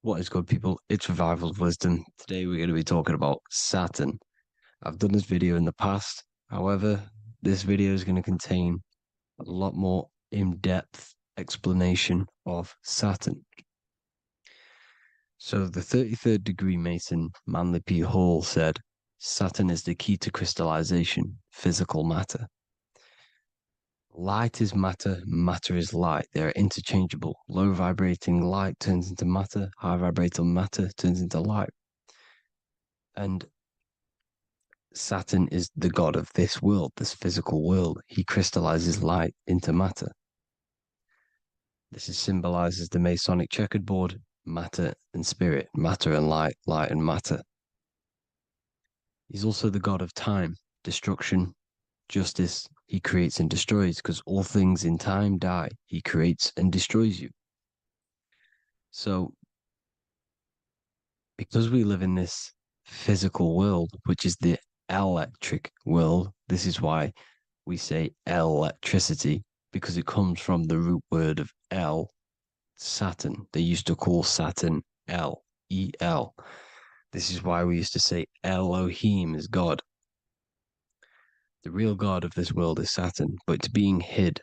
What is good, people? It's Revival of Wisdom. Today we're going to be talking about Saturn. I've done this video in the past. However, this video is going to contain a lot more in-depth explanation of Saturn. So the 33rd degree Mason, Manly P. Hall, said, Saturn is the key to crystallization, physical matter. Light is matter, matter is light. They are interchangeable. Low vibrating light turns into matter, high vibrating matter turns into light. And Saturn is the god of this world, this physical world. He crystallizes light into matter. This is symbolized as the Masonic checkerboard, matter and spirit, matter and light, light and matter. He's also the god of time, destruction, justice. He creates and destroys, because all things in time die. He creates and destroys you. So, because we live in this physical world, which is the electric world, this is why we say electricity, because it comes from the root word of El, Saturn. They used to call Saturn El, E-L. This is why we used to say Elohim is God. The real God of this world is Saturn, but it's being hid.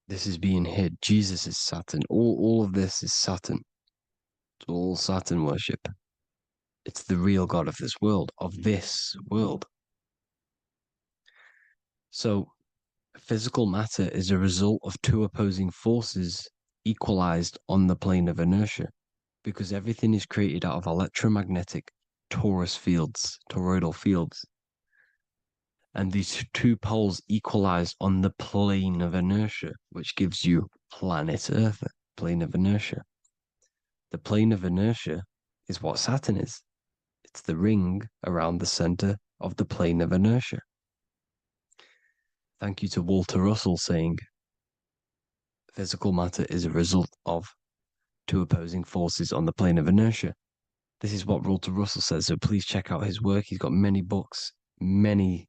This is being hid. Jesus is Saturn. All of this is Saturn. It's all Saturn worship. It's the real God of this world, So, physical matter is a result of two opposing forces equalized on the plane of inertia, because everything is created out of electromagnetic toroidal fields. And these two poles equalize on the plane of inertia, which gives you planet Earth, plane of inertia. The plane of inertia is what Saturn is. It's the ring around the center of the plane of inertia. Thank you to Walter Russell saying, physical matter is a result of two opposing forces on the plane of inertia. This is what Walter Russell says, so please check out his work. He's got many books, many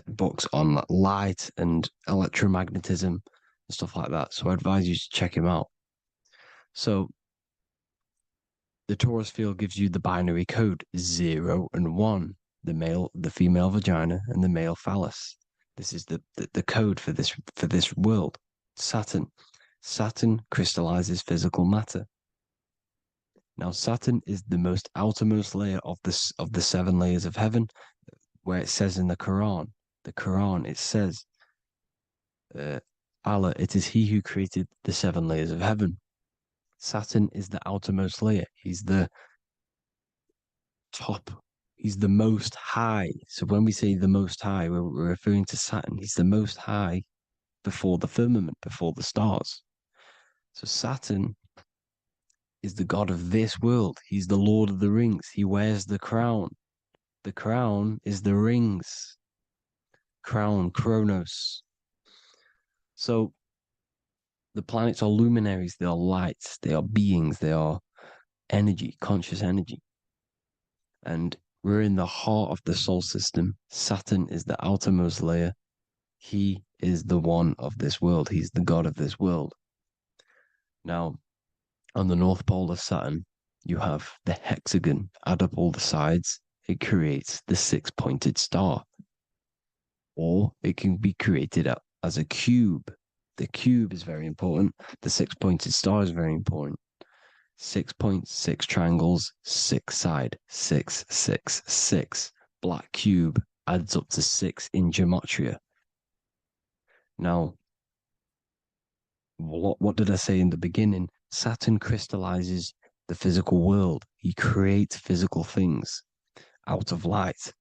books on light and electromagnetism and stuff like that. So I advise you to check him out. So the torus field gives you the binary code 0 and 1, the female vagina and the male phallus. This is the code for this world. Saturn crystallizes physical matter. Now Saturn is the most outermost layer of the 7 layers of heaven, where it says in the Quran, it says, Allah, it is He who created the 7 layers of heaven. Saturn is the outermost layer. He's the top. He's the most high. So when we say the most high, we're referring to Saturn. He's the most high before the firmament, before the stars. So Saturn is the god of this world. He's the Lord of the Rings. He wears the crown. The crown is the rings. Crown, Kronos. So the planets are luminaries. They are lights. They are beings. They are energy, conscious energy. And we're in the heart of the solar system. Saturn is the outermost layer. He is the one of this world. He's the god of this world. Now, on the North Pole of Saturn, you have the hexagon. Add up all the sides. It creates the 6-pointed star. Or it can be created as a cube. The cube is very important. The 6-pointed star is very important. 6 points, 6 triangles, 6 side, 6, 6, 6. Black cube adds up to 6 in gematria. Now, what did I say in the beginning? Saturn crystallizes the physical world. He creates physical things out of light.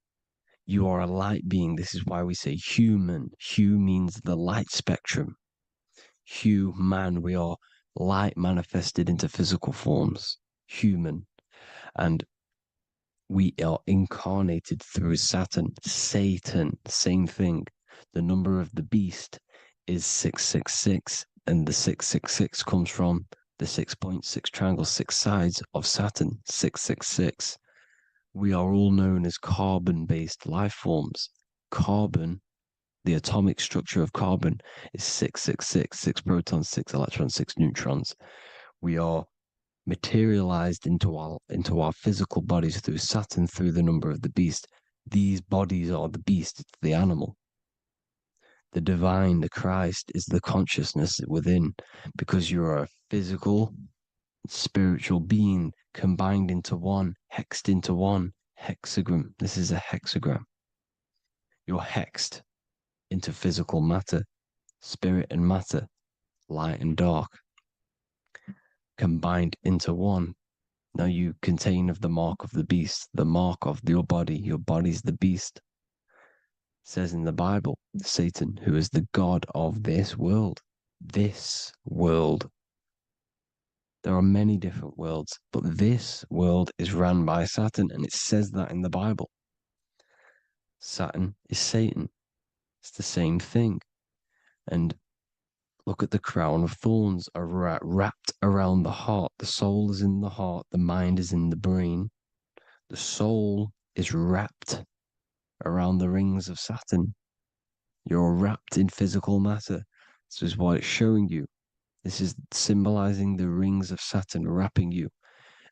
You are a light being. This is why we say human. Hue means the light spectrum. Hue, man, we are light manifested into physical forms, human. And we are incarnated through Saturn. Satan, same thing. The number of the beast is 666, and the 666 comes from the 6.6 triangle, 6 sides of Saturn, 666. We are all known as carbon-based life forms. Carbon, the atomic structure of carbon, is 666, 6 protons, 6 electrons, 6 neutrons. We are materialized into our physical bodies through Saturn, through the number of the beast. These bodies are the beast, it's the animal. The divine, the Christ, is the consciousness within, because you're a physical, spiritual being combined into one, hexed into one. Hexagram. This is a hexagram. You're hexed into physical matter, spirit and matter, light and dark, combined into one. Now you contain of the mark of the beast, the mark of your body. Your body's the beast. It says in the Bible, Satan, who is the god of this world. This world. There are many different worlds, but this world is run by Saturn, and it says that in the Bible. Saturn is Satan. It's the same thing. And look at the crown of thorns are wrapped around the heart. The soul is in the heart. The mind is in the brain. The soul is wrapped around the rings of Saturn. You're wrapped in physical matter. This is what it's showing you. This is symbolizing the rings of Saturn wrapping you.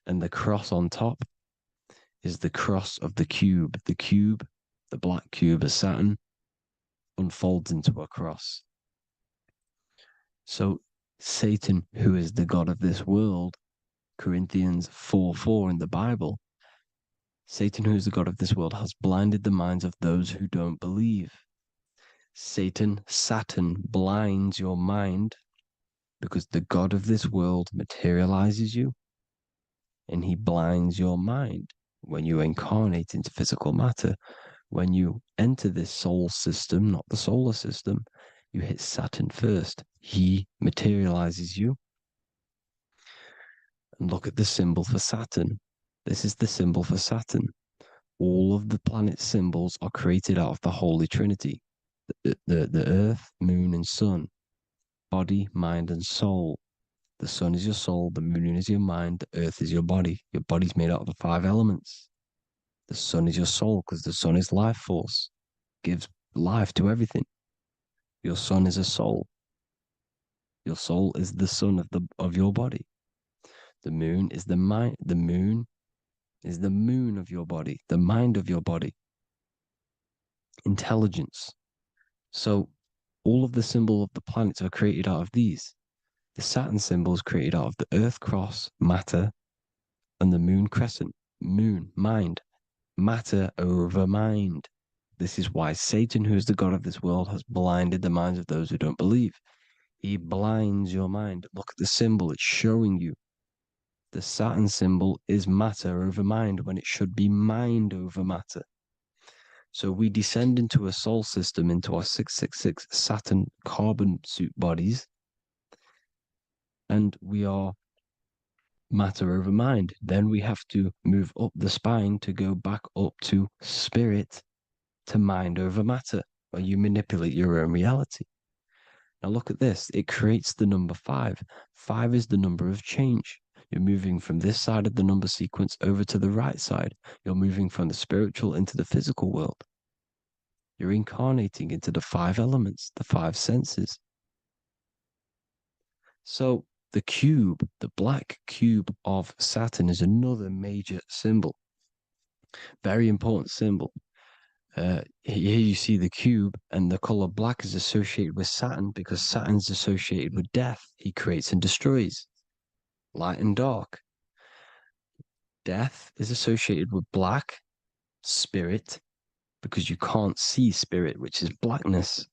And the cross on top is the cross of the cube. The cube, the black cube of Saturn, unfolds into a cross. So Satan, who is the god of this world, Corinthians 4:4 in the Bible, Satan, who is the god of this world, has blinded the minds of those who don't believe. Saturn blinds your mind because the god of this world materializes you and he blinds your mind when you incarnate into physical matter. When you enter this soul system, not the solar system, you hit Saturn first. He materializes you. And look at the symbol for Saturn. This is the symbol for Saturn. All of the planet symbols are created out of the Holy Trinity. The Earth, Moon, and Sun. Body, mind, and soul. The Sun is your soul, the Moon is your mind, the Earth is your body. Your body's made out of the 5 elements. The Sun is your soul because the Sun is life force. Gives life to everything. Your Sun is a soul. Your soul is the sun of your body. The Moon is the mind. The Moon is the moon of your body, the mind of your body. Intelligence. So all of the symbol of the planets are created out of these. The Saturn symbol is created out of the Earth cross, matter, and the Moon crescent, moon, mind, matter over mind. This is why Satan, who is the god of this world, has blinded the minds of those who don't believe. He blinds your mind. Look at the symbol, it's showing you. The Saturn symbol is matter over mind when it should be mind over matter. So we descend into a soul system, into our 666 Saturn carbon suit bodies, and we are matter over mind. Then we have to move up the spine to go back up to spirit, to mind over matter, where you manipulate your own reality. Now look at this. It creates the number 5. 5 is the number of change. You're moving from this side of the number sequence over to the right side. You're moving from the spiritual into the physical world. You're incarnating into the 5 elements, the 5 senses. So the cube, the black cube of Saturn, is another major symbol. Very important symbol. Here you see the cube, and the color black is associated with Saturn because Saturn's associated with death. He creates and destroys. Light and dark. Death is associated with black, spirit, because you can't see spirit, which is blackness.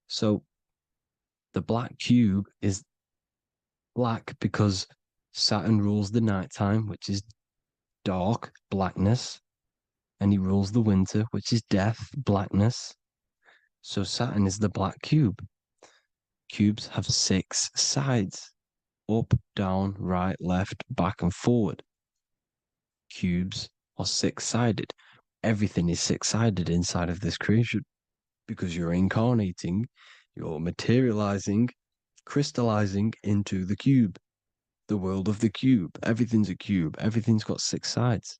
So the black cube is black because Saturn rules the nighttime, which is dark, blackness, and he rules the winter, which is death, blackness. So Saturn is the black cube. Cubes have 6 sides. Up, down, right, left, back, and forward. Cubes are 6-sided. Everything is 6-sided inside of this creation because you're incarnating, you're materializing, crystallizing into the cube, the world of the cube. Everything's a cube. Everything's got 6 sides.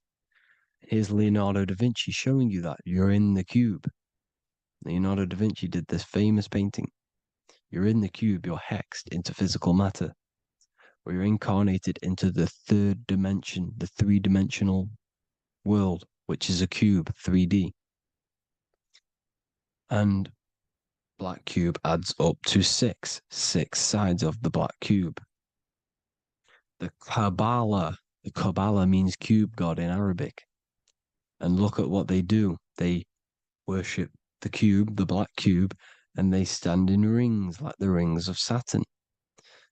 Here's Leonardo da Vinci showing you that you're in the cube. Leonardo da Vinci did this famous painting. You're in the cube, you're hexed into physical matter. We're incarnated into the third dimension, the three-dimensional world, which is a cube, 3D. And black cube adds up to six sides of the black cube. The Kabbalah means cube god in Arabic. And look at what they do. They worship the cube, the black cube, and they stand in rings like the rings of Saturn.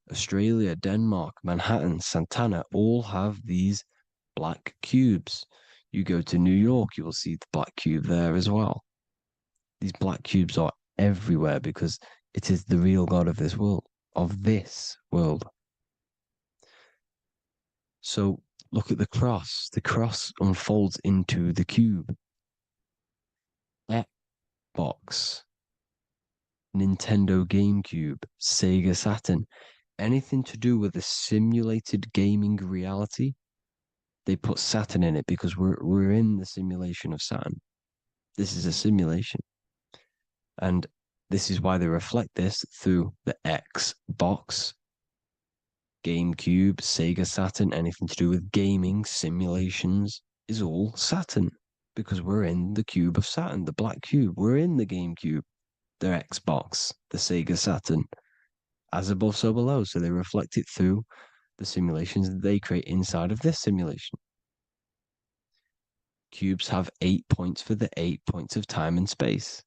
Australia, Denmark, Manhattan, Santana all have these black cubes. You go to New York, you will see the black cube there as well. These black cubes are everywhere because it is the real God of this world, So look at the cross. The cross unfolds into the cube. Xbox, Nintendo GameCube, Sega Saturn, anything to do with a simulated gaming reality, they put Saturn in it because we're in the simulation of Saturn. This is a simulation. And this is why they reflect this through the Xbox, GameCube, Sega Saturn, anything to do with gaming, simulations, is all Saturn. Because we're in the cube of Saturn, the black cube. We're in the GameCube, the Xbox, the Sega Saturn. As above, so below. So they reflect it through the simulations that they create inside of this simulation. Cubes have 8 points for the 8 points of time and space.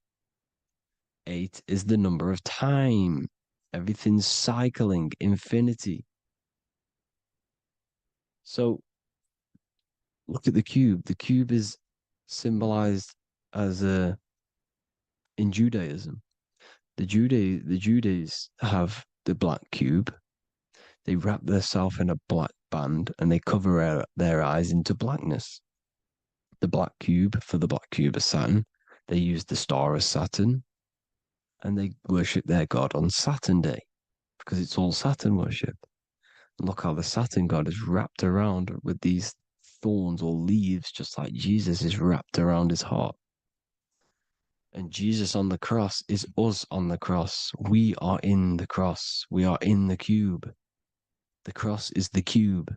8 is the number of time. Everything's cycling, infinity. So look at the cube. The cube is symbolized as in Judaism. The Judays have the black cube. They wrap themselves in a black band and they cover their eyes into blackness. The black cube for the black cube of Saturn. They use the star as Saturn. And they worship their god on Saturn Day because it's all Saturn worship. And look how the Saturn god is wrapped around with these thorns or leaves, just like Jesus is wrapped around his heart. And Jesus on the cross is us on the cross. We are in the cross. We are in the cube. The cross is the cube.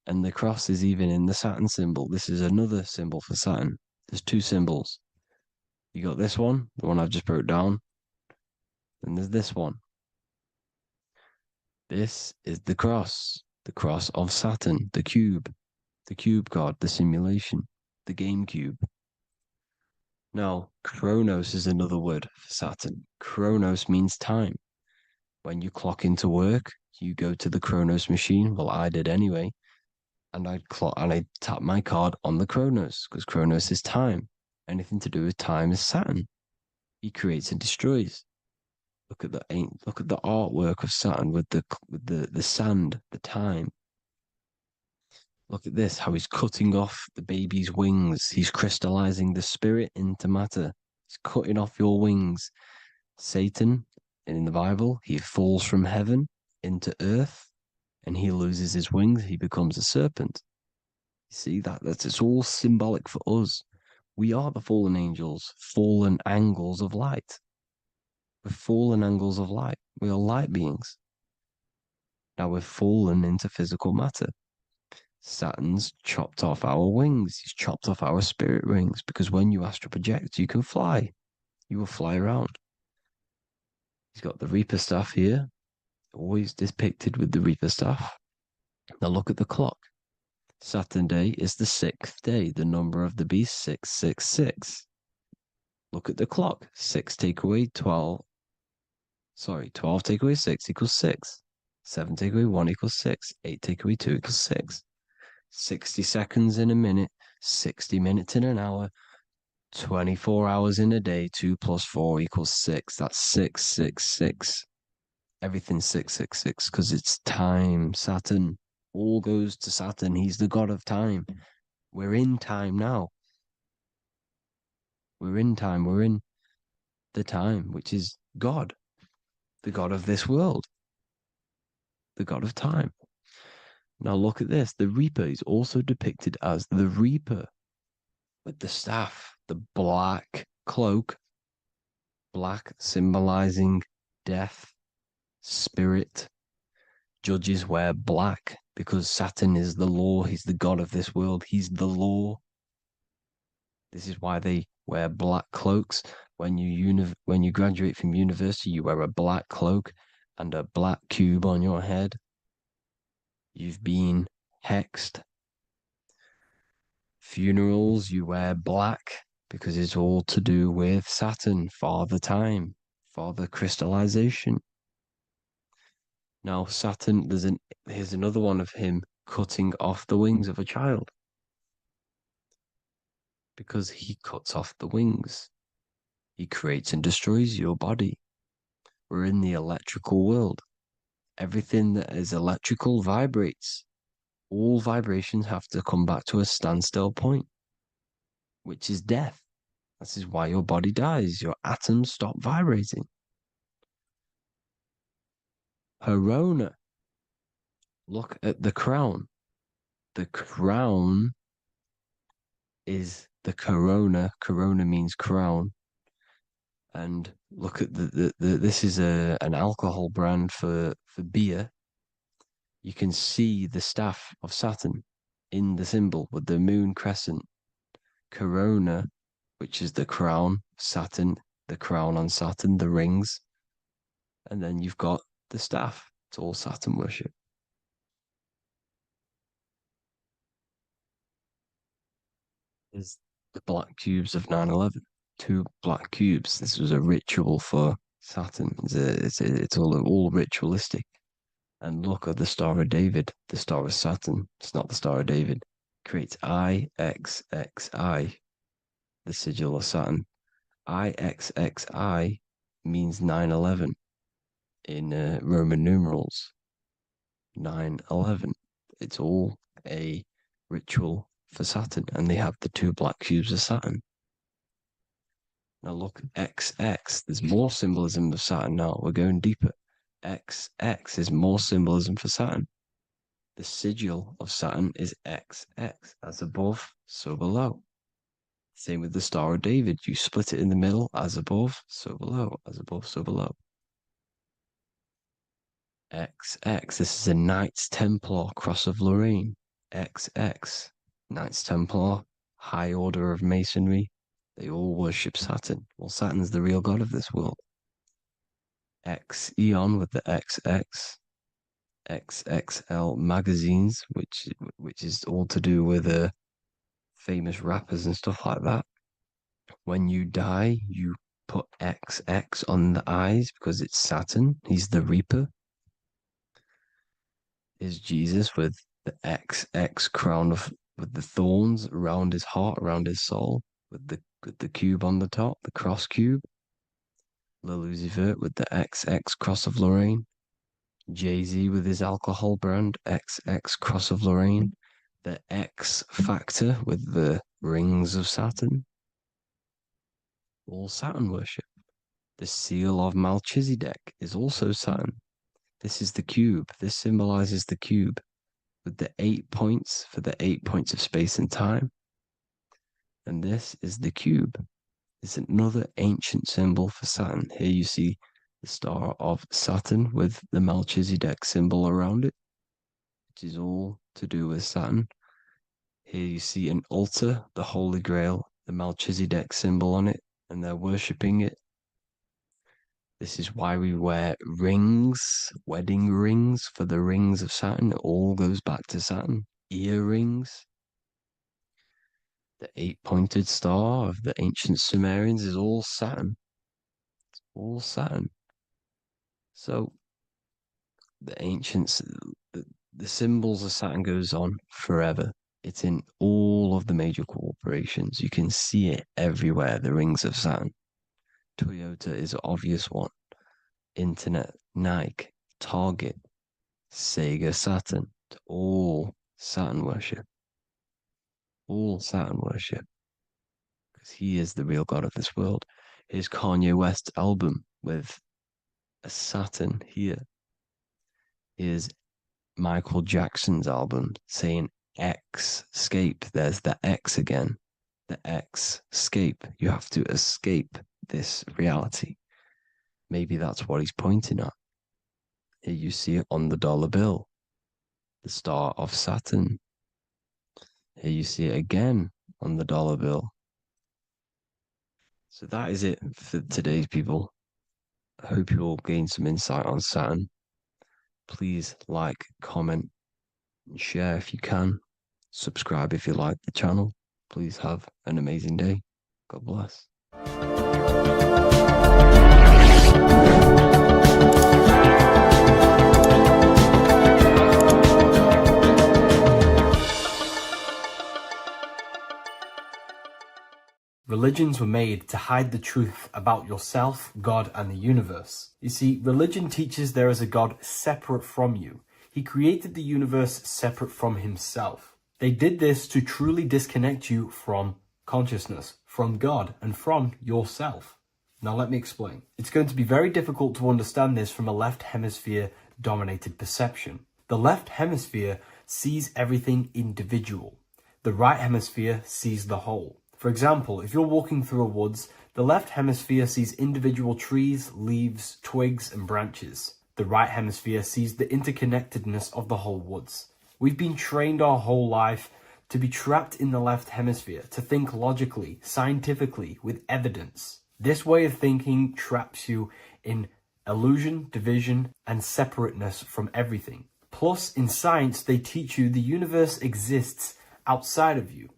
And the cross is even in the Saturn symbol. This is another symbol for Saturn. There's two symbols. You got this one, the one I've just broke down. And there's this one. This is the cross of Saturn, the cube god, the simulation, the game cube. Now, Chronos is another word for Saturn. Chronos means time. When you clock into work, you go to the Chronos machine. Well, I did anyway. And I tap my card on the Chronos because Chronos is time. Anything to do with time is Saturn. He creates and destroys. Look at the artwork of Saturn with the sand, the time. Look at this, how he's cutting off the baby's wings. He's crystallizing the spirit into matter. He's cutting off your wings. Satan, in the Bible, he falls from heaven into earth and he loses his wings. He becomes a serpent. You see, it's all symbolic for us. We are the fallen angels, fallen angles of light. We're fallen angles of light. We are light beings. Now we're fallen into physical matter. Saturn's chopped off our wings. He's chopped off our spirit wings because when you astral project, you can fly. You will fly around. He's got the Reaper staff here, always depicted with the Reaper staff. Now look at the clock. Saturn Day is the 6th day, the number of the beast, 666. Look at the clock. 6 take away 12. 12 take away 6 equals 6. 7 take away 1 equals 6. 8 take away 2 equals 6. 60 seconds in a minute, 60 minutes in an hour, 24 hours in a day, 2 plus 4 equals 6. That's 666. Everything's 666 because it's time. Saturn all goes to Saturn. He's the god of time. We're in time now. We're in time. We're in the time, which is God, the god of this world, the god of time. Now look at this. The Reaper is also depicted as the Reaper with the staff, the black cloak, black symbolizing death, spirit, Judges wear black because Saturn is the law. He's the god of this world. He's the law. This is why they wear black cloaks. When you graduate from university, you wear a black cloak and a black cube on your head. You've been hexed. Funerals, you wear black because it's all to do with Saturn, Father Time, Father Crystallization. Now, Saturn, here's another one of him cutting off the wings of a child. Because he cuts off the wings. He creates and destroys your body. We're in the electrical world. Everything that is electrical vibrates. All vibrations have to come back to a standstill point, which is death. This is why your body dies. Your atoms stop vibrating. Corona. Look at the crown. The crown is the corona. Corona means crown. And look at this is an alcohol brand for beer. You can see the staff of Saturn in the symbol with the moon crescent. Corona, which is the crown, Saturn, the crown on Saturn, the rings. And then you've got the staff. It's all Saturn worship. Is the black cubes of 9/11. Two black cubes. This was a ritual for Saturn. It's all ritualistic. And look at the Star of David, the Star of Saturn. It's not the Star of David. Creates IXXI, the sigil of Saturn. IXXI means 9/11 in Roman numerals. 9/11. It's all a ritual for Saturn, and they have the two black cubes of Saturn. Now look, XX. There's more symbolism of Saturn now. We're going deeper. XX is more symbolism for Saturn. The sigil of Saturn is XX, as above, so below. Same with the Star of David. You split it in the middle, as above, so below, as above, so below. XX, this is a Knights Templar Cross of Lorraine. XX, Knights Templar, High Order of Masonry. They all worship Saturn. Well, Saturn's the real god of this world. X Eon with the XX, XXL magazines, which is all to do with famous rappers and stuff like that. When you die, you put XX on the eyes because it's Saturn. He's the Reaper. Is Jesus with the XX crown with the thorns around his heart, around his soul, with the cube on the top, the cross cube. Lil Uzi Vert with the XX Cross of Lorraine. Jay-Z with his alcohol brand, XX Cross of Lorraine. The X Factor with the rings of Saturn. All Saturn worship. The seal of Melchizedek is also Saturn. This is the cube. This symbolizes the cube with the 8 points for the 8 points of space and time. And this is the cube. It's another ancient symbol for Saturn. Here you see the star of Saturn with the Melchizedek symbol around it, which is all to do with Saturn. Here you see an altar, the Holy Grail, the Melchizedek symbol on it, and they're worshipping it. This is why we wear rings, wedding rings for the rings of Saturn. It all goes back to Saturn. Earrings. The 8-pointed star of the ancient Sumerians is all Saturn. It's all Saturn. So the ancients, the symbols of Saturn goes on forever. It's in all of the major corporations. You can see it everywhere, the rings of Saturn. Toyota is an obvious one. Internet, Nike, Target, Sega, Saturn. It's all Saturn worship. All Saturn worship. Because he is the real god of this world. Here's Kanye West's album with a Saturn here. Here's Michael Jackson's album saying X escape. There's the X again. The X escape. You have to escape this reality. Maybe that's what he's pointing at. Here you see it on the dollar bill, the star of Saturn. Here you see it again on the dollar bill. So that is it for today's people. I hope you all gain some insight on Saturn. Please like, comment, and share if you can. Subscribe if you like the channel. Please have an amazing day. God bless. Religions were made to hide the truth about yourself, God, and the universe. You see, religion teaches there is a God separate from you. He created the universe separate from himself. They did this to truly disconnect you from consciousness, from God, and from yourself. Now let me explain. It's going to be very difficult to understand this from a left hemisphere dominated perception. The left hemisphere sees everything individual. The right hemisphere sees the whole. For example, if you're walking through a woods, the left hemisphere sees individual trees, leaves, twigs, and branches. The right hemisphere sees the interconnectedness of the whole woods. We've been trained our whole life to be trapped in the left hemisphere, to think logically, scientifically, with evidence. This way of thinking traps you in illusion, division, and separateness from everything. Plus, in science, they teach you the universe exists outside of you.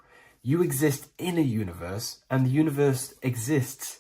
You exist in a universe, and the universe exists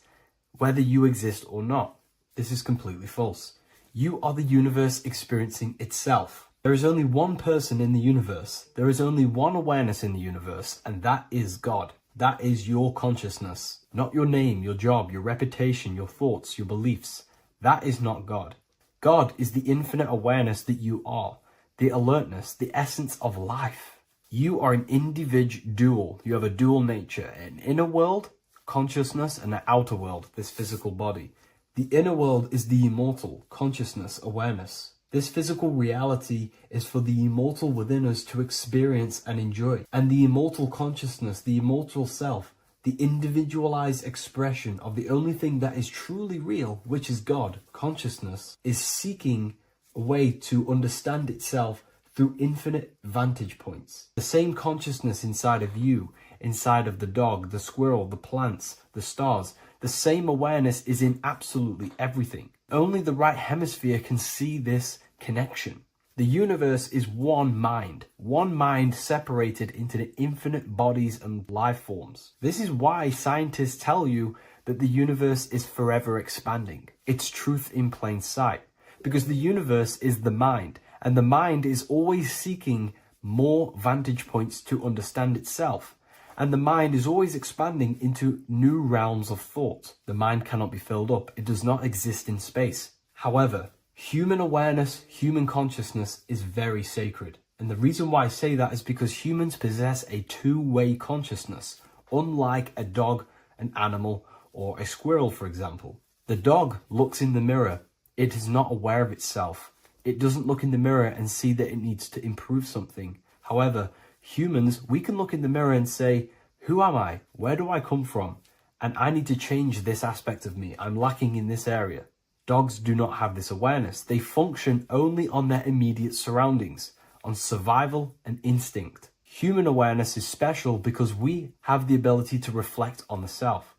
whether you exist or not. This is completely false. You are the universe experiencing itself. There is only one person in the universe. There is only one awareness in the universe, and that is God. That is your consciousness. Not your name, your job, your reputation, your thoughts, your beliefs. That is not God. God is the infinite awareness that you are, the alertness, the essence of life. You are an individual. You have a dual nature, an inner world, consciousness, and an outer world, this physical body. The inner world is the immortal, consciousness, awareness. This physical reality is for the immortal within us to experience and enjoy. And the immortal consciousness, the immortal self, the individualized expression of the only thing that is truly real, which is God, consciousness, is seeking a way to understand itself through infinite vantage points. The same consciousness inside of you, inside of the dog, the squirrel, the plants, the stars, the same awareness is in absolutely everything. Only the right hemisphere can see this connection. The universe is one mind separated into the infinite bodies and life forms. This is why scientists tell you that the universe is forever expanding. It's truth in plain sight, because the universe is the mind. And the mind is always seeking more vantage points to understand itself. And the mind is always expanding into new realms of thought. The mind cannot be filled up. It does not exist in space. However, human awareness, human consciousness is very sacred. And the reason why I say that is because humans possess a two-way consciousness, unlike a dog, an animal, or a squirrel, for example. The dog looks in the mirror. It is not aware of itself. It doesn't look in the mirror and see that it needs to improve something. However, humans, we can look in the mirror and say, who am I? Where do I come from? And I need to change this aspect of me. I'm lacking in this area. Dogs do not have this awareness. They function only on their immediate surroundings, on survival and instinct. Human awareness is special because we have the ability to reflect on the self.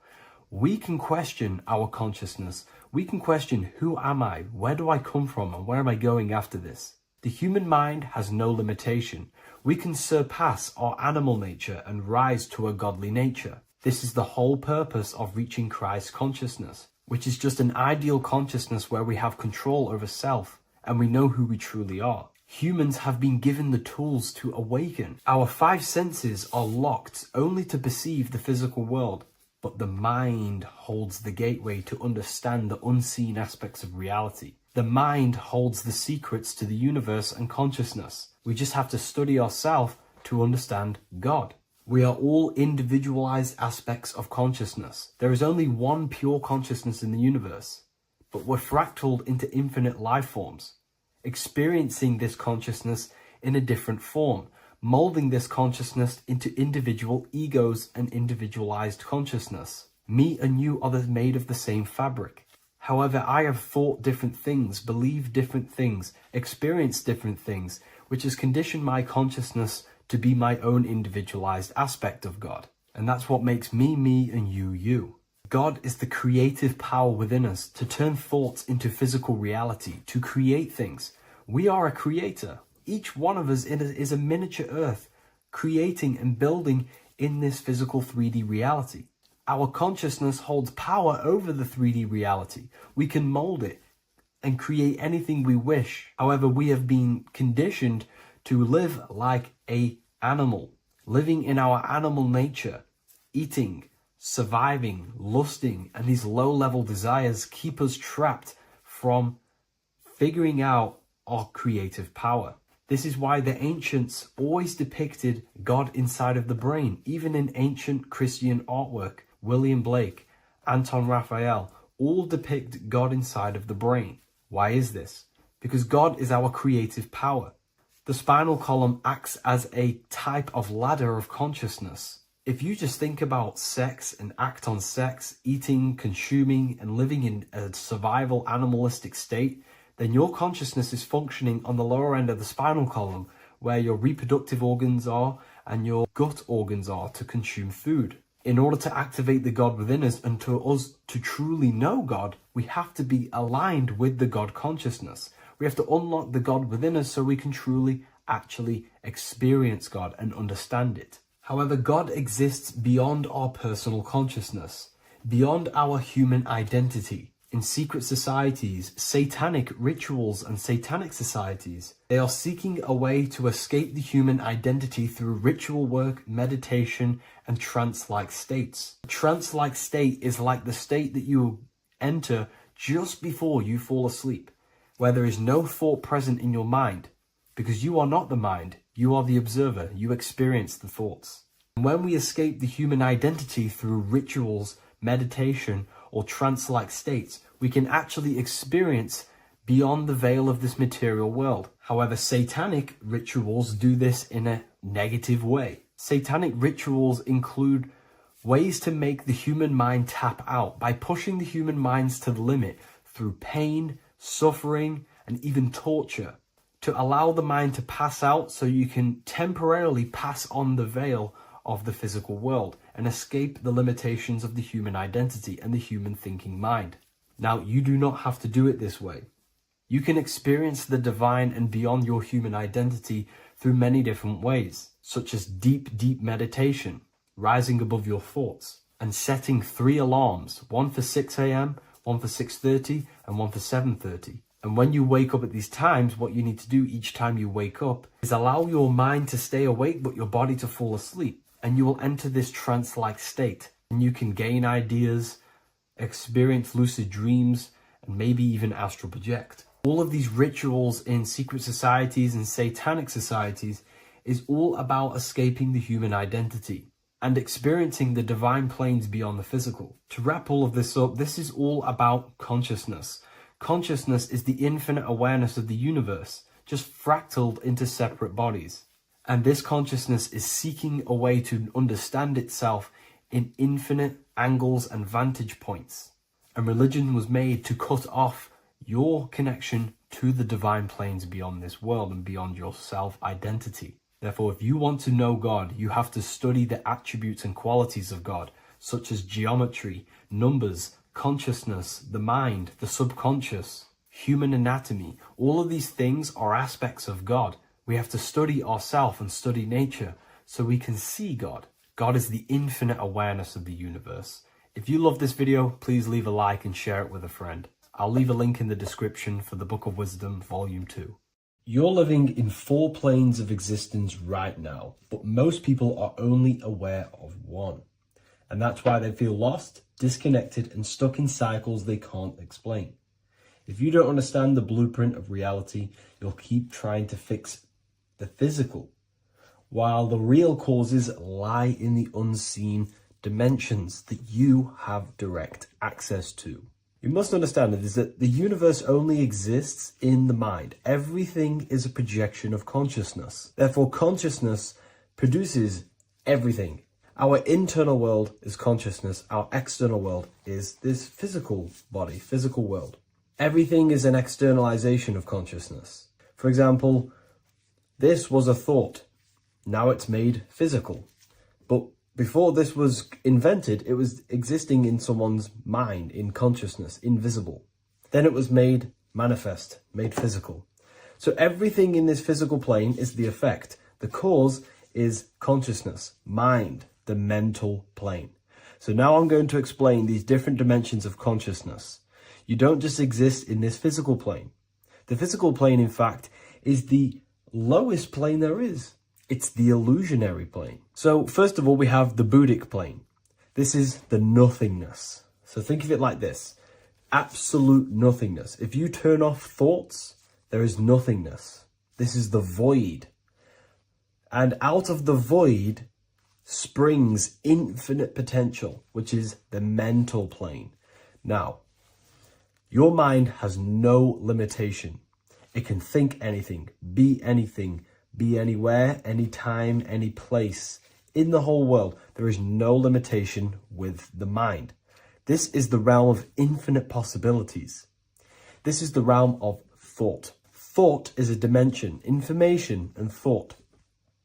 We can question our consciousness. We can question, who am I? Where do I come from? And where am I going after this? The human mind has no limitation. We can surpass our animal nature and rise to a godly nature. This is the whole purpose of reaching Christ consciousness, which is just an ideal consciousness where we have control over self and we know who we truly are. Humans have been given the tools to awaken. Our five senses are locked only to perceive the physical world. But the mind holds the gateway to understand the unseen aspects of reality. The mind holds the secrets to the universe and consciousness. We just have to study ourselves to understand God. We are all individualized aspects of consciousness. There is only one pure consciousness in the universe, but we're fractaled into infinite life forms, experiencing this consciousness in a different form, molding this consciousness into individual egos and individualized consciousness. Me and you are made of the same fabric. However, I have thought different things, believed different things, experienced different things, which has conditioned my consciousness to be my own individualized aspect of God. And that's what makes me, me, and you, you. God is the creative power within us to turn thoughts into physical reality, to create things. We are a creator. Each one of us is a miniature Earth, creating and building in this physical 3D reality. Our consciousness holds power over the 3D reality. We can mold it and create anything we wish. However, we have been conditioned to live like an animal, living in our animal nature, eating, surviving, lusting, and these low-level desires keep us trapped from figuring out our creative power. This is why the ancients always depicted God inside of the brain. Even in ancient Christian artwork, William Blake, Anton Raphael, all depict God inside of the brain. Why is this? Because God is our creative power. The spinal column acts as a type of ladder of consciousness. If you just think about sex and act on sex, eating, consuming, and living in a survival animalistic state, then your consciousness is functioning on the lower end of the spinal column, where your reproductive organs are and your gut organs are to consume food. In order to activate the God within us and to us to truly know God, we have to be aligned with the God consciousness. We have to unlock the God within us so we can truly actually experience God and understand it. However, God exists beyond our personal consciousness, beyond our human identity. In secret societies, satanic rituals and satanic societies, they are seeking a way to escape the human identity through ritual work, meditation, and trance-like states. A trance-like state is like the state that you enter just before you fall asleep, where there is no thought present in your mind, because you are not the mind, you are the observer, you experience the thoughts. And when we escape the human identity through rituals, meditation, or trance-like states, we can actually experience beyond the veil of this material world. However, satanic rituals do this in a negative way. Satanic rituals include ways to make the human mind tap out by pushing the human minds to the limit through pain, suffering, and even torture, to allow the mind to pass out so you can temporarily pass on the veil of the physical world and escape the limitations of the human identity and the human thinking mind. Now, you do not have to do it this way. You can experience the divine and beyond your human identity through many different ways, such as deep, deep meditation, rising above your thoughts, and setting 3 alarms, one for 6 a.m., one for 6:30, and one for 7:30. And when you wake up at these times, what you need to do each time you wake up is allow your mind to stay awake but your body to fall asleep. And you will enter this trance-like state. And you can gain ideas, experience lucid dreams, and maybe even astral project. All of these rituals in secret societies and satanic societies is all about escaping the human identity and experiencing the divine planes beyond the physical. To wrap all of this up, this is all about consciousness. Consciousness is the infinite awareness of the universe, just fractaled into separate bodies. And this consciousness is seeking a way to understand itself in infinite angles and vantage points. And religion was made to cut off your connection to the divine planes beyond this world and beyond your self-identity. Therefore, if you want to know God, you have to study the attributes and qualities of God, such as geometry, numbers, consciousness, the mind, the subconscious, human anatomy. All of these things are aspects of God. We have to study ourselves and study nature so we can see God. God is the infinite awareness of the universe. If you love this video, please leave a like and share it with a friend. I'll leave a link in the description for the Book of Wisdom, Volume 2. You're living in 4 planes of existence right now, but most people are only aware of one. And that's why they feel lost, disconnected, and stuck in cycles they can't explain. If you don't understand the blueprint of reality, you'll keep trying to fix the physical, while the real causes lie in the unseen dimensions that you have direct access to. You must understand that the universe only exists in the mind. Everything is a projection of consciousness. Therefore, consciousness produces everything. Our internal world is consciousness. Our external world is this physical body, physical world. Everything is an externalization of consciousness. For example, this was a thought. Now it's made physical. But before this was invented, it was existing in someone's mind, in consciousness, invisible. Then it was made manifest, made physical. So everything in this physical plane is the effect. The cause is consciousness, mind, the mental plane. So now I'm going to explain these different dimensions of consciousness. You don't just exist in this physical plane. The physical plane, in fact, is the lowest plane there is. It's the illusionary plane. So first of all, we have the Buddhic plane. This is the nothingness. So think of it like this. Absolute nothingness. If you turn off thoughts, there is nothingness. This is the void. And out of the void springs infinite potential, which is the mental plane. Now, your mind has no limitation. It can think anything, be anywhere, anytime, any place. In the whole world, there is no limitation with the mind. This is the realm of infinite possibilities. This is the realm of thought. Thought is a dimension, information and thought.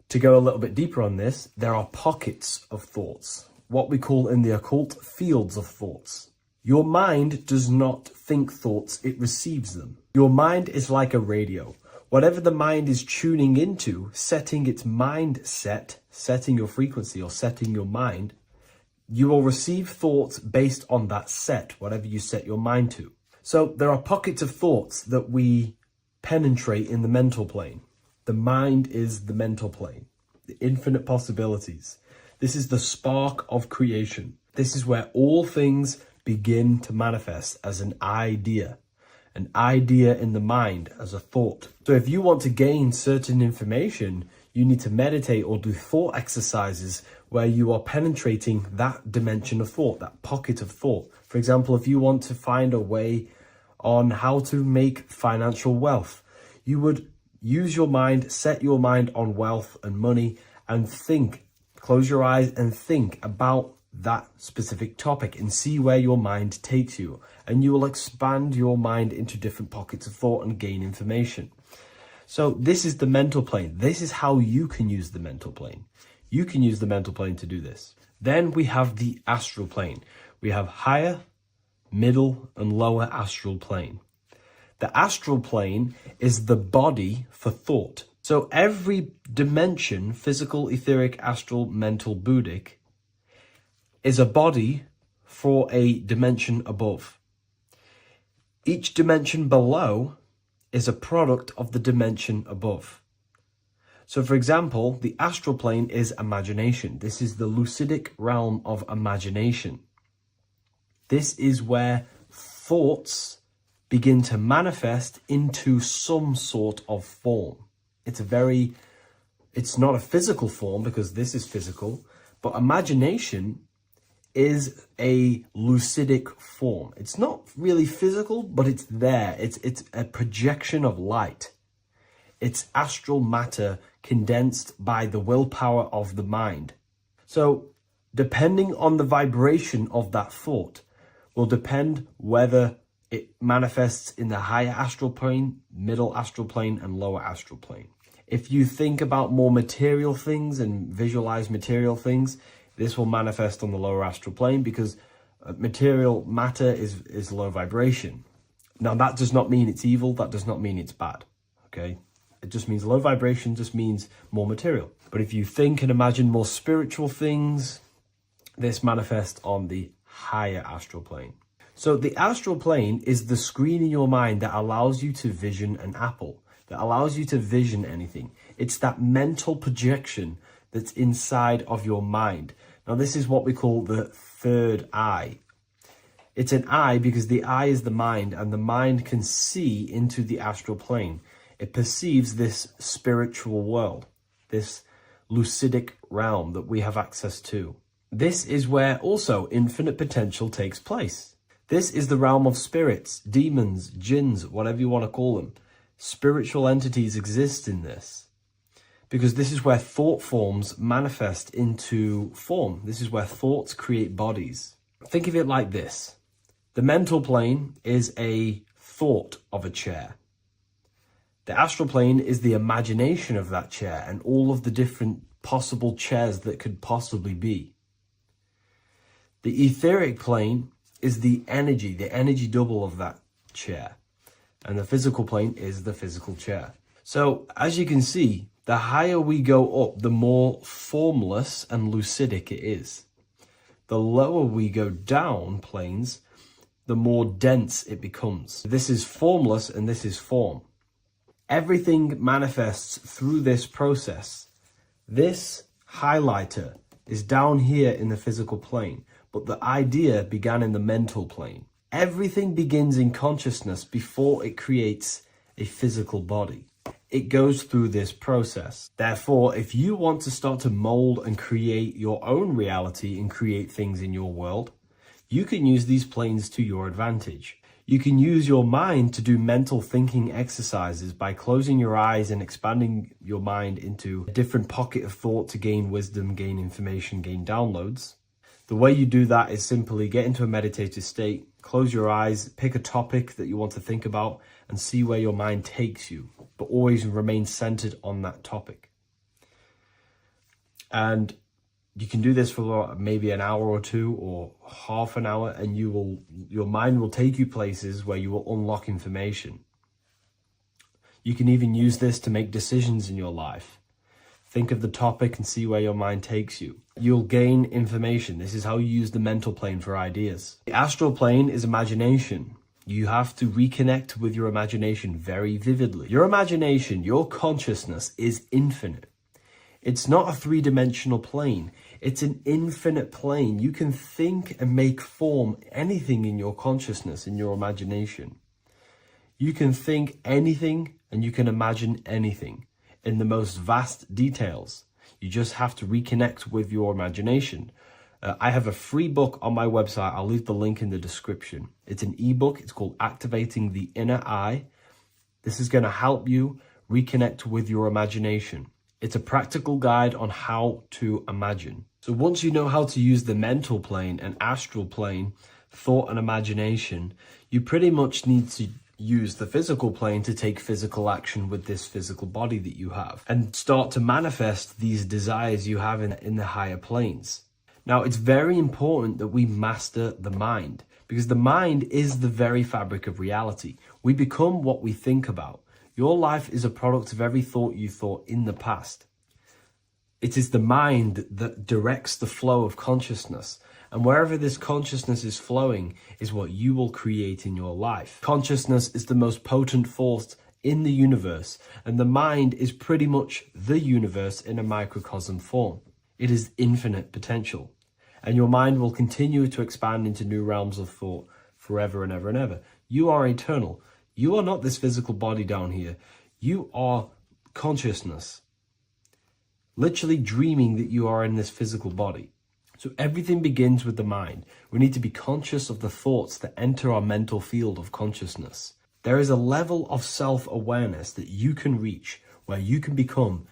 To go a little bit deeper on this, there are pockets of thoughts, what we call in the occult fields of thoughts. Your mind does not think thoughts, it receives them. Your mind is like a radio. Whatever the mind is tuning into, setting its mindset, setting your frequency or setting your mind, you will receive thoughts based on that set, whatever you set your mind to. So there are pockets of thoughts that we penetrate in the mental plane. The mind is the mental plane, the infinite possibilities. This is the spark of creation. This is where all things begin to manifest as an idea in the mind as a thought. So if you want to gain certain information, you need to meditate or do thought exercises where you are penetrating that dimension of thought, that pocket of thought. For example, if you want to find a way on how to make financial wealth, you would use your mind, set your mind on wealth and money and think, close your eyes and think about that specific topic and see where your mind takes you. And you will expand your mind into different pockets of thought and gain information. So this is the mental plane. This is how you can use the mental plane. You can use the mental plane to do this. Then we have the astral plane. We have higher, middle, and lower astral plane. The astral plane is the body for thought. So every dimension, physical, etheric, astral, mental, Buddhic, is a body for a dimension above. Each dimension below is a product of the dimension above. So for example, the astral plane is imagination. This is the lucidic realm of imagination. This is where thoughts begin to manifest into some sort of form. It's not a physical form because this is physical, but imagination is a lucidic form. It's not really physical, but it's there. It's a projection of light. It's astral matter condensed by the willpower of the mind. So depending on the vibration of that thought will depend whether it manifests in the higher astral plane, middle astral plane, and lower astral plane. If you think about more material things and visualize material things, this will manifest on the lower astral plane because material matter is low vibration. Now, that does not mean it's evil. That does not mean it's bad. Okay? It just means low vibration just means more material. But if you think and imagine more spiritual things, this manifests on the higher astral plane. So the astral plane is the screen in your mind that allows you to vision an apple, that allows you to vision anything. It's that mental projection that's inside of your mind. Now, this is what we call the third eye. It's an eye because the eye is the mind, and the mind can see into the astral plane. It perceives this spiritual world, this lucidic realm that we have access to. This is where also infinite potential takes place. This is the realm of spirits, demons, jinns, whatever you want to call them. Spiritual entities exist in this. because this is where thought forms manifest into form. This is where thoughts create bodies. Think of it like this. The mental plane is a thought of a chair. The astral plane is the imagination of that chair and all of the different possible chairs that could possibly be. The etheric plane is the energy double of that chair. And the physical plane is the physical chair. So as you can see, the higher we go up, the more formless and lucidic it is. The lower we go down planes, the more dense it becomes. This is formless and this is form. Everything manifests through this process. This highlighter is down here in the physical plane, but the idea began in the mental plane. Everything begins in consciousness before it creates a physical body. It goes through this process. Therefore, if you want to start to mold and create your own reality and create things in your world, you can use these planes to your advantage. You can use your mind to do mental thinking exercises by closing your eyes and expanding your mind into a different pocket of thought to gain wisdom, gain information, gain downloads. The way you do that is simply get into a meditative state, close your eyes, pick a topic that you want to think about, and see where your mind takes you, but always remain centered on that topic. And you can do this for maybe an hour or two or half an hour, and your mind will take you places where you will unlock information. You can even use this to make decisions in your life. Think of the topic and see where your mind takes you. You'll gain information. This is how you use the mental plane for ideas. The astral plane is imagination. You have to reconnect with your imagination very vividly. Your imagination, your consciousness is infinite. It's not a three-dimensional plane. It's an infinite plane. You can think and make form anything in your consciousness, in your imagination. You can think anything and you can imagine anything in the most vast details. You just have to reconnect with your imagination. I have a free book on my website. I'll leave the link in the description. It's an ebook. It's called Activating the Inner Eye. This is going to help you reconnect with your imagination. It's a practical guide on how to imagine. So once you know how to use the mental plane and astral plane, thought and imagination, you pretty much need to use the physical plane to take physical action with this physical body that you have and start to manifest these desires you have in the higher planes. Now, it's very important that we master the mind, because the mind is the very fabric of reality. We become what we think about. Your life is a product of every thought you thought in the past. It is the mind that directs the flow of consciousness. And wherever this consciousness is flowing is what you will create in your life. Consciousness is the most potent force in the universe, and the mind is pretty much the universe in a microcosm form. It is infinite potential, and your mind will continue to expand into new realms of thought forever and ever and ever. You are eternal. You are not this physical body down here. You are consciousness, literally dreaming that you are in this physical body. So everything begins with the mind. We need to be conscious of the thoughts that enter our mental field of consciousness. There is a level of self-awareness that you can reach where you can become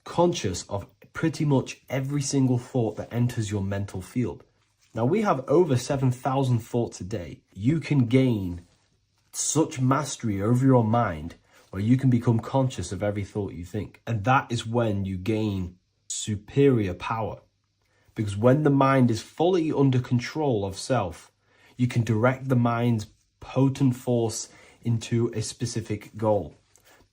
conscious of pretty much every single thought that enters your mental field. Now, we have over 7,000 thoughts a day. You can gain such mastery over your mind where you can become conscious of every thought you think. And that is when you gain superior power. Because when the mind is fully under control of self, you can direct the mind's potent force into a specific goal.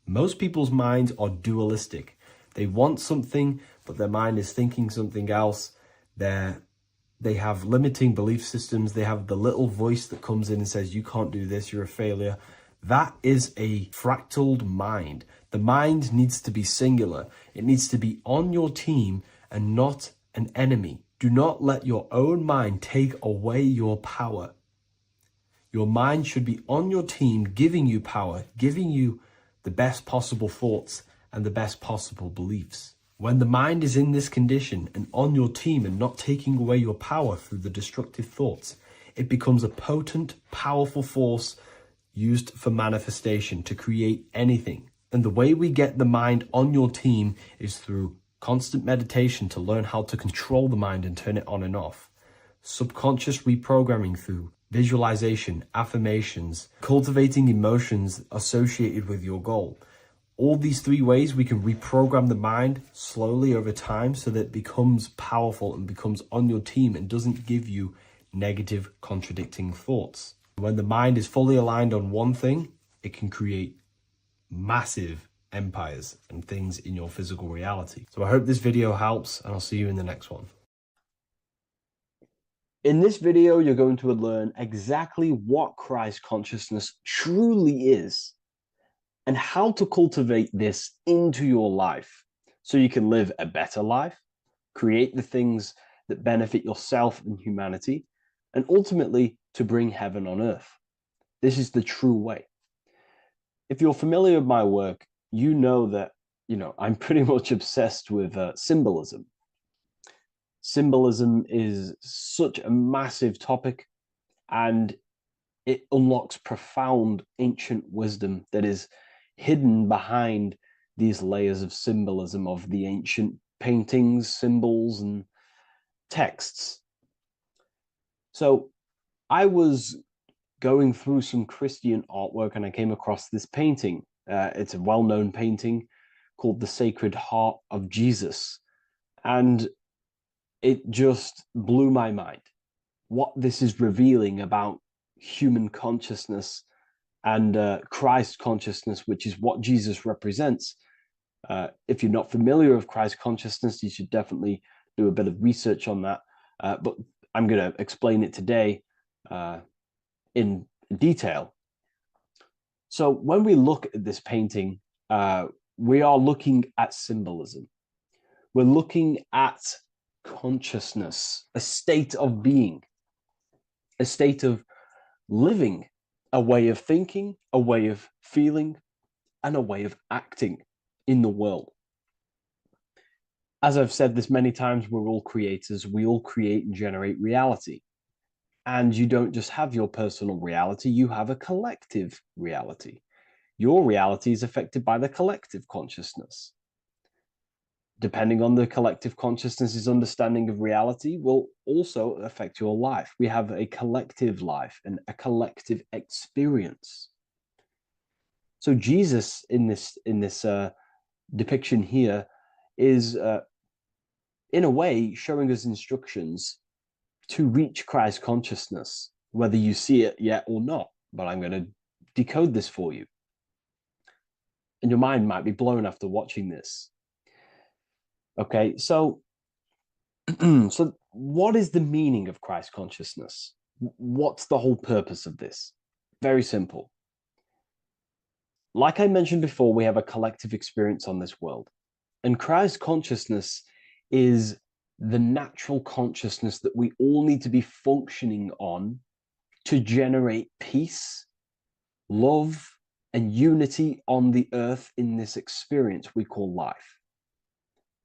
Most people's minds are dualistic. They want something, but their mind is thinking something else. They have limiting belief systems. They have the little voice that comes in and says, you can't do this, you're a failure. That is a fractaled mind. The mind needs to be singular. It needs to be on your team and not an enemy. Do not let your own mind take away your power. Your mind should be on your team, giving you power, giving you the best possible thoughts and the best possible beliefs. When the mind is in this condition and on your team and not taking away your power through the destructive thoughts, it becomes a potent, powerful force used for manifestation to create anything. And the way we get the mind on your team is through constant meditation to learn how to control the mind and turn it on and off. Subconscious reprogramming through visualization, affirmations, cultivating emotions associated with your goal. All these three ways we can reprogram the mind slowly over time so that it becomes powerful and becomes on your team and doesn't give you negative contradicting thoughts. When the mind is fully aligned on one thing, it can create massive empires and things in your physical reality. So I hope this video helps, and I'll see you in the next one. In this video, you're going to learn exactly what Christ consciousness truly is and how to cultivate this into your life so you can live a better life, create the things that benefit yourself and humanity, and ultimately to bring heaven on earth. This is the true way. If you're familiar with my work, you know that, I'm pretty much obsessed with symbolism. Symbolism is such a massive topic, and it unlocks profound ancient wisdom that is hidden behind these layers of symbolism of the ancient paintings, symbols, and texts. So I was going through some Christian artwork and I came across this painting. It's a well-known painting called The Sacred Heart of Jesus. And it just blew my mind. What this is revealing about human consciousness and Christ consciousness, which is what Jesus represents. If you're not familiar with Christ consciousness, you should definitely do a bit of research on that. But I'm going to explain it today in detail. So when we look at this painting, we are looking at symbolism. We're looking at consciousness, a state of being, a state of living, a way of thinking, a way of feeling, and a way of acting in the world. As I've said this many times, we're all creators. We all create and generate reality. And you don't just have your personal reality, you have a collective reality. Your reality is affected by the collective consciousness. Depending on the collective consciousness's understanding of reality will also affect your life. We have a collective life and a collective experience. So Jesus in this depiction here is in a way showing us instructions to reach Christ consciousness, whether you see it yet or not. But I'm going to decode this for you. And your mind might be blown after watching this. Okay, so so what is the meaning of Christ consciousness? What's the whole purpose of this? Very simple. Like I mentioned before, we have a collective experience on this world. And Christ consciousness is the natural consciousness that we all need to be functioning on to generate peace, love, and unity on the earth in this experience we call life.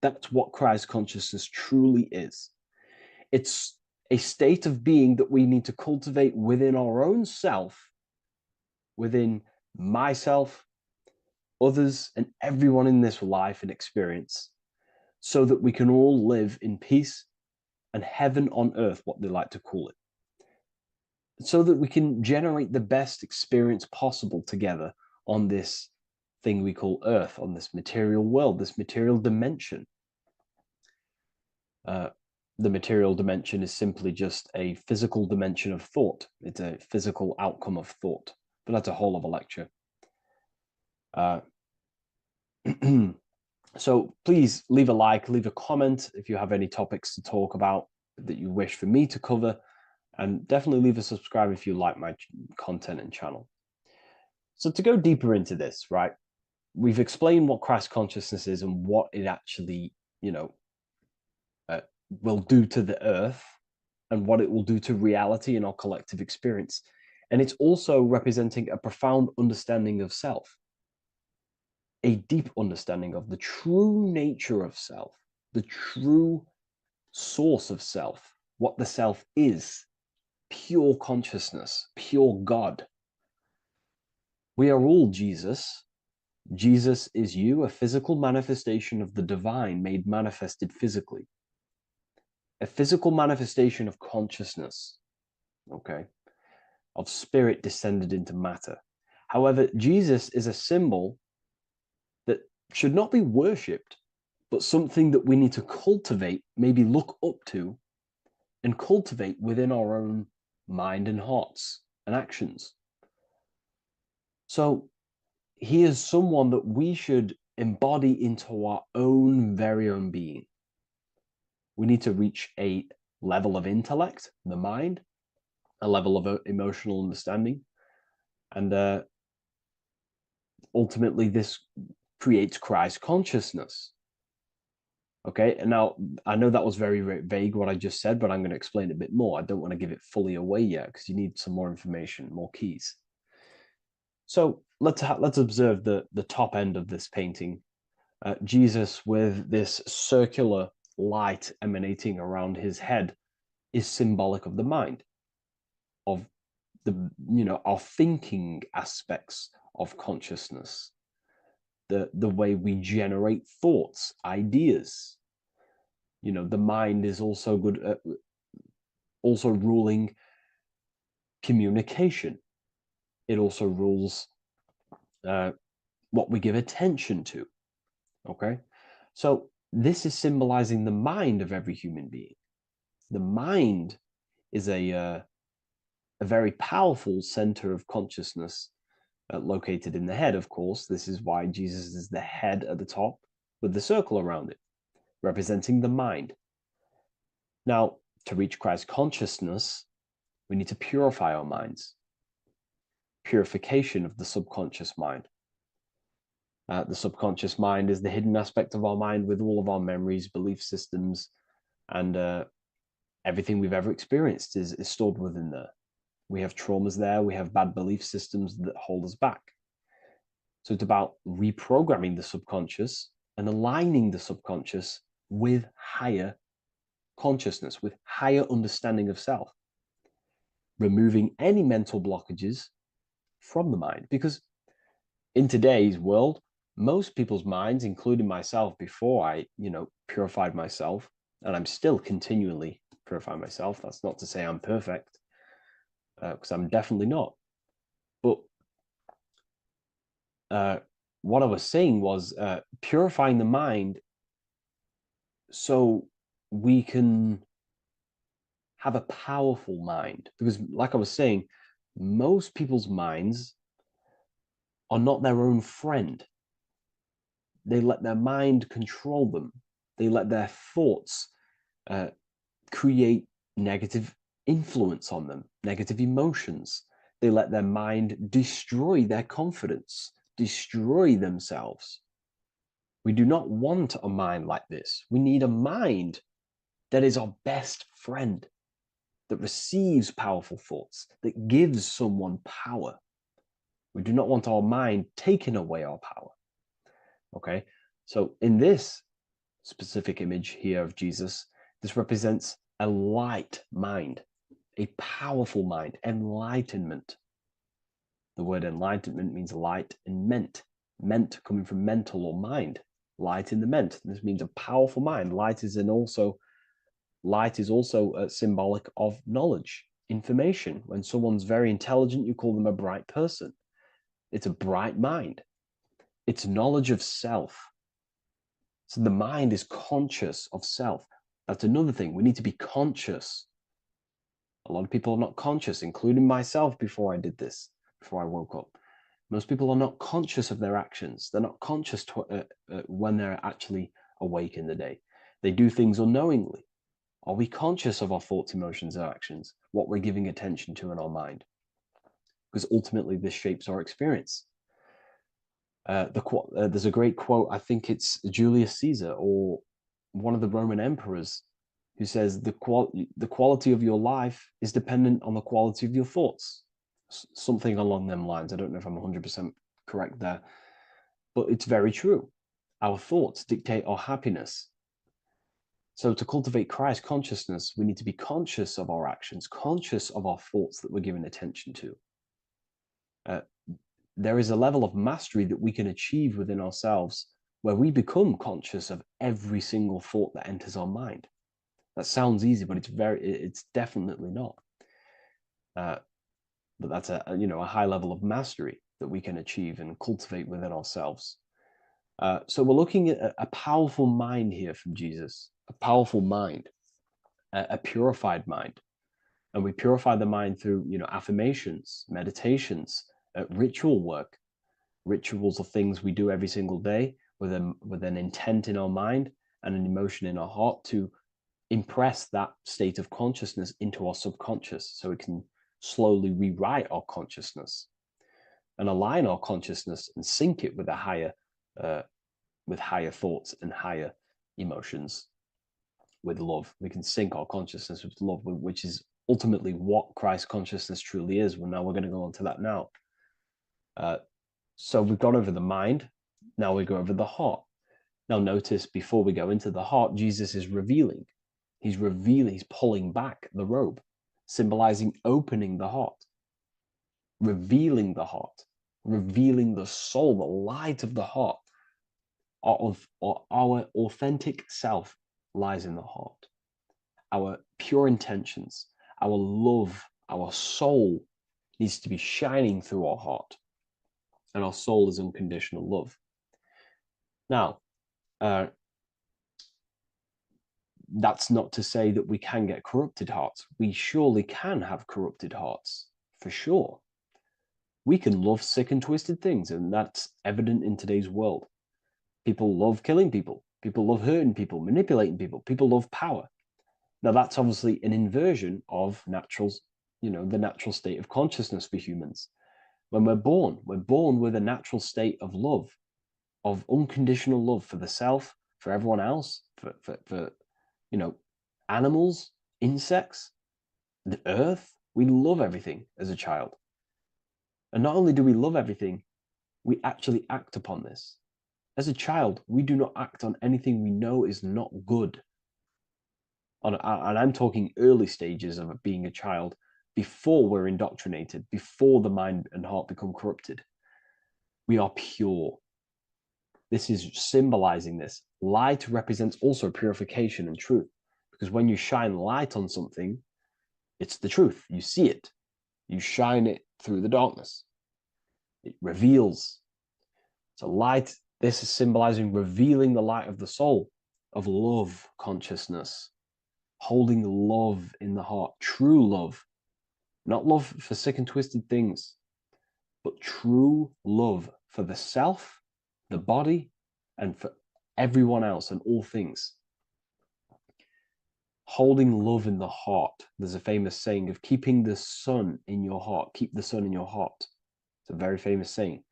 That's what Christ consciousness truly is. It's a state of being that we need to cultivate within our own self, within myself, others, and everyone in this life and experience, so that we can all live in peace and heaven on earth, what they like to call it, so that we can generate the best experience possible together on this thing we call earth, on this material world, this material dimension. The material dimension is simply just a physical dimension of thought. It's a physical outcome of thought, but that's a whole other lecture. So please leave a like, leave a comment if you have any topics to talk about that you wish for me to cover, and definitely leave a subscribe if you like my content and channel. So to go deeper into this, right, we've explained what Christ consciousness is and what it actually, will do to the earth and what it will do to reality in our collective experience. And it's also representing a profound understanding of self, a deep understanding of the true nature of self, the true source of self, what the self is, pure consciousness, pure God. We are all Jesus, Jesus is you, a physical manifestation of the divine made manifested physically. A physical manifestation of consciousness, okay, of spirit descended into matter. However, Jesus is a symbol that should not be worshipped, but something that we need to cultivate, maybe look up to, and cultivate within our own mind and hearts and actions. So he is someone that we should embody into our own very own being. We need to reach a level of intellect, the mind, a level of emotional understanding, and ultimately this creates Christ consciousness. Okay, and now I know that was very, very vague what I just said, but I'm going to explain it a bit more. I don't want to give it fully away yet because you need some more information, more keys. So let's observe the top end of this painting. Jesus with this circular light emanating around his head is symbolic of the mind, of our thinking aspects of consciousness, the way we generate thoughts, ideas. The mind is also good at also ruling communication. It also rules what we give attention to. Okay, so this is symbolizing the mind of every human being. The mind is a very powerful center of consciousness located in the head, of course. This is why Jesus is the head at the top with the circle around it, representing the mind. Now, to reach Christ consciousness, we need to purify our minds. Purification of the subconscious mind. The subconscious mind is the hidden aspect of our mind with all of our memories, belief systems, and everything we've ever experienced is stored within there. We have traumas there, we have bad belief systems that hold us back. So it's about reprogramming the subconscious and aligning the subconscious with higher consciousness, with higher understanding of self, removing any mental blockages from the mind. Because in today's world, most people's minds, including myself, before I, purified myself, and I'm still continually purifying myself. That's not to say I'm perfect, because I'm definitely not. But what I was saying was purifying the mind so we can have a powerful mind. Because, like I was saying, most people's minds are not their own friend. They let their mind control them. They let their thoughts create negative influence on them, negative emotions. They let their mind destroy their confidence, destroy themselves. We do not want a mind like this. We need a mind that is our best friend, that receives powerful thoughts, that gives someone power. We do not want our mind taking away our power. Okay, so in this specific image here of Jesus, this represents a light mind, a powerful mind, enlightenment. The word enlightenment means light and ment coming from mental or mind, light in the ment. This means a powerful mind. Light is also symbolic of knowledge, information. When someone's very intelligent, you call them a bright person. It's a bright mind. It's knowledge of self. So the mind is conscious of self. That's another thing. We need to be conscious. A lot of people are not conscious, including myself before I did this, before I woke up. Most people are not conscious of their actions. They're not conscious when they're actually awake in the day. They do things unknowingly. Are we conscious of our thoughts, emotions, and actions, what we're giving attention to in our mind? Because ultimately this shapes our experience. There's a great quote, I think it's Julius Caesar or one of the Roman emperors, who says the quality of your life is dependent on the quality of your thoughts. Something along them lines. I don't know if I'm 100% correct there, but it's very true. Our thoughts dictate our happiness. So to cultivate Christ consciousness, we need to be conscious of our actions, conscious of our thoughts that we're giving attention to. there is a level of mastery that we can achieve within ourselves where we become conscious of every single thought that enters our mind. That sounds easy, but it's definitely not. But that's a high level of mastery that we can achieve and cultivate within ourselves. So we're looking at a powerful mind here from Jesus, a powerful mind, a purified mind. And we purify the mind through, affirmations, meditations, ritual work. Rituals are things we do every single day with an intent in our mind and an emotion in our heart to impress that state of consciousness into our subconscious, so it can slowly rewrite our consciousness and align our consciousness and sync it with higher thoughts and higher emotions, with love. We can sync our consciousness with love, which is ultimately what Christ consciousness truly is. Well, now we're going to go on to that now. So we've gone over the mind. Now we go over the heart. Now notice, before we go into the heart, Jesus is revealing. He's pulling back the robe, symbolizing opening the heart, revealing the heart, revealing the soul, the light of the heart. Our authentic self lies in the heart. Our pure intentions, our love, our soul needs to be shining through our heart. And our soul is unconditional love. Now, that's not to say that we can get corrupted hearts. We surely can have corrupted hearts, for sure. We can love sick and twisted things, and that's evident in today's world. People love killing people. People love hurting people, manipulating people. People love power. Now, that's obviously an inversion of the natural state of consciousness for humans. When we're born with a natural state of love, of unconditional love for the self, for everyone else, for animals, insects, the earth. We love everything as a child. And not only do we love everything, we actually act upon this. As a child, we do not act on anything we know is not good. And I'm talking early stages of being a child, before we're indoctrinated, before the mind and heart become corrupted. We are pure. This is symbolizing this. Light represents also purification and truth, because when you shine light on something, it's the truth. You see it. You shine it through the darkness. It reveals. So light, this is symbolizing revealing the light of the soul, of love consciousness, holding love in the heart, true love, not love for sick and twisted things, but true love for the self, the body, and for everyone else and all things. Holding love in the heart. There's a famous saying of keeping the sun in your heart. Keep the sun in your heart. It's a very famous saying.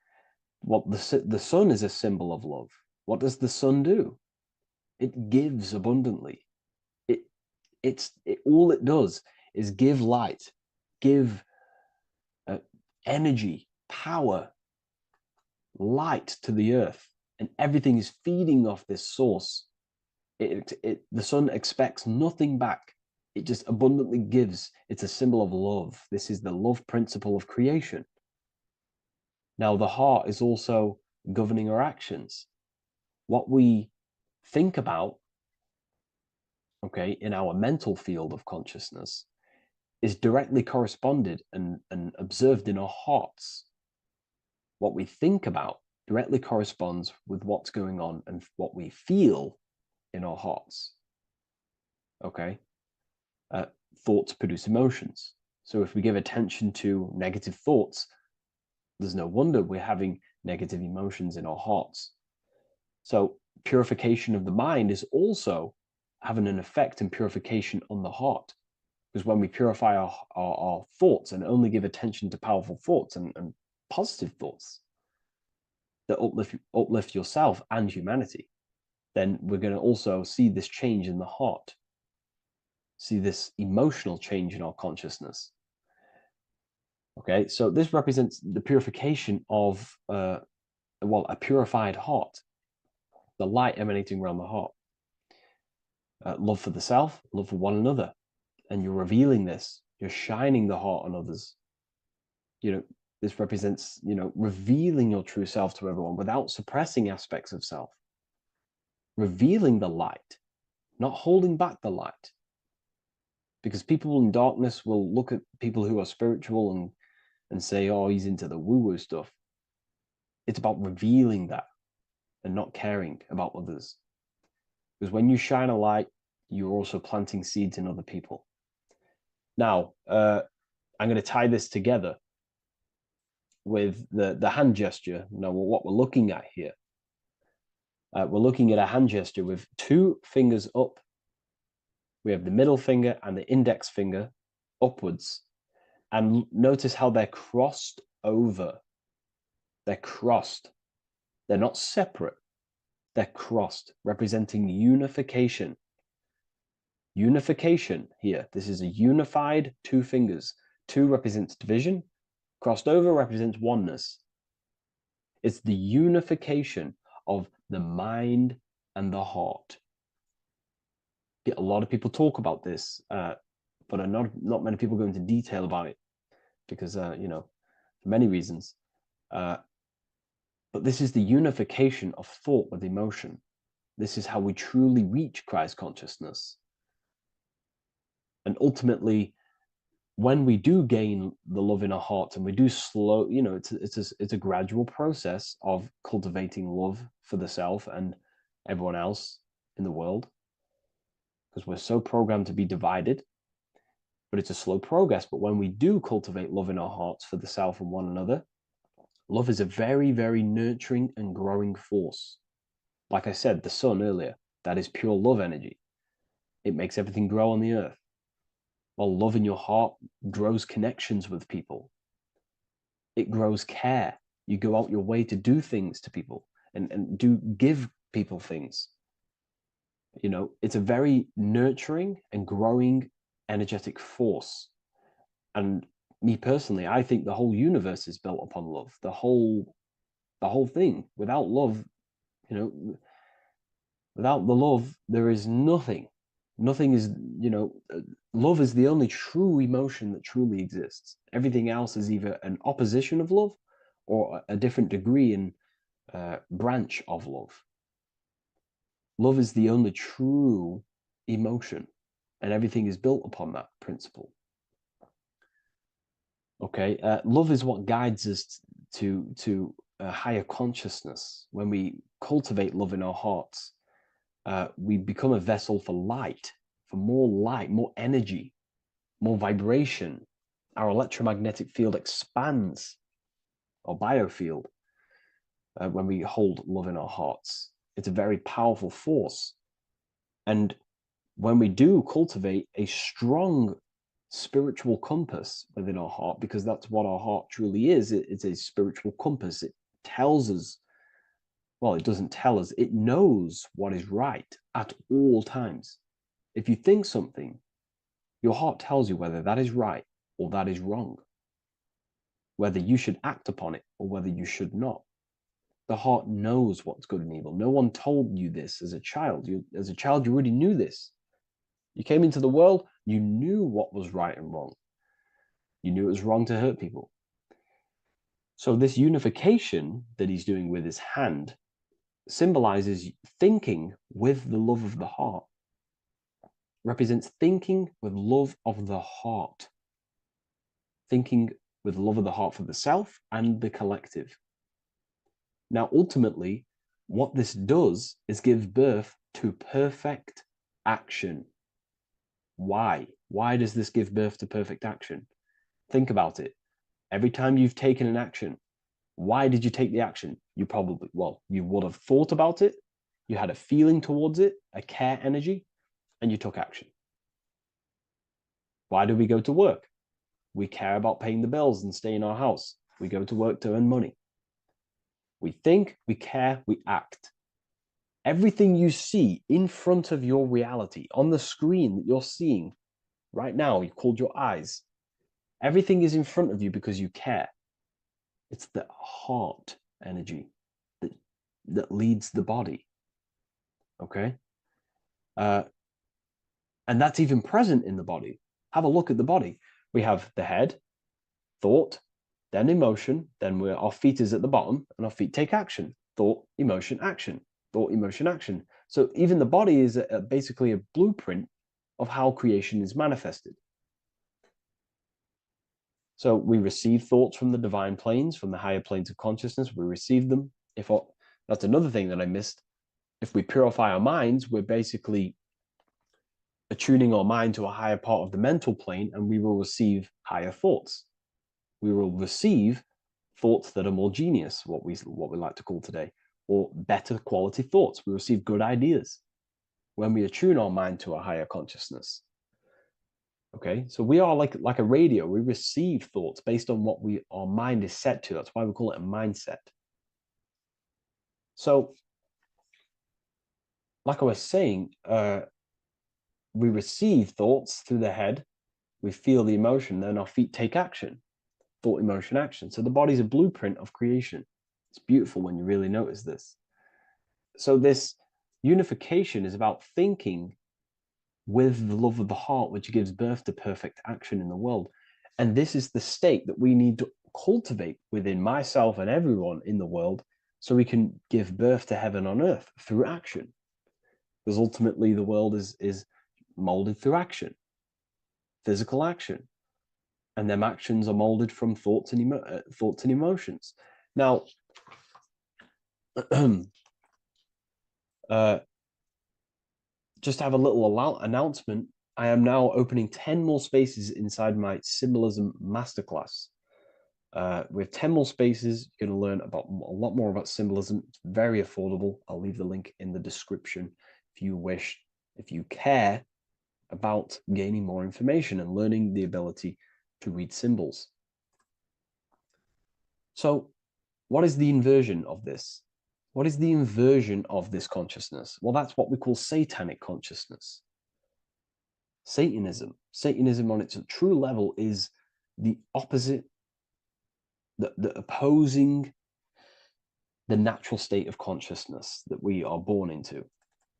The sun is a symbol of love. What does the sun do? It gives abundantly. All it does is give light, give energy, power, light to the earth, and everything is feeding off this source. The sun expects nothing back. It just abundantly gives. It's a symbol of love. This is the love principle of creation. Now, the heart is also governing our actions. What we think about, in our mental field of consciousness, is directly corresponded and observed in our hearts. What we think about directly corresponds with what's going on and what we feel in our hearts. Thoughts produce emotions. So if we give attention to negative thoughts, there's no wonder we're having negative emotions in our hearts. So purification of the mind is also having an effect in purification on the heart. Because when we purify our thoughts and only give attention to powerful thoughts and positive thoughts that uplift yourself and humanity, then we're going to also see this change in the heart, see this emotional change in our consciousness. So this represents the purification of a purified heart, the light emanating around the heart. Love for the self, love for one another. And you're revealing this. You're shining the heart on others. This represents, you know, revealing your true self to everyone without suppressing aspects of self. Revealing the light, not holding back the light. Because people in darkness will look at people who are spiritual and say, oh, he's into the woo-woo stuff. It's about revealing that and not caring about others. Because when you shine a light, you're also planting seeds in other people. Now, I'm going to tie this together with the hand gesture. Now, what we're looking at here, we're looking at a hand gesture with 2 fingers up. We have the middle finger and the index finger upwards. And notice how they're crossed over. They're crossed. They're not separate. They're crossed, representing unification. Unification here. This is a unified 2 fingers. 2 represents division. Crossed over represents oneness. It's the unification of the mind and the heart. A lot of people talk about this, but not many people go into detail about it because, you know, for many reasons. But this is the unification of thought with emotion. This is how we truly reach Christ consciousness. And ultimately, when we do gain the love in our hearts and we do slow, you know, it's a gradual process of cultivating love for the self and everyone else in the world, because we're so programmed to be divided. But it's a slow progress. But when we do cultivate love in our hearts for the self and one another, love is a very, very nurturing and growing force. Like I said, the sun earlier, that is pure love energy. It makes everything grow on the earth. While love in your heart grows connections with people. It grows care. You go out your way to do things to people and give people things. You know, it's a very nurturing and growing energetic force. And me personally, I think the whole universe is built upon love. The whole thing. Without love, you know, without the love, there is nothing. Nothing is, you know, love is the only true emotion that truly exists. Everything else is either an opposition of love or a different degree and branch of love. Love is the only true emotion, and everything is built upon that principle. Okay, love is what guides us to a higher consciousness. When we cultivate love in our hearts, we become a vessel for light, more energy, more vibration. Our electromagnetic field expands, or biofield, when we hold love in our hearts. It's a very powerful force. And when we do cultivate a strong spiritual compass within our heart, because that's what our heart truly is, it's a spiritual compass. It tells us, well, it doesn't tell us, it knows what is right at all times. If you think something, your heart tells you whether that is right or that is wrong, whether you should act upon it or whether you should not. The heart knows what's good and evil. No one told you this as a child. As a child, you already knew this. You came into the world, you knew what was right and wrong. You knew it was wrong to hurt people. So this unification that he's doing with his hand symbolizes thinking with the love of the heart. Represents thinking with love of the heart. Thinking with love of the heart for the self and the collective. Now, ultimately, what this does is give birth to perfect action. Why? Why does this give birth to perfect action? Think about it. Every time you've taken an action, why did you take the action? You probably, well, you would have thought about it, you had a feeling towards it, a care energy, and you took action. Why do we go to work? We care about paying the bills and staying in our house. We go to work to earn money. We think, we care, we act. Everything you see in front of your reality, on the screen that you're seeing right now, you called your eyes. Everything is in front of you because you care. It's the heart energy that leads the body. Okay? And that's even present in the body. Have a look at the body. We have the head, thought, then emotion, then our feet is at the bottom, and our feet take action. Thought, emotion, action. Thought, emotion, action. So even the body is basically a blueprint of how creation is manifested. So we receive thoughts from the divine planes, from the higher planes of consciousness. We receive them. That's another thing that I missed. If we purify our minds, we're basically attuning our mind to a higher part of the mental plane, and we will receive higher thoughts. We will receive thoughts that are more genius, what we like to call today, or better quality thoughts. We receive good ideas when we attune our mind to a higher consciousness. Okay, so we are like a radio. We receive thoughts based on what our mind is set to. That's why we call it a mindset. So, like I was saying, we receive thoughts through the head. We feel the emotion, then our feet take action. Thought, emotion, action. So the body's a blueprint of creation. It's beautiful when you really notice this. So this unification is about thinking with the love of the heart, which gives birth to perfect action in the world. And this is the state that we need to cultivate within myself and everyone in the world, so we can give birth to heaven on earth through action. Because ultimately the world is molded through action, physical action. And them actions are molded from thoughts and emotions. Now, just to have a little announcement, I am now opening 10 more spaces inside my symbolism masterclass. We have 10 more spaces. You're going to learn about a lot more about symbolism. It's very affordable. I'll leave the link in the description if you wish, if you care about gaining more information and learning the ability to read symbols. So what is the inversion of this? What is the inversion of this consciousness? Well, that's what we call satanic consciousness. Satanism. Satanism on its true level is the opposite, the opposing the natural state of consciousness that we are born into.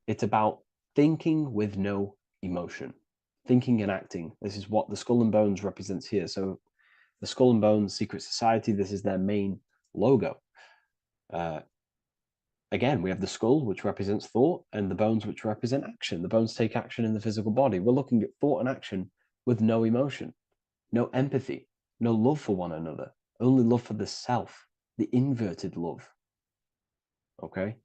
It's about thinking with no emotion, thinking and acting. This is what the Skull and Bones represents here. So the Skull and Bones Secret Society, this is their main logo. Again, we have the skull, which represents thought, and the bones, which represent action. The bones take action in the physical body. We're looking at thought and action with no emotion, no empathy, no love for one another, only love for the self, the inverted love. Okay?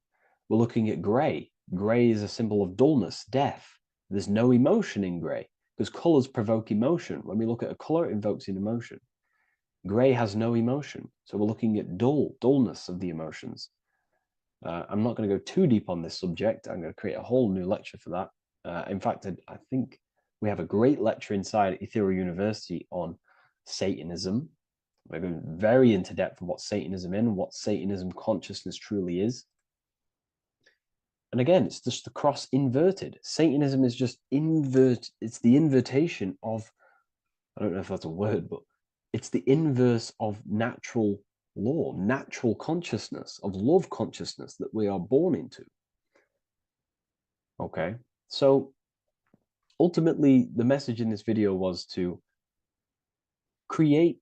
We're looking at gray. Gray is a symbol of dullness, death. There's no emotion in gray because colors provoke emotion. When we look at a color, it invokes an emotion. Gray has no emotion. So we're looking at dullness of the emotions. I'm not going to go too deep on this subject. I'm going to create a whole new lecture for that. In fact, I think we have a great lecture inside Ethereal University on Satanism. We're going very into depth of what Satanism is and what Satanism consciousness truly is. And again, it's just the cross inverted. Satanism is just it's the invertation of, I don't know if that's a word, but it's the inverse of natural law, natural consciousness, of love consciousness that we are born into. Okay, so ultimately the message in this video was to create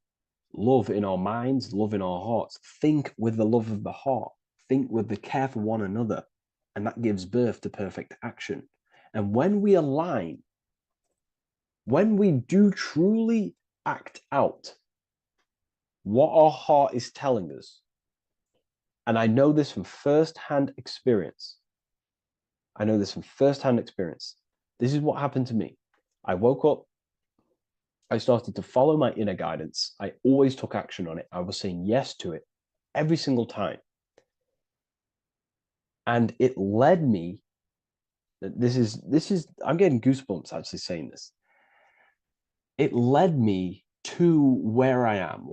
love in our minds, love in our hearts, think with the love of the heart, think with the care for one another, and that gives birth to perfect action. And when we align, when we do truly act out what our heart is telling us, and I know this from first-hand experience. This is what happened to me. I woke up. I started to follow my inner guidance. I always took action on it. I was saying yes to it every single time. And it led me, I'm getting goosebumps actually saying this. It led me to where I am.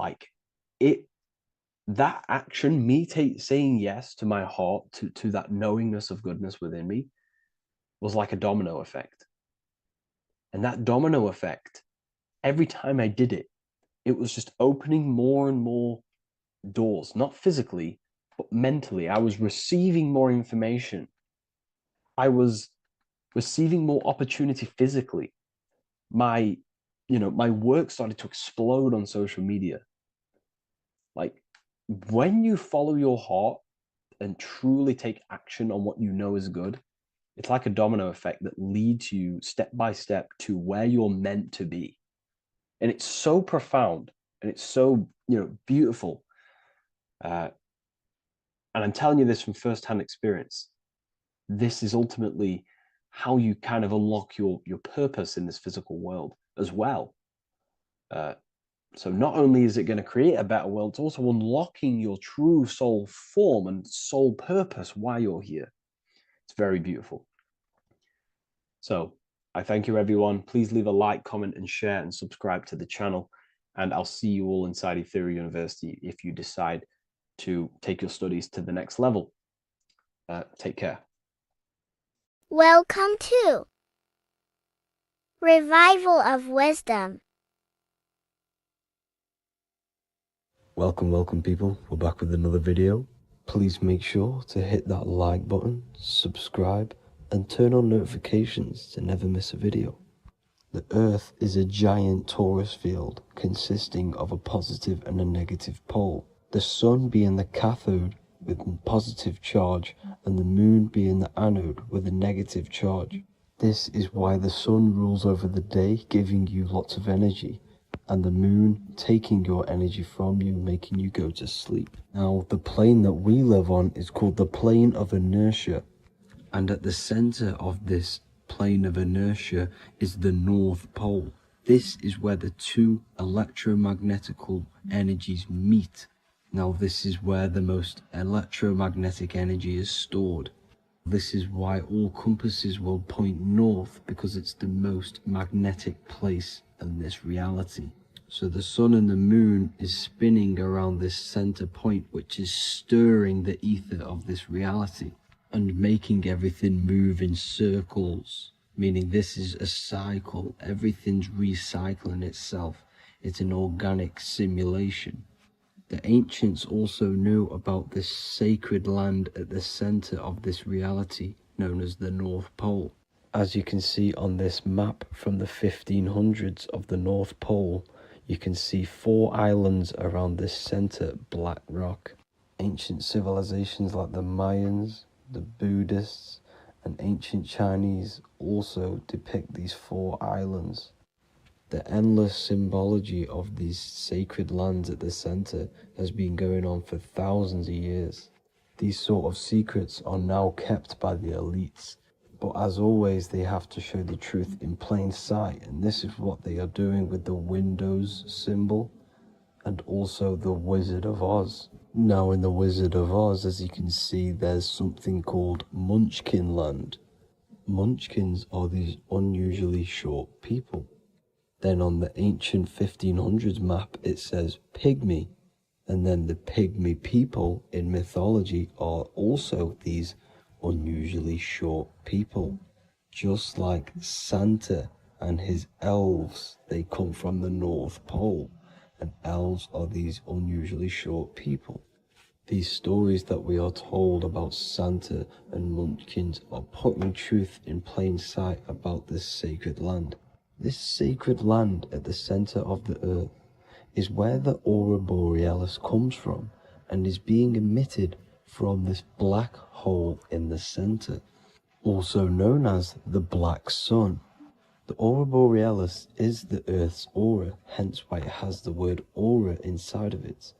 That action, me saying yes to my heart, to that knowingness of goodness within me, was like a domino effect. And that domino effect, every time I did it, it was just opening more and more doors, not physically, but mentally. I was receiving more information. I was receiving more opportunity physically. My work started to explode on social media. Like, when you follow your heart and truly take action on what you know is good, it's like a domino effect that leads you step by step to where you're meant to be. And it's so profound and it's so, beautiful. And I'm telling you this from firsthand experience. This is ultimately how you kind of unlock your purpose in this physical world as well. So not only is it going to create a better world, it's also unlocking your true soul form and soul purpose while you're here. It's very beautiful. So I thank you, everyone. Please leave a like, comment, and share, and subscribe to the channel. And I'll see you all inside Ethereal University if you decide to take your studies to the next level. Take care. Welcome to Revival of Wisdom. Welcome people. We're back with another video. Please make sure to hit that like button, subscribe, and turn on notifications to never miss a video. The Earth is a giant torus field consisting of a positive and a negative pole. The Sun being the cathode with a positive charge and the Moon being the anode with a negative charge. This is why the Sun rules over the day, giving you lots of energy, and the Moon taking your energy from you, making you go to sleep. Now, the plane that we live on is called the plane of inertia, and at the center of this plane of inertia is the North Pole. This is where the two electromagnetical energies meet. Now, this is where the most electromagnetic energy is stored. This is why all compasses will point north, because it's the most magnetic place in this reality. So the Sun and the Moon is spinning around this center point, which is stirring the ether of this reality and making everything move in circles, meaning this is a cycle. Everything's recycling itself. It's an organic simulation. The ancients also knew about this sacred land at the center of this reality, known as the North Pole. As you can see on this map from the 1500s of the North Pole, you can see 4 islands around this center black rock. Ancient civilizations like the Mayans, the Buddhists, and ancient Chinese also depict these 4 islands. The endless symbology of these sacred lands at the center has been going on for thousands of years. These sort of secrets are now kept by the elites, but as always they have to show the truth in plain sight, and this is what they are doing with the Windows symbol and also the Wizard of Oz. Now in the Wizard of Oz, as you can see, there's something called Munchkin Land. Munchkins are these unusually short people. Then on the ancient 1500s map, it says Pygmy. And then the Pygmy people in mythology are also these unusually short people. Just like Santa and his elves, they come from the North Pole. And elves are these unusually short people. These stories that we are told about Santa and Munchkins are putting truth in plain sight about this sacred land. This sacred land at the center of the earth is where the aurora borealis comes from and is being emitted from this black hole in the center, also known as the black sun. The aurora borealis is the earth's aura, hence why it has the word aura inside of it.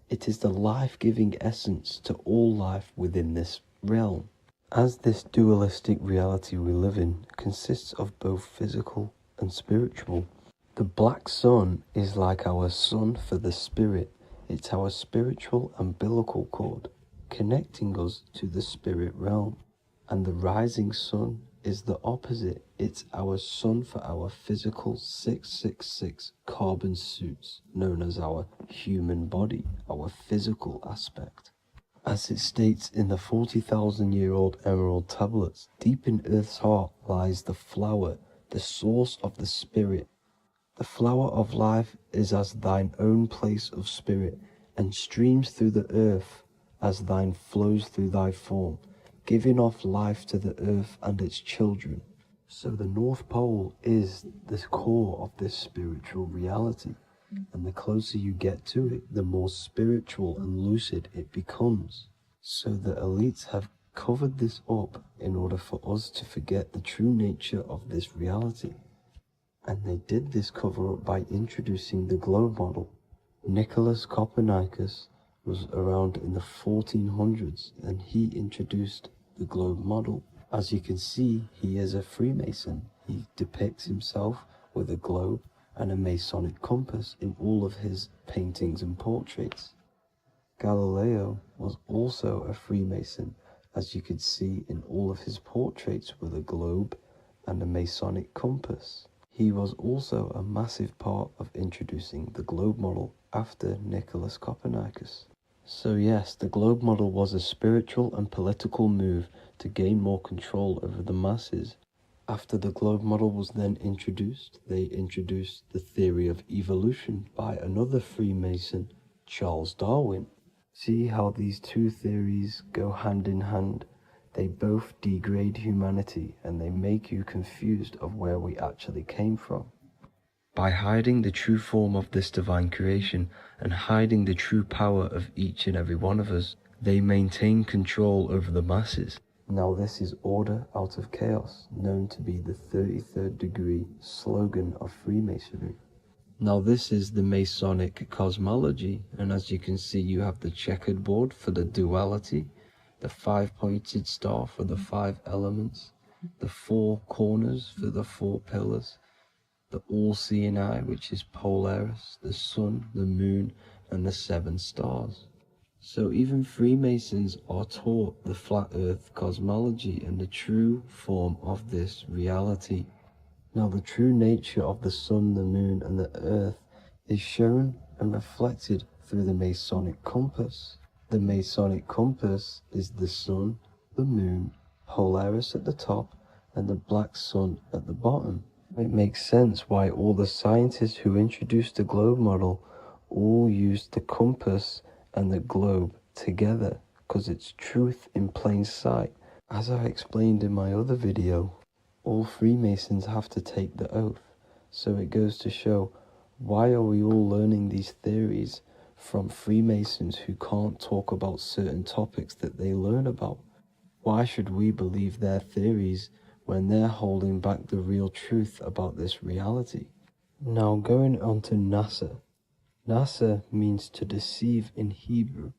It is the life-giving essence to all life within this realm. As this dualistic reality we live in consists of both physical and spiritual, the black sun is like our sun for the spirit. It's our spiritual umbilical cord, connecting us to the spirit realm. And the rising sun is the opposite. It's our sun for our physical 666 carbon suits, known as our human body, our physical aspect. As it states in the 40,000-year-old emerald tablets, deep in Earth's heart lies the flower, the source of the spirit. The flower of life is as thine own place of spirit, and streams through the earth as thine flows through thy form, giving off life to the earth and its children. So the North Pole is the core of this spiritual reality. and the closer you get to it, the more spiritual and lucid it becomes. So the elites have covered this up in order for us to forget the true nature of this reality. And they did this cover-up by introducing the globe model. Nicholas Copernicus was around in the 1400s, and he introduced the globe model. As you can see, he is a Freemason. He depicts himself with a globe and a Masonic compass in all of his paintings and portraits. Galileo was also a Freemason, as you could see in all of his portraits with a globe and a Masonic compass. He was also a massive part of introducing the globe model after Nicholas Copernicus. So yes, the globe model was a spiritual and political move to gain more control over the masses. After the globe model was then introduced, they introduced the theory of evolution by another Freemason, Charles Darwin. See how these two theories go hand in hand? They both degrade humanity, and they make you confused of where we actually came from. By hiding the true form of this divine creation and hiding the true power of each and every one of us, they maintain control over the masses. Now this is order out of chaos, known to be the 33rd degree slogan of Freemasonry. Now this is the Masonic Cosmology, and as you can see, you have the checkered board for the duality, the 5-pointed star for the 5 elements, the 4 corners for the 4 pillars, the all-seeing eye, which is Polaris, the sun, the moon, and the 7 stars. So even Freemasons are taught the flat earth cosmology and the true form of this reality. Now the true nature of the sun, the moon, and the earth is shown and reflected through the Masonic compass. The Masonic compass is the sun, the moon, Polaris at the top, and the black sun at the bottom. It makes sense why all the scientists who introduced the globe model all used the compass and the globe together, because it's truth in plain sight. As I explained in my other video, all Freemasons have to take the oath, so it goes to show, why are we all learning these theories from Freemasons who can't talk about certain topics that they learn about? Why should we believe their theories when they're holding back the real truth about this reality? Now going on to NASA. NASA means to deceive in Hebrew,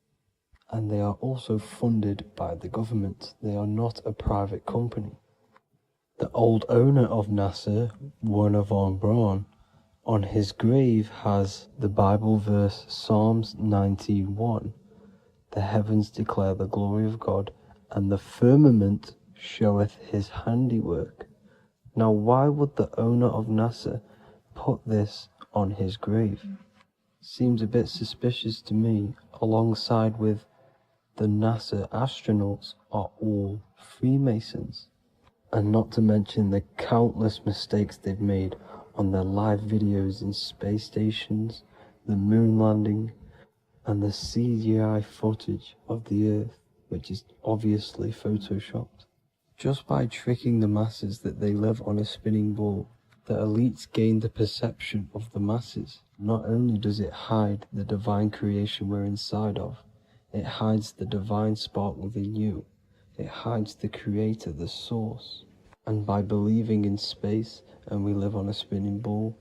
and they are also funded by the government. They are not a private company. The old owner of NASA, Werner von Braun, on his grave has the Bible verse Psalms 91. The heavens declare the glory of God, and the firmament showeth his handiwork. Now why would the owner of NASA put this on his grave? Seems a bit suspicious to me, alongside with the NASA astronauts are all Freemasons. And not to mention the countless mistakes they've made on their live videos in space stations, the moon landing, and the CGI footage of the Earth, which is obviously photoshopped. Just by tricking the masses that they live on a spinning ball, the elites gain the perception of the masses. Not only does it hide the divine creation we're inside of, it hides the divine spark within you. It hides the creator, the source. And by believing in space and we live on a spinning ball,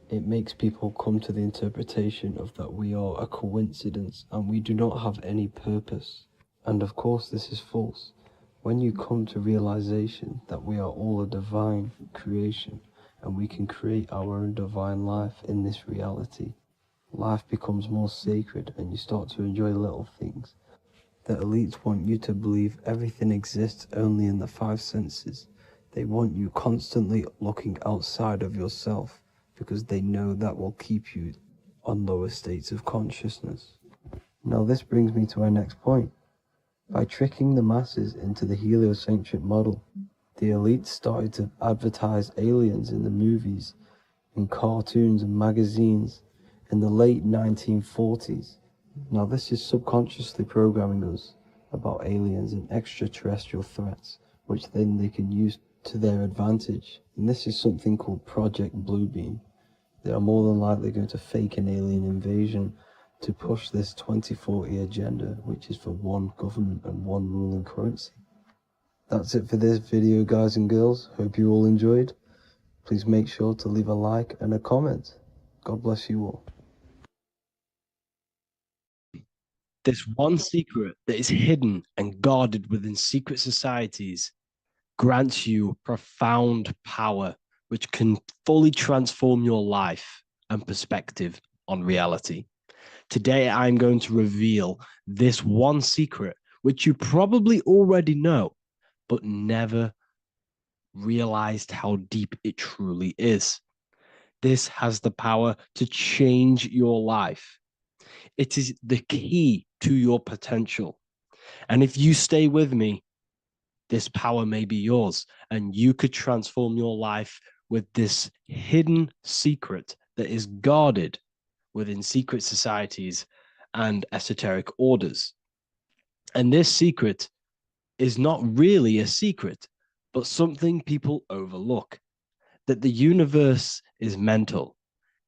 it makes people come to the interpretation of that we are a coincidence and we do not have any purpose. And of course this is false. When you come to realization that we are all a divine creation and we can create our own divine life in this reality, life becomes more sacred and you start to enjoy little things. The elites want you to believe everything exists only in the 5 senses. They want you constantly looking outside of yourself because they know that will keep you on lower states of consciousness. Now this brings me to our next point. By tricking the masses into the heliocentric model, the elites started to advertise aliens in the movies, in cartoons and magazines in the late 1940s. Now this is subconsciously programming us about aliens and extraterrestrial threats, which then they can use to their advantage. And this is something called Project Bluebeam. They are more than likely going to fake an alien invasion to push this 2040 agenda, which is for one government and one ruling currency. That's it for this video, guys and girls. Hope you all enjoyed. Please make sure to leave a like and a comment. God bless you all. This one secret that is hidden and guarded within secret societies grants you profound power, which can fully transform your life and perspective on reality. Today, I'm going to reveal this one secret, which you probably already know, but never realized how deep it truly is. This has the power to change your life. It is the key to your potential. And if you stay with me, this power may be yours, and you could transform your life with this hidden secret that is guarded within secret societies and esoteric orders. And this secret is not really a secret, but something people overlook, that the universe is mental.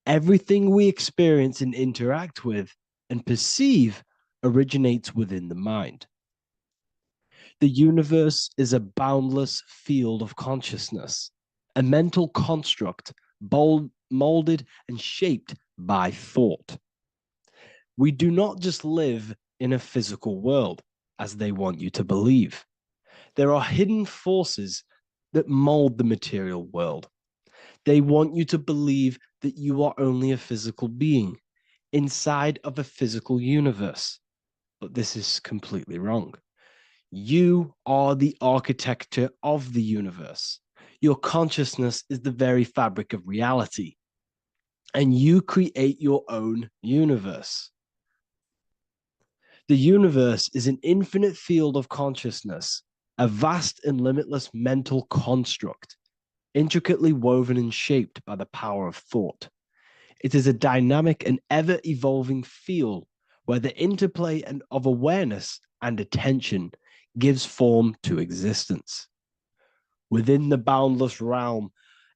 Everything we experience and interact with and perceive originates within the mind. The universe is a boundless field of consciousness, a mental construct molded and shaped by thought. We do not just live in a physical world, as they want you to believe. There are hidden forces that mold the material world. They want you to believe that you are only a physical being inside of a physical universe. But this is completely wrong. You are the architecture of the universe. Your consciousness is the very fabric of reality, and you create your own universe. The universe is an infinite field of consciousness, a vast and limitless mental construct, intricately woven and shaped by the power of thought. It is a dynamic and ever-evolving field where the interplay of awareness and attention gives form to existence. Within the boundless realm,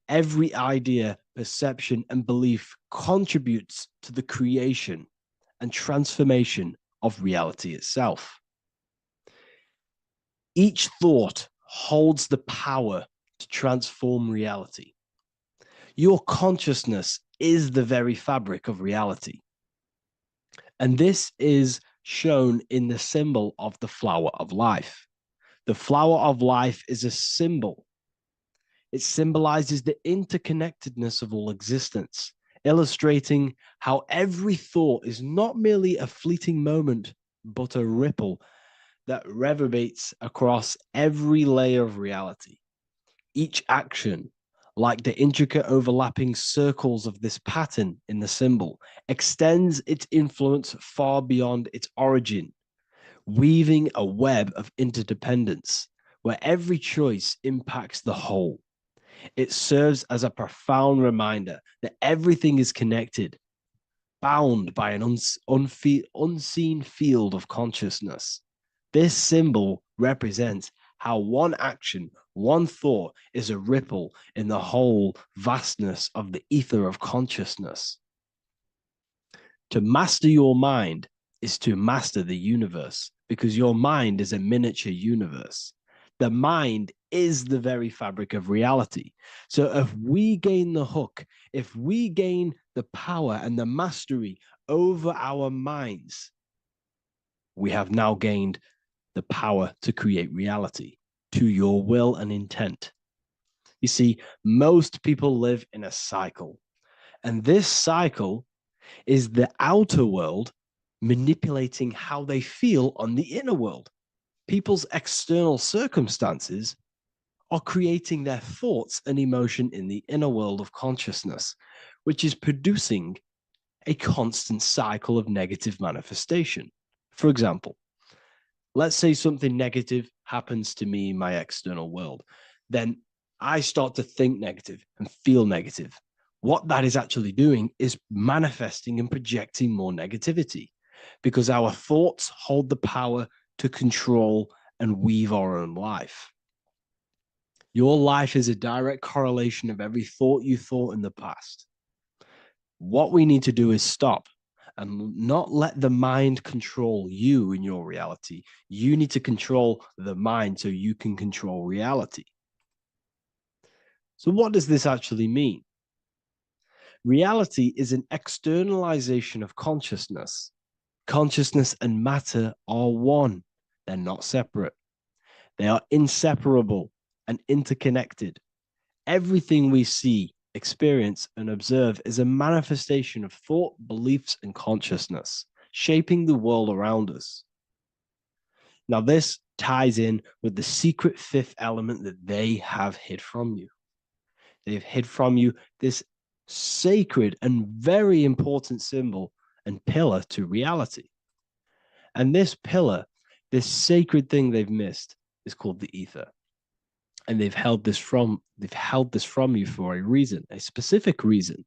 every idea, perception, and belief contributes to the creation and transformation of reality itself. Each thought holds the power to transform reality. Your consciousness is the very fabric of reality. And this is shown in the symbol of the flower of life. The flower of life is a symbol. It symbolizes the interconnectedness of all existence, illustrating how every thought is not merely a fleeting moment, but a ripple that reverberates across every layer of reality. Each action, like the intricate overlapping circles of this pattern in the symbol, extends its influence far beyond its origin, weaving a web of interdependence where every choice impacts the whole. It serves as a profound reminder that everything is connected, bound by an unseen field of consciousness. This symbol represents how one action, one thought is a ripple in the whole vastness of the ether of consciousness. To master your mind is to master the universe, because your mind is a miniature universe. The mind is the very fabric of reality. So if we gain the hook, if we gain the power and the mastery over our minds, we have now gained the power to create reality to your will and intent. You see, most people live in a cycle, and this cycle is the outer world manipulating how they feel on the inner world. People's external circumstances are creating their thoughts and emotion in the inner world of consciousness, which is producing a constant cycle of negative manifestation. For example, let's say something negative happens to me in my external world. Then I start to think negative and feel negative. What that is actually doing is manifesting and projecting more negativity, because our thoughts hold the power to control and weave our own life. Your life is a direct correlation of every thought you thought in the past. What we need to do is stop and not let the mind control you in your reality. You need to control the mind so you can control reality. So what does this actually mean? Reality is an externalization of consciousness. Consciousness and matter are one. They're not separate. They are inseparable and interconnected. Everything we see, experience, and observe is a manifestation of thought, beliefs, and consciousness, shaping the world around us. Now, this ties in with the secret fifth element that they have hid from you. They've hid from you this sacred and very important symbol and pillar to reality. And this pillar, this sacred thing they've missed, is called the ether. And they've held this from you for a reason, a specific reason.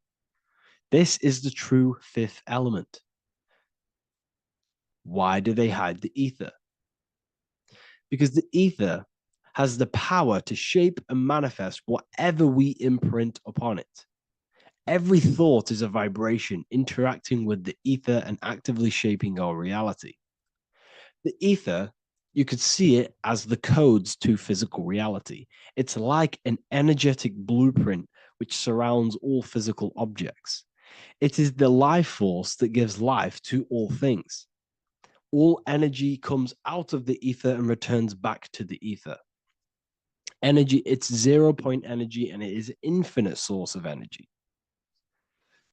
This is the true fifth element. Why do they hide the ether? Because the ether has the power to shape and manifest whatever we imprint upon it. Every thought is a vibration interacting with the ether and actively shaping our reality. The ether, you could see it as the codes to physical reality. It's like an energetic blueprint which surrounds all physical objects. It is the life force that gives life to all things. All energy comes out of the ether and returns back to the ether. Energy, it's 0 point energy, and it is an infinite source of energy.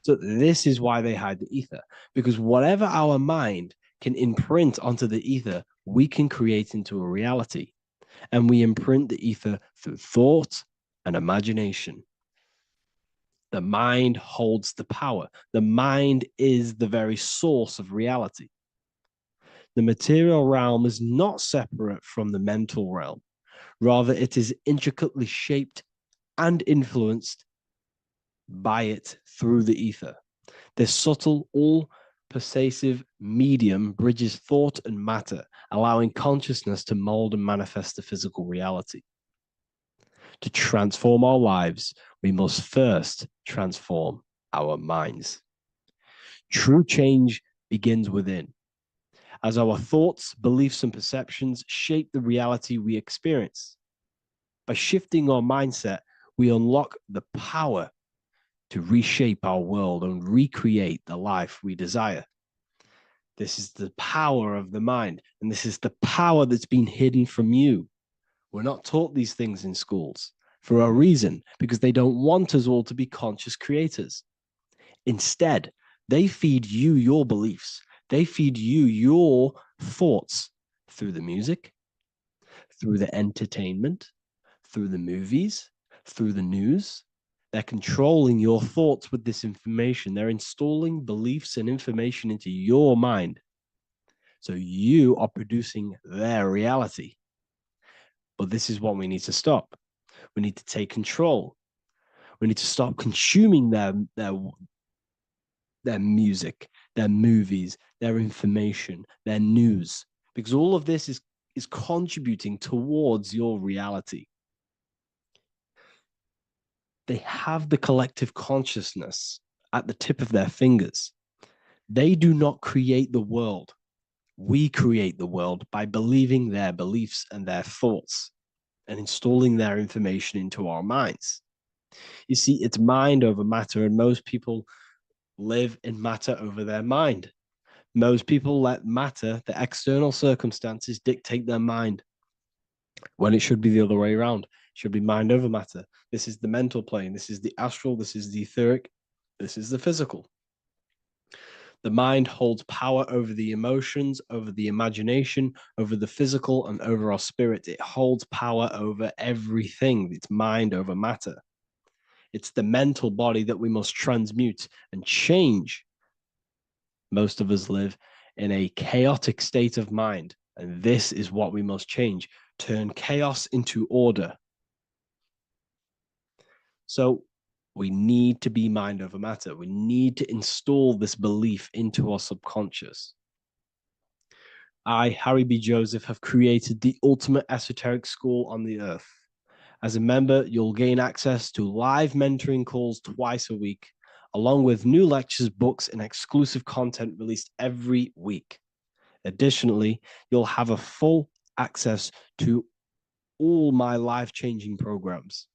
So this is why they hide the ether, because whatever our mind can imprint onto the ether, we can create into a reality. And we imprint the ether through thought and imagination. The mind holds the power. The mind is the very source of reality. The material realm is not separate from the mental realm. Rather, it is intricately shaped and influenced by it through the ether. This subtle, all-pervasive medium bridges thought and matter, allowing consciousness to mold and manifest the physical reality. To transform our lives, we must first transform our minds. True change begins within, as our thoughts, beliefs, and perceptions shape the reality we experience. By shifting our mindset, we unlock the power to reshape our world and recreate the life we desire. This is the power of the mind, and this is the power that's been hidden from you. We're not taught these things in schools for a reason, because they don't want us all to be conscious creators. Instead, they feed you your beliefs. They feed you your thoughts through the music, through the entertainment, through the movies, through the news. They're controlling your thoughts with this information. They're installing beliefs and information into your mind. So you are producing their reality. But this is what we need to stop. We need to take control. We need to stop consuming their music, their movies, their information, their news, because all of this is contributing towards your reality. They have the collective consciousness at the tip of their fingers. They do not create the world. We create the world by believing their beliefs and their thoughts and installing their information into our minds. You see, it's mind over matter, and most people live in matter over their mind. Most people let matter, the external circumstances, dictate their mind, when it should be the other way around. It should be mind over matter. This is the mental plane. This is the astral. This is the etheric. This is the physical. The mind holds power over the emotions, over the imagination, over the physical, and over our spirit. It holds power over everything. It's mind over matter. It's the mental body that we must transmute and change. Most of us live in a chaotic state of mind, and this is what we must change. Turn chaos into order. So we need to be mind over matter. We need to install this belief into our subconscious. I, Harry B. Joseph, have created the ultimate esoteric school on the earth. As a member, you'll gain access to live mentoring calls twice a week, along with new lectures, books, and exclusive content released every week. Additionally, you'll have a full access to all my life-changing programs.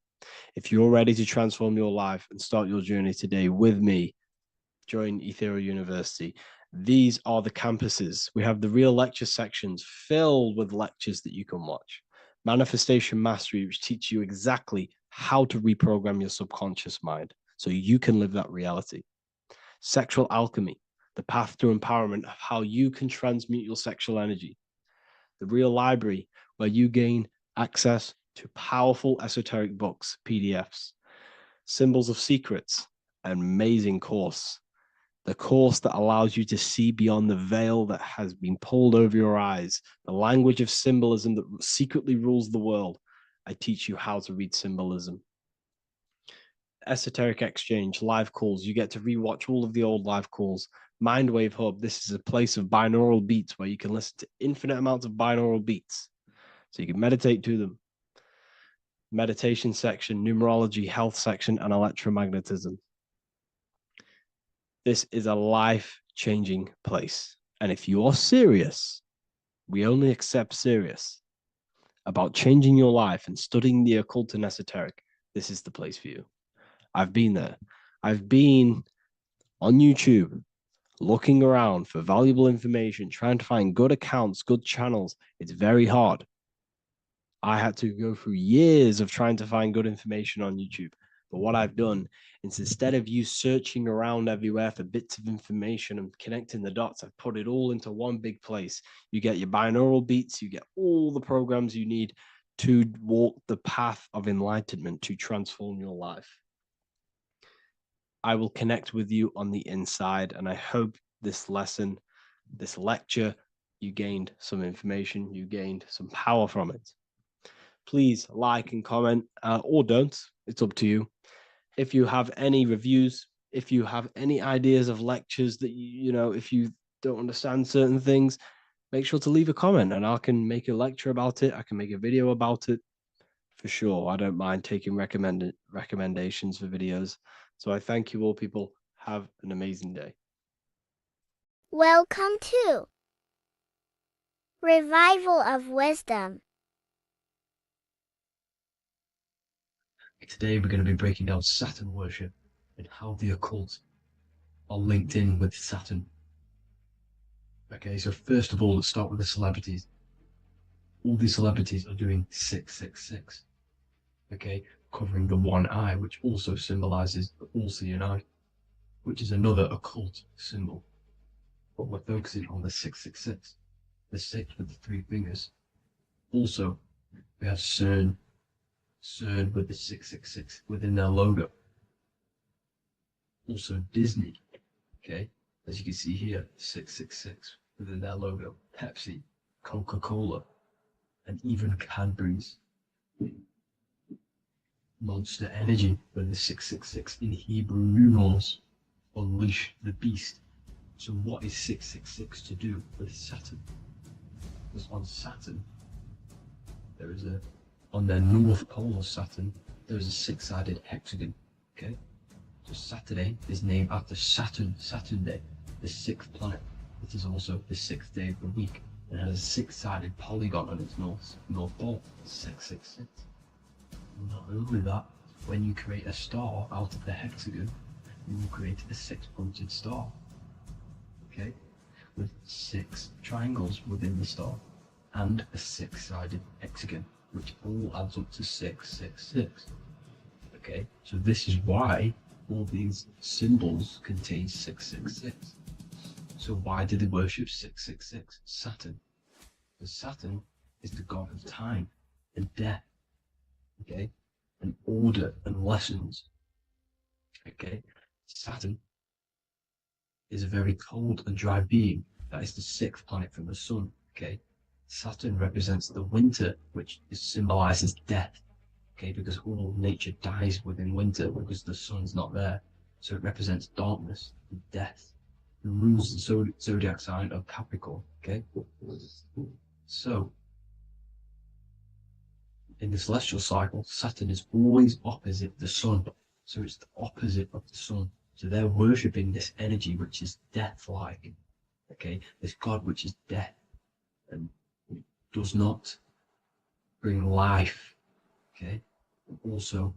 If you're ready to transform your life and start your journey today with me, join Ethereal University. These are the campuses. We have the real lecture sections filled with lectures that you can watch. Manifestation Mastery, which teach you exactly how to reprogram your subconscious mind so you can live that reality. Sexual Alchemy, the path to empowerment of how you can transmute your sexual energy. The Real Library, where you gain access to powerful esoteric books, PDFs. Symbols of Secrets, an amazing course. The course that allows you to see beyond the veil that has been pulled over your eyes, the language of symbolism that secretly rules the world. I teach you how to read symbolism. Esoteric Exchange, live calls. You get to rewatch all of the old live calls. Mindwave Hub, this is a place of binaural beats where you can listen to infinite amounts of binaural beats. So you can meditate to them. Meditation section, numerology, health section, and electromagnetism. This is a life-changing place. And if you are serious, we only accept serious about changing your life and studying the occult and esoteric, this is the place for you. I've been there. I've been on YouTube looking around for valuable information, trying to find good accounts, good channels. It's very hard. I had to go through years of trying to find good information on YouTube. But what I've done is instead of you searching around everywhere for bits of information and connecting the dots, I've put it all into one big place. You get your binaural beats, you get all the programs you need to walk the path of enlightenment to transform your life. I will connect with you on the inside, and I hope this lesson, this lecture, you gained some information, you gained some power from it. Please like and comment, or don't. It's up to you. If you have any reviews, if you have any ideas of lectures that you know, if you don't understand certain things, make sure to leave a comment and I can make a lecture about it. I can make a video about it for sure. I don't mind taking recommendations for videos. So I thank you all, people. Have an amazing day. Welcome to Revival of Wisdom. Today we're going to be breaking down Saturn worship and how the occult are linked in with Saturn. Okay, so first of all, let's start with the celebrities. All these celebrities are doing 666. Okay, covering the one eye, which also symbolizes the all-seeing eye, which is another occult symbol. But we're focusing on the 666, the 6 with the 3 fingers. Also, we have CERN with the 666 within their logo. Also Disney, okay, as you can see here, 666 within their logo. Pepsi, Coca-Cola, and even Cadbury's. Monster Energy with the 666 in Hebrew numerals. Unleash the beast. So what is 666 to do with Saturn? Because on Saturn, there is on their north pole of Saturn, there is a 6-sided hexagon, okay? So Saturday is named after Saturn Day, the 6th planet. It is also the 6th day of the week. It has a 6-sided polygon on its north pole, 666. Not only that, when you create a star out of the hexagon, you will create a 6-pointed star, okay? With 6 triangles within the star and a 6-sided hexagon, which all adds up to 666. Okay, so this is why all these symbols contain 666. So why do they worship 666? Saturn. Because Saturn is the god of time and death. Okay, and order and lessons. Okay, Saturn is a very cold and dry being. That is the 6th planet from the sun. Okay, Saturn represents the winter, which symbolizes death, okay, because all nature dies within winter because the sun's not there. So it represents darkness and death. It rules the zodiac sign of Capricorn, okay? So, in the celestial cycle, Saturn is always opposite the sun. So it's the opposite of the sun. So they're worshipping this energy which is death-like, okay? This God which is death and does not bring life, okay? Also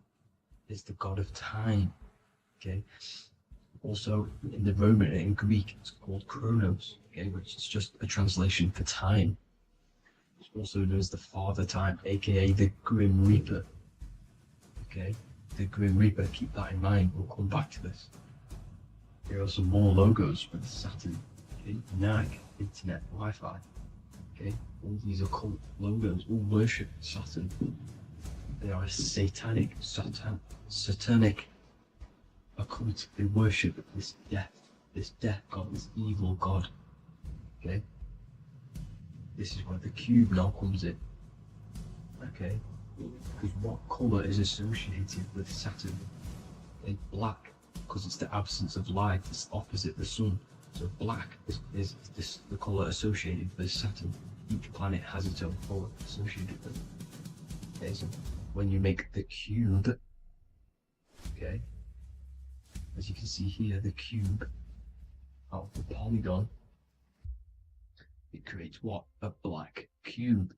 is the God of time, okay? Also in the Roman and in Greek it's called Chronos, okay, which is just a translation for time. It's also known as the Father Time, aka the Grim Reaper, okay? The Grim Reaper, keep that in mind, we'll come back to this. Here are some more logos with Saturn, okay? NAG, Internet, Wi-Fi, okay? All these occult logos all worship Saturn. They are a satanic occult. They worship this death god, this evil god, okay? This is where the cube now comes in, okay? Because what colour is associated with Saturn? It's black, because it's the absence of light, it's opposite the sun. So black is the colour associated with Saturn. Each planet has its own colour associated with it. Okay, so when you make the cube, okay, as you can see here, the cube out of the polygon, it creates what? A black cube,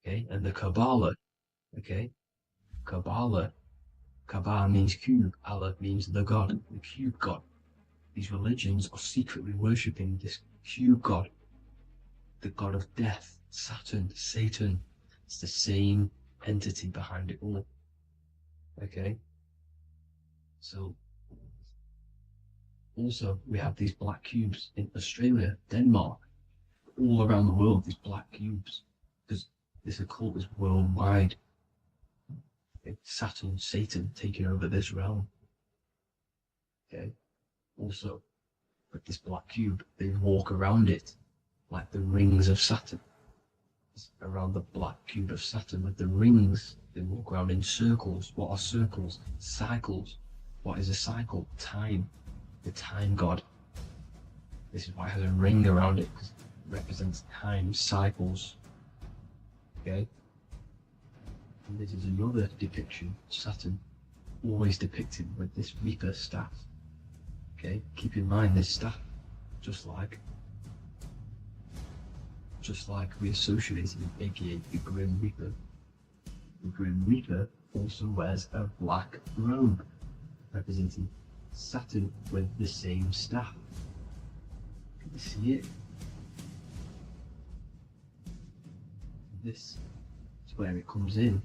okay? And the Kabbalah, okay? Kabbalah means cube, Allah means the God, the cube God. These religions are secretly worshipping this cube God, the God of death, Saturn, Satan. It's the same entity behind it all, okay? So also we have these black cubes in Australia, Denmark, all around the world, these black cubes, because this occult is worldwide. It's Saturn, Satan taking over this realm, okay? Also, with this black cube, they walk around it like the rings of Saturn. It's around the black cube of Saturn with the rings, they walk around in circles. What are circles? Cycles. What is a cycle? Time. The time god. This is why it has a ring around it, because it represents time, cycles. Okay? And this is another depiction, Saturn, always depicted with this Reaper staff. Okay? Keep in mind this staff, just like we associated with, aka the Grim Reaper. The Grim Reaper also wears a black robe, representing Saturn with the same staff. Can you see it? This is where it comes in.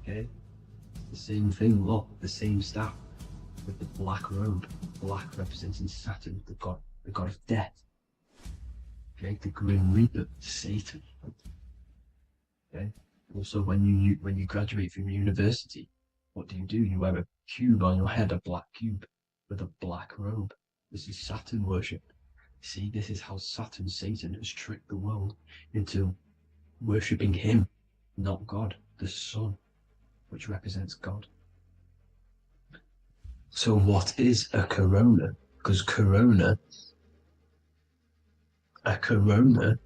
Okay? The same thing, look, the same staff with the black robe. Black representing Saturn, the god of death. Okay, the Grim Reaper, Satan. Okay. Also, when you graduate from university, what do? You wear a cube on your head, a black cube with a black robe. This is Saturn worship. See, this is how Saturn, Satan, has tricked the world into worshipping him, not God, the sun, which represents God. So what is a corona? Because a corona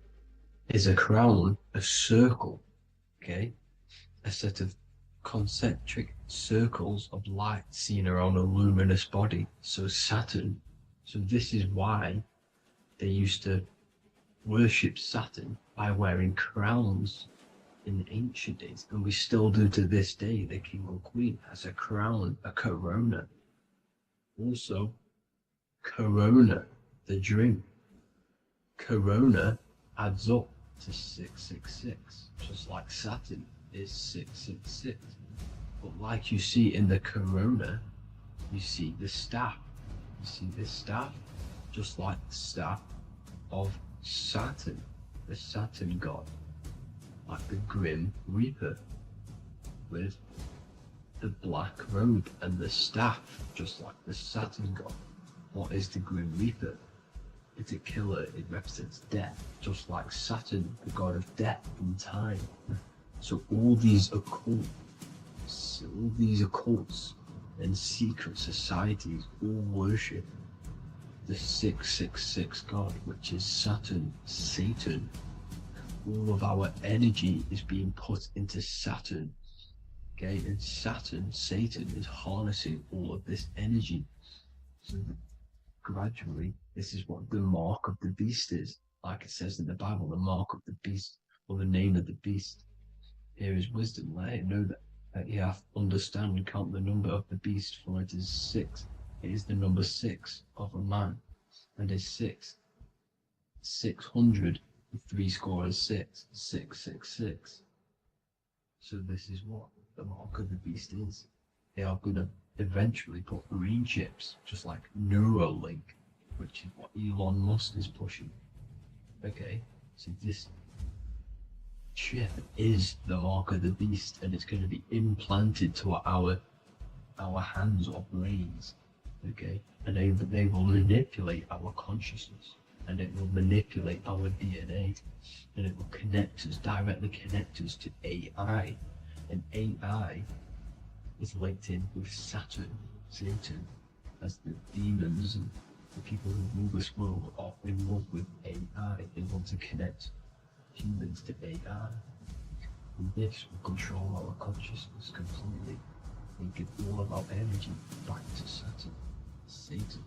is a crown, a circle, okay? A set of concentric circles of light seen around a luminous body. So Saturn. So this is why they used to worship Saturn by wearing crowns in ancient days. And we still do to this day. The king or queen has a crown, a corona. Also, corona, the drink. Corona adds up to 666, just like Saturn is 666. But like you see in the corona, you see the staff. You see this staff, just like the staff of Saturn, the Saturn god, like the Grim Reaper, with the black robe and the staff, just like the Saturn god. What is the Grim Reaper? It's a killer, it represents death, just like Saturn, the god of death and time. So all these occults and secret societies all worship the 666 god, which is Saturn, Satan. All of our energy is being put into Saturn. Okay, and Satan is harnessing all of this energy. So gradually, this is what the mark of the beast is. Like it says in the Bible, the mark of the beast, or the name of the beast. Here is wisdom. Let him know that you have to understand and count the number of the beast, for it is 6. It is the number 6 of a man, and is 600, 3 score is 6, 666. So this is what the mark of the beast is. They are going to eventually put green chips, just like Neuralink, which is what Elon Musk is pushing. Okay, so this chip is the mark of the beast, and it's going to be implanted to our hands or brains. Okay, and they will manipulate our consciousness, and it will manipulate our DNA, and it will directly connect us to AI, and AI is linked in with Satan, as the demons and the people who rule this world are in love with AI. They want to connect humans to AI, and this will control our consciousness completely and give all of our energy back to Satan,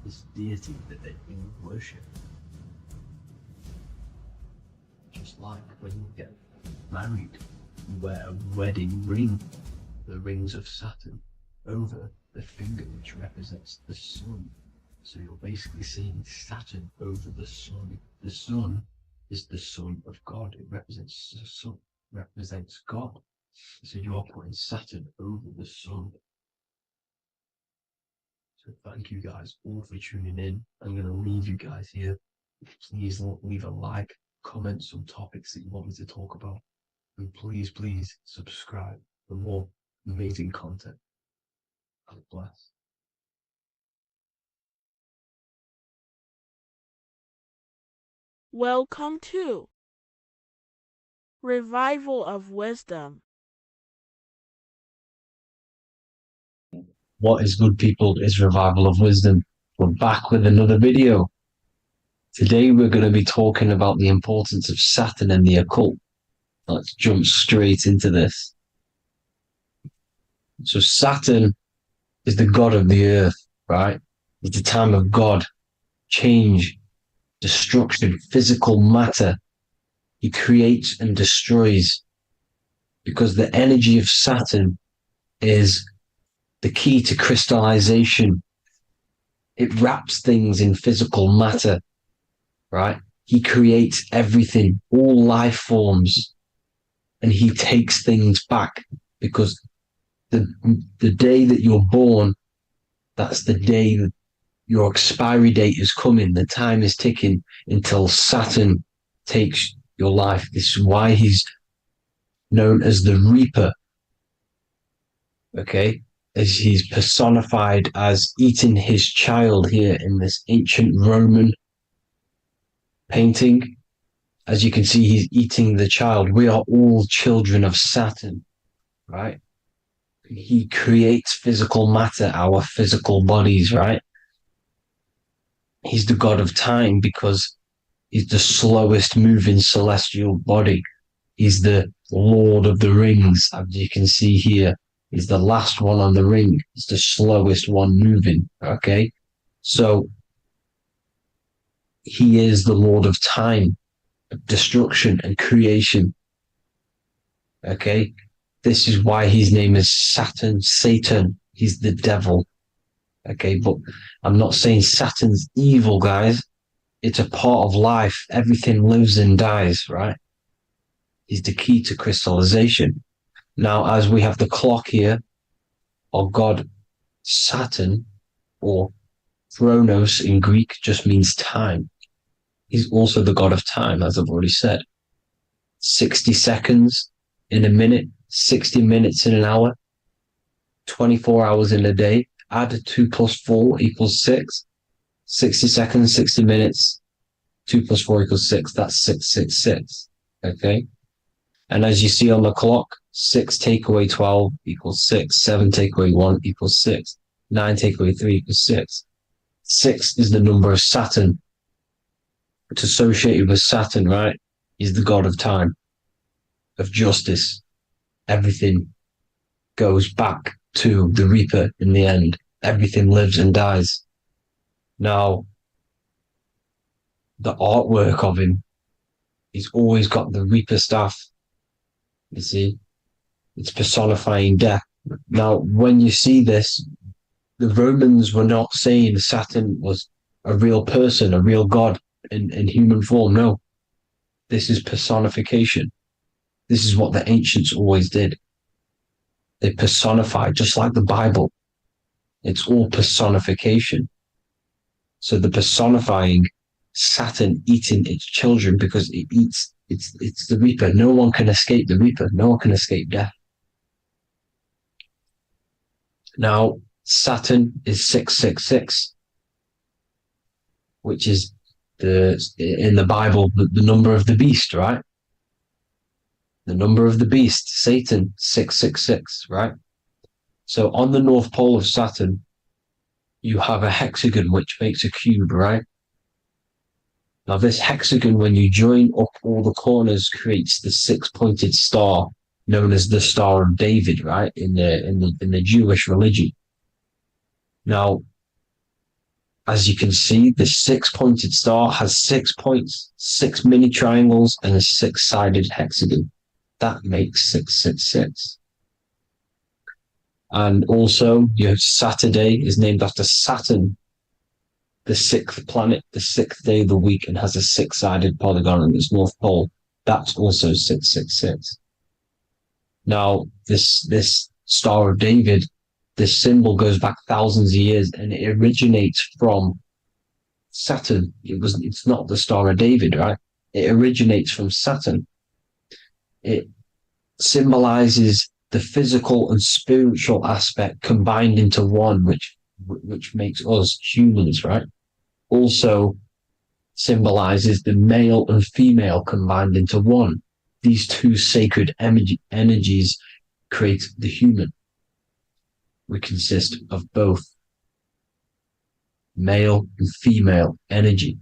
this deity that they all worship. Just like when you get married, you wear a wedding ring, the rings of Saturn, over the finger, which represents the sun. So you're basically seeing Saturn over the sun. The sun is the son of God. It represents the sun, represents God. So you're putting Saturn over the sun. So thank you guys all for tuning in. I'm going to leave you guys here. Please leave a like, comment some topics that you want me to talk about, and please subscribe for more amazing content. God bless. Welcome to Revival of Wisdom. What is good, people, is Revival of Wisdom. We're back with another video. Today we're going to be talking about the importance of Saturn and the occult. Let's jump straight into this. So Saturn is the god of the earth, right? It's the time of God, change, destruction, physical matter. He creates and destroys, because the energy of Saturn is the key to crystallization. It wraps things in physical matter, right? He creates everything, all life forms, and he takes things back, because the day that you're born, that's the day that your expiry date is coming. The time is ticking until Saturn takes your life. This is why he's known as the Reaper. Okay, as he's personified as eating his child here in this ancient Roman painting. As you can see, he's eating the child. We are all children of Saturn, right? He creates physical matter, our physical bodies, right? He's the god of time because he's the slowest moving celestial body. He's the Lord of the Rings, as you can see here. He's the last one on the ring. He's the slowest one moving, okay? So he is the Lord of time, of destruction and creation, okay? This is why his name is Satan. He's the devil, okay? But I'm not saying Saturn's evil, guys. It's a part of life. Everything lives and dies, right? He's the key to crystallization. Now, as we have the clock here, our god Saturn, or Chronos in Greek, just means time. He's also the god of time, as I've already said. 60 seconds in a minute, 60 minutes in an hour, 24 hours in a day. Add 2 plus 4 equals 6. 60 seconds, 60 minutes, 2 plus 4 equals 6. That's 666. Okay? And as you see on the clock, 6 take away 12 equals 6. 7 take away 1 equals 6. 9 take away 3 equals 6. 6 is the number of Saturn. It's associated with Saturn, right? He's the god of time, of justice, everything. goes back to the Reaper in the end. Everything lives and dies. Now, the artwork of him, he's always got the Reaper staff. You see, it's personifying death. Now, when you see this, the Romans were not saying Saturn was a real person, a real god in human form. No, this is personification. This is what the ancients always did. They personified, just like the Bible. It's all personification. So the personifying Saturn eating its children because it eats, it's the Reaper. No one can escape the Reaper. No one can escape death. Now, Saturn is 666, which is in the Bible, the number of the beast, right? The number of the beast, Satan, 666, right? So on the North Pole of Saturn, you have a hexagon, which makes a cube, right? Now this hexagon, when you join up all the corners, creates the six-pointed star known as the Star of David, right? In the Jewish religion. Now, as you can see, the six-pointed star has 6 points, 6 mini triangles, and a 6-sided hexagon. That makes 666. And also, your Saturday is named after Saturn, the 6th planet, the 6th day of the week, and has a 6-sided polygon in its north pole. That's also 666. Now, this Star of David, this symbol goes back thousands of years, and it originates from Saturn. It's not the Star of David, right? It originates from Saturn. It symbolizes the physical and spiritual aspect combined into one, which makes us humans, right? Also symbolizes the male and female combined into one. These two sacred energies create the human. We consist of both male and female energy,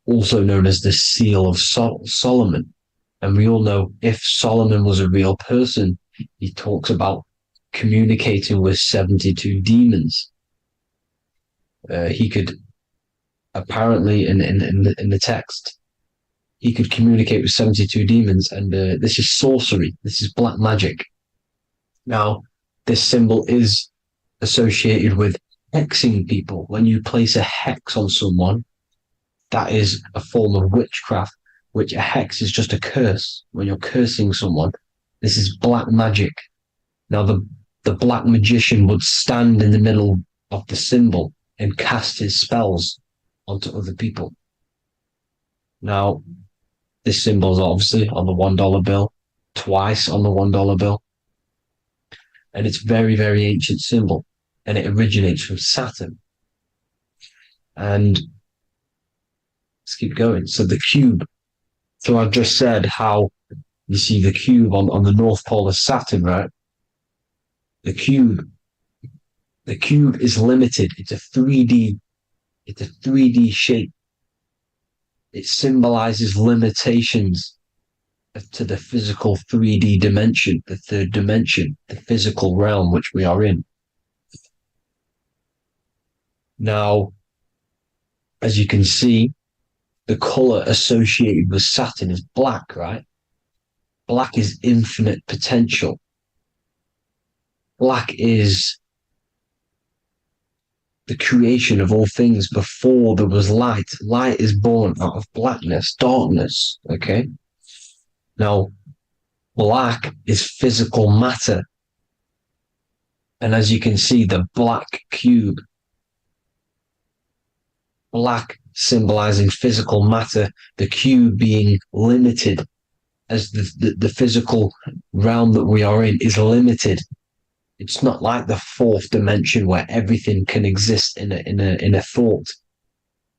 also known as the Seal of Solomon. And we all know if Solomon was a real person, he talks about communicating with 72 demons. He could apparently in the text, he could communicate with 72 demons, and this is sorcery. This is black magic. Now, this symbol is associated with hexing people. When you place a hex on someone, that is a form of witchcraft, which a hex is just a curse. When you're cursing someone, this is black magic. Now, the black magician would stand in the middle of the symbol and cast his spells onto other people. Now, this symbol is obviously on the $1 bill, twice on the $1 bill. And it's very, very ancient symbol. And it originates from Saturn. And let's keep going. So the cube. So I've just said how you see the cube on the North Pole of Saturn, right? The cube is limited. It's a 3D shape. It symbolizes limitations to the physical 3D dimension, the third dimension, the physical realm which we are in. Now, as you can see, the color associated with Saturn is black, right? Black is infinite potential. Black is the creation of all things before there was light. Light is born out of blackness, darkness, okay? Now, black is physical matter. And as you can see, the black cube, black symbolizing physical matter, the cube being limited, as the physical realm that we are in is limited. It's not like the fourth dimension where everything can exist in a thought.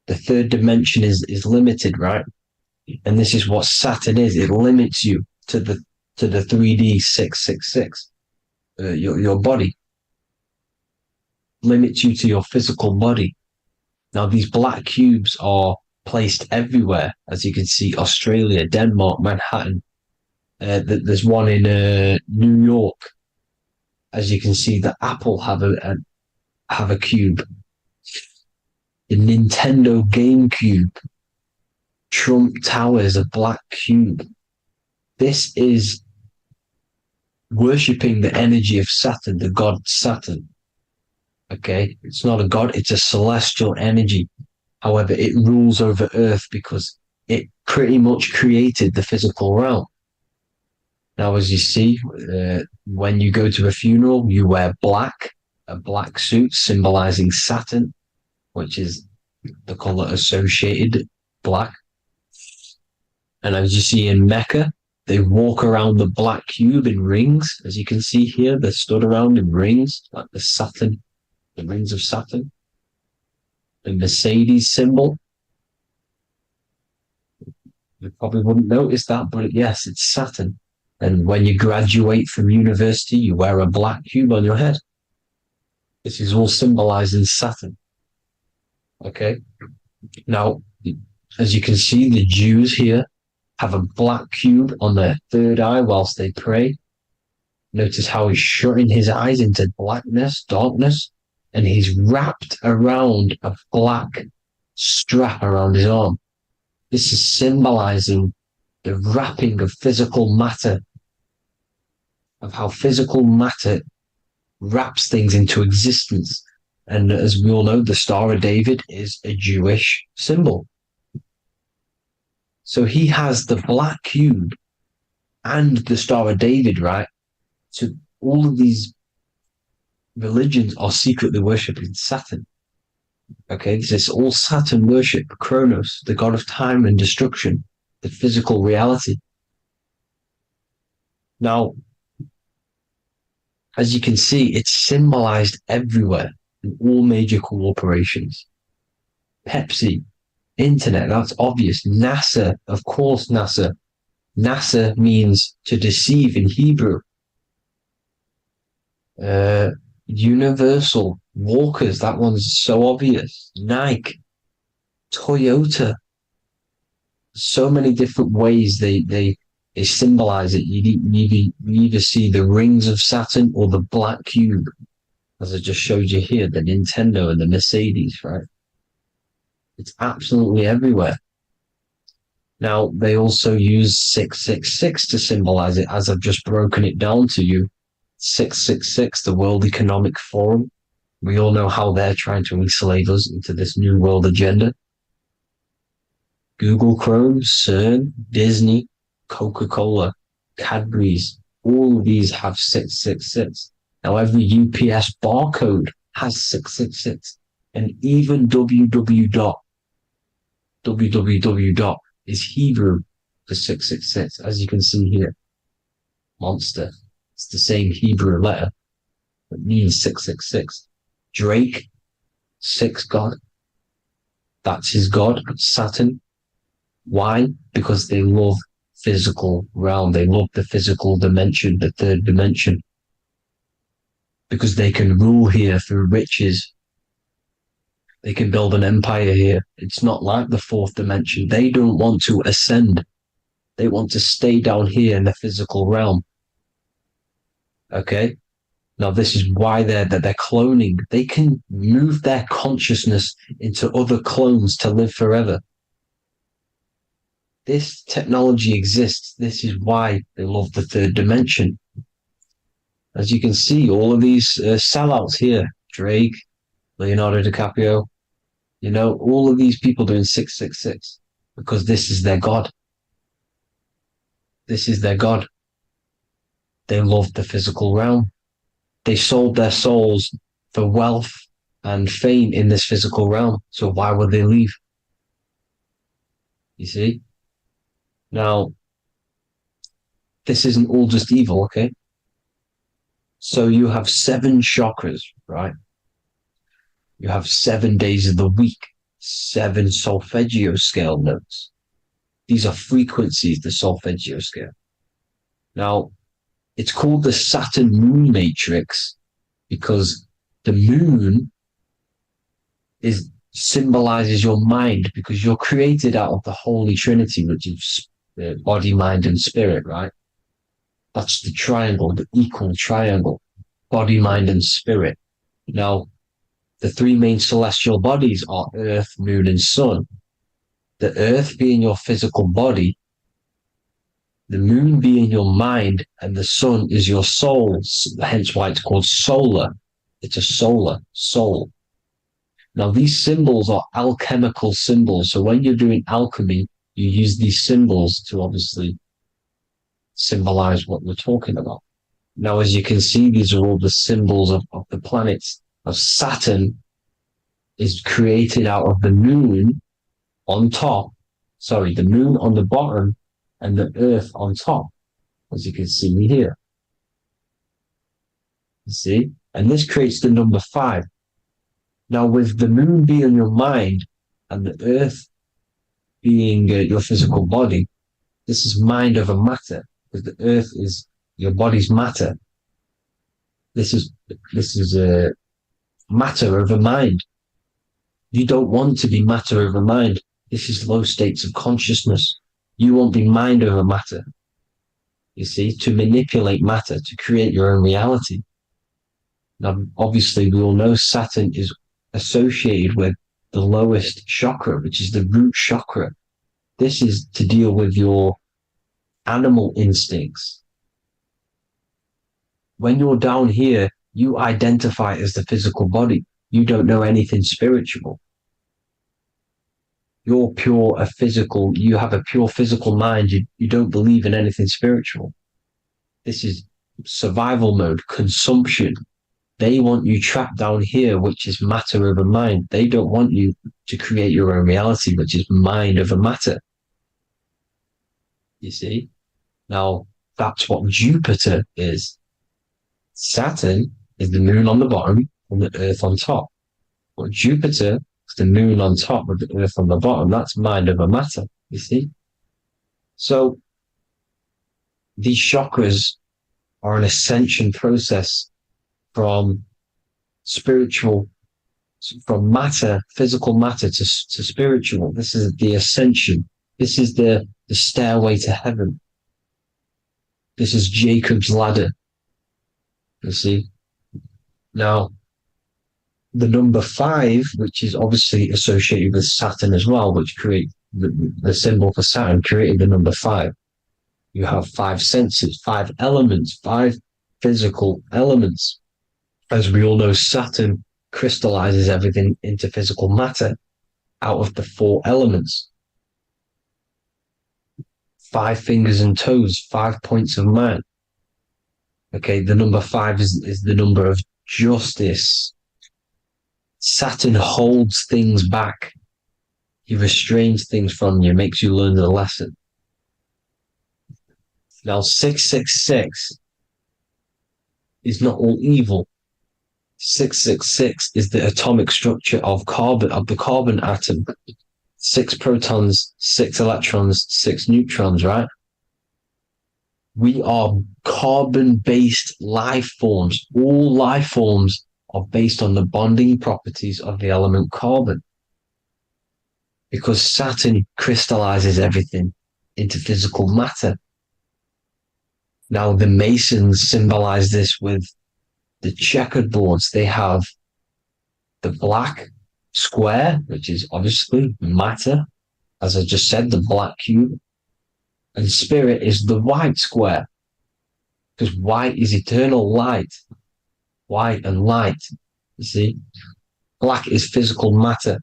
The third dimension is limited, right? And this is what Saturn is. It limits you to the 3D 666. Your body limits you to your physical body. Now, these black cubes are placed everywhere. As you can see, Australia, Denmark, Manhattan. There's one in New York. as you can see, the Apple have a cube. The Nintendo GameCube, Trump Tower is a black cube. This is worshipping the energy of Saturn, the god Saturn. Okay, it's not a god, it's a celestial energy. However, it rules over Earth because it pretty much created the physical realm. Now, as you see, when you go to a funeral, you wear black, a black suit symbolizing Saturn, which is the color associated, black. And as you see in Mecca, they walk around the black cube in rings. As you can see here, they're stood around in rings, like the Saturn, the rings of Saturn. The Mercedes symbol. You probably wouldn't notice that, but yes, it's Saturn. And when you graduate from university, you wear a black cube on your head. This is all symbolizing Saturn. Okay. Now, as you can see, the Jews here have a black cube on their third eye whilst they pray. Notice how he's shutting his eyes into blackness, darkness, and he's wrapped around a black strap around his arm. This is symbolizing the wrapping of physical matter, of how physical matter wraps things into existence. And as we all know, the Star of David is a Jewish symbol. So he has the black cube and the Star of David, right? So all of these religions are secretly worshipping Saturn. Okay, this is all Saturn worship, Kronos, the god of time and destruction, the physical reality. Now, as you can see, it's symbolized everywhere in all major corporations. Pepsi, internet, that's obvious. NASA, of course, NASA. NASA means to deceive in Hebrew. Universal, Walkers, that one's so obvious. Nike, Toyota. So many different ways they symbolize it. You either see the rings of Saturn or the black cube, as I just showed you here, the Nintendo and the Mercedes, right? It's absolutely everywhere. Now, they also use 666 to symbolize it, as I've just broken it down to you. 666, the World Economic Forum. We all know how they're trying to enslave us into this new world agenda. Google Chrome, CERN, Disney, Coca-Cola, Cadbury's, all of these have 666. Now, every UPS barcode has 666. And even www. Is Hebrew for 666, as you can see here. Monster. It's the same Hebrew letter that means 666. Drake, 6 God. That's his God, Saturn. Why? Because they love physical realm. They love the physical dimension, the third dimension. Because they can rule here through riches. They can build an empire here. It's not like the fourth dimension. They don't want to ascend. They want to stay down here in the physical realm. Okay? Now, this is why they're cloning. They can move their consciousness into other clones to live forever. This technology exists. This is why they love the third dimension. As you can see, all of these sellouts here, Drake, Leonardo DiCaprio, you know, all of these people doing 666 because this is their God. This is their God. They love the physical realm. They sold their souls for wealth and fame in this physical realm. So why would they leave? You see? Now, this isn't all just evil, okay? So you have 7 chakras, right? You have 7 days of the week, 7 solfeggio scale notes. These are frequencies, the solfeggio scale. Now, it's called the Saturn moon matrix because the moon symbolizes your mind, because you're created out of the Holy Trinity, which is body, mind, and spirit, right? That's the triangle, the equal triangle. body, mind, and spirit. Now, the three main celestial bodies are Earth, Moon, and Sun. The Earth being your physical body, the Moon being your mind, and the Sun is your soul, hence why it's called solar. It's a solar soul. Now, these symbols are alchemical symbols. So when you're doing alchemy, you use these symbols to obviously symbolize what we're talking about. Now, as you can see, these are all the symbols of the planets. Of Saturn is created out of the moon on top, the moon on the bottom and the earth on top, as you can see here. You see? And this creates the number 5. Now, with the moon being your mind and the earth being your physical body, this is mind over matter, because the earth is your body's matter. This is matter over mind. You don't want to be matter over mind. This is low states of consciousness. You won't be mind over matter. You see, to manipulate matter, to create your own reality. Now, obviously, we all know Saturn is associated with the lowest chakra, which is the root chakra. This is to deal with your animal instincts. When you're down here, you identify as the physical body. You don't know anything spiritual. You're you have a pure physical mind. You don't believe in anything spiritual. This is survival mode, consumption. They want you trapped down here, which is matter over mind. They don't want you to create your own reality, which is mind over matter. You see? Now, that's what Jupiter is. Saturn is the moon on the bottom and the earth on top. But Jupiter is the moon on top with the earth on the bottom. That's mind over matter, you see? So, these chakras are an ascension process from matter, physical matter to spiritual. This is the ascension. This is the stairway to heaven. This is Jacob's ladder. You see? Now, the number 5, which is obviously associated with Saturn as well, which create the symbol for Saturn, created the number 5. You have 5 senses, 5 elements, 5 physical elements. As we all know, Saturn crystallizes everything into physical matter out of the 4 elements. 5 fingers and toes, 5 points of man. Okay, the number 5 is the number of justice. Saturn holds things back. He restrains things from you, makes you learn the lesson. Now, 666 is not all evil. 666 is the atomic structure of the carbon atom. 6 protons, 6 electrons, 6 neutrons, right? We are carbon-based life forms. All life forms are based on the bonding properties of the element carbon. Because Saturn crystallizes everything into physical matter. Now, the Masons symbolize this with the checkered boards. They have the black square, which is obviously matter. As I just said, the black cube. And spirit is the white square. Because white is eternal light. White and light. You see? Black is physical matter.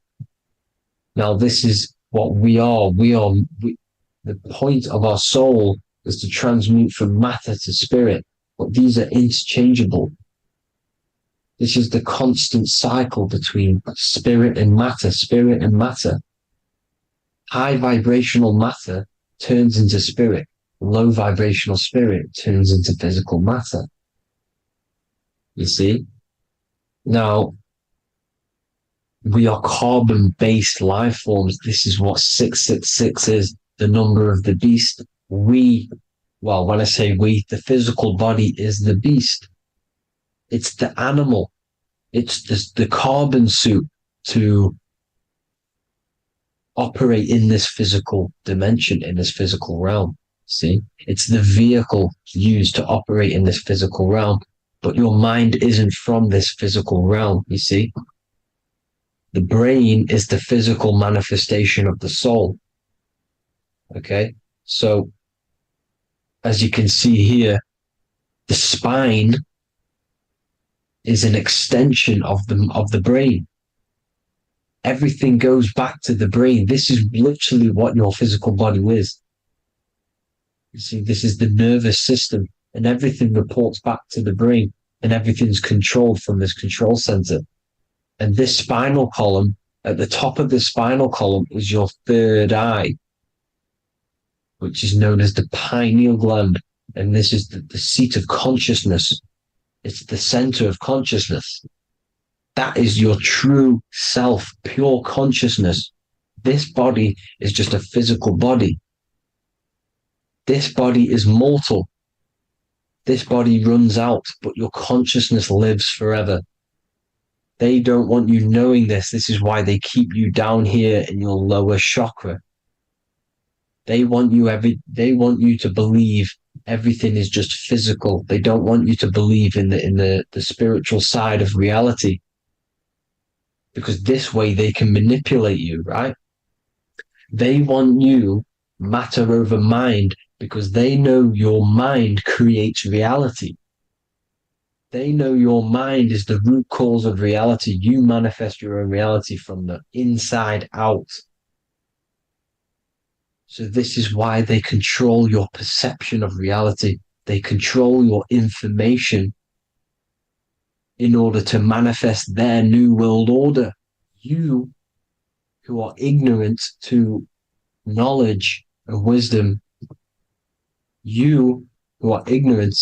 Now, this is what we are. The point of our soul is to transmute from matter to spirit. But these are interchangeable. This is the constant cycle between spirit and matter, spirit and matter. High vibrational matter turns into spirit. Low vibrational spirit turns into physical matter. You see? Now, we are carbon-based life forms. This is what 666 is, the number of the beast. When I say we, the physical body is the beast. It's the animal. It's the carbon suit to operate in this physical dimension, in this physical realm. See? It's the vehicle used to operate in this physical realm. but your mind isn't from this physical realm, you see. The brain is the physical manifestation of the soul. Okay, so as you can see here, the spine is an extension of the brain. Everything goes back to the brain. This is literally what your physical body is. You see, this is the nervous system, and everything reports back to the brain, and everything's controlled from this control center. And this spinal column, at the top of the spinal column, is your third eye, which is known as the pineal gland. And this is the seat of consciousness. It's the center of consciousness. That is your true self, pure consciousness. This body is just a physical body. This body is mortal. This body runs out, but your consciousness lives forever. They don't want you knowing this. This is why they keep you down here in your lower chakra. They want you to believe everything is just physical. They don't want you to believe in the spiritual side of reality. Because this way they can manipulate you, right? They want you matter over mind because they know your mind creates reality. They know your mind is the root cause of reality. You manifest your own reality from the inside out. So this is why they control your perception of reality. They control your information in order to manifest their new world order. You, who are ignorant to knowledge and wisdom, you who are ignorant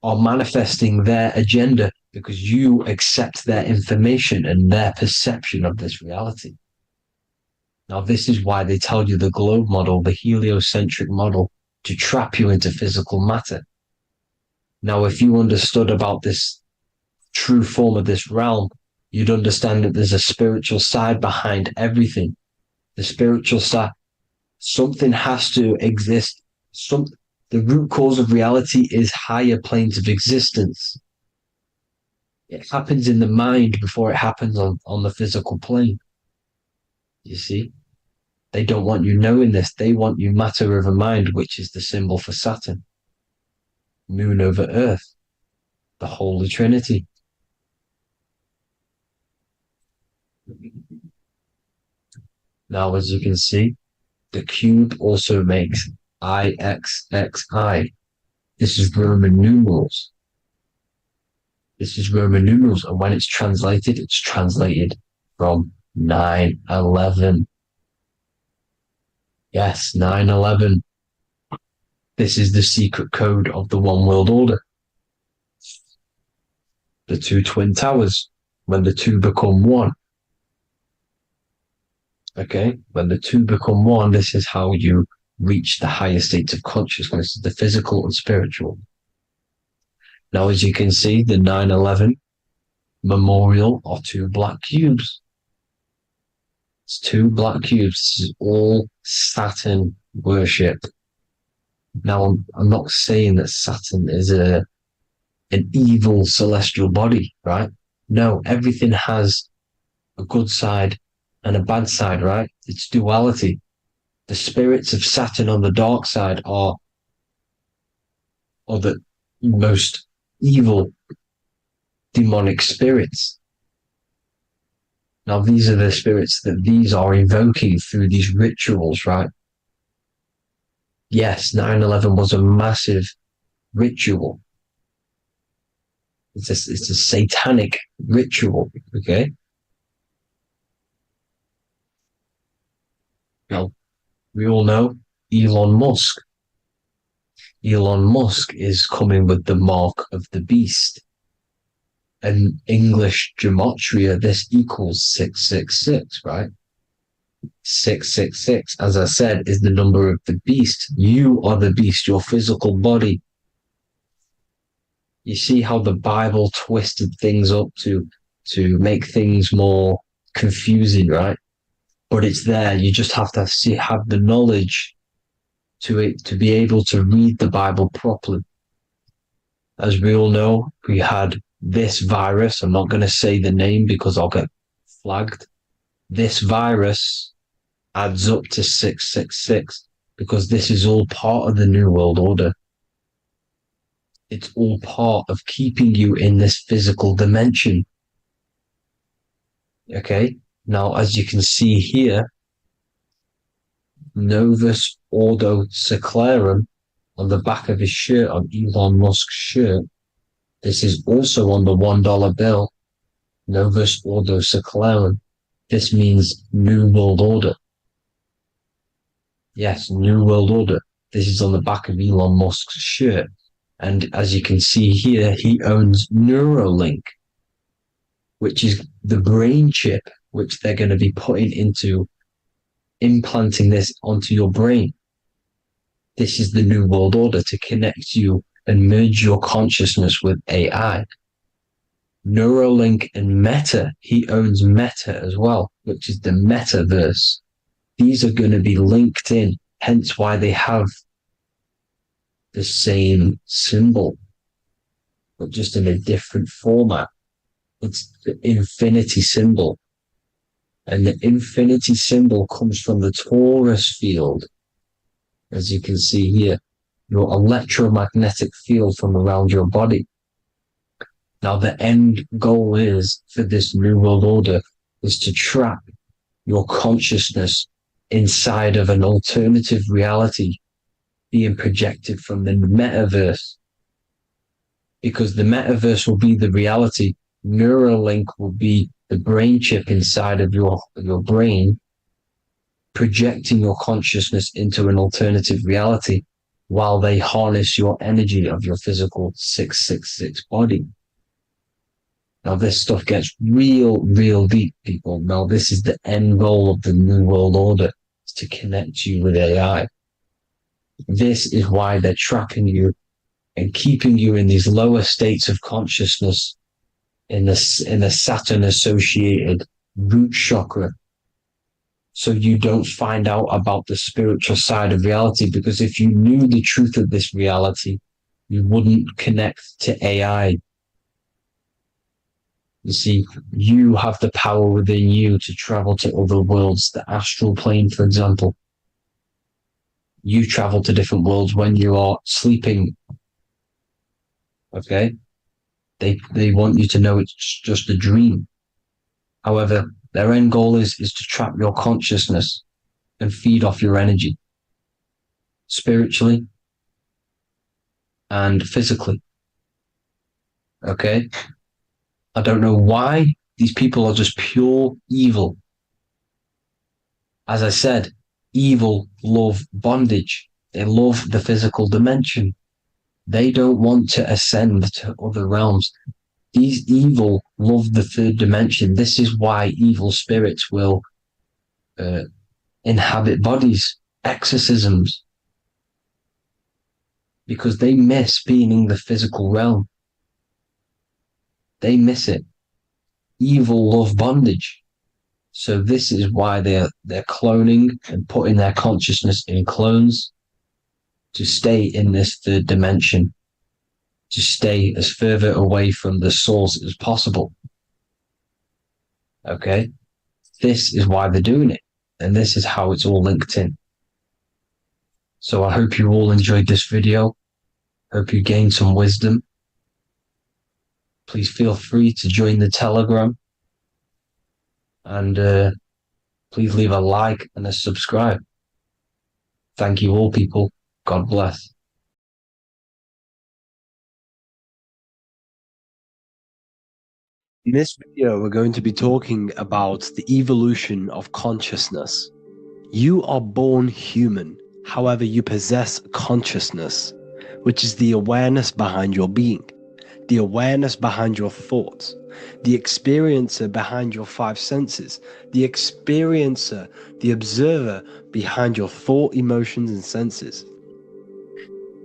are manifesting their agenda because you accept their information and their perception of this reality. Now, this is why they tell you the globe model, the heliocentric model, to trap you into physical matter. Now, if you understood about this true form of this realm, you'd understand that there's a spiritual side behind everything. The spiritual side, something has to exist. The root cause of reality is higher planes of existence. It happens in the mind before it happens on the physical plane. You see? They don't want you knowing this. They want you matter over mind, which is the symbol for Saturn. Moon over Earth. The Holy Trinity. Now, as you can see, the cube also makes IXXI. This is Roman numerals. This is Roman numerals, and when it's translated from 9/11. Yes, 9/11. This is the secret code of the one world order. The two twin towers, when the two become one. Okay, when the two become one, this is how you reach the higher states of consciousness, the physical and spiritual. Now, as you can see, the 9/11 memorial are two black cubes. It's two black cubes. This is all Saturn worship. Now, I'm not saying that Saturn is an evil celestial body, right? No, everything has a good side and a bad side, right? It's duality. The spirits of Saturn on the dark side are the most evil demonic spirits. Now, these are the spirits that these are invoking through these rituals, right? Yes, 9/11 was a massive ritual. It's a satanic ritual, okay? Now, we all know Elon Musk. Elon Musk is coming with the mark of the beast. And English gematria, this equals 666, right? 666, as I said, is the number of the beast. You are the beast, your physical body. You see how the Bible twisted things up to make things more confusing, right? But it's there. You just have to have the knowledge to be able to read the Bible properly. As we all know, we had this virus. I'm not going to say the name because I'll get flagged. This virus adds up to 666 because this is all part of the New World Order. It's all part of keeping you in this physical dimension. Okay, now as you can see here, Novus Ordo Seclorum on the back of his shirt, on Elon Musk's shirt. This is also on the $1 bill, Novus Ordo Seclorum. This means New World Order. Yes, New World Order. This is on the back of Elon Musk's shirt. And as you can see here, he owns Neuralink, which is the brain chip, which they're going to be putting into implanting this onto your brain. This is the New World Order to connect you and merge your consciousness with AI. Neuralink and Meta, he owns Meta as well, which is the metaverse. These are going to be linked in, hence why they have the same symbol, but just in a different format. It's the infinity symbol. And the infinity symbol comes from the Taurus field, as you can see here, your electromagnetic field from around your body. Now, the end goal is for this New World Order is to trap your consciousness inside of an alternative reality being projected from the metaverse. Because the metaverse will be the reality, Neuralink will be the brain chip inside of your brain, projecting your consciousness into an alternative reality while they harness your energy of your physical 666 body. Now, this stuff gets real deep, people. Now, this is the end goal of the New World Order, is to connect you with AI. This is why they're trapping you and keeping you in these lower states of consciousness in the Saturn associated root chakra. So you don't find out about the spiritual side of reality, because if you knew the truth of this reality, you wouldn't connect to AI. You see, you have the power within you to travel to other worlds, the astral plane, for example. You travel to different worlds when you are sleeping. Okay? They want you to know it's just a dream. However, their end goal is to trap your consciousness and feed off your energy, spiritually and physically. Okay? I don't know why these people are just pure evil. As I said, evil love bondage. They love the physical dimension. They don't want to ascend to other realms. These evil love the third dimension. This is why evil spirits will inhabit bodies, exorcisms, because they miss being in the physical realm. They miss it. Evil love bondage. So this is why they're cloning and putting their consciousness in clones to stay in this third dimension, to stay as further away from the source as possible. Okay? This is why they're doing it. And this is how it's all linked in. So I hope you all enjoyed this video. Hope you gained some wisdom. Please feel free to join the Telegram. And please leave a like and a subscribe. Thank you all, people. God bless. In this video, we're going to be talking about the evolution of consciousness. You are born human, however, you possess consciousness, which is the awareness behind your being, the awareness behind your thoughts, the experiencer behind your five senses, the experiencer, the observer behind your thought, emotions, and senses.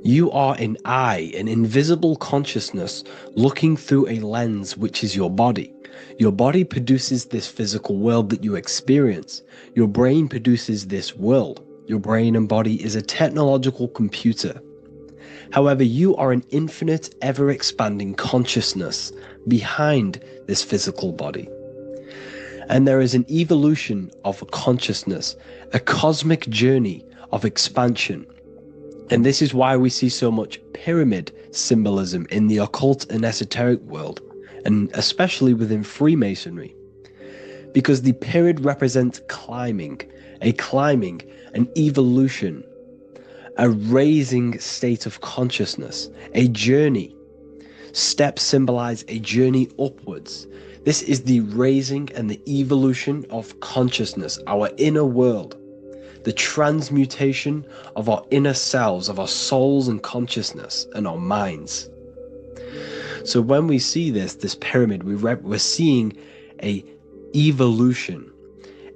You are an eye, an invisible consciousness looking through a lens, which is your body. Your body produces this physical world that you experience. Your brain produces this world. Your brain and body is a technological computer. However, you are an infinite, ever-expanding consciousness behind this physical body. And there is an evolution of consciousness, a cosmic journey of expansion. And this is why we see so much pyramid symbolism in the occult and esoteric world, and especially within Freemasonry. Because the pyramid represents climbing, an evolution, a raising state of consciousness, a journey. Steps symbolize a journey upwards. This is the raising and the evolution of consciousness, our inner world, the transmutation of our inner selves, of our souls and consciousness and our minds. So when we see this pyramid, we're seeing a evolution,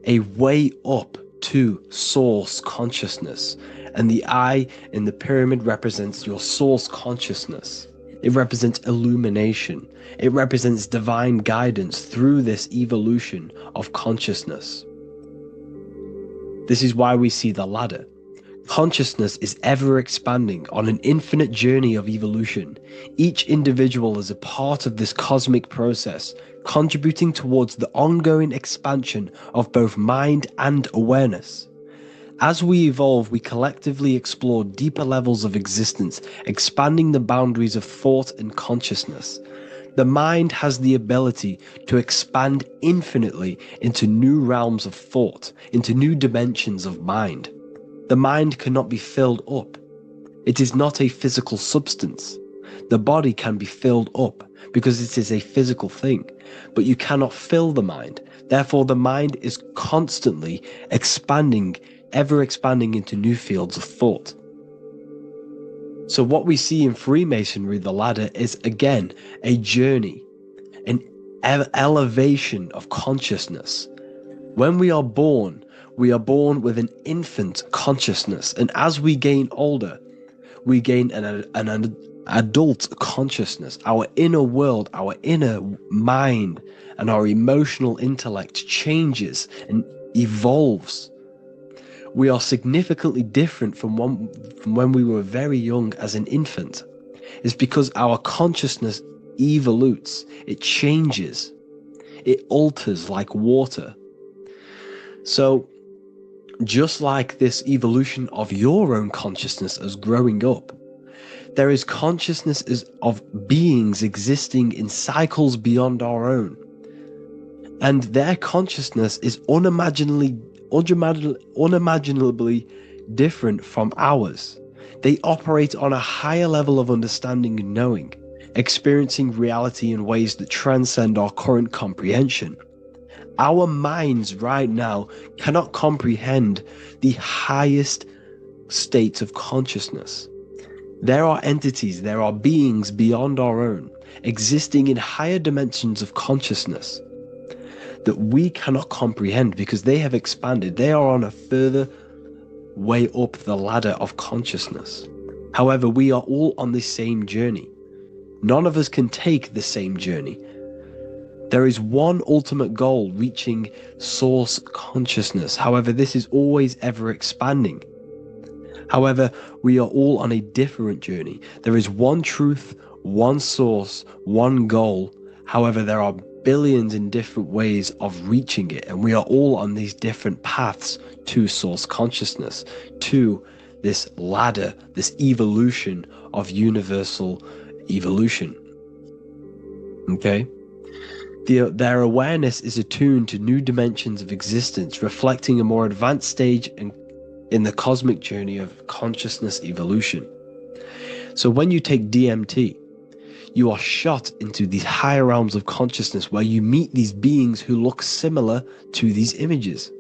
a way up to source consciousness. And the eye in the pyramid represents your source consciousness. It represents illumination. It represents divine guidance through this evolution of consciousness. This is why we see the ladder. Consciousness is ever expanding on an infinite journey of evolution. Each individual is a part of this cosmic process, contributing towards the ongoing expansion of both mind and awareness. As we evolve, we collectively explore deeper levels of existence, expanding the boundaries of thought and consciousness. The mind has the ability to expand infinitely into new realms of thought, into new dimensions of mind. The mind cannot be filled up. It is not a physical substance. The body can be filled up because it is a physical thing, but you cannot fill the mind. Therefore, the mind is constantly expanding, ever expanding into new fields of thought. So what we see in Freemasonry, the ladder, is again a journey, an elevation of consciousness. When we are born with an infant consciousness, and as we gain older, we gain an adult consciousness. Our inner world, our inner mind, and our emotional intellect changes and evolves. We are significantly different from when we were very young as an infant. It's because our consciousness evolutes, it changes, it alters like water. So just like this evolution of your own consciousness as growing up, there is consciousness of beings existing in cycles beyond our own. And their consciousness is unimaginably different from ours. They operate on a higher level of understanding and knowing, experiencing reality in ways that transcend our current comprehension. Our minds right now cannot comprehend the highest states of consciousness. There are entities, there are beings beyond our own, existing in higher dimensions of consciousness that we cannot comprehend because they have expanded. They are on a further way up the ladder of consciousness. However, we are all on the same journey. None of us can take the same journey. There is one ultimate goal, reaching source consciousness. However, this is always ever expanding. However, we are all on a different journey. There is one truth, one source, one goal. However, there are billions in different ways of reaching it, and we are all on these different paths to source consciousness, to this ladder, this evolution of universal evolution. Okay? Their awareness is attuned to new dimensions of existence, reflecting a more advanced stage in the cosmic journey of consciousness evolution. So when you take DMT, you are shot into these higher realms of consciousness where you meet these beings who look similar to these images.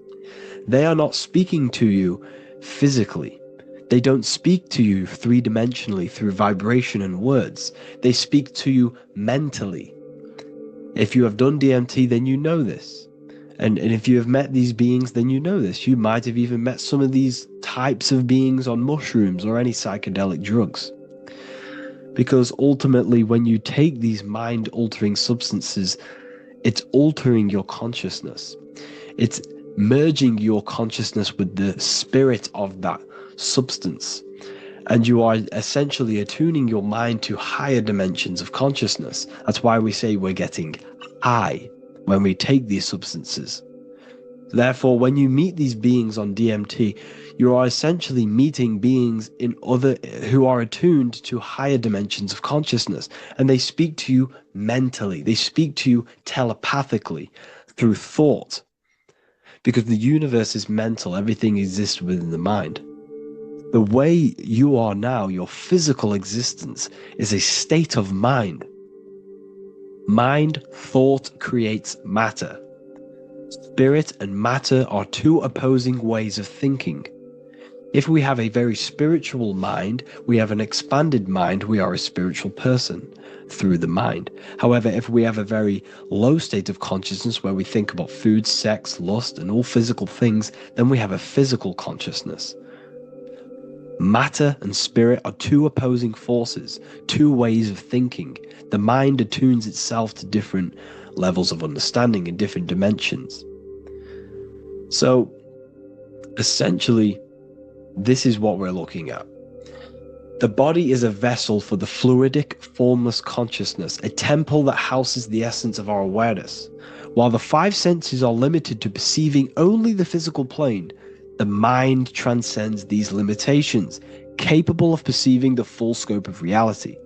They are not speaking to you physically. They don't speak to you three-dimensionally through vibration and words. They speak to you mentally. If you have done DMT, then you know this. And if you have met these beings, then you know this. You might have even met some of these types of beings on mushrooms or any psychedelic drugs. Because ultimately, when you take these mind-altering substances, it's altering your consciousness. It's merging your consciousness with the spirit of that substance. And you are essentially attuning your mind to higher dimensions of consciousness. That's why we say we're getting high when we take these substances. Therefore, when you meet these beings on DMT, you are essentially meeting beings who are attuned to higher dimensions of consciousness, and they speak to you mentally. They speak to you telepathically through thought, because the universe is mental. Everything exists within the mind. The way you are now, your physical existence, is a state of mind. Mind, thought creates matter. Spirit and matter are two opposing ways of thinking. If we have a very spiritual mind, we have an expanded mind, we are a spiritual person through the mind. However, if we have a very low state of consciousness where we think about food, sex, lust, and all physical things, then we have a physical consciousness. Matter and spirit are two opposing forces, two ways of thinking. The mind attunes itself to different levels of understanding in different dimensions. So, essentially, this is what we're looking at. The body is a vessel for the fluidic, formless consciousness, a temple that houses the essence of our awareness. While the five senses are limited to perceiving only the physical plane, the mind transcends these limitations, capable of perceiving the full scope of reality.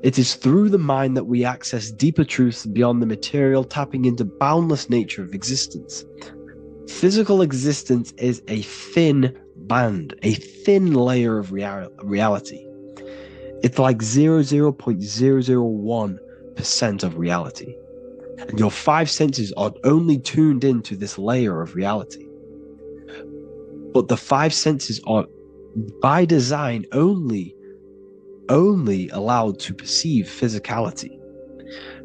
It is through the mind that we access deeper truths beyond the material, tapping into boundless nature of existence. Physical existence is a thin band, a thin layer of reality. It's like 0.001% of reality. And your five senses are only tuned into this layer of reality. But the five senses are, by design, only allowed to perceive physicality.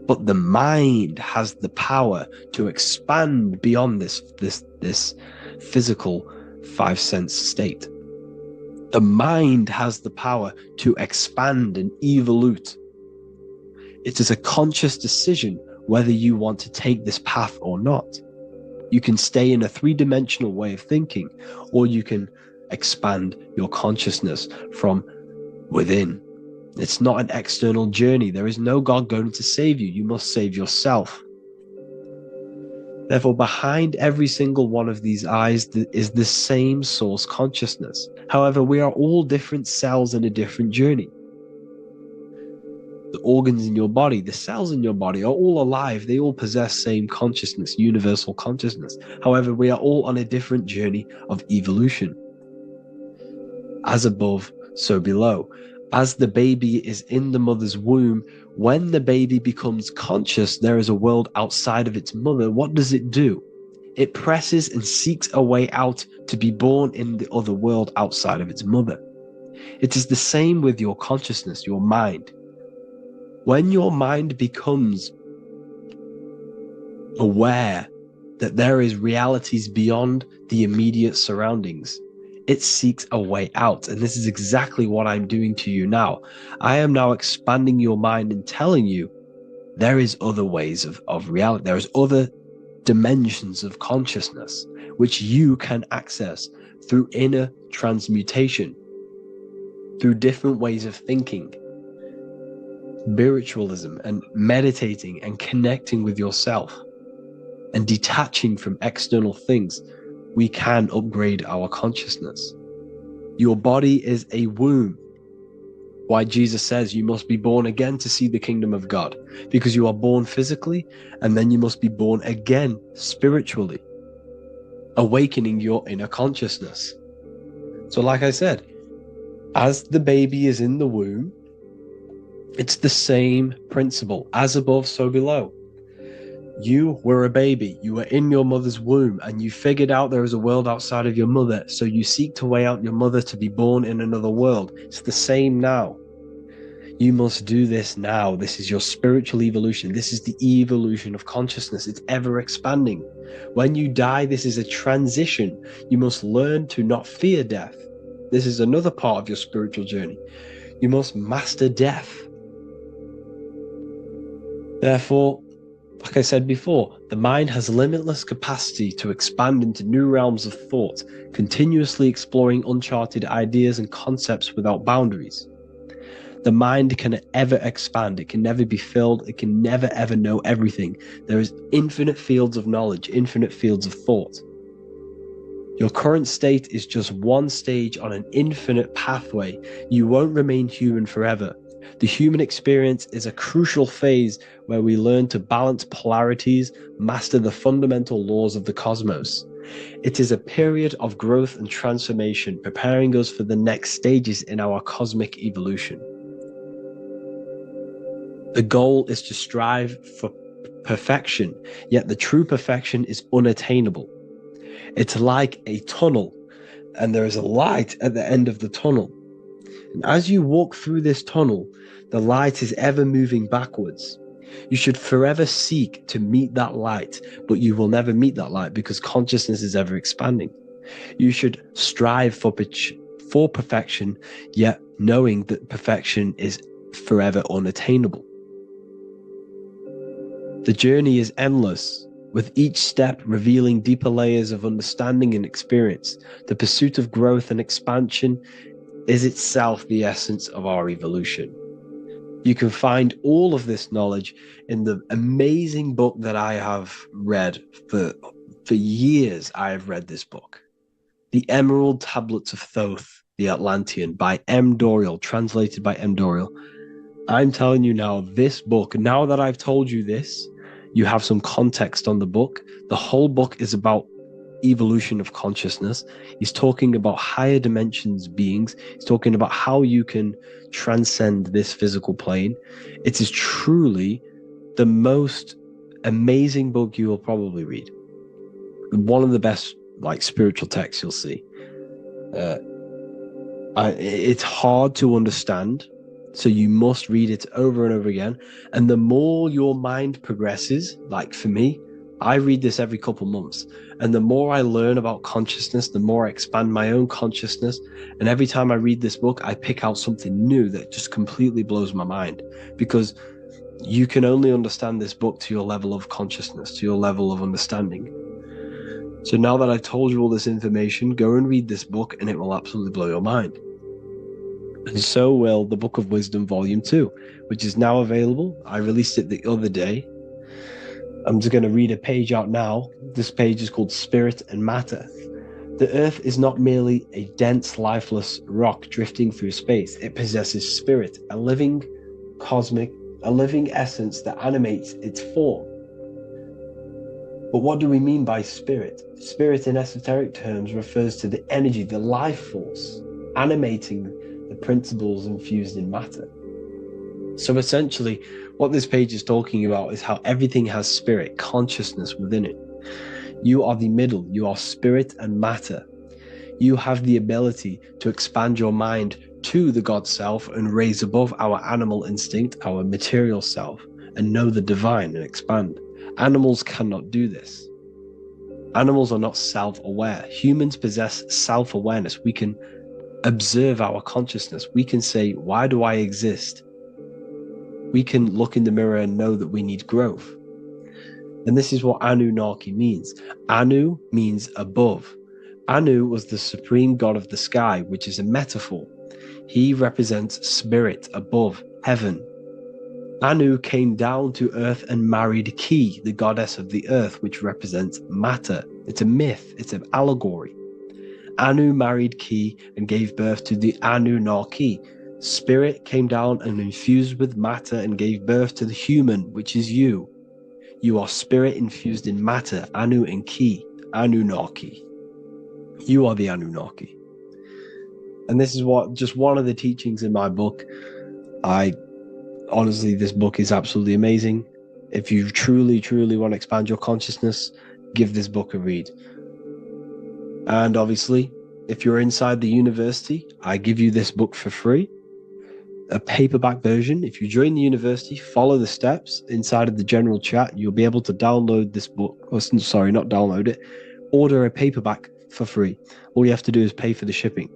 But the mind has the power to expand beyond this physical five sense state. The mind has the power to expand and evolute. It is a conscious decision whether you want to take this path or not. You can stay in a three-dimensional way of thinking, or you can expand your consciousness from within. It's not an external journey. There is no God going to save you. You must save yourself. Therefore, behind every single one of these eyes is the same source consciousness. However, we are all different cells in a different journey. The organs in your body, the cells in your body are all alive. They all possess same consciousness, universal consciousness. However, we are all on a different journey of evolution. As above, so below. As the baby is in the mother's womb, when the baby becomes conscious, there is a world outside of its mother. What does it do? It presses and seeks a way out to be born in the other world outside of its mother. It is the same with your consciousness, your mind. When your mind becomes aware that there is realities beyond the immediate surroundings, it seeks a way out. And this is exactly what I'm doing to you now. I am now expanding your mind and telling you there is other ways of reality. There is other dimensions of consciousness which you can access through inner transmutation, through different ways of thinking, spiritualism, and meditating and connecting with yourself and detaching from external things. We can upgrade our consciousness. Your body is a womb. Why Jesus says you must be born again to see the kingdom of God, because you are born physically and then you must be born again spiritually, awakening your inner consciousness. So like I said, as the baby is in the womb, it's the same principle. As above, so below. You were a baby, you were in your mother's womb, and you figured out there is a world outside of your mother, so you seek to weigh out your mother to be born in another world. It's the same now. You must do this now. This is your spiritual evolution. This is the evolution of consciousness. It's ever expanding. When you die, this is a transition. You must learn to not fear death. This is another part of your spiritual journey. You must master death. Therefore, Like I said before, the mind has limitless capacity to expand into new realms of thought, continuously exploring uncharted ideas and concepts without boundaries. The mind can ever expand, it can never be filled, it can never ever know everything. There is infinite fields of knowledge, infinite fields of thought. Your current state is just one stage on an infinite pathway. You won't remain human forever. The human experience is a crucial phase where we learn to balance polarities, master the fundamental laws of the cosmos. It is a period of growth and transformation, preparing us for the next stages in our cosmic evolution. The goal is to strive for perfection, yet the true perfection is unattainable. It's like a tunnel, and there is a light at the end of the tunnel. And as you walk through this tunnel, the light is ever moving backwards. You should forever seek to meet that light, but you will never meet that light because consciousness is ever expanding. You should strive for perfection, yet knowing that perfection is forever unattainable. The journey is endless, with each step revealing deeper layers of understanding and experience. The pursuit of growth and expansion is itself the essence of our evolution. You can find all of this knowledge in the amazing book that I have read for years. I have read this book, The Emerald Tablets of Thoth, the Atlantean, by M. Dorial, translated by M. Dorial. I'm telling you now, this book, now that I've told you this, you have some context on the book. The whole book is about evolution of consciousness. He's talking about higher dimensions beings. He's talking about how you can transcend this physical plane. It is truly the most amazing book you will probably read. One of the best spiritual texts you'll see. It's hard to understand, so you must read it over and over again. And the more your mind progresses, like for me, I read this every couple months. And the more I learn about consciousness, the more I expand my own consciousness. And every time I read this book, I pick out something new that just completely blows my mind. Because you can only understand this book to your level of consciousness, to your level of understanding. So now that I've told you all this information, go and read this book and it will absolutely blow your mind. And so will the Book of Wisdom Volume 2, which is now available. I released it the other day. I'm just going to read a page out now. This page is called Spirit and Matter. The Earth is not merely a dense, lifeless rock drifting through space. It possesses spirit, a living essence that animates its form. But what do we mean by spirit? Spirit in esoteric terms refers to the energy, the life force, animating the principles infused in matter. So essentially, what this page is talking about is how everything has spirit, consciousness within it. You are the middle, you are spirit and matter. You have the ability to expand your mind to the God self and raise above our animal instinct, our material self, and know the divine and expand. Animals cannot do this. Animals are not self-aware. Humans possess self-awareness. We can observe our consciousness. We can say, why do I exist? We can look in the mirror and know that we need growth. And this is what Anunnaki means. Anu means above. Anu was the supreme god of the sky, which is a metaphor. He represents spirit above, heaven. Anu came down to earth and married Ki, the goddess of the earth, which represents matter. It's a myth, it's an allegory. Anu married Ki and gave birth to the Anunnaki. Spirit came down and infused with matter and gave birth to the human, which is you. You are spirit infused in matter, Anu and Ki, Anunnaki. You are the Anunnaki. And this is just one of the teachings in my book. Honestly, this book is absolutely amazing. If you truly, truly want to expand your consciousness, give this book a read. And obviously, if you're inside the university, I give you this book for free. A paperback version. If you join the university, follow the steps inside of the general chat. You'll be able to download this book. Sorry, not download it. Order a paperback for free. All you have to do is pay for the shipping.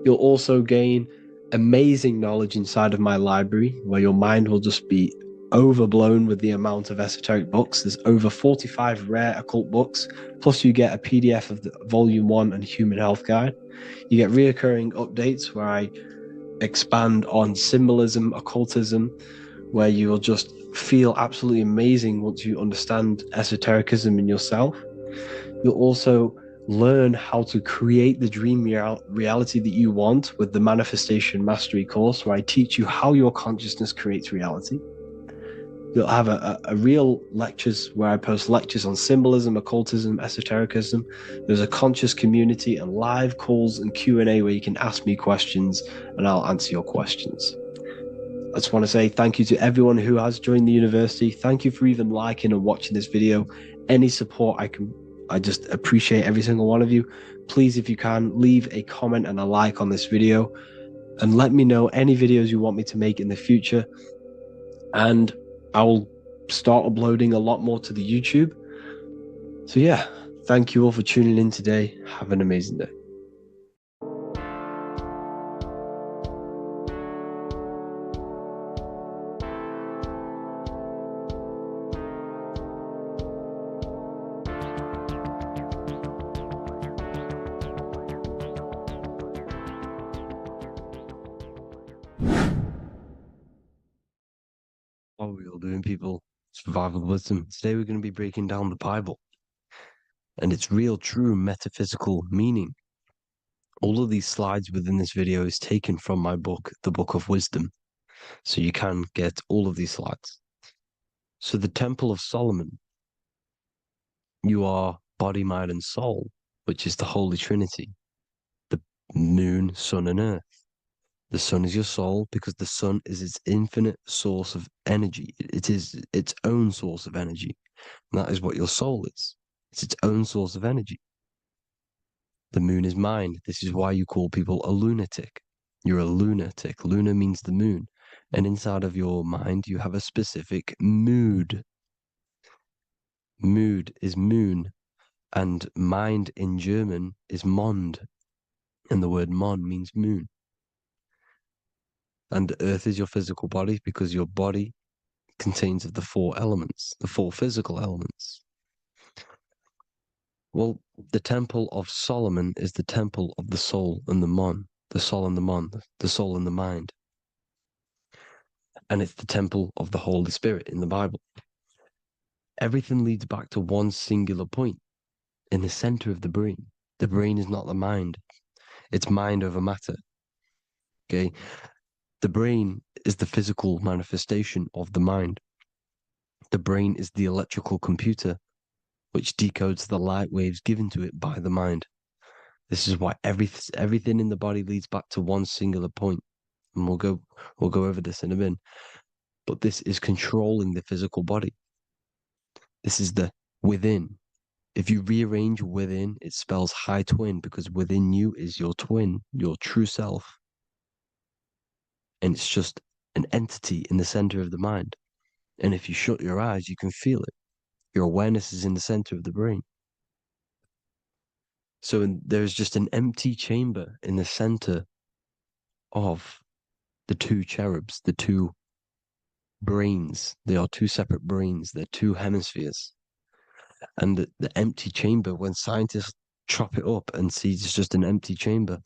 You'll also gain amazing knowledge inside of my library, where your mind will just be overblown with the amount of esoteric books. There's over 45 rare occult books, plus you get a PDF of the Volume 1 and Human Health Guide. You get reoccurring updates where I expand on symbolism, occultism, where you will just feel absolutely amazing once you understand esotericism in yourself. You'll also learn how to create the dream reality that you want with the Manifestation Mastery course, where I teach you how your consciousness creates reality. You'll have a real lectures where I post lectures on symbolism, occultism, esotericism. There's a conscious community and live calls and Q&A where you can ask me questions and I'll answer your questions. I just want to say thank you to everyone who has joined the university. Thank you for even liking and watching this video. Any support I just appreciate every single one of you. Please, if you can, leave a comment and a like on this video and let me know any videos you want me to make in the future. And I will start uploading a lot more to the YouTube. So yeah, thank you all for tuning in today. Have an amazing day. What are we all doing, people? Survival wisdom. Today we're going to be breaking down the Bible and its real, true metaphysical meaning. All of these slides within this video is taken from my book, The Book of Wisdom, so you can get all of these slides. So the Temple of Solomon, you are body, mind, and soul, which is the Holy Trinity, the moon, sun, and earth. The sun is your soul because the sun is its infinite source of energy. It is its own source of energy. And that is what your soul is. It's its own source of energy. The moon is mind. This is why you call people a lunatic. You're a lunatic. Luna means the moon. And inside of your mind, you have a specific mood. Mood is moon. And mind in German is Mond. And the word Mond means moon. And earth is your physical body because your body contains of the four elements, the four physical elements. Well, the Temple of Solomon is the temple of the soul and the mon, the soul and the mon, the soul and the mind. And it's the temple of the Holy Spirit in the Bible. Everything leads back to one singular point in the center of the brain. The brain is not the mind. It's mind over matter. Okay? The brain is the physical manifestation of the mind. The brain is the electrical computer which decodes the light waves given to it by the mind. This is why everything in the body leads back to one singular point. And we'll go over this in a minute. But this is controlling the physical body. This is the within. If you rearrange within, it spells high twin because within you is your twin, your true self. And it's just an entity in the center of the mind. And if you shut your eyes, you can feel it. Your awareness is in the center of the brain. So there's just an empty chamber in the center of the two cherubs, the two brains. They are two separate brains. They're two hemispheres. And the empty chamber, when scientists chop it up and see it's just an empty chamber,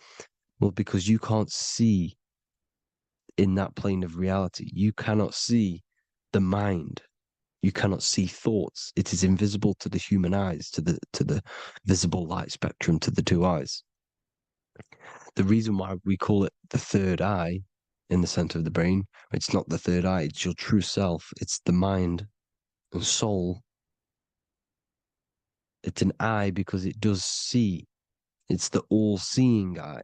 well, because you can't see in that plane of reality, you cannot see the mind. You cannot see thoughts. It is invisible to the human eyes, to the visible light spectrum, to the two eyes. The reason why we call it the third eye in the center of the brain, it's not the third eye, it's your true self. It's the mind and soul. It's an eye because it does see. It's the all-seeing eye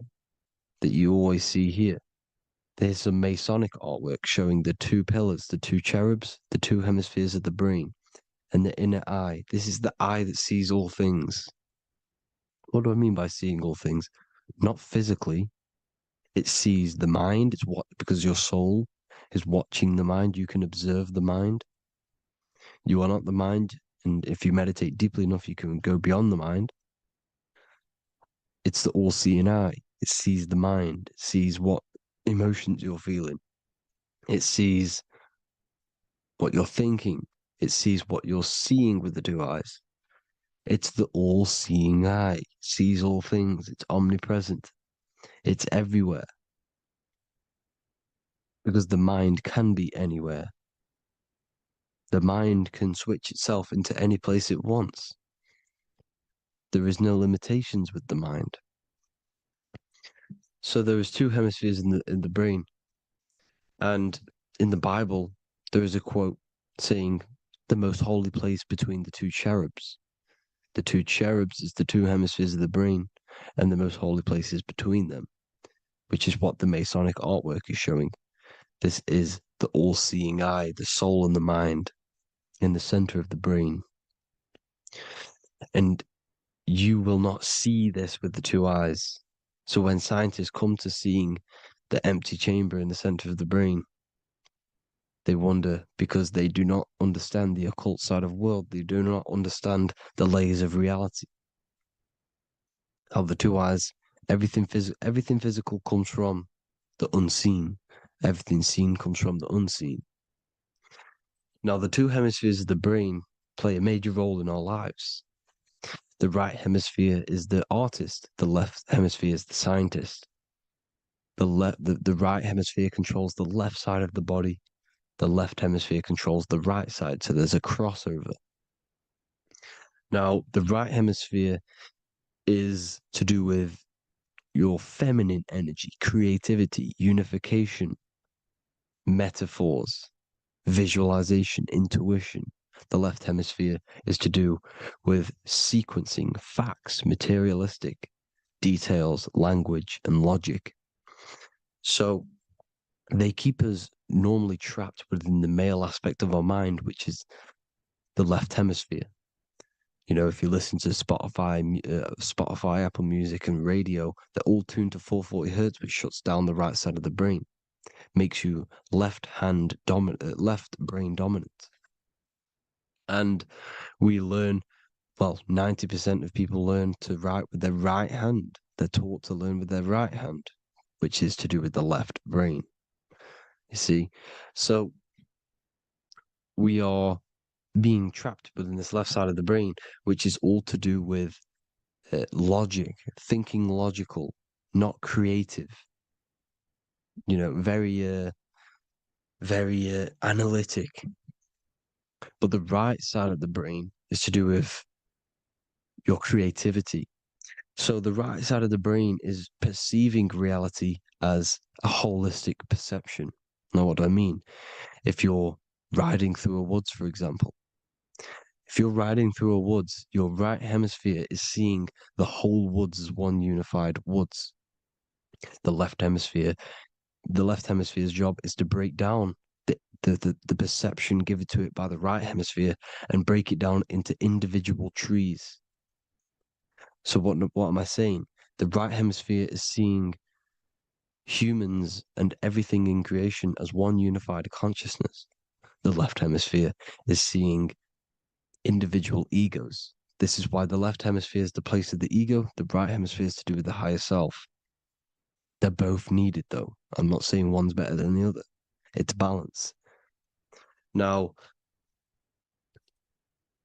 that you always see here. There's some Masonic artwork showing the two pillars, the two cherubs, the two hemispheres of the brain, and the inner eye. This is the eye that sees all things. What do I mean by seeing all things? Not physically. It sees the mind. It's what, because your soul is watching the mind. You can observe the mind. You are not the mind. And if you meditate deeply enough, you can go beyond the mind. It's the all-seeing eye. It sees the mind. It sees what emotions you're feeling. It sees what you're thinking. It sees what you're seeing with the two eyes. It's the all-seeing eye. It sees all things. It's omnipresent. It's everywhere. Because the mind can be anywhere. The mind can switch itself into any place it wants. There is no limitations with the mind. So there is two hemispheres in the brain. And in the Bible, there is a quote saying the most holy place between the two cherubs. The two cherubs is the two hemispheres of the brain, and the most holy place is between them, which is what the Masonic artwork is showing. This is the all-seeing eye, the soul and the mind in the center of the brain. And you will not see this with the two eyes. So when scientists come to seeing the empty chamber in the center of the brain, they wonder because they do not understand the occult side of the world. They do not understand the layers of reality. How the two eyes, everything physical comes from the unseen. Everything seen comes from the unseen. Now, the two hemispheres of the brain play a major role in our lives. The right hemisphere is the artist. The left hemisphere is the scientist. The right hemisphere controls the left side of the body. The left hemisphere controls the right side, so there's a crossover. Now, the right hemisphere is to do with your feminine energy, creativity, unification, metaphors, visualization, intuition. The left hemisphere is to do with sequencing, facts, materialistic details, language, and logic. So they keep us normally trapped within the male aspect of our mind, which is the left hemisphere. You know, if you listen to Spotify, Apple Music, and radio, they're all tuned to 440 hertz, which shuts down the right side of the brain, makes you left brain dominant. And we learn, well, 90% of people learn to write with their right hand. They're taught to learn with their right hand, which is to do with the left brain. You see, so we are being trapped within this left side of the brain, which is all to do with logic, thinking logical, not creative. You know, very analytic. But the right side of the brain is to do with your creativity. So the right side of the brain is perceiving reality as a holistic perception. Now, what do I mean? If you're riding through a woods, for example, if you're riding through a woods, your right hemisphere is seeing the whole woods as one unified woods. The left hemisphere's job is to break down the perception given to it by the right hemisphere and break it down into individual trees. So what am I saying? The right hemisphere is seeing humans and everything in creation as one unified consciousness. The left hemisphere is seeing individual egos. This is why the left hemisphere is the place of the ego, the right hemisphere is to do with the higher self. They're both needed, though. I'm not saying one's better than the other. It's balance. Now,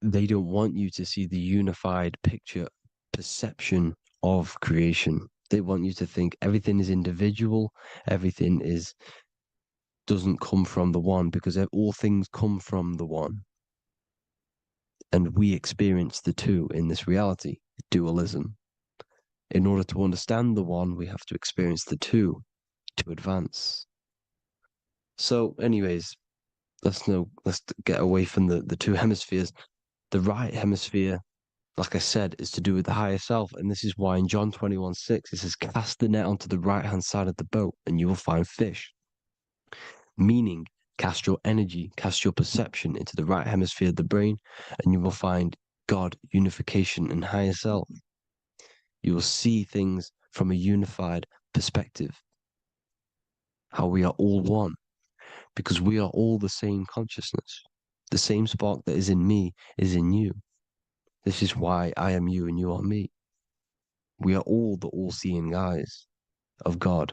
they don't want you to see the unified picture, perception of creation. They want you to think everything is individual, everything doesn't come from the one, because all things come from the one. And we experience the two in this reality, dualism. In order to understand the one, we have to experience the two to advance. So, anyways, let's get away from the two hemispheres. The right hemisphere, like I said, is to do with the higher self. And this is why in John 21:6, it says, cast the net onto the right-hand side of the boat and you will find fish. Meaning, cast your energy, cast your perception into the right hemisphere of the brain, and you will find God, unification, and higher self. You will see things from a unified perspective. How we are all one. Because we are all the same consciousness. The same spark that is in me is in you. This is why I am you and you are me. We are all the all-seeing eyes of God,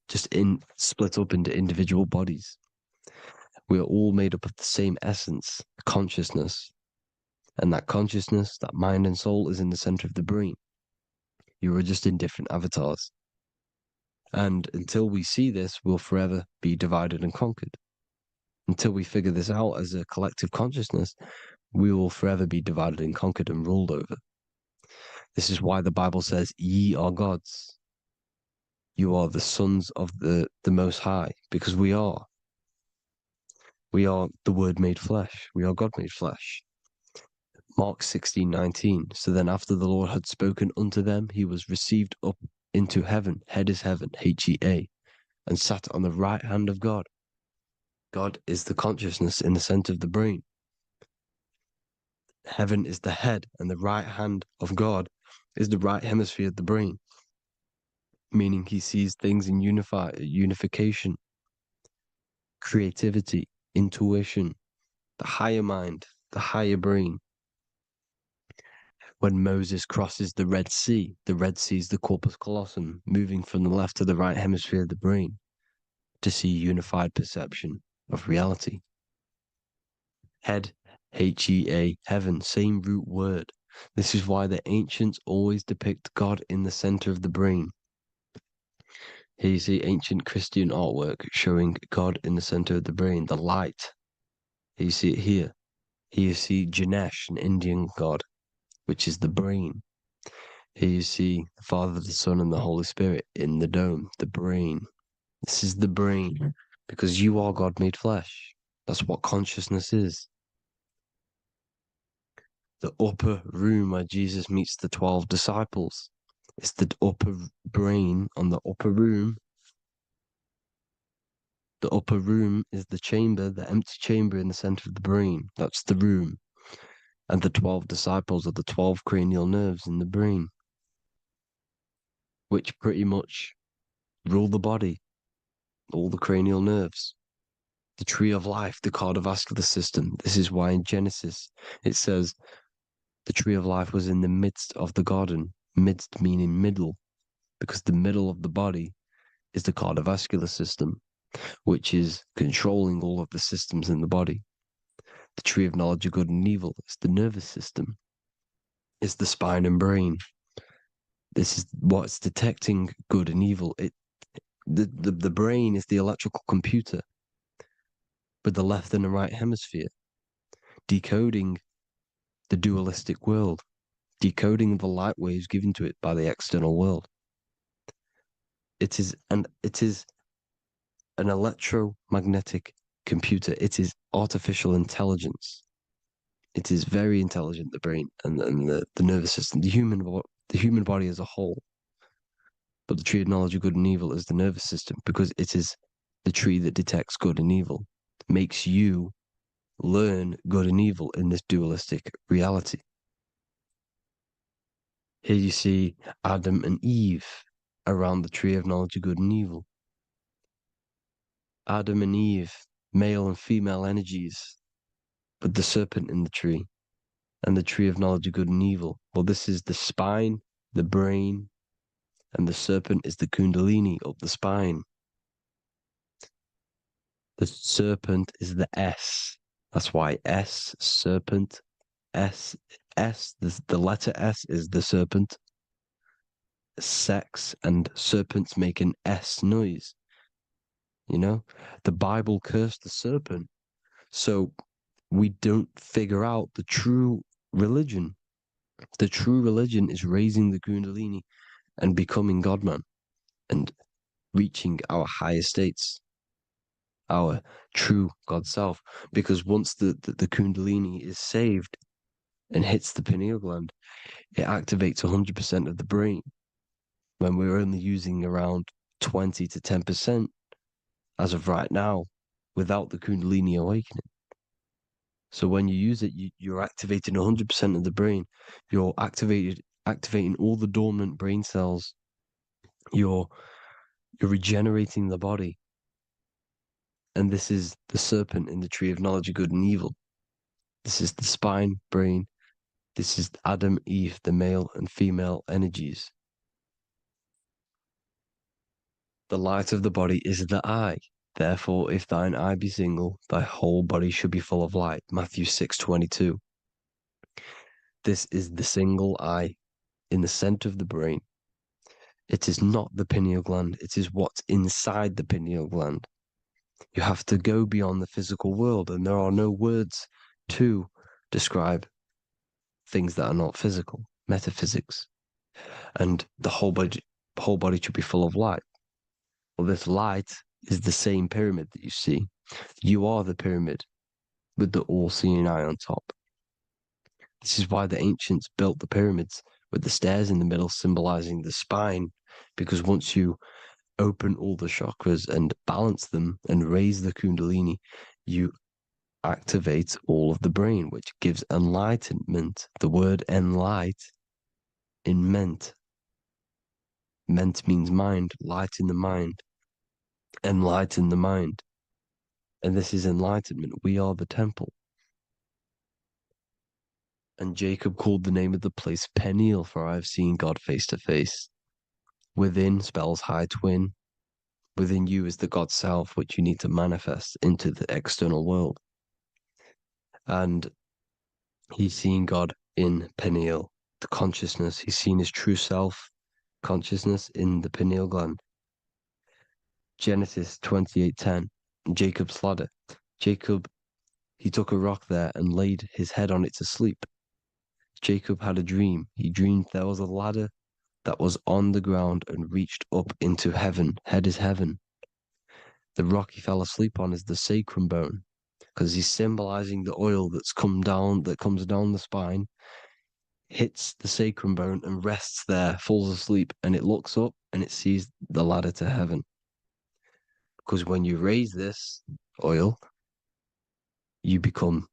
just split up into individual bodies. We are all made up of the same essence, consciousness. And that consciousness, that mind and soul, is in the center of the brain. You are just in different avatars. And until we see this, we'll forever be divided and conquered. Until we figure this out as a collective consciousness, we will forever be divided and conquered and ruled over. This is why the Bible says, ye are gods. You are the sons of the Most High, because we are. We are the Word made flesh. We are God made flesh. Mark 16:19. So then after the Lord had spoken unto them, he was received up into heaven. Head is heaven, H-E-A, and sat on the right hand of God. God is the consciousness in the center of the brain. Heaven is the head, and the right hand of God is the right hemisphere of the brain, meaning he sees things in unification, creativity, intuition, the higher mind, the higher brain. When Moses crosses the Red Sea is the corpus callosum, moving from the left to the right hemisphere of the brain to see unified perception of reality. Head, H-E-A, heaven, same root word. This is why the ancients always depict God in the center of the brain. Here you see ancient Christian artwork showing God in the center of the brain, the light. Here you see it here. Here you see Ganesh, an Indian god, which is the brain. Here you see the Father, the Son, and the Holy Spirit in the dome, the brain. This is the brain, because you are God made flesh. That's what consciousness is. The upper room where Jesus meets the 12 disciples is the upper brain on the upper room. The upper room is the chamber, the empty chamber in the center of the brain. That's the room. And the 12 disciples are the 12 cranial nerves in the brain, which pretty much rule the body, all the cranial nerves. The tree of life, the cardiovascular system. This is why in Genesis it says the tree of life was in the midst of the garden. Midst meaning middle, because the middle of the body is the cardiovascular system, which is controlling all of the systems in the body. The tree of knowledge of good and evil is the nervous system, is the spine and brain. This is what's detecting good and evil. The brain is the electrical computer with the left and the right hemisphere, decoding the dualistic world, decoding the light waves given to it by the external world. It is an electromagnetic computer. It is artificial intelligence. It is very intelligent, the brain and the nervous system, the human body as a whole. But the tree of knowledge of good and evil is the nervous system, because it is the tree that detects good and evil, makes you learn good and evil in this dualistic reality. Here you see Adam and Eve around the tree of knowledge of good and evil. Adam and Eve, male and female energies, with the serpent in the tree, and the tree of knowledge of good and evil. Well, this is the spine, the brain, and the serpent is the kundalini up the spine. The serpent is the S. That's why S, serpent, S, the letter S is the serpent. Sex and serpents make an S noise. You know, the Bible cursed the serpent. So we don't figure out the true religion. The true religion is raising the kundalini and becoming God-man and reaching our higher states, our true God self. Because once the kundalini is saved and hits the pineal gland, it activates 100% of the brain, when we're only using around 20 to 10% as of right now without the kundalini awakening. So when you use it, you're activating 100% of the brain. You're activating all the dormant brain cells. You're regenerating the body. And this is the serpent in the tree of knowledge of good and evil. This is the spine, brain. This is Adam, Eve, the male and female energies. The light of the body is the eye. Therefore, if thine eye be single, thy whole body should be full of light. Matthew 6:22. This is the single eye in the center of the brain. It is not the pineal gland, it is what's inside the pineal gland. You have to go beyond the physical world, and there are no words to describe things that are not physical, metaphysics. And the whole body should be full of light. Well, this light is the same pyramid that you see. You are the pyramid with the all-seeing eye on top. This is why the ancients built the pyramids with the stairs in the middle symbolizing the spine, because once you open all the chakras and balance them and raise the kundalini, you activate all of the brain, which gives enlightenment. The word enlight in ment. Ment means mind, light in the mind. Enlighten the mind. And this is enlightenment. We are the temple. And Jacob called the name of the place Peniel, for I have seen God face to face. Within spells high twin. Within you is the God self, which you need to manifest into the external world. And he's seen God in Peniel, the consciousness. He's seen his true self, consciousness, in the pineal gland. Genesis 28:10, Jacob's ladder. Jacob, he took a rock there and laid his head on it to sleep. Jacob had a dream. He dreamed there was a ladder that was on the ground and reached up into heaven. Head is heaven. The rock he fell asleep on is the sacrum bone, because he's symbolizing the oil that comes down the spine, hits the sacrum bone and rests there, falls asleep, and it looks up and it sees the ladder to heaven. Because when you raise this oil, you become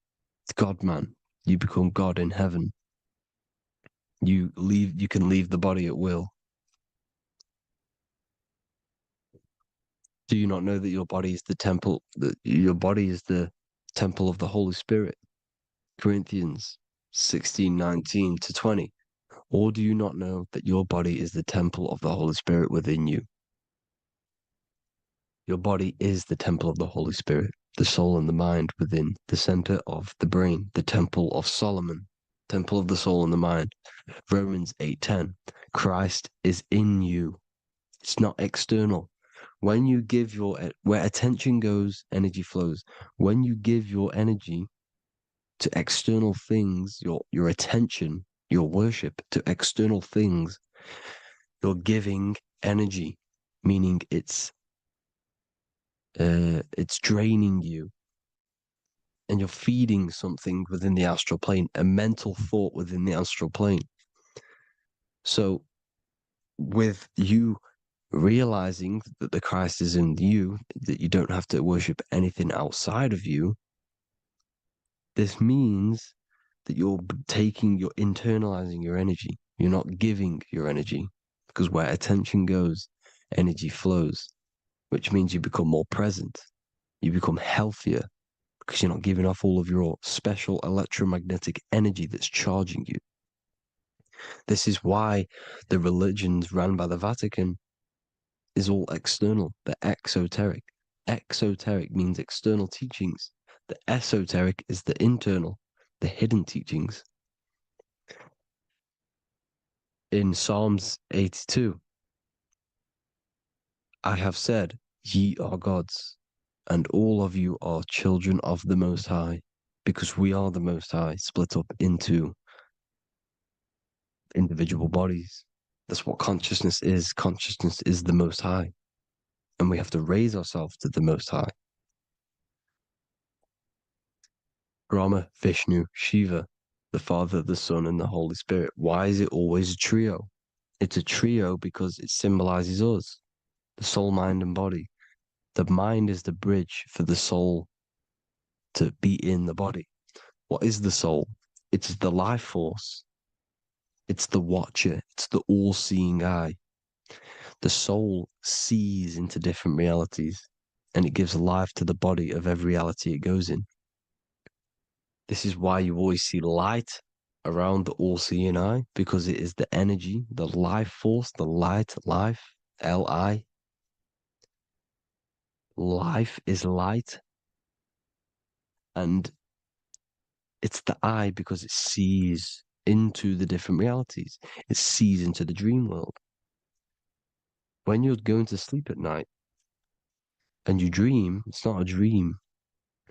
God man. You become God in heaven. You can leave the body at will. Do you not know that your body is the temple, that your body is the temple of the Holy Spirit? Corinthians 16:19-20. Or do you not know that your body is the temple of the Holy Spirit within you? Your body is the temple of the Holy Spirit, the soul and the mind within the center of the brain, the temple of Solomon, temple of the soul and the mind. Romans 8:10. Christ is in you. It's not external. When you give where attention goes, energy flows. When you give your energy to external things, your attention, your worship to external things, you're giving energy, meaning it's draining you, and you're feeding something within the astral plane, a mental thought within the astral plane. So with you realizing that the Christ is in you, that you don't have to worship anything outside of you, this means that you're internalizing your energy. You're not giving your energy, because where attention goes, energy flows, which means you become more present. You become healthier, because you're not giving off all of your special electromagnetic energy that's charging you. This is why the religions run by the Vatican is all external. They're exoteric. Exoteric means external teachings. The esoteric is the internal, the hidden teachings. In Psalms 82, I have said, ye are gods, and all of you are children of the Most High, because we are the Most High, split up into individual bodies. That's what consciousness is. Consciousness is the Most High, and we have to raise ourselves to the Most High. Brahma, Vishnu, Shiva, the Father, the Son, and the Holy Spirit. Why is it always a trio? It's a trio because it symbolizes us, the soul, mind, and body. The mind is the bridge for the soul to be in the body. What is the soul? It's the life force. It's the watcher. It's the all-seeing eye. The soul sees into different realities, and it gives life to the body of every reality it goes in. This is why you always see light around the all-seeing eye, because it is the energy, the life force, the light, life, Li. life is light. And it's the eye because it sees into the different realities. It sees into the dream world. When you're going to sleep at night and you dream, it's not a dream.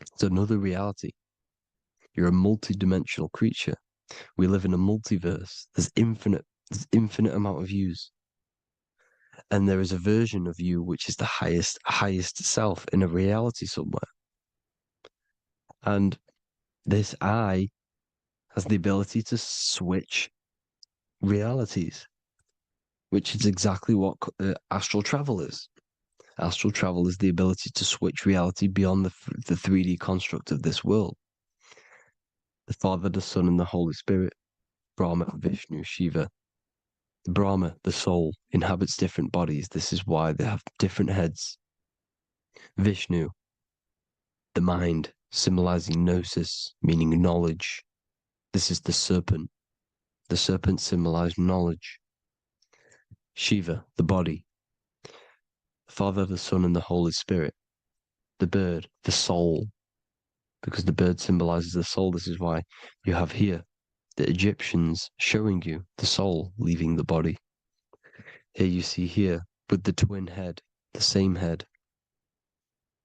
It's another reality. You're a multi-dimensional creature. We live in a multiverse. There's infinite amount of yous. And there is a version of you which is the highest self in a reality somewhere. And this eye has the ability to switch realities, which is exactly what astral travel is. Astral travel is the ability to switch reality beyond the 3D construct of this world. The Father, the Son, and the Holy Spirit, Brahma, Vishnu, Shiva. Brahma, the soul, inhabits different bodies. This is why they have different heads. Vishnu, the mind, symbolizing gnosis, meaning knowledge. This is the serpent. The serpent symbolized knowledge. Shiva, the body. The Father, the Son, and the Holy Spirit. The bird, the soul, because the bird symbolizes the soul. This is why you have here the Egyptians showing you the soul leaving the body. Here you see here with the twin head, the same head,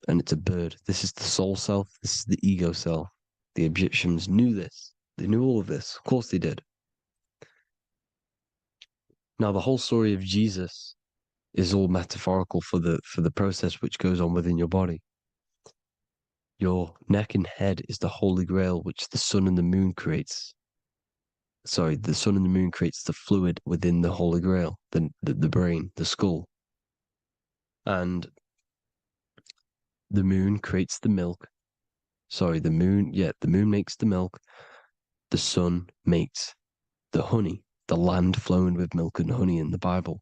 and it's a bird. This is the soul self. This is the ego self. The Egyptians knew this. They knew all of this. Of course they did. Now the whole story of Jesus is all metaphorical for the process which goes on within your body. Your neck and head is the Holy Grail, which the sun and the moon creates. Sorry, the sun and the moon creates the fluid within the Holy Grail, the brain, the skull. And the moon creates the milk. Sorry, the moon makes the milk. The sun makes the honey, the land flowing with milk and honey in the Bible.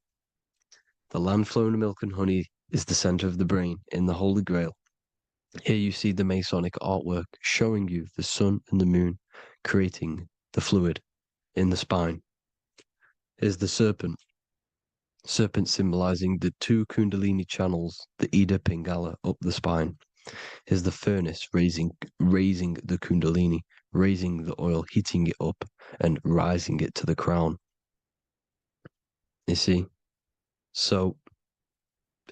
The land flowing with milk and honey is the center of the brain in the Holy Grail. Here you see the Masonic artwork showing you the sun and the moon creating the fluid in the spine. Here's the serpent. Serpent symbolizing the two Kundalini channels, the Ida Pingala up the spine. Here's the furnace raising the Kundalini, raising the oil, heating it up and rising it to the crown. You see? So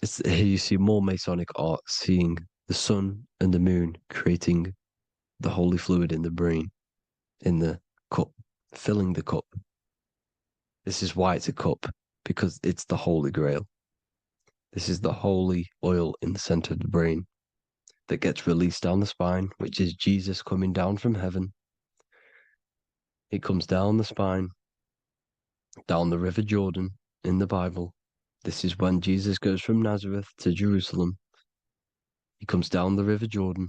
here you see more Masonic art, seeing the sun and the moon creating the holy fluid in the brain, in the cup, filling the cup. This is why it's a cup, because it's the Holy Grail. This is the holy oil in the center of the brain that gets released down the spine, which is Jesus coming down from heaven. It comes down the spine, down the River Jordan in the Bible. This is when Jesus goes from Nazareth to Jerusalem. He comes down the River Jordan,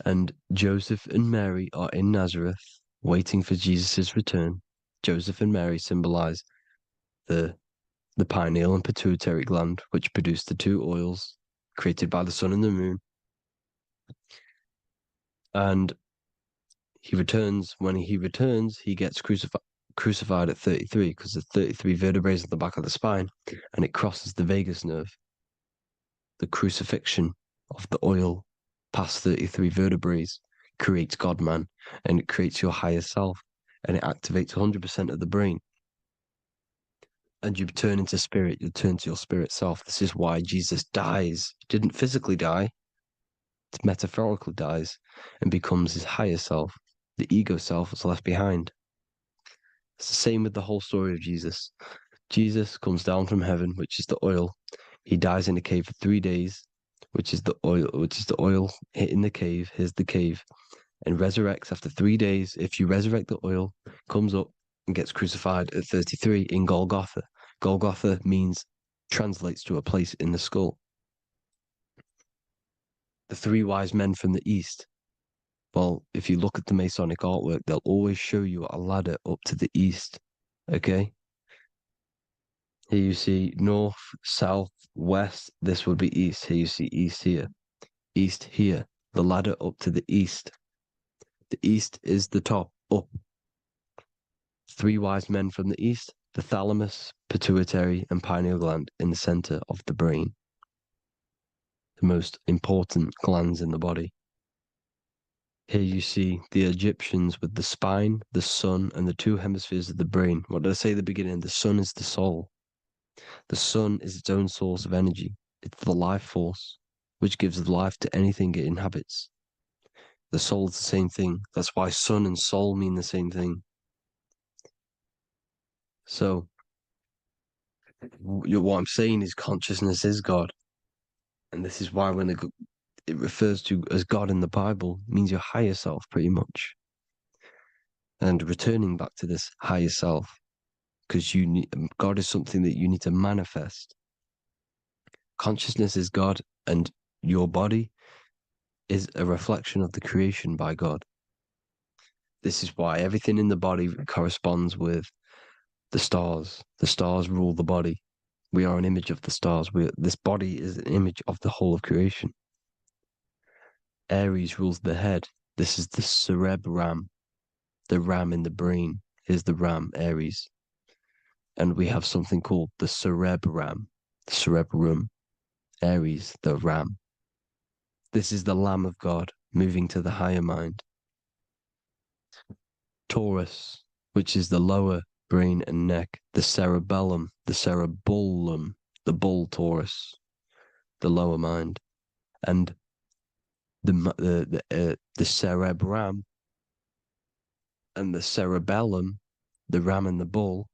and Joseph and Mary are in Nazareth waiting for Jesus' return. Joseph and Mary symbolize the pineal and pituitary gland, which produce the two oils created by the sun and the moon. And he returns. When he returns, he gets crucified at 33, because there's 33 vertebrae at the back of the spine, and it crosses the vagus nerve. The crucifixion of the oil past 33 vertebrae creates God-man, and it creates your higher self, and it activates 100% of the brain. And you turn into spirit, you turn to your spirit self. This is why Jesus dies. He didn't physically die, it metaphorically dies and becomes his higher self. The ego self is left behind. It's the same with the whole story of Jesus. Jesus comes down from heaven, which is the oil. He dies in a cave for 3 days, which is the oil hitting the cave. Here's the cave. And resurrects after 3 days. If you resurrect the oil, comes up and gets crucified at 33 in Golgotha. Golgotha translates to a place in the skull. The three wise men from the east. Well, if you look at the Masonic artwork, they'll always show you a ladder up to the east. Okay? Here you see north, south, west. This would be east. Here you see east here. East here. The ladder up to the east. The east is the top, up. Three wise men from the east. The thalamus, pituitary, and pineal gland in the center of the brain. the most important glands in the body. Here you see the Egyptians with the spine, the sun, and the two hemispheres of the brain. What did I say at the beginning? The sun is the soul. The sun is its own source of energy. It's the life force, which gives life to anything it inhabits. The soul is the same thing. That's why sun and soul mean the same thing. So, what I'm saying is consciousness is God. And this is why when it refers to as God in the Bible, it means your higher self, pretty much. And returning back to this higher self, because God is something that you need to manifest. Consciousness is God, and your body is a reflection of the creation by God. This is why everything in the body corresponds with the stars. The stars rule the body. We are an image of the stars. This body is an image of the whole of creation. Aries rules the head. This is the cerebrum, the ram in the brain. Here's the ram, Aries. And we have something called the cerebrum, Aries, the ram. This is the Lamb of God moving to the higher mind. Taurus, which is the lower brain and neck, the cerebellum, the bull Taurus, the lower mind, and the cerebrum and the cerebellum, the ram and the bull,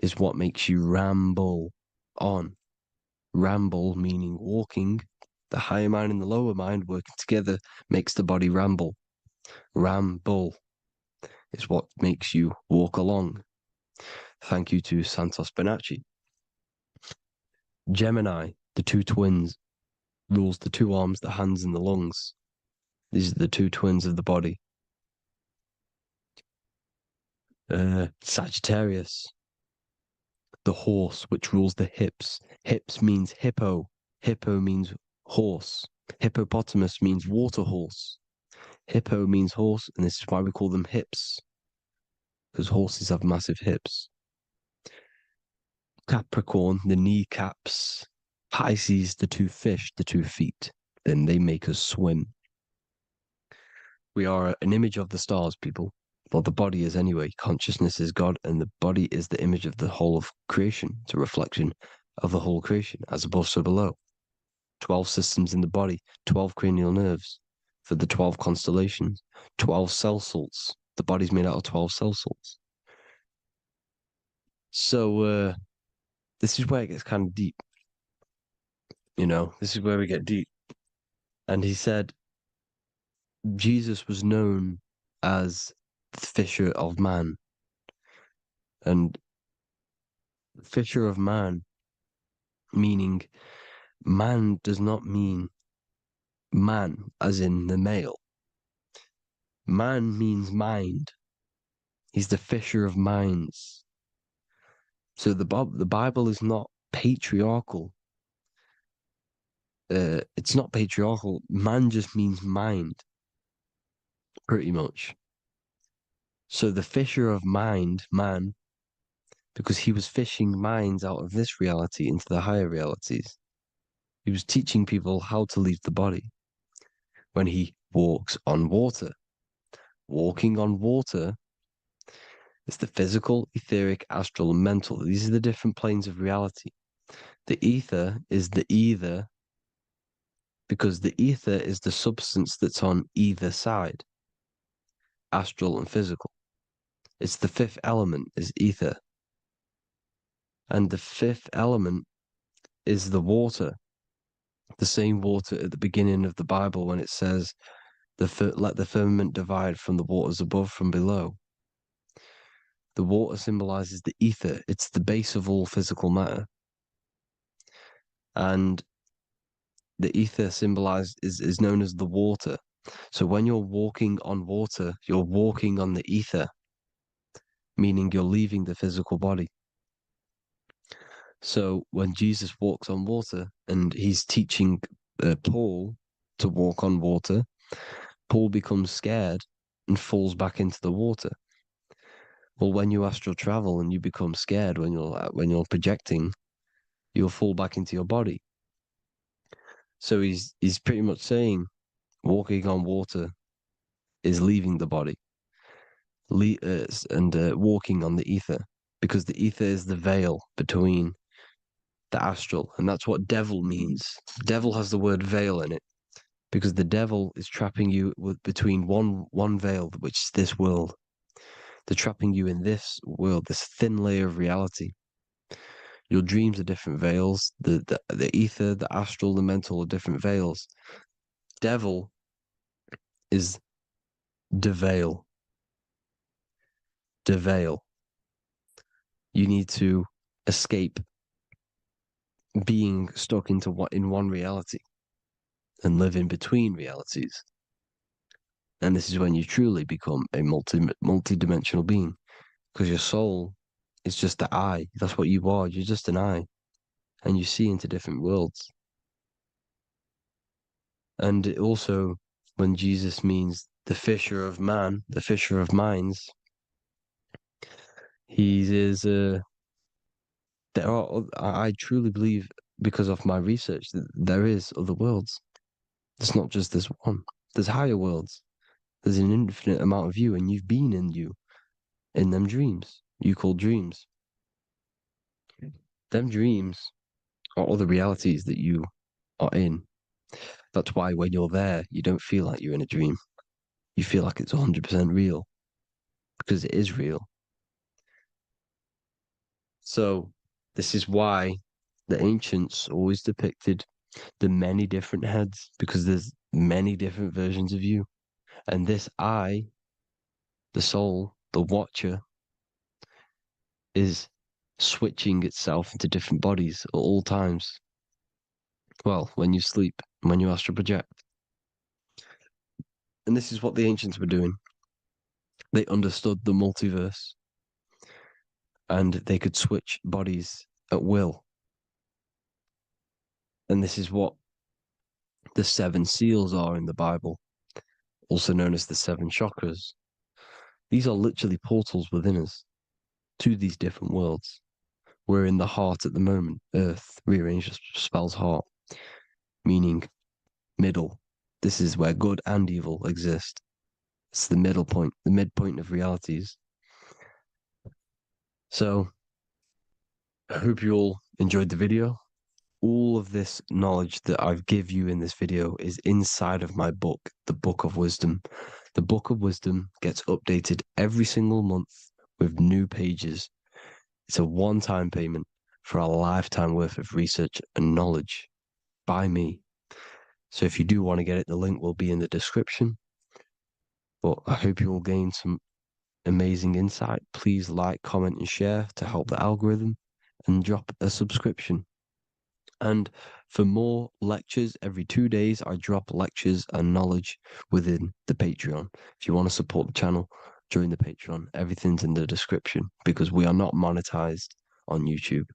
is what makes you ramble on. Ramble meaning walking. The higher mind and the lower mind working together makes the body ramble. Ramble is what makes you walk along. Thank you to Santos Bonacci. Gemini, the two twins, rules the two arms, the hands, and the lungs. These are the two twins of the body. Sagittarius, the horse, which rules the hips. Hips means hippo. Hippo means horse. Hippopotamus means water horse. Hippo means horse, and this is why we call them hips, because horses have massive hips. Capricorn, the kneecaps. Pisces, the two fish, the 2 feet. Then they make us swim. We are an image of the stars, people. Well, the body is anyway. Consciousness is God, and the body is the image of the whole of creation. It's a reflection of the whole creation, as above, so below. 12 systems in the body, 12 cranial nerves for the 12 constellations, 12 cell salts. The body's made out of 12 cell salts. So, this is where it gets kind of deep. This is where we get deep. And he said Jesus was known as the Fisher of Man. And Fisher of Man, meaning man does not mean man as in the male. Man means mind. He's the Fisher of Minds. So the Bible is not patriarchal. It's not patriarchal. Man just means mind, pretty much. So the Fisher of Mind, man, because he was fishing minds out of this reality into the higher realities. He was teaching people how to leave the body when he walks on water. Walking on water is the physical, etheric, astral, and mental. These are the different planes of reality. The ether is the either, because the ether is the substance that's on either side, astral and physical. It's the 5th element, is ether. And the 5th element is the water. The same water at the beginning of the Bible when it says, let the firmament divide from the waters above from below. The water symbolizes the ether. It's the base of all physical matter. And the ether symbolized is known as the water. So when you're walking on water, you're walking on the ether, meaning you're leaving the physical body. So when Jesus walks on water and he's teaching Paul to walk on water, Paul becomes scared and falls back into the water. Well, when you astral travel and you become scared when you're projecting, you'll fall back into your body. So he's pretty much saying walking on water is leaving the body, and walking on the ether, because the ether is the veil between the astral, and that's what devil means. Devil has the word veil in it, because the devil is trapping you between one veil, which is this world. They're trapping you in this world, this thin layer of reality. Your dreams are different veils. The ether, the astral, the mental are different veils. Devil is the veil. The veil. You need to escape being stuck into in one reality and live in between realities. And this is when you truly become a multi-dimensional being, because your soul is just the eye. That's what you are. You're just an eye, and you see into different worlds. And it also, when Jesus means the fisher of man, the fisher of minds, he is. There are. I truly believe, because of my research, that there is other worlds. It's not just this one. There's higher worlds. There's an infinite amount of you, and you've been in you, in them dreams you call dreams. Them dreams are other realities that you are in. That's why when you're there, you don't feel like you're in a dream. You feel like it's 100% real, because it is real. So this is why the ancients always depicted the many different heads, because there's many different versions of you. And this I, the soul, the watcher, is switching itself into different bodies at all times. Well, when you sleep, when you astral project. And this is what the ancients were doing. They understood the multiverse, and they could switch bodies at will. And this is what the 7 seals are in the Bible, also known as the 7 chakras. These are literally portals within us to these different worlds. We're in the heart at the moment. Earth, rearranged, spells heart, meaning middle. This is where good and evil exist. It's the middle point, the midpoint of realities. So I hope you all enjoyed the video. All of this knowledge that I've give you in this video is inside of my book, the Book of Wisdom. The Book of Wisdom gets updated every single month with new pages. It's a one-time payment for a lifetime worth of research and knowledge by me. So if you do want to get it, the link will be in the description. But I hope you all gain some amazing insight. Please like, comment, and share to help the algorithm, and drop a subscription. And for more lectures, every 2 days, I drop lectures and knowledge within the Patreon. If you want to support the channel, join the Patreon. Everything's in the description, because we are not monetized on YouTube.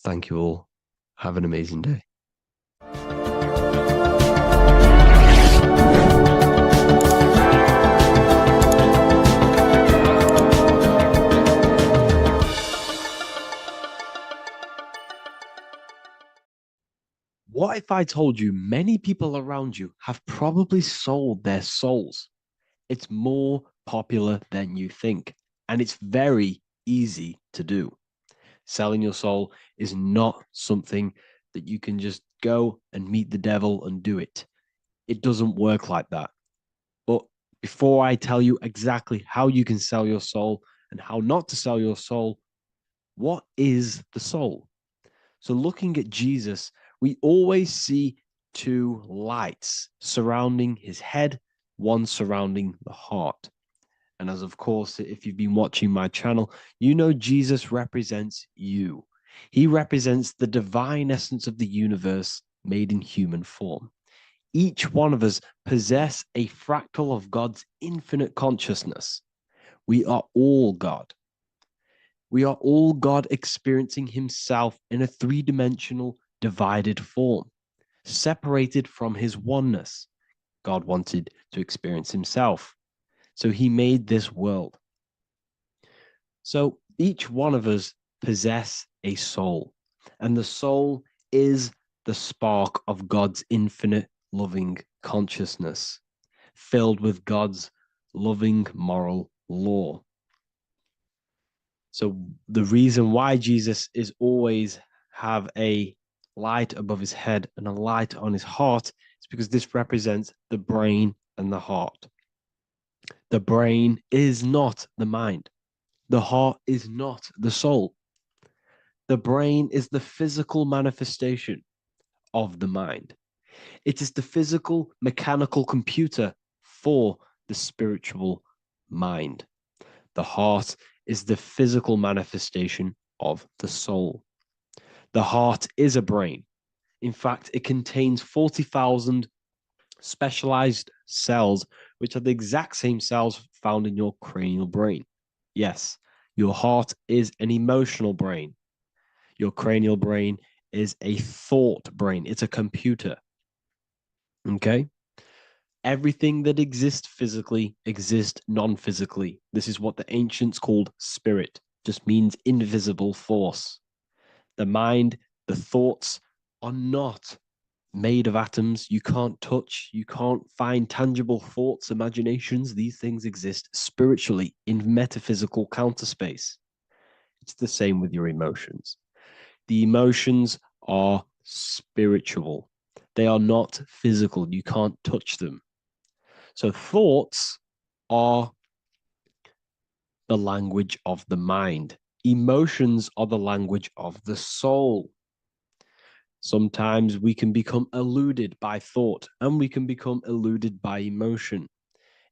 Thank you all. Have an amazing day. What if I told you many people around you have probably sold their souls? It's more popular than you think, and it's very easy to do. Selling your soul is not something that you can just go and meet the devil and do it. It doesn't work like that. But before I tell you exactly how you can sell your soul and how not to sell your soul, what is the soul? So looking at Jesus, we always see 2 lights surrounding his head, one surrounding the heart. And as of course, if you've been watching my channel, you know Jesus represents you. He represents the divine essence of the universe made in human form. Each one of us possess a fractal of God's infinite consciousness. We are all God. We are all God experiencing himself in a 3-dimensional divided form, separated from his oneness. God wanted to experience himself, so he made this world. So each one of us possess a soul, and the soul is the spark of God's infinite loving consciousness, filled with God's loving moral law. So the reason why Jesus is always have a light above his head and a light on his heart is because this represents the brain and the heart. The brain is not the mind. The heart is not the soul. The brain is the physical manifestation of the mind. It is the physical mechanical computer for the spiritual mind. The heart is the physical manifestation of the soul. The heart is a brain. In fact, it contains 40,000 specialized cells, which are the exact same cells found in your cranial brain. Yes, your heart is an emotional brain. Your cranial brain is a thought brain. It's a computer. Okay? Everything that exists physically exists non-physically. This is what the ancients called spirit, just means invisible force. The mind, the thoughts are not made of atoms. You can't touch, you can't find tangible thoughts, imaginations. These things exist spiritually in metaphysical counterspace. It's the same with your emotions. The emotions are spiritual. They are not physical. You can't touch them. So thoughts are the language of the mind. Emotions are the language of the soul. Sometimes we can become eluded by thought and we can become eluded by emotion.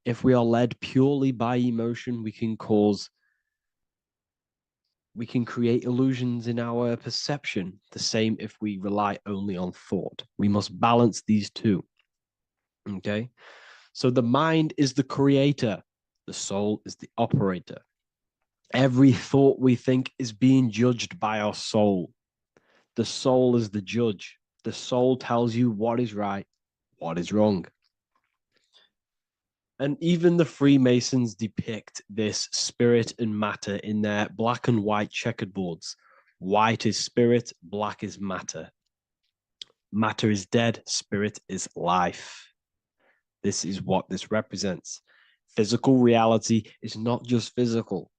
If we are led purely by emotion, we can create illusions in our perception. The same if we rely only on thought. We must balance these two. Okay? So the mind is the creator. The soul is the operator. Every thought we think is being judged by our soul. The soul is the judge. The soul tells you what is right, what is wrong. And even the Freemasons depict this spirit and matter in their black and white checkered boards. White is spirit, black is matter. Matter is dead, spirit is life. This is what this represents. Physical reality is not just physical.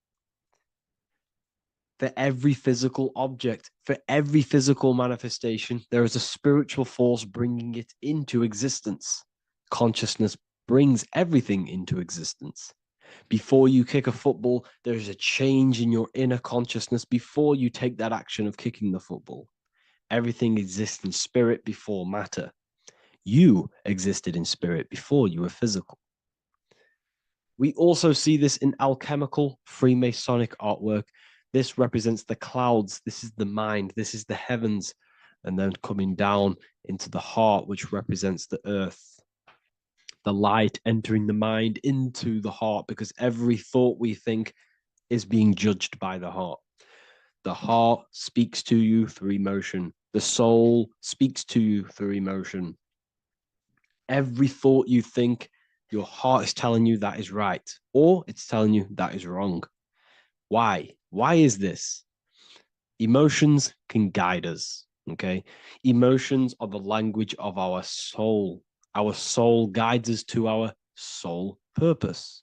For every physical object, for every physical manifestation, there is a spiritual force bringing it into existence. Consciousness brings everything into existence. Before you kick a football, there is a change in your inner consciousness before you take that action of kicking the football. Everything exists in spirit before matter. You existed in spirit before you were physical. We also see this in alchemical Freemasonic artwork. This represents the clouds. This is the mind. This is the heavens. And then coming down into the heart, which represents the earth. The light entering the mind into the heart, because every thought we think is being judged by the heart. The heart speaks to you through emotion. The soul speaks to you through emotion. Every thought you think, your heart is telling you that is right, or it's telling you that is wrong. Why? Why is this? Emotions can guide us, okay? Emotions are the language of our soul. Our soul guides us to our soul purpose.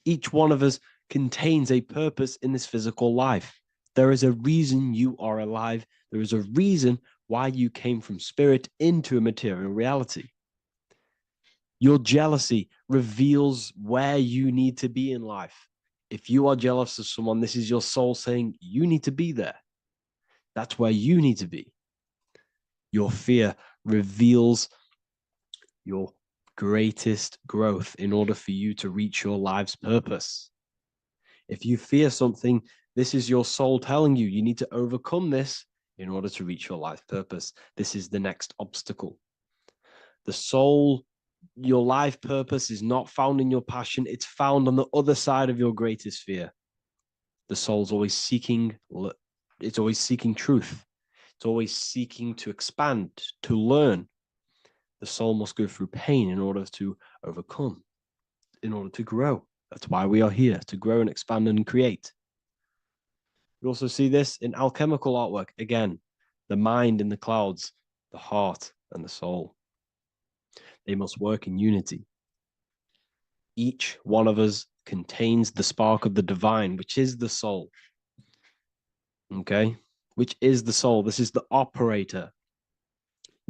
Each one of us contains a purpose in this physical life. There is a reason you are alive. There is a reason why you came from spirit into a material reality. Your jealousy reveals where you need to be in life. If you are jealous of someone, this is your soul saying you need to be there. That's where you need to be. Your fear reveals your greatest growth in order for you to reach your life's purpose. If you fear something, this is your soul telling you you need to overcome this in order to reach your life purpose. This is the next obstacle. The soul, your life purpose is not found in your passion. It's found on the other side of your greatest fear. The soul's always seeking, it's always seeking truth. It's always seeking to expand, to learn. The soul must go through pain in order to overcome, in order to grow. That's why we are here, to grow and expand and create. We also see this in alchemical artwork. Again, the mind in the clouds. the heart, and the soul. They must work in unity. Each one of us contains the spark of the divine, which is the soul. Okay? Which is the soul. This is the operator.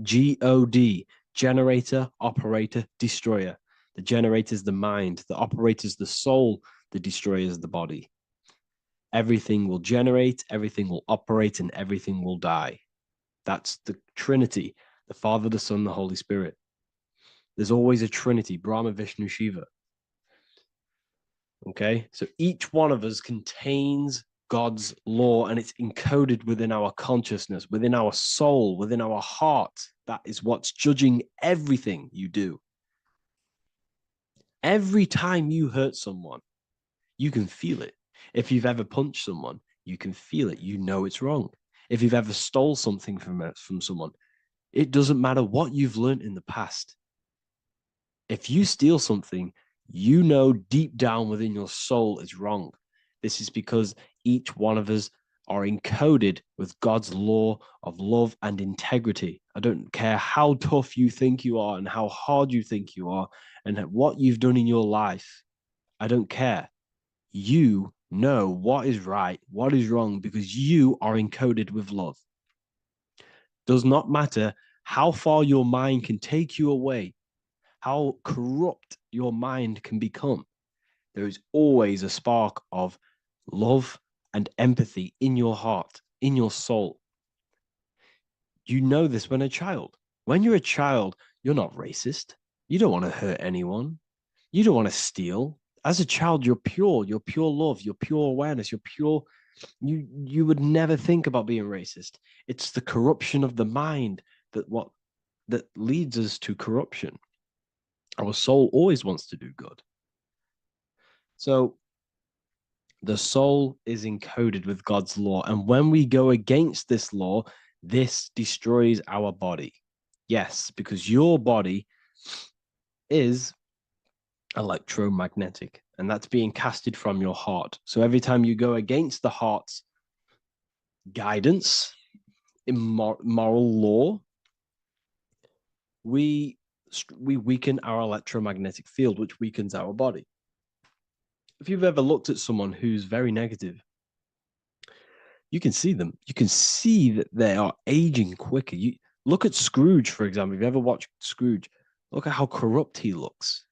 God, generator, operator, destroyer. The generator is the mind. The operator is the soul. The destroyer is the body. Everything will generate, everything will operate, and everything will die. That's the Trinity, the Father, the Son, the Holy Spirit. There's always a Trinity, Brahma, Vishnu, Shiva. Okay, so each one of us contains God's law, and it's encoded within our consciousness, within our soul, within our heart. That is what's judging everything you do. Every time you hurt someone, you can feel it. If you've ever punched someone, you can feel it. You know it's wrong. If you've ever stole something from someone, it doesn't matter what you've learned in the past. If you steal something, you know deep down within your soul it's wrong. This is because each one of us are encoded with God's law of love and integrity. I don't care how tough you think you are and how hard you think you are and what you've done in your life. I don't care. You know what is right, what is wrong, because you are encoded with love. Does not matter how far your mind can take you away, how corrupt your mind can become. There is always a spark of love and empathy in your heart, in your soul. You know this when a child. When you're a child, you're not racist. You don't want to hurt anyone. You don't want to steal. As a child, you're pure love, you're pure awareness, you're pure. You would never think about being racist. It's the corruption of the mind that leads us to corruption. Our soul always wants to do good. So the soul is encoded with God's law. And when we go against this law, this destroys our body. Yes, because your body is electromagnetic, and that's being casted from your heart. So every time you go against the heart's guidance in moral law, we weaken our electromagnetic field, which weakens our body. If you've ever looked at someone who's very negative, you can see them. You can see that they are aging quicker. You look at Scrooge, for example. If you ever watched Scrooge, look at how corrupt he looks.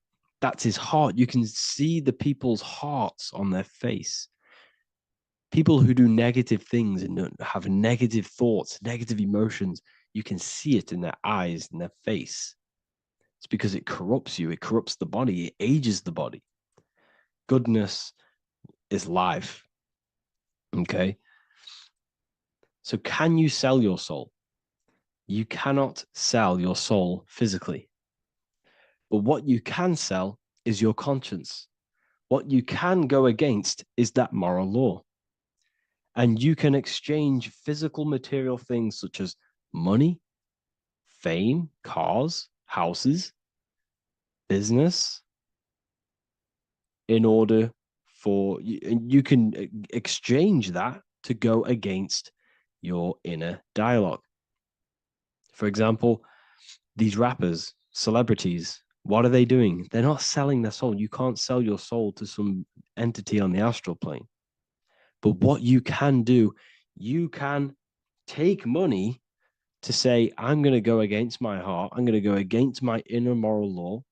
That's his heart. You can see the people's hearts on their face. People who do negative things and have negative thoughts, negative emotions, you can see it in their eyes and their face. It's because it corrupts you. It corrupts the body. It ages the body. Goodness is life. Okay? So can you sell your soul? You cannot sell your soul physically. But what you can sell is your conscience. What you can go against is that moral law. And you can exchange physical material things such as money, fame, cars, houses, business, in order for you can exchange that to go against your inner dialogue. For example, these rappers, celebrities, what are they doing? They're not selling their soul. You can't sell your soul to some entity on the astral plane. But what you can do, you can take money to say, I'm going to go against my heart. I'm going to go against my inner moral law.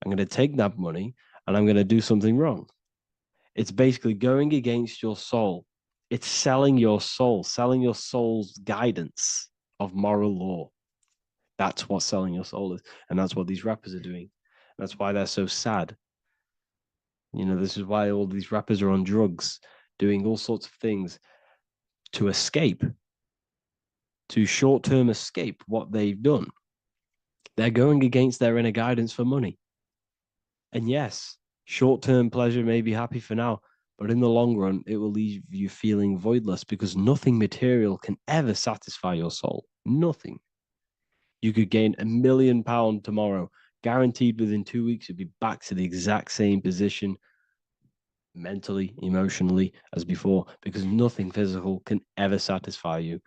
I'm going to take that money and I'm going to do something wrong. It's basically going against your soul. It's selling your soul's guidance of moral law. That's what selling your soul is. And that's what these rappers are doing. That's why they're so sad. You know, this is why all these rappers are on drugs, doing all sorts of things to escape, to short-term escape what they've done. They're going against their inner guidance for money. And yes, short-term pleasure may be happy for now, but in the long run, it will leave you feeling voidless because nothing material can ever satisfy your soul. Nothing. You could gain £1 million tomorrow, guaranteed within 2 weeks, you'll be back to the exact same position mentally, emotionally as before, because nothing physical can ever satisfy you.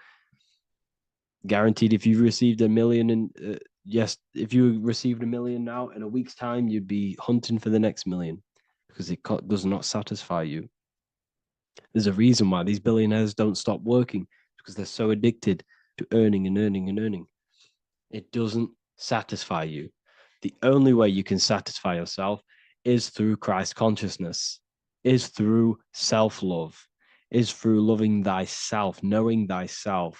Guaranteed, if you received a million and yes, if you received a million now, in a week's time, you'd be hunting for the next million because it does not satisfy you. There's a reason why these billionaires don't stop working, because they're so addicted to earning and earning and earning. It doesn't satisfy you. The only way you can satisfy yourself is through Christ consciousness, is through self-love, is through loving thyself, knowing thyself,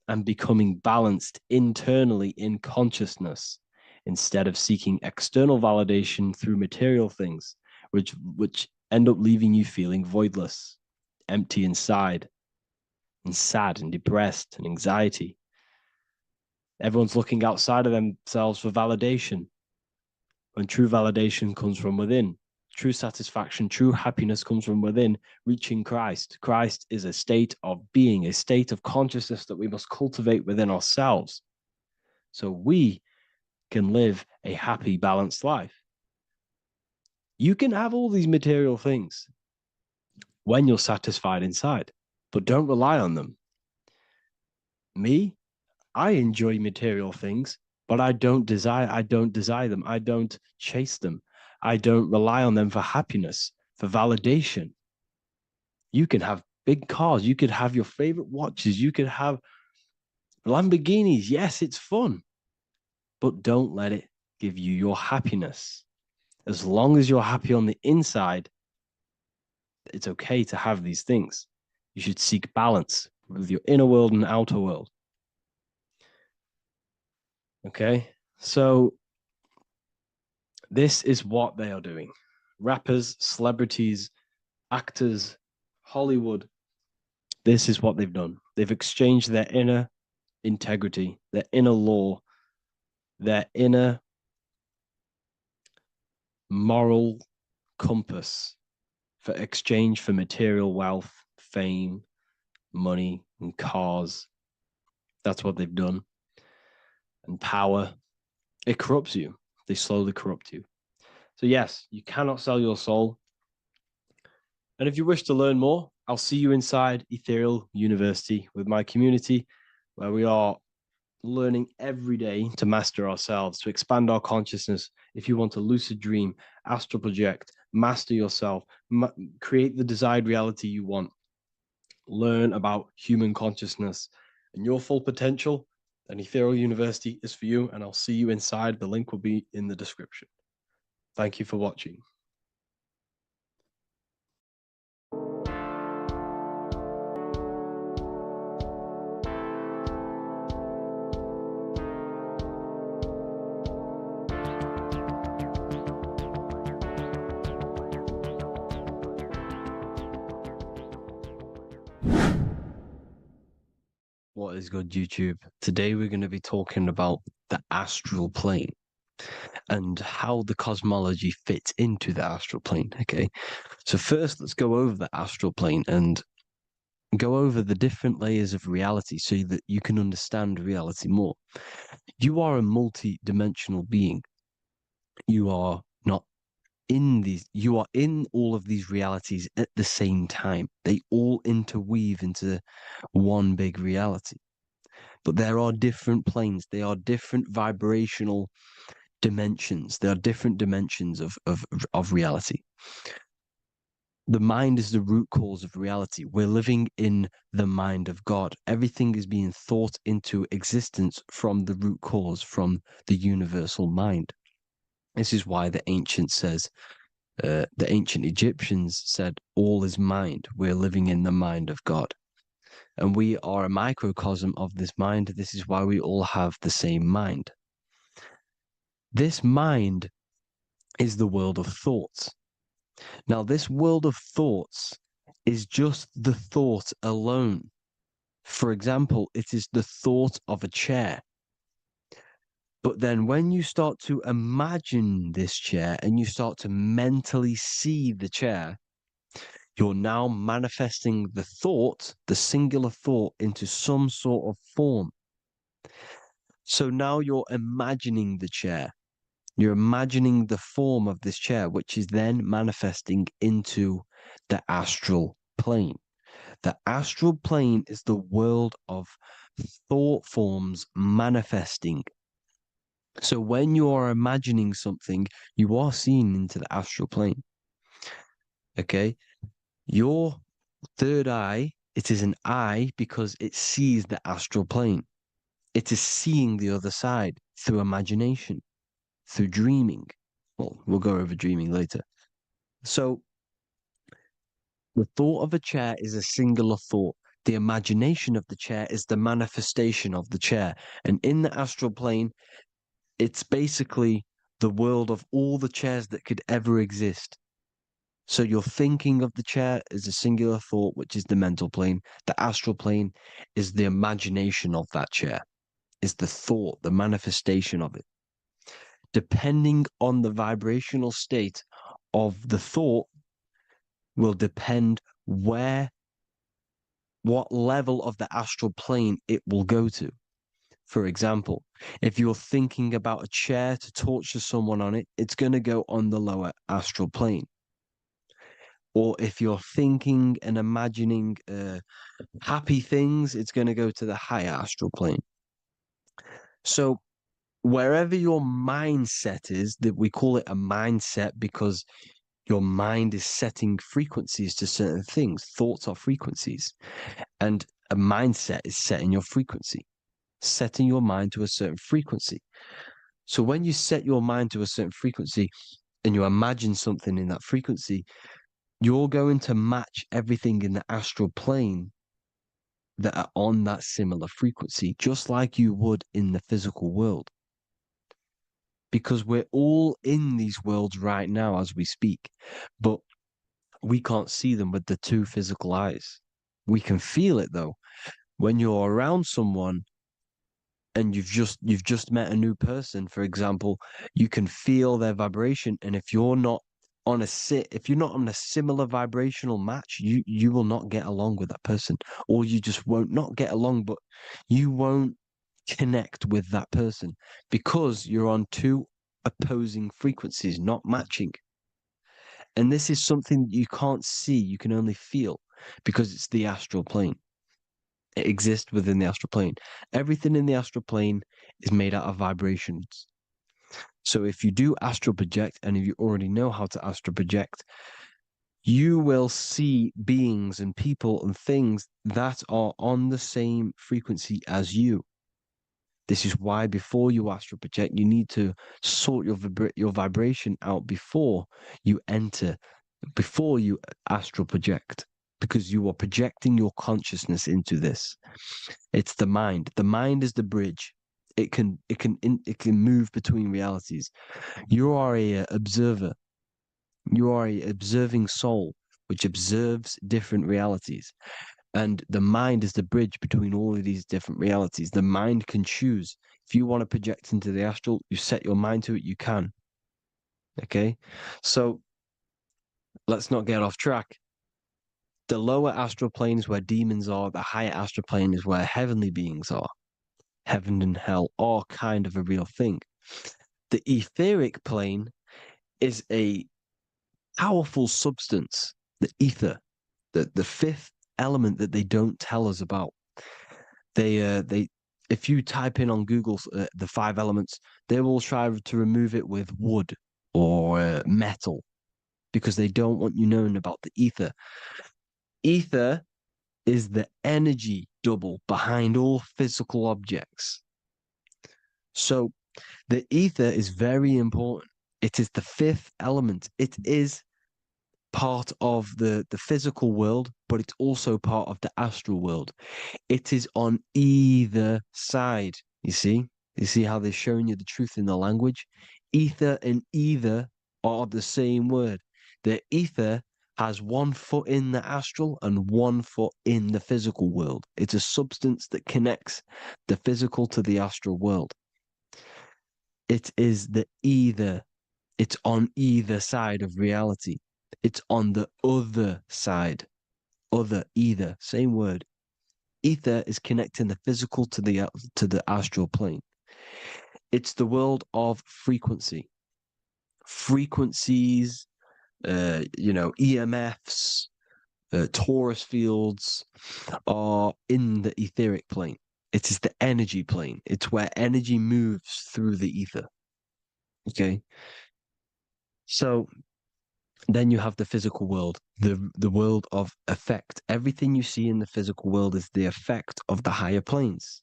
and becoming balanced internally in consciousness instead of seeking external validation through material things, which end up leaving you feeling voidless, empty inside, and sad and depressed and anxiety. Everyone's looking outside of themselves for validation, when true validation comes from within. True satisfaction, true happiness comes from within, reaching Christ. Christ is a state of being, a state of consciousness that we must cultivate within ourselves so we can live a happy, balanced life. You can have all these material things when you're satisfied inside, but don't rely on them. Me, I enjoy material things, but I don't desire them. I don't chase them. I don't rely on them for happiness, for validation. You can have big cars. You could have your favorite watches. You could have Lamborghinis. Yes, it's fun, but don't let it give you your happiness. As long as you're happy on the inside, it's okay to have these things. You should seek balance with your inner world and outer world. Okay, so this is what they are doing. Rappers, celebrities, actors, Hollywood, this is what they've done. They've exchanged their inner integrity, their inner law, their inner moral compass for exchange for material wealth, fame, money, and cars. That's what they've done. And power. It corrupts you. They slowly corrupt you. So yes, you cannot sell your soul. And if you wish to learn more, I'll see you inside Ethereal University with my community, where we are learning every day to master ourselves, to expand our consciousness. If you want to lucid dream, astral project, master yourself, create the desired reality you want, learn about human consciousness and your full potential, then Ethereal University is for you, and I'll see you inside. The link will be in the description. Thank you for watching. What is good, YouTube? Today we're going to be talking about the astral plane and how the cosmology fits into the astral plane. Okay, so first let's go over the astral plane and go over the different layers of reality so that you can understand reality more. You are a multi-dimensional being. You are not in these, you are in all of these realities at the same time. They all interweave into one big reality. But there are different planes. They are different vibrational dimensions. There are different dimensions of reality. The mind is the root cause of reality. We're living in the mind of God. Everything is being thought into existence from the root cause, from the universal mind. This is why the ancient Egyptians said, all is mind. We're living in the mind of God. And we are a microcosm of this mind. This is why we all have the same mind. This mind is the world of thoughts. Now, this world of thoughts is just the thought alone. For example, it is the thought of a chair. But then when you start to imagine this chair and you start to mentally see the chair, you're now manifesting the thought, the singular thought, into some sort of form. So now you're imagining the chair. You're imagining the form of this chair, which is then manifesting into the astral plane. The astral plane is the world of thought forms manifesting. So when you are imagining something, you are seeing into the astral plane. Okay? Your third eye, it is an eye because it sees the astral plane. It is seeing the other side through imagination, through dreaming. Well, we'll go over dreaming later. So the thought of a chair is a singular thought. The imagination of the chair is the manifestation of the chair. And in the astral plane, it's basically the world of all the chairs that could ever exist. So your thinking of the chair is a singular thought, which is the mental plane. The astral plane is the imagination of that chair, is the thought, the manifestation of it. Depending on the vibrational state of the thought will depend what level of the astral plane it will go to. For example, if you're thinking about a chair to torture someone on it, it's going to go on the lower astral plane. Or if you're thinking and imagining happy things, it's going to go to the higher astral plane. So wherever your mindset is, that we call it a mindset because your mind is setting frequencies to certain things. Thoughts are frequencies. And a mindset is setting your frequency, setting your mind to a certain frequency. So when you set your mind to a certain frequency and you imagine something in that frequency, you're going to match everything in the astral plane that are on that similar frequency, just like you would in the physical world. Because we're all in these worlds right now as we speak, but we can't see them with the two physical eyes. We can feel it though. When you're around someone and you've just met a new person, for example, you can feel their vibration. And if you're not on a similar vibrational match, you will not get along with that person, or you just won't not get along, but you won't connect with that person because you're on two opposing frequencies, not matching. And this is something that you can't see, you can only feel because it's the astral plane. It exists within the astral plane. Everything in the astral plane is made out of vibrations. So if you do astral project, and if you already know how to astral project, you will see beings and people and things that are on the same frequency as you. This is why before you astral project, you need to sort your vibration out before you astral project, because you are projecting your consciousness into this. It's the mind. The mind is the bridge. It can move between realities. You are a observer. You are a observing soul which observes different realities. And the mind is the bridge between all of these different realities. The mind can choose. If you want to project into the astral, you set your mind to it, you can. Okay? So let's not get off track. The lower astral plane is where demons are. The higher astral plane is where heavenly beings are. Heaven and hell are kind of a real thing. The etheric plane is a powerful substance, the ether, the fifth element that they don't tell us about. If you type in on Google the 5 elements, they will try to remove it with wood or metal because they don't want you knowing about the ether. Ether is the energy double behind all physical objects. So the ether is very important. It is the 5th element. It is part of the physical world, but it's also part of the astral world. It is on either side. You see how they're showing you the truth in the language? Ether and either are the same word. The ether has 1 foot in the astral and 1 foot in the physical world. It's a substance that connects the physical to the astral world. It is the either. It's on either side of reality. It's on the other side. Other, either, same word. Ether is connecting the physical to the astral plane. It's the world of frequency. Frequencies, EMFs, torus fields are in the etheric plane. It is the energy plane. It's where energy moves through the ether. Okay. So then you have the physical world, the world of effect. Everything you see in the physical world is the effect of the higher planes.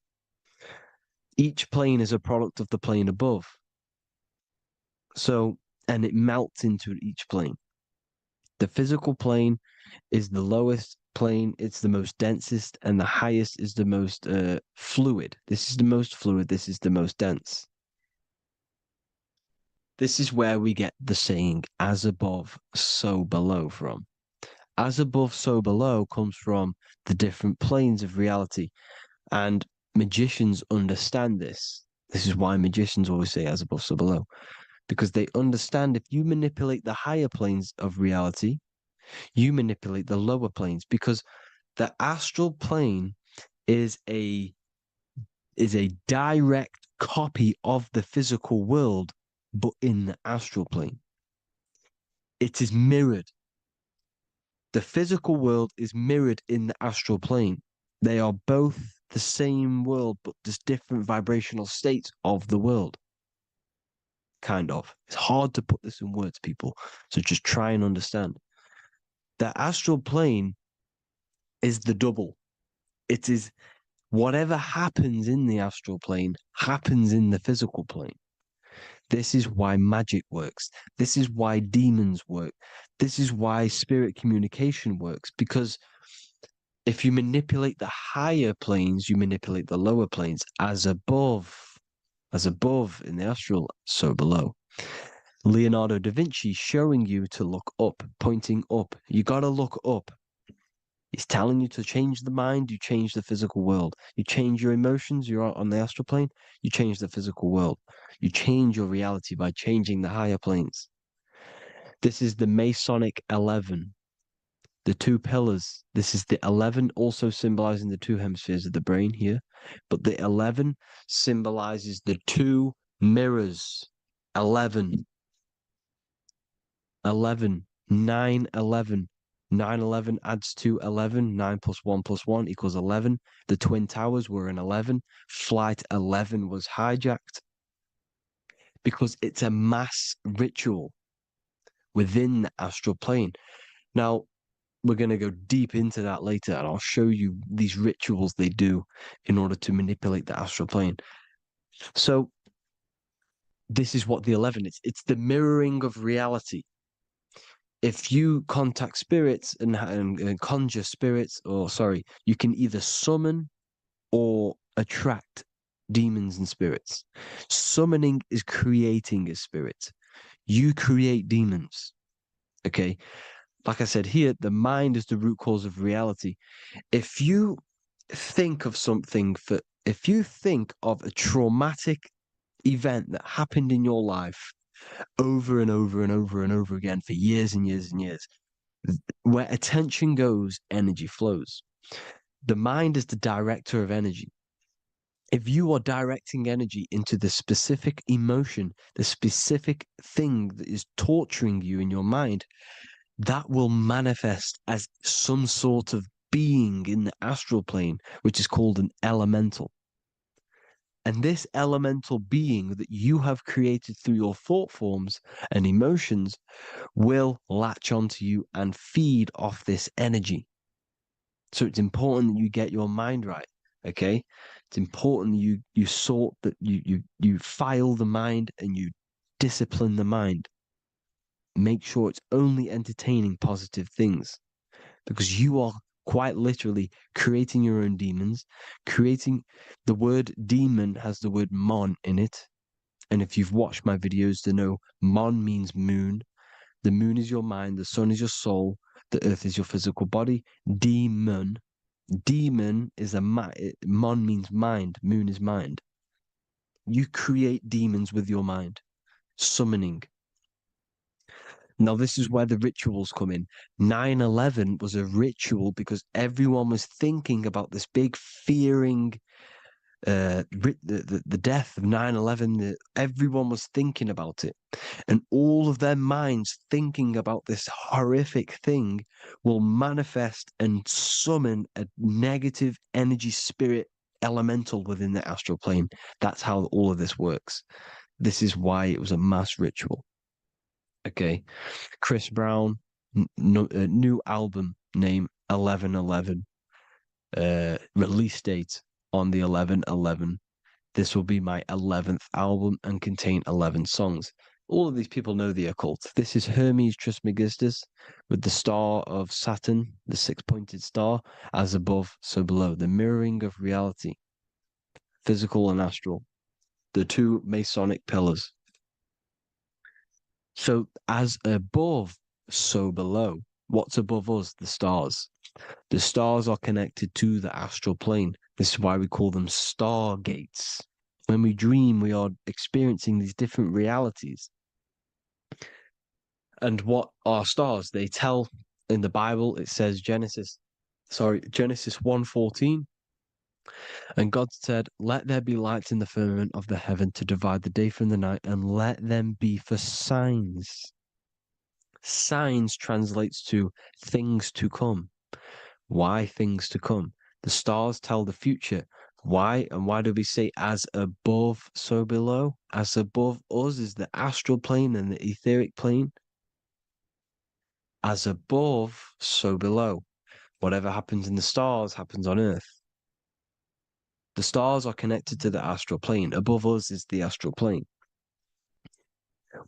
Each plane is a product of the plane above. So, and it melts into each plane. The physical plane is the lowest plane, it's the most densest, and the highest is the most fluid. This is the most fluid, this is the most dense. This is where we get the saying, as above, so below from. As above, so below comes from the different planes of reality. And magicians understand this. This is why magicians always say as above, so below. Because they understand if you manipulate the higher planes of reality, you manipulate the lower planes. Because the astral plane is a direct copy of the physical world, but in the astral plane. It is mirrored. The physical world is mirrored in the astral plane. They are both the same world, but just different vibrational states of the world. Kind of. It's hard to put this in words, people. So just try and understand. The astral plane is the double. It is whatever happens in the astral plane happens in the physical plane. This is why magic works. This is why demons work. This is why spirit communication works. Because if you manipulate the higher planes, you manipulate the lower planes. As above in the astral, so below. Leonardo da Vinci showing you to look up, pointing up. You got to look up. He's telling you to change the mind, you change the physical world. You change your emotions, you're on the astral plane, you change the physical world. You change your reality by changing the higher planes. This is the Masonic 11, the two pillars. This is the 11, also symbolizing the two hemispheres of the brain here. But the 11 symbolizes the two mirrors. 11, 11, 9, 11. 9, 11 adds to 11. 9 plus 1 plus 1 equals 11. The Twin Towers were in 11. Flight 11 was hijacked because it's a mass ritual within the astral plane. Now, we're going to go deep into that later, and I'll show you these rituals they do in order to manipulate the astral plane. So, this is what the 11 is. It's the mirroring of reality. If you contact spirits and conjure spirits, you can either summon or attract demons and spirits. Summoning is creating a spirit. You create demons. Okay. Like I said here, the mind is the root cause of reality. If you think of if you think of a traumatic event that happened in your life over and over and over and over again for years and years and years, where attention goes, energy flows. The mind is the director of energy. If you are directing energy into the specific emotion, the specific thing that is torturing you in your mind, that will manifest as some sort of being in the astral plane, which is called an elemental. And this elemental being that you have created through your thought forms and emotions will latch onto you and feed off this energy. So it's important that you get your mind right, okay? It's important that you sort that you file the mind and you discipline the mind. Make sure it's only entertaining positive things, because you are quite literally creating your own demons. The word demon has the word mon in it. And if you've watched my videos to know, mon means moon. The moon is your mind, the sun is your soul, the earth is your physical body. Demon is mon means mind, moon is mind. You create demons with your mind, summoning. Now, this is where the rituals come in. 9/11 was a ritual because everyone was thinking about this big fearing, the death of 9/11. Everyone was thinking about it. And all of their minds thinking about this horrific thing will manifest and summon a negative energy spirit elemental within the astral plane. That's how all of this works. This is why it was a mass ritual. Okay. Chris Brown, new album name 1111. Release date on the 11/11. This will be my 11th album and contain 11 songs. All of these people know the occult. This is Hermes Trismegistus with the star of Saturn, the six-pointed star, as above, so below. The mirroring of reality, physical and astral, the two Masonic pillars. So as above, so below. What's above us? The stars. The stars are connected to the astral plane. This is why we call them stargates. When we dream, we are experiencing these different realities. And what are stars? They tell in the Bible, it says Genesis 1:14. And God said, "Let there be lights in the firmament of the heaven to divide the day from the night, and let them be for signs." Signs translates to things to come. Why things to come? The stars tell the future. Why? And why do we say as above, so below? As above us is the astral plane and the etheric plane. As above, so below. Whatever happens in the stars happens on Earth. The stars are connected to the astral plane. Above us is the astral plane.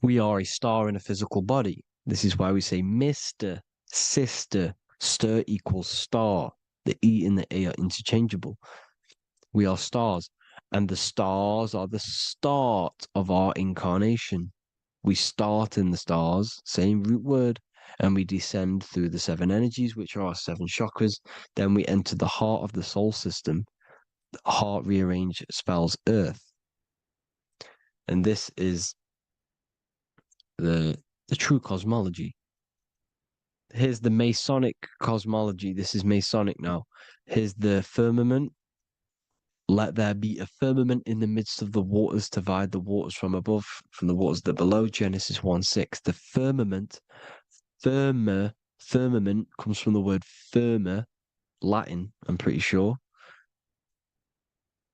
We are a star in a physical body. This is why we say Mr., sister, stir equals star. The E and the A are interchangeable. We are stars, and the stars are the start of our incarnation. We start in the stars, same root word, and we descend through the seven energies, which are our seven chakras. Then we enter the heart of the soul system. The heart rearranged spells Earth. And this is the true cosmology. Here's the Masonic cosmology. This is Masonic now. Here's the firmament. Let there be a firmament in the midst of the waters to divide the waters from above, from the waters that below. Genesis 1:6. The firmament, firmament comes from the word firma, Latin, I'm pretty sure,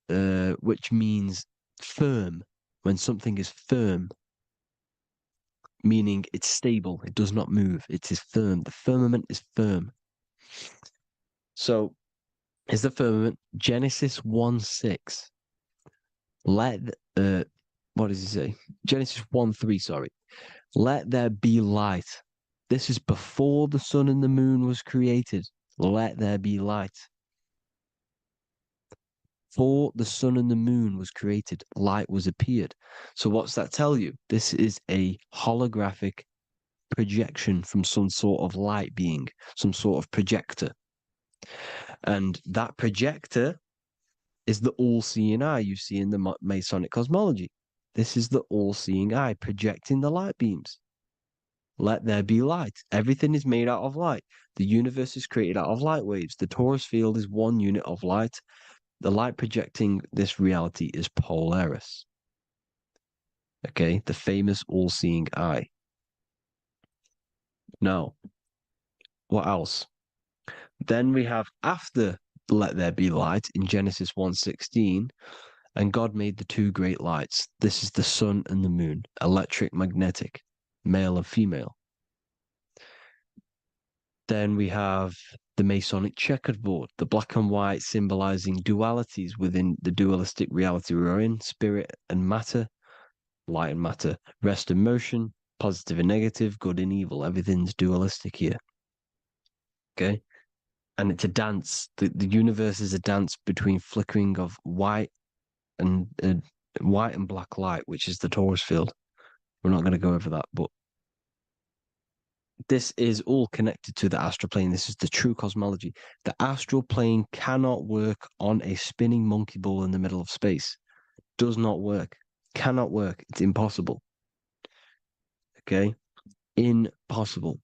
which means firm. When something is firm, meaning it's stable, it does not move, it is firm. The firmament is firm. So, is the firmament Genesis 1:6. What does he say? Genesis 1:3, sorry. Let there be light. This is before the sun and the moon was created. Let there be light. Before the sun and the moon was created, light was appeared. So what's that tell you? This is a holographic projection from some sort of light being, some sort of projector. And that projector is the all-seeing eye you see in the Masonic cosmology. This is the all-seeing eye projecting the light beams. Let there be light. Everything is made out of light. The universe is created out of light waves. The torus field is one unit of light. The light projecting this reality is Polaris. Okay, the famous all-seeing eye. Now, what else? Then we have after let there be light in Genesis 1:16, and God made the two great lights. This is the sun and the moon, electric, magnetic, male and female. Then we have the Masonic checkerboard, the black and white symbolizing dualities within the dualistic reality we're in, spirit and matter, light and matter, rest and motion, positive and negative, good and evil. Everything's dualistic here. Okay? And it's a dance. The universe is a dance between flickering of white and black light, which is the torus field. We're not going to go over that, but this is all connected to the astral plane. This is the true cosmology. The astral plane cannot work on a spinning monkey ball in the middle of space. Does not work. Cannot work. It's impossible. Okay? Impossible.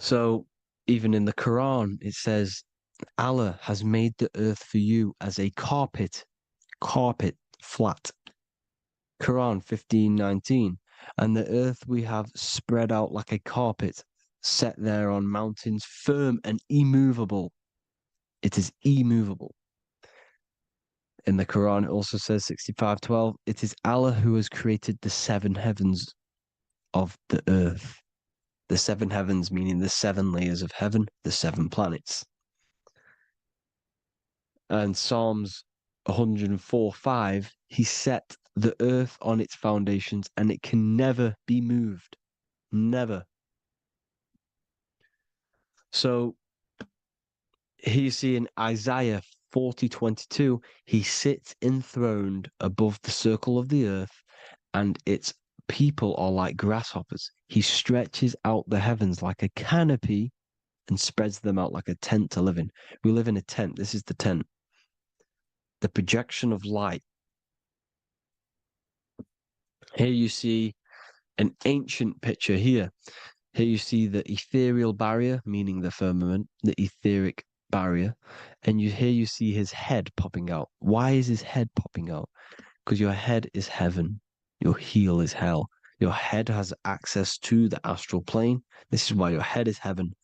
So, even in the Quran, it says, Allah has made the earth for you as a carpet, flat. Quran 15:19. And the earth we have spread out like a carpet, set there on mountains, firm and immovable. It is immovable. In the Quran, it also says 65:12, it is Allah who has created the seven heavens of the earth. The seven heavens meaning the seven layers of heaven, the seven planets. And Psalms 104:5, he set the earth on its foundations and it can never be moved. Never. So here you see in Isaiah 40:22, he sits enthroned above the circle of the earth, and its people are like grasshoppers. He stretches out the heavens like a canopy and spreads them out like a tent to live in. We live in a tent. This is the tent. The projection of light. Here you see an ancient picture here. Here you see the ethereal barrier, meaning the firmament, the etheric barrier, and here you see his head popping out. Why is his head popping out? Because your head is heaven, your heel is hell. Your head has access to the astral plane. This is why your head is heaven.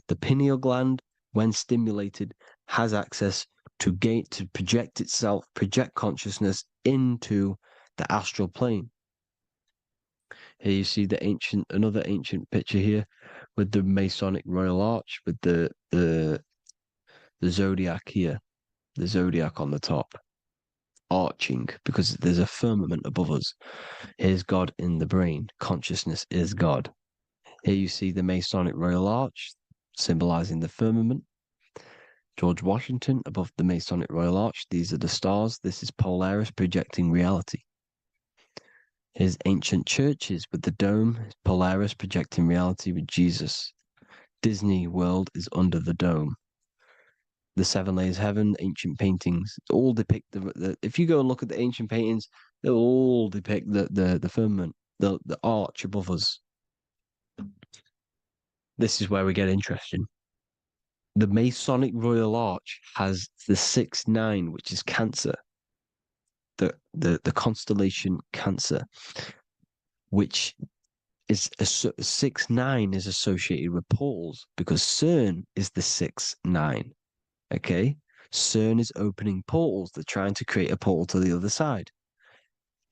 The pineal gland, when stimulated, has access to project itself, project consciousness into the astral plane. Here you see another ancient picture here with the Masonic Royal Arch, with the zodiac here, the zodiac on the top, arching because there's a firmament above us. Here's God in the brain. Consciousness is God. Here you see the Masonic Royal Arch, symbolizing the firmament. George Washington above the Masonic Royal Arch. These are the stars. This is Polaris projecting reality. Here's ancient churches with the dome. Polaris projecting reality with Jesus. Disney World is under the dome. The seven layers of heaven, ancient paintings, all depict if you go and look at the ancient paintings, they'll all depict the firmament, the arch above us. This is where we get interesting. The Masonic Royal Arch has the 6-9, which is Cancer. The constellation Cancer, which is 6-9 is associated with portals because CERN is the 6-9. Okay, CERN is opening portals. They're trying to create a portal to the other side.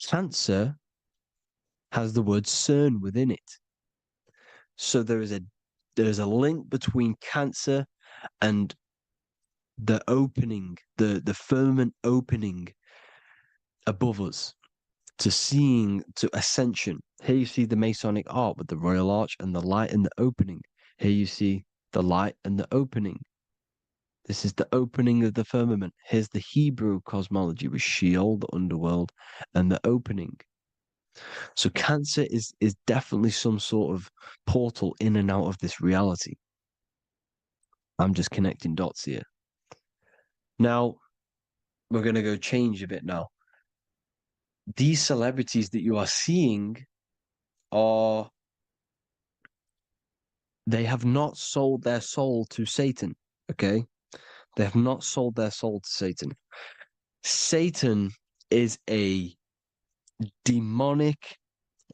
Cancer has the word CERN within it, so there is a link between Cancer and the opening, the firmament opening above us to ascension. Here you see the Masonic art with the Royal Arch and the light and the opening. Here you see the light and the opening. This is the opening of the firmament. Here's the Hebrew cosmology with Sheol, the underworld, and the opening. So Cancer is definitely some sort of portal in and out of this reality. I'm just connecting dots here. Now, we're going to go change a bit now. These celebrities that you are seeing they have not sold their soul to Satan, okay? They have not sold their soul to Satan. Satan is a demonic,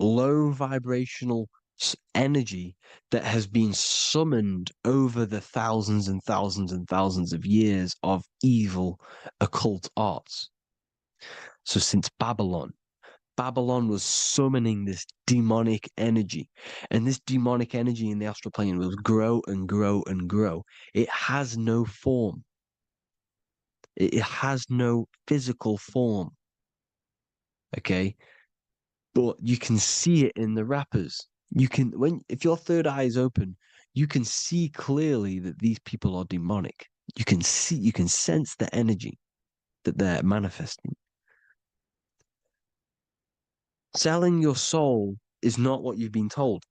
low vibrational energy that has been summoned over the thousands and thousands and thousands of years of evil occult arts. So since Babylon was summoning this demonic energy, and this demonic energy in the astral plane will grow and grow and grow. It has no form. It has no physical form. Okay? But you can see it in the rappers. If your third eye is open, you can see clearly that these people are demonic. You can sense the energy that they're manifesting. Selling your soul is not what you've been told.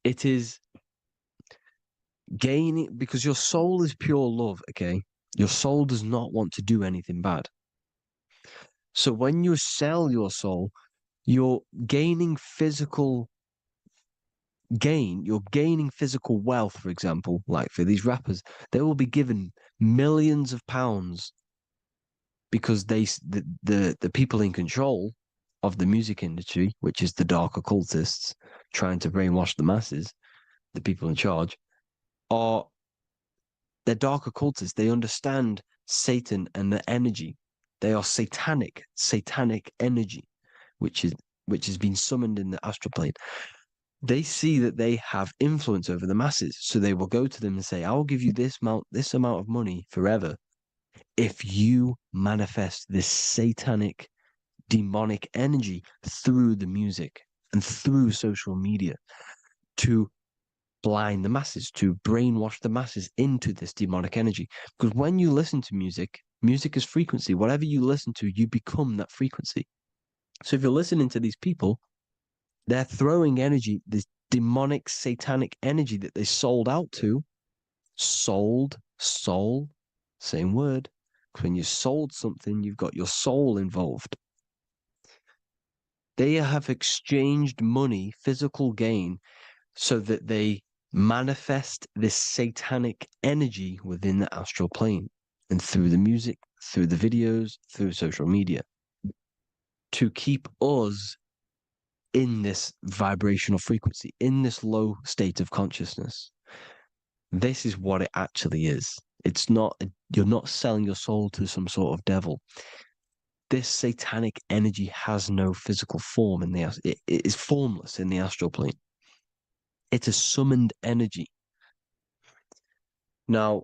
It is gaining, because your soul is pure love, okay? Your soul does not want to do anything bad. So when you sell your soul, you're gaining physical gain. You're gaining physical wealth, for example, like for these rappers, they will be given millions of pounds because the people in control of the music industry, which is the dark occultists trying to brainwash the masses, the people in charge, they're dark occultists. They understand Satan and the energy. They are satanic energy, which has been summoned in the astral plane. They see that they have influence over the masses, so they will go to them and say, "I will give you this amount of money forever if you manifest this satanic, demonic energy through the music and through social media to blind the masses, to brainwash the masses into this demonic energy." Because when you listen to music, music is frequency. Whatever you listen to, you become that frequency. So if you're listening to these people, they're throwing energy, this demonic, satanic energy that they sold out to. Sold, soul, same word. When you sold something, you've got your soul involved. They have exchanged money, physical gain, so that they manifest this satanic energy within the astral plane and through the music, through the videos, through social media to keep us in this vibrational frequency, in this low state of consciousness. This is what it actually is. It's not, you're not selling your soul to some sort of devil. This satanic energy has no physical form it is formless in the astral plane. It's a summoned energy. Now,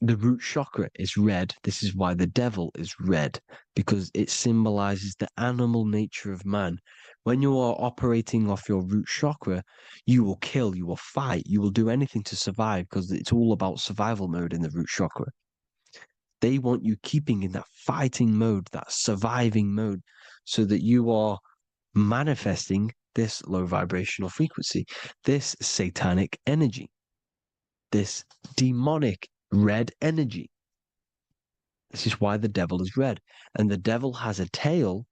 the root chakra is red. This is why the devil is red, because it symbolizes the animal nature of man. When you are operating off your root chakra, you will kill, you will fight, you will do anything to survive, because it's all about survival mode in the root chakra. They want you keeping in that fighting mode, that surviving mode, so that you are manifesting this low vibrational frequency, this satanic energy, this demonic red energy. This is why the devil is red. And the devil has a tail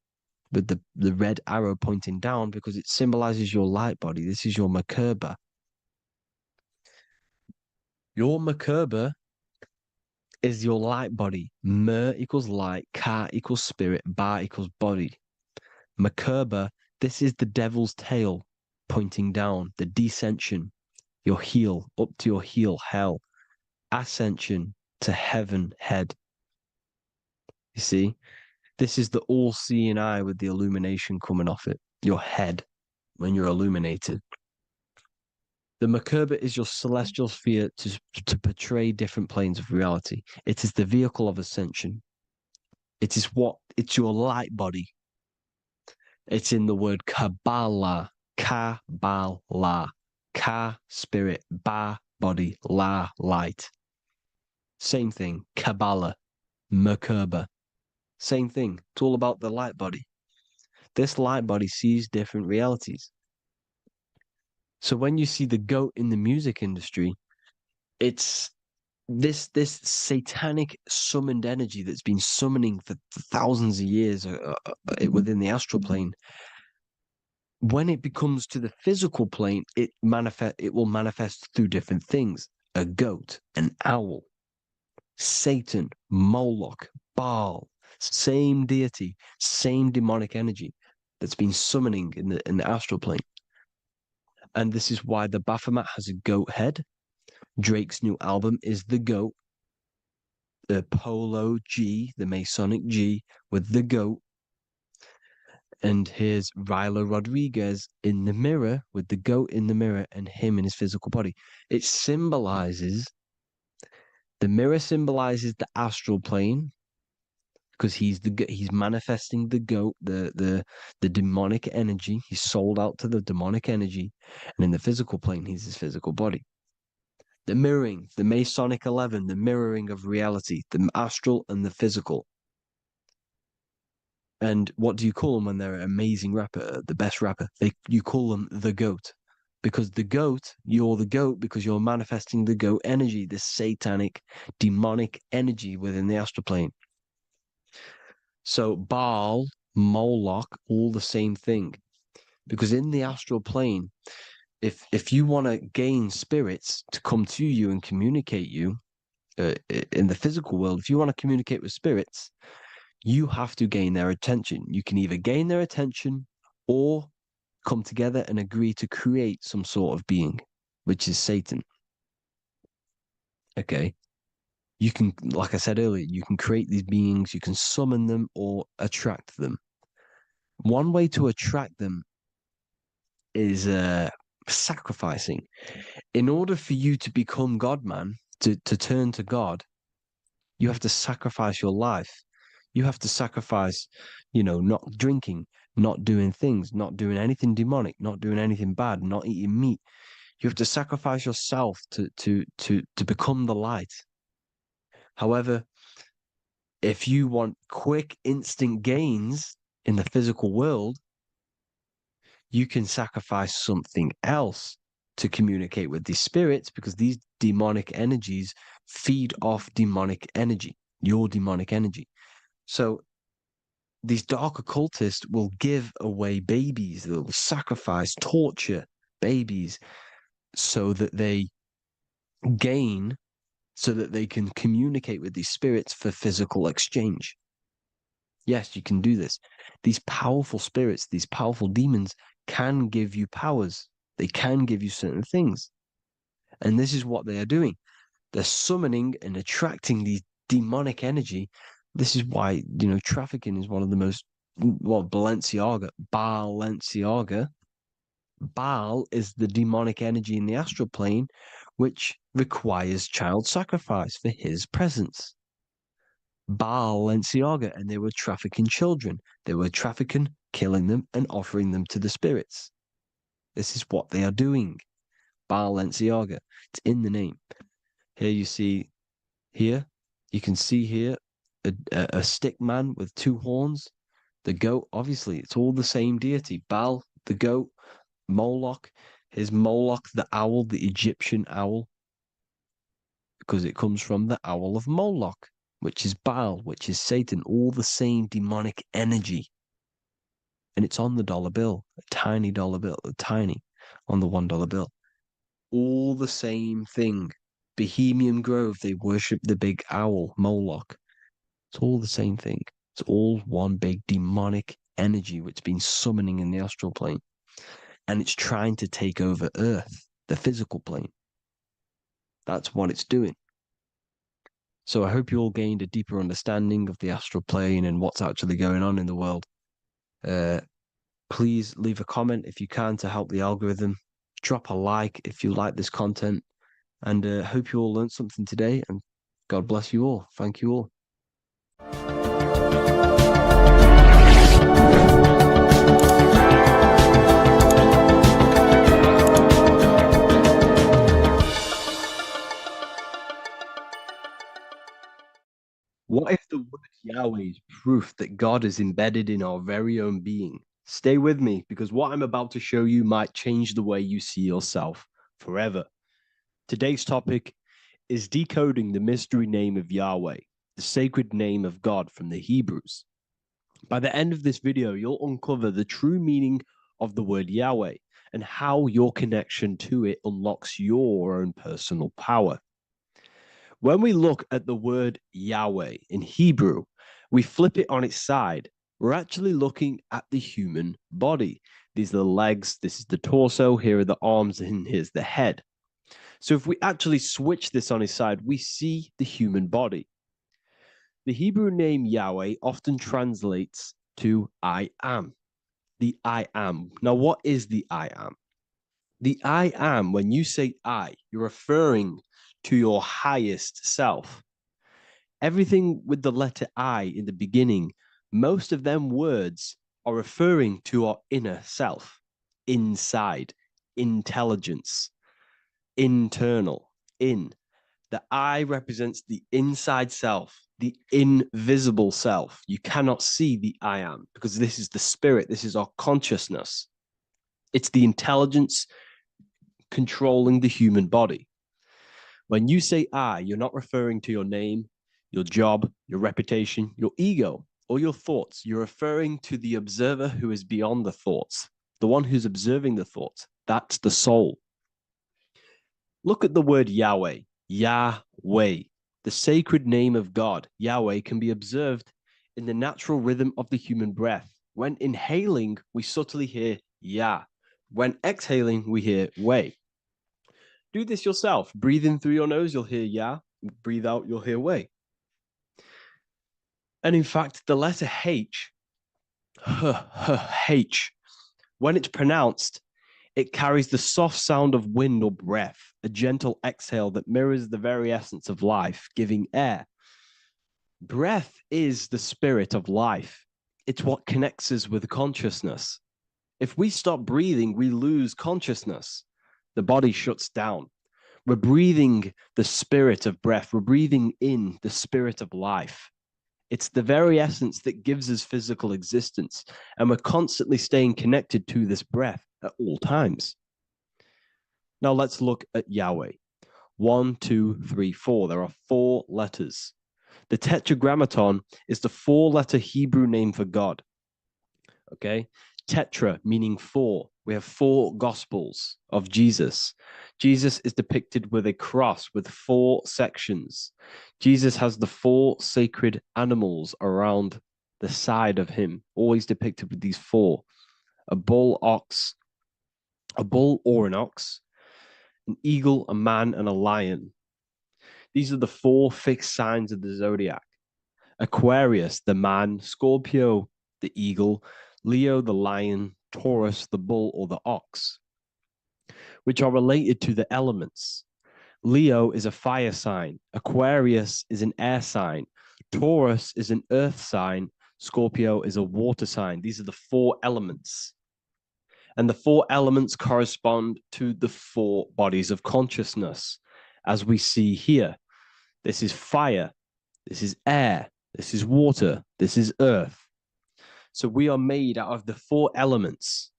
with the red arrow pointing down, because it symbolizes your light body. This is your Merkaba. Your Merkaba is your light body. Mer equals light, Ka equals spirit, Ba equals body. Merkaba, this is the devil's tail pointing down, the descension, your heel, up to your heel, hell. Ascension to heaven, head. You see, this is the all-seeing eye with the illumination coming off it, your head, when you're illuminated. The Merkaba is your celestial sphere to portray different planes of reality. It is the vehicle of ascension. It's your light body. It's in the word Kabbalah, Kabbalah, Ka, spirit, Ba, body, La, light. Same thing, Kabbalah, Merkaba. Same thing. It's all about the light body. This light body sees different realities. So when you see the goat in the music industry, it's this satanic summoned energy that's been summoning for thousands of years within the astral plane. When it becomes to the physical plane, it will manifest through different things. A goat, an owl, Satan, Moloch, Baal, same deity, same demonic energy that's been summoning in the astral plane. And this is why the Baphomet has a goat head. Drake's new album is the goat. The Polo G, the Masonic G, with the goat. And here's Rilo Rodriguez in the mirror, with the goat in the mirror and him in his physical body. It symbolizes, the mirror symbolizes the astral plane, because he's manifesting the goat, the demonic energy. He's sold out to the demonic energy, and in the physical plane, he's his physical body. The mirroring, the Masonic 11, the mirroring of reality, the astral and the physical. And what do you call them when they're an amazing rapper, the best rapper? You call them the goat, because you're the goat because you're manifesting the goat energy, the satanic, demonic energy within the astral plane. So Baal, Moloch, all the same thing. Because in the astral plane, if you want to gain spirits to come to you and communicate you in the physical world, if you want to communicate with spirits, you have to gain their attention. You can either gain their attention or come together and agree to create some sort of being, which is Satan. Okay. You can, like I said earlier, you can create these beings, you can summon them or attract them. One way to attract them is sacrificing. In order for you to become God, man, to turn to God, you have to sacrifice your life. You have to sacrifice, not drinking, not doing things, not doing anything demonic, not doing anything bad, not eating meat. You have to sacrifice yourself to become the light. However, if you want quick, instant gains in the physical world, you can sacrifice something else to communicate with these spirits, because these demonic energies feed off demonic energy, your demonic energy. So these dark occultists will give away babies, they'll sacrifice, torture babies so that they gain, so that they can communicate with these spirits for physical exchange. Yes, you can do this. These powerful spirits, these powerful demons can give you powers. They can give you certain things. And this is what they are doing. They're summoning and attracting these demonic energy. This is why, trafficking is one of the most, Balenciaga. Baal is the demonic energy in the astral plane, which requires child sacrifice for his presence. Balenciaga, and they were trafficking children. They were trafficking, killing them, and offering them to the spirits. This is what they are doing. Balenciaga. It's in the name. Here you see, you can see here a stick man with two horns. The goat, obviously, it's all the same deity. Baal, the goat. Moloch, here's Moloch, the owl, the Egyptian owl, because it comes from the owl of Moloch, which is Baal, which is Satan, all the same demonic energy. And it's on the dollar bill, a tiny dollar bill, tiny on the $1 bill. All the same thing. Bohemian Grove, they worship the big owl, Moloch. It's all the same thing. It's all one big demonic energy which has been summoning in the astral plane. And it's trying to take over Earth, the physical plane. That's what it's doing. So I hope you all gained a deeper understanding of the astral plane and what's actually going on in the world. Please leave a comment if you can to help the algorithm. Drop a like if you like this content. And hope you all learned something today. And God bless you all. Thank you all. What if the word Yahweh is proof that God is embedded in our very own being? Stay with me, because what I'm about to show you might change the way you see yourself forever. Today's topic is decoding the mystery name of Yahweh, the sacred name of God from the Hebrews. By the end of this video, you'll uncover the true meaning of the word Yahweh and how your connection to it unlocks your own personal power. When we look at the word Yahweh in Hebrew, we flip it on its side. We're actually looking at the human body. These are the legs, this is the torso, here are the arms, and here's the head. So if we actually switch this on its side, we see the human body. The Hebrew name Yahweh often translates to I am. The I am. Now, what is the I am? The I am, when you say I, you're referring to your highest self. Everything with the letter I in the beginning, most of them words are referring to our inner self, inside, intelligence, internal, in. The I represents the inside self, the invisible self. You cannot see the I am, because this is the spirit, this is our consciousness. It's the intelligence controlling the human body. When you say I, you're not referring to your name, your job, your reputation, your ego, or your thoughts. You're referring to the observer who is beyond the thoughts, the one who's observing the thoughts. That's the soul. Look at the word Yahweh, Yahweh, the sacred name of God. Yahweh can be observed in the natural rhythm of the human breath. When inhaling, we subtly hear Yah. When exhaling, we hear Way. Do this yourself. Breathe in through your nose, you'll hear Yah. Breathe out, you'll hear way. And in fact, the letter H, H, when it's pronounced, it carries the soft sound of wind or breath, a gentle exhale that mirrors the very essence of life, giving air. Breath is the spirit of life. It's what connects us with consciousness. If we stop breathing, we lose consciousness. The body shuts down. We're breathing the spirit of breath. We're breathing in the spirit of life. It's the very essence that gives us physical existence, and we're constantly staying connected to this breath at all times. Now let's look at Yahweh. 1, 2, 3, 4. There are 4 letters. The Tetragrammaton is the 4-letter Hebrew name for God. Okay? Tetra meaning 4. We have 4 gospels of Jesus. Jesus is depicted with a cross with 4 sections. Jesus has the 4 sacred animals around the side of him, always depicted with these 4. A bull or an ox, an eagle, a man, and a lion. These are the 4 fixed signs of the zodiac. Aquarius, the man, Scorpio, the eagle, Leo, the lion, Taurus, the bull or the ox, which are related to the elements. Leo is a fire sign. Aquarius is an air sign. Taurus is an earth sign. Scorpio is a water sign. These are the 4 elements. And the 4 elements correspond to the 4 bodies of consciousness, as we see here. This is fire. This is air. This is water. This is earth. So we are made out of the 4 elements,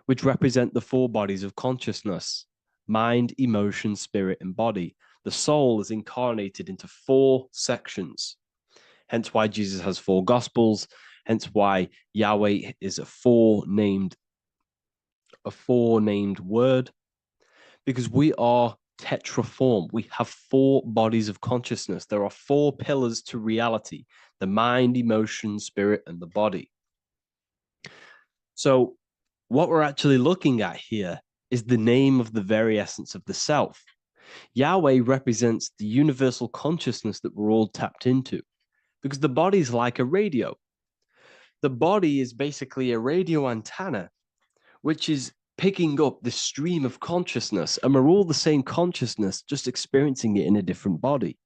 which represent the 4 bodies of consciousness: mind, emotion, spirit, and body. The soul is incarnated into 4 sections. Hence why Jesus has 4 gospels. Hence why Yahweh is a four-named word, because we are tetraform. We have 4 bodies of consciousness. There are 4 pillars to reality: the mind, emotion, spirit, and the body. So what we're actually looking at here is the name of the very essence of the self. Yahweh represents the universal consciousness that we're all tapped into, because the body is like a radio. The body is basically a radio antenna, which is picking up the stream of consciousness, and we're all the same consciousness, just experiencing it in a different body.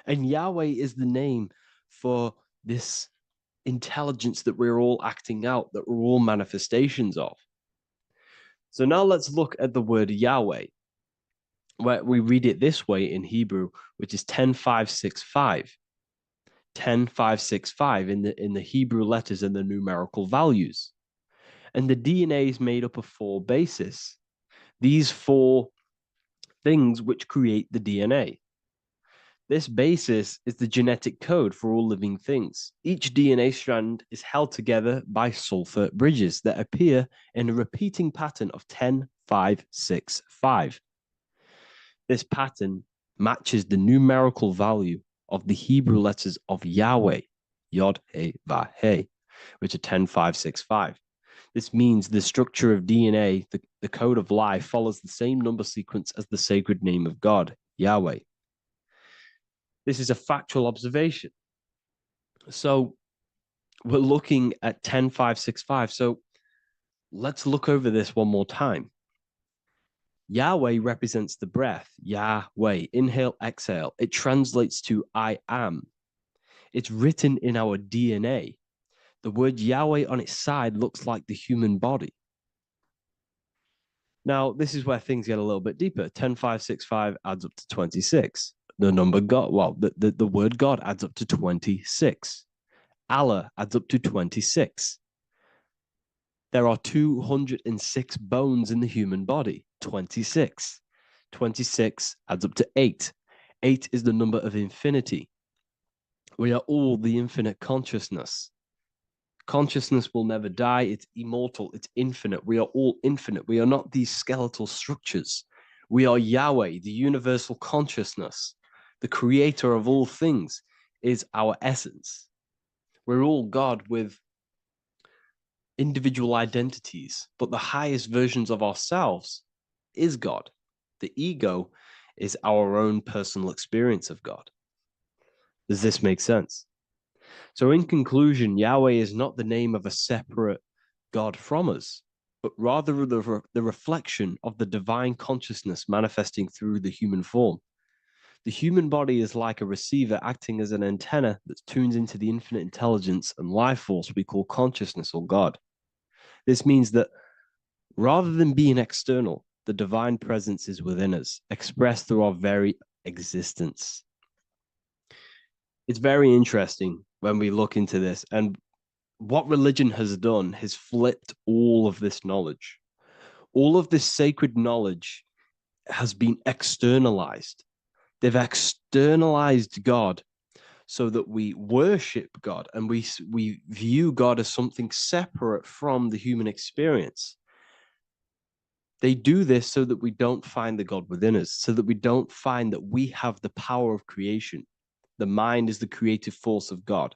And Yahweh is the name for this intelligence that we're all acting out, that we're all manifestations of. So now let's look at the word Yahweh, where we read it this way in Hebrew, which is 10565. 10565 in the Hebrew letters and the numerical values. And the DNA is made up of 4 bases. These 4 things which create the DNA. This basis is the genetic code for all living things. Each DNA strand is held together by sulfur bridges that appear in a repeating pattern of 10565. This pattern matches the numerical value of the Hebrew letters of Yahweh, Yod, He, Vah, He, which are 10565. This means the structure of DNA, the code of life, follows the same number sequence as the sacred name of God, Yahweh. This is a factual observation. So we're looking at 10565. So let's look over this one more time. Yahweh represents the breath. Yahweh, inhale, exhale. It translates to I am. It's written in our DNA. The word Yahweh on its side looks like the human body. Now, this is where things get a little bit deeper. 10565 adds up to 26. The number God, well, the word God adds up to 26. Allah adds up to 26. There are 206 bones in the human body, 26. 26 adds up to 8. 8 is the number of infinity. We are all the infinite consciousness. Consciousness will never die. It's immortal. It's infinite. We are all infinite. We are not these skeletal structures. We are Yahweh, the universal consciousness. The creator of all things is our essence. We're all God with individual identities, but the highest versions of ourselves is God. The ego is our own personal experience of God. Does this make sense? So in conclusion, Yahweh is not the name of a separate God from us, but rather the reflection of the divine consciousness manifesting through the human form. The human body is like a receiver acting as an antenna that tunes into the infinite intelligence and life force we call consciousness or God. This means that rather than being external, the divine presence is within us, expressed through our very existence. It's very interesting when we look into this, and what religion has done is flipped all of this knowledge. All of this sacred knowledge has been externalized. They've externalized God so that we worship God and we view God as something separate from the human experience. They do this so that we don't find the God within us, so that we don't find that we have the power of creation. The mind is the creative force of God.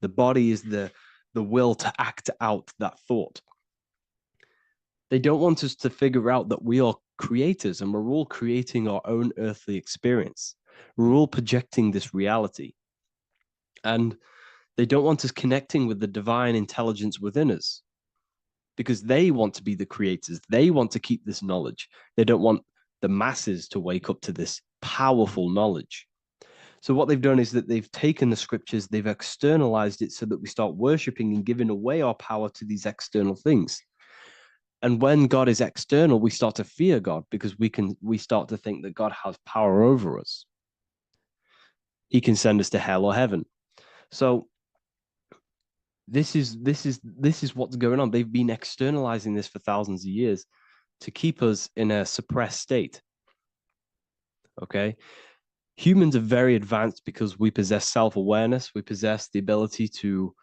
The body is the will to act out that thought. They don't want us to figure out that we are creators and we're all creating our own earthly experience. We're all projecting this reality. And they don't want us connecting with the divine intelligence within us because they want to be the creators. They want to keep this knowledge. They don't want the masses to wake up to this powerful knowledge. So what they've done is that they've taken the scriptures, they've externalized it so that we start worshiping and giving away our power to these external things. And when God is external, we start to fear God because we start to think that God has power over us. He can send us to hell or heaven. So this is what's going on. They've been externalizing this for thousands of years to keep us in a suppressed state. Okay? Humans are very advanced because we possess self-awareness. We possess the ability to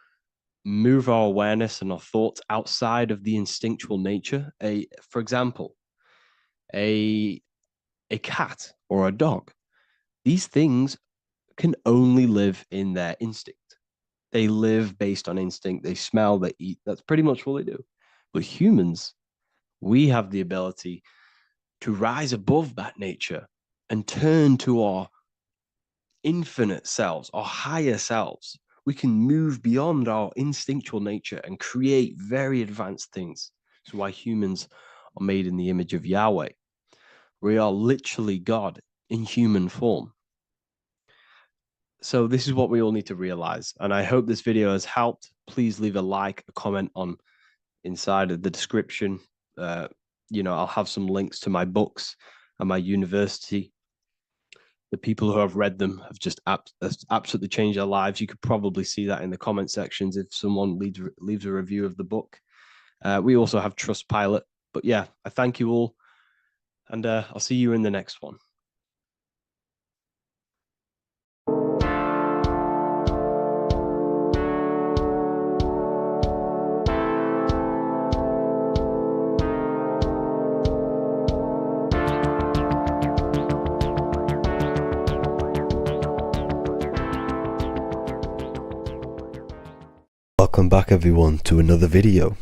move our awareness and our thoughts outside of the instinctual nature. For example, a cat or a dog. These things can only live in their instinct. They live based on instinct. They smell, they eat. That's pretty much all they do. But humans, we have the ability to rise above that nature and turn to our infinite selves, our higher selves. We can move beyond our instinctual nature and create very advanced things. That's why humans are made in the image of Yahweh. We are literally God in human form. So this is what we all need to realize. And I hope this video has helped. Please leave a like, a comment on inside of the description. I'll have some links to my books and my university. The people who have read them have just absolutely changed their lives. You could probably see that in the comment sections if someone leaves a review of the book. We also have Trustpilot. But yeah, I thank you all. And I'll see you in the next one. Welcome back everyone to another video.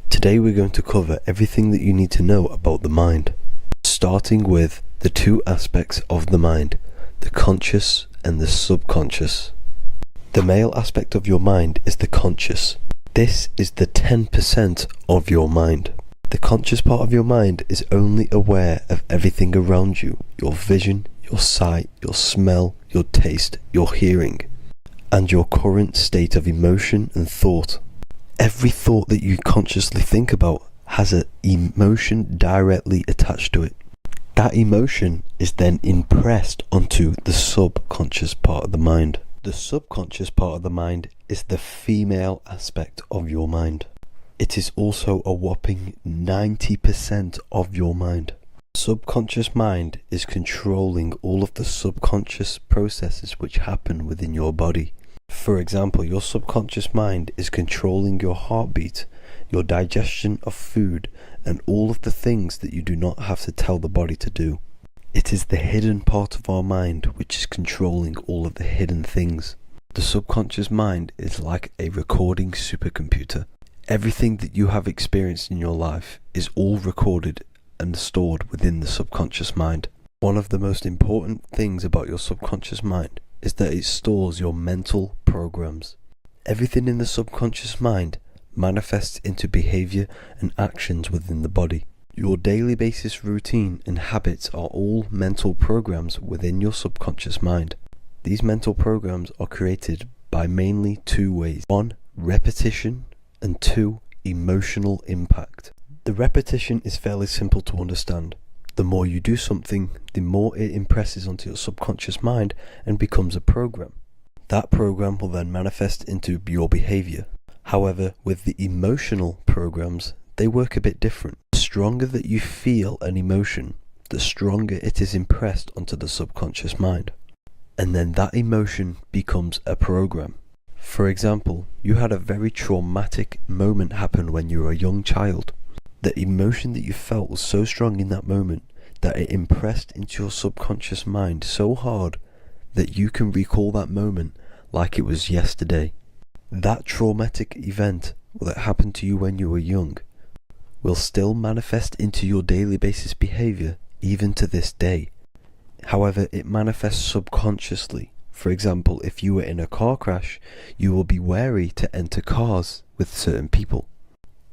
Today we're going to cover everything that you need to know about the mind, starting with the two aspects of the mind, the conscious and the subconscious. The male aspect of your mind is the conscious. This is the 10% of your mind. The conscious part of your mind is only aware of everything around you, your vision, your sight, your smell, your taste, your hearing, and your current state of emotion and thought. Every thought that you consciously think about has an emotion directly attached to it. That emotion is then impressed onto the subconscious part of the mind. The subconscious part of the mind is the female aspect of your mind. It is also a whopping 90% of your mind. Subconscious mind is controlling all of the subconscious processes which happen within your body. For example, your subconscious mind is controlling your heartbeat, your digestion of food, and all of the things that you do not have to tell the body to do. It is the hidden part of our mind which is controlling all of the hidden things. The subconscious mind is like a recording supercomputer. Everything that you have experienced in your life is all recorded and stored within the subconscious mind. One of the most important things about your subconscious mind is that it stores your mental programs. Everything in the subconscious mind manifests into behavior and actions within the body. Your daily basis routine and habits are all mental programs within your subconscious mind. These mental programs are created by mainly two ways. One, repetition, and two, emotional impact. The repetition is fairly simple to understand. The more you do something, the more it impresses onto your subconscious mind and becomes a program. That program will then manifest into your behavior. However, with the emotional programs, they work a bit different. The stronger that you feel an emotion, the stronger it is impressed onto the subconscious mind. And then that emotion becomes a program. For example, you had a very traumatic moment happen when you were a young child. The emotion that you felt was so strong in that moment that it impressed into your subconscious mind so hard that you can recall that moment like it was yesterday. That traumatic event that happened to you when you were young will still manifest into your daily basis behavior even to this day. However, it manifests subconsciously. For example, if you were in a car crash, you will be wary to enter cars with certain people.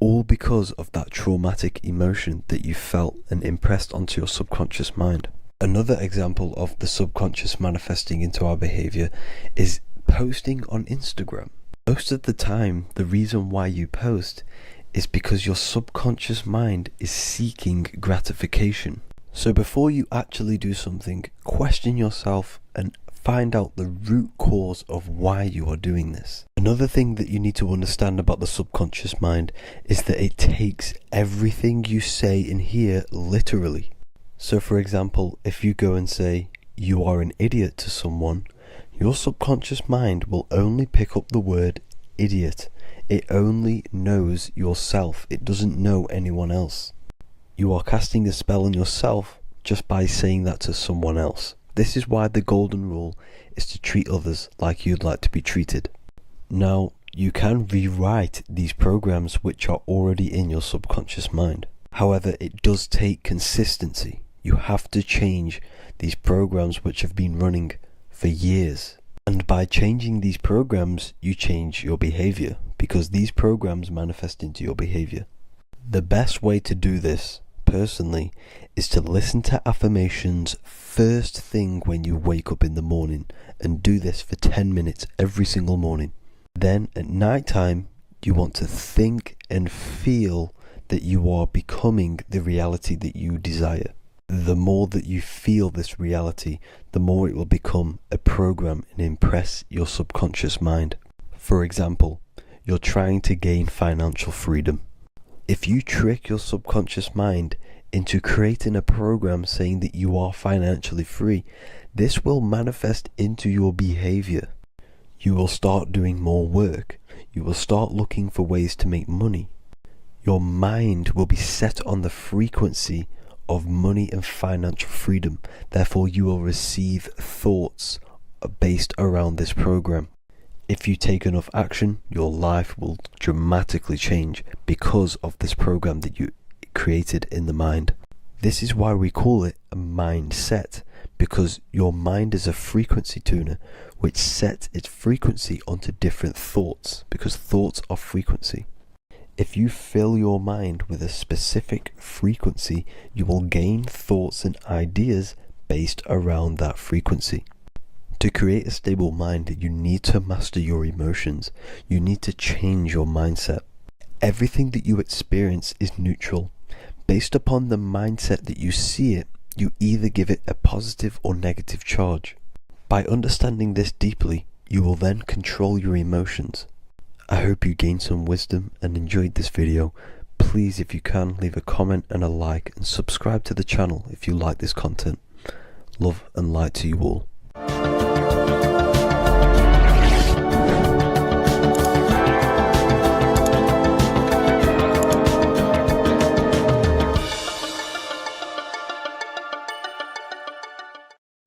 All because of that traumatic emotion that you felt and impressed onto your subconscious mind. Another example of the subconscious manifesting into our behavior is posting on Instagram. Most of the time, the reason why you post is because your subconscious mind is seeking gratification. So before you actually do something, question yourself and find out the root cause of why you are doing this. Another thing that you need to understand about the subconscious mind is that it takes everything you say in here literally. So for example, if you go and say, "You are an idiot" to someone, your subconscious mind will only pick up the word idiot. It only knows yourself. It doesn't know anyone else. You are casting a spell on yourself just by saying that to someone else. This is why the golden rule is to treat others like you'd like to be treated. Now, you can rewrite these programs which are already in your subconscious mind. However, it does take consistency. You have to change these programs which have been running for years. And by changing these programs, you change your behavior, because these programs manifest into your behavior. The best way to do this, personally, is to listen to affirmations first thing when you wake up in the morning, and do this for 10 minutes every single morning. Then at night time, you want to think and feel that you are becoming the reality that you desire. The more that you feel this reality, the more it will become a program and impress your subconscious mind. For example, you're trying to gain financial freedom. If you trick your subconscious mind into creating a program saying that you are financially free, this will manifest into your behavior. You will start doing more work. You will start looking for ways to make money. Your mind will be set on the frequency of money and financial freedom. Therefore, you will receive thoughts based around this program. If you take enough action, your life will dramatically change because of this program that you created in the mind. This is why we call it a mindset, because your mind is a frequency tuner which sets its frequency onto different thoughts, because thoughts are frequency. If you fill your mind with a specific frequency, you will gain thoughts and ideas based around that frequency. To create a stable mind, you need to master your emotions. You need to change your mindset. Everything that you experience is neutral. Based upon the mindset that you see it, you either give it a positive or negative charge. By understanding this deeply, you will then control your emotions. I hope you gained some wisdom and enjoyed this video. Please, if you can, leave a comment and a like, and subscribe to the channel if you like this content. Love and light to you all.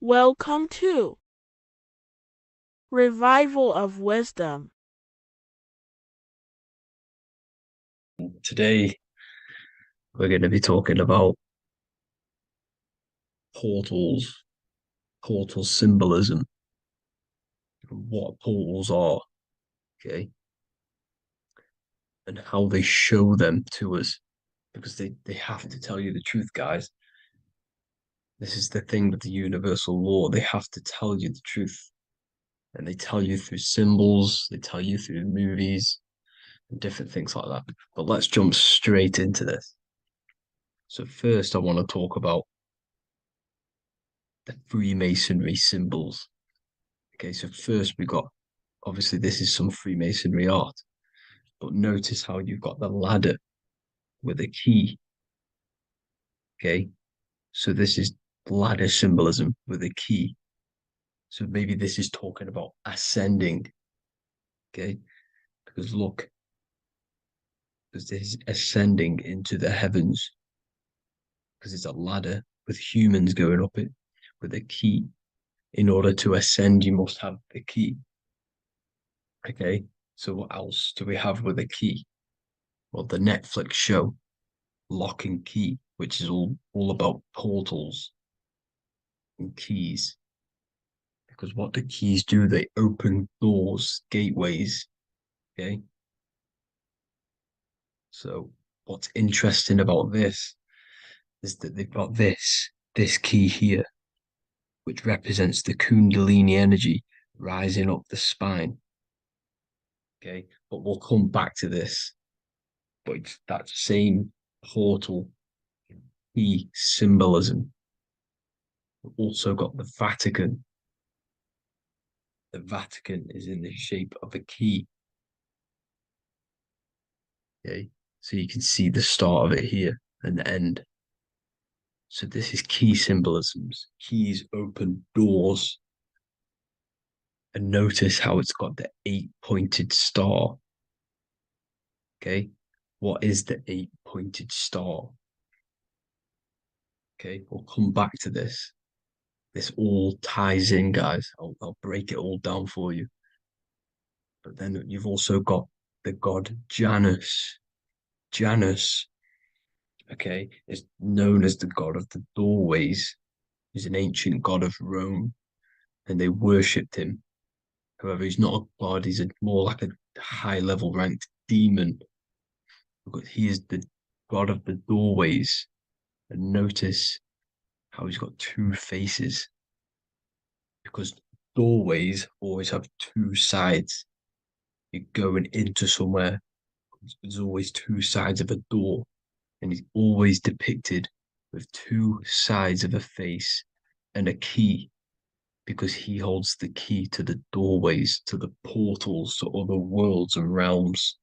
Welcome to Revival of Wisdom. Today, we're going to be talking about portals, portal symbolism, what portals are, okay, and how they show them to us, because they have to tell you the truth, guys. This is the thing with the universal law. They have to tell you the truth. And they tell you through symbols, they tell you through movies, and different things like that. But let's jump straight into this. So first I want to talk about the Freemasonry symbols. Okay, so first we got, obviously this is some Freemasonry art, but notice how you've got the ladder with a key. Okay, so this is ladder symbolism with a key. So maybe this is talking about ascending. Okay, because look, because this is ascending into the heavens, because it's a ladder with humans going up it with a key. In order to ascend, you must have the key. Okay, so what else do we have with a key? Well, the Netflix show Lock and Key, which is all about portals and keys. Because what the keys do, they open doors, gateways. Okay. So what's interesting about this is that they've got this key here, which represents the Kundalini energy rising up the spine. Okay, but we'll come back to this. But it's that same portal key symbolism. We've also got the Vatican. The Vatican is in the shape of a key. Okay, so you can see the start of it here and the end. So this is key symbolisms. Keys open doors. And notice how it's got the 8-pointed star. Okay, what is the 8-pointed star? Okay, we'll come back to this. This all ties in, guys. I'll break it all down for you. But then you've also got the god Janus. Janus, okay, is known as the god of the doorways. He's an ancient god of Rome, and they worshipped him. However, he's not a god, he's more like a high-level ranked demon. Because he is the god of the doorways. And notice how he's got two faces. Because doorways always have two sides. You're going into somewhere, there's always two sides of a door. And he's always depicted with two sides of a face and a key, because he holds the key to the doorways, to the portals, to other worlds and realms.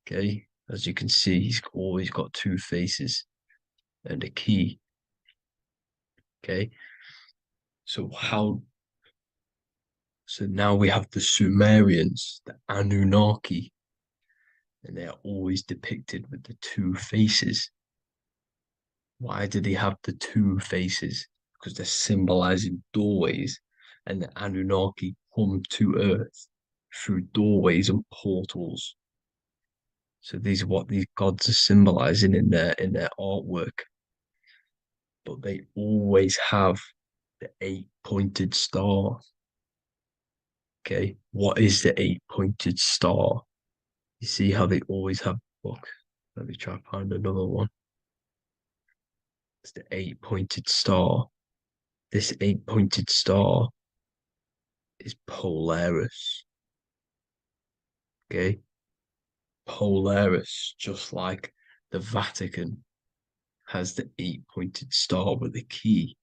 Okay, as you can see, he's always got two faces and a key. Okay, so now we have the Sumerians, the Anunnaki, and they are always depicted with the two faces. Why do they have the two faces? Because they're symbolizing doorways, and the Anunnaki come to Earth through doorways and portals. So these are what these gods are symbolizing in their artwork. But they always have the 8-pointed star. Okay, what is the 8-pointed star? You see how they always have, look, let me try to find another one. It's the 8-pointed star. This 8-pointed star is Polaris. Okay, Polaris, just like the Vatican has the 8-pointed star with a key.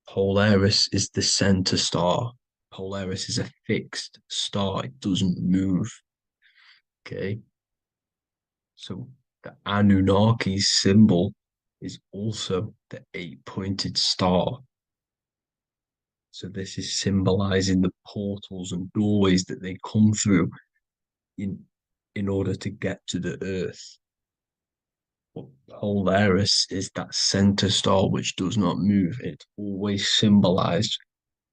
Polaris is the center star. Polaris is a fixed star, it doesn't move. Okay, so the Anunnaki symbol is also the 8-pointed star. So this is symbolizing the portals and doorways that they come through in order to get to the Earth. But Polaris is that center star which does not move. It's always symbolized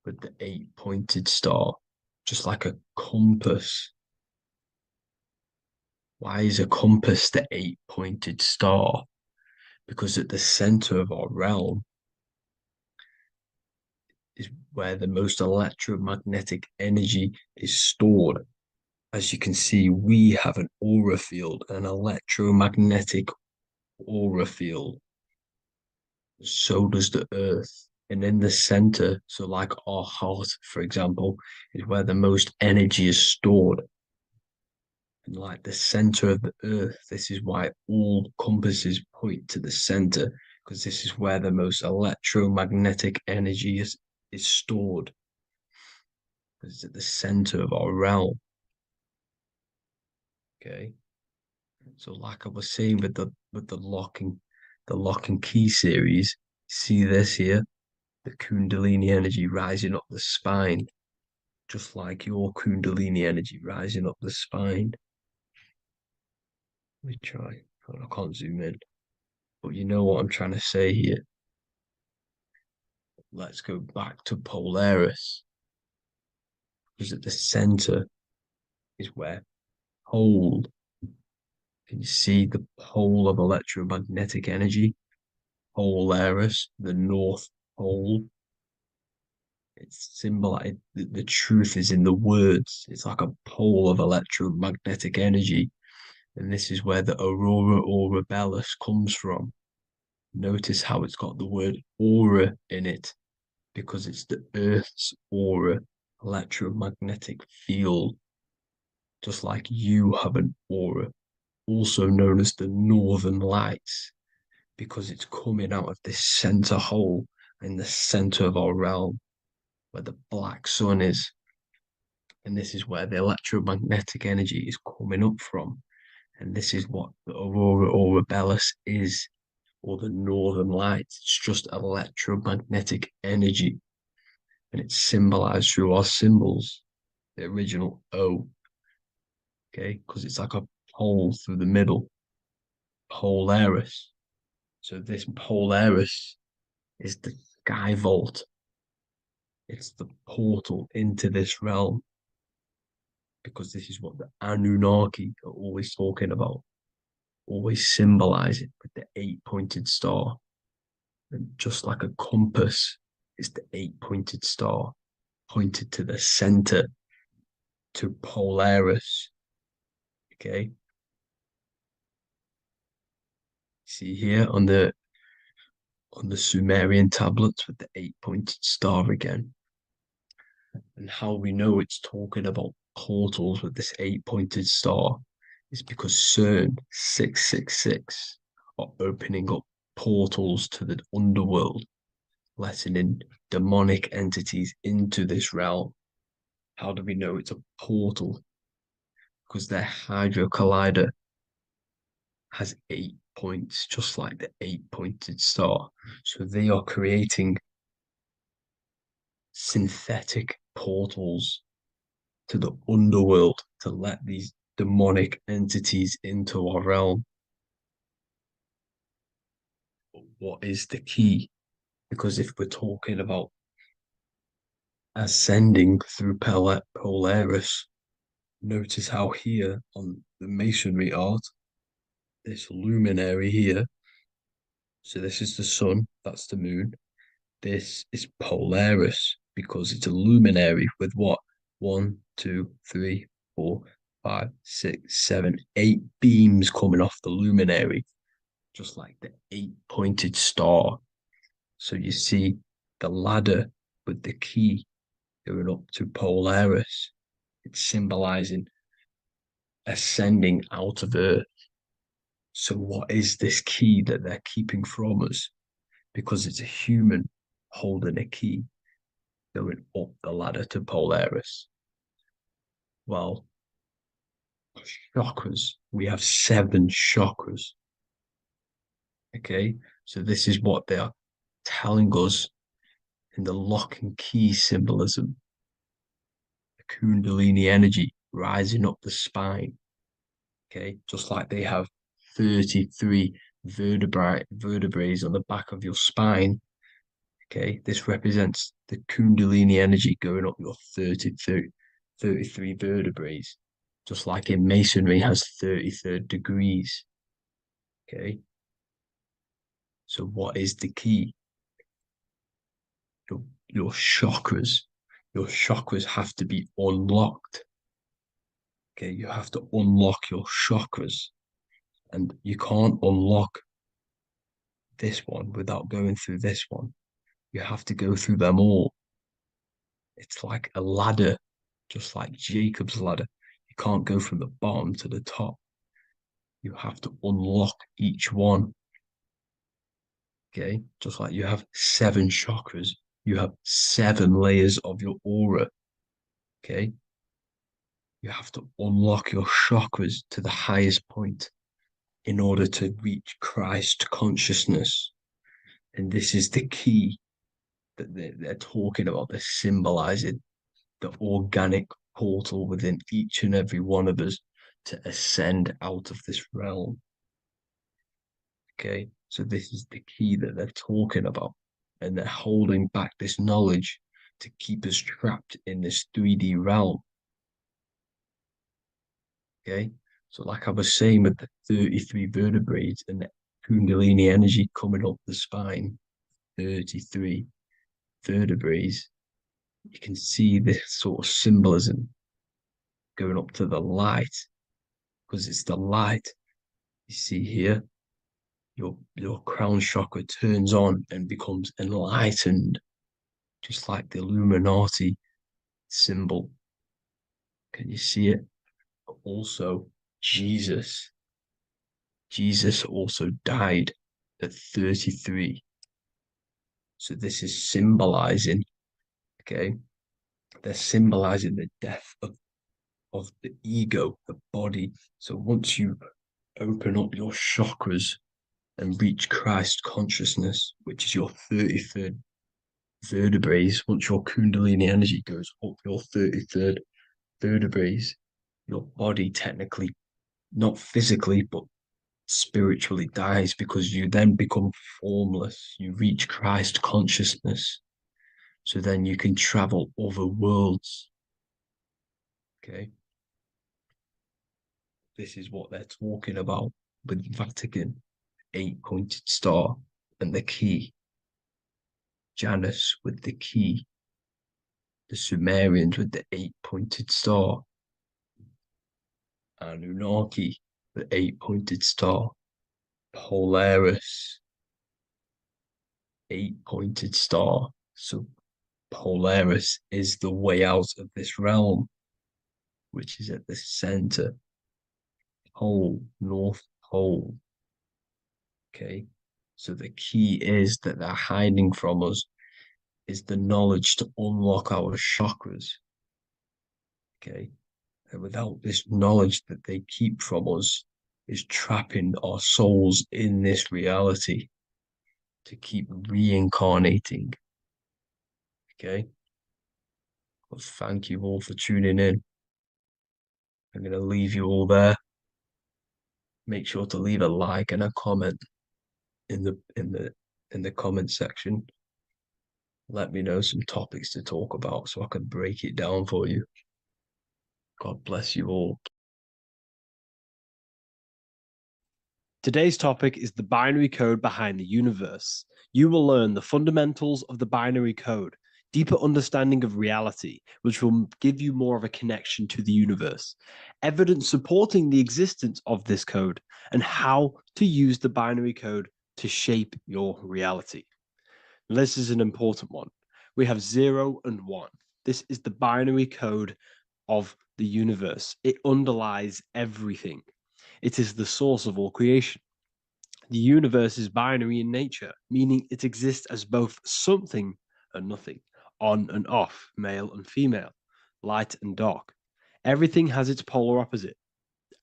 with the 8-pointed star, just like a compass. Why is a compass the 8-pointed star? Because at the center of our realm is where the most electromagnetic energy is stored. As you can see, we have an aura field, an electromagnetic aura field. So does the Earth. And in the center, so like our heart, for example, is where the most energy is stored. And like the center of the Earth, this is why all compasses point to the center, because this is where the most electromagnetic energy is stored. Because it's at the center of our realm. Okay. So like I was saying with the lock and key series, see this here? The Kundalini energy rising up the spine, just like your Kundalini energy rising up the spine. Let me try. Oh, I can't zoom in. But you know what I'm trying to say here. Let's go back to Polaris. Because at the center is where pole. Can you see the pole of electromagnetic energy? Polaris, the North Pole. It's symbolized. The truth is in the words. It's like a pole of electromagnetic energy. And this is where the aurora aurebelis comes from. Notice how it's got the word aura in it, because it's the Earth's aura, electromagnetic field. Just like you have an aura, also known as the northern lights, because it's coming out of this center hole in the center of our realm, where the black sun is. And this is where the electromagnetic energy is coming up from. And this is what the aurora aurebelis is, or the northern lights. It's just electromagnetic energy. And it's symbolized through our symbols, the original O. Okay, because it's like a pole through the middle. Polaris. So this Polaris is the sky vault. It's the portal into this realm, because this is what the Anunnaki are always talking about, always symbolize it with the 8-pointed star. And just like a compass is the 8-pointed star pointed to the center, to Polaris. Okay. See here on the Sumerian tablets with the 8-pointed star again. And how we know it's talking about portals with this 8-pointed star is because CERN 666 are opening up portals to the underworld, letting in demonic entities into this realm. How do we know it's a portal? Because their Hydra Collider has 8 points, just like the 8-pointed star. So they are creating synthetic portals to the underworld to let these demonic entities into our realm. But what is the key? Because if we're talking about ascending through Polaris, notice how here on the masonry art, this luminary here, so this is the sun, that's the moon, this is Polaris, because it's a luminary with what? 1, 2, 3, 4, 5, 6, 7, 8 beams coming off the luminary, just like the 8-pointed star. So you see the ladder with the key going up to Polaris. It's symbolizing ascending out of Earth. So what is this key that they're keeping from us? Because it's a human holding a key going up the ladder to Polaris. Well, chakras, we have 7 chakras. Okay, so this is what they are telling us in the lock and key symbolism. The Kundalini energy rising up the spine. Okay, just like they have 33 vertebrae on the back of your spine. Okay, this represents the Kundalini energy going up your 33 vertebrae, just like in Masonry has 33rd degrees. Okay, so what is the key? your chakras. Your chakras have to be unlocked. Okay, you have to unlock your chakras, and you can't unlock this one without going through this one. You have to go through them all. It's like a ladder, just like Jacob's ladder. You can't go from the bottom to the top. You have to unlock each one. Okay, just like you have 7 chakras, you have 7 layers of your aura. Okay, you have to unlock your chakras to the highest point in order to reach Christ consciousness. And this is the key that they're talking about. They're symbolizing the organic portal within each and every one of us to ascend out of this realm. Okay, so this is the key that they're talking about, and they're holding back this knowledge to keep us trapped in this 3D realm. Okay, so like I was saying with the 33 vertebrae and the Kundalini energy coming up the spine, 33 vertebrae, you can see this sort of symbolism going up to the light, because it's the light. You see here, your crown chakra turns on and becomes enlightened, just like the Illuminati symbol. Can you see it? But also, Jesus also died at 33. So this is symbolizing, okay? They're symbolizing the death of the ego, the body. So once you open up your chakras and reach Christ consciousness, which is your 33rd vertebrae, once your Kundalini energy goes up your 33rd vertebrae, your body technically, not physically, but spiritually dies, because you then become formless. You reach Christ consciousness. So then you can travel other worlds. Okay. This is what they're talking about with Vatican, 8-pointed star, and the key. Janus with the key. The Sumerians with the 8-pointed star. Anunnaki, the 8-pointed star. Polaris, 8-pointed star. So Polaris is the way out of this realm, which is at the center. Pole, North Pole. Okay, so the key is that they're hiding from us is the knowledge to unlock our chakras. Okay, and without this knowledge that they keep from us is trapping our souls in this reality to keep reincarnating. Okay, well, thank you all for tuning in. I'm going to leave you all there. Make sure to leave a like and a comment in the comment section. Let me know some topics to talk about so I can break it down for you. God bless you all. Today's topic is the binary code behind the universe. You will learn the fundamentals of the binary code, deeper understanding of reality, which will give you more of a connection to the universe, evidence supporting the existence of this code, and how to use the binary code to shape your reality. This is an important one. We have 0 and 1. This is the binary code of the universe. It underlies everything. It is the source of all creation. The universe is binary in nature, meaning it exists as both something and nothing, on and off, male and female, light and dark. Everything has its polar opposite.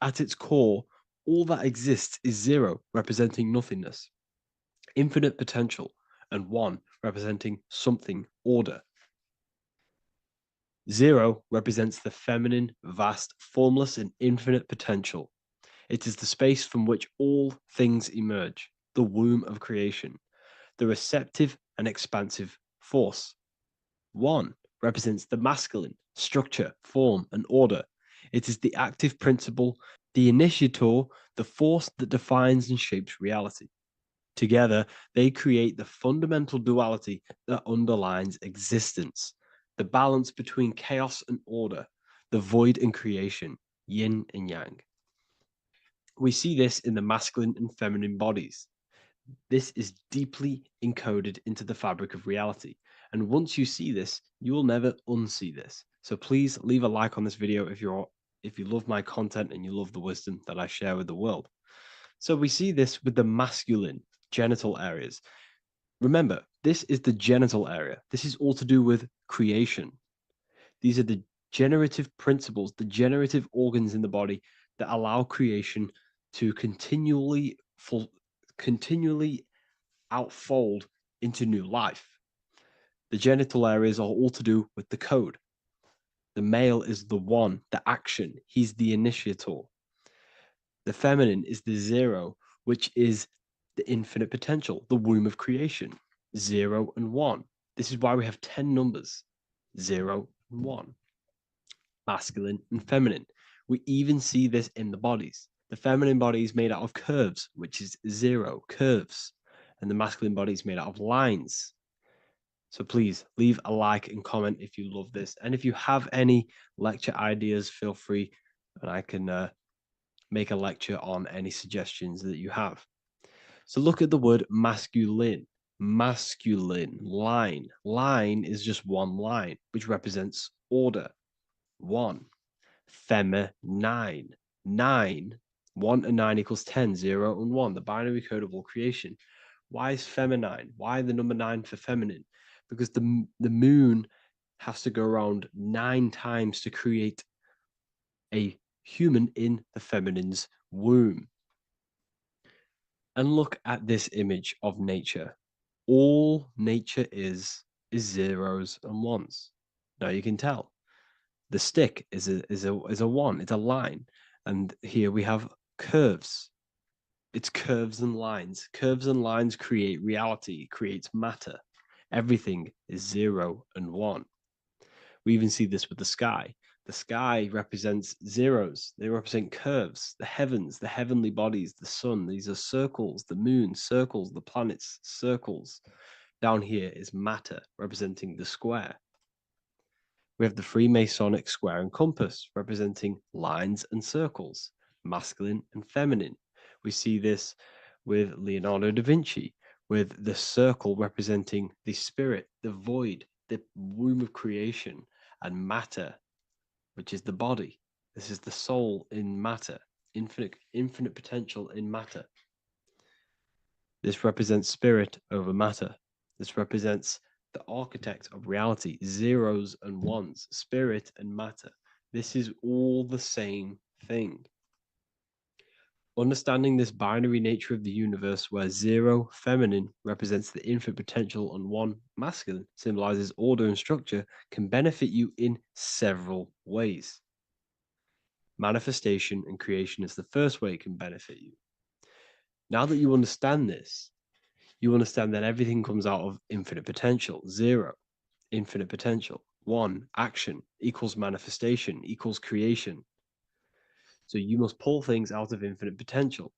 At its core, all that exists is 0, representing nothingness, infinite potential, and 1, representing something, order. 0 represents the feminine, vast, formless, and infinite potential. It is the space from which all things emerge, the womb of creation, the receptive and expansive force. 1 represents the masculine, structure, form, and order. It is the active principle, the initiator, the force that defines and shapes reality. Together, they create the fundamental duality that underlines existence, the balance between chaos and order, the void and creation, yin and yang. We see this in the masculine and feminine bodies. This is deeply encoded into the fabric of reality. And once you see this, you will never unsee this. So please leave a like on this video if you love my content and you love the wisdom that I share with the world. So we see this with the masculine genital areas. Remember, this is the genital area. This is all to do with creation. These are the generative principles, the generative organs in the body that allow creation to continually outfold into new life. The genital areas are all to do with the code. The male is the one, the action. He's the initiator. The feminine is the zero, which is the infinite potential, the womb of creation. 0 and 1. This is why we have 10 numbers. 0 and 1. Masculine and feminine. We even see this in the bodies. The feminine body is made out of curves, which is 0, curves. And the masculine body is made out of lines. So please leave a like and comment if you love this. And if you have any lecture ideas, feel free and I can make a lecture on any suggestions that you have. So look at the word masculine. Masculine, line. Line is just one line, which represents order. 1. Feminine. 9. 1 and 9 equals 10. 0 and 1. The binary code of all creation. Why is feminine? Why the number 9 for feminine? Because the moon has to go around 9 times to create a human in the feminine's womb. And look at this image of nature. All nature is zeros and ones. Now you can tell the stick is a one. It's a line, and here we have curves. It's curves and lines. Curves and lines create reality, creates matter. Everything is 0 and 1. We even see this with the sky. The sky represents zeros. They represent curves, the heavens, the heavenly bodies, the sun. These are circles, the moon, circles, the planets, circles. Down here is matter, representing the square. We have the Freemasonic square and compass, representing lines and circles, masculine and feminine. We see this with Leonardo da Vinci, with the circle representing the spirit, the void, the womb of creation, and matter, which is the body. This is the soul in matter, infinite potential in matter. This represents spirit over matter. This represents the architect of reality, zeros and ones, spirit and matter. This is all the same thing. Understanding this binary nature of the universe, where 0 feminine represents the infinite potential and 1 masculine symbolizes order and structure, can benefit you in several ways. Manifestation and creation is the first way it can benefit you. Now that you understand this, you understand that everything comes out of infinite potential. 0, infinite potential. 1, action equals manifestation equals creation. So you must pull things out of infinite potential.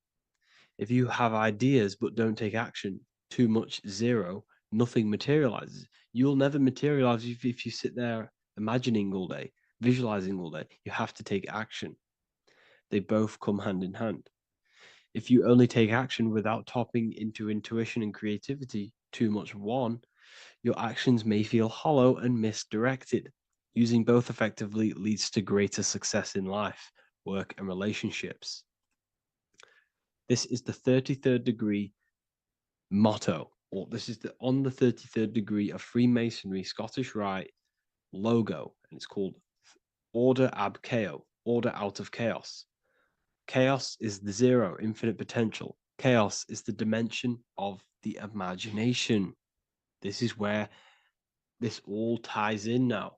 If you have ideas but don't take action, too much 0, nothing materializes. You'll never materialize if you sit there imagining all day, visualizing all day. You have to take action. They both come hand in hand. If you only take action without tapping into intuition and creativity, too much 1, your actions may feel hollow and misdirected. Using both effectively leads to greater success in life, work, and relationships. This is the 33rd degree motto, or this is on the 33rd degree of Freemasonry Scottish Rite logo, and it's called Order ab Chaos, order out of chaos. Chaos is the 0, infinite potential. Chaos is the dimension of the imagination. This is where this all ties in now.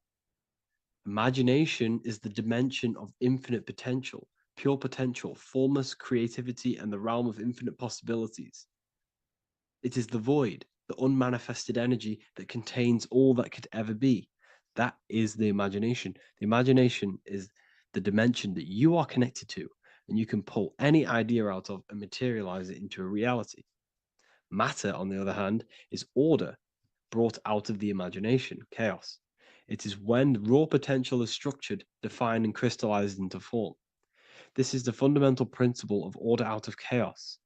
Imagination is the dimension of infinite potential, pure potential, formless creativity, and the realm of infinite possibilities. It is the void, the unmanifested energy that contains all that could ever be. That is the imagination. The imagination is the dimension that you are connected to, and you can pull any idea out of and materialize it into a reality. Matter, on the other hand, is order brought out of the imagination, chaos. It is when raw potential is structured, defined, and crystallized into form. This is the fundamental principle of order out of chaos,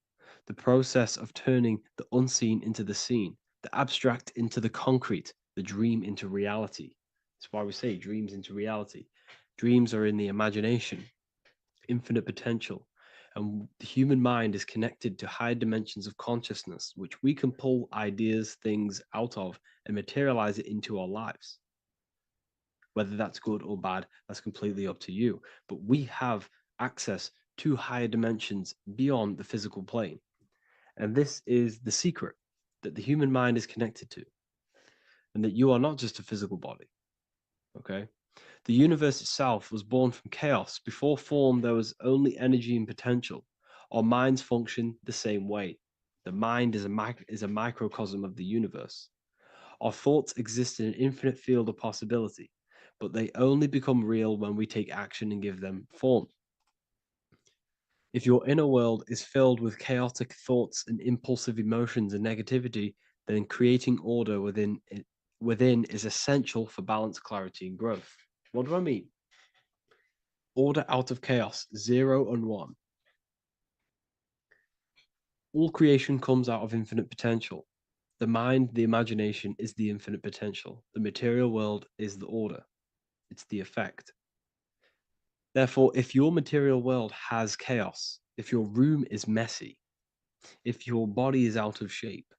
the process of turning the unseen into the seen, the abstract into the concrete, the dream into reality. That's why we say dreams into reality. Dreams are in the imagination, infinite potential, and the human mind is connected to high dimensions of consciousness, which we can pull ideas, things out of and materialize it into our lives. Whether that's good or bad, that's completely up to you. But we have access to higher dimensions beyond the physical plane. And this is the secret that the human mind is connected to, and that you are not just a physical body. Okay? The universe itself was born from chaos. Before form, there was only energy and potential. Our minds function the same way. The mind is a microcosm of the universe. Our thoughts exist in an infinite field of possibility, but they only become real when we take action and give them form. If your inner world is filled with chaotic thoughts and impulsive emotions and negativity, then creating order within is essential for balance, clarity, and growth. What do I mean? Order out of chaos, 0 and 1. All creation comes out of infinite potential. The mind, the imagination, is the infinite potential. The material world is the order. It's the effect. Therefore, if your material world has chaos, if your room is messy, if your body is out of shape,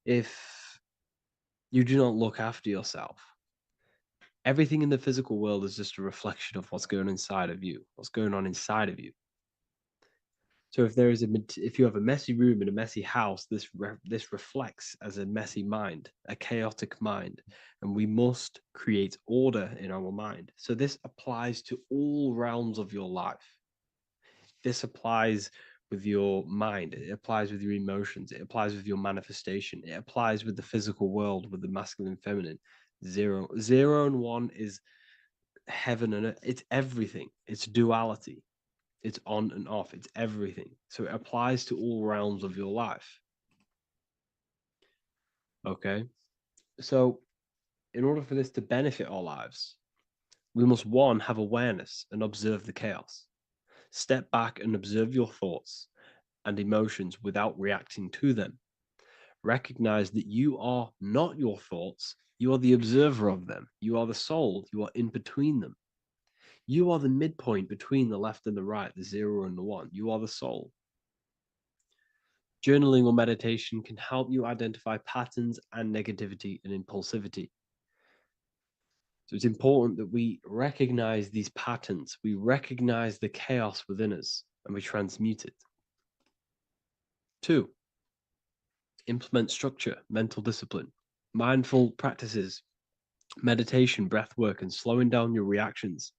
if you do not look after yourself, everything in the physical world is just a reflection of what's going inside of you, what's going on inside of you. So if you have a messy room in a messy house, this reflects as a messy mind, a chaotic mind, and we must create order in our mind. So this applies to all realms of your life. This applies with your mind, it applies with your emotions, it applies with your manifestation, it applies with the physical world, with the masculine, feminine. 0 and 1 is heaven and earth. It's everything. It's duality. It's on and off. It's everything. So it applies to all realms of your life. Okay. So in order for this to benefit our lives, we must, 1, have awareness and observe the chaos. Step back and observe your thoughts and emotions without reacting to them. Recognize that you are not your thoughts. You are the observer of them. You are the soul. You are in between them. You are the midpoint between the left and the right, the 0 and the 1. You are the soul. Journaling or meditation can help you identify patterns and negativity and impulsivity. So it's important that we recognize these patterns, we recognize the chaos within us, and we transmute it. 2, implement structure, mental discipline, mindful practices, meditation, breath work, and slowing down your reactions.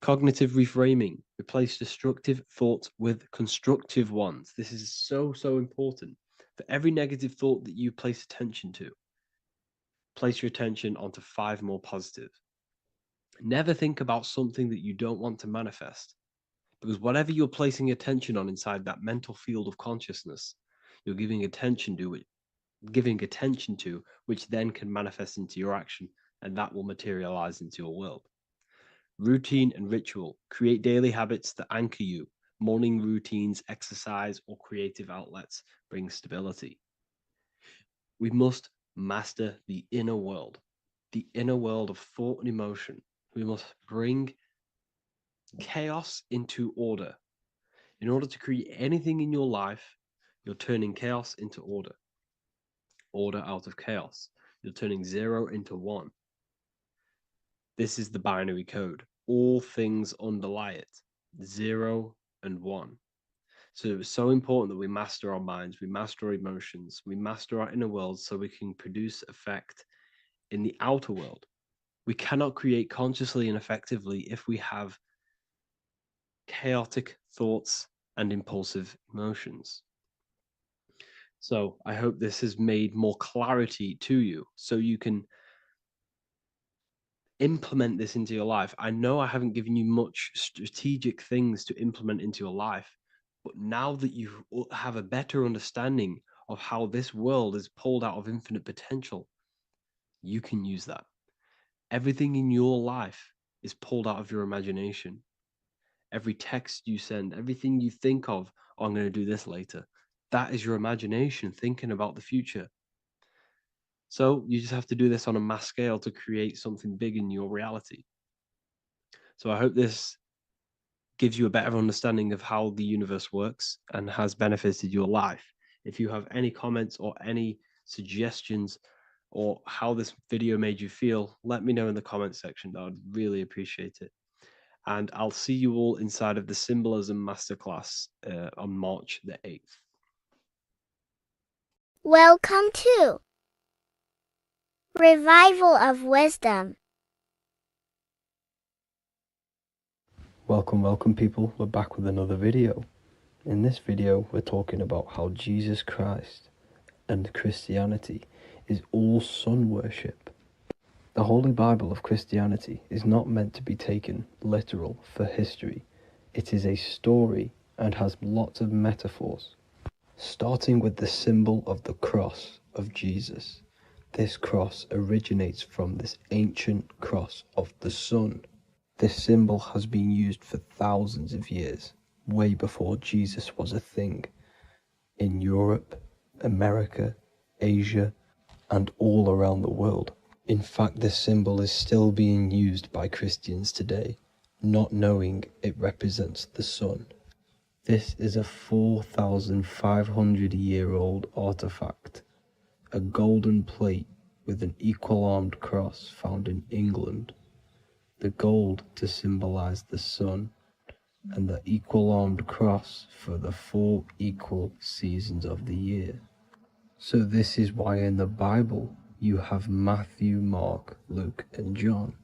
Cognitive reframing, replace destructive thoughts with constructive ones. This is so important. For every negative thought that you place attention to, place your attention onto 5 more positive. Never think about something that you don't want to manifest, because whatever you're placing attention on inside that mental field of consciousness, you're giving attention to, which then can manifest into your action, and that will materialize into your world. Routine and ritual. Create daily habits that anchor you. Morning routines, exercise, or creative outlets bring stability. We must master the inner world of thought and emotion. We must bring chaos into order. In order to create anything in your life, you're turning chaos into order. Order out of chaos. You're turning 0 into 1. This is the binary code. All things underlie it. 0 and 1. So it's so important that we master our minds, we master our emotions, we master our inner world so we can produce effect in the outer world. We cannot create consciously and effectively if we have chaotic thoughts and impulsive emotions. So I hope this has made more clarity to you so you can implement this into your life. I know I haven't given you much strategic things to implement into your life, But now that you have a better understanding of how this world is pulled out of infinite potential, you can use that. Everything in your life is pulled out of your imagination. Every text you send, everything you think of, oh, I'm going to do this later, that is your imagination thinking about the future. So you just have to do this on a mass scale to create something big in your reality. So I hope this gives you a better understanding of how the universe works and has benefited your life. If you have any comments or any suggestions or how this video made you feel, let me know in the comment section. I would really appreciate it. And I'll see you all inside of the Symbolism Masterclass on March the 8th. Welcome to Revival of Wisdom. Welcome people, we're back with another video. In this video we're talking about how Jesus Christ and Christianity is all sun worship. The Holy Bible of Christianity is not meant to be taken literal for history. It is a story and has lots of metaphors. Starting with the symbol of the cross of Jesus. This cross originates from this ancient cross of the sun. This symbol has been used for thousands of years, way before Jesus was a thing, in Europe, America, Asia, and all around the world. In fact, this symbol is still being used by Christians today, not knowing it represents the sun. This is a 4,500-year-old artifact, a golden plate with an equal-armed cross found in England. The gold to symbolize the sun, and the equal-armed cross for the 4 equal seasons of the year. So this is why in the Bible you have Matthew, Mark, Luke, and John,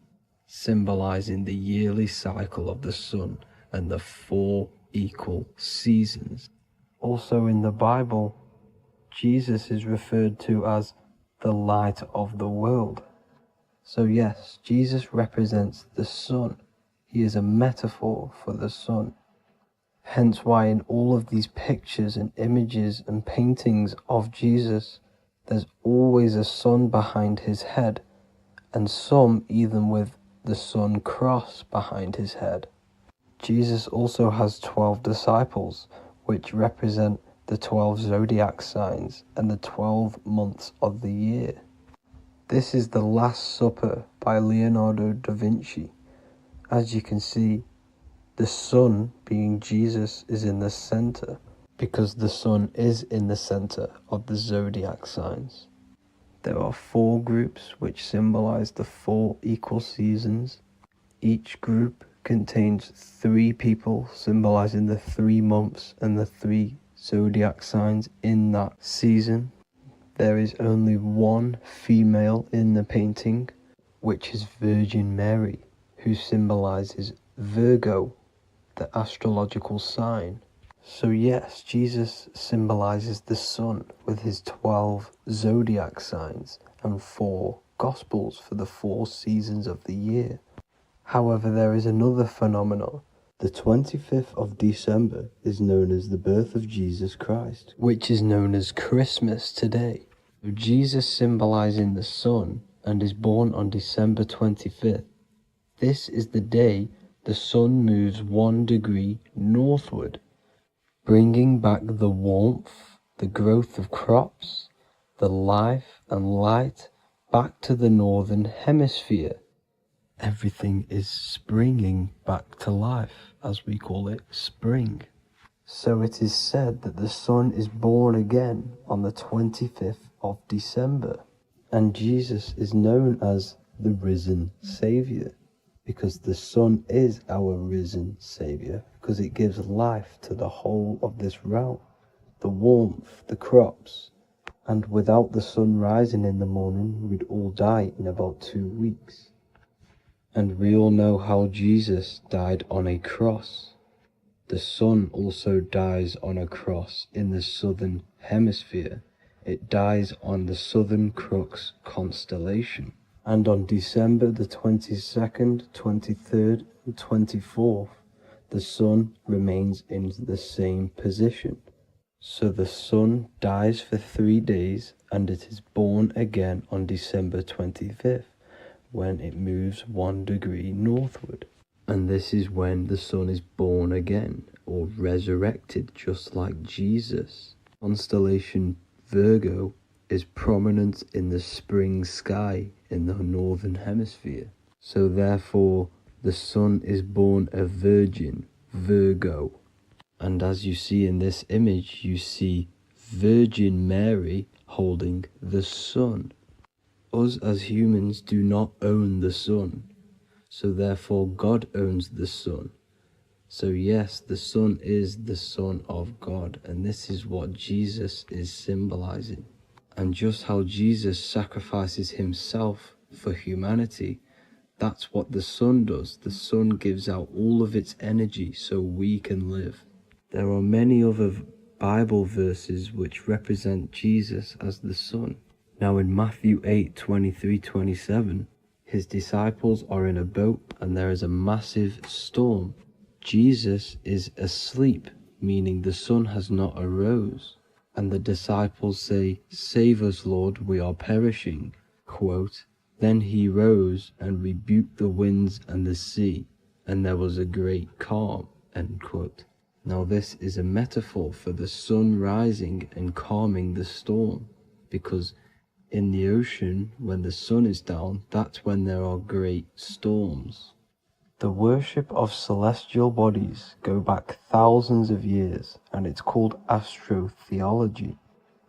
symbolizing the yearly cycle of the sun and the 4 equal seasons. Also in the Bible, Jesus is referred to as the light of the world. So yes, Jesus represents the sun. He is a metaphor for the sun. Hence why in all of these pictures and images and paintings of Jesus, there's always a sun behind his head, and some even with the sun cross behind his head. Jesus also has 12 disciples, which represent the 12 zodiac signs and the 12 months of the year. This is the Last Supper by Leonardo da Vinci. As you can see, the sun, being Jesus, is in the center, because the sun is in the center of the zodiac signs. There are 4 groups which symbolize the 4 equal seasons. Each group contains 3 people symbolizing the 3 months and the 3 zodiac signs in that season. There is only 1 female in the painting, which is Virgin Mary, who symbolizes Virgo, the astrological sign. So yes, Jesus symbolizes the sun with his 12 zodiac signs and 4 gospels for the 4 seasons of the year. However, there is another phenomenon. The 25th of December is known as the birth of Jesus Christ, which is known as Christmas today. Jesus symbolizing the sun and is born on December 25th. This is the day the sun moves 1 degree northward, bringing back the warmth, the growth of crops, the life and light back to the northern hemisphere. Everything is springing back to life, as we call it, spring. So it is said that the sun is born again on the 25th of December, and Jesus is known as the risen Savior, because the sun is our risen Savior, because it gives life to the whole of this realm, the warmth, the crops, and without the sun rising in the morning, we'd all die in about 2 weeks. And we all know how Jesus died on a cross. The sun also dies on a cross in the southern hemisphere. It dies on the Southern Crux constellation. And on December the 22nd, 23rd, and 24th, the sun remains in the same position. So the sun dies for 3 days and it is born again on December 25th, when it moves 1 degree northward. And this is when the sun is born again, or resurrected, just like Jesus. Constellation Virgo is prominent in the spring sky in the northern hemisphere. So therefore, the sun is born a virgin, Virgo. And as you see in this image, you see Virgin Mary holding the sun. Us as humans do not own the sun, so therefore God owns the sun. So yes, the sun is the Son of God, and this is what Jesus is symbolizing. And just how Jesus sacrifices himself for humanity, that's what the sun does. The sun gives out all of its energy so we can live. There are many other Bible verses which represent Jesus as the sun. Now in Matthew 8:23-27, his disciples are in a boat and there is a massive storm. Jesus is asleep, meaning the sun has not arose. And the disciples say, "Save us, Lord, we are perishing." Quote, "Then he rose and rebuked the winds and the sea, and there was a great calm." End quote. Now this is a metaphor for the sun rising and calming the storm, because in the ocean, when the sun is down, that's when there are great storms. The worship of celestial bodies go back thousands of years, and it's called astrotheology,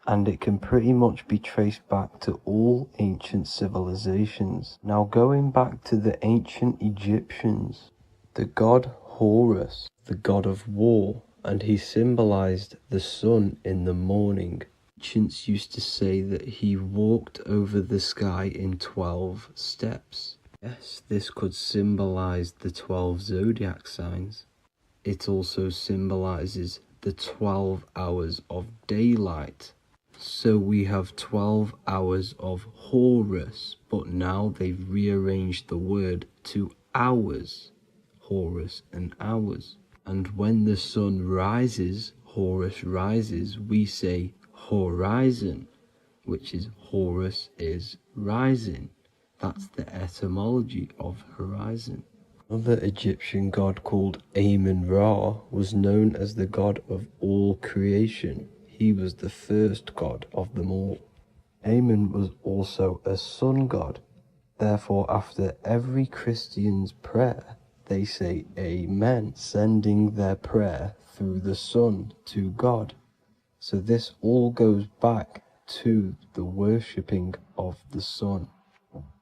and it can pretty much be traced back to all ancient civilizations. Now going back to the ancient Egyptians, the god Horus, the god of war, and he symbolized the sun in the morning. Ancients used to say that he walked over the sky in 12 steps. Yes, this could symbolize the 12 zodiac signs. It also symbolizes the 12 hours of daylight. So we have 12 hours of Horus, but now they've rearranged the word to hours. Horus and hours. And when the sun rises, Horus rises, we say horizon, which is Horus is rising. That's the etymology of horizon. Another Egyptian god called Amun-Ra was known as the god of all creation. He was the first god of them all. Amun was also a sun god. Therefore, after every Christian's prayer, they say Amen, sending their prayer through the sun to God. So this all goes back to the worshipping of the sun.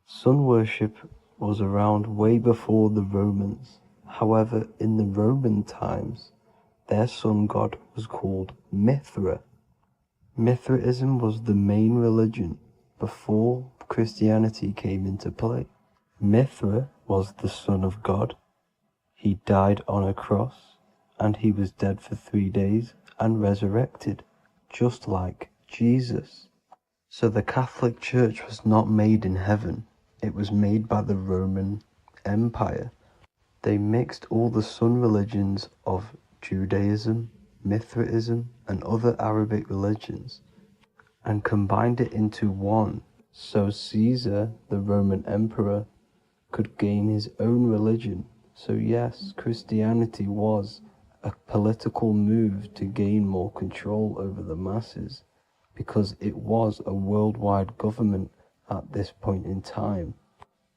Sun worship was around way before the Romans. However, in the Roman times, their sun god was called Mithra. Mithraism was the main religion before Christianity came into play. Mithra was the son of God. He died on a cross, and he was dead for 3 days and resurrected, just like Jesus. So the Catholic Church was not made in heaven. It was made by the Roman Empire. They mixed all the sun religions of Judaism, Mithraism, and other Arabic religions, and combined it into one, so Caesar, the Roman emperor, could gain his own religion. So yes, Christianity was a political move to gain more control over the masses, because it was a worldwide government at this point in time.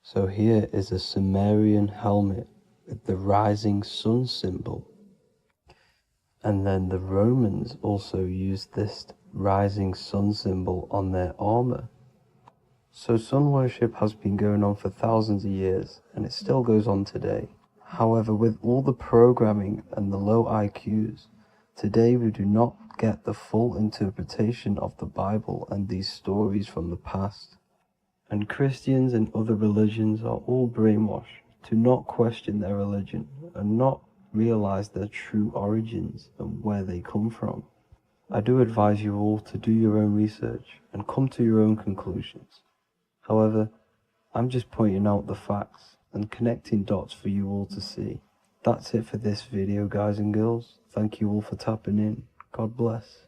So here is a Sumerian helmet with the rising sun symbol. And then the Romans also used this rising sun symbol on their armor. So sun worship has been going on for thousands of years, and it still goes on today. However, with all the programming and the low IQs, today we do not get the full interpretation of the Bible and these stories from the past. And Christians and other religions are all brainwashed to not question their religion and not realize their true origins and where they come from. I do advise you all to do your own research and come to your own conclusions. However, I'm just pointing out the facts and connecting dots for you all to see. That's it for this video, guys and girls. Thank you all for tapping in. God bless.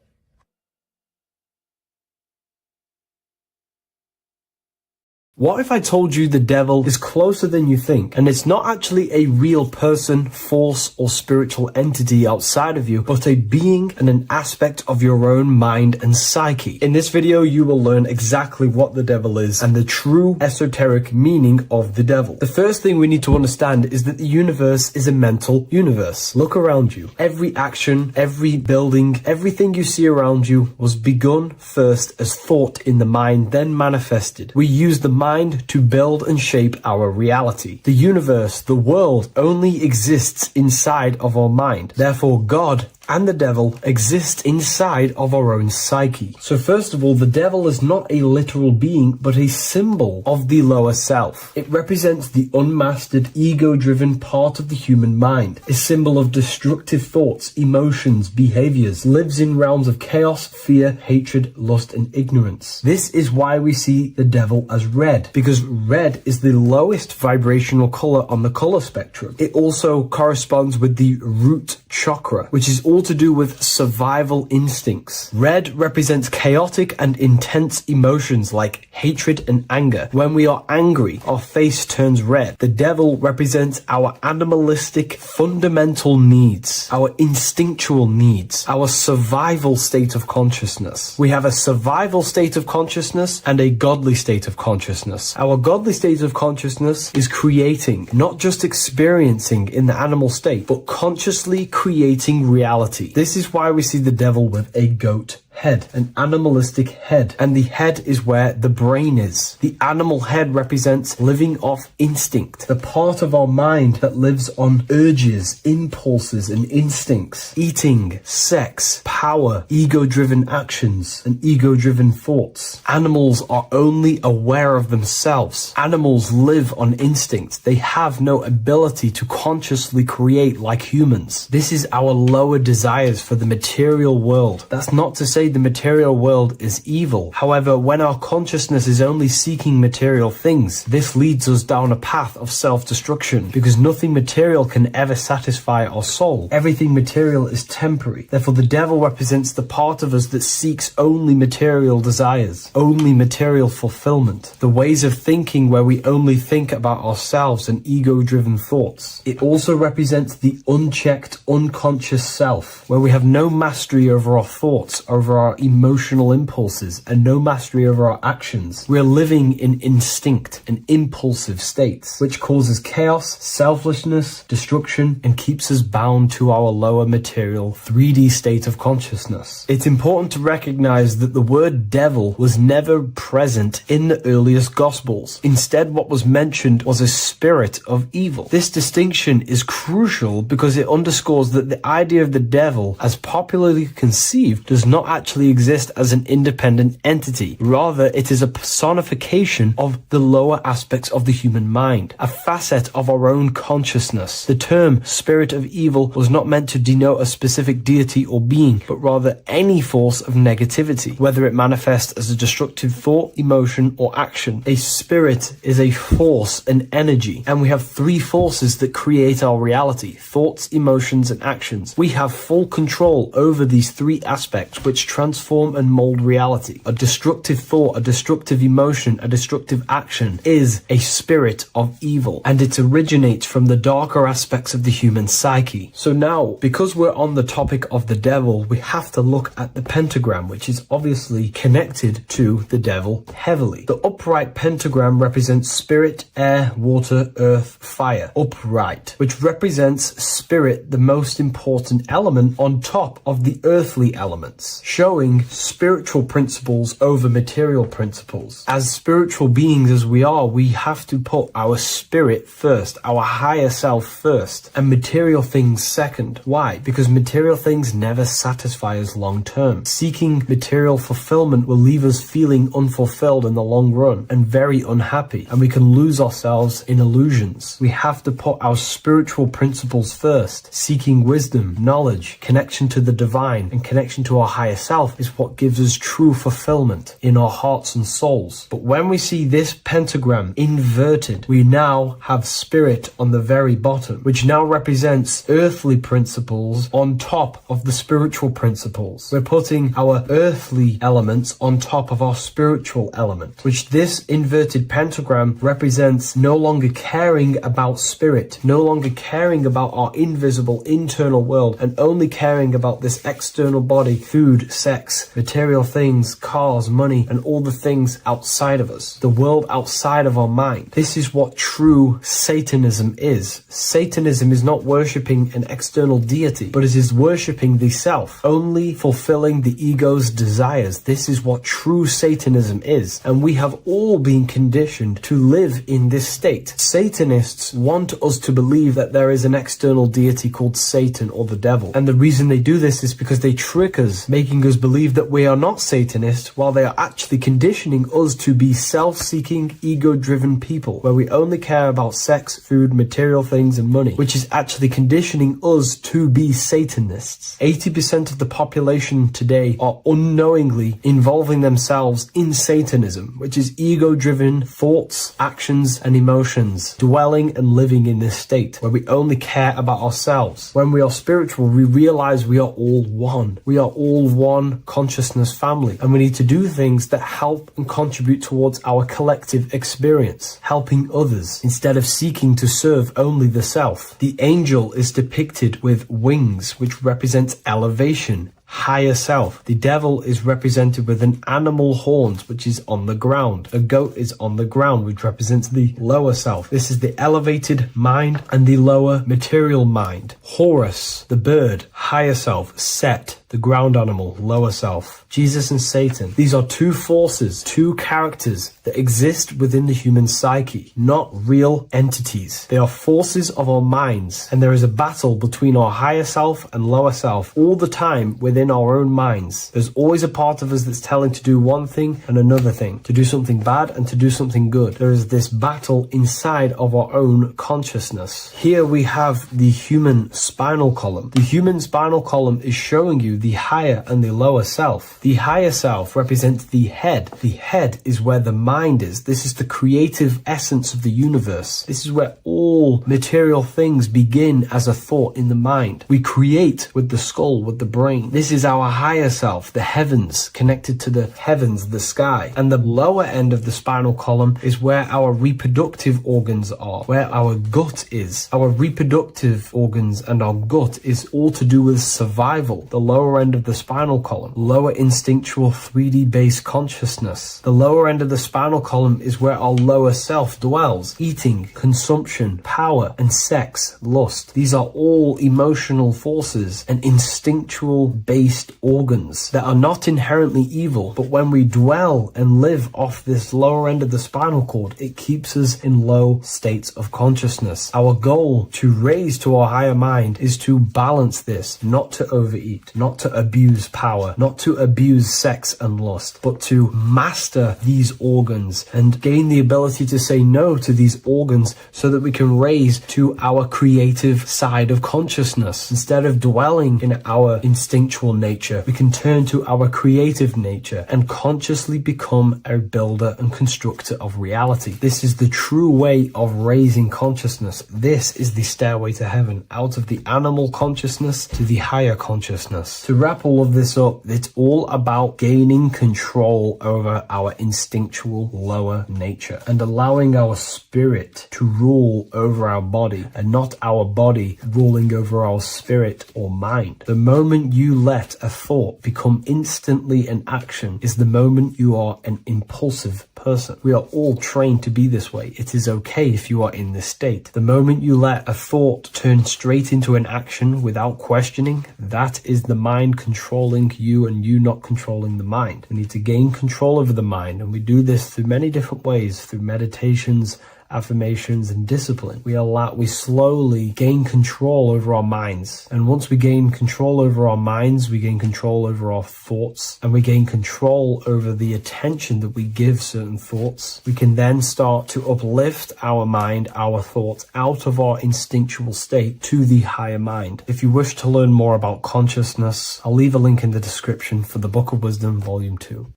What if I told you the devil is closer than you think, and it's not actually a real person, force, or spiritual entity outside of you, but a being and an aspect of your own mind and psyche? In this video, you will learn exactly what the devil is and the true esoteric meaning of the devil. The first thing we need to understand is that the universe is a mental universe. Look around you. Every action, every building, everything you see around you was begun first as thought in the mind, then manifested. We use the mind to build and shape our reality. The universe, the world, only exists inside of our mind. Therefore, God and the devil exist inside of our own psyche. So first of all, the devil is not a literal being, but a symbol of the lower self. It represents the unmastered, ego-driven part of the human mind, a symbol of destructive thoughts, emotions, behaviors, lives in realms of chaos, fear, hatred, lust, and ignorance. This is why we see the devil as red, because red is the lowest vibrational color on the color spectrum. It also corresponds with the root chakra, which is all to do with survival instincts. Red represents chaotic and intense emotions like hatred and anger. When we are angry, our face turns red. The devil represents our animalistic fundamental needs, our instinctual needs, our survival state of consciousness. We have a survival state of consciousness and a godly state of consciousness. Our godly state of consciousness is creating, not just experiencing in the animal state, but consciously creating reality. This is why we see the devil with a goat head, an animalistic head, and the head is where the brain is. The animal head represents living off instinct, the part of our mind that lives on urges, impulses, and instincts, eating, sex, power, ego-driven actions, and ego-driven thoughts. Animals are only aware of themselves. Animals live on instinct. They have no ability to consciously create like humans. This is our lower desires for the material world. That's not to say the material world is evil. However, when our consciousness is only seeking material things, this leads us down a path of self-destruction, because nothing material can ever satisfy our soul. Everything material is temporary. Therefore, the devil represents the part of us that seeks only material desires, only material fulfillment, the ways of thinking where we only think about ourselves and ego-driven thoughts. It also represents the unchecked, unconscious self, where we have no mastery over our thoughts, over our emotional impulses, and no mastery over our actions. We're living in instinct and impulsive states, which causes chaos, selflessness, destruction, and keeps us bound to our lower material 3D state of consciousness. It's important to recognize that the word devil was never present in the earliest Gospels. Instead, what was mentioned was a spirit of evil. This distinction is crucial because it underscores that the idea of the devil, as popularly conceived, does not actually exist as an independent entity. Rather, it is a personification of the lower aspects of the human mind, a facet of our own consciousness. The term spirit of evil was not meant to denote a specific deity or being, but rather any force of negativity, whether it manifests as a destructive thought, emotion, or action. A spirit is a force, an energy, and we have three forces that create our reality: thoughts, emotions, and actions. We have full control over these three aspects, which transform and mold reality. A destructive thought, a destructive emotion, a destructive action is a spirit of evil, and it originates from the darker aspects of the human psyche. So now, because we're on the topic of the devil, we have to look at the pentagram, which is obviously connected to the devil heavily. The upright pentagram represents spirit, air, water, earth, fire. Upright, which represents spirit, the most important element on top of the earthly elements, showing spiritual principles over material principles. As spiritual beings as we are, we have to put our spirit first, our higher self first, and material things second. Why? Because material things never satisfy us long term. Seeking material fulfillment will leave us feeling unfulfilled in the long run and very unhappy, and we can lose ourselves in illusions. We have to put our spiritual principles first, seeking wisdom, knowledge, connection to the divine, and connection to our higher self is what gives us true fulfillment in our hearts and souls. But when we see this pentagram inverted, we now have spirit on the very bottom, which now represents earthly principles on top of the spiritual principles. We're putting our earthly elements on top of our spiritual element, which this inverted pentagram represents no longer caring about spirit, no longer caring about our invisible internal world, and only caring about this external body, food, sex, material things, cars, money, and all the things outside of us, the world outside of our mind. This is what true Satanism is. Satanism is not worshipping an external deity, but it is worshipping the self, only fulfilling the ego's desires. This is what true Satanism is, and we have all been conditioned to live in this state. Satanists want us to believe that there is an external deity called Satan or the devil, and the reason they do this is because they trick us, making us believe that we are not Satanists, while they are actually conditioning us to be self-seeking, ego-driven people, where we only care about sex, food, material things, and money, which is actually conditioning us to be Satanists. 80% of the population today are unknowingly involving themselves in Satanism, which is ego-driven thoughts, actions, and emotions, dwelling and living in this state where we only care about ourselves. When we are spiritual, we realize we are all one. We are all one consciousness family, and we need to do things that help and contribute towards our collective experience, helping others instead of seeking to serve only the self. The angel is depicted with wings, which represents elevation, higher self. The devil is represented with an animal horns, which is on the ground. A goat is on the ground, which represents the lower self. This is the elevated mind and the lower material mind. Horus, the bird, higher self. Set, the ground animal, lower self. Jesus and Satan. These are two forces, two characters that exist within the human psyche, not real entities. They are forces of our minds, and there is a battle between our higher self and lower self all the time within our own minds. There's always a part of us that's telling to do one thing and another thing, to do something bad and to do something good. There is this battle inside of our own consciousness. Here we have the human spinal column. The human spinal column is showing you the higher and the lower self. The higher self represents the head. The head is where the mind is. This is the creative essence of the universe. This is where all material things begin as a thought in the mind. We create with the skull, with the brain. This is our higher self, the heavens, connected to the heavens, the sky. And the lower end of the spinal column is where our reproductive organs are, where our gut is. Our reproductive organs and our gut is all to do with survival. The lower end of the spinal column, lower instinctual 3D based consciousness. The lower end of the spinal column is where our lower self dwells. Eating, consumption, power, and sex, lust. These are all emotional forces and instinctual based organs that are not inherently evil, but when we dwell and live off this lower end of the spinal cord, it keeps us in low states of consciousness. Our goal to raise to our higher mind is to balance this, not to overeat, not to abuse power, not to abuse sex and lust, but to master these organs and gain the ability to say no to these organs so that we can raise to our creative side of consciousness. Instead of dwelling in our instinctual nature, we can turn to our creative nature and consciously become a builder and constructor of reality. This is the true way of raising consciousness. This is the stairway to heaven, out of the animal consciousness to the higher consciousness. To wrap all of this up, it's all about gaining control over our instinctual lower nature and allowing our spirit to rule over our body and not our body ruling over our spirit or mind. The moment you let a thought become instantly an action is the moment you are an impulsive person. We are all trained to be this way. It is okay if you are in this state. The moment you let a thought turn straight into an action without questioning, that is the mind controlling you and you not controlling the mind. We need to gain control over the mind, and we do this through many different ways, through meditations affirmations, and discipline, we slowly gain control over our minds. And once we gain control over our minds, we gain control over our thoughts, and we gain control over the attention that we give certain thoughts. We can then start to uplift our mind, our thoughts, out of our instinctual state to the higher mind. If you wish to learn more about consciousness, I'll leave a link in the description for the Book of Wisdom, Volume 2.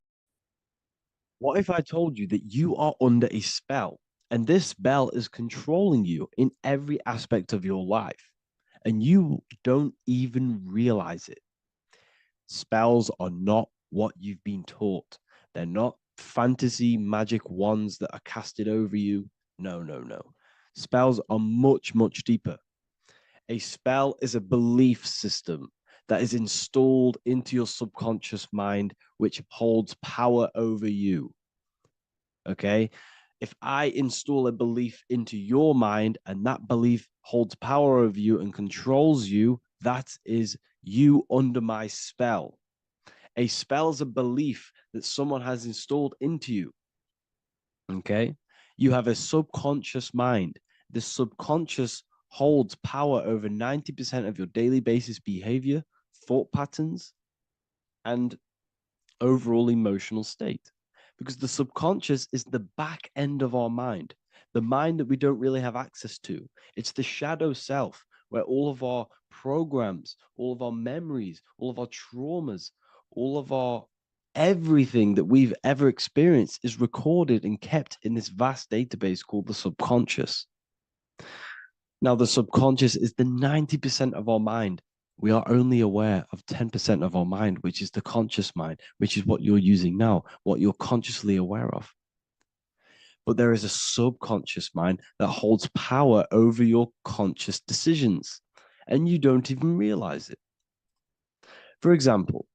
What if I told you that you are under a spell, and this spell is controlling you in every aspect of your life, and you don't even realize it? Spells are not what you've been taught. They're not fantasy magic wands that are casted over you. No, no, no. Spells are much, much deeper. A spell is a belief system that is installed into your subconscious mind, which holds power over you. Okay? If I install a belief into your mind and that belief holds power over you and controls you, that is you under my spell. A spell is a belief that someone has installed into you. Okay? You have a subconscious mind. The subconscious holds power over 90% of your daily basis behavior, thought patterns, and overall emotional state. Because the subconscious is the back end of our mind, the mind that we don't really have access to. It's the shadow self, where all of our programs, all of our memories, all of our traumas, all of our everything that we've ever experienced is recorded and kept in this vast database called the subconscious. Now, the subconscious is the 90% of our mind. We are only aware of 10% of our mind, which is the conscious mind, which is what you're using now, what you're consciously aware of. But there is a subconscious mind that holds power over your conscious decisions, and you don't even realize it. For example,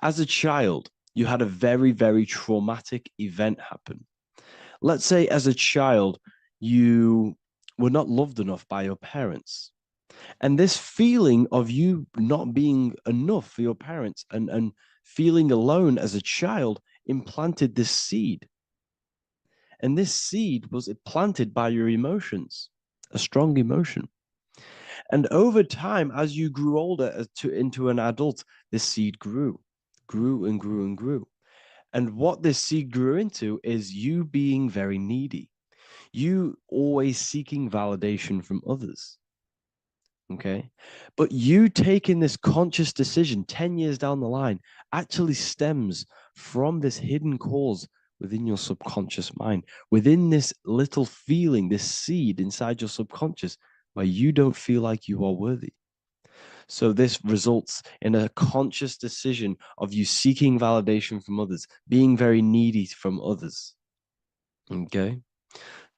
as a child, you had a very, very traumatic event happen. Let's say as a child, you were not loved enough by your parents. And this feeling of you not being enough for your parents and feeling alone as a child implanted this seed. And this seed was planted by your emotions, a strong emotion. And over time, as you grew older into an adult, this seed grew and grew and grew. And what this seed grew into is you being very needy, you always seeking validation from others. Okay. But you taking this conscious decision 10 years down the line actually stems from this hidden cause within your subconscious mind, within this little feeling, this seed inside your subconscious where you don't feel like you are worthy. So this results in a conscious decision of you seeking validation from others, being very needy from others. Okay.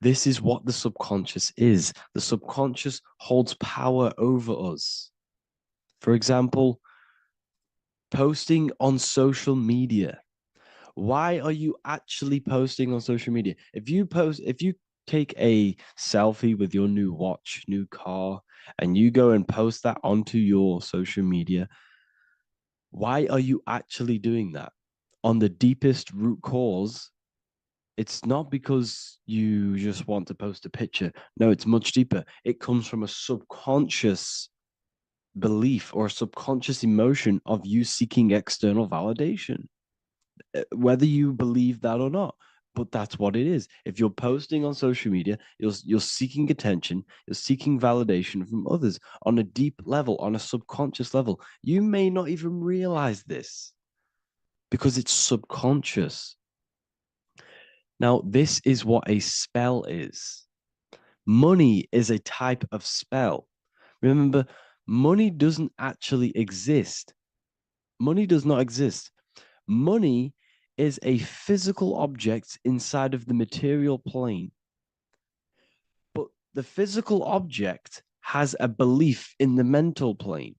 This is what the subconscious is. The subconscious holds power over us. For example, posting on social media. Why are you actually posting on social media? If you take a selfie with your new watch, new car, and you go and post that onto your social media, why are you actually doing that? On the deepest root cause, it's not because you just want to post a picture. No, it's much deeper. It comes from a subconscious belief or a subconscious emotion of you seeking external validation, whether you believe that or not. But that's what it is. If you're posting on social media, you're seeking attention, you're seeking validation from others on a deep level, on a subconscious level. You may not even realize this because it's subconscious. Now, this is what a spell is. Money is a type of spell. Remember, money doesn't actually exist. Money does not exist. Money is a physical object inside of the material plane. But the physical object has a belief in the mental plane.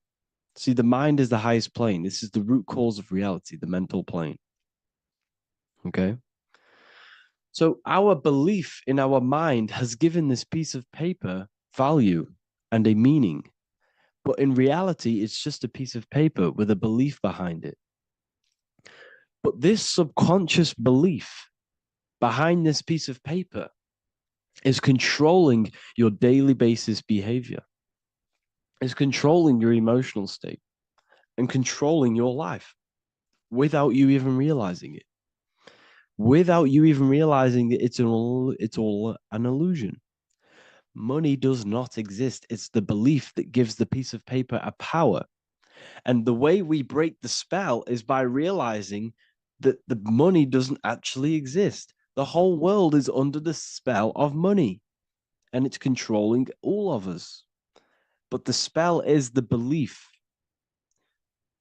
See, the mind is the highest plane. This is the root cause of reality, the mental plane. Okay? So our belief in our mind has given this piece of paper value and a meaning. But in reality, it's just a piece of paper with a belief behind it. But this subconscious belief behind this piece of paper It's controlling your daily basis behavior. It's controlling your emotional state and controlling your life without you even realizing it. Without you even realizing that it's all an illusion. Money does not exist. It's the belief that gives the piece of paper a power. And the way we break the spell is by realizing that the money doesn't actually exist. The whole world is under the spell of money, and it's controlling all of us. But the spell is the belief.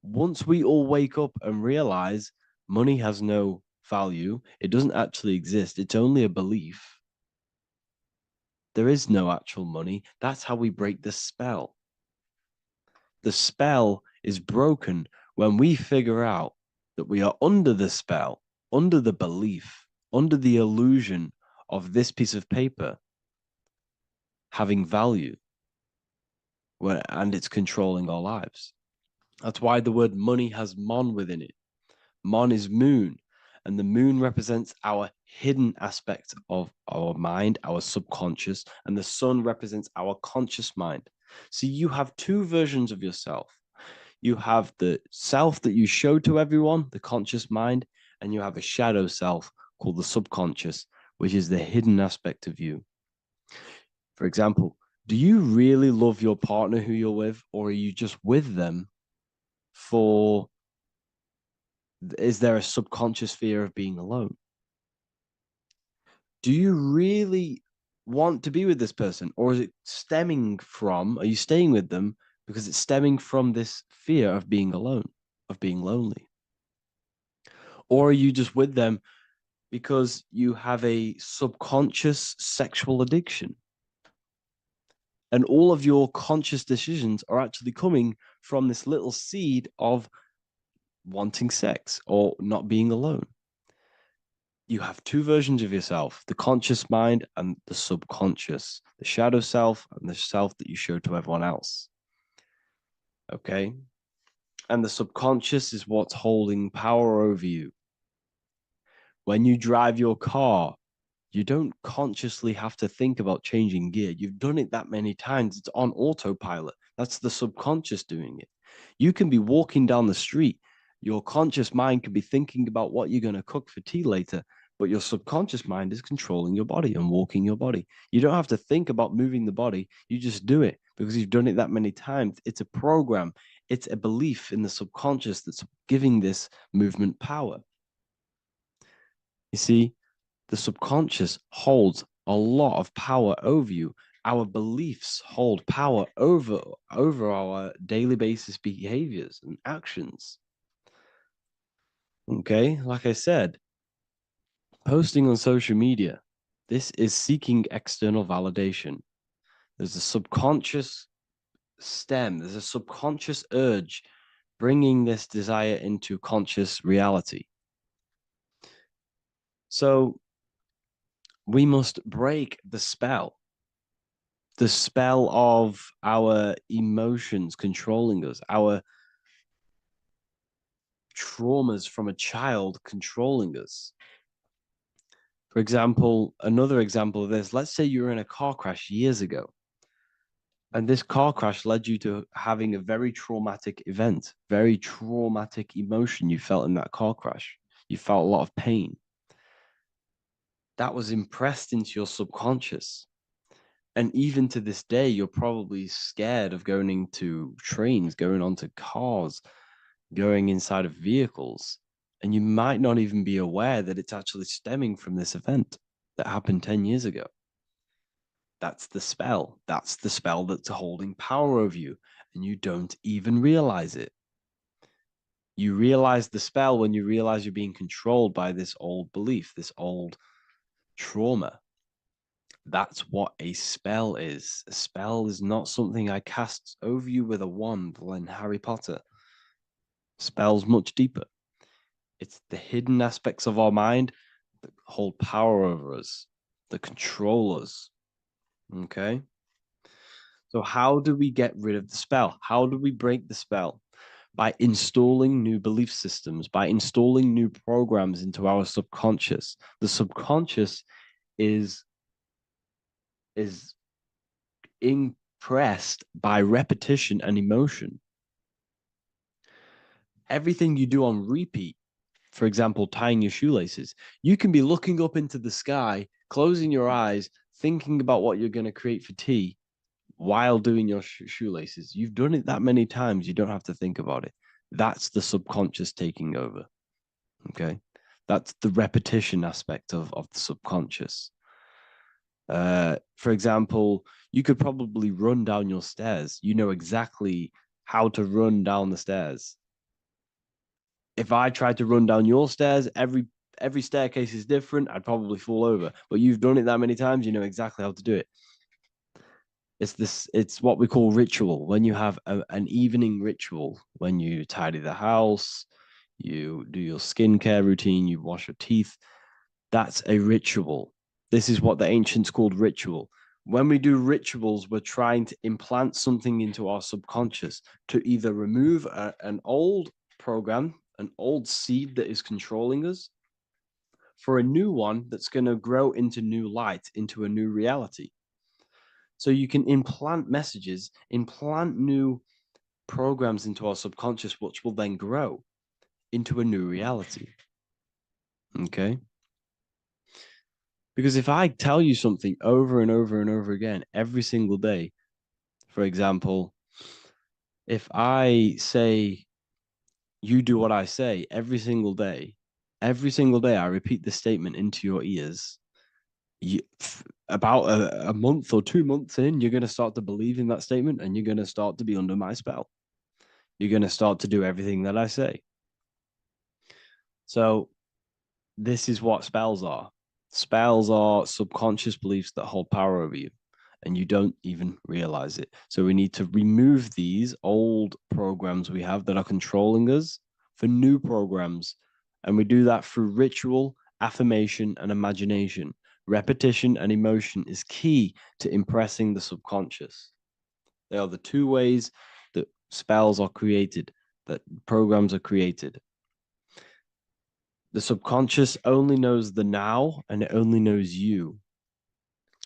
Once we all wake up and realize money has no value, it doesn't actually exist, it's only a belief. There is no actual money. That's how we break the spell. The spell is broken when we figure out that we are under the spell, under the belief, under the illusion of this piece of paper having value, and it's controlling our lives. That's why the word money has Mon within it. Mon is moon, and the moon represents our hidden aspect of our mind, our subconscious, and the sun represents our conscious mind. So you have two versions of yourself. You have the self that you show to everyone, the conscious mind, and you have a shadow self called the subconscious, which is the hidden aspect of you. For example, do you really love your partner who you're with, or are you just with them for, is there a subconscious fear of being alone? Do you really want to be with this person, or is it stemming from, are you staying with them because it's stemming from this fear of being alone, of being lonely? Or are you just with them because you have a subconscious sexual addiction? And all of your conscious decisions are actually coming from this little seed of wanting sex or not being alone. You have two versions of yourself, the conscious mind and the subconscious, the shadow self and the self that you show to everyone else. Okay? And the subconscious is what's holding power over you. When you drive your car, you don't consciously have to think about changing gear. You've done it that many times. It's on autopilot. That's the subconscious doing it. You can be walking down the street. Your conscious mind can be thinking about what you're going to cook for tea later, but your subconscious mind is controlling your body and walking your body. You don't have to think about moving the body. You just do it because you've done it that many times. It's a program. It's a belief in the subconscious that's giving this movement power. You see, the subconscious holds a lot of power over you. Our beliefs hold power over our daily basis behaviors and actions. Okay, like I said, posting on social media, this is seeking external validation. There's a subconscious stem, there's a subconscious urge bringing this desire into conscious reality. So we must break the spell of our emotions controlling us, our traumas from a child controlling us. For example, another example of this, let's say you were in a car crash years ago, and this car crash led you to having a very traumatic event, very traumatic emotion you felt in that car crash. You felt a lot of pain. That was impressed into your subconscious. And even to this day, you're probably scared of going into trains, going onto cars, going inside of vehicles. And you might not even be aware that it's actually stemming from this event that happened 10 years ago. That's the spell. That's the spell that's holding power over you. And you don't even realize it. You realize the spell when you realize you're being controlled by this old belief, this old trauma. That's what a spell is. A spell is not something I cast over you with a wand like Harry Potter. Spell's much deeper. It's the hidden aspects of our mind that hold power over us, that control us. Okay? So how do we get rid of the spell? How do we break the spell? By installing new belief systems, by installing new programs into our subconscious. The subconscious is is impressed by repetition and emotion. Everything you do on repeat, for example, tying your shoelaces, you can be looking up into the sky, closing your eyes, thinking about what you're going to create for tea while doing your shoelaces. You've done it that many times, you don't have to think about it. That's the subconscious taking over. Okay. That's the repetition aspect of the subconscious. For example, you could probably run down your stairs. You know exactly how to run down the stairs. If I tried to run down your stairs, every staircase is different. I'd probably fall over. But you've done it that many times, you know exactly how to do it. It's what we call ritual. When you have an evening ritual, when you tidy the house, you do your skincare routine, you wash your teeth, that's a ritual. This is what the ancients called ritual. When we do rituals, we're trying to implant something into our subconscious to either remove an old program, an old seed that is controlling us, for a new one that's going to grow into new light, into a new reality. So you can implant messages, implant new programs into our subconscious, which will then grow into a new reality. Okay? Because if I tell you something over and over and over again every single day, for example, if I say, you do what I say every single day I repeat this statement into your ears, about a month or 2 months in, you're going to start to believe in that statement and you're going to start to be under my spell. You're going to start to do everything that I say. So this is what spells are. Spells are subconscious beliefs that hold power over you, and you don't even realize it. So we need to remove these old programs we have that are controlling us for new programs. And we do that through ritual, affirmation, and imagination. Repetition and emotion is key to impressing the subconscious. They are the two ways that spells are created, that programs are created. The subconscious only knows the now, and it only knows you.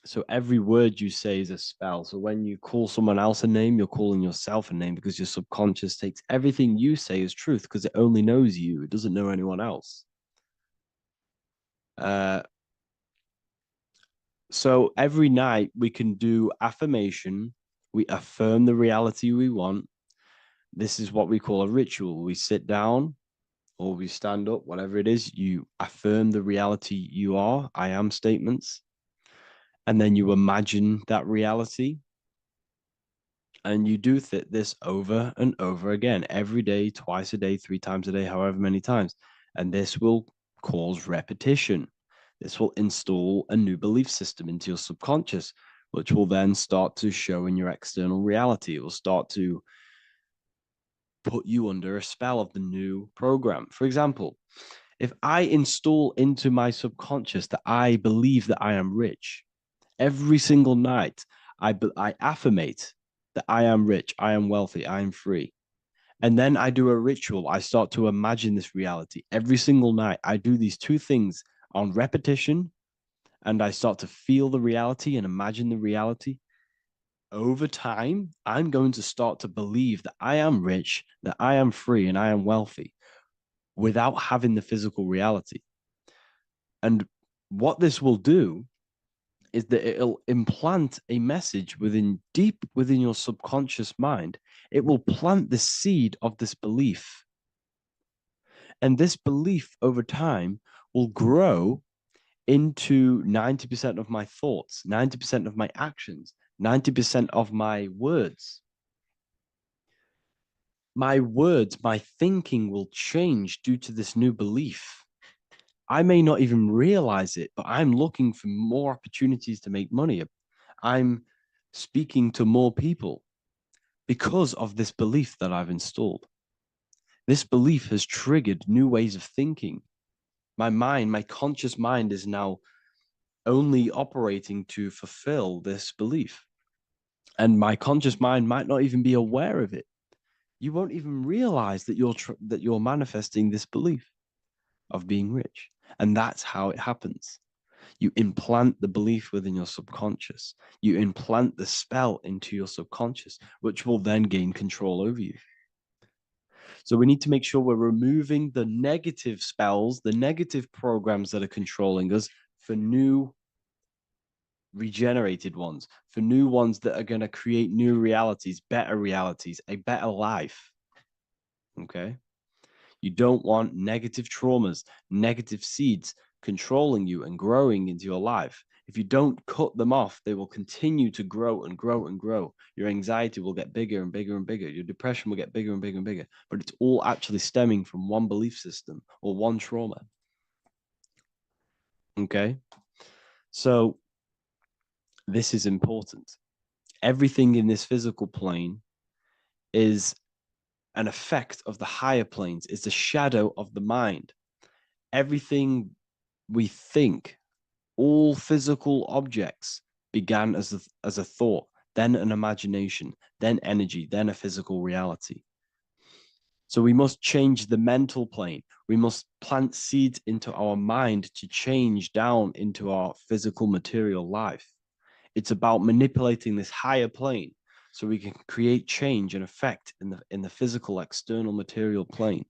So every word you say is a spell. So when you call someone else a name, you're calling yourself a name, because your subconscious takes everything you say as truth, because it only knows you. It doesn't know anyone else. So every night we can do affirmation. We affirm the reality we want. This is what we call a ritual. We sit down or we stand up, whatever it is, you affirm the reality you are, I am statements. And then you imagine that reality. And you do this over and over again, every day, twice a day, 3 times a day, however many times. And this will cause repetition. This will install a new belief system into your subconscious, which will then start to show in your external reality. It will start to put you under a spell of the new program. For example, if I install into my subconscious that I believe that I am rich, every single night I affirmate that I am rich, I am wealthy, I am free. And then I do a ritual. I start to imagine this reality. Every single night I do these two things on repetition, and I start to feel the reality and imagine the reality. Over time, I'm going to start to believe that I am rich, that I am free, and I am wealthy without having the physical reality. And what this will do is that it'll implant a message deep within your subconscious mind. It will plant the seed of this belief. And this belief over time will grow into 90% of my thoughts, 90% of my actions, 90% of my words. My words, my thinking will change due to this new belief. I may not even realize it, but I'm looking for more opportunities to make money. I'm speaking to more people because of this belief that I've installed. This belief has triggered new ways of thinking. My mind, my conscious mind, is now only operating to fulfill this belief. And my conscious mind might not even be aware of it. You won't even realize that you're manifesting this belief of being rich. And that's how it happens. You implant the belief within your subconscious. You implant the spell into your subconscious, which will then gain control over you. So we need to make sure we're removing the negative spells, the negative programs that are controlling us for new regenerated ones, for new ones that are going to create new realities, a better life. Okay? You don't want negative traumas, negative seeds controlling you and growing into your life. If you don't cut them off, they will continue to grow and grow and grow. Your anxiety will get bigger and bigger and bigger. Your depression will get bigger and bigger and bigger. But it's all actually stemming from one belief system or one trauma. Okay? So this is important. Everything in this physical plane is an effect of the higher planes, is the shadow of the mind. Everything we think, all physical objects began as a thought, then an imagination, then energy, then a physical reality. So we must change the mental plane. We must plant seeds into our mind to change down into our physical material life. It's about manipulating this higher plane so we can create change and effect in the physical external material plane.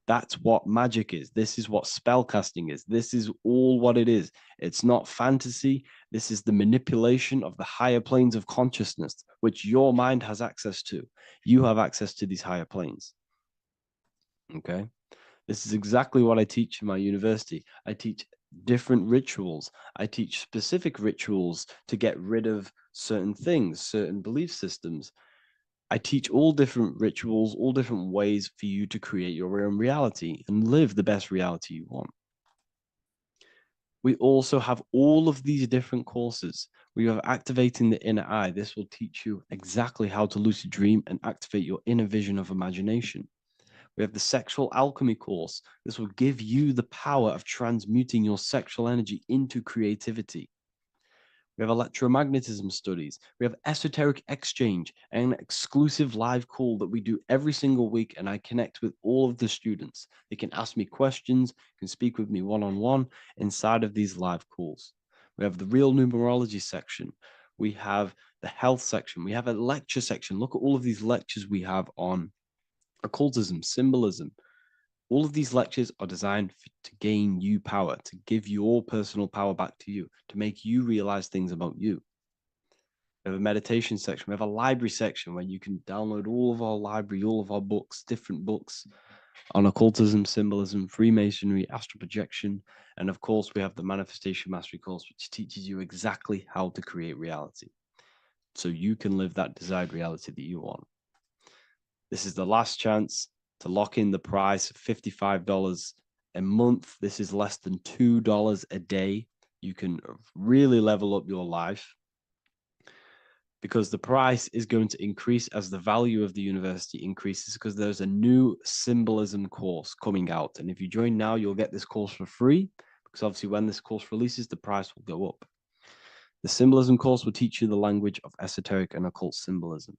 That's what magic is. This is what spellcasting is. This is all what it is. It's not fantasy. This is the manipulation of the higher planes of consciousness, which your mind has access to. You have access to these higher planes. Okay? This is exactly what I teach in my university. I teach different rituals. I teach specific rituals to get rid of certain things, certain belief systems. I teach all different rituals, all different ways for you to create your own reality and live the best reality you want. We also have all of these different courses. We have activating the inner eye. This will teach you exactly how to lucid dream and activate your inner vision of imagination. We have the sexual alchemy course. This will give you the power of transmuting your sexual energy into creativity. We have electromagnetism studies. We have esoteric exchange and an exclusive live call that we do every single week. And I connect with all of the students. They can ask me questions, can speak with me one-on-one inside of these live calls. We have the real numerology section. We have the health section. We have a lecture section. Look at all of these lectures we have on occultism, symbolism. All of these lectures are designed to gain you power, to give your personal power back to you, to make you realize things about you. We have a meditation section. We have a library section where you can download all of our library, all of our books, different books on occultism, symbolism, Freemasonry, astral projection. And of course, we have the Manifestation Mastery course, which teaches you exactly how to create reality so you can live that desired reality that you want. This is the last chance to lock in the price of $55 a month. This is less than $2 a day. You can really level up your life because the price is going to increase as the value of the university increases because there's a new symbolism course coming out. And if you join now, you'll get this course for free because obviously when this course releases, the price will go up. The symbolism course will teach you the language of esoteric and occult symbolism.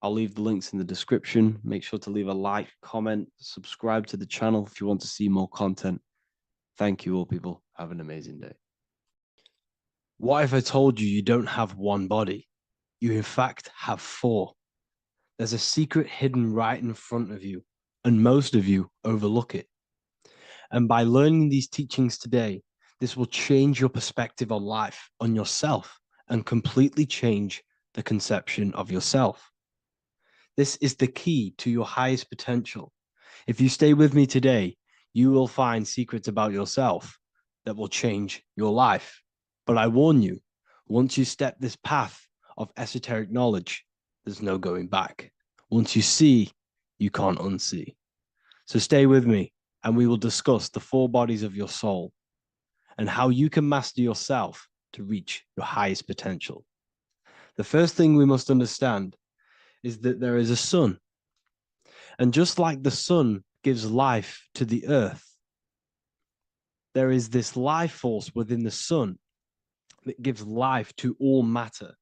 I'll leave the links in the description. Make sure to leave a like, comment, subscribe to the channel if you want to see more content. Thank you all, people. Have an amazing day. What if I told you you don't have one body? You, in fact, have four. There's a secret hidden right in front of you, and most of you overlook it. And by learning these teachings today, this will change your perspective on life, on yourself, and completely change the conception of yourself. This is the key to your highest potential. If you stay with me today, you will find secrets about yourself that will change your life. But I warn you, once you step this path of esoteric knowledge, there's no going back. Once you see, you can't unsee. So stay with me, and we will discuss the four bodies of your soul and how you can master yourself to reach your highest potential. The first thing we must understand is that there is a sun. And just like the sun gives life to the earth, there is this life force within the sun that gives life to all matter.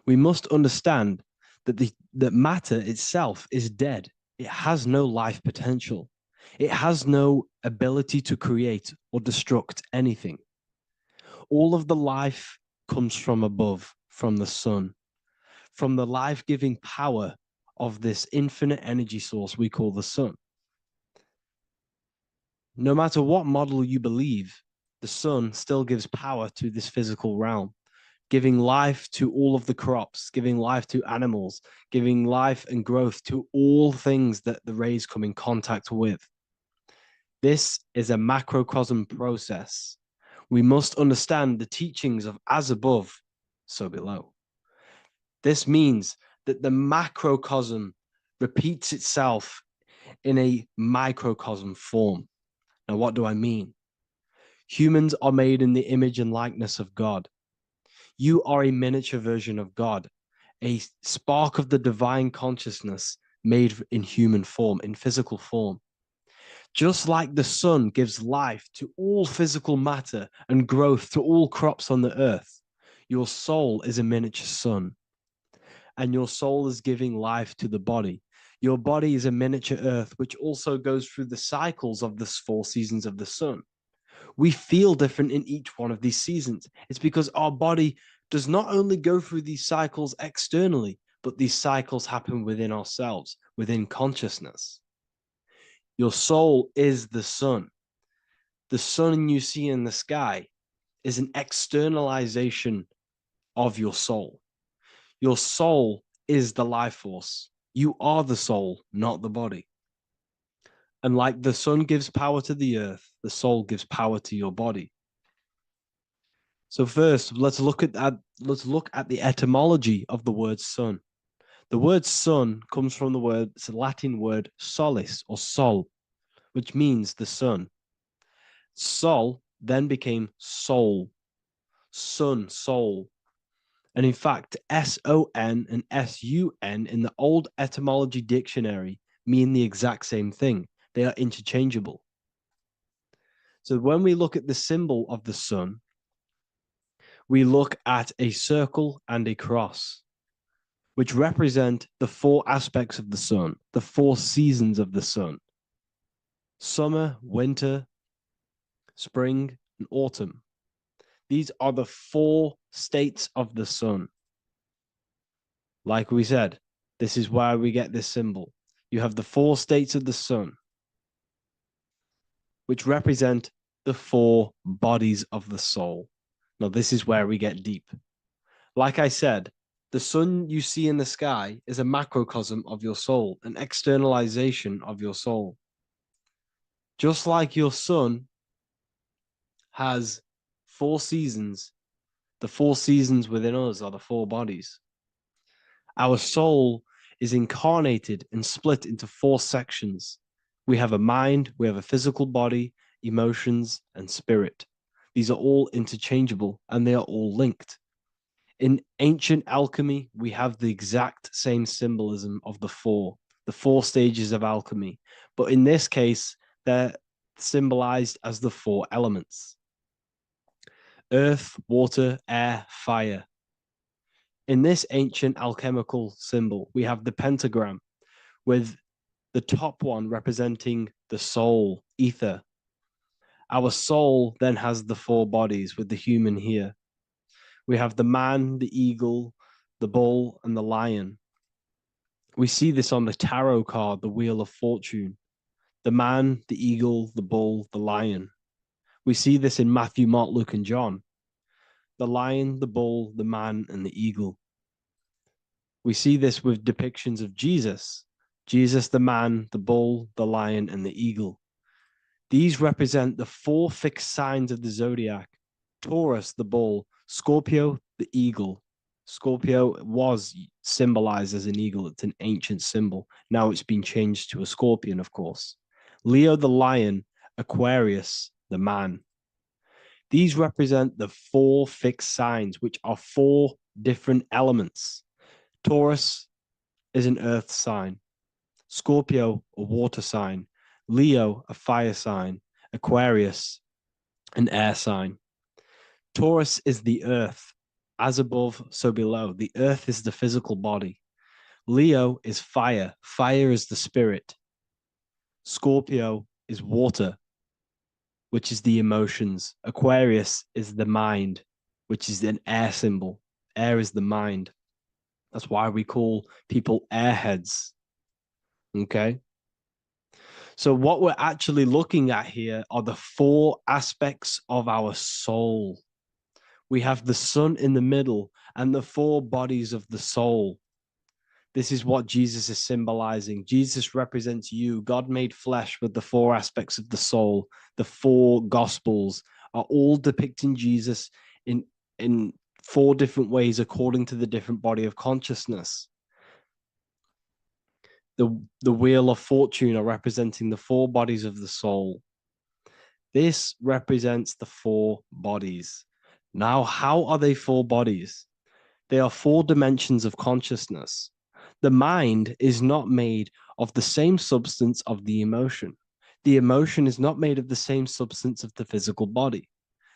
We must understand that that matter itself is dead. It has no life potential. It has no ability to create or destruct anything. All of the life comes from above, from the sun, from the life-giving power of this infinite energy source we call the sun. No matter what model you believe, the sun still gives power to this physical realm, giving life to all of the crops, giving life to animals, giving life and growth to all things that the rays come in contact with. This is a macrocosm process. We must understand the teachings of as above, so below. This means that the macrocosm repeats itself in a microcosm form. Now, what do I mean? Humans are made in the image and likeness of God. You are a miniature version of God, a spark of the divine consciousness made in human form, in physical form. Just like the sun gives life to all physical matter and growth to all crops on the earth, your soul is a miniature sun. And your soul is giving life to the body. Your body is a miniature earth, which also goes through the cycles of the 4 seasons of the sun. We feel different in each one of these seasons. It's because our body does not only go through these cycles externally, but these cycles happen within ourselves, within consciousness. Your soul is the sun. The sun you see in the sky is an externalization of your soul. Your soul is the life force. You are the soul, not the body. And like the sun gives power to the earth, the soul gives power to your body. So first, let's look at the etymology of the word sun. The word sun comes from it's a Latin word solis or sol, which means the sun. Sol then became soul, sun, soul. And in fact, S-O-N and S-U-N in the old etymology dictionary mean the exact same thing. They are interchangeable. So when we look at the symbol of the sun, we look at a circle and a cross, which represent the 4 aspects of the sun, the 4 seasons of the sun: summer, winter, spring, and autumn. These are the 4 states of the sun. Like we said, this is why we get this symbol. You have the 4 states of the sun, which represent the 4 bodies of the soul. Now, this is where we get deep. Like I said, the sun you see in the sky is a macrocosm of your soul, an externalization of your soul. Just like your sun has 4 seasons, the 4 seasons within us are the 4 bodies. Our soul is incarnated and split into 4 sections. We have a mind, we have a physical body, emotions, and spirit. These are all interchangeable and they are all linked. In ancient alchemy, we have the exact same symbolism of the 4 stages of alchemy. But in this case, they're symbolized as the 4 elements: earth, water, air, fire. In this ancient alchemical symbol, we have the pentagram, with the top one representing the soul, ether. Our soul then has the 4 bodies, with the human here. We have the man, the eagle, the bull, and the lion. We see this on the tarot card, the Wheel of Fortune. The man, the eagle, the bull, the lion. We see this in Matthew, Mark, Luke, and John. The lion, the bull, the man, and the eagle. We see this with depictions of Jesus. Jesus, the man, the bull, the lion, and the eagle. These represent the 4 fixed signs of the zodiac: Taurus, the bull; Scorpio, the eagle. Scorpio was symbolized as an eagle. It's an ancient symbol. Now it's been changed to a scorpion, of course. Leo, the lion; Aquarius, the man. These represent the 4 fixed signs, which are 4 different elements. Taurus is an earth sign. Scorpio, a water sign. Leo, a fire sign. Aquarius, an air sign. Taurus is the earth. As above, so below. The earth is the physical body. Leo is fire. Fire is the spirit. Scorpio is water, which is the emotions. Aquarius is the mind, which is an air symbol. Air is the mind. That's why we call people airheads. Okay? So what we're actually looking at here are the 4 aspects of our soul. We have the sun in the middle and the 4 bodies of the soul. This is what Jesus is symbolizing. Jesus represents you. God made flesh with the 4 aspects of the soul. The 4 gospels are all depicting Jesus in 4 different ways according to the different body of consciousness. The wheel of fortune are representing the 4 bodies of the soul. This represents the 4 bodies. Now, how are they 4 bodies? They are 4 dimensions of consciousness. The mind is not made of the same substance of the emotion. The emotion is not made of the same substance of the physical body.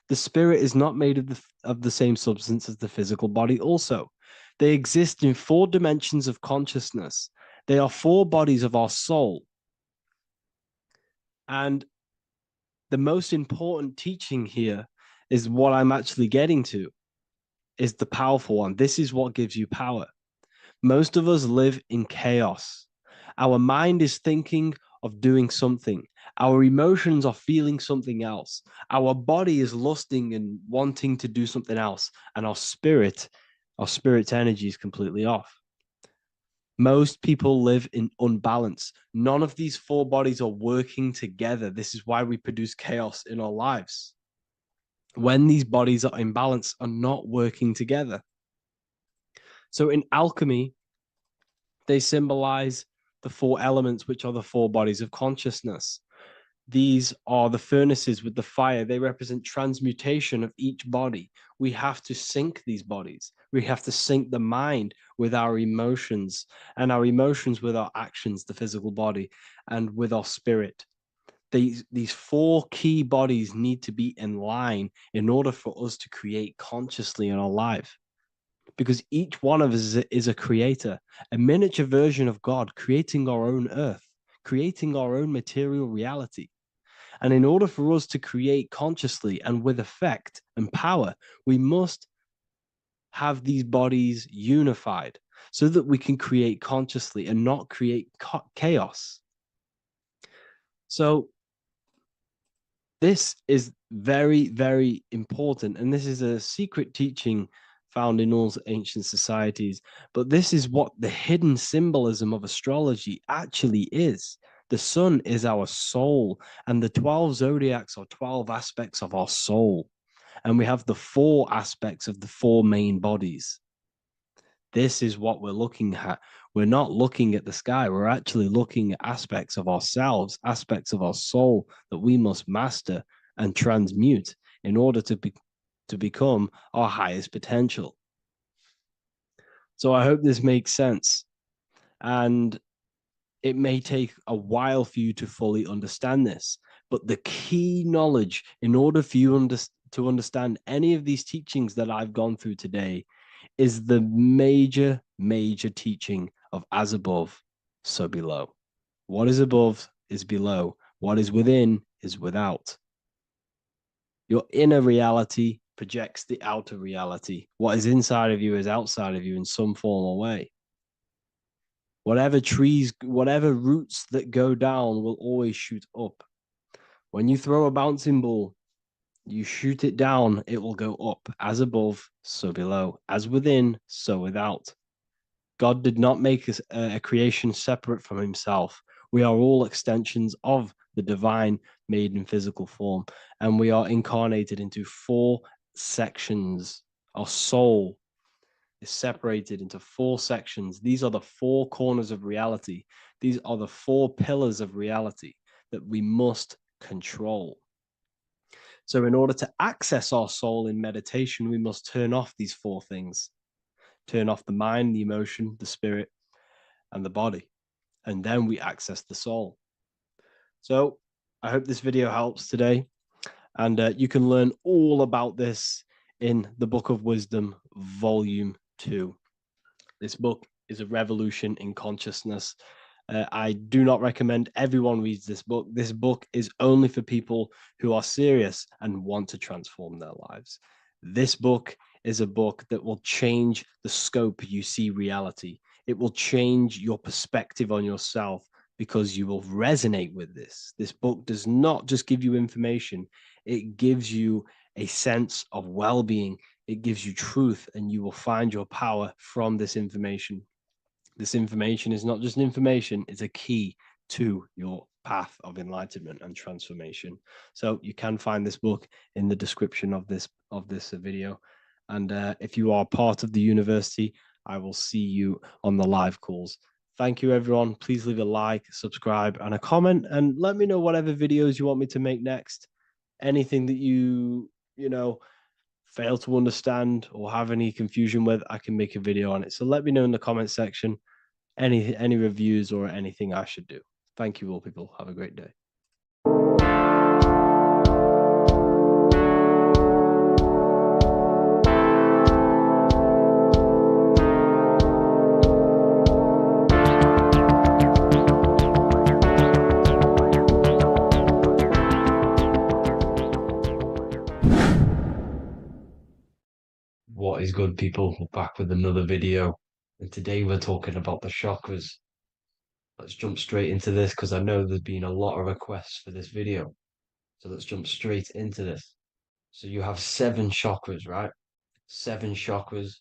The spirit is not made of the same substance as the physical body also. They exist in 4 dimensions of consciousness. They are 4 bodies of our soul. And the most important teaching here is what I'm actually getting to, is the powerful one. This is what gives you power. Most of us live in chaos. Our mind is thinking of doing something. Our emotions are feeling something else. Our body is lusting and wanting to do something else. And our spirit's energy is completely off. Most people live in unbalance. None of these 4 bodies are working together. This is why we produce chaos in our lives. When these bodies are in balance, are not working together. So in alchemy, they symbolize the 4 elements, which are the 4 bodies of consciousness. These are the furnaces with the fire. They represent transmutation of each body. We have to sync these bodies. We have to sync the mind with our emotions, and our emotions with our actions, the physical body, and with our spirit. These 4 key bodies need to be in line in order for us to create consciously in our life. Because each one of us is a creator, a miniature version of God, creating our own earth, creating our own material reality. And in order for us to create consciously and with effect and power, we must have these bodies unified so that we can create consciously and not create chaos. So this is very, very important. And this is a secret teaching found in all ancient societies. But this is what the hidden symbolism of astrology actually is. The sun is our soul, and the 12 zodiacs are 12 aspects of our soul. And we have the 4 aspects of the 4 main bodies. This is what we're looking at. We're not looking at the sky. We're actually looking at aspects of ourselves, aspects of our soul that we must master and transmute in order to become our highest potential. So I hope this makes sense. And it may take a while for you to fully understand this, but the key knowledge in order for you to understand any of these teachings that I've gone through today is the major, major teaching of as above, so below. What is above is below. What is within is without. Your inner reality projects the outer reality. What is inside of you is outside of you in some form or way. Whatever trees, whatever roots that go down will always shoot up. When you throw a bouncing ball, you shoot it down, it will go up. As above, so below. As within, so without. God did not make a creation separate from himself. We are all extensions of the divine made in physical form. And we are incarnated into 4 sections. Our soul is separated into 4 sections. These are the 4 corners of reality. These are the 4 pillars of reality that we must control. So in order to access our soul in meditation, we must turn off these 4 things. Turn off the mind, the emotion, the spirit, and the body. And then we access the soul. So I hope this video helps today. And you can learn all about this in the Book of Wisdom, Volume 2. This book is a revolution in consciousness. I do not recommend everyone reads this book. This book is only for people who are serious and want to transform their lives. This book is a book that will change the scope you see reality. It will change your perspective on yourself because you will resonate with this. This book does not just give you information, it gives you a sense of well-being. It gives you truth, and you will find your power from this information. This information is not just information, it's a key to your path of enlightenment and transformation. So you can find this book in the description of this video. And if you are part of the university, I will see you on the live calls. Thank you, everyone. Please leave a like, subscribe, and a comment, and let me know whatever videos you want me to make next. Anything that you fail to understand or have any confusion with, I can make a video on it. So let me know in the comment section any reviews or anything I should do. Thank you all, people. Have a great day. What is good, people? We're back with another video, and today we're talking about the chakras. Let's jump straight into this because I know there's been a lot of requests for this video. So let's jump straight into this. So you have 7 chakras, right? 7 chakras,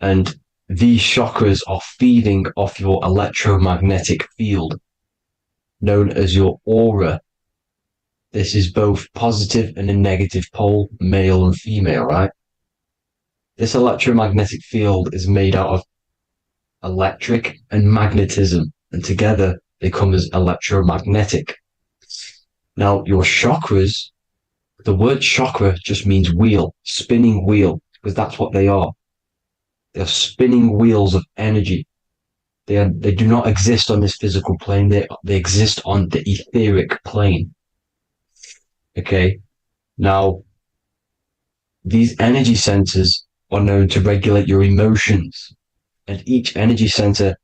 and these chakras are feeding off your electromagnetic field, known as your aura. This is both positive and a negative pole, male and female, right? This electromagnetic field is made out of electric and magnetism, and together they come as electromagnetic. Now, your chakras, the word chakra just means wheel, spinning wheel, because that's what they are. They're spinning wheels of energy. They do not exist on this physical plane. They exist on the etheric plane. Okay. Now, these energy centers are known to regulate your emotions, and each energy center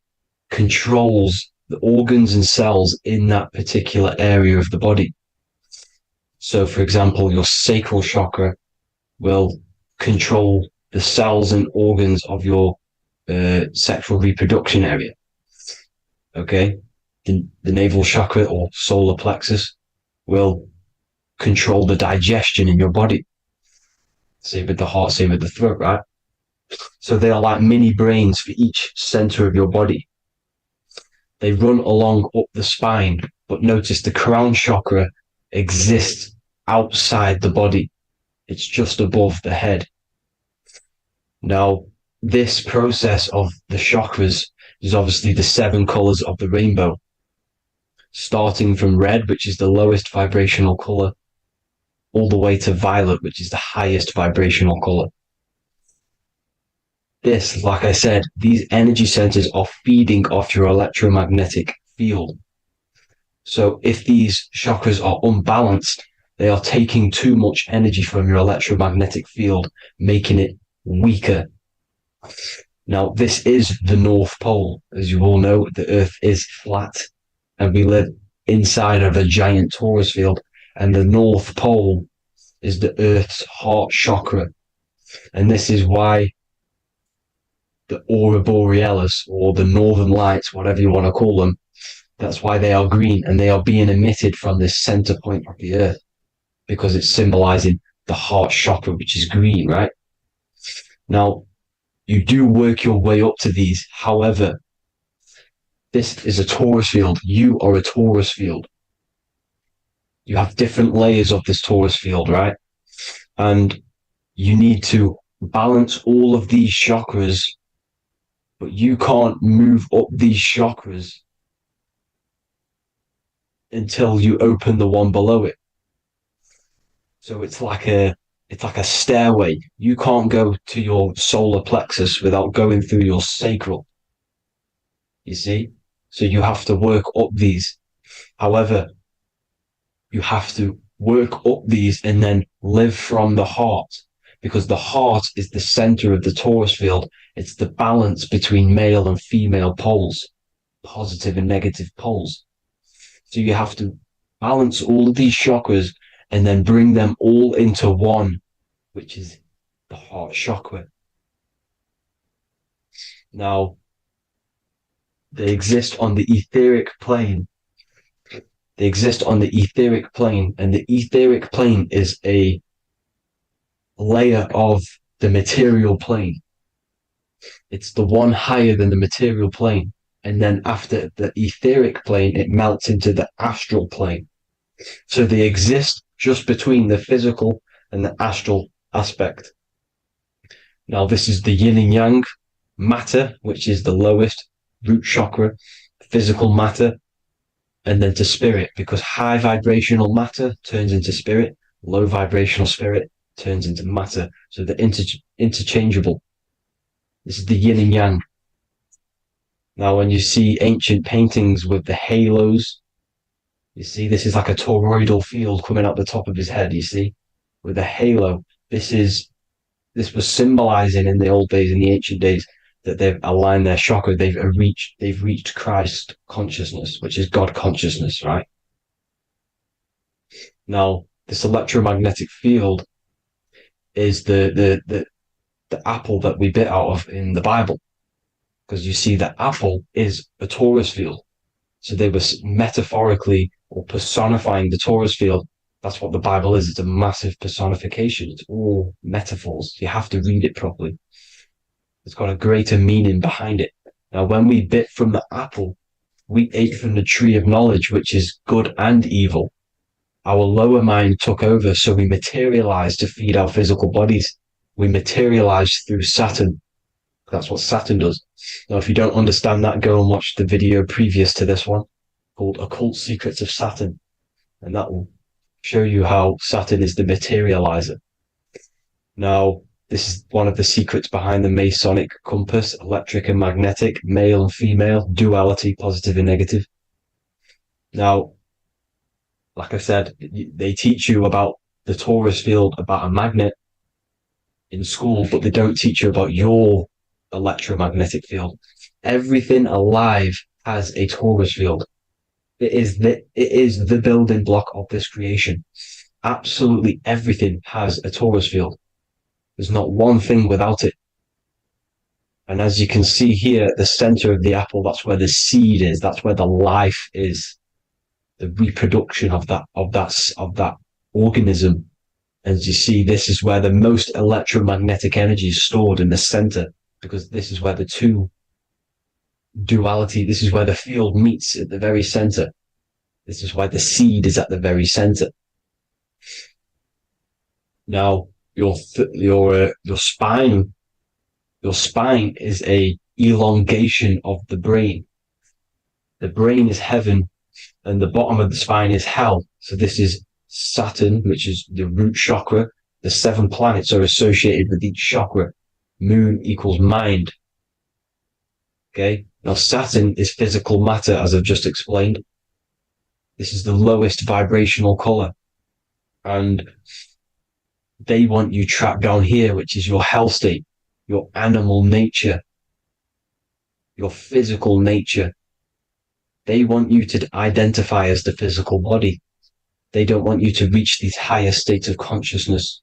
controls the organs and cells in that particular area of the body. So, for example, your sacral chakra will control the cells and organs of your sexual reproduction area. Okay, the navel chakra or solar plexus will control the digestion in your body. Same with the heart, same with the throat, right? So they are like mini brains for each center of your body. They run along up the spine, but notice the crown chakra exists outside the body. It's just above the head. Now, this process of the chakras is obviously the 7 colors of the rainbow, starting from red, which is the lowest vibrational color, all the way to violet, which is the highest vibrational color. This, like I said, these energy centers are feeding off your electromagnetic field. So if these chakras are unbalanced, they are taking too much energy from your electromagnetic field, making it weaker. Now, this is the North Pole. As you all know, the Earth is flat, and we live inside of a giant torus field, and the North Pole is the Earth's heart chakra. And this is why the aurora borealis, or the northern lights, whatever you want to call them, that's why they are green, and they are being emitted from this center point of the Earth, because it's symbolizing the heart chakra, which is green, right? Now, you do work your way up to these. However, this is a torus field. You are a torus field. You have different layers of this torus field, right? And you need to balance all of these chakras, but you can't move up these chakras until you open the one below it. So it's like a stairway. You can't go to your solar plexus without going through your sacral. You see? So you have to work up these. However, you have to work up these and then live from the heart, because the heart is the center of the torus field. It's the balance between male and female poles, positive and negative poles. So you have to balance all of these chakras and then bring them all into one, which is the heart chakra. Now, they exist on the etheric plane. They exist on the etheric plane, and the etheric plane is a layer of the material plane. It's the one higher than the material plane. And then after the etheric plane, it melts into the astral plane. So they exist just between the physical and the astral aspect. Now, this is the yin and yang matter, which is the lowest root chakra, physical matter, and then to spirit, because high vibrational matter turns into spirit, low vibrational spirit turns into matter. So they're interchangeable. This is the yin and yang. Now, when you see ancient paintings with the halos, you see this is like a toroidal field coming out the top of his head, you see, with a halo. This was symbolizing in the old days, in the ancient days, that they've aligned their chakra, they've reached Christ consciousness, which is God consciousness, right? Now, this electromagnetic field is the apple that we bit out of in the Bible, because you see that apple is a torus field. So they were metaphorically or personifying the torus field. That's what the Bible is. It's a massive personification. It's all metaphors. You have to read it properly. It's got a greater meaning behind it. Now, when we bit from the apple, we ate from the tree of knowledge, which is good and evil. Our lower mind took over, so we materialized to feed our physical bodies. We materialized through Saturn. That's what Saturn does. Now, if you don't understand that, go and watch the video previous to this one called Occult Secrets of Saturn. And that will show you how Saturn is the materializer. Now, this is one of the secrets behind the Masonic compass, electric and magnetic, male and female, duality, positive and negative. Now, like I said, they teach you about the torus field, about a magnet in school, but they don't teach you about your electromagnetic field. Everything alive has a torus field. It is the building block of this creation. Absolutely everything has a torus field. There's not one thing without it. And as you can see here at the center of the apple, that's where the seed is. That's where the life is. The reproduction of that organism. As you see, this is where the most electromagnetic energy is stored, in the center, because this is where the two duality, this is where the field meets at the very center. This is why the seed is at the very center. Now, your spine is a elongation of the brain. The brain is heaven, and the bottom of the spine is hell. So this is Saturn, which is the root chakra. The 7 planets are associated with each chakra. Moon equals mind. Okay. Now, Saturn is physical matter, as I've just explained. This is the lowest vibrational color. And they want you trapped down here, which is your hell state, your animal nature, your physical nature. They want you to identify as the physical body. They don't want you to reach these higher states of consciousness.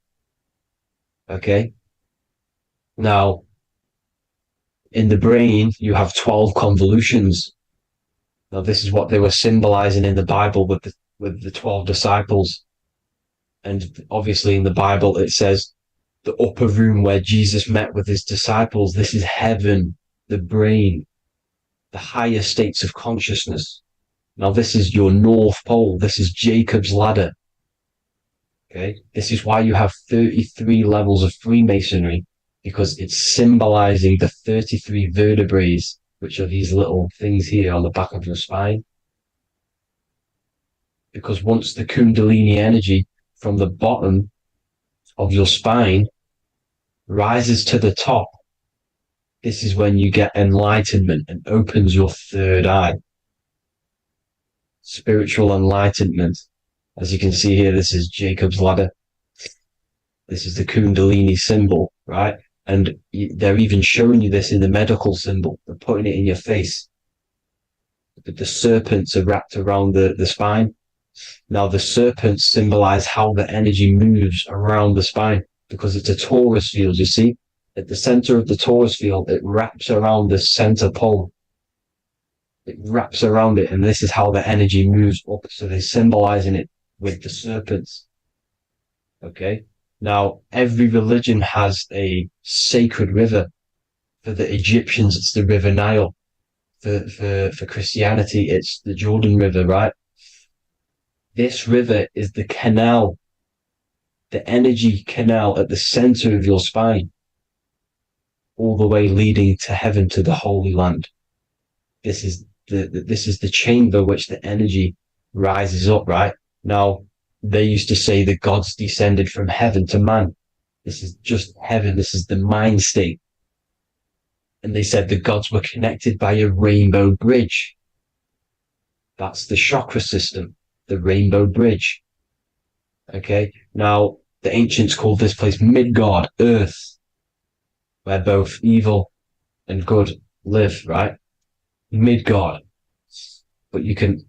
Okay? Now, in the brain, you have 12 convolutions. Now, this is what they were symbolizing in the Bible with the 12 disciples. And obviously in the Bible, it says the upper room where Jesus met with his disciples. This is heaven, the brain, the higher states of consciousness. Now, this is your North Pole. This is Jacob's ladder. Okay. This is why you have 33 levels of Freemasonry, because it's symbolizing the 33 vertebrae, which are these little things here on the back of your spine. Because once the Kundalini energy from the bottom of your spine rises to the top, this is when you get enlightenment and opens your third eye. Spiritual enlightenment. As you can see here, this is Jacob's ladder. This is the Kundalini symbol, right? And they're even showing you this in the medical symbol. They're putting it in your face. but the serpents are wrapped around the spine. Now, the serpents symbolize how the energy moves around the spine because it's a torus field, you see? At the center of the torus field, it wraps around the center pole. It wraps around it, and this is how the energy moves up. So they're symbolizing it with the serpents. Okay? Now, every religion has a sacred river. For the Egyptians, it's the River Nile. For Christianity, it's the Jordan River, right? This river is the canal, the energy canal at the center of your spine, all the way leading to heaven, to the Holy Land. This is the chamber which the energy rises up, right? Now, they used to say the gods descended from heaven to man. This is just heaven. This is the mind state. And they said the gods were connected by a rainbow bridge. That's the chakra system, the rainbow bridge. Okay. Now, the ancients called this place Midgard, Earth, where both evil and good live, right? Midgard. But you can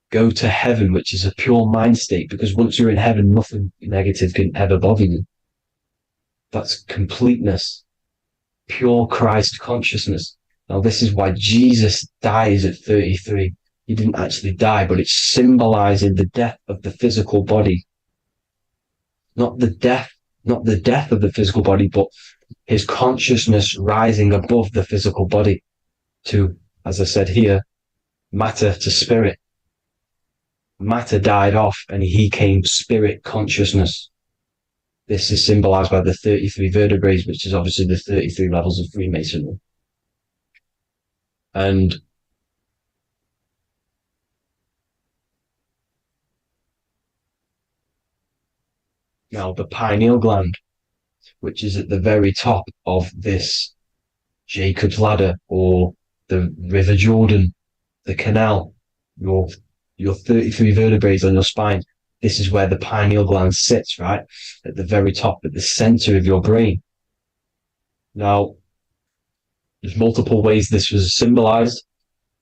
go to heaven, which is a pure mind state, because once you're in heaven, nothing negative can ever bother you. That's completeness, pure Christ consciousness. Now, this is why Jesus dies at 33. He didn't actually die, but it's symbolizing the death of the physical body. Not the death of the physical body, but his consciousness rising above the physical body to, as I said here, matter to spirit. Matter died off and he came spirit consciousness. This is symbolized by the 33 vertebrae, which is obviously the 33 levels of Freemasonry. And now the pineal gland, which is at the very top of this Jacob's ladder or the River Jordan, the canal, your 33 vertebrae on your spine. This is where the pineal gland sits, right? At the very top, at the center of your brain. Now, there's multiple ways this was symbolized.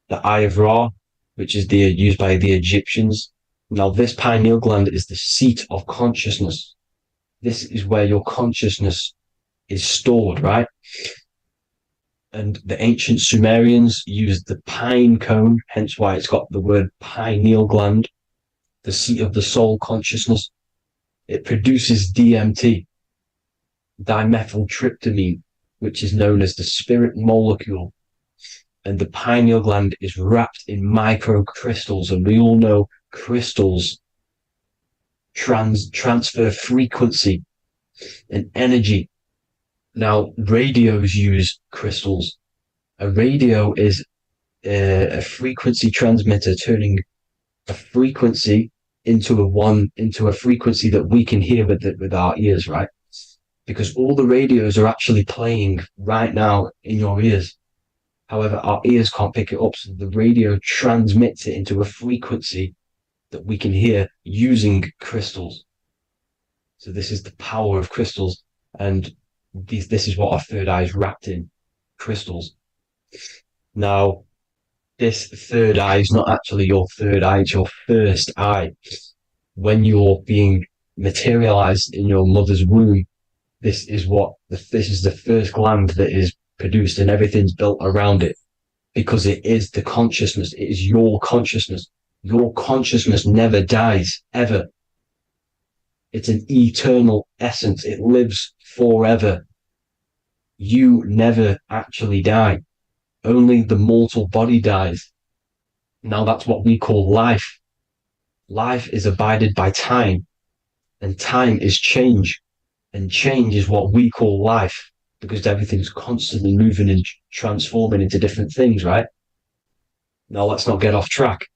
The Eye of Ra, which is used by the Egyptians. Now, this pineal gland is the seat of consciousness. This is where your consciousness is stored, right? And the ancient Sumerians used the pine cone, hence why it's got the word pineal gland, the seat of the soul consciousness. It produces DMT, dimethyltryptamine, which is known as the spirit molecule. And the pineal gland is wrapped in microcrystals, and we all know crystals transfer frequency and energy. Now, radios use crystals. A radio is a frequency transmitter, turning a frequency into a frequency that we can hear with our ears, right? Because all the radios are actually playing right now in your ears. However, our ears can't pick it up, so the radio transmits it into a frequency that we can hear using crystals. So this is the power of crystals, and this is what our third eye is wrapped in, crystals. Now, this third eye is not actually your third eye, it's your first eye. When you're being materialized in your mother's womb, this is the first gland that is produced, and everything's built around it, because it is the consciousness. It is your consciousness. Your consciousness never dies, ever. It's an eternal essence. It lives forever. You never actually die. Only the mortal body dies. Now that's what we call life. Life is abided by time, and time is change. And change is what we call life, because everything's constantly moving and transforming into different things, right? Now let's not get off track.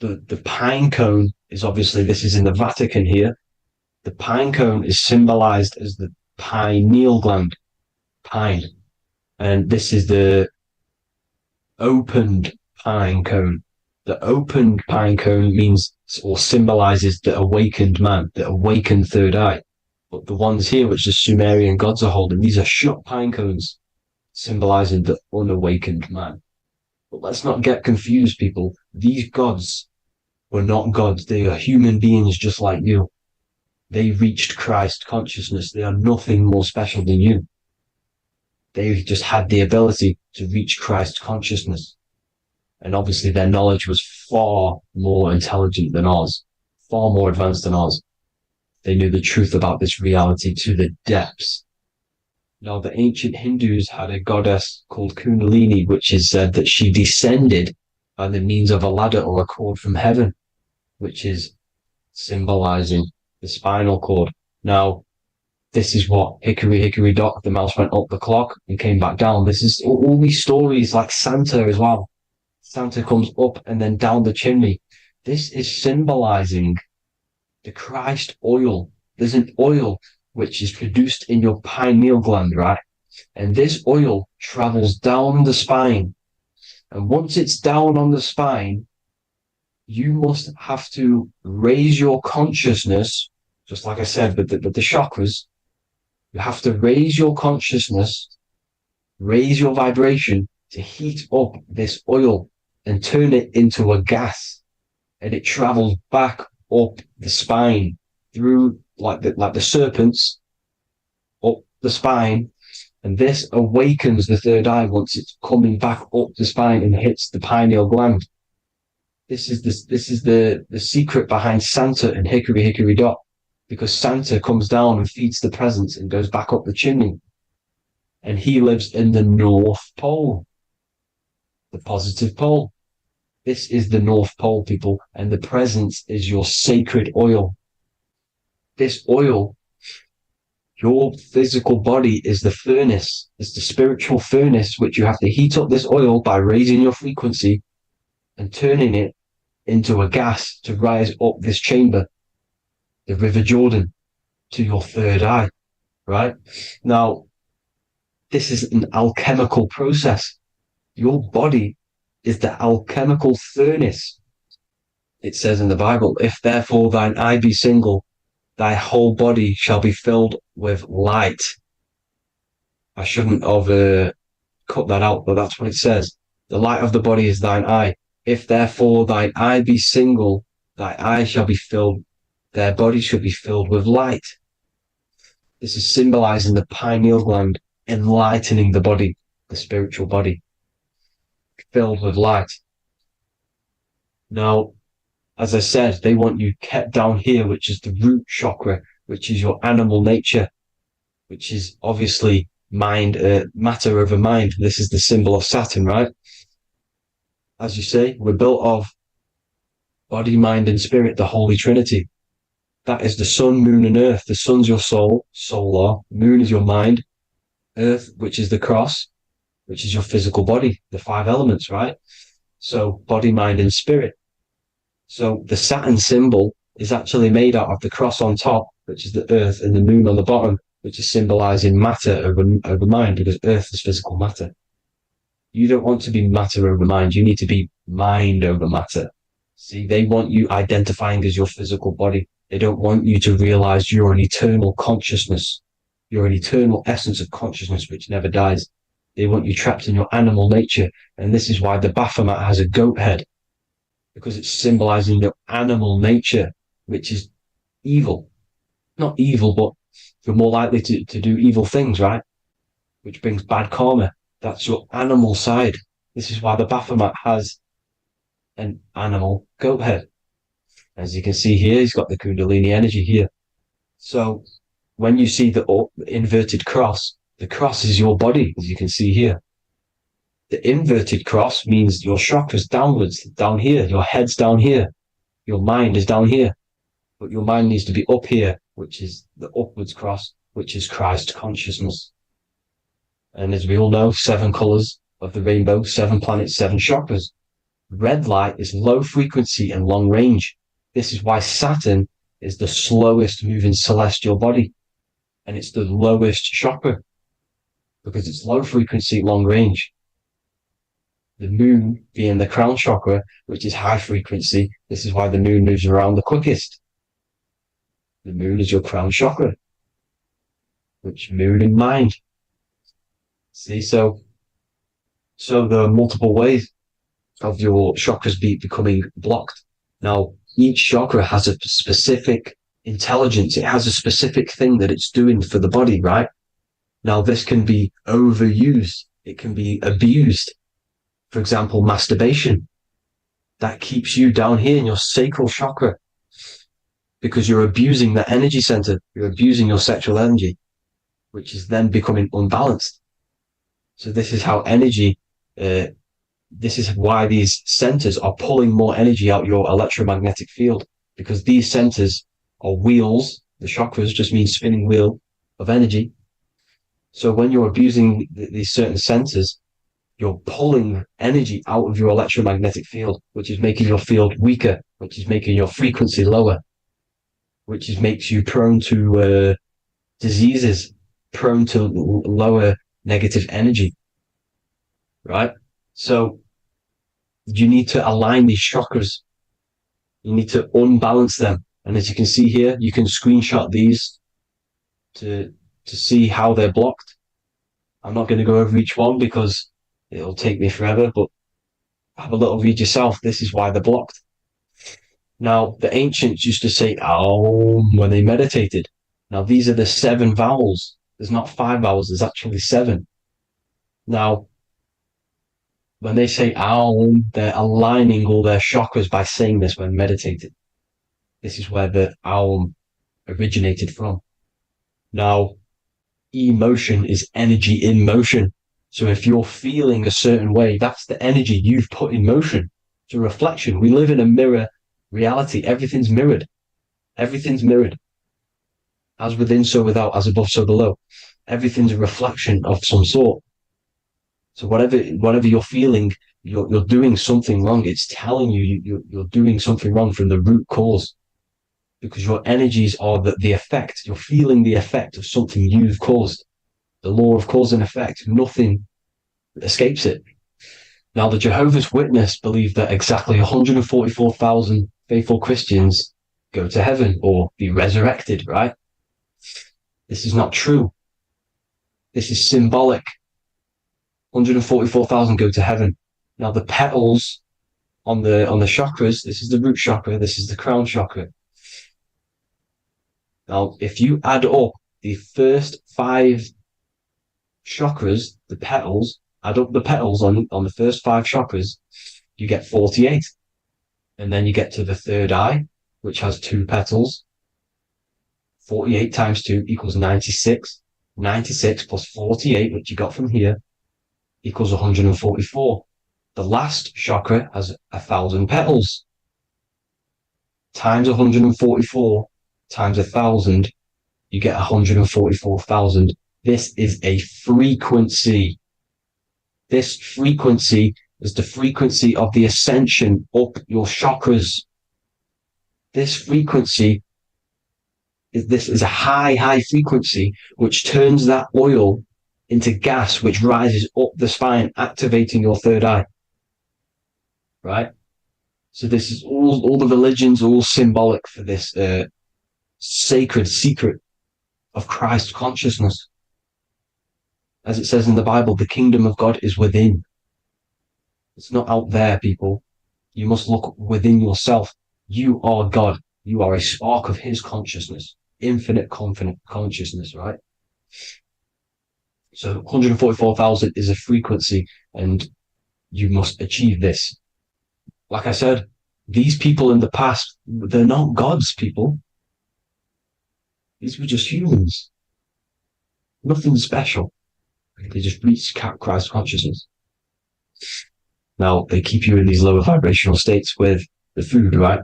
The pine cone is obviously, this is in the Vatican here. The pine cone is symbolized as the pineal gland, pine. And this is the opened pine cone. The opened pine cone means, or symbolizes, the awakened man, the awakened third eye. But the ones here, which the Sumerian gods are holding, these are shut pine cones, symbolizing the unawakened man, But let's not get confused, people. These gods were not gods. They are human beings just like you. They reached Christ consciousness. They are nothing more special than you. They just had the ability to reach Christ consciousness. And obviously their knowledge was far more intelligent than ours, far more advanced than ours. They knew the truth about this reality to the depths. Now, the ancient Hindus had a goddess called Kundalini, which is said that she descended by the means of a ladder or a cord from heaven, which is symbolizing the spinal cord. Now, this is what Hickory Hickory Dock, the mouse went up the clock and came back down. This is all these stories, like Santa as well. Santa comes up and then down the chimney. This is symbolizing the Christ oil. There's an oil which is produced in your pineal gland, right? And this oil travels down the spine. And once it's down on the spine, you must have to raise your consciousness, just like I said, with the chakras. You have to raise your consciousness, raise your vibration to heat up this oil and turn it into a gas. And it travels back up the spine through like the serpents up the spine, and this awakens the third eye once it's coming back up the spine and hits the pineal gland. This is the secret behind Santa and Hickory Hickory Dock, because Santa comes down and feeds the presents and goes back up the chimney, and he lives in the North Pole, the positive pole. This is the North Pole, people, and the presence is your sacred oil. This oil, your physical body is the furnace. It's the spiritual furnace, which you have to heat up this oil by raising your frequency and turning it into a gas to rise up this chamber, the River Jordan, to your third eye, right? Now, this is an alchemical process. Your body is the alchemical furnace. It says in the Bible, if therefore thine eye be single, thy whole body shall be filled with light. I shouldn't have cut that out, but that's what it says. The light of the body is thine eye. If therefore thine eye be single, thy eye shall be filled, their body shall be filled with light. This is symbolizing the pineal gland, enlightening the body, the spiritual body, filled with light. Now, as I said, they want you kept down here, which is the root chakra, which is your animal nature, which is obviously mind, matter over mind. This is the symbol of Saturn, right? As you say, we're built of body, mind, and spirit, the Holy Trinity. That is the sun, moon, and earth. The sun's your soul, solar. Moon is your mind. Earth, which is the cross, which is your physical body, the 5 elements, right? So body, mind, and spirit. So the Saturn symbol is actually made out of the cross on top, which is the earth, and the moon on the bottom, which is symbolizing matter over mind, because earth is physical matter. You don't want to be matter over mind. You need to be mind over matter. See, they want you identifying as your physical body. They don't want you to realize you're an eternal consciousness. You're an eternal essence of consciousness which never dies. They want you trapped in your animal nature. And this is why the Baphomet has a goat head, because it's symbolizing your animal nature, which is evil. Not evil, but you're more likely to do evil things, right? Which brings bad karma. That's your animal side. This is why the Baphomet has an animal goat head. As you can see here, he's got the Kundalini energy here. So when you see the inverted cross, the cross is your body, as you can see here. The inverted cross means your chakras downwards, down here. Your head's down here. Your mind is down here. But your mind needs to be up here, which is the upwards cross, which is Christ consciousness. And as we all know, 7 colors of the rainbow, 7 planets, 7 chakras. Red light is low frequency and long range. This is why Saturn is the slowest moving celestial body. And it's the lowest chakra, because it's low frequency, long range. The moon being the crown chakra, which is high frequency. This is why the moon moves around the quickest. The moon is your crown chakra, which moon in mind. See, so there are multiple ways of your chakras becoming blocked. Now, each chakra has a specific intelligence. It has a specific thing that it's doing for the body, right? Now, this can be overused. It can be abused. For example, masturbation. That keeps you down here in your sacral chakra because you're abusing that energy center. You're abusing your sexual energy, which is then becoming unbalanced. So this is how energy, this is why these centers are pulling more energy out your electromagnetic field, because these centers are wheels. The chakras just mean spinning wheel of energy. So when you're abusing these certain centers, you're pulling energy out of your electromagnetic field, which is making your field weaker, which is making your frequency lower, which makes you prone to diseases, prone to lower negative energy, right? So you need to align these chakras. You need to unbalance them. And as you can see here, you can screenshot these to see how they're blocked. I'm not going to go over each one because it'll take me forever, but have a little read yourself. This is why they're blocked. Now, the ancients used to say Aum when they meditated. Now, these are the 7 vowels. There's not 5 vowels, there's actually 7. Now, when they say Aum, they're aligning all their chakras by saying this when meditating. This is where the Aum originated from. Now, emotion is energy in motion. So if you're feeling a certain way, that's the energy you've put in motion. It's a reflection. We live in a mirror reality. Everything's mirrored. Everything's mirrored. As within, so without, as above, so below. Everything's a reflection of some sort. So whatever you're feeling, you're doing something wrong. It's telling you you're doing something wrong from the root cause. Because your energies are the effect. You're feeling the effect of something you've caused. The law of cause and effect. Nothing escapes it. Now, the Jehovah's Witness believe that exactly 144,000 faithful Christians go to heaven or be resurrected, right? This is not true. This is symbolic. 144,000 go to heaven. Now, the petals on the chakras, this is the root chakra, this is the crown chakra. Now, if you add up the first 5 chakras, the petals, add up the petals on the first 5 chakras, you get 48. And then you get to the third eye, which has 2 petals. 48 times 2 equals 96. 96 plus 48, which you got from here, equals 144. The last chakra has 1,000 petals. Times 144 times 1,000, you get 144,000. This is a frequency. This frequency is the frequency of the ascension up your chakras. This frequency is a high frequency, which turns that oil into gas, which rises up the spine, activating your third eye. Right? So this is all the religions are all symbolic for this sacred secret of Christ consciousness. As it says in the Bible, the kingdom of God is within. It's not out there, people. You must look within yourself. You are God. You are a spark of his consciousness, infinite consciousness, right? So 144,000 is a frequency, and you must achieve this. Like I said, these people in the past, they're not gods, people. These were just humans. Nothing special. They just reached Christ consciousness. Now, they keep you in these lower vibrational states with the food, right?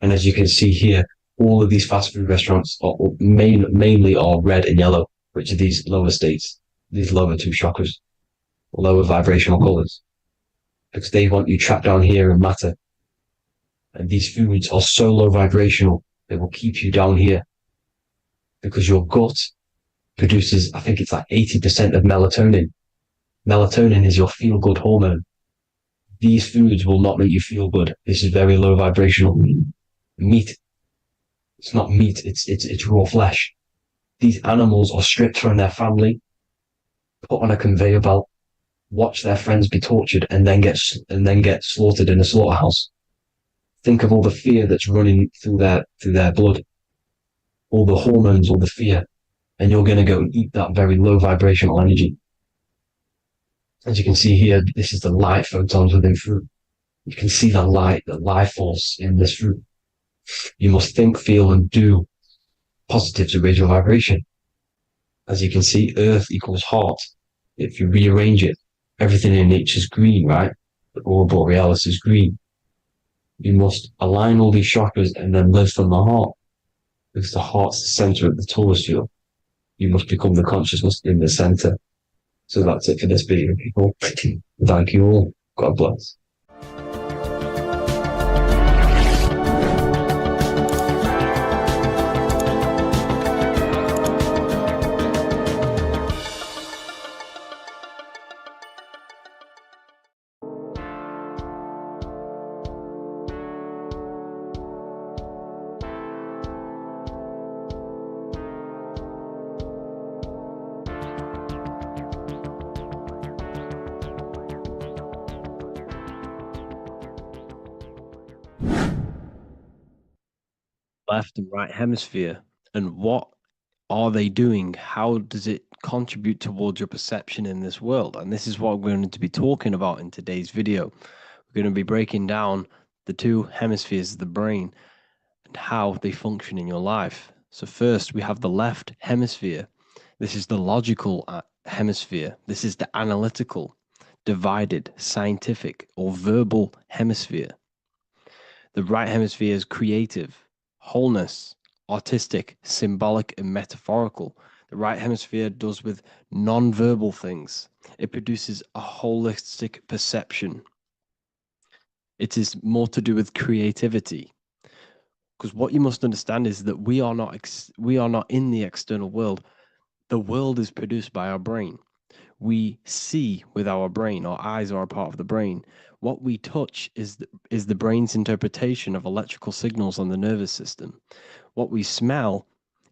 And as you can see here, all of these fast food restaurants are mainly are red and yellow, which are these lower states, these lower 2 chakras, lower vibrational colors, because they want you trapped down here in matter. And these foods are so low vibrational, they will keep you down here because your gut produces, I think it's like 80% of melatonin. Melatonin is your feel-good hormone. These foods will not make you feel good. This is very low vibrational. Meat. It's not meat, it's raw flesh. These animals are stripped from their family, put on a conveyor belt, watch their friends be tortured and then get slaughtered in a slaughterhouse. Think of all the fear that's running through their blood, all the hormones, all the fear, and you're going to go and eat that very low vibrational energy. As you can see here, this is the light photons within fruit. You can see the life force in this fruit. You must think, feel, and do positive to raise your vibration. As you can see, earth equals heart. If you rearrange it, everything in nature is green, right? The aurora borealis is green. You must align all these chakras and then live from the heart, because the heart's the center of the Taurus field. You must become the consciousness in the center. So that's it for this video, people. Thank you all. God bless. Left and right hemisphere, and what are they doing? How does it contribute towards your perception in this world? And this is what we're going to be talking about in today's video. We're going to be breaking down the two hemispheres of the brain and how they function in your life. So first, we have the left hemisphere. This is the logical hemisphere. This is the analytical, divided, scientific, or verbal hemisphere. The right hemisphere is creative, wholeness, artistic, symbolic, and metaphorical. The right hemisphere does with non-verbal things. It produces a holistic perception. It is more to do with creativity. Because what you must understand is that we are not in the external world. The world is produced by our brain. We see with our brain. Our eyes are a part of the brain. What we touch is the brain's interpretation of electrical signals on the nervous system. What we smell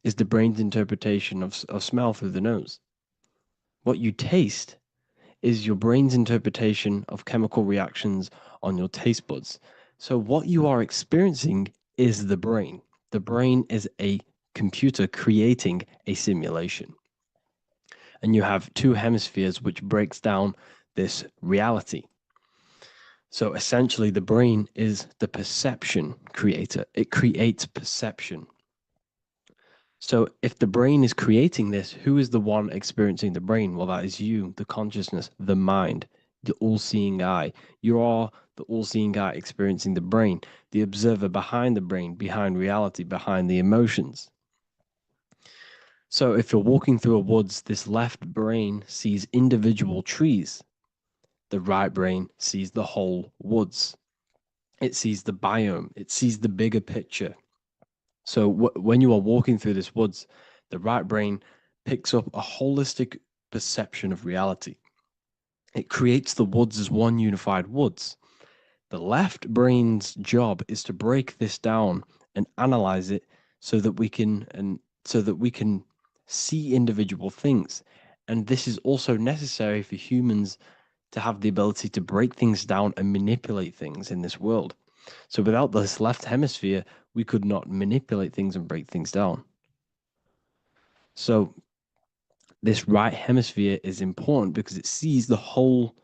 is the brain's interpretation of smell through the nose. What you taste is your brain's interpretation of chemical reactions on your taste buds. So what you are experiencing is the brain. The brain is a computer creating a simulation. And you have two hemispheres which breaks down this reality. So essentially, the brain is the perception creator. It creates perception. So if the brain is creating this, who is the one experiencing the brain? Well, that is you, the consciousness, the mind, the all-seeing eye. You are the all-seeing eye experiencing the brain, the observer behind the brain, behind reality, behind the emotions. So if you're walking through a woods, this left brain sees individual trees. The right brain sees the whole woods. It sees the biome. It sees the bigger picture. So when you are walking through this woods, the right brain picks up a holistic perception of reality. It creates the woods as one unified woods. The left brain's job is to break this down and analyze it so that we can see individual things. And this is also necessary for humans to have the ability to break things down and manipulate things in this world. So without this left hemisphere, we could not manipulate things and break things down. So this right hemisphere is important because it sees the whole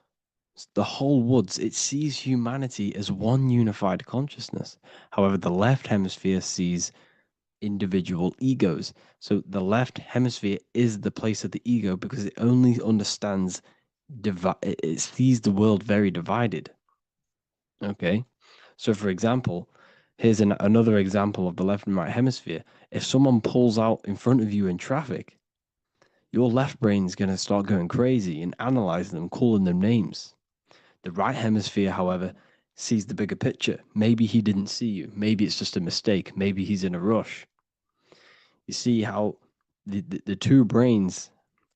woods. It sees humanity as one unified consciousness. However, the left hemisphere sees individual egos. So the left hemisphere is the place of the ego because it only understands it sees the world very divided. Okay, so for example, here's another example of the left and right hemisphere. If someone pulls out in front of you in traffic, your left brain's going to start going crazy and analyzing them, calling them names. The right hemisphere, however, sees the bigger picture. Maybe he didn't see you. Maybe it's just a mistake. Maybe he's in a rush. You see how the two brains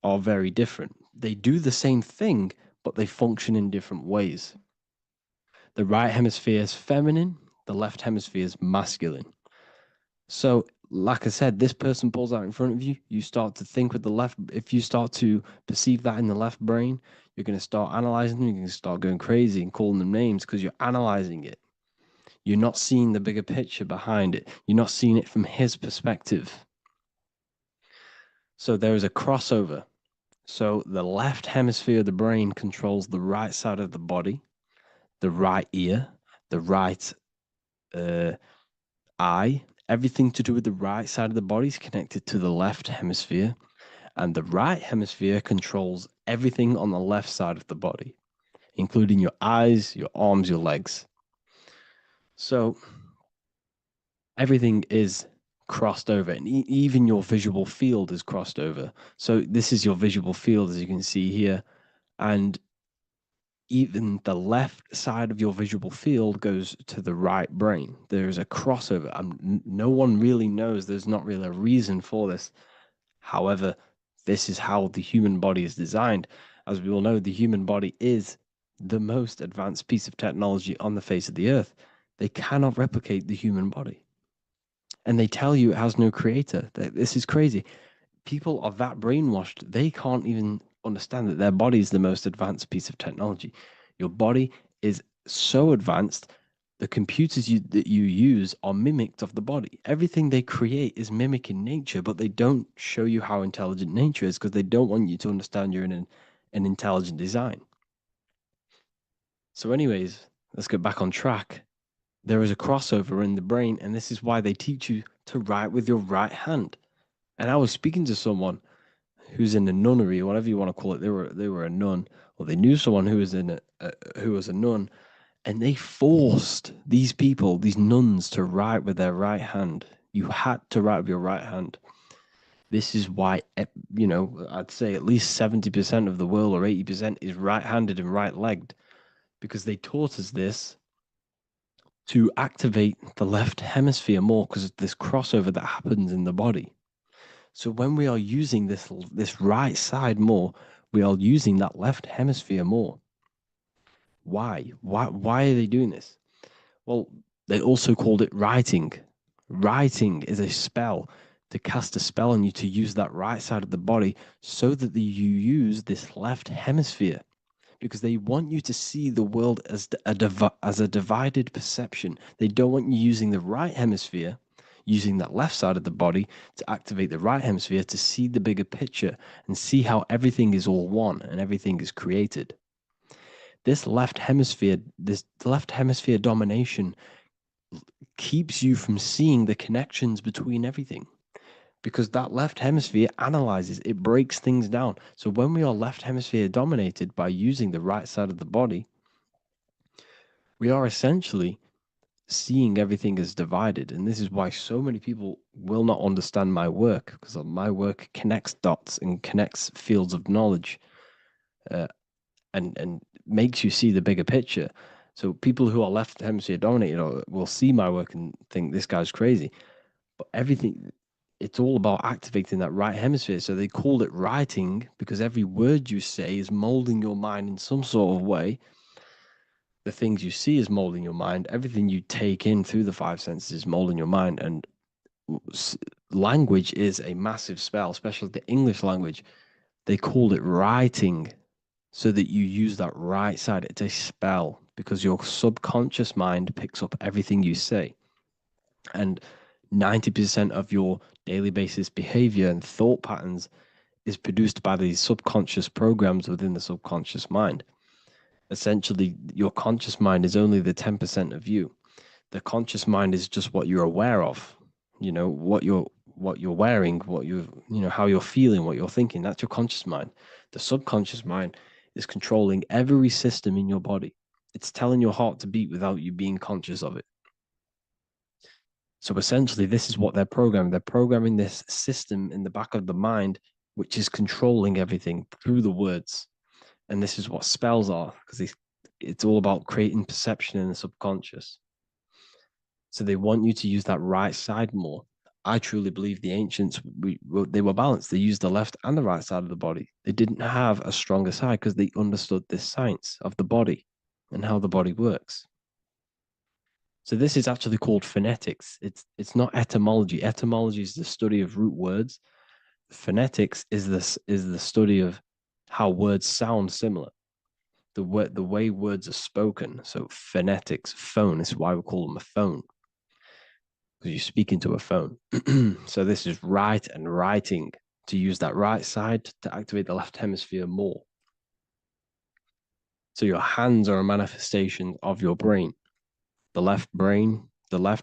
are very different. They do the same thing, but they function in different ways. The right hemisphere is feminine, the left hemisphere is masculine. So like I said, this person pulls out in front of you, you start to think with the left. If you start to perceive that in the left brain, you're going to start analyzing them. You're going to start going crazy and calling them names because you're analyzing it. You're not seeing the bigger picture behind it. You're not seeing it from his perspective. So there is a crossover. So the left hemisphere of the brain controls the right side of the body, the right ear, the right eye. Everything to do with the right side of the body is connected to the left hemisphere, and the right hemisphere controls everything on the left side of the body, including your eyes, your arms, your legs. So everything is crossed over, and even your visual field is crossed over. So this is your visual field, as you can see here, and even the left side of your visual field goes to the right brain. There's a crossover. No one really knows. There's not really a reason for this. However, this is how the human body is designed. As we all know, the human body is the most advanced piece of technology on the face of the earth. They cannot replicate the human body. And they tell you it has no creator. This is crazy. People are that brainwashed, they can't even understand that their body is the most advanced piece of technology. Your body is so advanced, the computers that you use are mimicked of the body. Everything they create is mimicking nature, but they don't show you how intelligent nature is because they don't want you to understand you're in an intelligent design. So anyways, let's get back on track. There is a crossover in the brain, and this is why they teach you to write with your right hand. And I was speaking to someone who's in a nunnery, or whatever you want to call it. They were a nun, or they knew someone who was in who was a nun, and they forced these people, these nuns, to write with their right hand. You had to write with your right hand. This is why, I'd say at least 70% of the world, or 80%, is right-handed and right-legged, because they taught us this to activate the left hemisphere more because of this crossover that happens in the body. So when we are using this right side more, we are using that left hemisphere more. Why? Why are they doing this? Well, they also called it writing. Writing is a spell, to cast a spell on you to use that right side of the body so that you use this left hemisphere, because they want you to see the world as a divided perception. They don't want you using the right hemisphere, using that left side of the body to activate the right hemisphere to see the bigger picture and see how everything is all one and everything is created. This left hemisphere domination keeps you from seeing the connections between everything, because that left hemisphere analyzes, it breaks things down. So when we are left hemisphere dominated by using the right side of the body, we are essentially seeing everything as divided. And this is why so many people will not understand my work, because my work connects dots and connects fields of knowledge, and makes you see the bigger picture. So people who are left hemisphere dominated will see my work and think this guy's crazy. But everything, it's all about activating that right hemisphere. So they called it writing because every word you say is molding your mind in some sort of way. The things you see is molding your mind. Everything you take in through the five senses is molding your mind. And language is a massive spell, especially the English language. They called it writing so that you use that right side. It's a spell because your subconscious mind picks up everything you say. And 90% of your daily basis behavior and thought patterns is produced by these subconscious programs within the subconscious mind. Essentially, your conscious mind is only the 10% of you. The conscious mind is just what you're aware of, what you're wearing, how you're feeling, what you're thinking. That's your conscious mind. The subconscious mind is controlling every system in your body. It's telling your heart to beat without you being conscious of it. So essentially, this is what they're programming. They're programming this system in the back of the mind, which is controlling everything through the words. And this is what spells are, because it's all about creating perception in the subconscious. So they want you to use that right side more. I truly believe the ancients, they were balanced. They used the left and the right side of the body. They didn't have a stronger side because they understood this science of the body and how the body works. So this is actually called phonetics. It's not etymology. Etymology is the study of root words. Phonetics is the study of how words sound similar. The way words are spoken. So phonetics, phone, is why we call them a phone. Because you speak into a phone. So this is right and writing, to use that right side to activate the left hemisphere more. So your hands are a manifestation of your brain. The left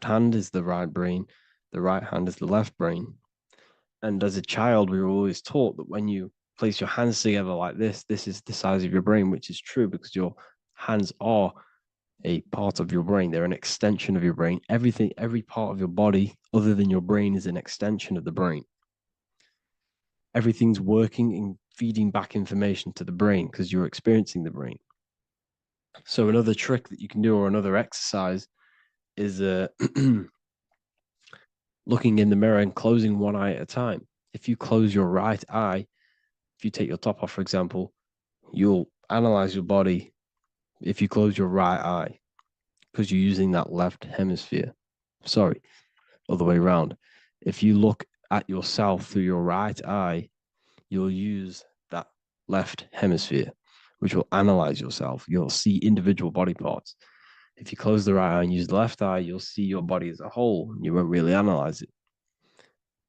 hand is the right brain, the right hand is the left brain. And as a child, we were always taught that when you place your hands together like this is the size of your brain, which is true because your hands are a part of your brain. They're an extension of your brain. Every part of your body other than your brain is an extension of the brain. Everything's working and feeding back information to the brain because you're experiencing the brain. So another trick that you can do, or another exercise, is looking in the mirror and closing one eye at a time. If you close your right eye, if you take your top off, for example, you'll analyze your body if you close your right eye because you're using that left hemisphere. Sorry, other way around. If you look at yourself through your right eye, you'll use that left hemisphere, which will analyze yourself. You'll see individual body parts. If you close the right eye and use the left eye, you'll see your body as a whole. You won't really analyze it.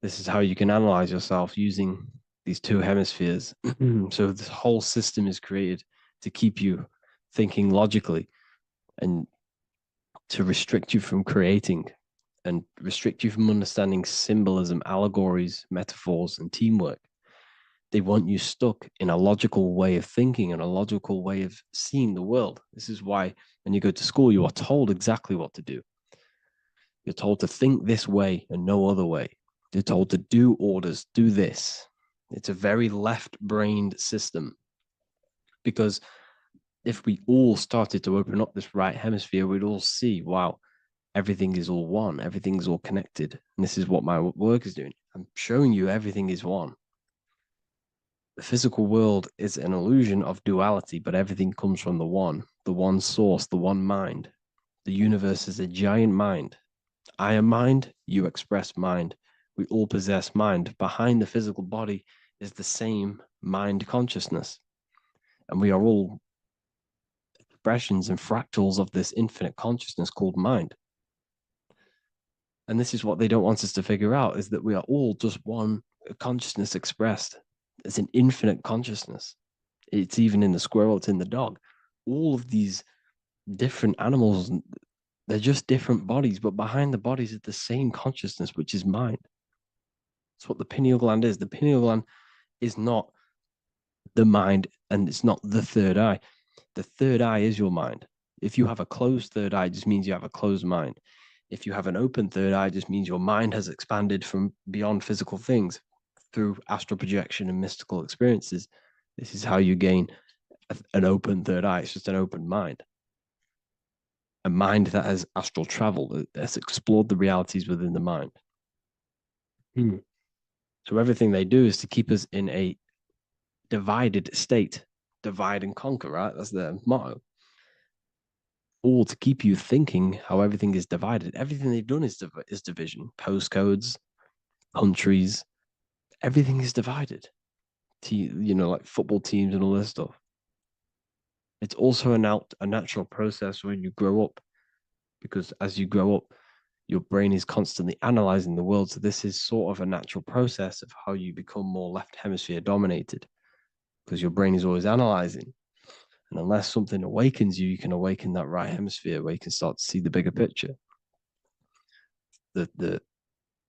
This is how you can analyze yourself using these two hemispheres. So this whole system is created to keep you thinking logically and to restrict you from creating and restrict you from understanding symbolism, allegories, metaphors, and teamwork. They want you stuck in a logical way of thinking and a logical way of seeing the world. This is why when you go to school, you are told exactly what to do. You're told to think this way and no other way. You're told to do orders, do this. It's a very left-brained system because if we all started to open up this right hemisphere, we'd all see, wow, everything is all one, everything's all connected. And this is what my work is doing. I'm showing you everything is one. The physical world is an illusion of duality, but everything comes from the one source, the one mind. The universe is a giant mind. I am mind, you express mind. We all possess mind. Behind the physical body is the same mind consciousness. And we are all expressions and fractals of this infinite consciousness called mind. And this is what they don't want us to figure out, is that we are all just one consciousness expressed. It's an infinite consciousness. It's even in the squirrel, it's in the dog. All of these different animals, they're just different bodies, but behind the bodies is the same consciousness, which is mind. That's what the pineal gland is. The pineal gland is not the mind, and it's not the third eye. The third eye is your mind. If you have a closed third eye, it just means you have a closed mind. If you have an open third eye, it just means your mind has expanded from beyond physical things through astral projection and mystical experiences. This is how you gain an open third eye. It's just an open mind. A mind that has astral traveled, has explored the realities within the mind. So everything they do is to keep us in a divided state. Divide and conquer, right? That's their motto. All to keep you thinking how everything is divided. Everything they've done is division. Postcodes, countries, everything is divided. Like football teams and all this stuff. It's also a natural process when you grow up, because as you grow up, your brain is constantly analyzing the world. So this is sort of a natural process of how you become more left hemisphere dominated, because your brain is always analyzing. And unless something awakens you, you can awaken that right hemisphere where you can start to see the bigger picture.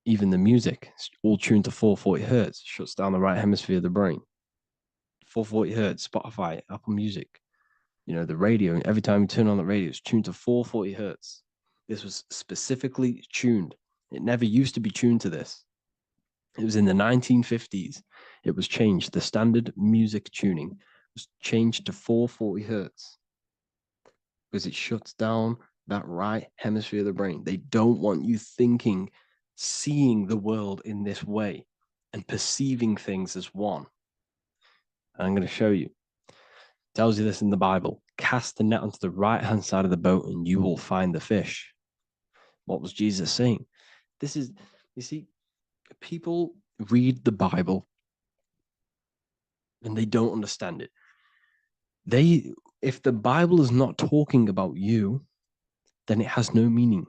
Even the music, all tuned to 440 hertz, shuts down the right hemisphere of the brain. 440 hertz, Spotify, Apple Music, the radio. Every time you turn on the radio, it's tuned to 440 hertz. This was specifically tuned. It never used to be tuned to this. It was in the 1950s. It was changed. The standard music tuning was changed to 440 hertz because it shuts down that right hemisphere of the brain. They don't want you thinking, seeing the world in this way and perceiving things as one. And I'm going to show you. It tells you this in the Bible. Cast the net onto the right-hand side of the boat and you will find the fish. What was Jesus saying? This is, you see, people read the Bible and they don't understand it. If the Bible is not talking about you, then it has no meaning.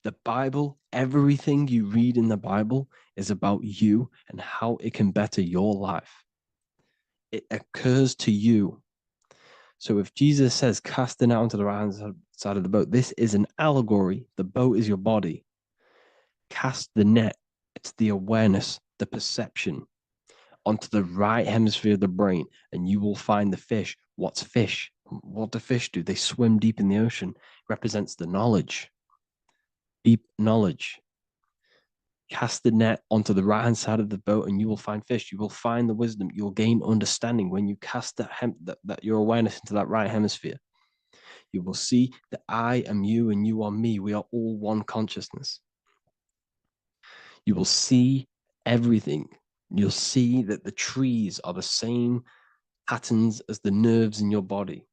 The Bible, everything you read in the Bible is about you and how it can better your life. It occurs to you. So if Jesus says, cast the net onto the right hand side of the boat, this is an allegory. The boat is your body. Cast the net. It's the awareness, the perception onto the right hemisphere of the brain, and you will find the fish. What's fish? What do fish do? They swim deep in the ocean. It represents the knowledge, deep knowledge. Cast the net onto the right-hand side of the boat and you will find fish. You will find the wisdom. You'll gain understanding when you cast that your awareness into that right hemisphere. You will see that I am you and you are me. We are all one consciousness. You will see everything. You'll see that the trees are the same patterns as the nerves in your body.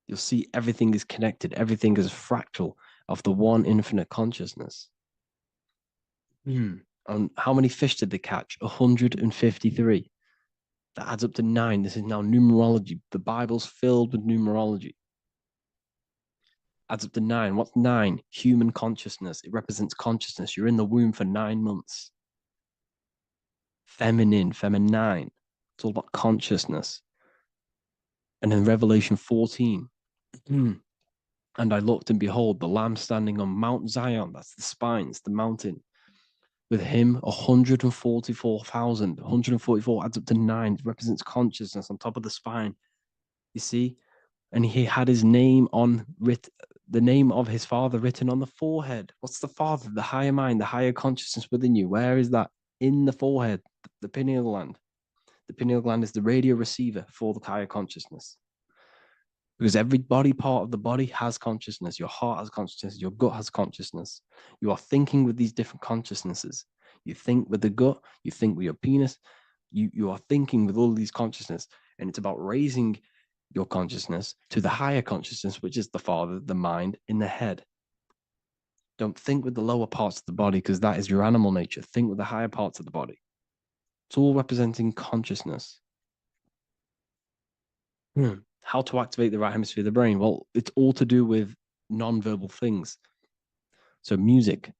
You'll see everything is connected. Everything is a fractal of the one infinite consciousness. And how many fish did they catch? 153. That adds up to 9. This is now numerology. The Bible's filled with numerology. Adds up to 9. What's 9? Human consciousness. It represents consciousness. You're in the womb for 9 months. Feminine. It's all about consciousness. And in Revelation 14, and I looked and behold, the Lamb standing on Mount Zion. That's the spines, the mountain. With him, 144,000. 144 adds up to 9. It represents consciousness on top of the spine. You see? And he had his name the name of his father written on the forehead. What's the father? The higher mind, the higher consciousness within you. Where is that? In the forehead, the pineal gland. The pineal gland is the radio receiver for the higher consciousness. Because every body part of the body has consciousness. Your heart has consciousness. Your gut has consciousness. You are thinking with these different consciousnesses. You think with the gut. You think with your penis. You are thinking with all these consciousness. And it's about raising your consciousness to the higher consciousness, which is the father, the mind, in the head. Don't think with the lower parts of the body because that is your animal nature. Think with the higher parts of the body. It's all representing consciousness. How to activate the right hemisphere of the brain? Well, it's all to do with non-verbal things. So music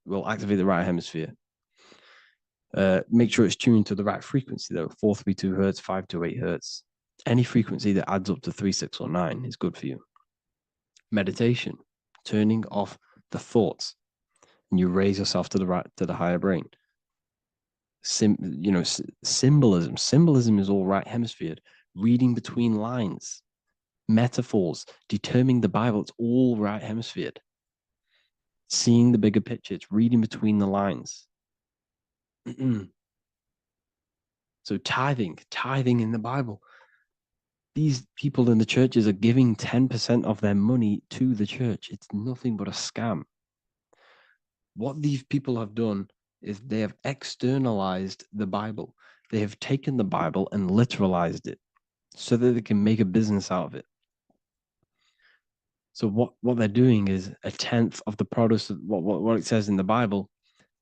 will activate the right hemisphere. Make sure it's tuned to the right frequency though. 432 hertz, 528 hertz. Any frequency that adds up to 3, 6, or 9 is good for you. Meditation, turning off the thoughts, and you raise yourself to the higher brain. Symbolism. Symbolism is all right hemisphered. Reading between lines, metaphors, determining the Bible, it's all right hemisphered. Seeing the bigger picture, it's reading between the lines. So tithing in the Bible. These people in the churches are giving 10% of their money to the church. It's nothing but a scam. What these people have done is they have externalized the Bible. They have taken the Bible and literalized it so that they can make a business out of it. So what they're doing is 1/10 of the produce of what it says in the Bible,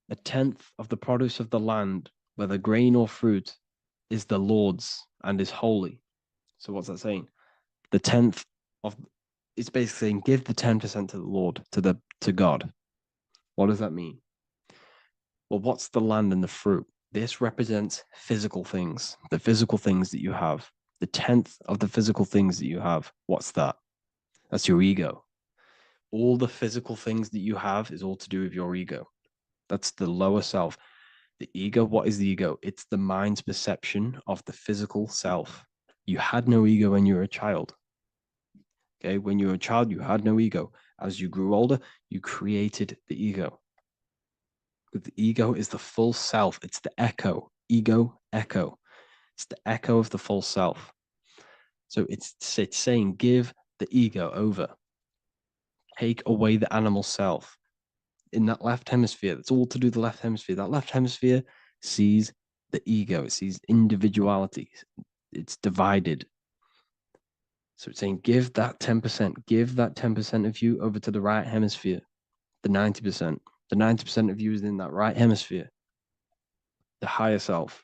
1/10 of the produce of the land, whether grain or fruit, is the Lord's and is holy. So what's that saying? The 10th of it's basically saying give the 10% to the Lord, to God. What does that mean? Well, what's the land and the fruit? This represents physical things, the physical things that you have. The 10th of the physical things that you have. What's that? That's your ego. All the physical things that you have is all to do with your ego. That's the lower self. The ego, what is the ego? It's the mind's perception of the physical self. You had no ego when you were a child. Okay, when you were a child, you had no ego. As you grew older, you created the ego. But the ego is the full self. It's the echo. Ego, echo. It's the echo of the full self. So it's saying, give the ego over. Take away the animal self. In that left hemisphere, that's all to do with the left hemisphere. That left hemisphere sees the ego. It sees individuality. It's divided. So it's saying, give that 10%. Give that 10% of you over to the right hemisphere. the 90%. The 90% of you is in that right hemisphere, the higher self.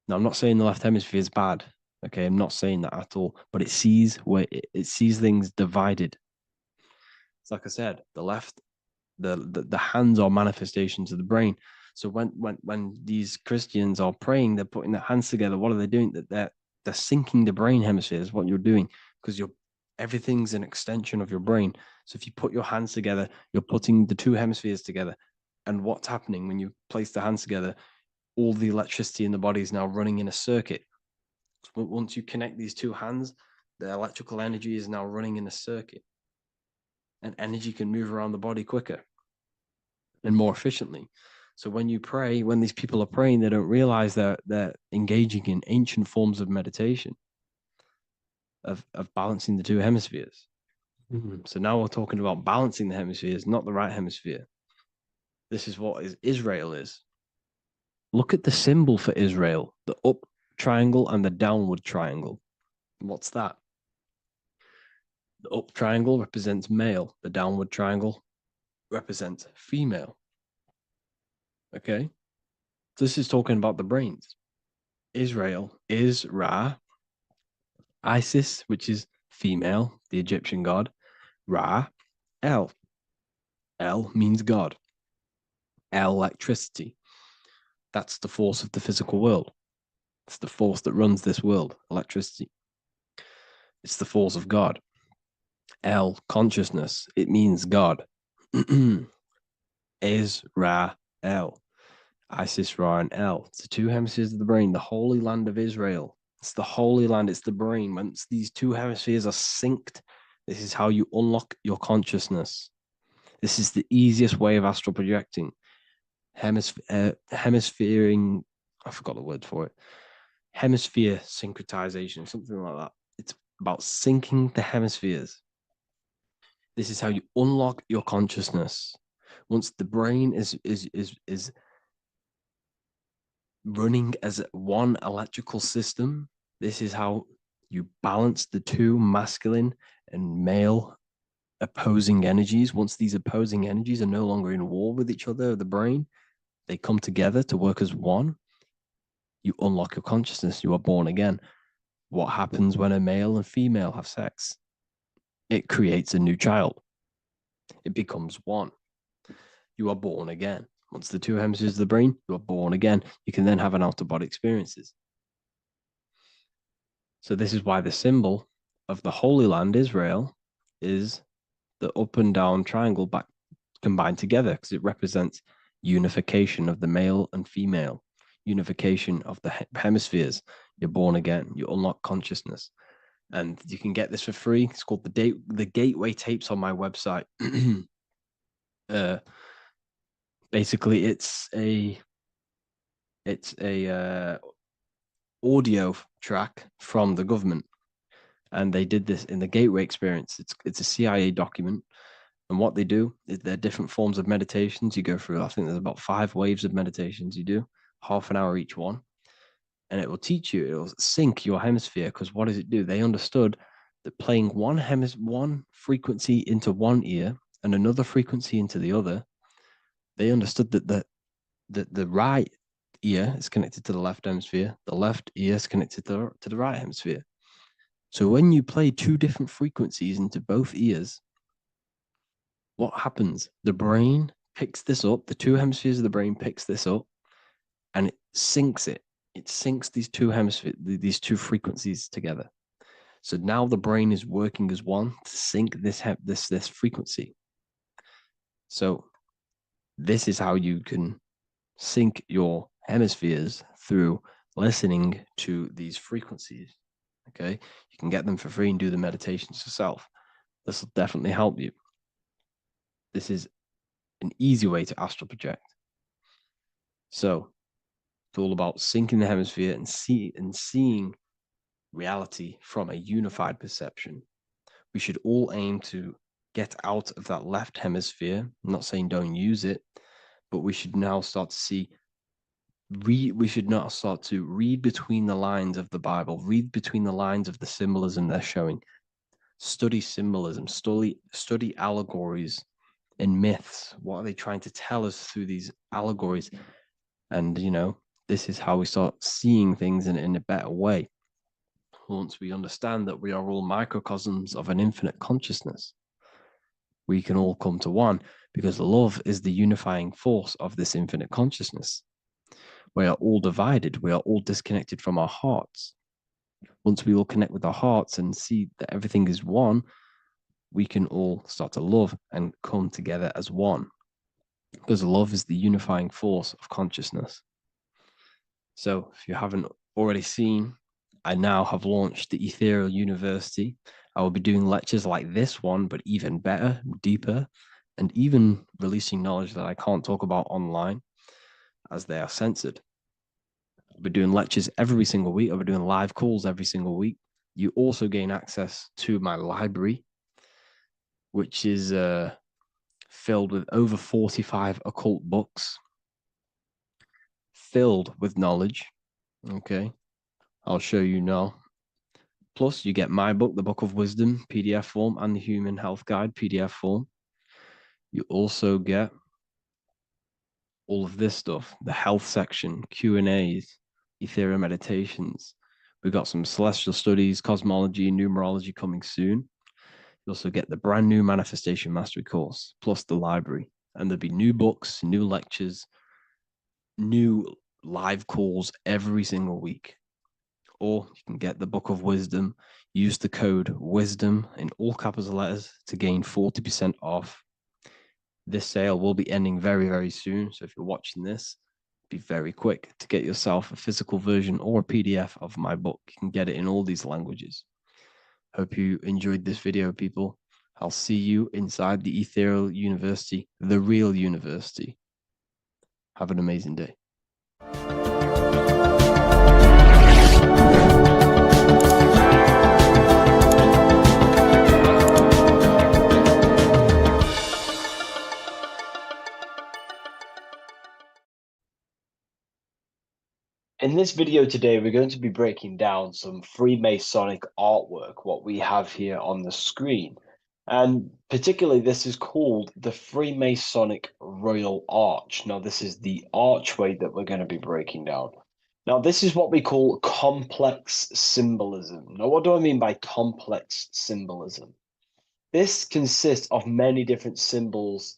Now, I'm not saying the left hemisphere is bad. Okay, I'm not saying that at all. But it sees it sees things divided. It's like I said, the left, the hands are manifestations of the brain. So when these Christians are praying, they're putting their hands together. What are they doing? They're syncing the brain hemispheres. What you're doing, because everything's an extension of your brain. So if you put your hands together, you're putting the two hemispheres together. And what's happening when you place the hands together? All the electricity in the body is now running in a circuit. Once you connect these two hands, the electrical energy is now running in a circuit. And energy can move around the body quicker and more efficiently. So when you pray, when these people are praying, they don't realize that they're engaging in ancient forms of meditation, of balancing the two hemispheres. So now we're talking about balancing the hemispheres, not the right hemisphere. This is what Israel is. Look at the symbol for Israel, the up triangle and the downward triangle. What's that? The up triangle represents male. The downward triangle represents female. Okay? So this is talking about the brains. Israel is Ra. Isis, which is female, the Egyptian god. Ra, El. El means God. El, electricity. That's the force of the physical world. It's the force that runs this world, electricity. It's the force of God. El, consciousness. It means God. Is Ra, El. Isis, Ra, and El. It's the two hemispheres of the brain, the holy land of Israel. It's the holy land, it's the brain. Once these two hemispheres are synced, this is how you unlock your consciousness. This is the easiest way of astral projecting. Hemisphering, I forgot the word for it. Hemisphere syncretization, something like that. It's about syncing the hemispheres. This is how you unlock your consciousness. Once the brain is running as one electrical system, this is how you balance the two masculine and male opposing energies. Once these opposing energies are no longer in war with each other, the brain, they come together to work as one. You unlock your consciousness. You are born again. What happens when a male and female have sex? It creates a new child. It becomes one. You are born again. Once the two hemispheres of the brain, you are born again. You can then have an out-of-body experiences. So this is why the symbol of the Holy Land, Israel, is the up and down triangle back combined together, because it represents unification of the male and female, unification of the hemispheres. You're born again. You unlock consciousness. And you can get this for free. It's called the Gateway Tapes on my website. Basically, it's a audio track from the government, and they did this in the Gateway Experience. It's a CIA document, and what they do is there are different forms of meditations you go through. I think there's about 5 waves of meditations you do, half an hour each one, and it will teach you. It will sync your hemisphere, because what does it do? They understood that playing one frequency into one ear and another frequency into the other, they understood that the right ear is connected to the left hemisphere, the left ear is connected to the right hemisphere. So when you play 2 different frequencies into both ears, what happens? The brain picks this up, the 2 hemispheres of the brain picks this up, and it syncs it. It syncs these 2 hemispheres, these 2 frequencies together. So now the brain is working as one to sync this frequency. So this is how you can sync your hemispheres, through listening to these frequencies. Okay, you can get them for free and do the meditations yourself. This will definitely help you. This is an easy way to astral project. So it's all about syncing the hemisphere and seeing reality from a unified perception. We should all aim to get out of that left hemisphere. I'm not saying don't use it, but we should now start to see. We should not start to read between the lines of the Bible, read between the lines of the symbolism they're showing, study symbolism, study allegories, in myths? What are they trying to tell us through these allegories? And, you know, this is how we start seeing things in a better way. Once we understand that we are all microcosms of an infinite consciousness, we can all come to one, because love is the unifying force of this infinite consciousness. We are all divided. We are all disconnected from our hearts. Once we all connect with our hearts and see that everything is one, we can all start to love and come together as one, because love is the unifying force of consciousness. So if you haven't already seen, I now have launched the Ethereal University. I will be doing lectures like this one, but even better, deeper, and even releasing knowledge that I can't talk about online as they are censored. I'll be doing lectures every single week. I'll be doing live calls every single week. You also gain access to my library, which is filled with over 45 occult books, filled with knowledge. Okay, I'll show you now. Plus, you get my book, The Book of Wisdom, PDF form, and the Human Health Guide, PDF form. You also get all of this stuff, the health section, Q&As, Ethereum meditations. We've got some celestial studies, cosmology, and numerology coming soon. You also get the brand new Manifestation Mastery course, plus the library. And there'll be new books, new lectures, new live calls every single week. Or you can get the Book of Wisdom, use the code WISDOM in all capital letters to gain 40% off. This sale will be ending very, very soon. So if you're watching this, be very quick to get yourself a physical version or a PDF of my book. You can get it in all these languages. Hope you enjoyed this video, people. I'll see you inside the Ethereal University, the real university. Have an amazing day. In this video today, we're going to be breaking down some Freemasonic artwork, what we have here on the screen. And particularly, this is called the Freemasonic Royal Arch. Now, this is the archway that we're going to be breaking down. Now, this is what we call complex symbolism. Now, what do I mean by complex symbolism? This consists of many different symbols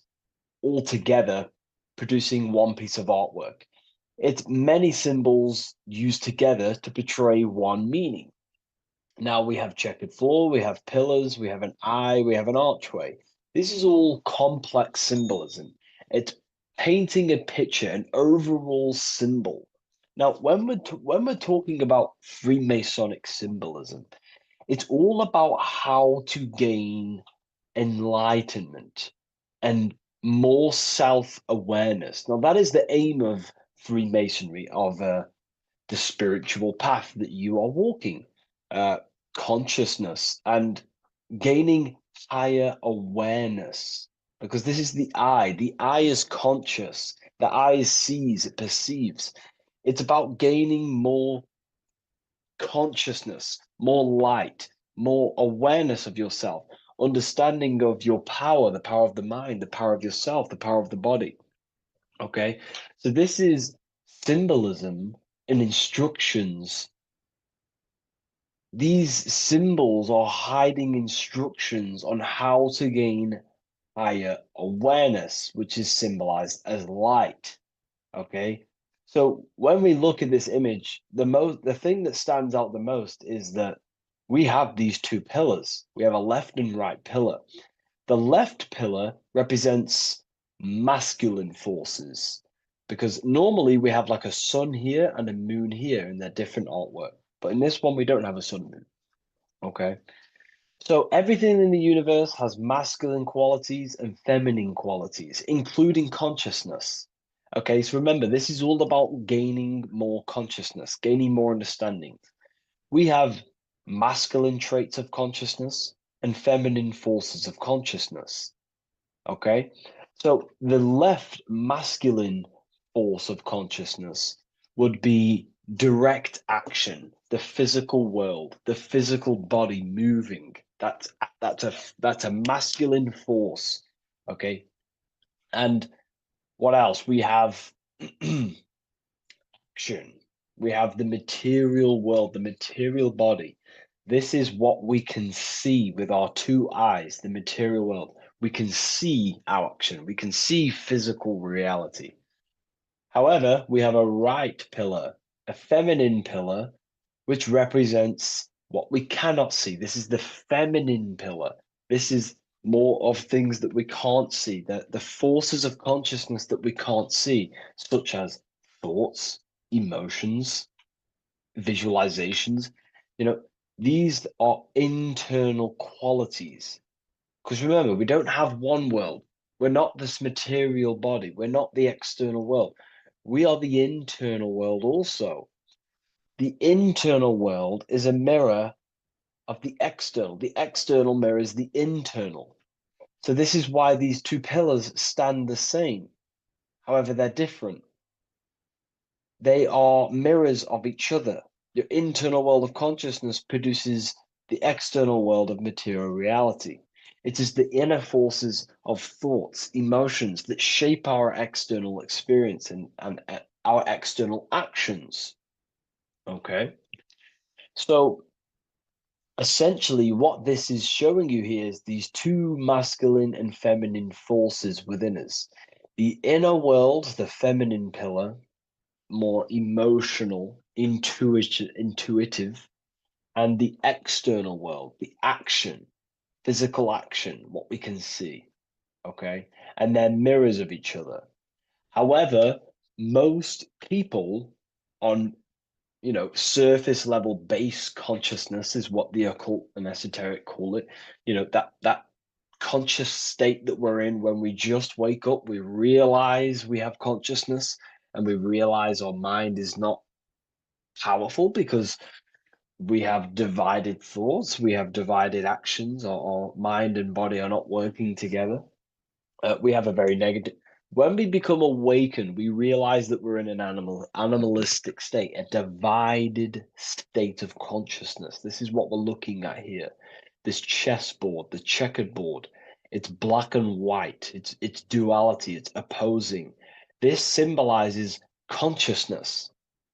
all together producing one piece of artwork. It's many symbols used together to portray one meaning. Now we have checkered floor, we have pillars, we have an eye, we have an archway. This is all complex symbolism. It's painting a picture, an overall symbol. Now, when we're talking about Freemasonic symbolism, it's all about how to gain enlightenment and more self-awareness. Now, that is the aim of Freemasonry, of the spiritual path that you are walking, consciousness and gaining higher awareness, because this is the eye. The eye is conscious. The eye sees, it perceives. It's about gaining more consciousness, more light, more awareness of yourself, understanding of your power, the power of the mind, the power of yourself, the power of the body. Okay, so this is symbolism and instructions. These symbols are hiding instructions on how to gain higher awareness, which is symbolized as light. Okay, so when we look at this image, the thing that stands out the most is that we have these two pillars. We have a left and right pillar. The left pillar represents masculine forces, because normally we have like a sun here and a moon here in their different artwork. But in this one, we don't have a sun and moon. Okay. So everything in the universe has masculine qualities and feminine qualities, including consciousness. Okay, so remember, this is all about gaining more consciousness, gaining more understanding. We have masculine traits of consciousness and feminine forces of consciousness. Okay, so the left masculine force of consciousness would be direct action, the physical world, the physical body moving. That's a masculine force. Okay, And what else? We have action. We have the material world, the material body. This is what we can see with our two eyes, the material world. We can see our action. We can see physical reality. However, we have a right pillar, a feminine pillar, which represents what we cannot see. This is the feminine pillar. This is more of things that we can't see, the forces of consciousness that we can't see, such as thoughts, emotions, visualizations. These are internal qualities. Because remember, we don't have one world. We're not this material body. We're not the external world. We are the internal world also. The internal world is a mirror of the external. The external mirrors the internal. So this is why these two pillars stand the same. However, they're different. They are mirrors of each other. Your internal world of consciousness produces the external world of material reality. It is the inner forces of thoughts, emotions that shape our external experience and our external actions. Okay? So essentially, what this is showing you here is these two masculine and feminine forces within us. The inner world, the feminine pillar, more emotional, intuitive, and the external world, the action, physical action, what we can see. Okay. And they're mirrors of each other. However, most people on surface level base consciousness is what the occult and esoteric call it. That conscious state that we're in when we just wake up, we realize we have consciousness and we realize our mind is not powerful because we have divided thoughts, we have divided actions, our mind and body are not working together. We have a very negative. When we become awakened, we realize that we're in an animalistic state, a divided state of consciousness. This is what we're looking at here. This chessboard, the checkered board. It's black and white. It's duality. It's opposing. This symbolizes consciousness.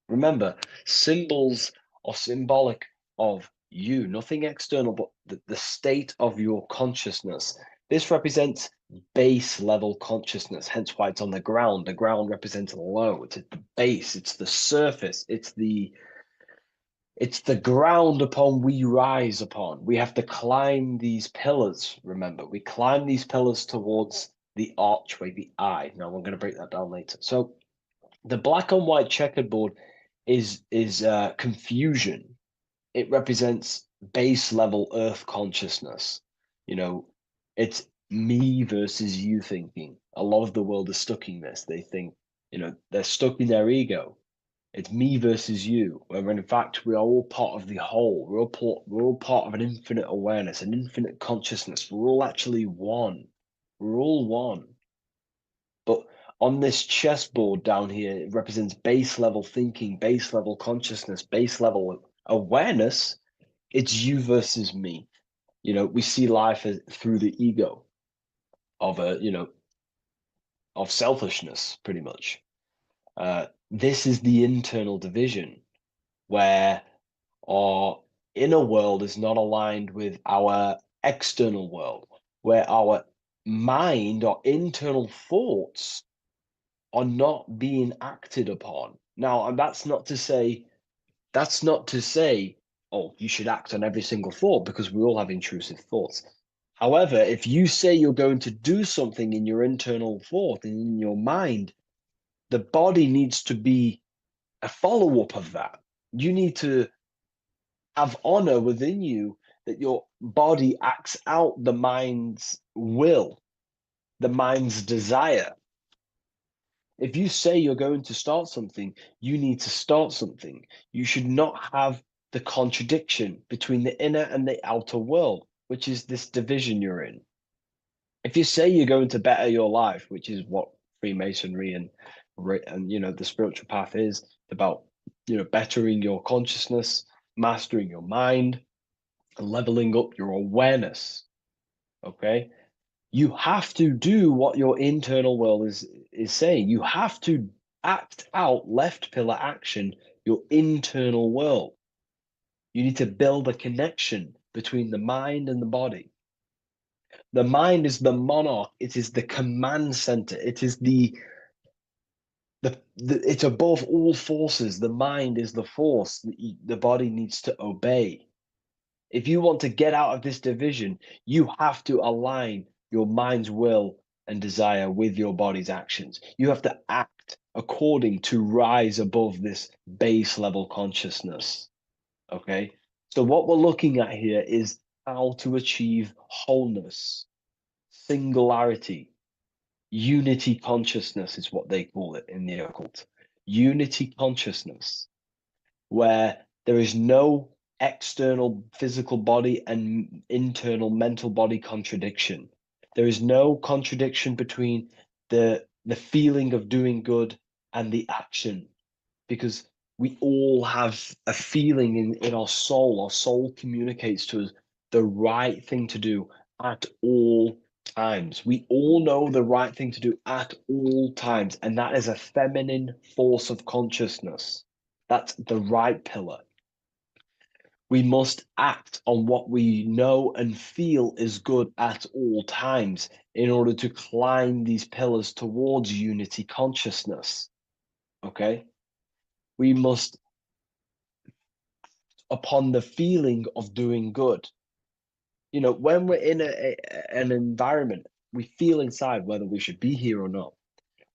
Remember, symbols are symbolic of you, nothing external, but the state of your consciousness. This represents base level consciousness, hence why it's on the ground. The ground represents low. It's at the base, it's the surface, it's the ground upon we rise upon. We have to climb these pillars, remember. We climb these pillars towards the archway, the eye. Now we're going to break that down later. So the black and white checkered board is confusion. It represents base level earth consciousness. It's me versus you thinking. A lot of the world is stuck in this. They think, they're stuck in their ego. It's me versus you, when in fact we are all part of the whole. We're all part of an infinite awareness, an infinite consciousness. We're all actually one. We're all one. But on this chessboard down here, it represents base level thinking, base level consciousness, base level awareness. It's you versus me. We see life through the ego of of selfishness, pretty much. This is the internal division where our inner world is not aligned with our external world, where our mind, our internal thoughts are not being acted upon. Now, and that's not to say, oh, you should act on every single thought, because we all have intrusive thoughts. However, if you say you're going to do something in your internal thought and in your mind, the body needs to be a follow-up of that. You need to have honor within you that your body acts out the mind's will, the mind's desire. If you say you're going to start something, you need to start something. You should not have the contradiction between the inner and the outer world, which is this division you're in. If you say you're going to better your life, which is what Freemasonry and the spiritual path is about, bettering your consciousness, mastering your mind, and leveling up your awareness. Okay, You have to do what your internal world is saying. You have to act out left pillar action, your internal world. You need to build a connection between the mind and the body. The mind is the monarch. It is the command center. It is it's above all forces. The mind is the force. The body needs to obey. If you want to get out of this division, you have to align your mind's will and desire with your body's actions. You have to act according to rise above this base level consciousness. Okay? So, what we're looking at here is how to achieve wholeness, singularity, unity consciousness is what they call it in the occult. Unity consciousness, where there is no external physical body and internal mental body contradiction. There is no contradiction between the feeling of doing good and the action, because we all have a feeling in our soul. Our soul communicates to us the right thing to do at all times. We all know the right thing to do at all times, and that is a feminine force of consciousness. That's the right pillar. We must act on what we know and feel is good at all times in order to climb these pillars towards unity consciousness. Okay? We must, upon the feeling of doing good. You know, when we're in an environment, we feel inside whether we should be here or not.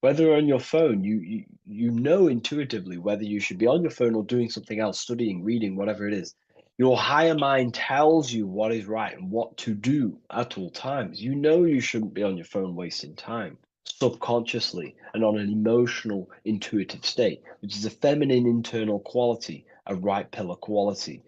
Whether on your phone, you know intuitively whether you should be on your phone or doing something else, studying, reading, whatever it is. Your higher mind tells you what is right and what to do at all times. You know you shouldn't be on your phone wasting time subconsciously and on an emotional, intuitive state, which is a feminine internal quality, a right pillar quality.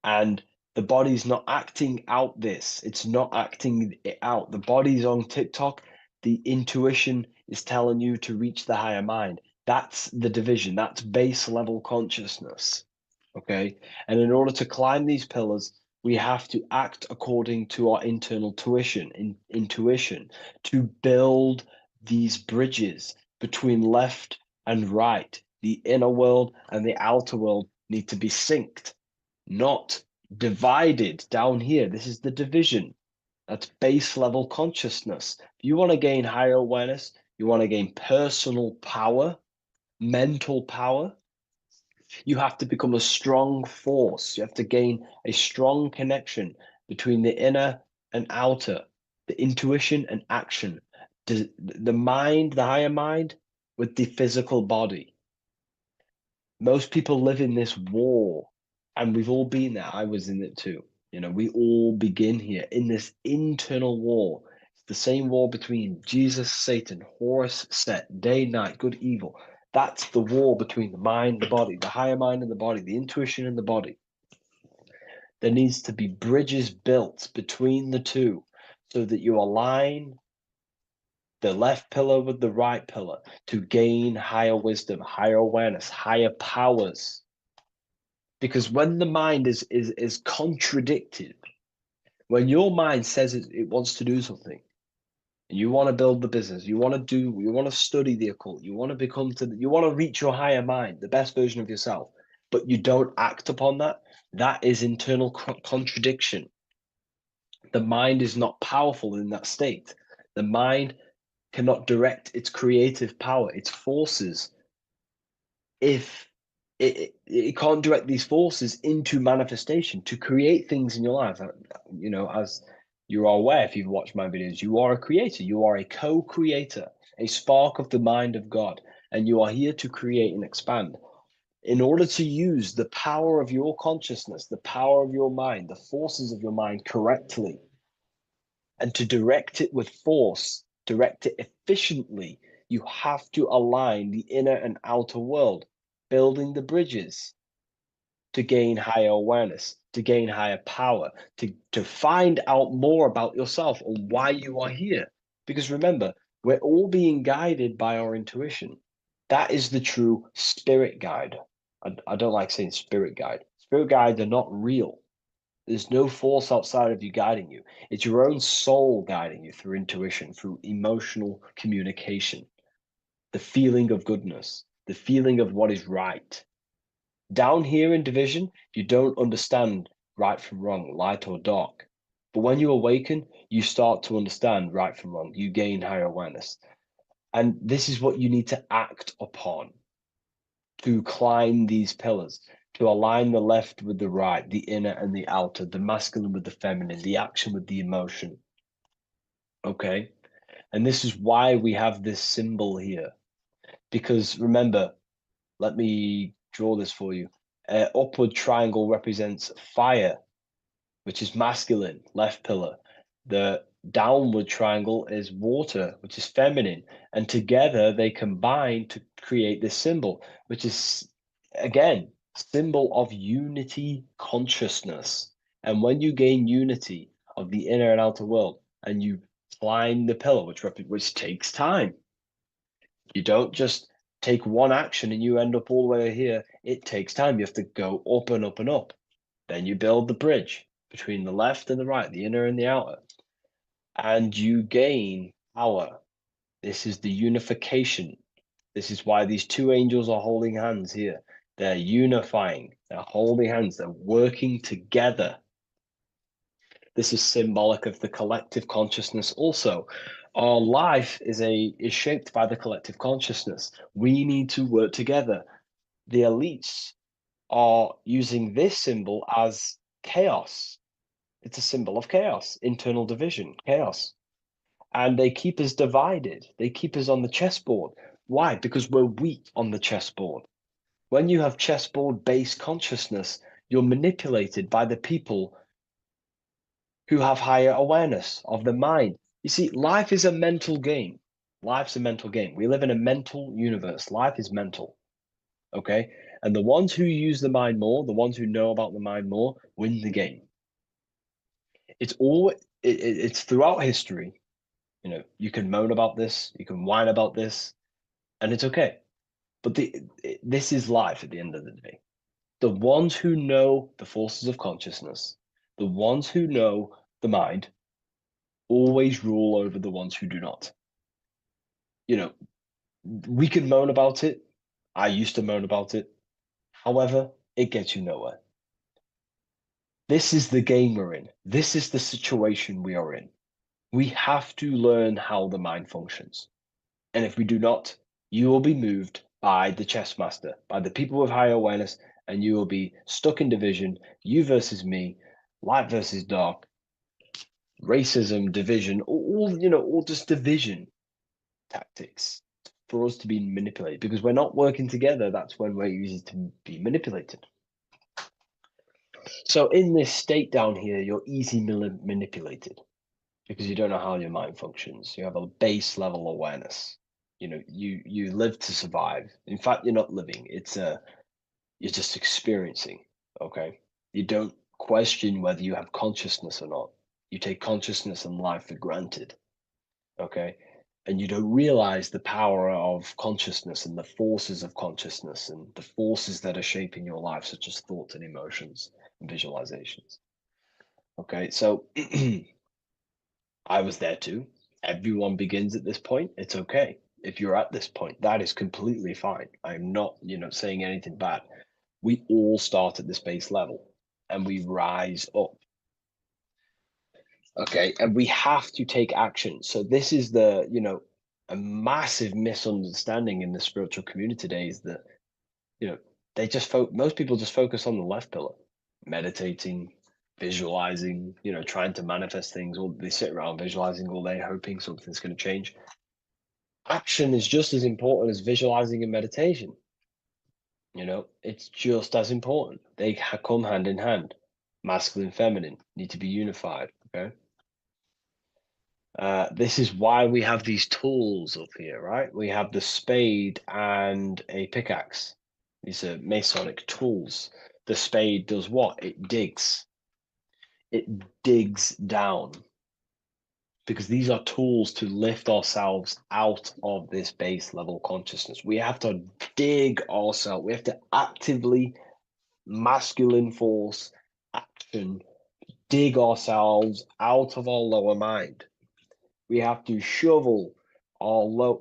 And the body's not acting out this. It's not acting it out. The body's on TikTok. The intuition is telling you to reach the higher mind. That's the division. That's base level consciousness. Okay. And in order to climb these pillars, we have to act according to our internal intuition to build these bridges between left and right. The inner world and the outer world need to be synced, not divided down here. This is the division. That's base level consciousness. If you want to gain higher awareness, you want to gain personal power, mental power, you have to become a strong force. You have to gain a strong connection between the inner and outer, the intuition and action, the mind, the higher mind, with the physical body. Most people live in this war, and we've all been there. I was in it too. You know, we all begin here in this internal war. It's the same war between Jesus, Satan, Horus, Set, day, night, good, evil. That's the war between the mind, the body, the higher mind and the body, the intuition and the body. There needs to be bridges built between the two so that you align the left pillar with the right pillar to gain higher wisdom, higher awareness, higher powers. Because when the mind is contradicted, when your mind says it wants to do something, and you want to build the business, you want to study the occult, you want to reach your higher mind, the best version of yourself, but you don't act upon that, that is internal contradiction. The mind is not powerful in that state. The mind cannot direct its creative power, its forces, if it can't direct these forces into manifestation to create things in your life. You know, as you are aware, if you've watched my videos, you are a creator, you are a co-creator, a spark of the mind of God, and you are here to create and expand. In order to use the power of your consciousness, the power of your mind, the forces of your mind correctly, and to direct it with force, direct it efficiently, you have to align the inner and outer world, building the bridges to gain higher awareness, to gain higher power, to find out more about yourself and why you are here. Because remember, we're all being guided by our intuition. That is the true spirit guide. I don't like saying spirit guide. Spirit guides are not real. There's no force outside of you guiding you. It's your own soul guiding you through intuition, through emotional communication, the feeling of goodness, the feeling of what is right. Down here in division, you don't understand right from wrong, light or dark. But when you awaken, you start to understand right from wrong. You gain higher awareness. And this is what you need to act upon to climb these pillars, to align the left with the right, the inner and the outer, the masculine with the feminine, the action with the emotion. Okay? And this is why we have this symbol here. Because remember, let me draw this for you. Upward triangle represents fire, which is masculine, left pillar. The downward triangle is water, which is feminine. And together they combine to create this symbol, which is, again, symbol of unity consciousness. And when you gain unity of the inner and outer world, and you climb the pillar, which takes time, you don't just take one action and you end up all the way here. It takes time. You have to go up and up and up. Then you build the bridge between the left and the right, the inner and the outer, and you gain power. This is the unification. This is why these two angels are holding hands here. They're unifying, they're holding hands, they're working together. This is symbolic of the collective consciousness also. Our life is shaped by the collective consciousness. We need to work together. The elites are using this symbol as chaos. It's a symbol of chaos, internal division, chaos. And they keep us divided. They keep us on the chessboard. Why? Because we're weak on the chessboard. When you have chessboard-based consciousness, you're manipulated by the people who have higher awareness of the mind. You see, life is a mental game. Life's a mental game. We live in a mental universe. Life is mental. Okay? And the ones who use the mind more, the ones who know about the mind more, win the game. It's throughout history. You know, you can moan about this, you can whine about this, and it's okay. But this is life at the end of the day. The ones who know the forces of consciousness, the ones who know the mind, always rule over the ones who do not. You know, we can moan about it. I used to moan about it. However, it gets you nowhere. This is the game we're in. This is the situation we are in. We have to learn how the mind functions. And if we do not, you will be moved by the chess master, by the people with higher awareness, and you will be stuck in division, you versus me, light versus dark, racism, division, all just division tactics for us to be manipulated. Because we're not working together, that's when we're easy to be manipulated. So in this state down here, you're easily manipulated because you don't know how your mind functions. You have a base level awareness. You know, you live to survive. In fact, you're not living. You're just experiencing. Okay, you don't question whether you have consciousness or not. You take consciousness and life for granted. Okay, and you don't realize the power of consciousness and the forces of consciousness and the forces that are shaping your life, such as thoughts and emotions and visualizations. Okay, so I was there too. Everyone begins at this point. It's okay. If you're at this point, that is completely fine. I'm not, saying anything bad. We all start at this base level and we rise up. Okay, and we have to take action. So this is a massive misunderstanding in the spiritual community today is that, most people just focus on the left pillar, meditating, visualizing, trying to manifest things, or they sit around visualizing all day, hoping something's going to change. Action is just as important as visualizing and meditation. It's just as important. They come hand in hand. Masculine, feminine need to be unified. Okay. This is why we have these tools up here, right? We have the spade and a pickaxe. These are Masonic tools. The spade does what? It digs. It digs down. Because these are tools to lift ourselves out of this base level consciousness. We have to dig ourselves. We have to actively masculine force action dig ourselves out of our lower mind. We have to shovel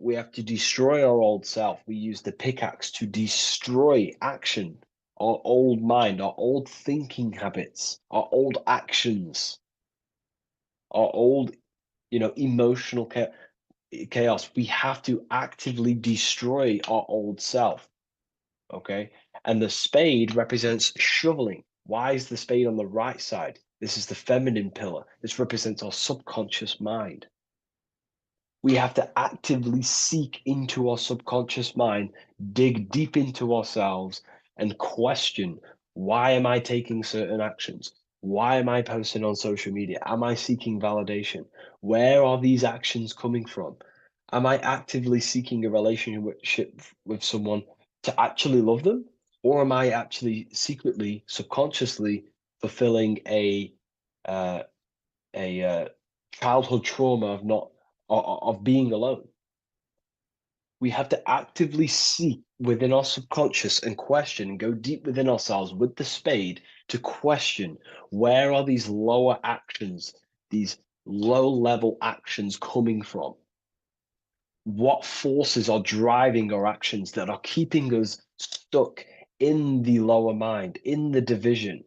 we have to destroy our old self. We use the pickaxe to destroy action, our old mind, our old thinking habits, our old actions, our old, emotional chaos. We have to actively destroy our old self. Okay. And the spade represents shoveling. Why is the spade on the right side? This is the feminine pillar. This represents our subconscious mind. We have to actively seek into our subconscious mind, dig deep into ourselves, and question, why am I taking certain actions? Why am I posting on social media? Am I seeking validation? Where are these actions coming from? Am I actively seeking a relationship with someone to actually love them? Or am I actually secretly, subconsciously fulfilling a childhood trauma of being alone? We have to actively seek within our subconscious and question and go deep within ourselves with the spade to question, where are these lower actions, these low level actions coming from? What forces are driving our actions that are keeping us stuck in the lower mind, in the division?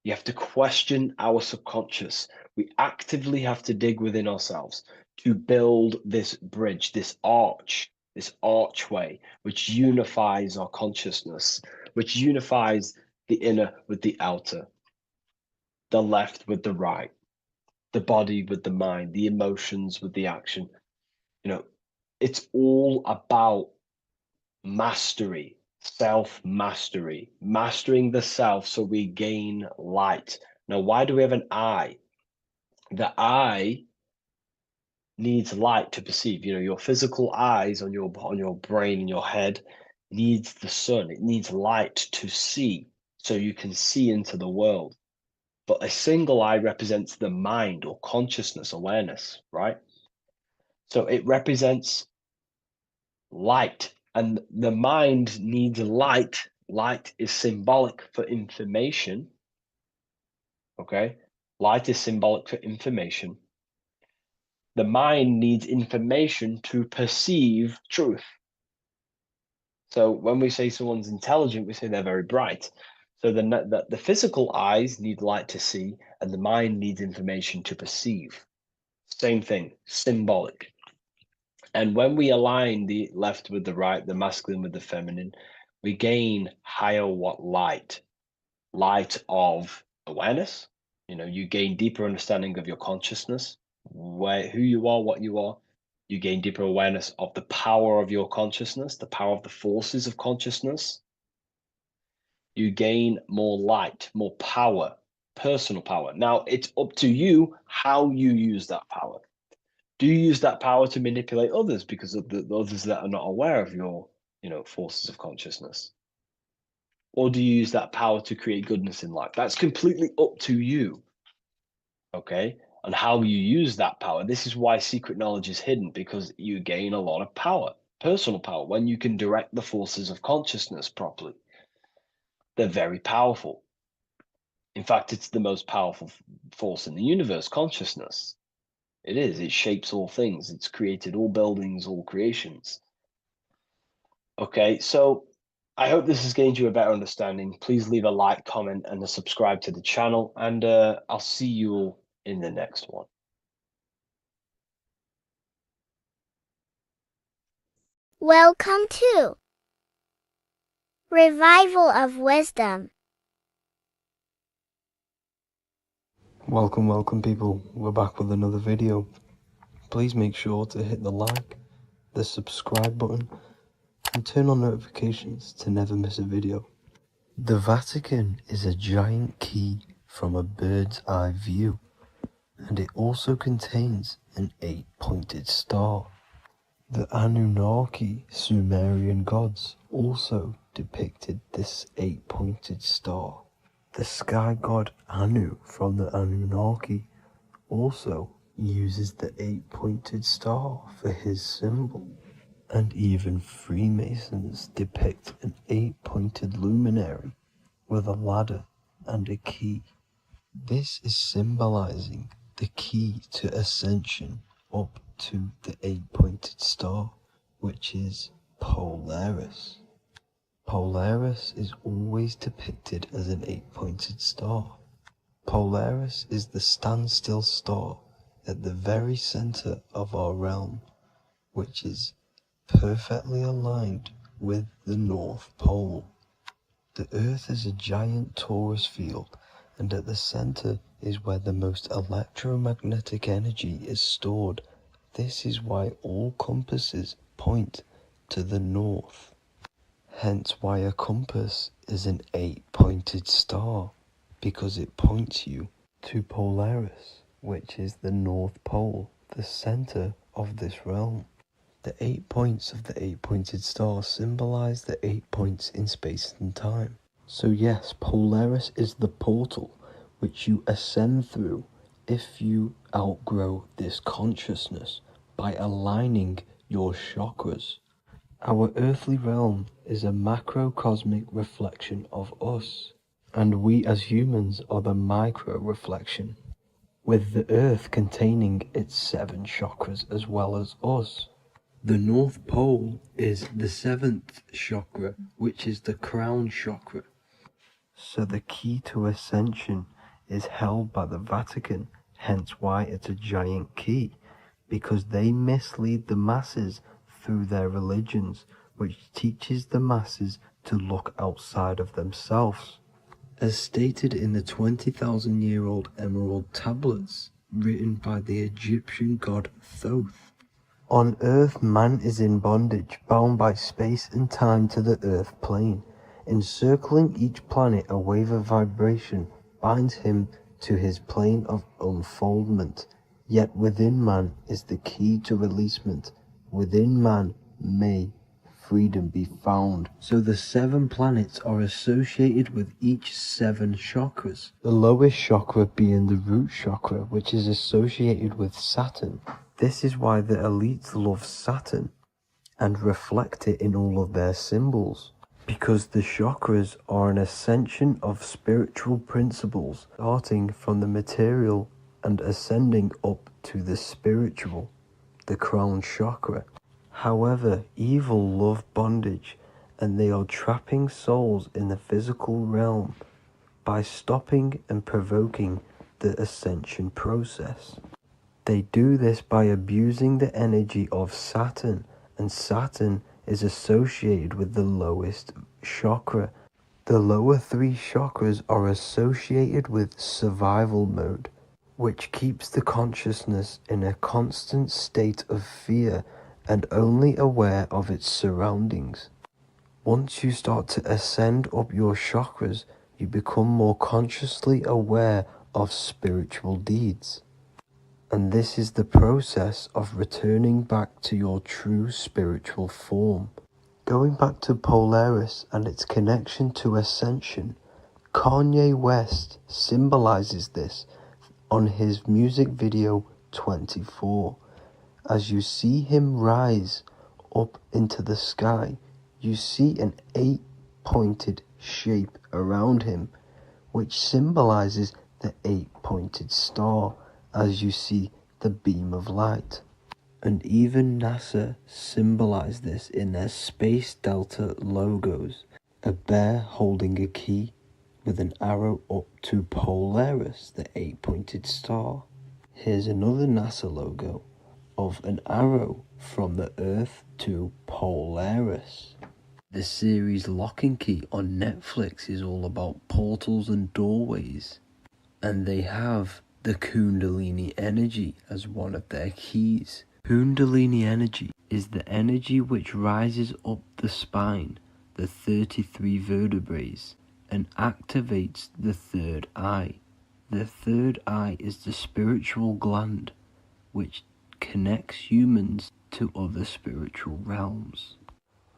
You have to question our subconscious. We actively have to dig within ourselves to build this bridge, this archway, which unifies our consciousness, which unifies the inner with the outer, the left with the right, the body with the mind, the emotions with the action. It's all about mastery, self-mastery, mastering the self so we gain light. Now, why do we have an eye? The eye needs light to perceive. Your physical eyes on your brain in your head needs the sun. It needs light to see so you can see into the world. But a single eye represents the mind or consciousness, awareness, right? So it represents light, and the mind needs light. Light is symbolic for information. Okay, light is symbolic for information. The mind needs information to perceive truth. So when we say someone's intelligent, we say they're very bright. So the physical eyes need light to see, and the mind needs information to perceive. Same thing, symbolic. And when we align the left with the right, the masculine with the feminine, we gain higher light of awareness. You gain deeper understanding of your consciousness, who you are, what you are. You gain deeper awareness of the power of your consciousness, the power of the forces of consciousness. You gain more light, more power, personal power. Now, it's up to you how you use that power. Do you use that power to manipulate others because of the others that are not aware of your, forces of consciousness? Or do you use that power to create goodness in life? That's completely up to you, okay? And how you use that power. This is why secret knowledge is hidden, because you gain a lot of power, personal power, when you can direct the forces of consciousness properly. They're very powerful. In fact, it's the most powerful force in the universe, consciousness. It is. It shapes all things. It's created all buildings, all creations. Okay, so I hope this has gained you a better understanding. Please leave a like, comment, and a subscribe to the channel, and I'll see you all in the next one. Welcome to Revival of Wisdom. Welcome people, we're back with another video. Please make sure to hit the like, the subscribe button, and turn on notifications to never miss a video. The Vatican is a giant key from a bird's eye view, and it also contains an 8-pointed star. The Anunnaki Sumerian gods also depicted this 8-pointed star. The sky god Anu from the Anunnaki also uses the 8-pointed star for his symbol. And even Freemasons depict an 8-pointed luminary with a ladder and a key. This is symbolizing the key to ascension up to the 8-pointed star, which is Polaris. Polaris is always depicted as an 8-pointed star. Polaris is the standstill star at the very center of our realm, which is perfectly aligned with the North Pole. The Earth is a giant torus field, and at the center is where the most electromagnetic energy is stored. This is why all compasses point to the north. Hence why a compass is an 8-pointed star, because it points you to Polaris, which is the North Pole, the center of this realm. The 8 points of the 8-pointed star symbolize the 8 points in space and time. So yes, Polaris is the portal which you ascend through if you outgrow this consciousness by aligning your chakras. Our earthly realm is a macrocosmic reflection of us, and we as humans are the micro reflection, with the earth containing its 7 chakras as well as us. The North Pole is the 7th chakra, which is the crown chakra. So the key to ascension is held by the Vatican, hence why it's a giant key, because they mislead the masses through their religions, which teaches the masses to look outside of themselves. As stated in the 20,000-year-old emerald tablets, written by the Egyptian god Thoth. On Earth, man is in bondage, bound by space and time to the Earth plane. Encircling each planet, a wave of vibration binds him to his plane of unfoldment. Yet within man is the key to releasement. Within man may freedom be found. So the 7 planets are associated with each 7 chakras. The lowest chakra being the root chakra, which is associated with Saturn. This is why the elites love Saturn and reflect it in all of their symbols. Because the chakras are an ascension of spiritual principles, starting from the material and ascending up to the spiritual, the crown chakra. However, evil love bondage, and they are trapping souls in the physical realm by stopping and provoking the ascension process. They do this by abusing the energy of Saturn, and Saturn is associated with the lowest chakra. The lower 3 chakras are associated with survival mode, which keeps the consciousness in a constant state of fear and only aware of its surroundings. Once you start to ascend up your chakras, you become more consciously aware of spiritual deeds. And this is the process of returning back to your true spiritual form. Going back to Polaris and its connection to ascension, Kanye West symbolizes this on his music video 24. As you see him rise up into the sky, you see an 8-pointed shape around him, which symbolizes the 8-pointed star, as you see the beam of light. And even NASA symbolize this in their Space Delta logos, a bear holding a key with an arrow up to Polaris, the 8-pointed star. Here's another NASA logo of an arrow from the Earth to Polaris. The series Lock and Key on Netflix is all about portals and doorways, and they have the Kundalini energy as one of their keys. Kundalini energy is the energy which rises up the spine, the 33 vertebrae, and activates the third eye. The third eye is the spiritual gland which connects humans to other spiritual realms.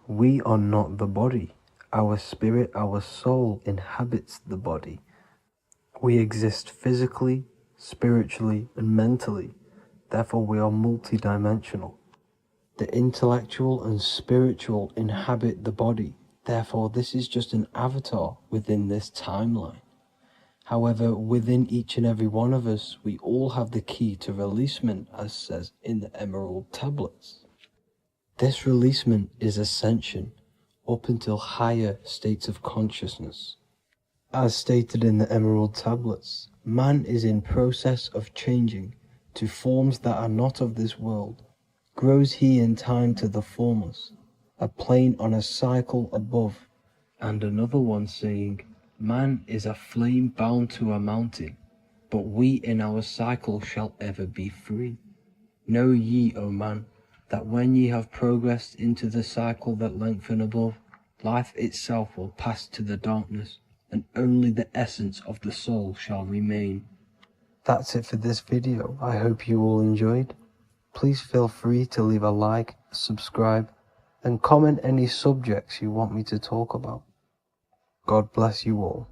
We are not the body. Our spirit, our soul inhabits the body. We exist physically, spiritually, and mentally. Therefore, we are multidimensional. The intellectual and spiritual inhabit the body. Therefore, this is just an avatar within this timeline. However, within each and every one of us, we all have the key to releasement, as says in the Emerald Tablets. This releasement is ascension up until higher states of consciousness. As stated in the Emerald Tablets, man is in process of changing to forms that are not of this world. Grows he in time to the formless, a plane on a cycle above, and another one saying, man is a flame bound to a mountain, but we in our cycle shall ever be free. Know ye, O man, that when ye have progressed into the cycle that lengthen above, life itself will pass to the darkness, and only the essence of the soul shall remain. That's it for this video. I hope you all enjoyed. Please feel free to leave a like, subscribe, and comment any subjects you want me to talk about. God bless you all.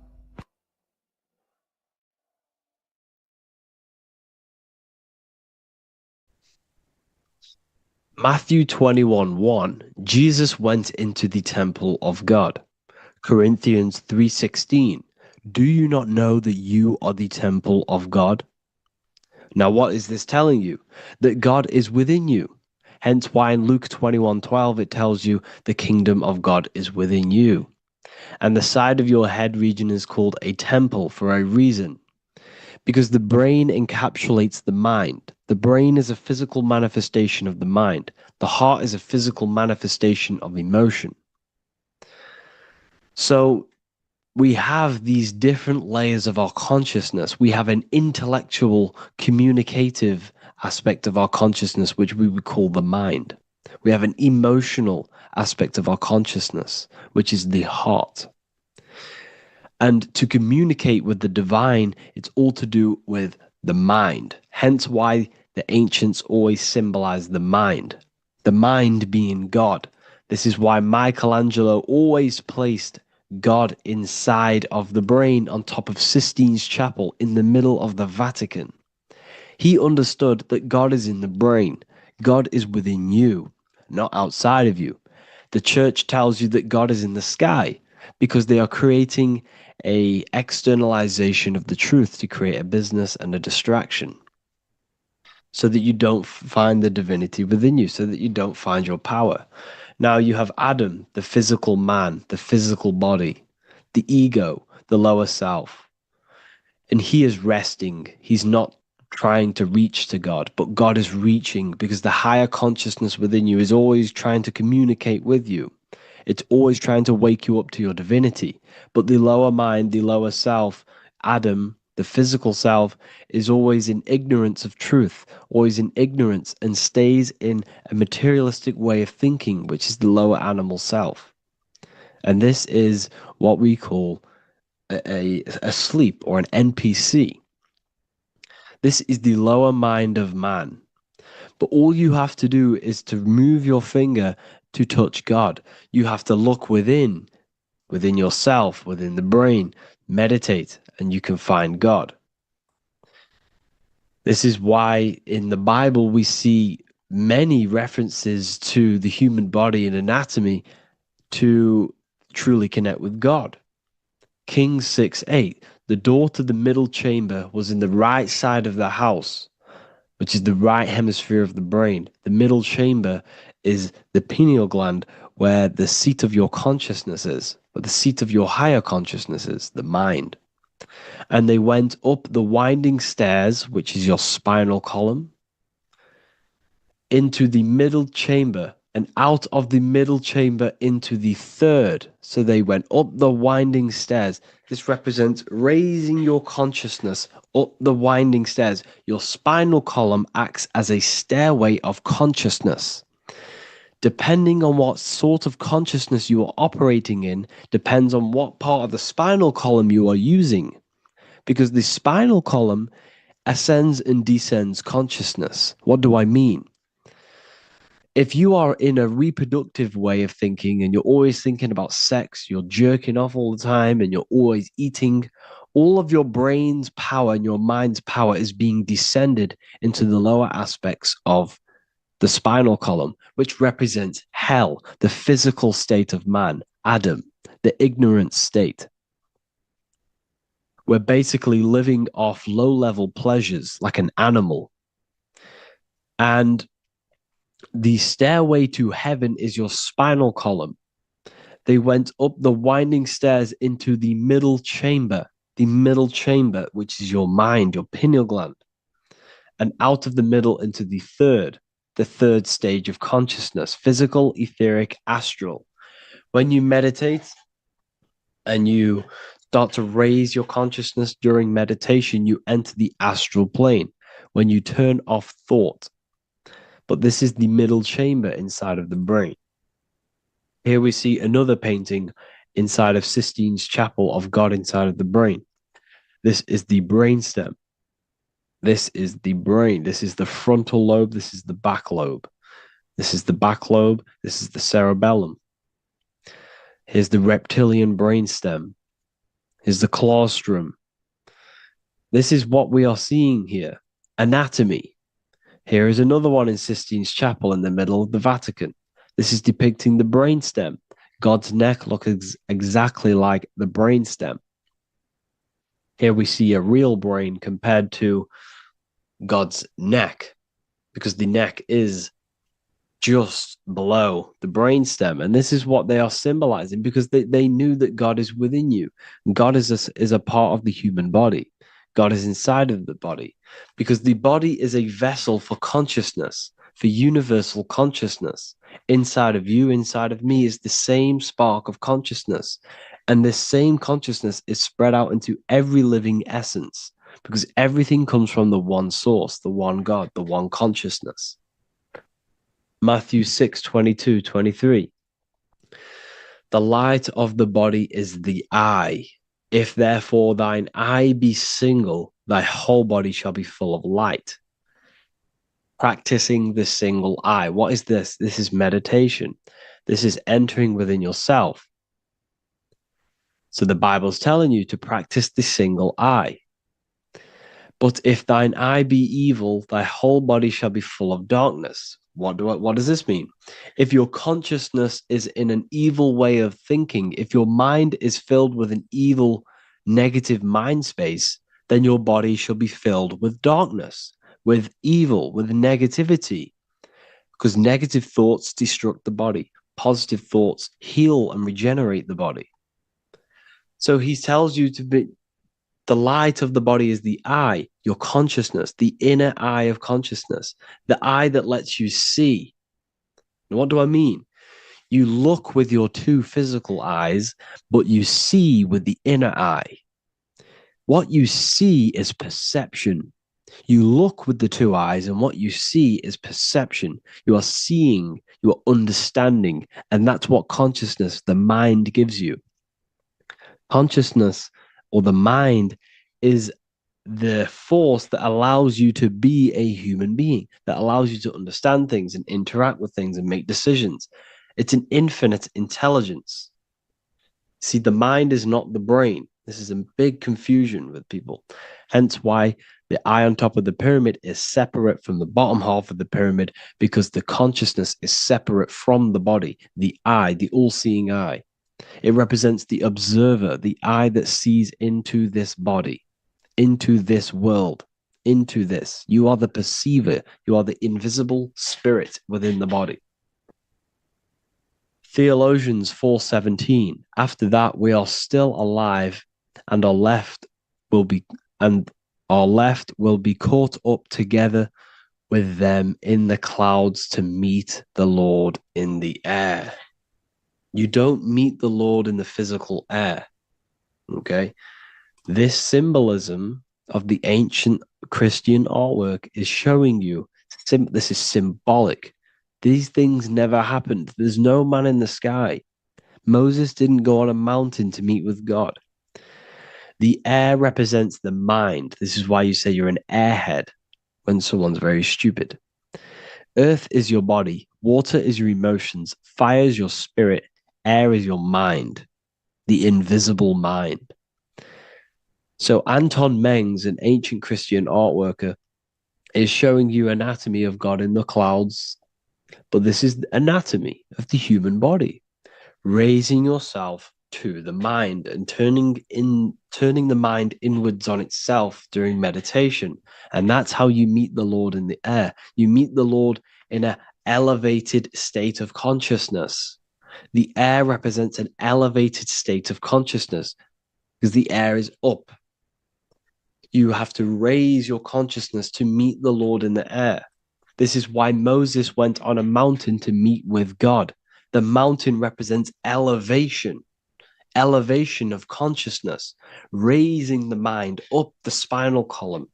Matthew 21:1, Jesus went into the temple of God. Corinthians 3:16, do you not know that you are the temple of God? Now what is this telling you? That God is within you. Hence why in Luke 21:12 it tells you the kingdom of God is within you. And the side of your head region is called a temple for a reason. Because the brain encapsulates the mind. The brain is a physical manifestation of the mind. The heart is a physical manifestation of emotion. So we have these different layers of our consciousness. We have an intellectual, communicative aspect of our consciousness, which we would call the mind. We have an emotional aspect of our consciousness, which is the heart. And to communicate with the divine, it's all to do with the mind. Hence why the ancients always symbolize the mind being God. This is why Michelangelo always placed God inside of the brain on top of Sistine's Chapel in the middle of the Vatican. He understood that God is in the brain. God is within you, not outside of you. The church tells you that God is in the sky because they are creating a externalization of the truth to create a business and a distraction so that you don't find the divinity within you, so that you don't find your power. Now you have Adam, the physical man, the physical body, the ego, the lower self. And he is resting. He's not trying to reach to God, but God is reaching because the higher consciousness within you is always trying to communicate with you. It's always trying to wake you up to your divinity. But the lower mind, the lower self, Adam, the physical self, is always in ignorance of truth, always in ignorance, and stays in a materialistic way of thinking, which is the lower animal self. And this is what we call a sleep or an NPC. This is the lower mind of man. But all you have to do is to move your finger to touch God. You have to look within yourself, within the brain, meditate, and you can find God. This is why in the Bible we see many references to the human body and anatomy to truly connect with God. Kings 6:8, the door to the middle chamber was in the right side of the house, which is the right hemisphere of the brain. The middle chamber is the pineal gland, where the seat of your consciousness is, where the seat of your higher consciousness is, the mind. And they went up the winding stairs, which is your spinal column, into the middle chamber, and out of the middle chamber into the third. So they went up the winding stairs. This represents raising your consciousness up the winding stairs. Your spinal column acts as a stairway of consciousness. Depending on what sort of consciousness you are operating in, depends on what part of the spinal column you are using. Because the spinal column ascends and descends consciousness. What do I mean? If you are in a reproductive way of thinking and you're always thinking about sex, you're jerking off all the time and you're always eating, all of your brain's power and your mind's power is being descended into the lower aspects of the spinal column, which represents hell, the physical state of man, Adam, the ignorant state. We're basically living off low-level pleasures like an animal. And the stairway to heaven is your spinal column. They went up the winding stairs into the middle chamber, which is your mind, your pineal gland, and out of the middle into the third stage of consciousness, physical, etheric, astral. When you meditate and you start to raise your consciousness during meditation, you enter the astral plane when you turn off thought. But this is the middle chamber inside of the brain. Here we see another painting inside of Sistine's chapel of God inside of the brain. This is the brainstem. This is the brain. This is the frontal lobe. This is the back lobe. This is the back lobe. This is the cerebellum. Here's the reptilian brainstem. Here's the claustrum. This is what we are seeing here. Anatomy. Here is another one in Sistine's chapel in the middle of the Vatican. This is depicting the brainstem. God's neck looks exactly like the brainstem. Here we see a real brain compared to God's neck, because the neck is just below the brainstem. And this is what they are symbolizing, because they knew that God is within you. God is a part of the human body. God is inside of the body, because the body is a vessel for consciousness, for universal consciousness. Inside of you, inside of me, is the same spark of consciousness. And this same consciousness is spread out into every living essence, because everything comes from the one source, the one God, the one consciousness. Matthew 6:22-23. The light of the body is the eye. If therefore thine eye be single, thy whole body shall be full of light. Practicing the single eye. What is this? This is meditation. This is entering within yourself. So the Bible's telling you to practice the single eye. But if thine eye be evil, thy whole body shall be full of darkness. What does this mean? If your consciousness is in an evil way of thinking, if your mind is filled with an evil, negative mind space, then your body shall be filled with darkness, with evil, with negativity. Because negative thoughts destruct the body. Positive thoughts heal and regenerate the body. So he tells you to be, the light of the body is the eye, your consciousness, the inner eye of consciousness, the eye that lets you see. And what do I mean? You look with your two physical eyes, but you see with the inner eye. What you see is perception. You look with the two eyes, and what you see is perception. You are seeing, you are understanding, and that's what consciousness, the mind, gives you. Consciousness, or the mind, is the force that allows you to be a human being, that allows you to understand things and interact with things and make decisions. It's an infinite intelligence. See, the mind is not the brain. This is a big confusion with people. Hence why the eye on top of the pyramid is separate from the bottom half of the pyramid, because the consciousness is separate from the body, the eye, the all-seeing eye. It represents the observer, the eye that sees into this body, into this world, into this. You are the perceiver. You are the invisible spirit within the body. Theologians 4:17. After that, we are still alive, and our left will be caught up together with them in the clouds to meet the Lord in the air. You don't meet the Lord in the physical air. Okay? This symbolism of the ancient Christian artwork is showing you this is symbolic. These things never happened. There's no man in the sky. Moses didn't go on a mountain to meet with God. The air represents the mind. This is why you say you're an airhead when someone's very stupid. Earth is your body. Water is your emotions. Fire is your spirit. Air is your mind, the invisible mind. So Anton Mengs, an ancient Christian art worker, is showing you anatomy of God in the clouds. But this is the anatomy of the human body. Raising yourself to the mind and turning the mind inwards on itself during meditation. And that's how you meet the Lord in the air. You meet the Lord in an elevated state of consciousness. The air represents an elevated state of consciousness because the air is up. You have to raise your consciousness to meet the Lord in the air. This is why Moses went on a mountain to meet with God. The mountain represents elevation of consciousness, raising the mind up the spinal column,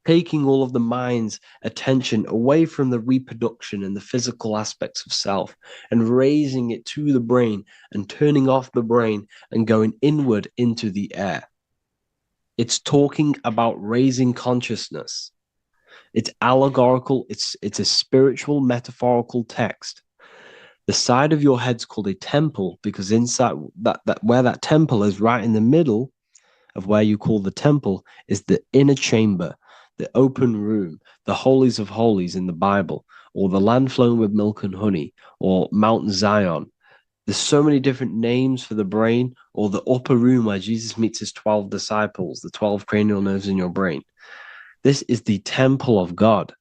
taking all of the mind's attention away from the reproduction and the physical aspects of self and raising it to the brain and turning off the brain and going inward into the air. It's talking about raising consciousness. It's allegorical. It's a spiritual, metaphorical text. The side of your head's called a temple because inside that where that temple is, right in the middle of where you call the temple, is the inner chamber, the open room, the holies of holies in the Bible, or the land flowing with milk and honey, or Mount Zion. There's so many different names for the brain, or the upper room where Jesus meets his 12 disciples, the 12 cranial nerves in your brain. This is the temple of God.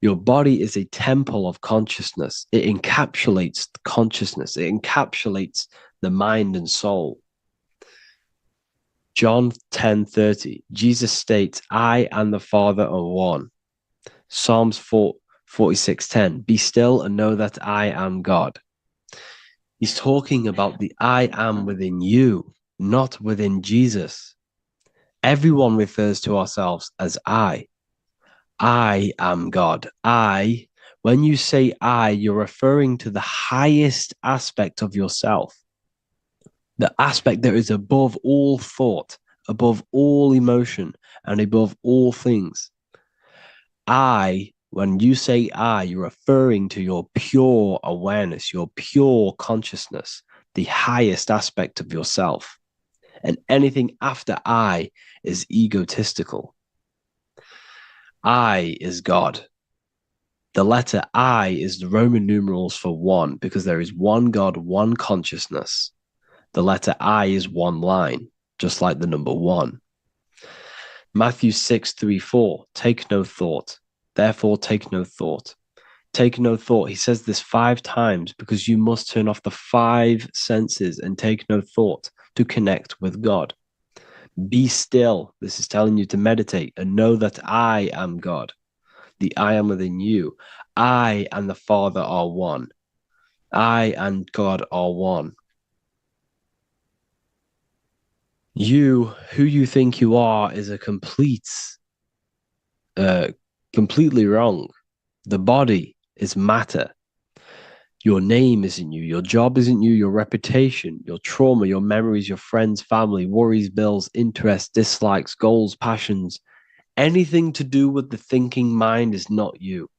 Your body is a temple of consciousness. It encapsulates the consciousness. It encapsulates the mind and soul. John 10:30, Jesus states, I and the Father are one. Psalms 46:10, be still and know that I am God. He's talking about the I am within you, not within Jesus. Everyone refers to ourselves as I. I am God. When you say I, you're referring to the highest aspect of yourself, the aspect that is above all thought, above all emotion, and above all things. When you say I, you're referring to your pure awareness, your pure consciousness, the highest aspect of yourself. And anything after I is egotistical. I is God. The letter I is the Roman numerals for one, because there is one God, one consciousness. The letter I is one line, just like the number one. Matthew 6:3-4, take no thought. Therefore, take no thought. Take no thought. He says this 5 times because you must turn off the 5 senses and take no thought to connect with God. Be still. This is telling you to meditate and know that I am God. The I am within you. I and the Father are one. I and God are one. You, who you think you are, is a completely wrong. The body is matter. Your name isn't you. Your job isn't you. Your reputation, your trauma, your memories, your friends, family, worries, bills, interests, dislikes, goals, passions. Anything to do with the thinking mind is not you.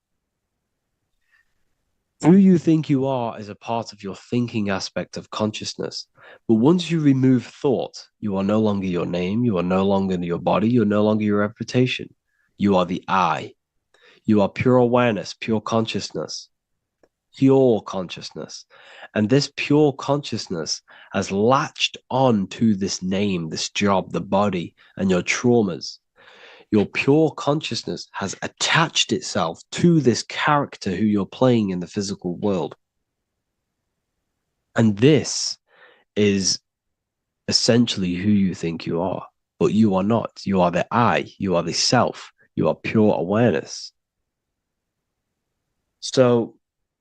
Who you think you are is a part of your thinking aspect of consciousness. But once you remove thought, you are no longer your name. You are no longer your body. You're no longer your reputation. You are the I. You are pure awareness, pure consciousness. Pure consciousness. And this pure consciousness has latched on to this name, this job, the body, and your traumas. Your pure consciousness has attached itself to this character who you're playing in the physical world. And this is essentially who you think you are, but you are not. You are the I, you are the self, you are pure awareness. So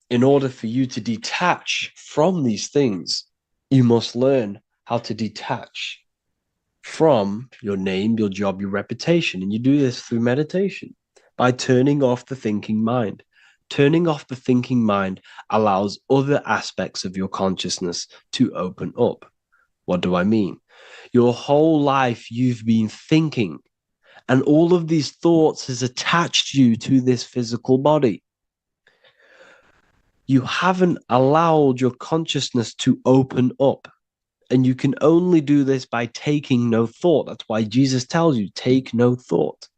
in order for you to detach from these things, you must learn how to detach from your name, your job, your reputation. And you do this through meditation by turning off the thinking mind. Turning off the thinking mind allows other aspects of your consciousness to open up. What do I mean? Your whole life you've been thinking, and all of these thoughts has attached you to this physical body. You haven't allowed your consciousness to open up. And you can only do this by taking no thought. That's why Jesus tells you, take no thought.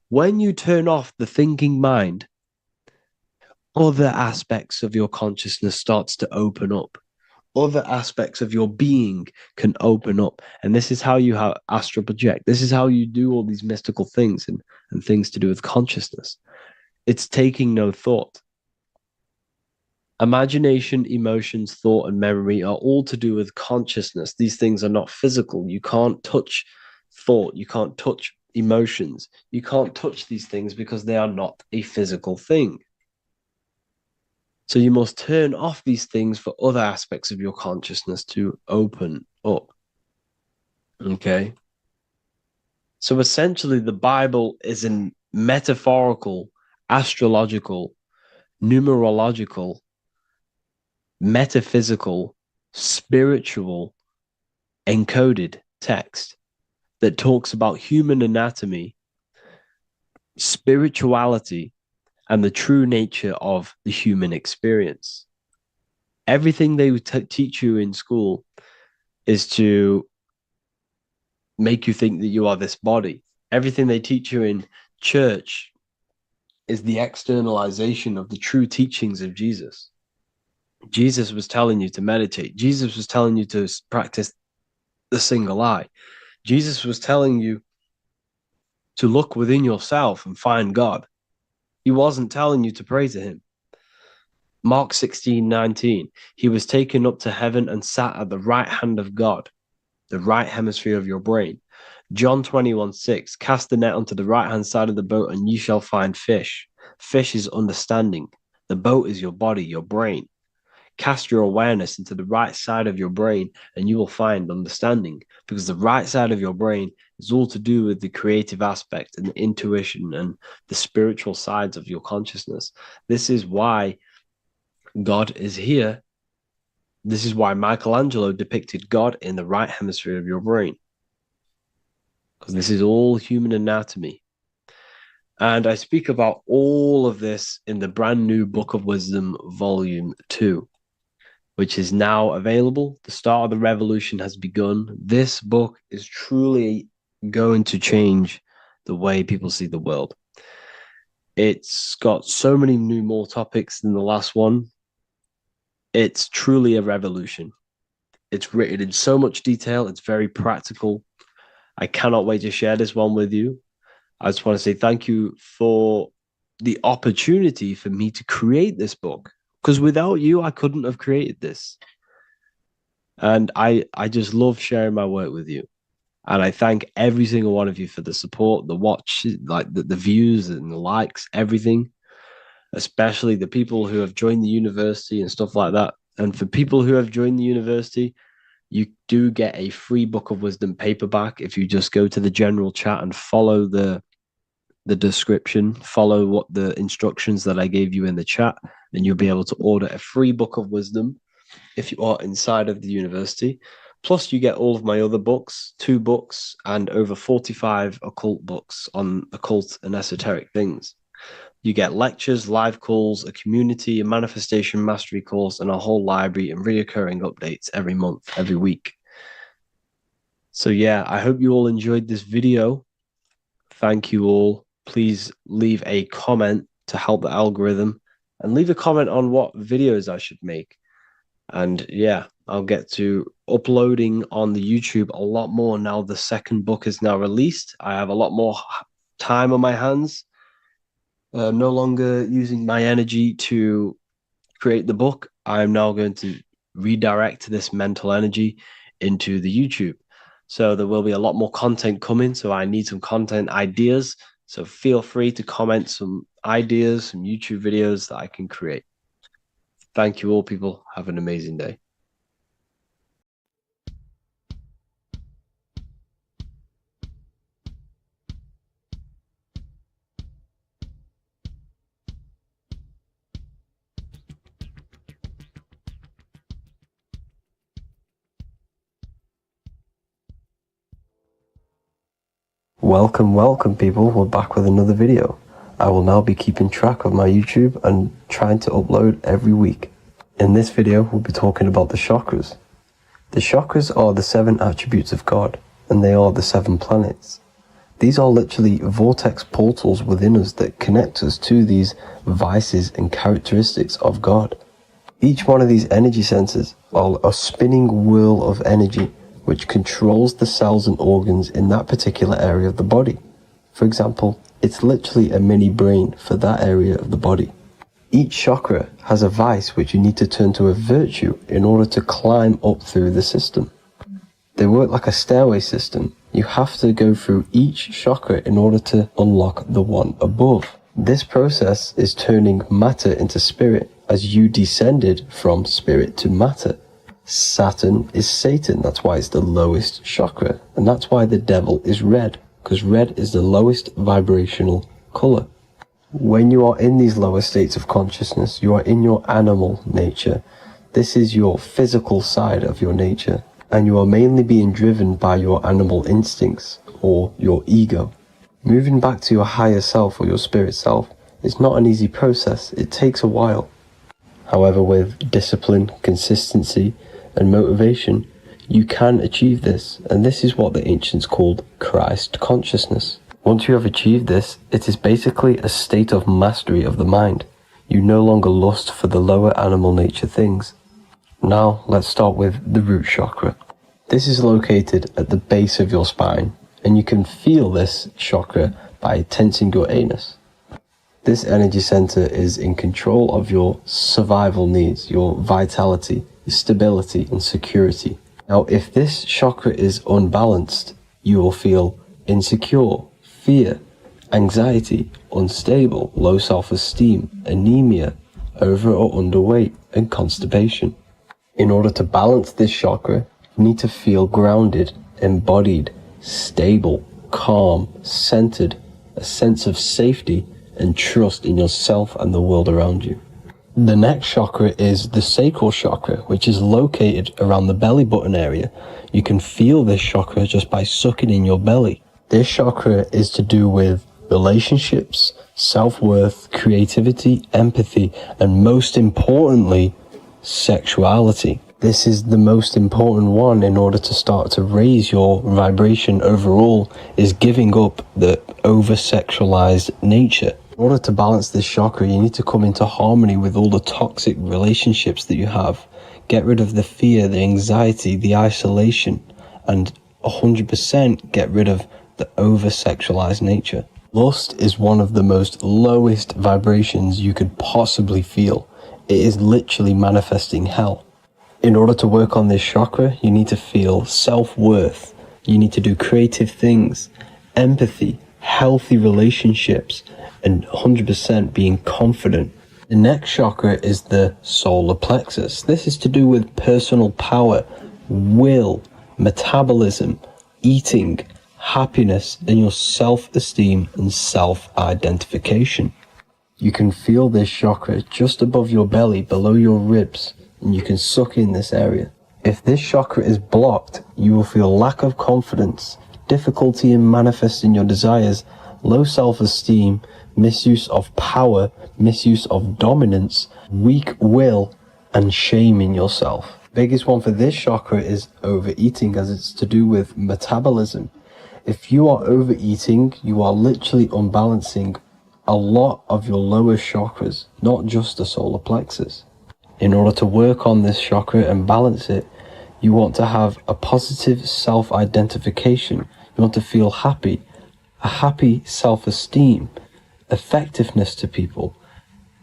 When you turn off the thinking mind, other aspects of your consciousness starts to open up. other aspects of your being can open up. And this is how you astral project. This is how you do all these mystical things and things to do with consciousness. It's taking no thought. Imagination, emotions, thought, and memory are all to do with consciousness. These things are not physical. You can't touch thought. You can't touch emotions. You can't touch these things because they are not a physical thing. So you must turn off these things for other aspects of your consciousness to open up. Okay? So essentially, the Bible is a metaphorical, astrological, numerological, metaphysical, spiritual, encoded text that talks about human anatomy, spirituality, and the true nature of the human experience. Everything they teach you in school is to make you think that you are this body. Everything they teach you in church is the externalization of the true teachings of Jesus. Jesus was telling you to meditate. Jesus was telling you to practice the single eye. Jesus was telling you to look within yourself and find God. He wasn't telling you to pray to him. Mark 16:19, he was taken up to heaven and sat at the right hand of God, the right hemisphere of your brain. John 21:6, cast the net onto the right-hand side of the boat and you shall find fish. Fish is understanding. The boat is your body, your brain. Cast your awareness into the right side of your brain and you will find understanding, because the right side of your brain is all to do with the creative aspect and the intuition and the spiritual sides of your consciousness. This is why God is here. This is why Michelangelo depicted God in the right hemisphere of your brain, because this is all human anatomy. And I speak about all of this in the brand new Book of Wisdom, Volume 2, which is now available. The start of the revolution has begun. This book is truly going to change the way people see the world. It's got so many more topics than the last one. It's truly a revolution. It's written in so much detail. It's very practical. I cannot wait to share this one with you. I just want to say thank you for the opportunity for me to create this book, because without you, I couldn't have created this. And I just love sharing my work with you. And I thank every single one of you for the support, the watch, like the views and the likes, everything, especially the people who have joined the university and stuff like that. And for people who have joined the university, you do get a free Book of Wisdom paperback if you just go to the general chat and follow the description, follow what the instructions that I gave you in the chat, and you'll be able to order a free Book of Wisdom if you are inside of the university. Plus, you get all of my other books, 2 books, and over 45 occult books on occult and esoteric things. You get lectures, live calls, a community, a manifestation mastery course, and a whole library and reoccurring updates every month, every week. So yeah, I hope you all enjoyed this video. Thank you all. Please leave a comment to help the algorithm, and leave a comment on what videos I should make. And yeah, I'll get to uploading on the YouTube a lot more now. The second book is now released. I have a lot more time on my hands. No longer using my energy to create the book. I'm now going to redirect this mental energy into the YouTube. So there will be a lot more content coming. So I need some content ideas. So feel free to comment some ideas, some YouTube videos that I can create. Thank you all, people. Have an amazing day. Welcome people, we're back with another video. I will now be keeping track of my YouTube and trying to upload every week. In this video, we'll be talking about the chakras. The chakras are the 7 attributes of God, and they are the 7 planets. These are literally vortex portals within us that connect us to these vices and characteristics of God. Each one of these energy centers are a spinning whirl of energy which controls the cells and organs in that particular area of the body. For example, it's literally a mini brain for that area of the body. Each chakra has a vice which you need to turn to a virtue in order to climb up through the system. They work like a stairway system. You have to go through each chakra in order to unlock the one above. This process is turning matter into spirit as you descended from spirit to matter. Saturn is Satan, that's why it's the lowest chakra, and that's why the devil is red, because red is the lowest vibrational color. When you are in these lower states of consciousness, you are in your animal nature. This is your physical side of your nature, and you are mainly being driven by your animal instincts or your ego. Moving back to your higher self or your spirit self is not an easy process. It takes a while. However, with discipline, consistency, and motivation, you can achieve this, and this is what the ancients called Christ consciousness. Once you have achieved this, it is basically a state of mastery of the mind. You no longer lust for the lower animal nature things. Now, let's start with the root chakra. This is located at the base of your spine, and you can feel this chakra by tensing your anus. This energy center is in control of your survival needs, your vitality, your stability, and security. Now, if this chakra is unbalanced, you will feel insecure, fear, anxiety, unstable, low self-esteem, anemia, over or underweight, and constipation. In order to balance this chakra, you need to feel grounded, embodied, stable, calm, centered, a sense of safety, and trust in yourself and the world around you. The next chakra is the sacral chakra, which is located around the belly button area. You can feel this chakra just by sucking in your belly. This chakra is to do with relationships, self-worth, creativity, empathy, and most importantly, sexuality. This is the most important one in order to start to raise your vibration overall, is giving up the over-sexualized nature. In order to balance this chakra, you need to come into harmony with all the toxic relationships that you have. Get rid of the fear, the anxiety, the isolation, and 100% get rid of the over-sexualized nature. Lust is one of the most lowest vibrations you could possibly feel. It is literally manifesting hell. In order to work on this chakra, you need to feel self-worth. You need to do creative things, empathy, healthy relationships, and 100% being confident. The next chakra is the solar plexus. This is to do with personal power, will, metabolism, eating, happiness, and your self-esteem and self-identification. You can feel this chakra just above your belly, below your ribs, and you can suck in this area. If this chakra is blocked, you will feel lack of confidence, difficulty in manifesting your desires, low self-esteem, misuse of power, misuse of dominance, weak will, and shame in yourself. Biggest one for this chakra is overeating, as it's to do with metabolism. If you are overeating, you are literally unbalancing a lot of your lower chakras, not just the solar plexus. In order to work on this chakra and balance it, you want to have a positive self-identification. You want to feel happy, a happy self-esteem, effectiveness to people,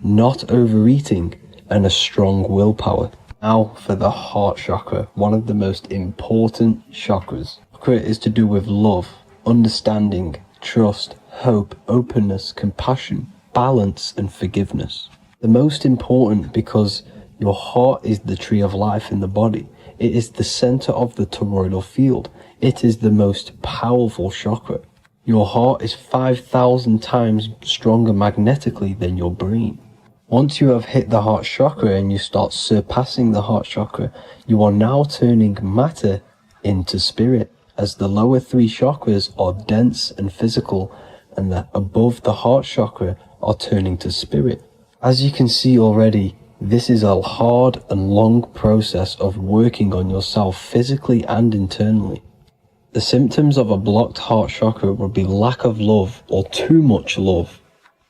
not overeating, and a strong willpower. Now for the heart chakra, one of the most important chakras. Chakra is to do with love, understanding, trust, hope, openness, compassion, balance, and forgiveness. The most important because your heart is the tree of life in the body. It is the center of the toroidal field. It is the most powerful chakra. Your heart is 5,000 times stronger magnetically than your brain. Once you have hit the heart chakra and you start surpassing the heart chakra, you are now turning matter into spirit, as the lower three chakras are dense and physical, and the above the heart chakra are turning to spirit. As you can see already, this is a hard and long process of working on yourself physically and internally. The symptoms of a blocked heart chakra would be lack of love or too much love,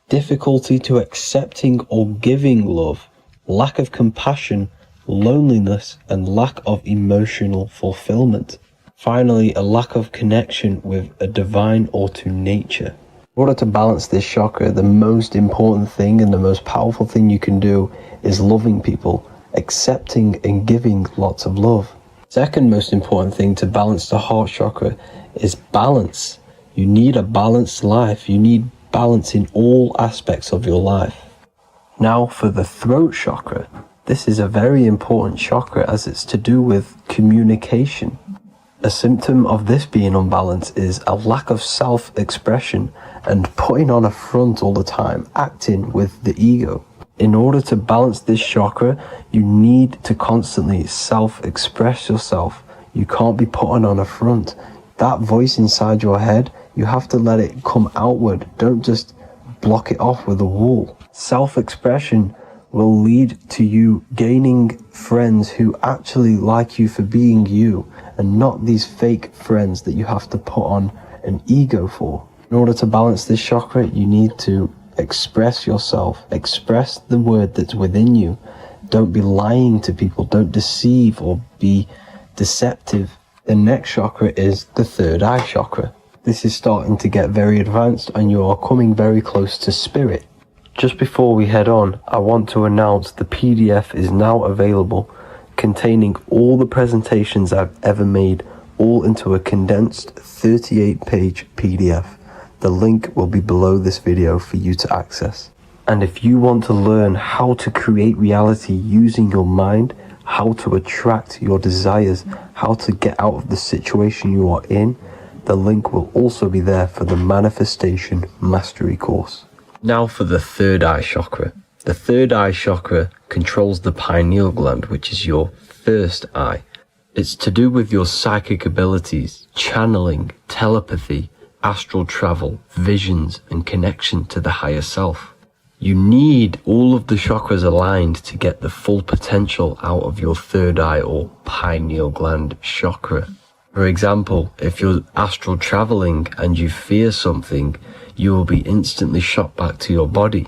difficulty to accepting or giving love, lack of compassion, loneliness, and lack of emotional fulfillment. Finally, a lack of connection with a divine or to nature. In order to balance this chakra, the most important thing and the most powerful thing you can do is loving people, accepting and giving lots of love. Second most important thing to balance the heart chakra is balance. You need a balanced life. You need balance in all aspects of your life. Now for the throat chakra. This is a very important chakra as it's to do with communication. A symptom of this being unbalanced is a lack of self-expression and putting on a front all the time, acting with the ego. In order to balance this chakra, you need to constantly self-express yourself. You can't be putting on a front. That voice inside your head, you have to let it come outward. Don't just block it off with a wall. Self-expression will lead to you gaining friends who actually like you for being you and not these fake friends that you have to put on an ego for. In order to balance this chakra, you need to express yourself, express the word that's within you. Don't be lying to people, don't deceive or be deceptive. The next chakra is the third eye chakra. This is starting to get very advanced and you are coming very close to spirit. Just before we head on, I want to announce the PDF is now available, containing all the presentations I've ever made, all into a condensed 38-page PDF. The link will be below this video for you to access. And if you want to learn how to create reality using your mind, how to attract your desires, how to get out of the situation you are in, the link will also be there for the Manifestation Mastery course. Now for the third eye chakra. The third eye chakra controls the pineal gland, which is your first eye. It's to do with your psychic abilities, channeling, telepathy, astral travel, visions, and connection to the higher self. You need all of the chakras aligned to get the full potential out of your third eye or pineal gland chakra. For example, if you're astral traveling and you fear something, you will be instantly shot back to your body.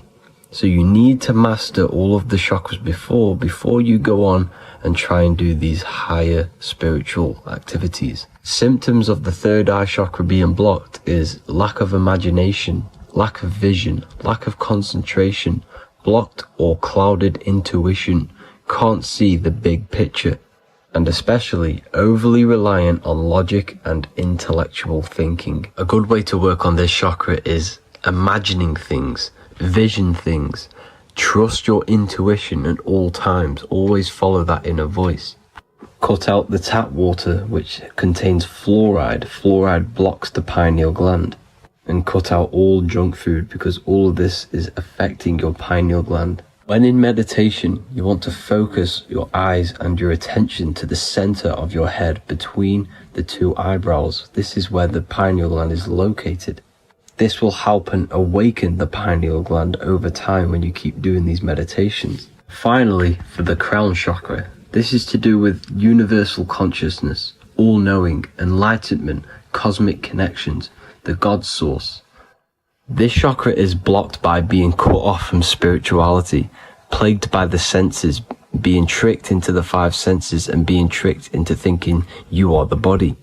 So you need to master all of the chakras before you go on and try and do these higher spiritual activities. Symptoms of the third eye chakra being blocked is lack of imagination, lack of vision, lack of concentration, blocked or clouded intuition, can't see the big picture, and especially overly reliant on logic and intellectual thinking. A good way to work on this chakra is imagining things, vision things. Trust your intuition at all times. Always follow that inner voice. Cut out the tap water, which contains fluoride. Fluoride blocks the pineal gland. And cut out all junk food because all of this is affecting your pineal gland. When in meditation, you want to focus your eyes and your attention to the center of your head between the two eyebrows. This is where the pineal gland is located. This will help and awaken the pineal gland over time when you keep doing these meditations. Finally, for the crown chakra, this is to do with universal consciousness, all-knowing, enlightenment, cosmic connections, the God source. This chakra is blocked by being cut off from spirituality, plagued by the senses, being tricked into the five senses and being tricked into thinking you are the body.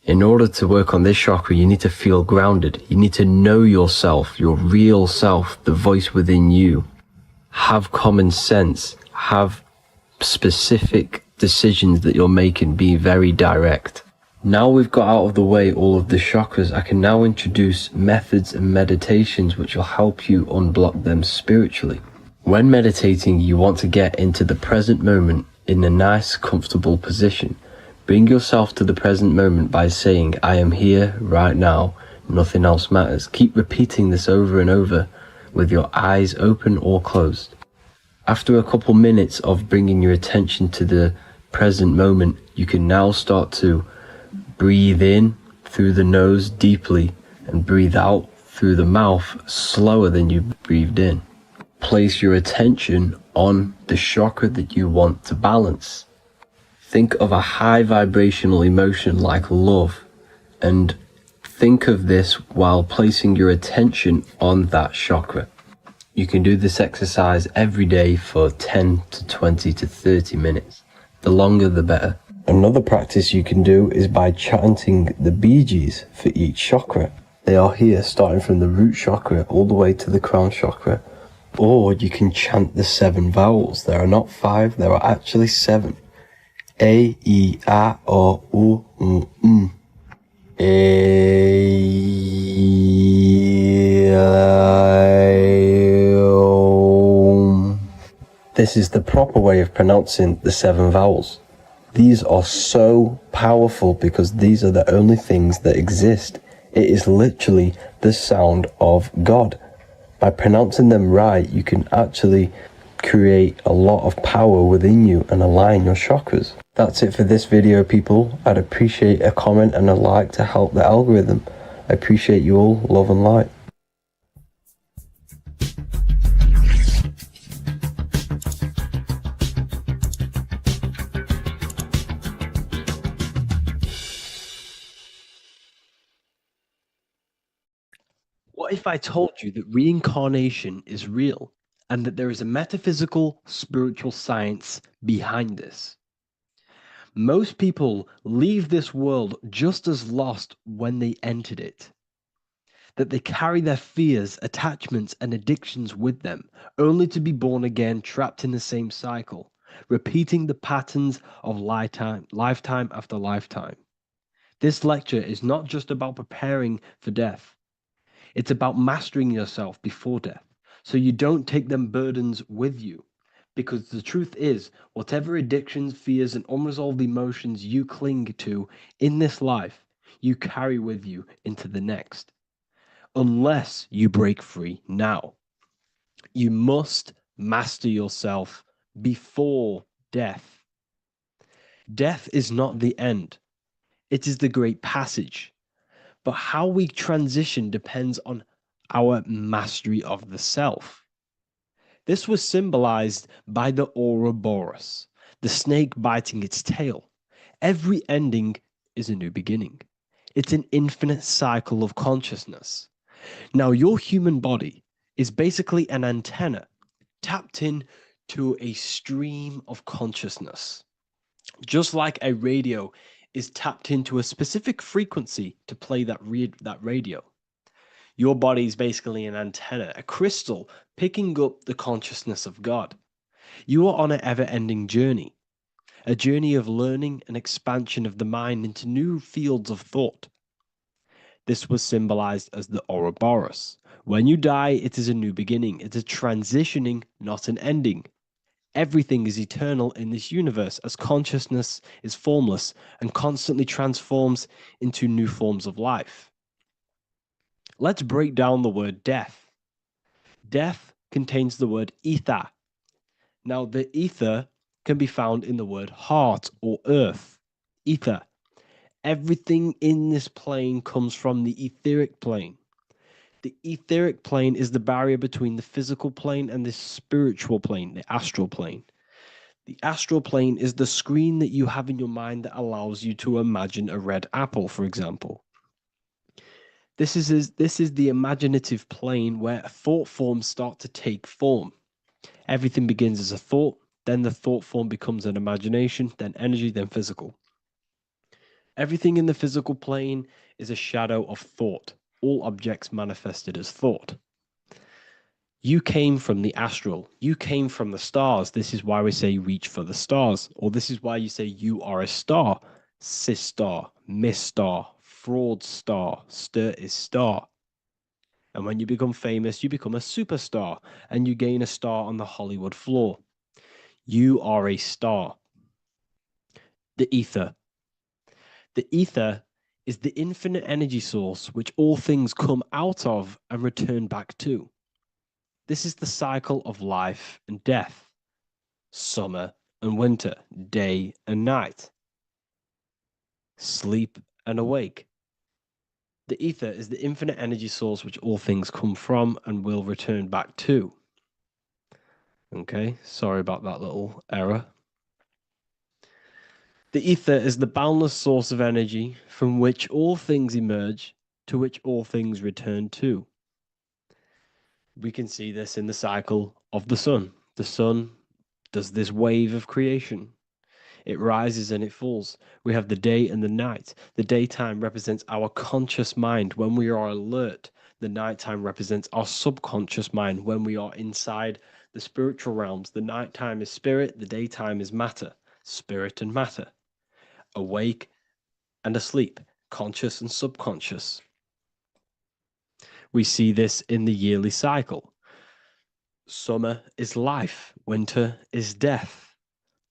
In order to work on this chakra, you need to feel grounded. You need to know yourself, your real self, the voice within you. Have common sense. Have specific decisions that you're making. Be very direct. Now we've got out of the way all of the chakras, I can now introduce methods and meditations which will help you unblock them spiritually. When meditating, you want to get into the present moment in a nice, comfortable position. Bring yourself to the present moment by saying, I am here right now, nothing else matters. Keep repeating this over and over with your eyes open or closed. After a couple minutes of bringing your attention to the present moment, you can now start to breathe in through the nose deeply and breathe out through the mouth slower than you breathed in. Place your attention on the chakra that you want to balance. Think of a high vibrational emotion like love, and think of this while placing your attention on that chakra. You can do this exercise every day for 10 to 20 to 30 minutes. The longer the better. Another practice you can do is by chanting the Bijis for each chakra. They are here starting from the root chakra all the way to the crown chakra. Or you can chant the 7 vowels. There are not 5, there are actually 7. A, E, A, O, U, M. This is the proper way of pronouncing the 7 vowels. These are so powerful because these are the only things that exist. It is literally the sound of God. By pronouncing them right, you can actually create a lot of power within you and align your chakras. That's it for this video, people. I'd appreciate a comment and a like to help the algorithm. I appreciate you all. Love and light. What if I told you that reincarnation is real and that there is a metaphysical, spiritual science behind this? Most people leave this world just as lost when they entered it. That they carry their fears, attachments, and addictions with them, only to be born again, trapped in the same cycle, repeating the patterns of lifetime after lifetime. This lecture is not just about preparing for death. It's about mastering yourself before death, so you don't take them burdens with you. Because the truth is, whatever addictions, fears, and unresolved emotions you cling to in this life, you carry with you into the next. Unless you break free now. You must master yourself before death. Death is not the end. It is the great passage. But how we transition depends on our mastery of the self. This was symbolized by the Ouroboros, the snake biting its tail. Every ending is a new beginning. It's an infinite cycle of consciousness. Now, your human body is basically an antenna tapped in to a stream of consciousness. Just like a radio is tapped into a specific frequency to play that radio. Your body is basically an antenna, a crystal picking up the consciousness of God. You are on an ever-ending journey, a journey of learning and expansion of the mind into new fields of thought. This was symbolized as the Ouroboros. When you die, it is a new beginning. It's a transitioning, not an ending. Everything is eternal in this universe as consciousness is formless and constantly transforms into new forms of life. Let's break down the word death. Death contains the word ether. Now, the ether can be found in the word heart or earth. Ether. Everything in this plane comes from the etheric plane. The etheric plane is the barrier between the physical plane and the spiritual plane, the astral plane. The astral plane is the screen that you have in your mind that allows you to imagine a red apple, for example. This is the imaginative plane where thought forms start to take form. Everything begins as a thought, then the thought form becomes an imagination, then energy, then physical. Everything in the physical plane is a shadow of thought, all objects manifested as thought. You came from the astral. You came from the stars. This is why we say reach for the stars. Or this is why you say you are a star. Cis star, miss star, fraud star, stir is star. And when you become famous, you become a superstar and you gain a star on the Hollywood floor. You are a star. The ether. The ether is the infinite energy source which all things come out of and return back to. This is the cycle of life and death, summer and winter, day and night, sleep and awake. The ether is the infinite energy source which all things come from and will return back to. Okay, sorry about that little error. The ether is the boundless source of energy from which all things emerge, to which all things return to. We can see this in the cycle of the sun. The sun does this wave of creation. It rises and it falls. We have the day and the night. The daytime represents our conscious mind when we are alert. The nighttime represents our subconscious mind when we are inside the spiritual realms. The nighttime is spirit, the daytime is matter, spirit and matter, awake and asleep, conscious and subconscious. We see this in the yearly cycle. Summer is life, winter is death.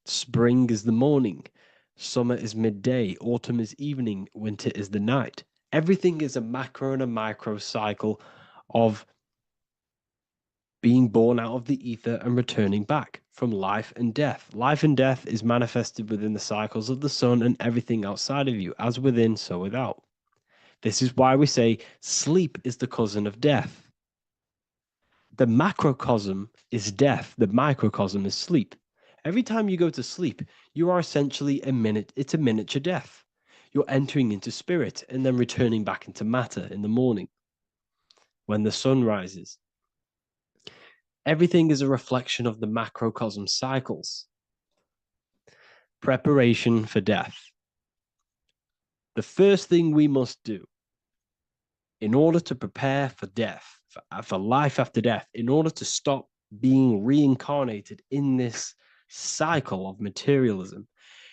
Spring is the morning, summer is midday, autumn is evening, winter is the night. Everything is a macro and a micro cycle of being born out of the ether and returning back from life and death. Life and death is manifested within the cycles of the sun and everything outside of you, as within, so without. This is why we say sleep is the cousin of death. The macrocosm is death, the microcosm is sleep. Every time you go to sleep, you are essentially it's a miniature death. You're entering into spirit and then returning back into matter in the morning when the sun rises. Everything is a reflection of the macrocosm cycles. Preparation for death. The first thing we must do in order to prepare for death, for life after death, in order to stop being reincarnated in this cycle of materialism,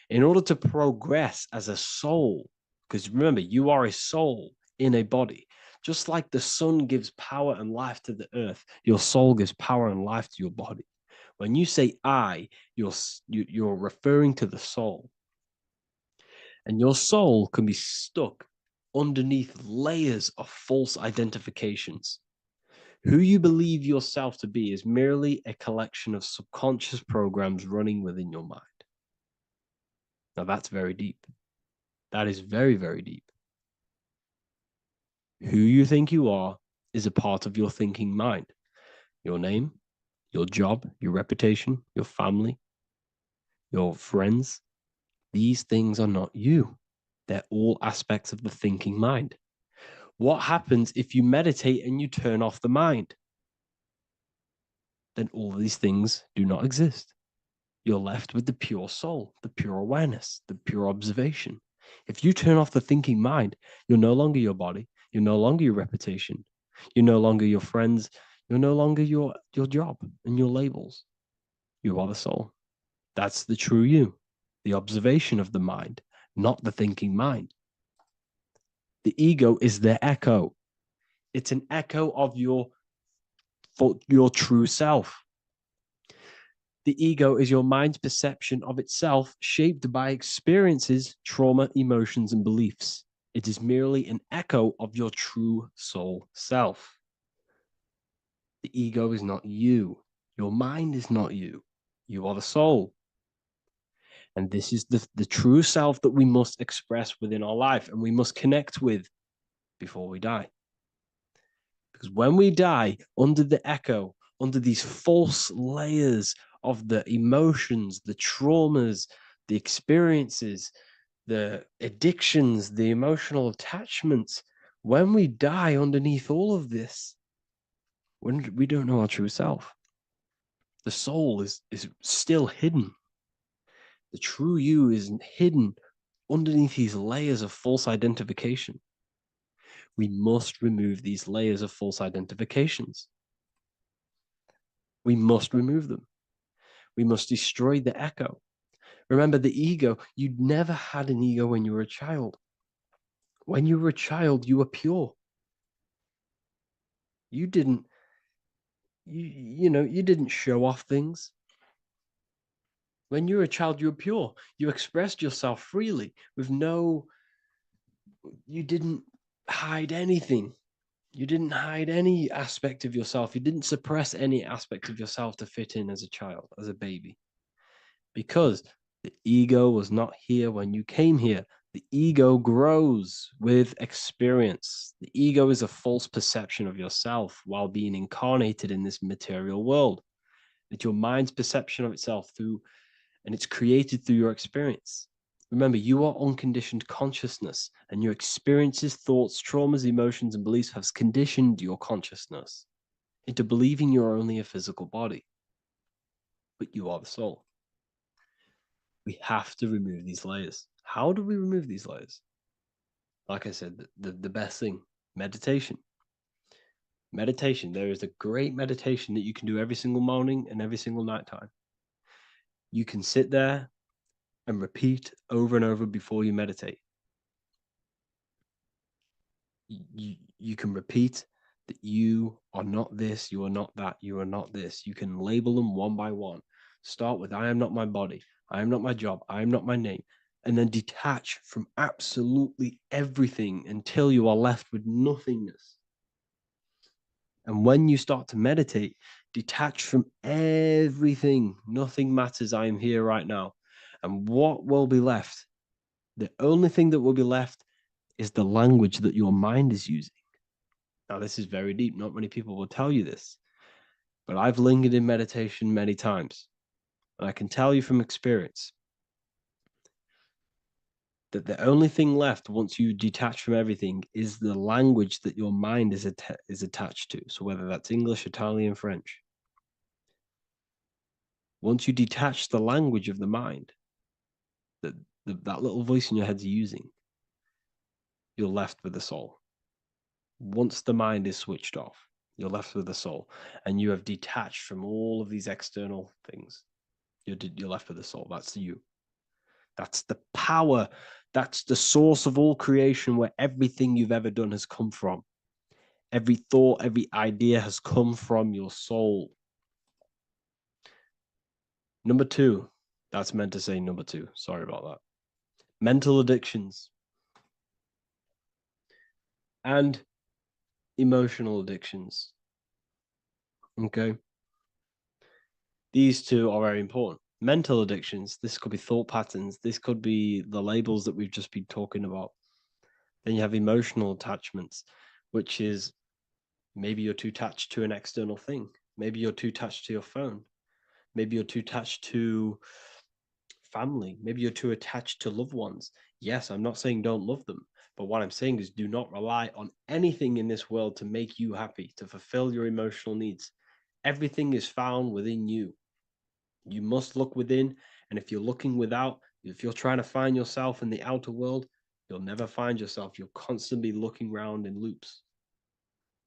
in order to progress as a soul, because remember, you are a soul in a body. Just like the sun gives power and life to the earth, your soul gives power and life to your body. When you say I, you're referring to the soul. And your soul can be stuck underneath layers of false identifications. Who you believe yourself to be is merely a collection of subconscious programs running within your mind. Now that's very deep. That is very, very deep. Who you think you are is a part of your thinking mind. Your name, your job, your reputation, your family, your friends. These things are not you. They're all aspects of the thinking mind. What happens if you meditate and you turn off the mind? Then all these things do not exist. You're left with the pure soul, the pure awareness, the pure observation. If you turn off the thinking mind, you're no longer your body, you're no longer your reputation, you're no longer your friends, you're no longer your job and your labels. You are the soul. That's the true you, the observation of the mind, not the thinking mind. The ego is the echo. It's an echo of your true self. The ego is your mind's perception of itself, shaped by experiences, trauma, emotions, and beliefs. It is merely an echo of your true soul self. The ego is not you. Your mind is not you. You are the soul. And this is the true self that we must express within our life and we must connect with before we die. Because when we die under the echo, under these false layers of the emotions, the traumas, the experiences, the addictions, the emotional attachments, when we die underneath all of this, when we don't know our true self, the soul is still hidden. The true you is hidden underneath these layers of false identification. We must remove these layers of false identifications. We must remove them. We must destroy the echo. Remember, the ego, you never had an ego when you were a child. When you were a child, you were pure. You didn't, you didn't show off things. When you were a child, you were pure. You expressed yourself freely with you didn't hide anything. You didn't hide any aspect of yourself. You didn't suppress any aspect of yourself to fit in as a child, as a baby. Because the ego was not here when you came here. The ego grows with experience. The ego is a false perception of yourself while being incarnated in this material world. It's your mind's perception of itself and it's created through your experience. Remember, you are unconditioned consciousness, and your experiences, thoughts, traumas, emotions, and beliefs have conditioned your consciousness. into believing you're only a physical body, but you are the soul. We have to remove these layers. How do we remove these layers? Like I said, the best thing, meditation. Meditation. There is a great meditation that you can do every single morning and every single nighttime. You can sit there and repeat over and over before you meditate. You can repeat that you are not this, you are not that, you are not this. You can label them one by one. Start with, I am not my body, I am not my job, I am not my name, and then detach from absolutely everything until you are left with nothingness. And when you start to meditate, detach from everything. Nothing matters. I am here right now. And what will be left? The only thing that will be left is the language that your mind is using. Now, this is very deep. Not many people will tell you this, but I've lingered in meditation many times. And I can tell you from experience that the only thing left once you detach from everything is the language that your mind is attached to. So whether that's English, Italian, French. Once you detach the language of the mind that that little voice in your head's using, you're left with the soul. Once the mind is switched off, you're left with the soul, and you have detached from all of these external things. You're left with the soul. That's you. That's the power. That's the source of all creation, where everything you've ever done has come from. Every thought, every idea has come from your soul. Number two, that's meant to say number two. Sorry about that. Mental addictions and emotional addictions. Okay. These two are very important. Mental addictions, this could be thought patterns, this could be the labels that we've just been talking about. Then you have emotional attachments, which is maybe you're too attached to an external thing. Maybe you're too attached to your phone. Maybe you're too attached to family. Maybe you're too attached to loved ones. Yes, I'm not saying don't love them, but what I'm saying is do not rely on anything in this world to make you happy, to fulfill your emotional needs. Everything is found within you. You must look within, and if you're looking without, if you're trying to find yourself in the outer world, you'll never find yourself. You'll constantly be looking around in loops.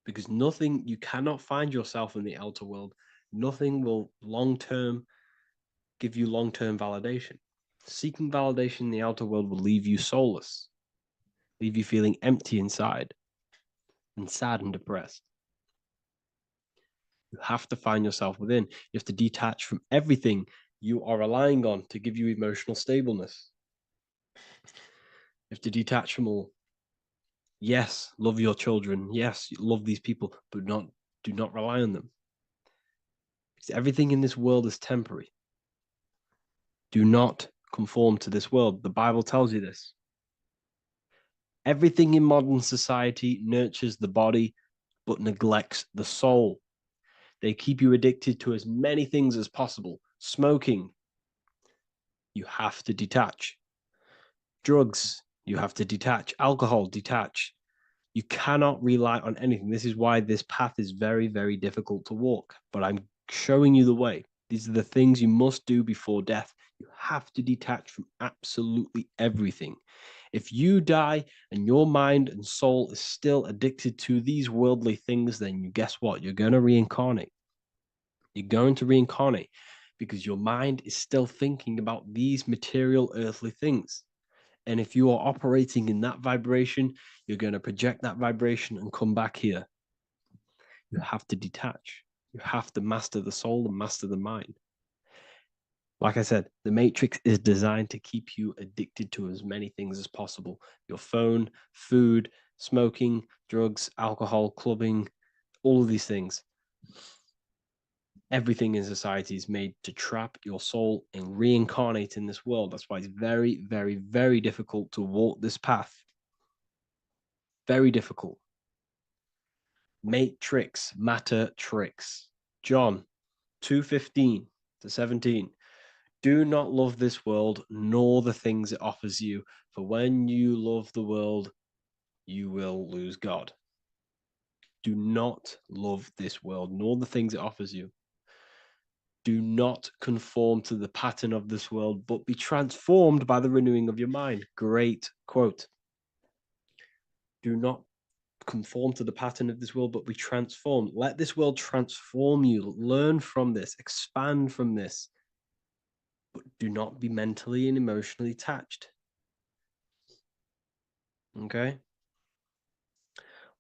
Because nothing, you cannot find yourself in the outer world. Nothing will long-term give you long-term validation. Seeking validation in the outer world will leave you soulless, leave you feeling empty inside and sad and depressed. You have to find yourself within. You have to detach from everything you are relying on to give you emotional stableness. You have to detach from all. Yes, love your children. Yes, love these people, but do not rely on them. Because everything in this world is temporary. Do not conform to this world. The Bible tells you this. Everything in modern society nurtures the body, but neglects the soul. They keep you addicted to as many things as possible. Smoking, you have to detach. Drugs, you have to detach. Alcohol, detach. You cannot rely on anything. This is why this path is very, very difficult to walk. But I'm showing you the way. These are the things you must do before death. You have to detach from absolutely everything. If you die and your mind and soul is still addicted to these worldly things, then guess what? You're going to reincarnate. You're going to reincarnate because your mind is still thinking about these material earthly things. And if you are operating in that vibration, you're going to project that vibration and come back here. You have to detach. You have to master the soul and master the mind. Like I said, the matrix is designed to keep you addicted to as many things as possible. Your phone, food, smoking, drugs, alcohol, clubbing, all of these things. Everything in society is made to trap your soul and reincarnate in this world. That's why it's very, very, very difficult to walk this path. Very difficult. Matrix, matter tricks. John 2:15 to 17. Do not love this world, nor the things it offers you. For when you love the world, you will lose God. Do not love this world, nor the things it offers you. Do not conform to the pattern of this world, but be transformed by the renewing of your mind. Great quote. Do not conform to the pattern of this world, but be transformed. Let this world transform you. Learn from this, expand from this, but do not be mentally and emotionally attached. Okay?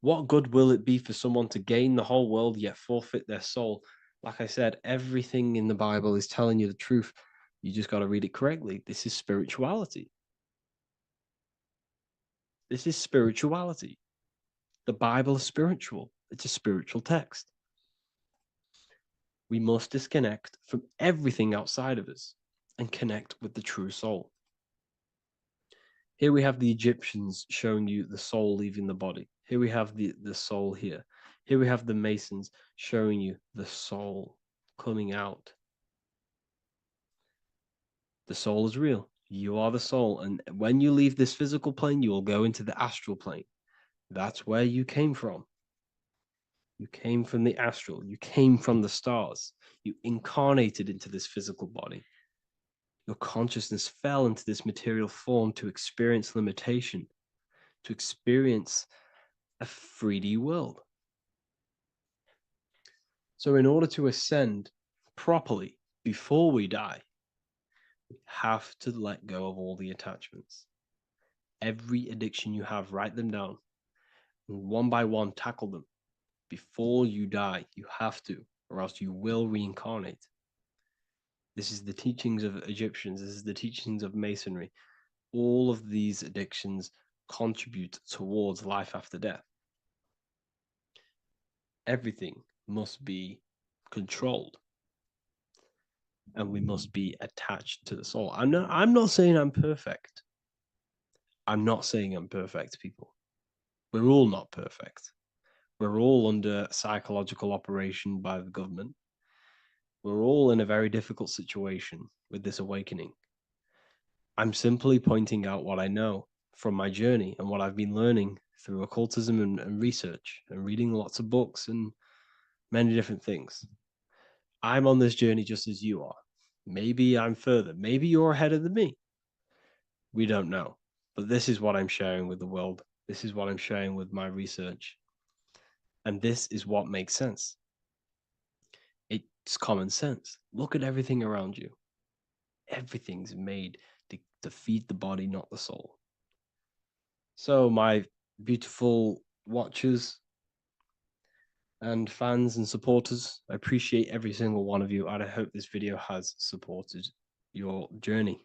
What good will it be for someone to gain the whole world yet forfeit their soul? Like I said, everything in the Bible is telling you the truth. You just got to read it correctly. This is spirituality. This is spirituality. The Bible is spiritual. It's a spiritual text. We must disconnect from everything outside of us and connect with the true soul. Here we have the Egyptians showing you the soul leaving the body. Here we have the soul here. Here we have the Masons showing you the soul coming out. The soul is real. You are the soul. And when you leave this physical plane, you will go into the astral plane. That's where you came from. You came from the astral. You came from the stars. You incarnated into this physical body. Your consciousness fell into this material form to experience limitation, to experience a 3D world. So in order to ascend properly before we die, we have to let go of all the attachments. Every addiction you have, write them down. And one by one, tackle them. Before you die, you have to, or else you will reincarnate. This is the teachings of Egyptians. This is the teachings of Masonry. All of these addictions contribute towards life after death. Everything must be controlled. And we must be attached to the soul. I'm not saying I'm perfect. I'm not saying I'm perfect, people. We're all not perfect. We're all under psychological operation by the government. We're all in a very difficult situation with this awakening. I'm simply pointing out what I know from my journey and what I've been learning through occultism and research and reading lots of books and many different things. I'm on this journey just as you are. Maybe I'm further. Maybe you're ahead of me. We don't know. But this is what I'm sharing with the world. This is what I'm sharing with my research. And this is what makes sense. It's common sense. Look at everything around you. Everything's made to feed the body, not the soul. So my beautiful watchers and fans and supporters, I appreciate every single one of you, and I hope this video has supported your journey.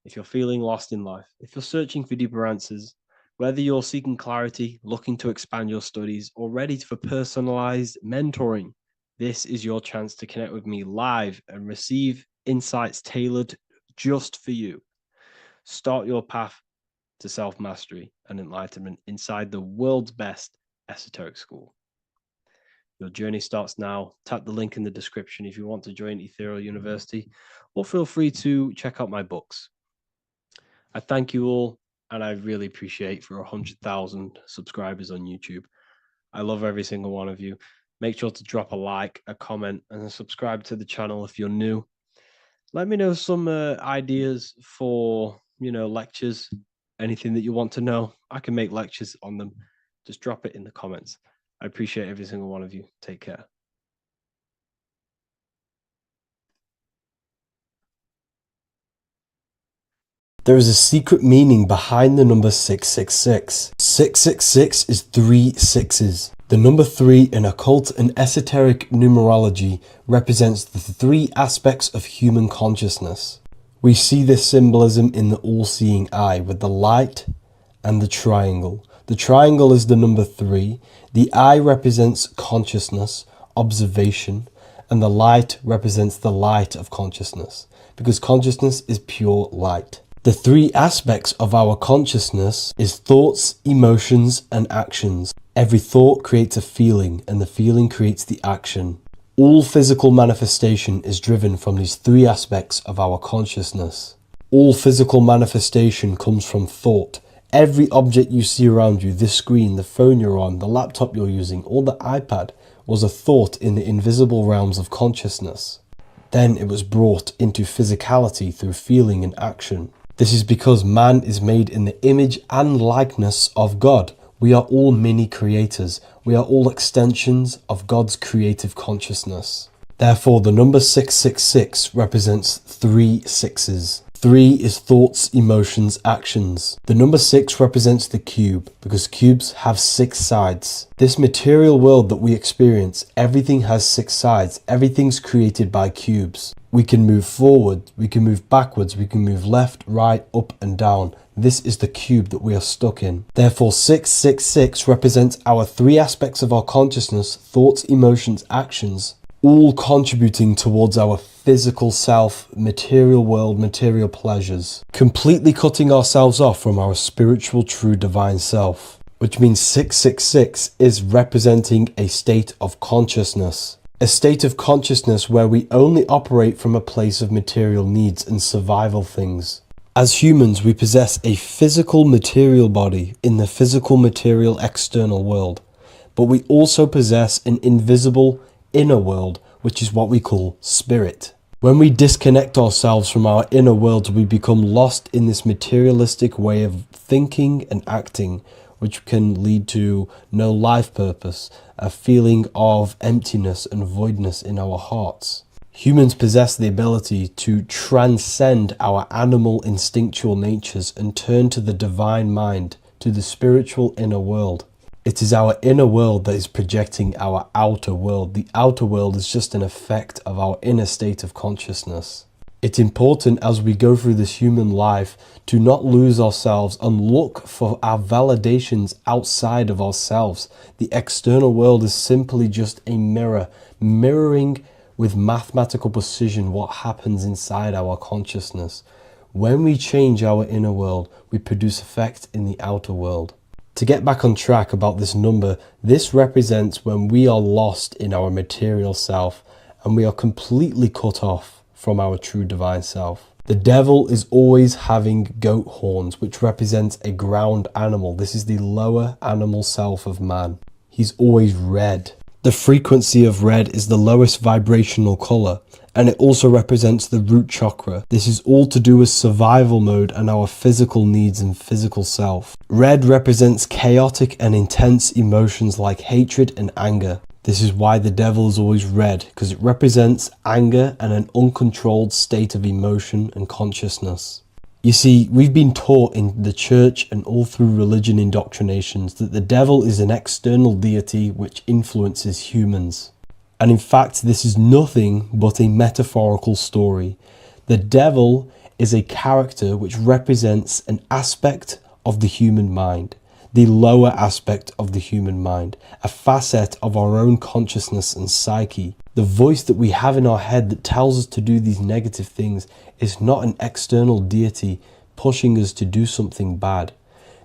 If you're feeling lost in life, if you're searching for deeper answers, whether you're seeking clarity, looking to expand your studies, or ready for personalized mentoring, this is your chance to connect with me live and receive insights tailored just for you. Start your path to self-mastery and enlightenment inside the world's best esoteric school. Your journey starts now. Tap the link in the description if you want to join Ethereal University, or feel free to check out my books. I thank you all, and I really appreciate for 100,000 subscribers on YouTube. I love every single one of you. Make sure to drop a like, a comment, and subscribe to the channel if you're new. Let me know some ideas for, lectures, anything that you want to know. I can make lectures on them. Just drop it in the comments. I appreciate every single one of you. Take care. There is a secret meaning behind the number 666. 666 is 3 sixes. The number 3 in occult and esoteric numerology represents the 3 aspects of human consciousness. We see this symbolism in the all-seeing eye with the light and the triangle. The triangle is the number 3. The eye represents consciousness, observation, and the light represents the light of consciousness, because consciousness is pure light. The 3 aspects of our consciousness is thoughts, emotions, and actions. Every thought creates a feeling, and the feeling creates the action. All physical manifestation is driven from these 3 aspects of our consciousness. All physical manifestation comes from thought. Every object you see around you, this screen, the phone you're on, the laptop you're using, or the iPad, was a thought in the invisible realms of consciousness. Then it was brought into physicality through feeling and action. This is because man is made in the image and likeness of God. We are all mini creators. We are all extensions of God's creative consciousness. Therefore, the number 666 represents 3 sixes. 3 is thoughts, emotions, actions. The number 6 represents the cube, because cubes have 6 sides. This material world that we experience, everything has 6 sides. Everything's created by cubes. We can move forward, we can move backwards, we can move left, right, up and down. This is the cube that we are stuck in. Therefore, 666 represents our 3 aspects of our consciousness, thoughts, emotions, actions, all contributing towards our physical self, material world, material pleasures, completely cutting ourselves off from our spiritual true divine self, which means 666 is representing a state of consciousness. A state of consciousness where we only operate from a place of material needs and survival things. As humans, we possess a physical material body in the physical material external world, but we also possess an invisible inner world, which is what we call spirit. When we disconnect ourselves from our inner world, we become lost in this materialistic way of thinking and acting, which can lead to no life purpose, a feeling of emptiness and voidness in our hearts. Humans possess the ability to transcend our animal instinctual natures and turn to the divine mind, to the spiritual inner world. It is our inner world that is projecting our outer world. The outer world is just an effect of our inner state of consciousness. It's important as we go through this human life to not lose ourselves and look for our validations outside of ourselves. The external world is simply just a mirror, mirroring with mathematical precision what happens inside our consciousness. When we change our inner world, we produce effect in the outer world. To get back on track about this number, this represents when we are lost in our material self and we are completely cut off from our true divine self. The devil is always having goat horns, which represents a ground animal. This is the lower animal self of man. He's always red. The frequency of red is the lowest vibrational color, and it also represents the root chakra. This is all to do with survival mode and our physical needs and physical self. Red represents chaotic and intense emotions like hatred and anger. This is why the devil is always red, because it represents anger and an uncontrolled state of emotion and consciousness. You see, we've been taught in the church and all through religion indoctrinations that the devil is an external deity which influences humans. And in fact, this is nothing but a metaphorical story. The devil is a character which represents an aspect of the human mind, the lower aspect of the human mind, a facet of our own consciousness and psyche. The voice that we have in our head that tells us to do these negative things is not an external deity pushing us to do something bad.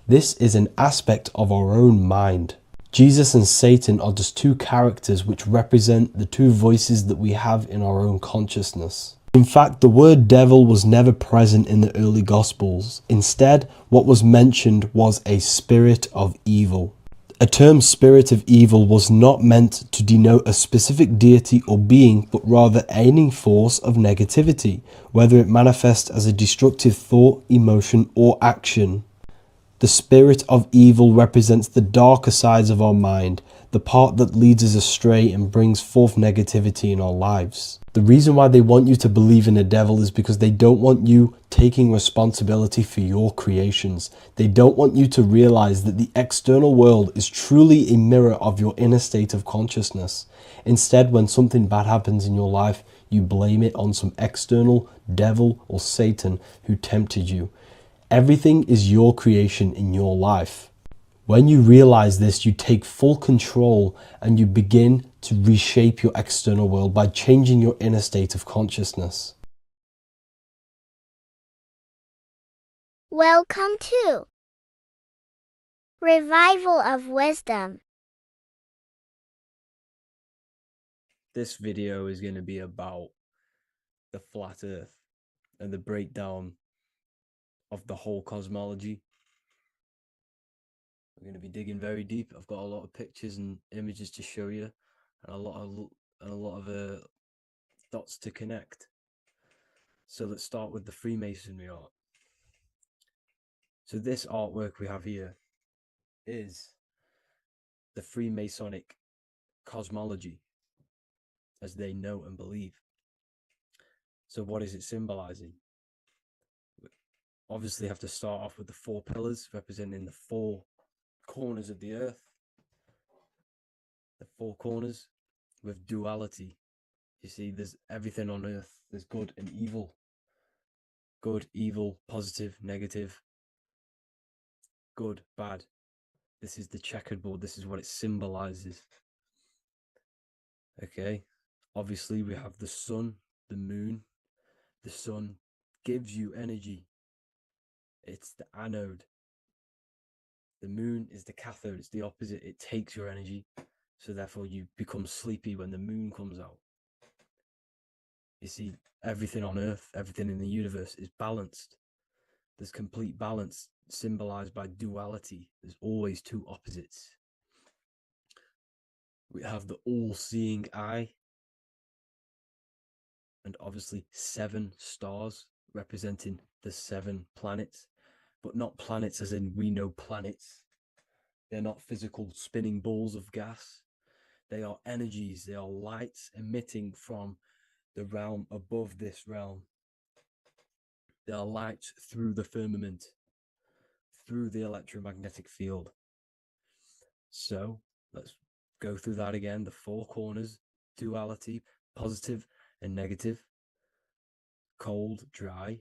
This is an aspect of our own mind. Jesus and Satan are just 2 characters which represent the 2 voices that we have in our own consciousness. In fact, the word devil was never present in the early Gospels. Instead, what was mentioned was a spirit of evil. A term spirit of evil was not meant to denote a specific deity or being, but rather any force of negativity, whether it manifests as a destructive thought, emotion, or action. The spirit of evil represents the darker sides of our mind, the part that leads us astray and brings forth negativity in our lives. The reason why they want you to believe in a devil is because they don't want you taking responsibility for your creations. They don't want you to realize that the external world is truly a mirror of your inner state of consciousness. Instead, when something bad happens in your life, you blame it on some external devil or Satan who tempted you. Everything is your creation in your life. When you realize this, you take full control and you begin to reshape your external world by changing your inner state of consciousness. Welcome to Revival of Wisdom. This video is going to be about the flat earth and the breakdown of the whole cosmology. We're going to be digging very deep. I've got a lot of pictures and images to show you, and a lot of dots to connect. So let's start with the Freemasonry art. So this artwork we have here is the Freemasonic Cosmology, as they know and believe. So what is it symbolizing? We obviously have to start off with the 4 pillars representing the 4 corners of the earth. The 4 corners with duality. You see, there's everything on earth. There's good and evil. Good, evil, positive, negative. Good, bad. This is the checkered board. This is what it symbolizes. Okay. Obviously, we have the sun, the moon. The sun gives you energy. It's the anode. The moon is the cathode. It's the opposite. It takes your energy. So therefore, you become sleepy when the moon comes out. You see, everything on Earth, everything in the universe is balanced. There's complete balance symbolized by duality. There's always 2 opposites. We have the all-seeing eye, and obviously 7 stars representing the 7 planets, but not planets as in we know planets. They're not physical spinning balls of gas. They are energies. They are lights emitting from the realm above this realm. They are lights through the firmament, through the electromagnetic field. So let's go through that again. The 4 corners, duality, positive and negative, cold, dry.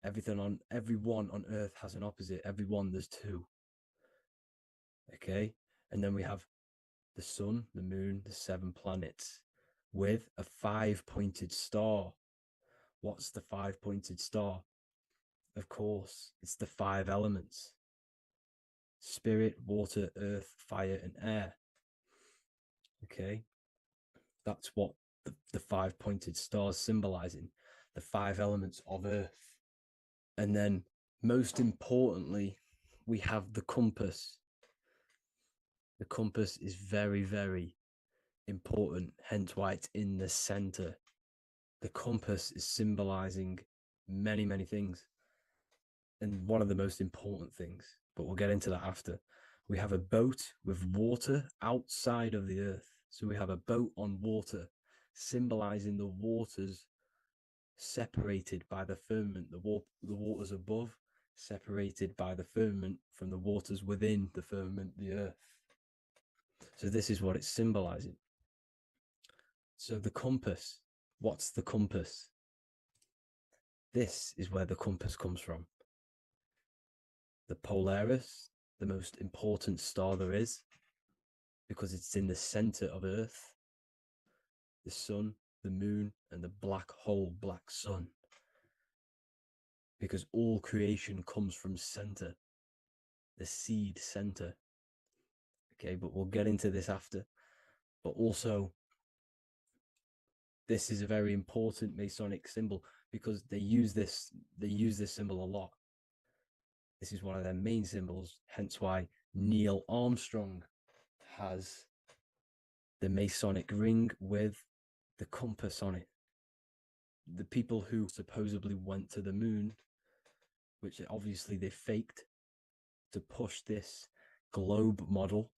Everyone on Earth has an opposite. Everyone, there's 2. Okay, and then we have the sun, the moon, the 7 planets with a 5-pointed star. What's the 5-pointed star? Of course, it's the 5 elements: spirit, water, earth, fire, and air. Okay, that's what the 5-pointed stars symbolizing, the 5 elements of Earth. And then, most importantly, we have the compass. The compass is very, very important, hence why it's in the center. The compass is symbolizing many, many things. And one of the most important things, but we'll get into that after. We have a boat with water outside of the earth. So we have a boat on water, symbolizing the waters separated by the firmament, the waters above, separated by the firmament from the waters within the firmament, the earth. So this is what it's symbolizing. So the compass, what's the compass? This is where the compass comes from. The Polaris, the most important star there is, because it's in the center of Earth, the sun, the moon, and the black hole, black sun. Because all creation comes from center, the seed center. Okay, but we'll get into this after. But also, this is a very important Masonic symbol because they use this symbol a lot. This is one of their main symbols, hence why Neil Armstrong has the Masonic ring with the compass on it. The people who supposedly went to the moon, which obviously they faked to push this globe model,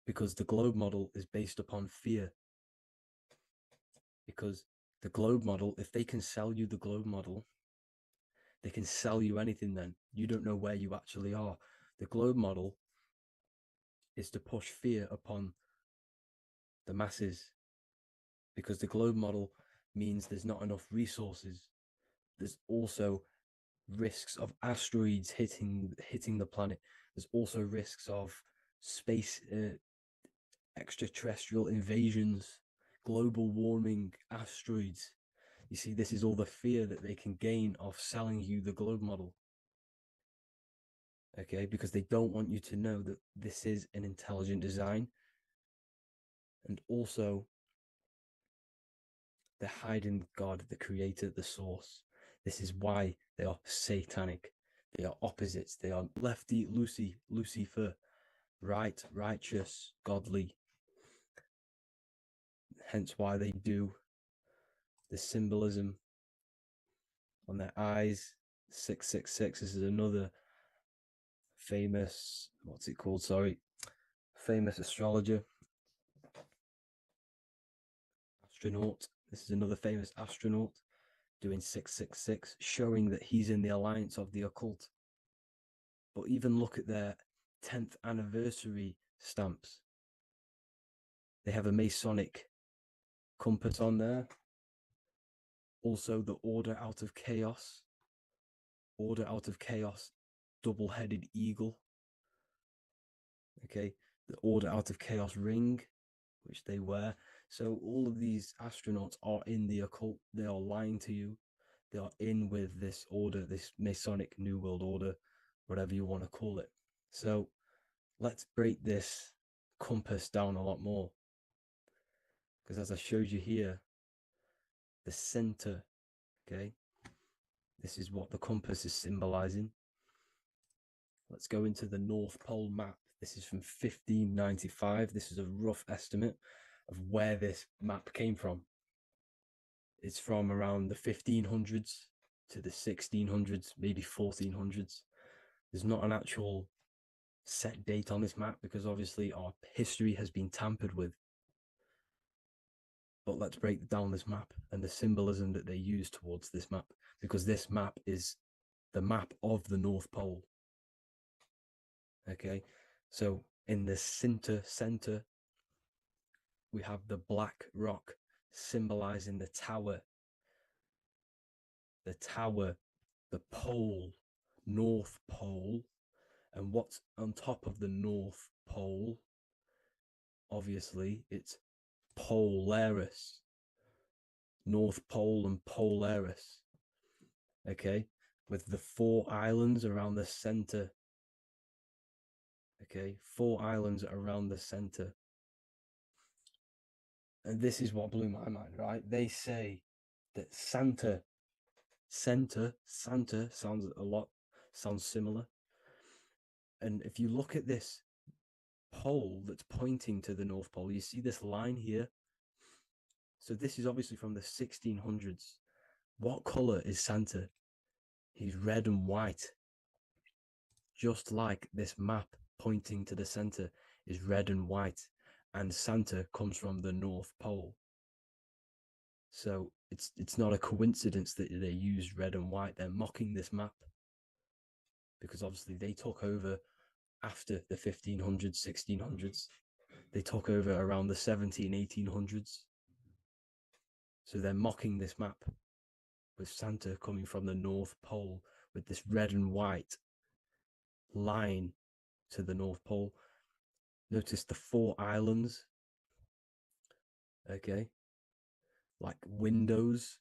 because the globe model is based upon fear. Because the globe model, if they can sell you the globe model, they can sell you anything then. You don't know where you actually are. The globe model is to push fear upon the masses, because the globe model means there's not enough resources. There's also risks of asteroids hitting the planet. There's also risks of space extraterrestrial invasions, global warming, asteroids. You see, this is all the fear that they can gain off selling you the globe model. Okay, because they don't want you to know that this is an intelligent design. And also, they're hiding God, the creator, the source. This is why they are satanic. They are opposites. They are lefty, Lucifer, right, righteous, godly. Hence why they do the symbolism on their eyes. 666. This is another famous, what's it called? Sorry, famous astrologer, astronaut. This is another famous astronaut doing 666, showing that he's in the alliance of the occult. But even look at their 10th anniversary stamps. They have a Masonic compass on there. Also, the Order Out of Chaos. Order Out of Chaos, double-headed eagle. Okay, the Order Out of Chaos ring, which they wear. So all of these astronauts are in the occult. They are lying to you. They are in with this order, this Masonic New World Order, whatever you want to call it. So let's break this compass down a lot more. Because as I showed you here, the center, okay, this is what the compass is symbolizing. Let's go into the North Pole map. This is from 1595. This is a rough estimate of where this map came from. It's from around the 1500s to the 1600s, maybe 1400s. There's not an actual set date on this map because obviously our history has been tampered with. But let's break down this map and the symbolism that they use towards this map, because this map is the map of the North Pole. Okay, so in the center, we have the black rock symbolizing the tower, the pole, North Pole. And what's on top of the North Pole? Obviously, it's Polaris. North Pole and Polaris. Okay, with the 4 islands around the center. Okay, 4 islands around the center. And this is what blew my mind, right? They say that Santa sounds similar. And if you look at this pole that's pointing to the North Pole, you see this line here. So this is obviously from the 1600s. What color is Santa? He's red and white. Just like this map pointing to the center is red and white, and Santa comes from the North Pole. So it's not a coincidence that they use red and white. They're mocking this map because obviously they took over after the 1500s, 1600s. They took over around the 1800s. So they're mocking this map with Santa coming from the North Pole with this red and white line to the North Pole. Notice the 4 islands. Okay. Like windows,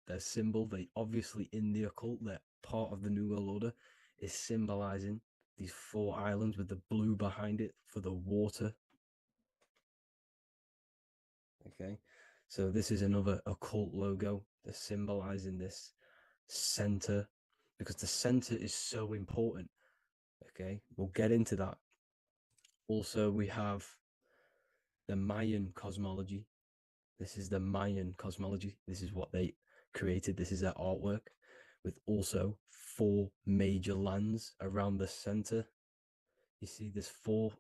their symbol, they obviously in the occult, they're part of the New World Order, is symbolizing these 4 islands with the blue behind it for the water. Okay, so this is another occult logo. They're symbolizing this center because the center is so important. Okay, we'll get into that. Also, we have the Mayan cosmology. This is the Mayan cosmology. This is what they created. This is their artwork, with also 4 major lands around the center. You see this 4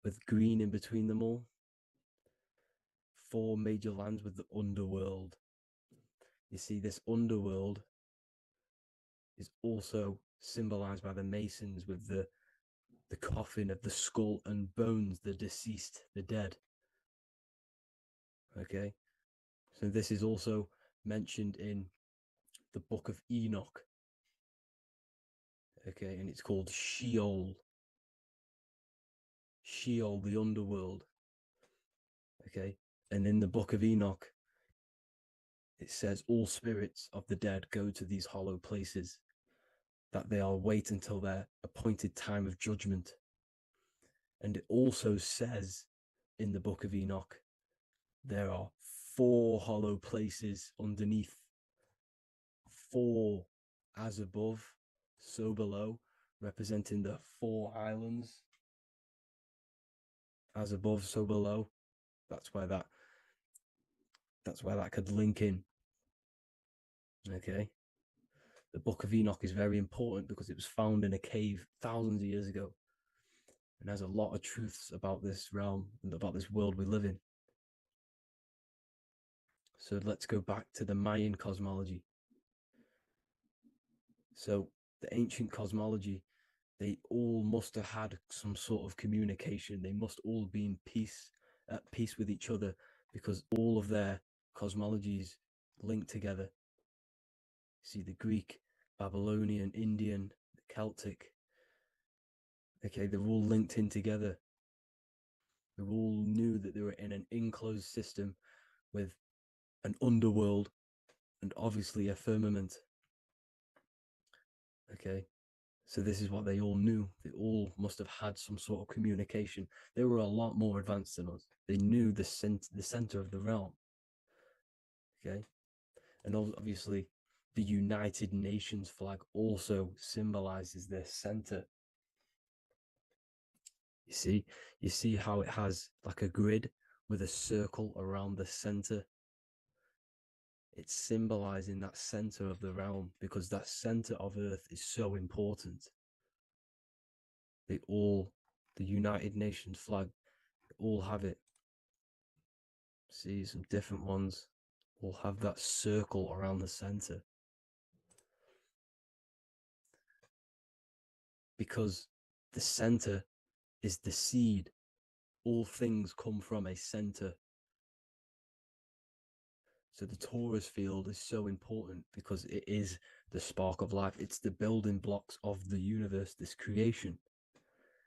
with green in between them all. 4 major lands with the underworld. You see this underworld is also symbolized by the Masons with the coffin of the skull and bones, the deceased, the dead. Okay, so this is also mentioned in the Book of Enoch. Okay, and it's called Sheol. Sheol, the underworld. Okay, and in the Book of Enoch, it says all spirits of the dead go to these hollow places, that they are wait until their appointed time of judgment. And it also says in the Book of Enoch, there are 4 hollow places underneath. 4 as above, so below, representing the 4 islands. As above, so below. That's where that could link in. Okay. The Book of Enoch is very important because it was found in a cave thousands of years ago. And there's a lot of truths about this realm and about this world we live in. So let's go back to the Mayan cosmology. So the ancient cosmology, they all must have had some sort of communication. They must all be at peace with each other, because all of their cosmologies link together. See, the Greek, Babylonian, Indian, the Celtic. Okay, they're all linked in together. They all knew that they were in an enclosed system with an underworld and obviously a firmament. Okay, so this is what they all knew. They all must have had some sort of communication. They were a lot more advanced than us. They knew the center of the realm. Okay, and obviously the United Nations flag also symbolizes their center. You see how it has like a grid with a circle around the center. It's symbolizing that center of the realm, because that center of Earth is so important. The United Nations flag, all have it. See, some different ones all have that circle around the center. Because the center is the seed. All things come from a center. So the torus field is so important because it is the spark of life. It's the building blocks of the universe, this creation.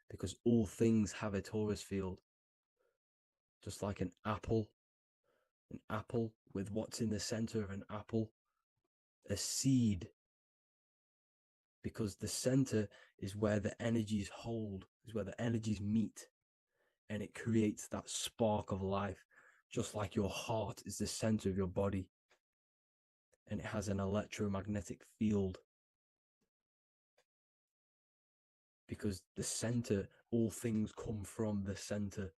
Because all things have a torus field. Just like an apple with what's in the center of an apple, a seed. Because the center is where the energies hold, is where the energies meet. And it creates that spark of life. Just like your heart is the center of your body. And it has an electromagnetic field. Because the center, all things come from the center.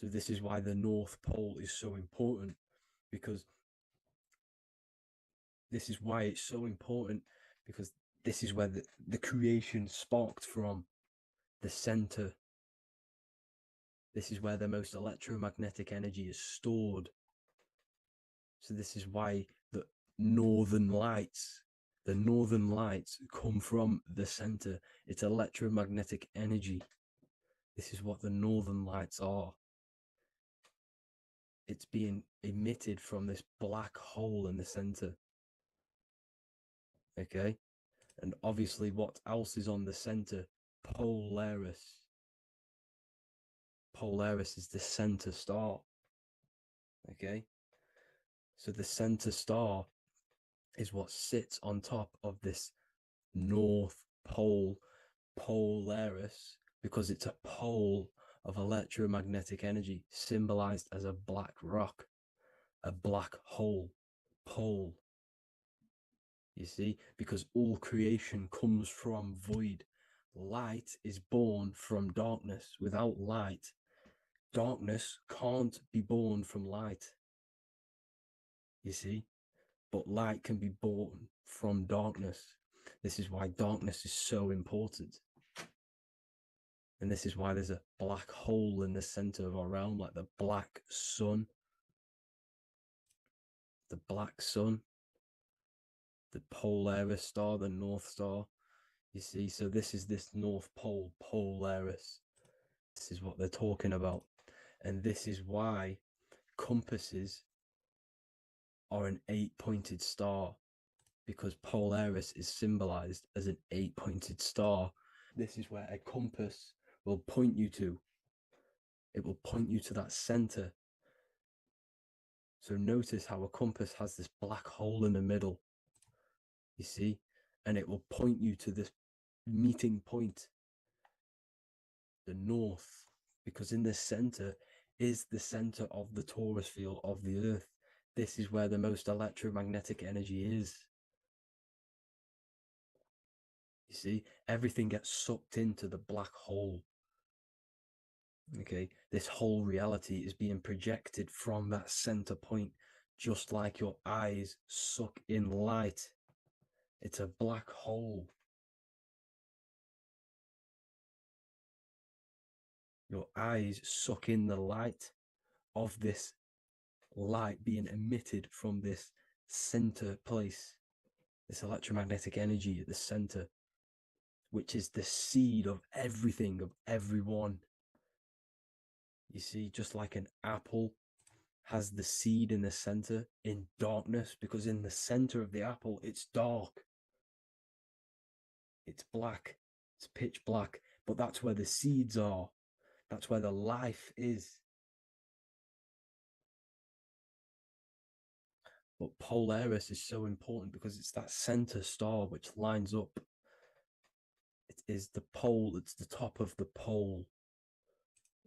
So this is why the North Pole is so important. Because this is why it's so important. Because this is where the creation sparked from. The center. This is where the most electromagnetic energy is stored. So this is why the northern lights come from the center. It's electromagnetic energy. This is what the northern lights are. It's being emitted from this black hole in the center. Okay? And obviously what else is on the center? Polaris. Polaris is the center star. Okay? So the center star is what sits on top of this North Pole, Polaris, because it's a pole of electromagnetic energy, symbolized as a black rock, a black hole, pole. You see, because all creation comes from void. Light is born from darkness. Without light, darkness can't be born from light. You see, but light can be born from darkness. This is why darkness is so important. And this is why there's a black hole in the center of our realm, like the black sun. The black sun. The Polaris star, the North Star. You see, so this is this North Pole, Polaris. This is what they're talking about. And this is why compasses are an 8-pointed star, because Polaris is symbolized as an 8-pointed star. This is where a compass will point you to. It will point you to that center. So notice how a compass has this black hole in the middle. You see? And it will point you to this meeting point, the north, because in the center is the center of the torus field of the Earth. This is where the most electromagnetic energy is. You see, everything gets sucked into the black hole. Okay, this whole reality is being projected from that center point, just like your eyes suck in light. It's a black hole. Your eyes suck in the light of this light being emitted from this center place, this electromagnetic energy at the center, which is the seed of everything, of everyone. You see, just like an apple has the seed in the center in darkness, because in the center of the apple, it's dark. It's black. It's pitch black. But that's where the seeds are. That's where the life is. But Polaris is so important because it's that center star which lines up. It is the pole, it's the top of the pole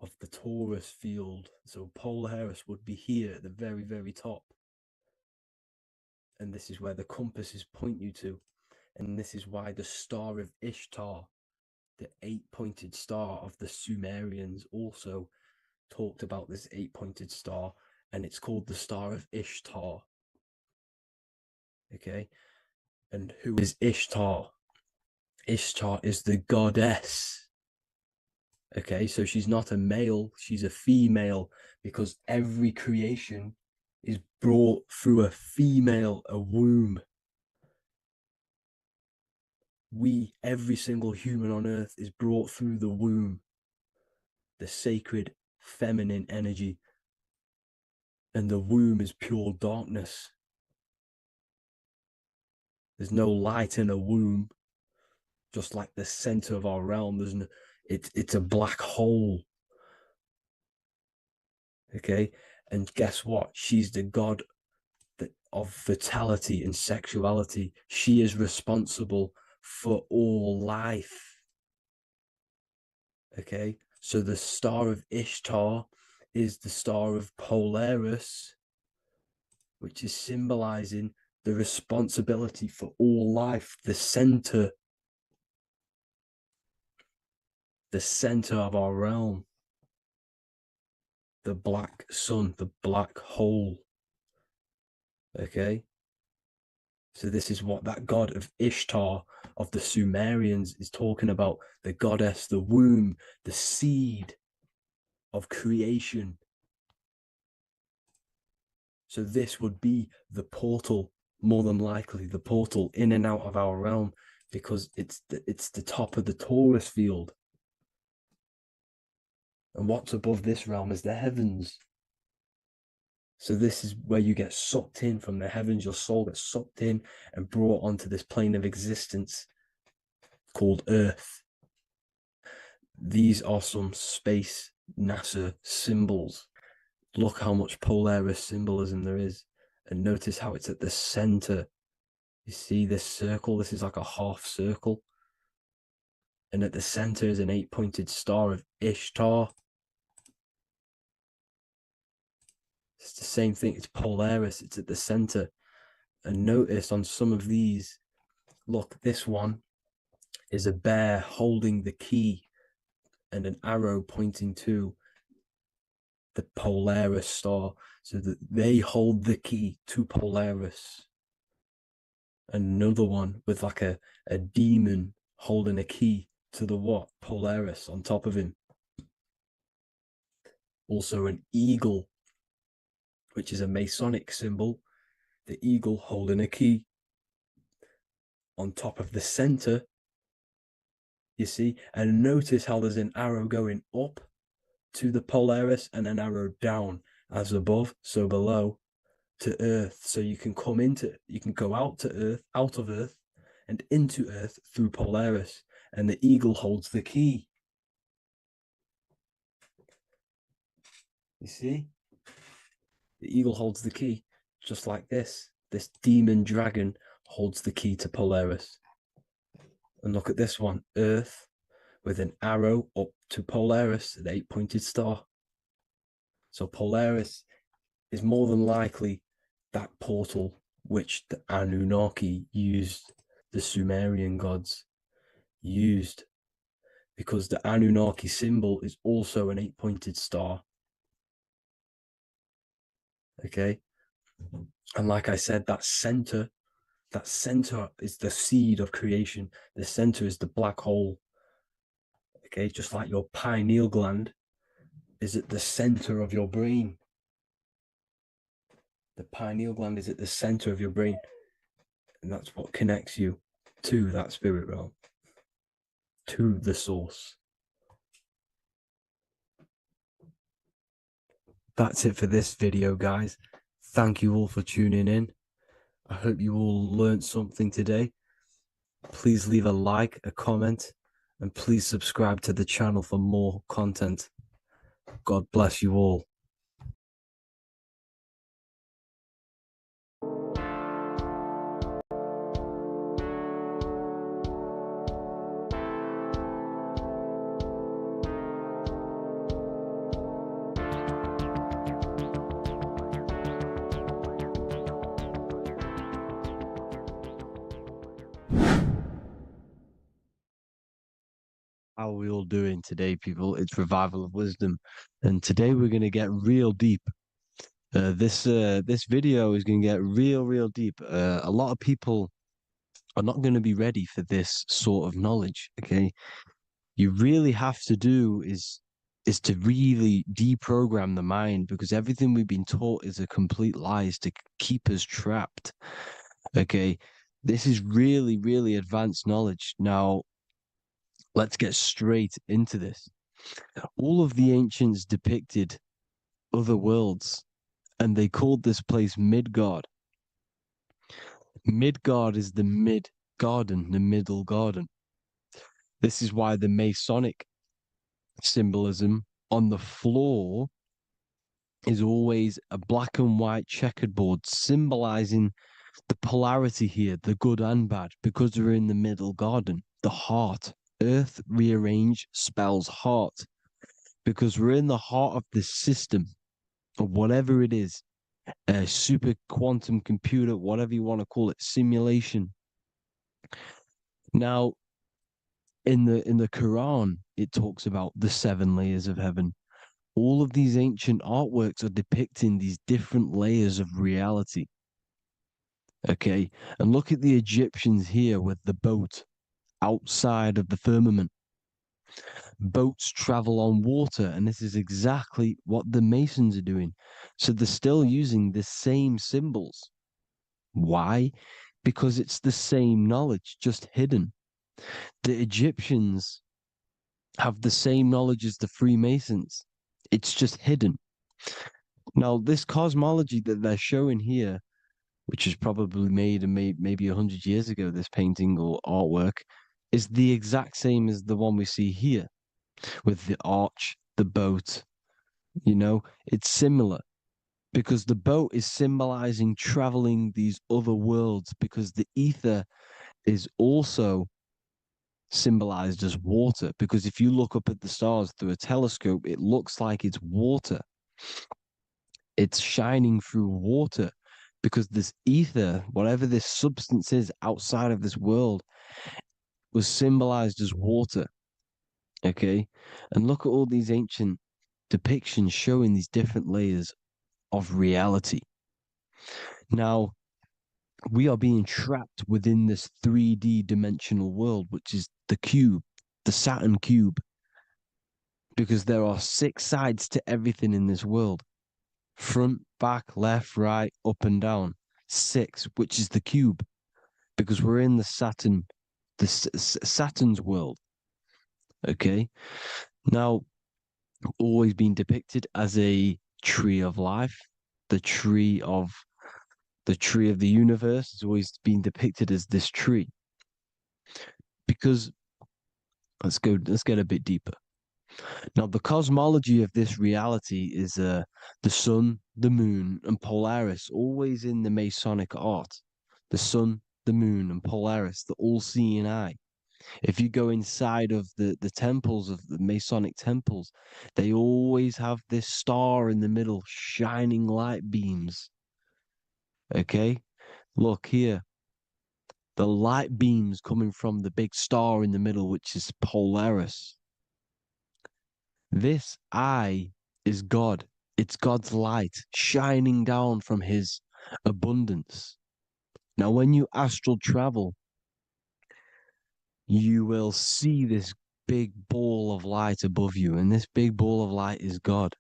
of the torus field. So Polaris would be here at the very, very top. And this is where the compasses point you to. And this is why the star of Ishtar, the 8-pointed star of the Sumerians, also talked about this 8-pointed star, and it's called the star of Ishtar. Okay, and who is Ishtar? Ishtar is the goddess. Okay, so she's not a male, she's a female, because every creation is brought through a female, a womb. Every single human on earth is brought through the womb, the sacred feminine energy. And the womb is pure darkness. There's no light in a womb, just like the center of our realm. It's a black hole. Okay, and guess what? She's the god of vitality and sexuality. She is responsible for all life. Okay, so the star of Ishtar is the star of Polaris, which is symbolizing the responsibility for all life, the center of our realm, the black sun, the black hole. Okay, so this is what that god of Ishtar of the Sumerians is talking about, the goddess, the womb, the seed of creation. So this would be the portal, more than likely the portal in and out of our realm, because it's the top of the torus field. And what's above this realm is the heavens. So this is where you get sucked in from the heavens. Your soul gets sucked in and brought onto this plane of existence called Earth. These are some space NASA symbols. Look how much Polaris symbolism there is. And notice how it's at the center. You see this circle? This is like a half circle. And at the center is an 8-pointed star of Ishtar. It's the same thing. It's Polaris. It's at the center. And notice on some of these, look, this one is a bear holding the key and an arrow pointing to the Polaris star, so that they hold the key to Polaris. Another one with like a demon holding a key to the what? Polaris on top of him. Also an eagle, which is a Masonic symbol. The eagle holding a key on top of the center. You see, and notice how there's an arrow going up to the Polaris and an arrow down, as above, so below, to Earth. So you can go out of Earth and into Earth through Polaris, and the eagle holds the key. You see? The eagle holds the key, just like this. This demon dragon holds the key to Polaris. And look at this one, Earth, with an arrow up to Polaris, an 8-pointed star. So Polaris is more than likely that portal which the Anunnaki used, the Sumerian gods. used, because the Anunnaki symbol is also an 8-pointed star. Okay. And like I said, that center is the seed of creation. The center is the black hole. Okay. Just like your pineal gland is at the center of your brain. The pineal gland is at the center of your brain. And that's what connects you to that spirit realm, to the source. That's it for this video, guys. Thank you all for tuning in. I hope you all learned something today. Please leave a like, a comment, and please subscribe to the channel for more content. God bless you all. How are we all doing today, people? It's Revival of Wisdom, and today we're going to get real deep. This video is going to get real deep. A lot of people are not going to be ready for this sort of knowledge. Okay, you really have to do is to really deprogram the mind, because everything we've been taught is a complete lie, is to keep us trapped. Okay, this is really advanced knowledge. Now, let's get straight into this. All of the ancients depicted other worlds, and they called this place Midgard. Midgard is the mid garden, the middle garden. This is why the Masonic symbolism on the floor is always a black and white checkered board, symbolizing the polarity here, the good and bad, because we're in the middle garden, the heart. Earth rearranged spells heart, because we're in the heart of this system, or whatever it is, a super quantum computer, whatever you want to call it, simulation. Now, in the Quran, it talks about the 7 layers of heaven. All of these ancient artworks are depicting these different layers of reality. Okay, and look at the Egyptians here with the boat outside of the firmament. Boats travel on water, and this is exactly what the Masons are doing. So they're still using the same symbols. Why? Because it's the same knowledge, just hidden. The Egyptians have the same knowledge as the Freemasons. It's just hidden. Now, this cosmology that they're showing here, which is probably made maybe 100 years ago, this painting or artwork, is the exact same as the one we see here, with the arch, the boat. You know, it's similar, because the boat is symbolizing traveling these other worlds, because the ether is also symbolized as water, because if you look up at the stars through a telescope, it looks like it's water. It's shining through water, because this ether, whatever this substance is outside of this world, was symbolized as water. Okay, and look at all these ancient depictions showing these different layers of reality. Now, we are being trapped within this 3D dimensional world, which is the cube, the Saturn cube, because there are 6 sides to everything in this world: front, back, left, right, up and down. 6, which is the cube, because we're in the Saturn, Saturn's world. Okay, now, always been depicted as a tree of life, the tree of the universe has always been depicted as this tree. Because let's get a bit deeper. Now, the cosmology of this reality is the sun, the moon, and Polaris, always in the Masonic art. The sun, the moon, and Polaris, the all-seeing eye. If you go inside of the temples, of the Masonic temples, they always have this star in the middle, shining light beams. Okay, look here. the light beams coming from the big star in the middle, which is Polaris. This eye is God. It's God's light shining down from his abundance. Now, when you astral travel, you will see this big ball of light above you, and this big ball of light is God.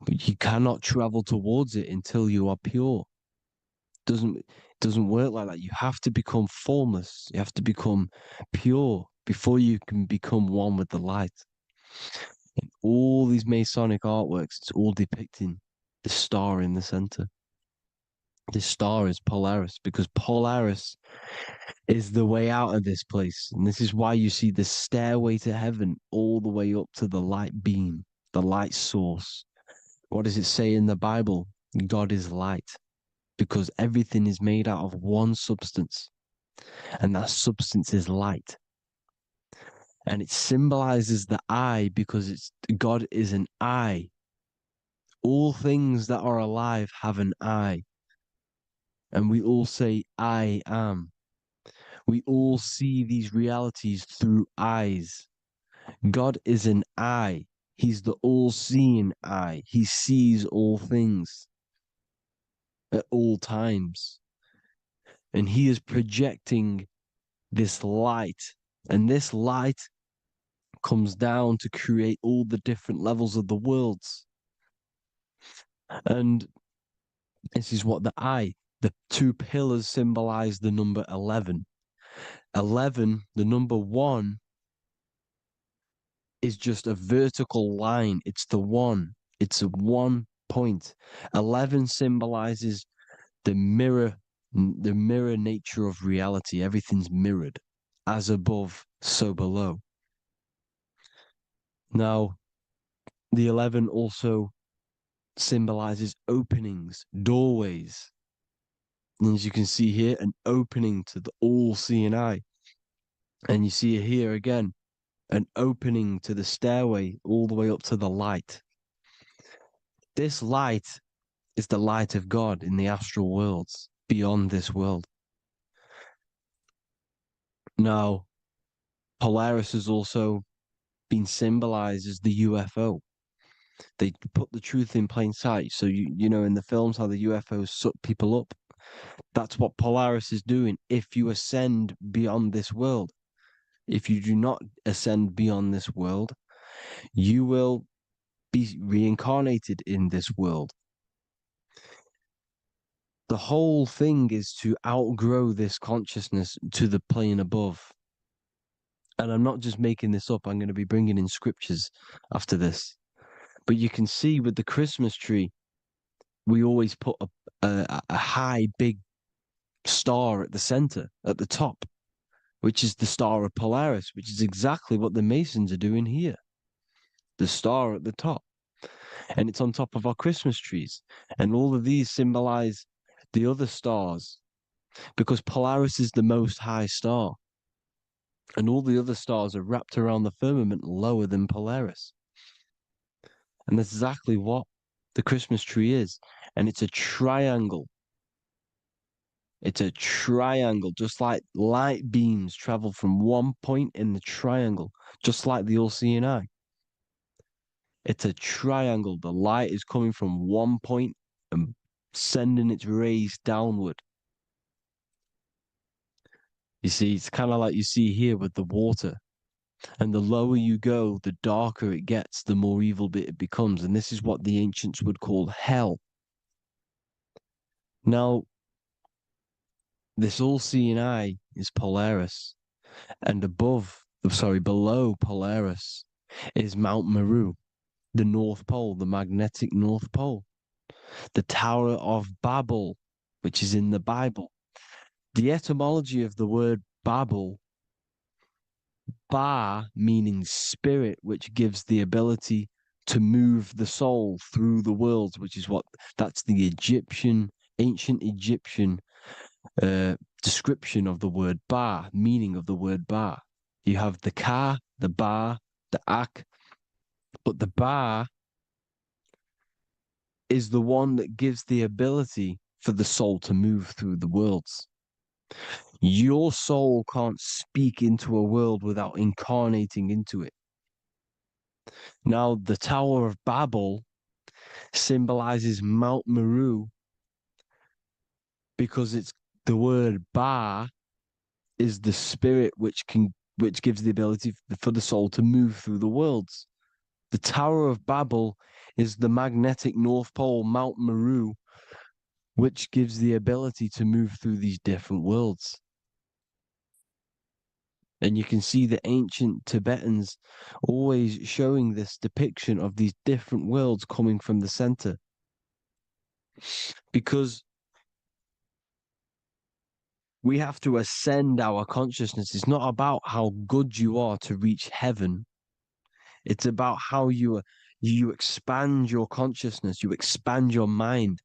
But you cannot travel towards it until you are pure. It doesn't work like that. You have to become formless. You have to become pure before you can become one with the light. In all these Masonic artworks, it's all depicting the star in the center. This star is Polaris, because Polaris is the way out of this place. And this is why you see the stairway to heaven all the way up to the light beam, the light source. What does it say in the Bible? God is light, because everything is made out of one substance, and that substance is light. And it symbolizes the eye because God is an eye. All things that are alive have an eye. And we all say, I am. We all see these realities through eyes. God is an eye. He's the all-seeing eye. He sees all things at all times. And he is projecting this light. And this light comes down to create all the different levels of the worlds. And this is what the two pillars symbolize the number 11. 11, the number 1, is just a vertical line. It's the one. It's a 1 point. 11 symbolizes the mirror nature of reality. Everything's mirrored. As above, so below. Now, the 11 also symbolizes openings, doorways. And as you can see here, an opening to the all-seeing eye. And you see it here again, an opening to the stairway all the way up to the light. This light is the light of God in the astral worlds, beyond this world. Now, Polaris has also been symbolized as the UFO. They put the truth in plain sight. So, you know, in the films, how the UFOs suck people up. That's what Polaris is doing if you ascend beyond this world. If you do not ascend beyond this world, you will be reincarnated in this world. The whole thing is to outgrow this consciousness to the plane above. And I'm not just making this up. I'm going to be bringing in scriptures after this. But you can see with the Christmas tree, we always put a high, big star at the center, at the top, which is the star of Polaris, which is exactly what the Masons are doing here. The star at the top. And it's on top of our Christmas trees. And all of these symbolize the other stars, because Polaris is the most high star. And all the other stars are wrapped around the firmament lower than Polaris. And that's exactly what the Christmas tree is. And it's a triangle. It's a triangle, just like light beams travel from one point in the triangle, just like the all-seeing eye. It's a triangle. The light is coming from one point and sending its rays downward. You see, it's kind of like you see here with the water. And the lower you go, the darker it gets, the more evil it becomes. And this is what the ancients would call hell. Now, this all-seeing eye is Polaris. And below Polaris is Mount Meru, the North Pole, the magnetic North Pole. The Tower of Babel, which is in the Bible. The etymology of the word Babel, Ba meaning spirit, which gives the ability to move the soul through the worlds, which is that's the ancient Egyptian description of the word Ba, meaning of the word Ba. You have the Ka, the Ba, the Ak, but the Ba is the one that gives the ability for the soul to move through the worlds. Your soul can't speak into a world without incarnating into it. Now, the Tower of Babel symbolizes Mount Meru because it's the word Ba is the spirit which gives the ability for the soul to move through the worlds. The Tower of Babel is the magnetic North Pole, Mount Meru, which gives the ability to move through these different worlds. And you can see the ancient Tibetans always showing this depiction of these different worlds coming from the center. Because we have to ascend our consciousness. It's not about how good you are to reach heaven. It's about how you expand your consciousness, you expand your mind.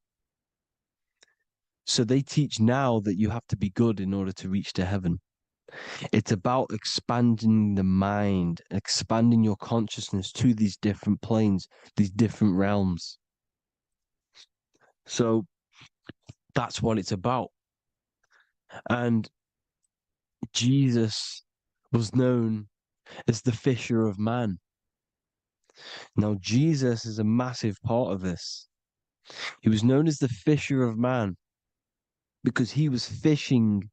So they teach now that you have to be good in order to reach to heaven. It's about expanding the mind, expanding your consciousness to these different planes, these different realms. So that's what it's about. And Jesus was known as the fisher of man. Now, Jesus is a massive part of this. He was known as the fisher of man because he was fishing.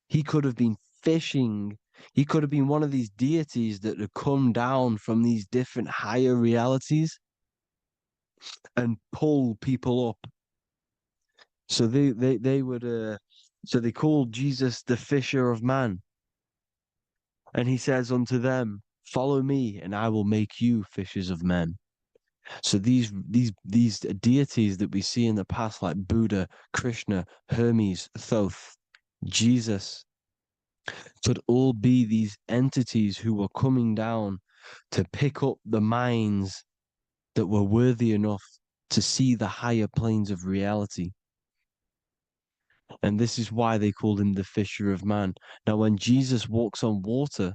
He could have been fishing. He could have been one of these deities that had come down from these different higher realities and pull people up. So they would so they called Jesus the fisher of man. And he says unto them, follow me and I will make you fishers of men. So these deities that we see in the past, like Buddha, Krishna, Hermes, Thoth, Jesus, could all be these entities who were coming down to pick up the minds that were worthy enough to see the higher planes of reality. And this is why they called him the fisher of man. Now, when Jesus walks on water,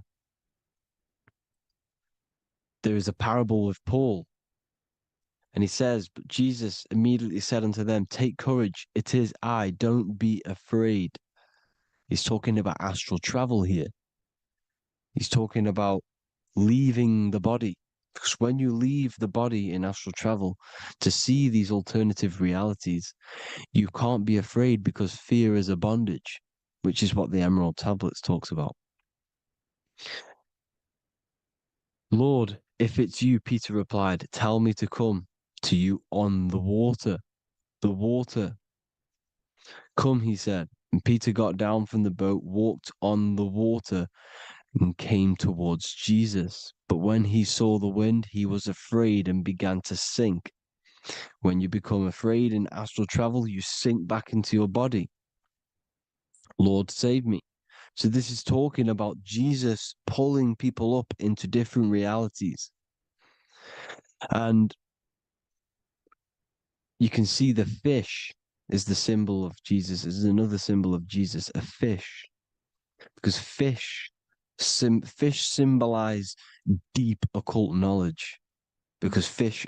there is a parable with Paul. And he says, but Jesus immediately said unto them, take courage, it is I, don't be afraid. He's talking about astral travel here. He's talking about leaving the body. Because when you leave the body in astral travel to see these alternative realities, you can't be afraid because fear is a bondage, which is what the Emerald Tablets talks about. Lord, if it's you, Peter replied, tell me to come to you on the water. The water. Come, he said. And Peter got down from the boat, walked on the water, and came towards Jesus. But when he saw the wind, he was afraid and began to sink. When you become afraid in astral travel, you sink back into your body. Lord, save me. So this is talking about Jesus pulling people up into different realities. And you can see the fish is the symbol of Jesus. Is another symbol of Jesus, a fish. Because fish symbolize deep occult knowledge. Because fish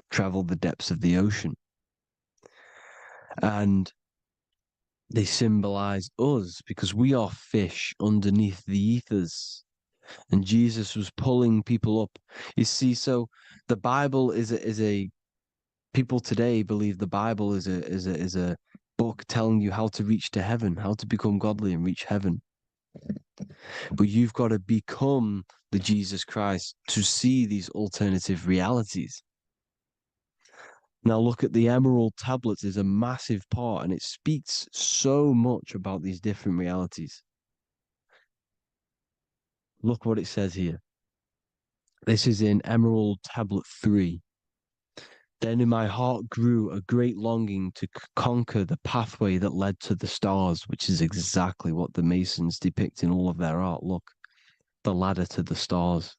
travel the depths of the ocean. And they symbolize us because we are fish underneath the ethers. And Jesus was pulling people up. You see, so the Bible is a people today believe the Bible is a book telling you how to reach to heaven, how to become godly and reach heaven. But you've got to become the Jesus Christ to see these alternative realities. Now look at the Emerald Tablets is a massive part, and it speaks so much about these different realities. Look what it says here. This is in Emerald Tablet 3. Then in my heart grew a great longing to conquer the pathway that led to the stars, which is exactly what the Masons depict in all of their art. Look, the ladder to the stars.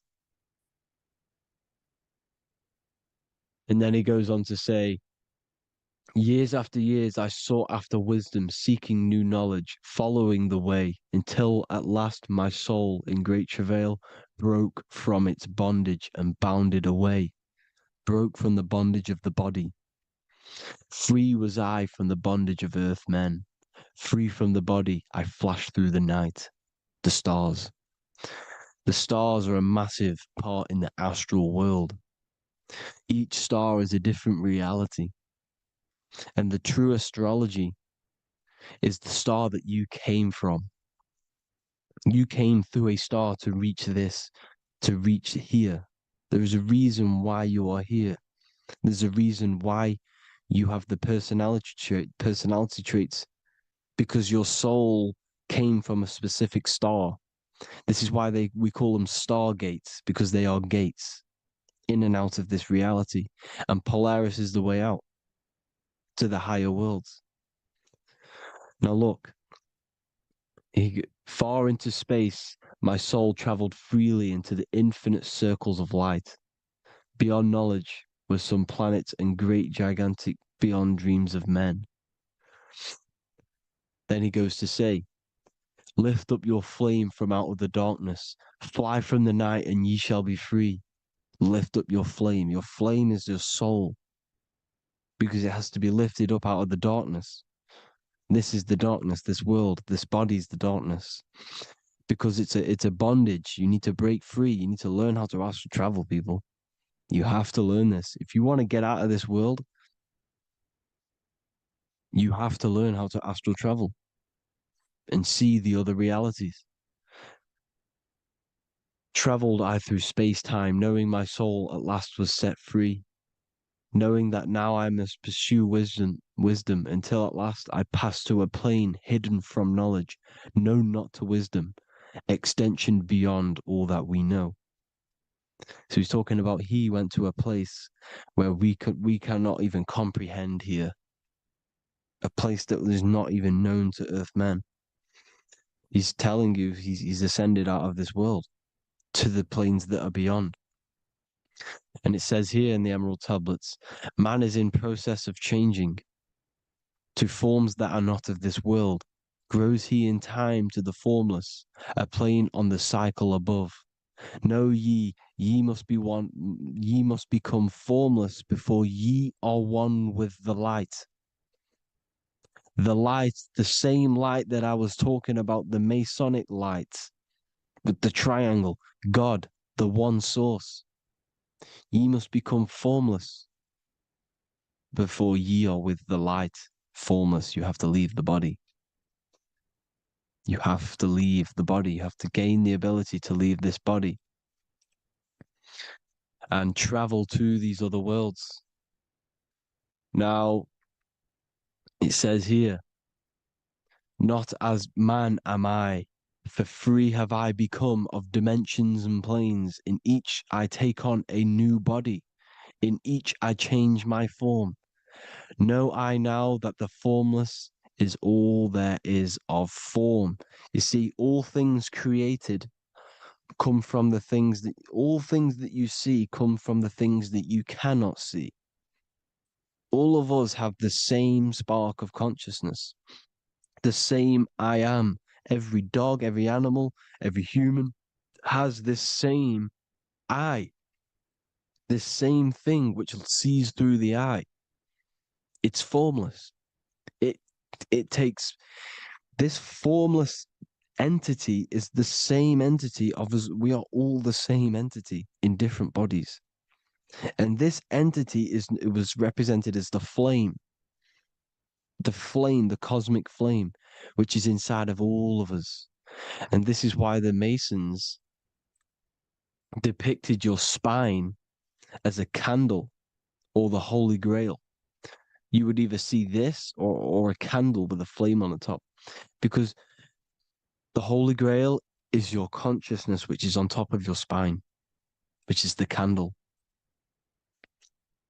And then he goes on to say, years after years, I sought after wisdom, seeking new knowledge, following the way, until at last my soul, in great travail, broke from its bondage and bounded away. Broke from the bondage of the body. Free was I from the bondage of earth men. Free from the body, I flash through the night. The stars. The stars are a massive part in the astral world. Each star is a different reality. And the true astrology is the star that you came from. You came through a star to reach this, to reach here. There is a reason why you are here. There's a reason why you have the personality traits, because your soul came from a specific star. This is why we call them stargates, because they are gates in and out of this reality. And Polaris is the way out to the higher worlds. Now look, far into space, my soul traveled freely into the infinite circles of light. Beyond knowledge were some planets and great gigantic beyond dreams of men. Then he goes to say, lift up your flame from out of the darkness, fly from the night and ye shall be free. Lift up your flame. Your flame is your soul, because it has to be lifted up out of the darkness. This is the darkness, this world, this body is the darkness. Because it's a bondage. You need to break free. You need to learn how to astral travel, people. You have to learn this. If you want to get out of this world, you have to learn how to astral travel and see the other realities. Traveled I through space-time, knowing my soul at last was set free, knowing that now I must pursue wisdom until at last I pass to a plane hidden from knowledge, known not to wisdom, extension beyond all that we know. So he's talking about he went to a place where we cannot even comprehend here, a place that is not even known to Earthmen. He's telling you he's ascended out of this world to the planes that are beyond. And it says here in the Emerald Tablets, man is in process of changing to forms that are not of this world. Grows he in time to the formless, a plane on the cycle above. Know ye must be one, ye must become formless before ye are one with the light. The light, the same light that I was talking about, the Masonic light, with the triangle, God, the one source. Ye must become formless before ye are with the light. Formless, you have to leave the body. You have to leave the body. You have to gain the ability to leave this body and travel to these other worlds. Now, it says here, not as man am I, for free have I become of dimensions and planes. In each I take on a new body. In each I change my form. Know I now that the formless is all there is of form. You see, all things created come from the things that, all things that you see come from the things that you cannot see. All of us have the same spark of consciousness, the same I am. Every dog, every animal, every human has this same I, this same thing which sees through the eye. It's formless. It takes this formless entity is the same entity of us. We are all the same entity in different bodies. And this entity it was represented as the flame, the cosmic flame, which is inside of all of us. And this is why the Masons depicted your spine as a candle or the Holy Grail. You would either see this or a candle with a flame on the top, because the Holy Grail is your consciousness, which is on top of your spine, which is the candle.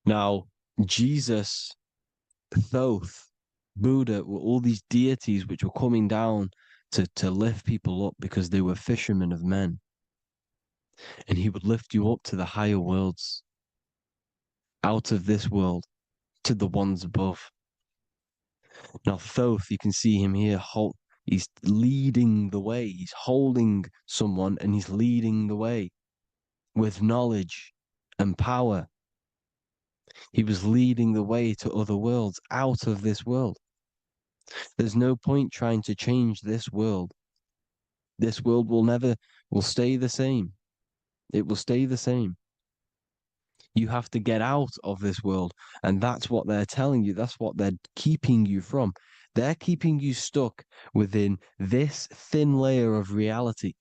Now, Jesus, Thoth, Buddha were all these deities which were coming down to lift people up because they were fishermen of men. And he would lift you up to the higher worlds, out of this world, to the ones above. Now, Thoth, you can see him here, he's leading the way. He's holding someone and he's leading the way with knowledge and power. He was leading the way to other worlds, out of this world. There's no point trying to change this world. This world will stay the same. It will stay the same. You have to get out of this world. And that's what they're telling you. That's what they're keeping you from. They're keeping you stuck within this thin layer of reality.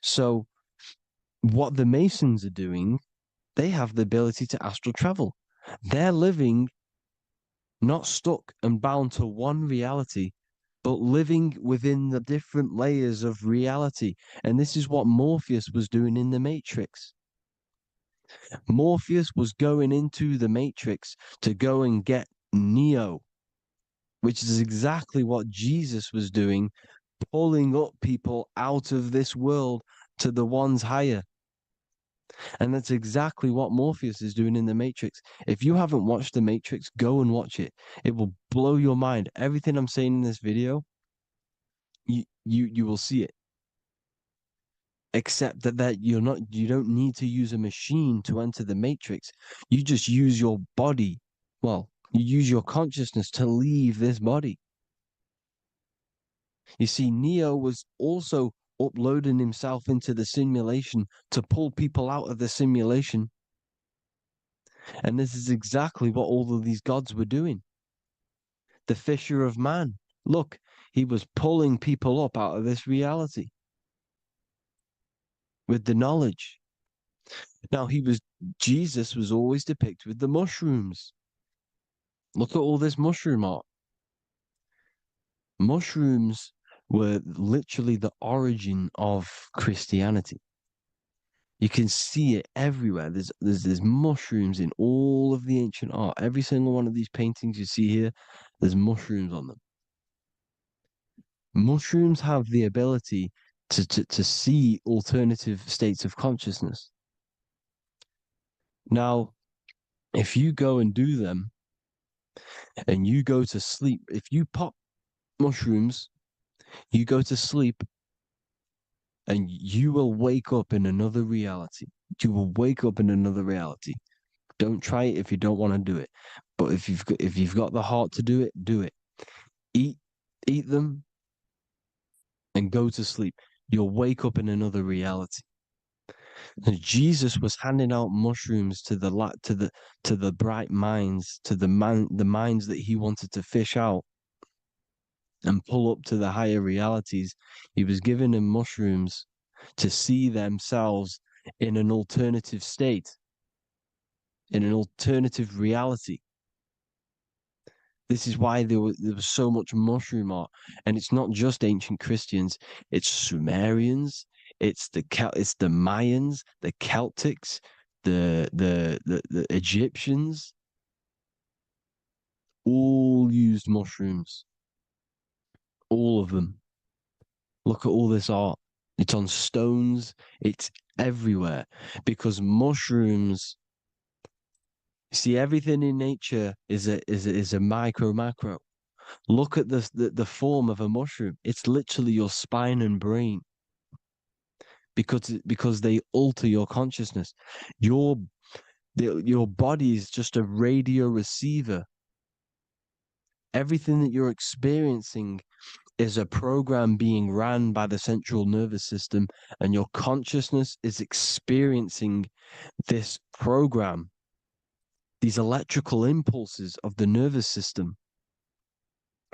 So what the Masons are doing, they have the ability to astral travel. They're living not stuck and bound to one reality, but living within the different layers of reality. And this is what Morpheus was doing in the Matrix. Morpheus was going into the Matrix to go and get Neo, which is exactly what Jesus was doing, pulling up people out of this world to the ones higher. And that's exactly what Morpheus is doing in the Matrix. If you haven't watched the Matrix, go and watch it. It will blow your mind. Everything I'm saying in this video, you will see it. Except that you don't need to use a machine to enter the Matrix. You just use your body. Well, you use your consciousness to leave this body. You see, Neo was also uploading himself into the simulation to pull people out of the simulation. And this is exactly what all of these gods were doing. The Fisher of Man. Look, he was pulling people up out of this reality with the knowledge. Now, Jesus was always depicted with the mushrooms. Look at all this mushroom art. Mushrooms were literally the origin of Christianity. You can see it everywhere. There's mushrooms in all of the ancient art. Every single one of these paintings you see here, there's mushrooms on them. Mushrooms have the ability to see alternative states of consciousness. Now, if you go and do them and you go to sleep, if you pop mushrooms, you go to sleep and you will wake up in another reality. You will wake up in another reality. Don't try it if you don't want to do it. But if you've got the heart to do it, do it. Eat them and go to sleep. You'll wake up in another reality. And Jesus was handing out mushrooms to the bright minds, to the minds that he wanted to fish out and pull up to the higher realities. He was giving them mushrooms to see themselves in an alternative state, in an alternative reality. This is why there was so much mushroom art, and it's not just ancient Christians; it's Sumerians, it's the Mayans, the Celtics, the Egyptians. All used mushrooms. All of them. Look at all this art. It's on stones. It's everywhere because mushrooms. See, everything in nature is a macro. Look at the form of a mushroom. It's literally your spine and brain. Because they alter your consciousness. Your body is just a radio receiver. Everything that you're experiencing is a program being ran by the central nervous system, and your consciousness is experiencing this program, these electrical impulses of the nervous system,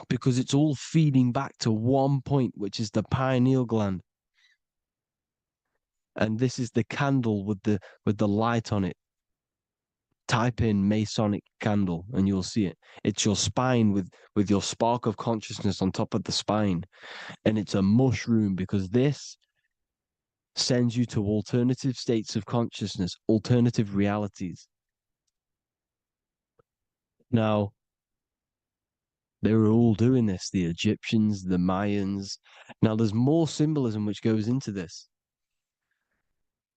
because it's all feeding back to one point, which is the pineal gland. And this is the candle with the light on it. Type in Masonic candle and you'll see it. It's your spine with your spark of consciousness on top of the spine. And it's a mushroom because this sends you to alternative states of consciousness, alternative realities. Now, they were all doing this, the Egyptians, the Mayans. Now, there's more symbolism which goes into this.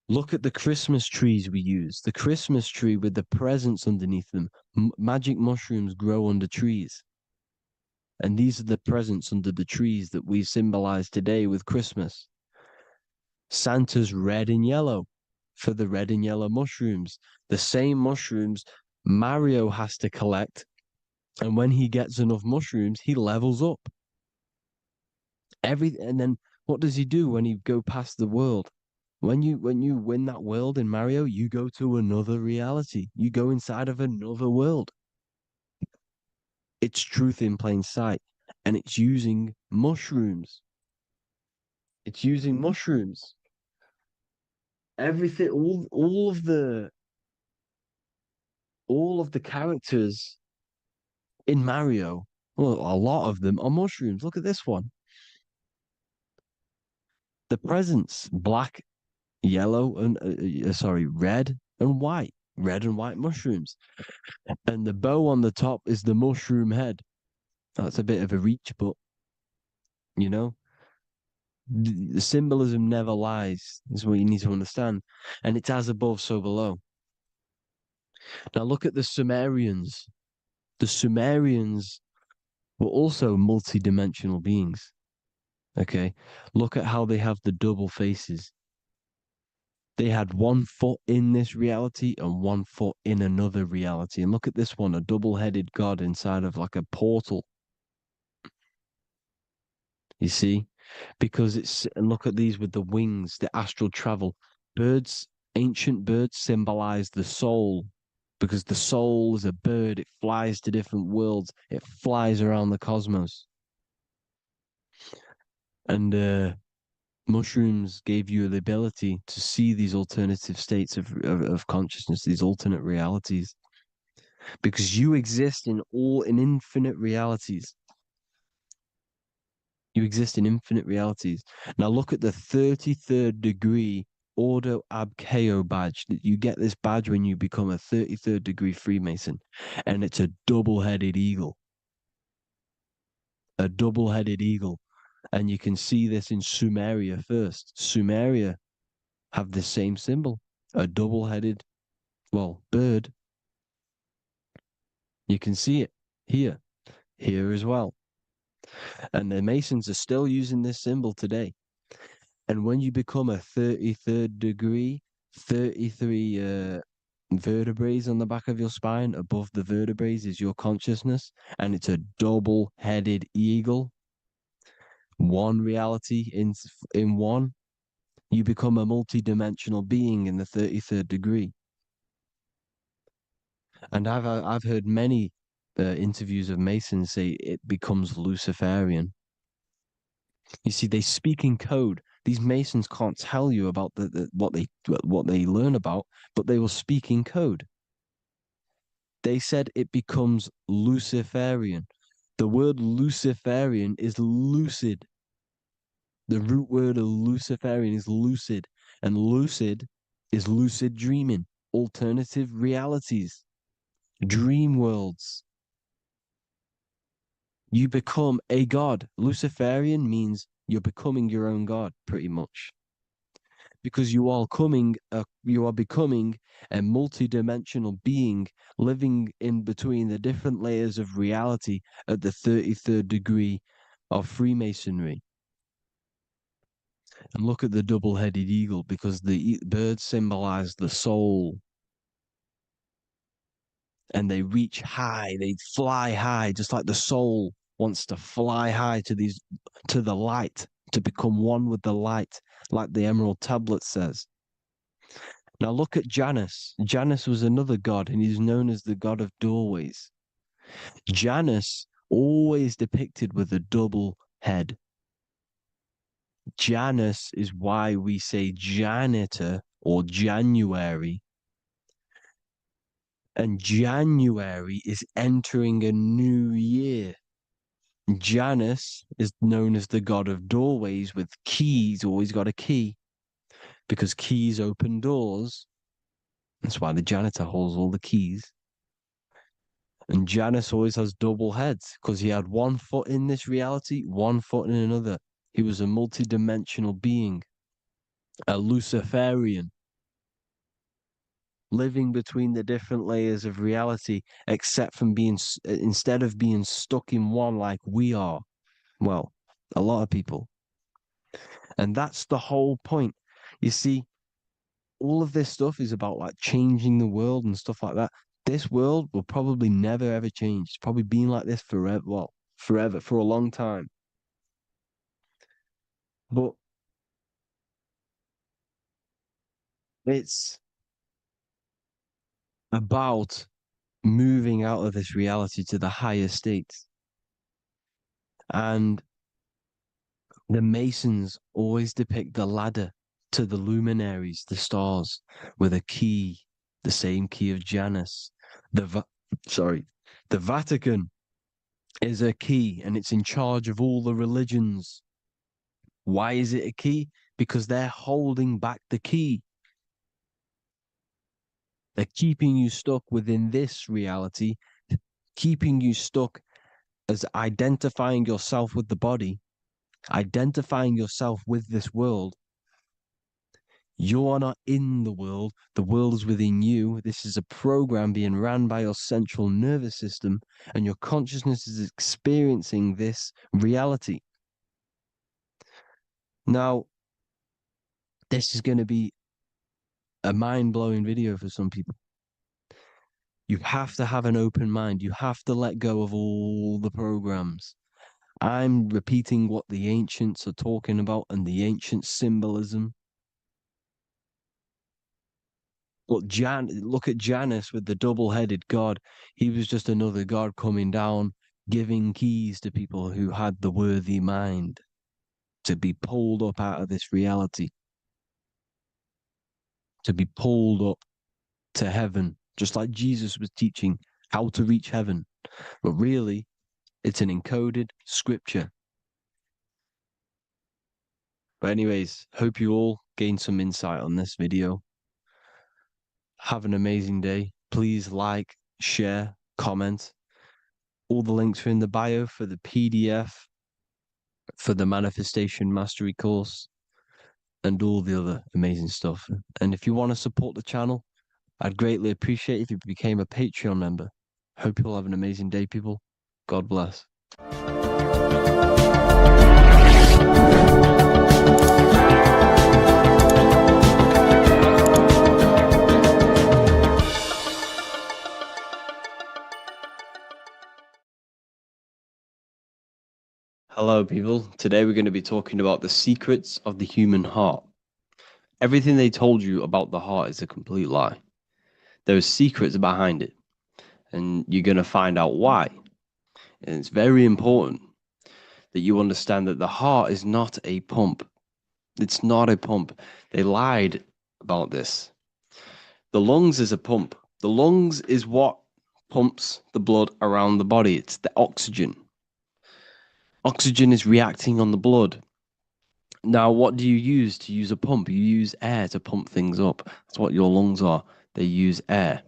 Look at the Christmas trees we use. The Christmas tree with the presents underneath them. Magic mushrooms grow under trees. And these are the presents under the trees that we symbolize today with Christmas. Santa's red and yellow for the red and yellow mushrooms. The same mushrooms Mario has to collect And when he gets enough mushrooms, he levels up. And then what does he do when he go past the world? When you win that world in Mario, you go to another reality. You go inside of another world. It's truth in plain sight, and it's using mushrooms. It's using mushrooms. Everything, all of the characters in Mario, well, a lot of them are mushrooms. Look at this one. The presents, black, yellow, and red and white. Red and white mushrooms. And the bow on the top is the mushroom head. That's a bit of a reach, but you know, the symbolism never lies. Is what you need to understand. And it's as above, so below. Now look at the Sumerians. The Sumerians were also multi-dimensional beings. Okay, look at how they have the double faces. They had 1 foot in this reality and 1 foot in another reality. And look at this one, a double-headed god inside of like a portal. You see? Because and look at these with the wings, the astral travel. Birds, ancient birds symbolize the soul. Because the soul is a bird, it flies to different worlds, it flies around the cosmos. And mushrooms gave you the ability to see these alternative states of consciousness, these alternate realities. Because you exist in infinite realities. You exist in infinite realities. Now look at the 33rd degree Ordo Ab Chao badge. You get this badge when you become a 33rd degree Freemason. And it's a double-headed eagle. A double-headed eagle. And you can see this in Sumeria first. Sumeria have the same symbol. A double-headed, bird. You can see it here. Here as well. And the Masons are still using this symbol today. And when you become a 33rd degree, 33 vertebrae on the back of your spine, above the vertebrae is your consciousness, and it's a double-headed eagle. One reality in one, you become a multi-dimensional being in the 33rd degree. And I've heard many interviews of Masons say it becomes Luciferian. You see, they speak in code. These Masons can't tell you about what they learn about, but they will speak in code. They said it becomes Luciferian. The word Luciferian is lucid. The root word of Luciferian is lucid, and lucid is lucid dreaming, alternative realities, dream worlds. You become a god. Luciferian means you're becoming your own god, pretty much. Because you are becoming a multi-dimensional being living in between the different layers of reality at the 33rd degree of Freemasonry. And look at the double-headed eagle, because the birds symbolize the soul. And they reach high, they fly high, just like the soul wants to fly high to the light, to become one with the light, like the Emerald Tablet says. Now look at Janus. Janus was another god, and he's known as the god of doorways. Janus always depicted with a double head. Janus is why we say janitor or January. And January is entering a new year. Janus is known as the god of doorways with keys, always got a key, because keys open doors. That's why the janitor holds all the keys. And Janus always has double heads, because he had 1 foot in this reality, 1 foot in another. He was a multi-dimensional being, a Luciferian, living between the different layers of reality, instead of being stuck in one like we are. Well, a lot of people. And that's the whole point. You see, all of this stuff is about like changing the world and stuff like that. this world will probably never ever change. It's probably been like this forever. Well, forever, for a long time. But it's about moving out of this reality to the higher states. And the Masons always depict the ladder to the luminaries, the stars, with a key, the same key of Janus. The Vatican is a key, and it's in charge of all the religions. Why is it a key? Because they're holding back the key. They're keeping you stuck within this reality, keeping you stuck as identifying yourself with the body, identifying yourself with this world. You are not in the world is within you. This is a program being ran by your central nervous system, and your consciousness is experiencing this reality. Now, this is going to be a mind-blowing video for some people. You have to have an open mind. You have to let go of all the programs. I'm repeating what the ancients are talking about and the ancient symbolism. Look at Janus with the double-headed god. He was just another god coming down, giving keys to people who had the worthy mind to be pulled up out of this reality, to be pulled up to heaven, just like Jesus was teaching how to reach heaven. But really, it's an encoded scripture. But anyways, hope you all gained some insight on this video. Have an amazing day. Please like, share, comment. All the links are in the bio for the PDF, for the Manifestation Mastery course, and all the other amazing stuff. And if you want to support the channel, I'd greatly appreciate if you became a Patreon member. Hope you'll have an amazing day, people. God bless. Hello, people. Today we're going to be talking about the secrets of the human heart. Everything they told you about the heart is a complete lie. There's secrets behind it, and you're going to find out why. And it's very important that you understand that the heart is not a pump. It's not a pump. They lied about this. The lungs is a pump. The lungs is what pumps the blood around the body. It's the oxygen. Oxygen is reacting on the blood. Now, what do you use to use a pump? You use air to pump things up. That's what your lungs are. They use air,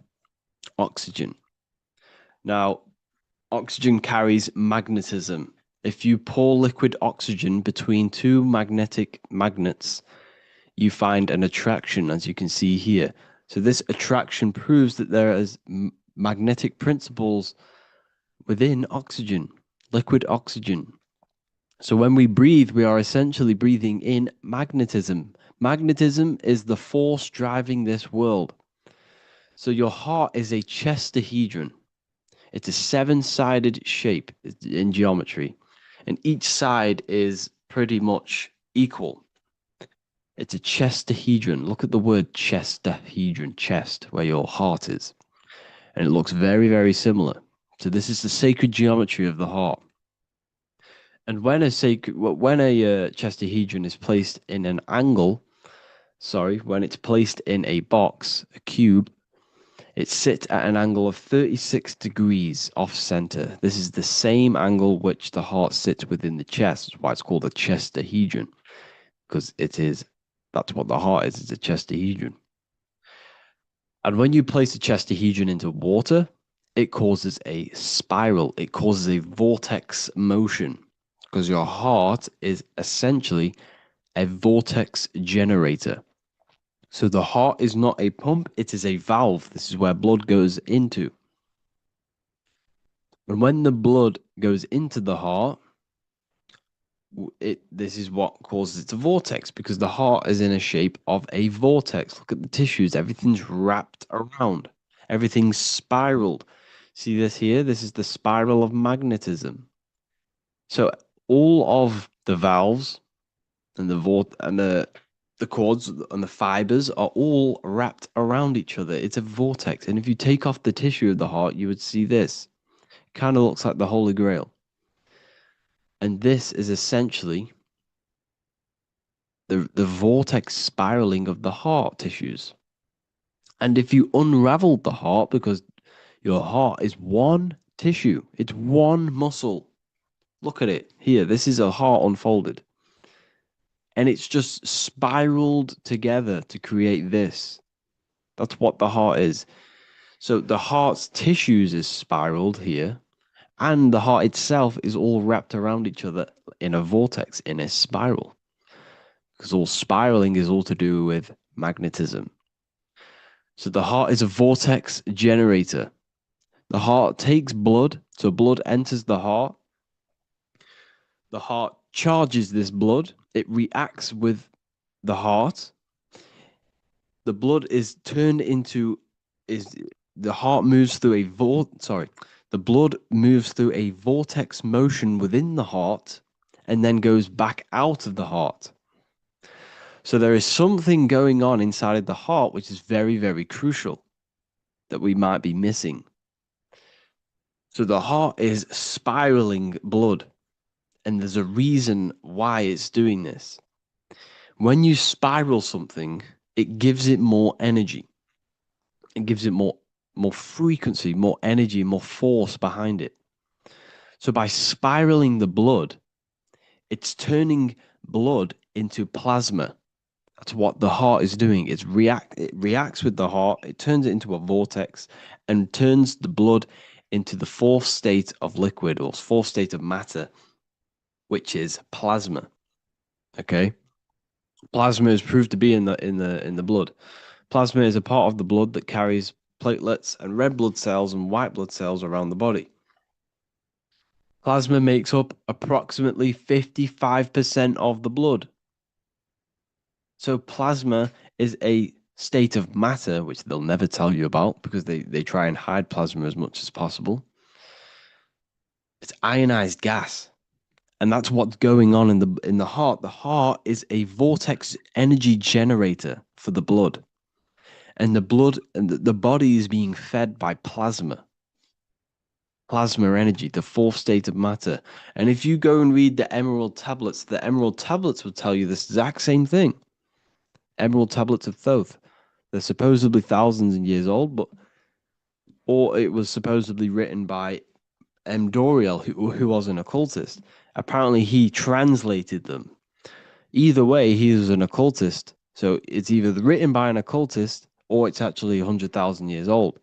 oxygen. Now, oxygen carries magnetism. If you pour liquid oxygen between two magnetic magnets, you find an attraction, as you can see here. So this attraction proves that there is magnetic principles within oxygen, liquid oxygen. So when we breathe, we are essentially breathing in magnetism. Magnetism is the force driving this world. So your heart is a chestahedron. It's a seven-sided shape in geometry, and each side is pretty much equal. It's a chestahedron. Look at the word chestahedron, chest, where your heart is. And it looks very, very similar. So this is the sacred geometry of the heart. And when a chestahedron is placed in an angle, when it's placed in a box, a cube, it sits at an angle of 36 degrees off center. This is the same angle which the heart sits within the chest. That's why it's called a chestahedron, because that's what the heart is. It's a chestahedron. And when you place a chestahedron into water, it causes a spiral. It causes a vortex motion, because your heart is essentially a vortex generator. So the heart is not a pump, it is a valve. This is where blood goes into. And when the blood goes into the heart, this is what causes it to vortex, because the heart is in a shape of a vortex. Look at the tissues, everything's wrapped around. Everything's spiraled. See this here? This is the spiral of magnetism. So all of the valves and the cords and the fibers are all wrapped around each other. It's a vortex. And if you take off the tissue of the heart, you would see this. It kind of looks like the Holy Grail. And this is essentially the vortex spiraling of the heart tissues. And if you unraveled the heart, because your heart is one tissue, it's one muscle. Look at it here. This is a heart unfolded. And it's just spiraled together to create this. That's what the heart is. So the heart's tissues is spiraled here, and the heart itself is all wrapped around each other in a vortex, in a spiral. Because all spiraling is all to do with magnetism. So the heart is a vortex generator. The heart takes blood, so blood enters the heart. The heart charges this blood. It reacts with the heart. The blood is turned into the heart moves through the blood moves through a vortex motion within the heart and then goes back out of the heart. So there is something going on inside of the heart which is very, very crucial that we might be missing. So the heart is spiraling blood, and there's a reason why it's doing this. When you spiral something, it gives it more energy. It gives it more frequency, more energy, more force behind it. So by spiraling the blood, it's turning blood into plasma. That's what the heart is doing. It reacts with the heart, it turns it into a vortex and turns the blood into the fourth state of liquid or fourth state of matter, which is plasma. Okay? Plasma is proved to be in the blood. Plasma is a part of the blood that carries platelets and red blood cells and white blood cells around the body. Plasma makes up approximately 55% of the blood. So plasma is a state of matter, which they'll never tell you about because they try and hide plasma as much as possible. It's ionized gas. And that's what's going on in the heart. The heart is a vortex energy generator for the blood. And the blood and the body is being fed by plasma. Plasma energy, the fourth state of matter. And if you go and read the Emerald Tablets will tell you this exact same thing. Emerald Tablets of Thoth. They're supposedly thousands of years old, or it was supposedly written by M. Doriel, who was an occultist. Apparently, he translated them. Either way, he was an occultist. So it's either written by an occultist or it's actually 100,000 years old.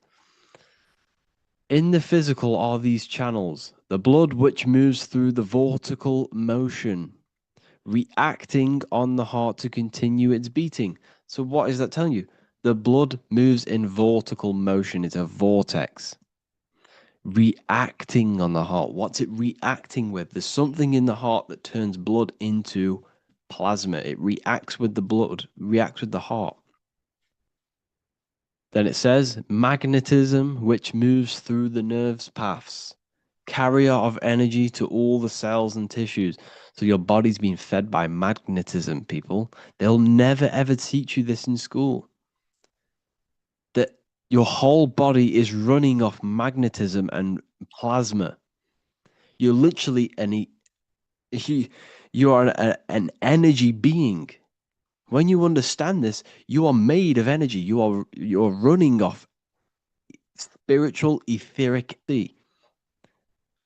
In the physical are these channels, the blood which moves through the vortical motion, reacting on the heart to continue its beating. So what is that telling you? The blood moves in vortical motion. It's a vortex. Reacting on the heart. What's it reacting with? There's something in the heart that turns blood into plasma. It reacts with the blood, reacts with the heart. Then it says magnetism, which moves through the nerves paths, carrier of energy to all the cells and tissues. So your body's being fed by magnetism, people. They'll never ever teach you this in school. That your whole body is running off magnetism and plasma. You're literally you are an energy being. When you understand this, you are made of energy. You're running off spiritual etheric energy.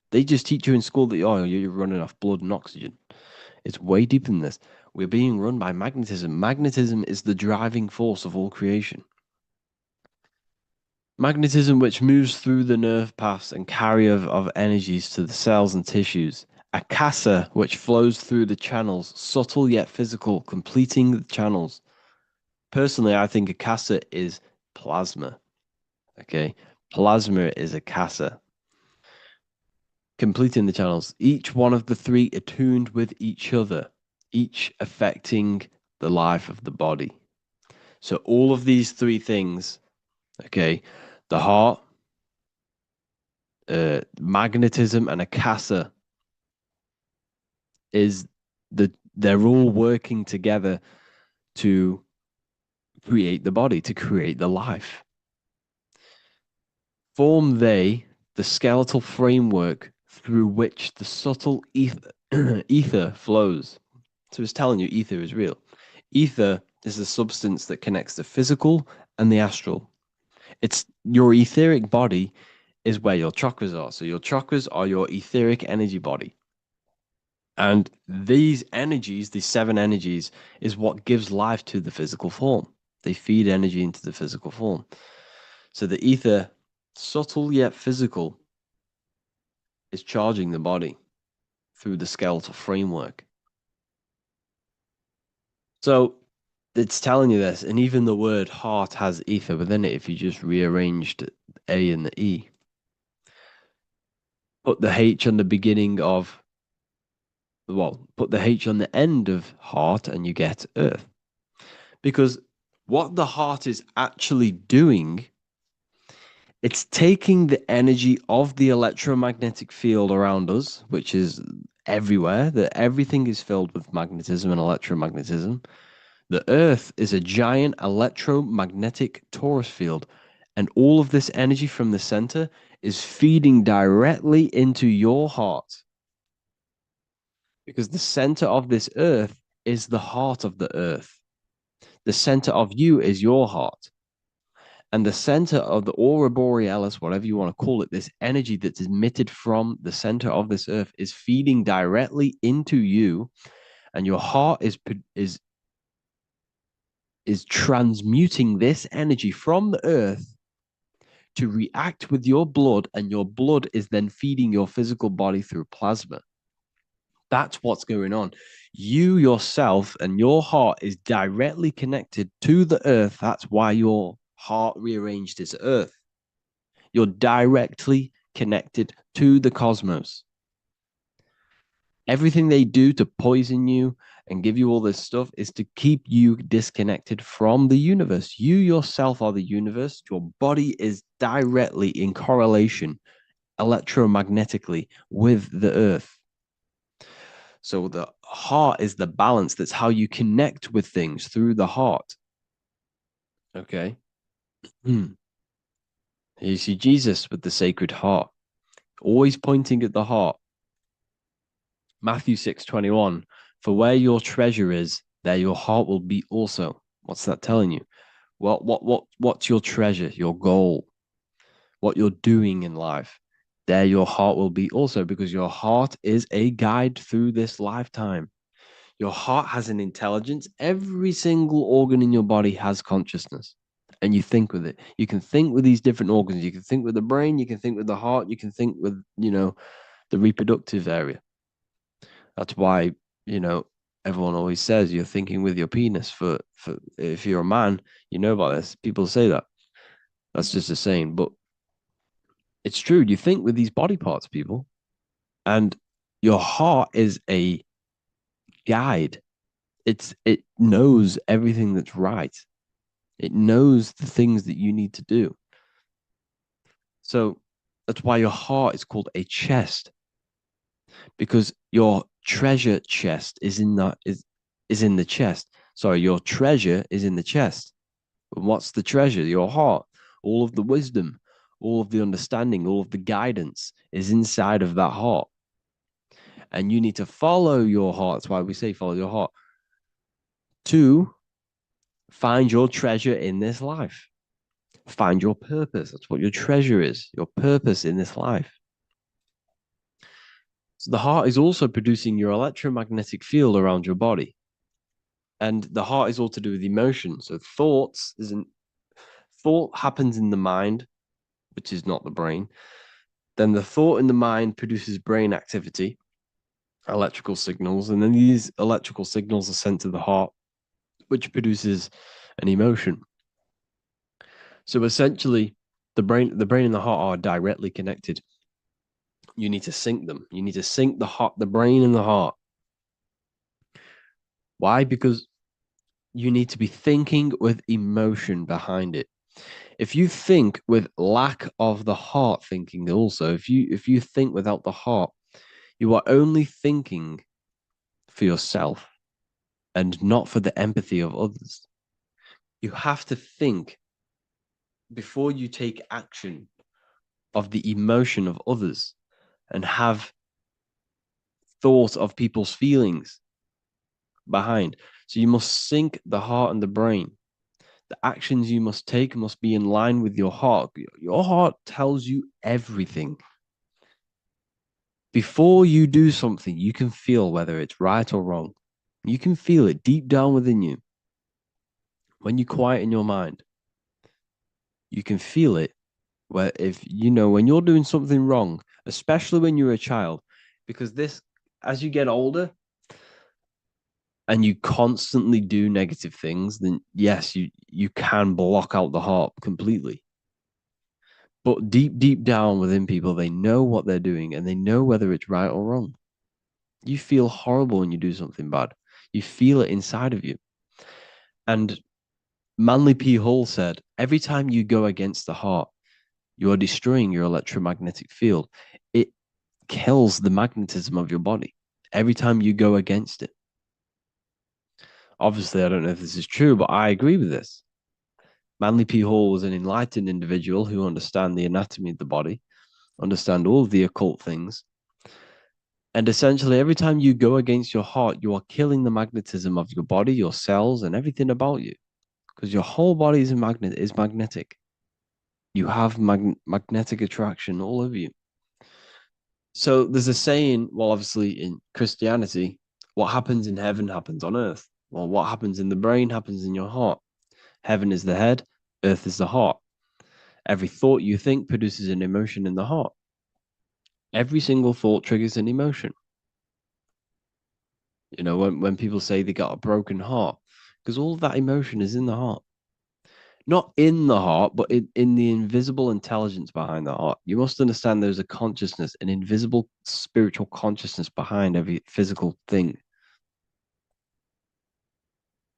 They just teach you in school that you're running off blood and oxygen. It's way deeper than this. We're being run by magnetism. Magnetism is the driving force of all creation. Magnetism, which moves through the nerve paths and carrier of energies to the cells and tissues. Akasa, which flows through the channels, subtle yet physical, completing the channels. Personally, I think Akasa is plasma. Okay, plasma is Akasa. Completing the channels. Each one of the three attuned with each other, each affecting the life of the body. So all of these three things, okay, the heart, magnetism, and akasa they're all working together to create the body, to create the life. Form they the skeletal framework through which the subtle ether flows. So it's telling you ether is real. Ether is the substance that connects the physical and the astral. It's your etheric body is where your chakras are. So your chakras are your etheric energy body. And these energies, these 7 energies, is what gives life to the physical form. They feed energy into the physical form. So the ether, subtle yet physical, is charging the body through the skeletal framework. So it's telling you this, and even the word heart has ether within it if you just rearranged A and the E. Put the H on the beginning of, put the H on the end of heart and you get earth. Because what the heart is actually doing, it's taking the energy of the electromagnetic field around us, which is everywhere, that everything is filled with magnetism and electromagnetism. The Earth is a giant electromagnetic torus field, and all of this energy from the center is feeding directly into your heart. Because the center of this Earth is the heart of the Earth. The center of you is your heart. And the center of the aurora borealis, whatever you want to call it, this energy that's emitted from the center of this Earth is feeding directly into you, and your heart is transmuting this energy from the Earth to react with your blood, and your blood is then feeding your physical body through plasma. That's what's going on. You yourself and your heart is directly connected to the Earth. That's why your heart rearranged its Earth. You're directly connected to the cosmos. Everything they do to poison you and give you all this stuff is to keep you disconnected from the universe. You yourself are the universe. Your body is directly in correlation electromagnetically with the Earth. So the heart is the balance. That's how you connect with things, through the heart. Okay. You see Jesus with the Sacred Heart, always pointing at the heart. Matthew 6:21, for where your treasure is, there your heart will be also. What's that telling you? What's your treasure, your goal, what you're doing in life? There your heart will be also, because your heart is a guide through this lifetime. Your heart has an intelligence. Every single organ in your body has consciousness, and you think with it. You can think with these different organs. You can think with the brain. You can think with the heart. You can think with, the reproductive area. That's why, everyone always says you're thinking with your penis. For if you're a man, you know about this. People say that. That's just a saying, but it's true. You think with these body parts, people, and your heart is a guide. It knows everything that's right. It knows the things that you need to do. So that's why your heart is called a chest, because your treasure chest is in the chest. Sorry, your treasure is in the chest. And what's the treasure? Your heart. All of the wisdom, all of the understanding, all of the guidance is inside of that heart. And you need to follow your heart. That's why we say follow your heart, to find your treasure in this life. Find your purpose. That's what your treasure is, your purpose in this life. So the heart is also producing your electromagnetic field around your body. And the heart is all to do with emotion. So thought happens in the mind, which is not the brain. Then the thought in the mind produces brain activity, electrical signals, and then these electrical signals are sent to the heart, which produces an emotion. So essentially, the brain and the heart are directly connected. You need to sync them. You need to sync the brain and the heart. Why? Because you need to be thinking with emotion behind it. If you think with lack of the heart thinking also, if you think without the heart, you are only thinking for yourself and not for the empathy of others. You have to think before you take action of the emotion of others and have thought of people's feelings behind. So you must sync the heart and the brain. The actions you must take must be in line with your heart. Your heart tells you everything. Before you do something, you can feel whether it's right or wrong. You can feel it deep down within you. When you quieten your mind, you can feel it. Where if you know when you're doing something wrong, especially when you're a child, because this, as you get older and you constantly do negative things, then yes, you can block out the heart completely. But deep down within people, they know what they're doing and they know whether it's right or wrong. You feel horrible when you do something bad. You feel it inside of you. And Manly P. Hall said, every time you go against the heart, you are destroying your electromagnetic field. It kills the magnetism of your body every time you go against it. Obviously, I don't know if this is true, but I agree with this. Manly P. Hall was an enlightened individual who understands the anatomy of the body, understand all of the occult things. And essentially, every time you go against your heart, you are killing the magnetism of your body, your cells, and everything about you. Because your whole body is magnetic. You have magnetic attraction all over you. So there's a saying, well, obviously in Christianity, what happens in heaven happens on earth. Well, what happens in the brain happens in your heart. Heaven is the head, earth is the heart. Every thought you think produces an emotion in the heart. Every single thought triggers an emotion. You know, when people say they got a broken heart, because all of that emotion is in the heart. Not in the heart, but in the invisible intelligence behind the heart. You must understand there's a consciousness, an invisible spiritual consciousness behind every physical thing.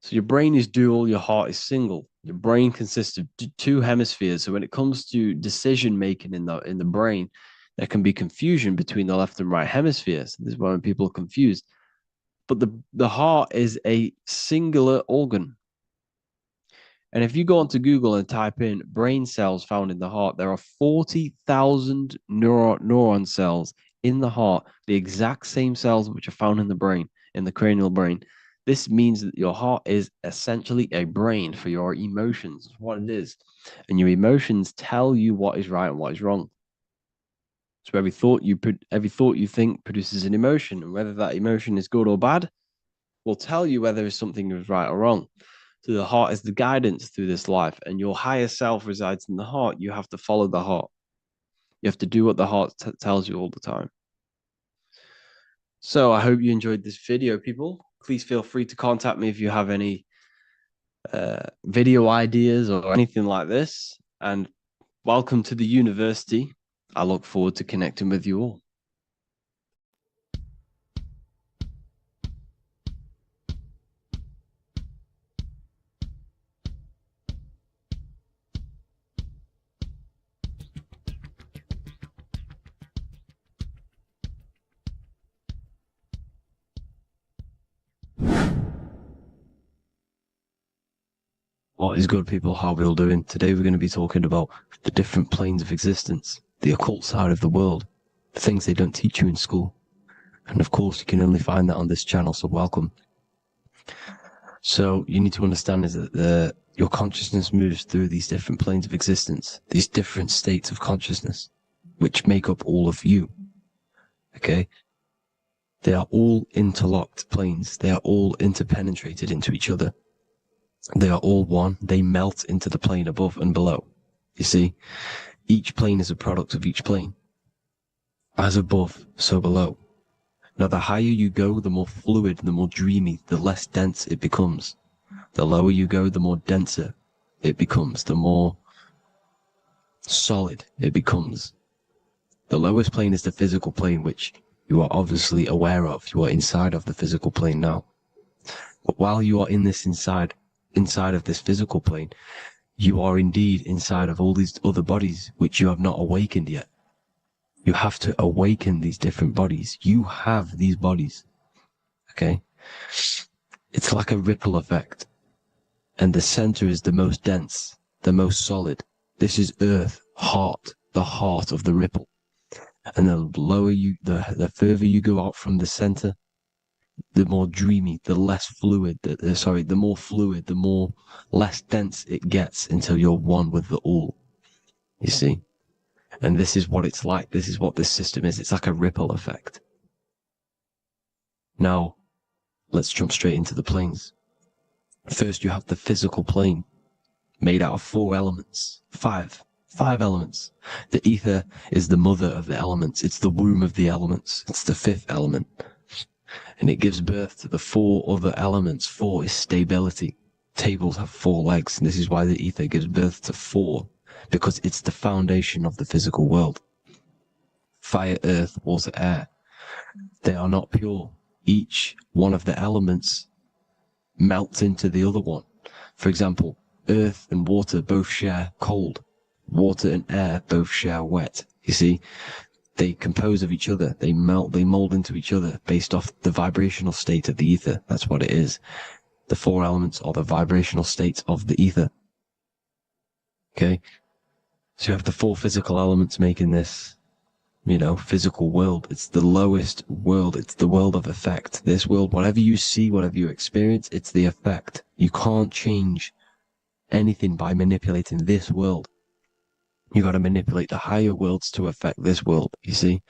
So your brain is dual, your heart is single. Your brain consists of two hemispheres. So when it comes to decision making in the brain, there can be confusion between the left and right hemispheres. This is why when people are confused. But the heart is a singular organ. And if you go onto Google and type in brain cells found in the heart, there are 40,000 neuron cells in the heart, the exact same cells which are found in the brain, in the cranial brain. This means that your heart is essentially a brain for your emotions. That's what it is. And your emotions tell you what is right and what is wrong. So every thought you think produces an emotion, and whether that emotion is good or bad will tell you whether something is right or wrong. So the heart is the guidance through this life, and your higher self resides in the heart. You have to follow the heart. You have to do what the heart tells you all the time. So I hope you enjoyed this video, people. Please feel free to contact me if you have any video ideas or anything like this. And welcome to the university. I look forward to connecting with you all. What is good, people? How are we all doing? Today we're going to be talking about the different planes of existence, the occult side of the world, the things they don't teach you in school. And of course, you can only find that on this channel, so welcome. So you need to understand is that your consciousness moves through these different planes of existence, these different states of consciousness, which make up all of you. Okay? They are all interlocked planes. They are all interpenetrated into each other. They are all one. They melt into the plane above and below. You see, each plane is a product of each plane. As above, so below. Now, the higher you go, the more fluid, the more dreamy, the less dense it becomes. The lower you go, the more denser it becomes, the more solid it becomes. The lowest plane is the physical plane, which you are obviously aware of. You are inside of the physical plane now. But while you are in this inside of this physical plane, You are indeed inside of all these other bodies which you have not awakened yet. You have to awaken these different bodies. You have these bodies. Okay? It's like a ripple effect. And the center is the most dense, the most solid. This is Earth, heart, the heart of the ripple. And the lower you, the further you go out from the center, the more dreamy, the less fluid, the more fluid, the more less dense it gets until you're one with the all. You see? And this is what it's like. This is what this system is. It's like a ripple effect. Now, let's jump straight into the planes. First, you have the physical plane, made out of 4 elements. 5 elements. The ether is the mother of the elements. It's the womb of the elements. It's the 5th element. And it gives birth to the 4 other elements. 4 is stability. Tables have 4 legs, and this is why the ether gives birth to 4, because it's the foundation of the physical world. Fire, earth, water, air. They are not pure. Each one of the elements melts into the other one. For example, earth and water both share cold. Water and air both share wet. You see, they compose of each other. They melt, they mold into each other based off the vibrational state of the ether. That's what it is. The 4 elements are the vibrational states of the ether. Okay? So you have the 4 physical elements making this, physical world. It's the lowest world. It's the world of effect. This world, whatever you see, whatever you experience, it's the effect. You can't change anything by manipulating this world. You got to manipulate the higher worlds to affect this world. You see,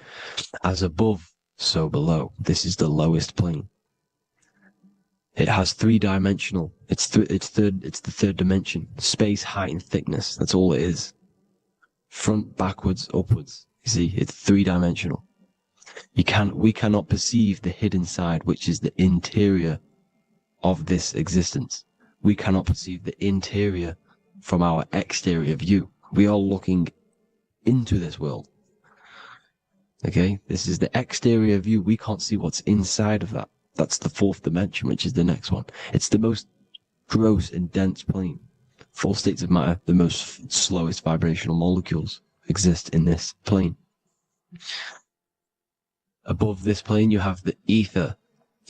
as above, so below. This is the lowest plane. It has 3-dimensional. It's the 3rd dimension. Space, height, and thickness. That's all it is. Front, backwards, upwards. You see, it's 3-dimensional. We cannot perceive the hidden side, which is the interior of this existence. We cannot perceive the interior from our exterior view. We are looking into this world. Okay? This is the exterior view. We can't see what's inside of that. That's the 4th dimension, which is the next one. It's the most gross and dense plane. 4 states of matter, the most slowest vibrational molecules exist in this plane. Above this plane, you have the ether.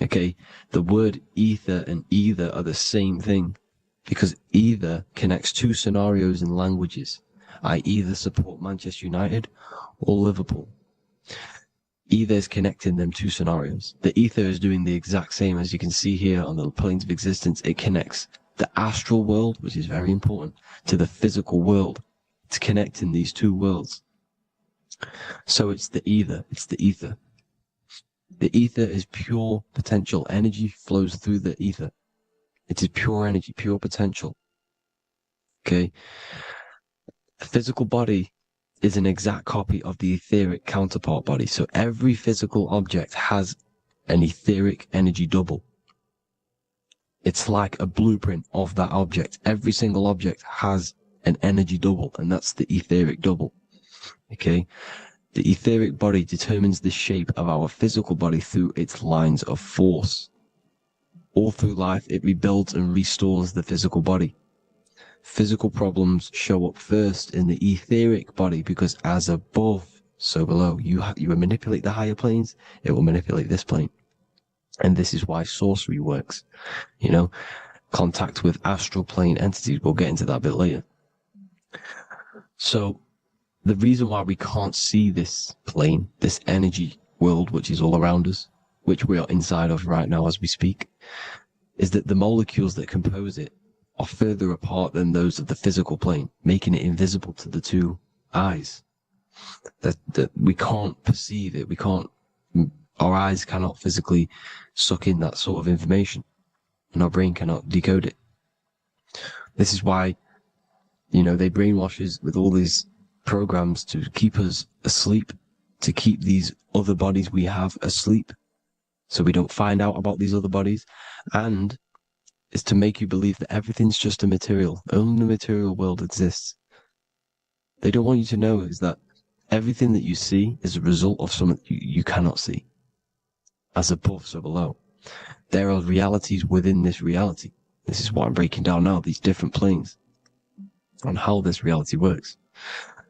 Okay? The word ether and either are the same thing, because either connects 2 scenarios in languages. I either support Manchester United or Liverpool. Either is connecting them 2 scenarios. The ether is doing the exact same, as you can see here on the planes of existence. It connects the astral world, which is very important, to the physical world. It's connecting these 2 worlds. So it's the ether. It's the ether. The ether is pure potential. Energy flows through the ether. It is pure energy, pure potential. Okay? The physical body is an exact copy of the etheric counterpart body. So every physical object has an etheric energy double. It's like a blueprint of that object. Every single object has an energy double, and that's the etheric double. Okay? The etheric body determines the shape of our physical body through its lines of force. All through life, it rebuilds and restores the physical body. Physical problems show up first in the etheric body, because as above, so below. You manipulate the higher planes, it will manipulate this plane. And this is why sorcery works. Contact with astral plane entities. We'll get into that a bit later. So the reason why we can't see this plane, this energy world, which is all around us, which we are inside of right now as we speak, is that the molecules that compose it are further apart than those of the physical plane, making it invisible to the 2 eyes. That we can't perceive it. Our eyes cannot physically suck in that sort of information, and our brain cannot decode it. This is why, they brainwash us with all these programs to keep us asleep, to keep these other bodies we have asleep, so we don't find out about these other bodies, and is to make you believe that everything's just a material. Only the material world exists. They don't want you to know is that everything that you see is a result of something you cannot see. As above, so below. There are realities within this reality. This is what I'm breaking down now, these different planes. on how this reality works.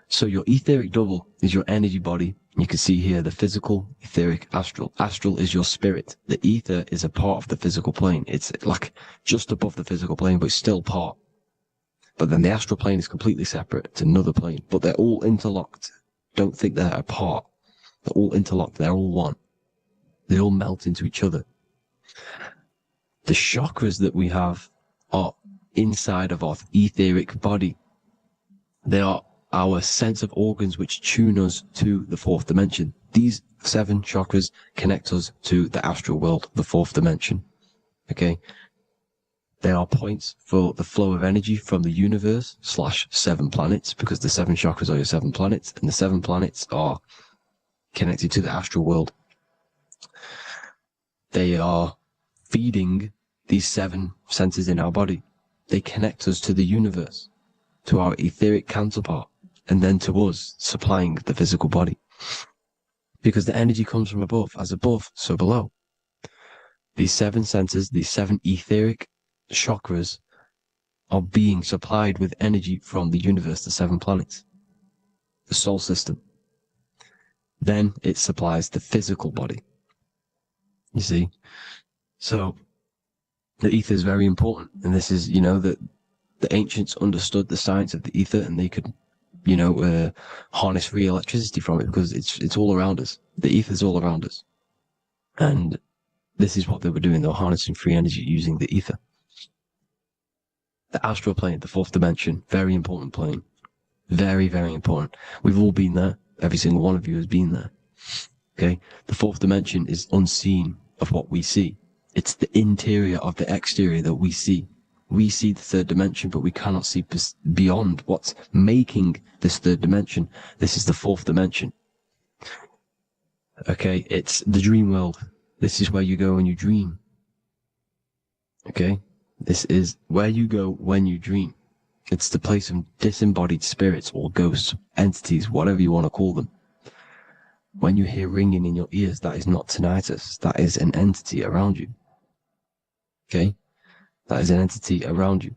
So your etheric double is your energy body. You can see here the physical, etheric, astral. Astral is your spirit. The ether is a part of the physical plane. It's like just above the physical plane, but it's still part. But then the astral plane is completely separate. It's another plane, but they're all interlocked. Don't think they're apart. They're all interlocked. They're all one. They all melt into each other. The chakras that we have are inside of our etheric body. They are our sense of organs which tune us to the fourth dimension. These 7 chakras connect us to the astral world, the fourth dimension. Okay? They are points for the flow of energy from the universe / 7 planets, because the 7 chakras are your 7 planets, and the 7 planets are connected to the astral world. They are feeding these 7 senses in our body. They connect us to the universe, to our etheric counterpart, and then to us, supplying the physical body. Because the energy comes from above. As above, so below. These 7 senses, these 7 etheric chakras, are being supplied with energy from the universe, the 7 planets, the solar system. Then it supplies the physical body. You see? So, the ether is very important. And this is, that the ancients understood the science of the ether, and they could, harness free electricity from it, because it's all around us. The ether is all around us. And this is what they were doing. They were harnessing free energy using the ether. The astral plane, the 4th dimension, very important plane. Very, very important. We've all been there. Every single one of you has been there. Okay? The 4th dimension is unseen of what we see. It's the interior of the exterior that we see. We see the 3rd dimension, but we cannot see beyond what's making this 3rd dimension. This is the 4th dimension. Okay? It's the dream world. This is where you go when you dream. Okay? This is where you go when you dream. It's the place of disembodied spirits or ghosts, entities, whatever you want to call them. When you hear ringing in your ears, that is not tinnitus. That is an entity around you. Okay? That is an entity around you.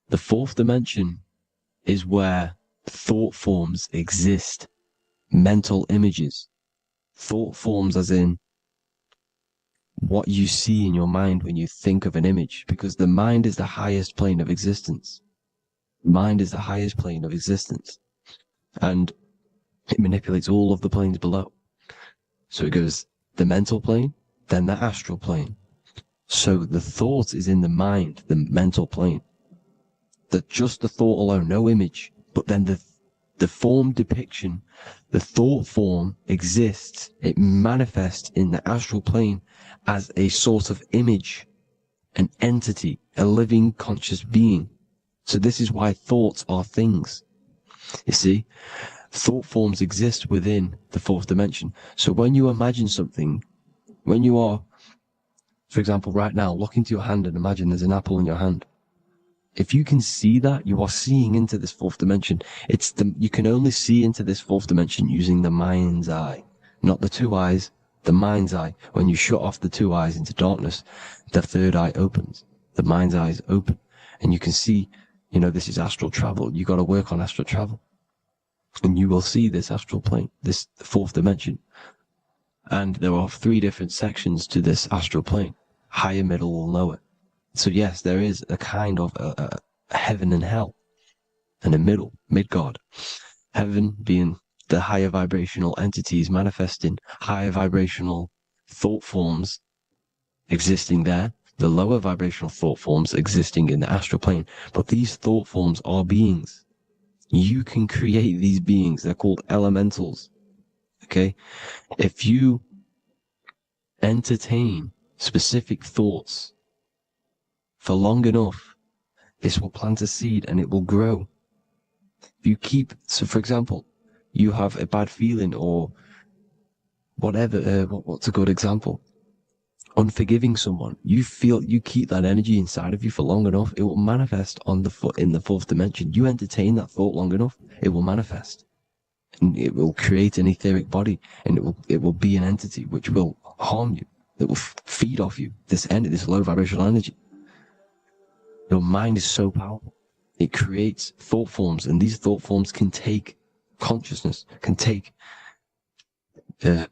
The 4th dimension is where thought forms exist. Mental images. Thought forms as in what you see in your mind when you think of an image, because the mind is the highest plane of existence. Mind is the highest plane of existence. And it manipulates all of the planes below. So it goes the mental plane, then the astral plane. So the thought is in the mind, the mental plane. That just the thought alone, no image, but then the form depiction, the thought form exists. It manifests in the astral plane as a sort of image, an entity, a living conscious being. So this is why thoughts are things. You see, thought forms exist within the 4th dimension. So when you imagine something, when you are, for example, right now, look into your hand and imagine there's an apple in your hand. If you can see that, you are seeing into this 4th dimension. You can only see into this 4th dimension using the mind's eye, not the 2 eyes, the mind's eye. When you shut off the 2 eyes into darkness, the 3rd eye opens. The mind's eye is open. And you can see, this is astral travel. You got to work on astral travel. And you will see this astral plane, this 4th dimension. And there are 3 different sections to this astral plane. Higher, middle, or lower. So yes, there is a kind of a heaven and hell. And a mid-God. Heaven being the higher vibrational entities manifesting higher vibrational thought forms existing there. The lower vibrational thought forms existing in the astral plane. But these thought forms are beings. You can create these beings. They're called elementals. Okay? If you entertain specific thoughts for long enough, this will plant a seed and it will grow. If you keep, so for example, you have a bad feeling or whatever, what's a good example? Unforgiving someone. You keep that energy inside of you for long enough, it will manifest in the 4th dimension. You entertain that thought long enough, it will manifest. And it will create an etheric body, and it will be an entity which will harm you. It will feed off you, this low vibrational energy. Your mind is so powerful. It creates thought forms, and these thought forms can take consciousness, can take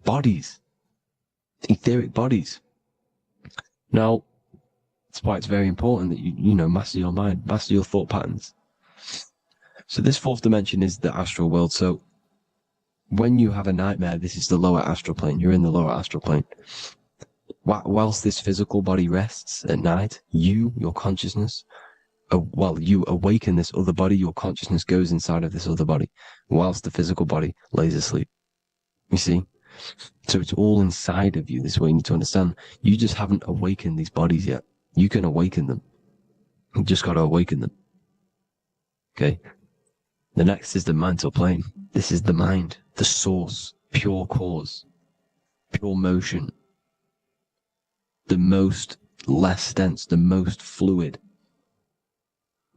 bodies, etheric bodies. Now, that's why it's very important that you master your mind, master your thought patterns. So this fourth dimension is the astral world. So when you have a nightmare, this is the lower astral plane. You're in the lower astral plane. Whilst this physical body rests at night, your consciousness, you awaken this other body, your consciousness goes inside of this other body, whilst the physical body lays asleep. You see? So it's all inside of you. This is what you need to understand. You just haven't awakened these bodies yet. You can awaken them. You just got to awaken them. Okay? The next is the mental plane. This is the mind, the source, pure cause, pure motion, the most less dense, the most fluid.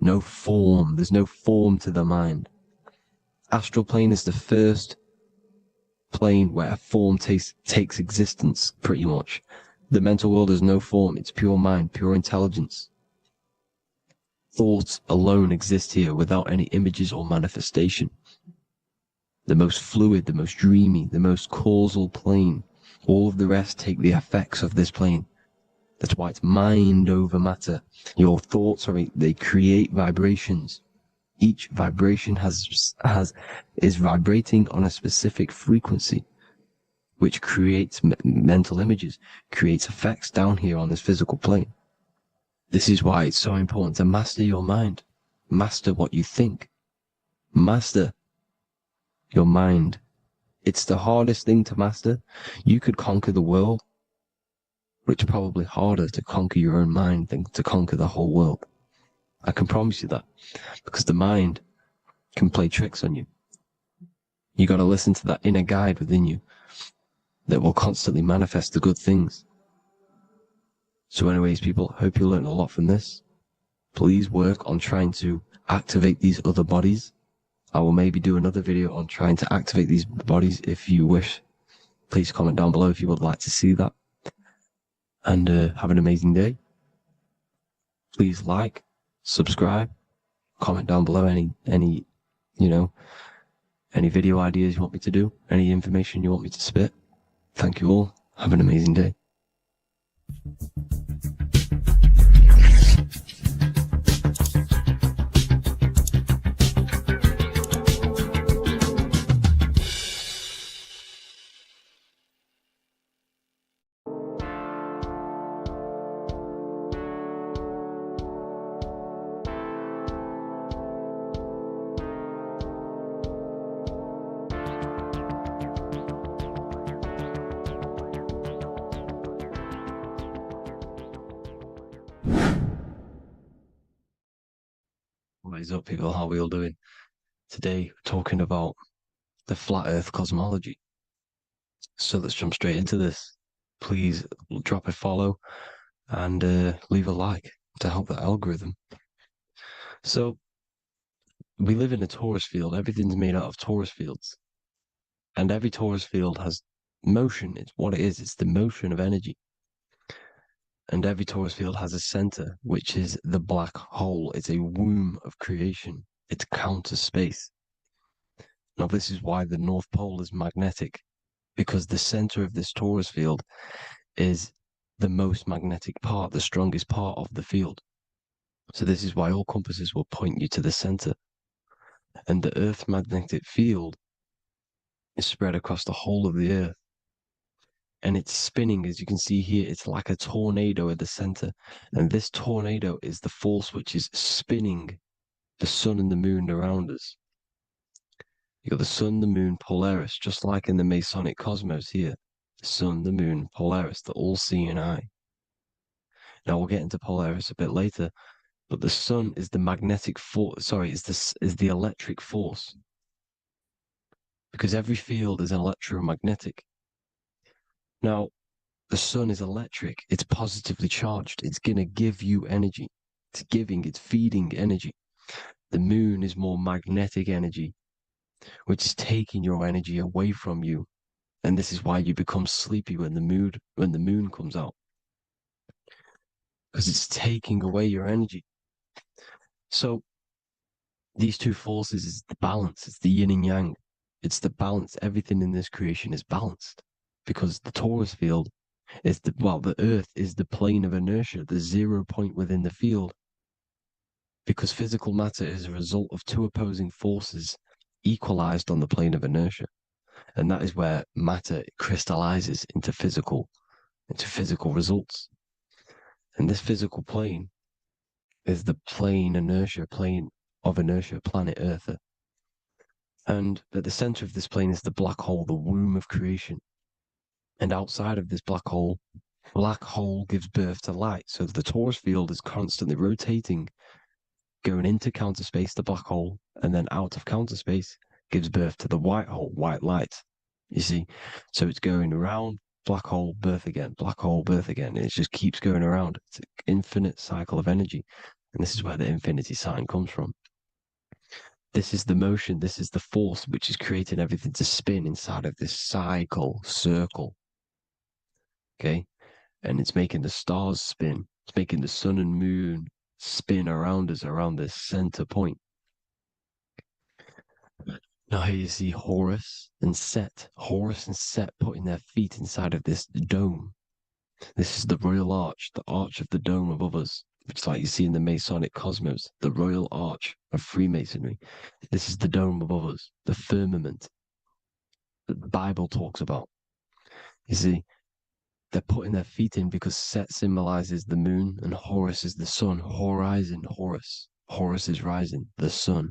No form. There's no form to the mind. Astral plane is the first plane where a form takes existence, pretty much. The mental world has no form. It's pure mind, pure intelligence. Thoughts alone exist here without any images or manifestation. The most fluid, the most dreamy, the most causal plane. All of the rest take the effects of this plane. That's why it's mind over matter. Your thoughts they create vibrations. Each vibration is vibrating on a specific frequency, which creates mental images, creates effects down here on this physical plane. This is why it's so important to master your mind. Master what you think. Master your mind. It's the hardest thing to master. You could conquer the world, but it's probably harder to conquer your own mind than to conquer the whole world. I can promise you that, because the mind can play tricks on you. You got to listen to that inner guide within you that will constantly manifest the good things. So anyways, people, hope you learned a lot from this. Please work on trying to activate these other bodies. I will maybe do another video on trying to activate these bodies if you wish. Please comment down below if you would like to see that. And have an amazing day. Please like, subscribe, comment down below any video ideas you want me to do, any information you want me to spit. Thank you all. Have an amazing day. What is up, people? How are we all doing? Today, we're talking about the flat earth cosmology. So let's jump straight into this. Please drop a follow and leave a like to help the algorithm. So we live in a torus field. Everything's made out of torus fields. And every torus field has motion. It's what it is. It's the motion of energy. And every torus field has a center, which is the black hole. It's a womb of creation. It's counter space. Now, this is why the North Pole is magnetic, because the center of this torus field is the most magnetic part, the strongest part of the field. So this is why all compasses will point you to the center. And the Earth's magnetic field is spread across the whole of the Earth. And it's spinning, as you can see here. It's like a tornado at the center. And this tornado is the force which is spinning the sun and the moon around us. You got the sun, the moon, Polaris, just like in the Masonic cosmos here. The sun, the moon, Polaris, the all-seeing eye. Now we'll get into Polaris a bit later, but the sun is the magnetic force. Sorry, is the electric force, because every field is electromagnetic. Now, the sun is electric. It's positively charged. It's gonna give you energy. It's feeding energy. The moon is more magnetic energy, which is taking your energy away from you. And this is why you become sleepy when the moon comes out, because it's taking away your energy. So These two forces is the balance. It's the yin and yang. It's the balance. Everything in this creation is balanced because the torus field is the Earth is the plane of inertia, the 0 point within the field. Because physical matter is a result of two opposing forces equalized on the plane of inertia. And that is where matter crystallizes into physical results. And this physical plane is the plane of inertia, planet Earth. And at the center of this plane is the black hole, the womb of creation. And outside of this black hole gives birth to light. So the torus field is constantly rotating, going into counter space, the black hole, and then out of counter space gives birth to the white hole, white light. You see? So it's going around, black hole, birth again, black hole, birth again. And it just keeps going around. It's an infinite cycle of energy. And this is where the infinity sign comes from. This is the motion, this is the force which is creating everything to spin inside of this circle. Okay? And it's making the stars spin. It's making the sun and moon spin around us, around this center point. Now here you see Horus and Set putting their feet inside of this dome. This is the royal arch, the arch of the dome above us, which is like you see in the Masonic cosmos, the royal arch of Freemasonry. This is the dome above us, the firmament that the Bible talks about. You see, they're putting their feet in because Set symbolizes the moon and Horus is the sun. Horizon, Horus. Horus is rising, the sun.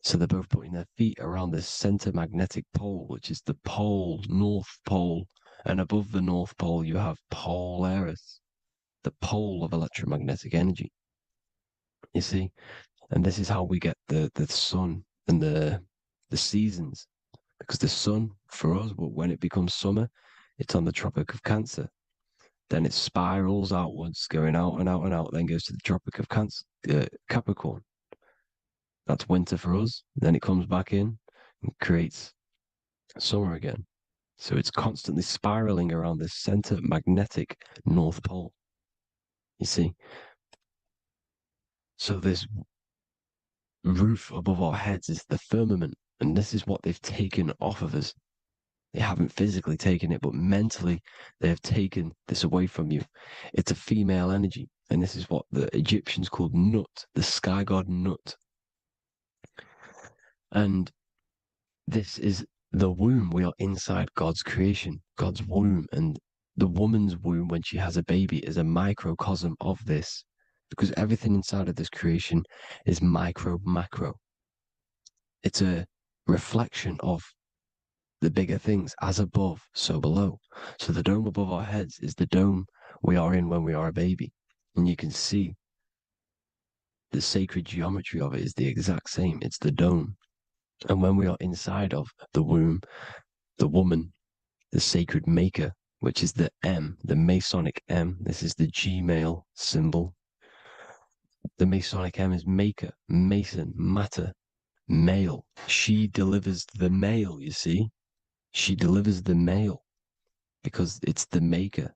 So they're both putting their feet around this center magnetic pole, which is the pole, North Pole. And above the North Pole, you have Polaris, the pole of electromagnetic energy. You see? And this is how we get the sun and the seasons. Because the sun, for us, when it becomes summer, it's on the Tropic of Cancer. Then it spirals outwards, going out and out and out, then goes to the Tropic of Capricorn. That's winter for us. Then it comes back in and creates summer again. So it's constantly spiraling around this center magnetic North Pole. You see? So this roof above our heads is the firmament, and this is what they've taken off of us. They haven't physically taken it, but mentally they have taken this away from you. It's a female energy, and this is what the Egyptians called Nut, the sky god Nut. And this is the womb. We are inside God's creation, God's womb. And the woman's womb, when she has a baby, is a microcosm of this, because everything inside of this creation is macro. It's a reflection of the bigger things, as above, so below. So the dome above our heads is the dome we are in when we are a baby. And you can see the sacred geometry of it is the exact same. It's the dome. And when we are inside of the womb, the woman, the sacred maker, which is the M, the Masonic M, this is the Gmail symbol. The Masonic M is maker, mason, matter, male. She delivers the male, you see. She delivers the male because it's the maker,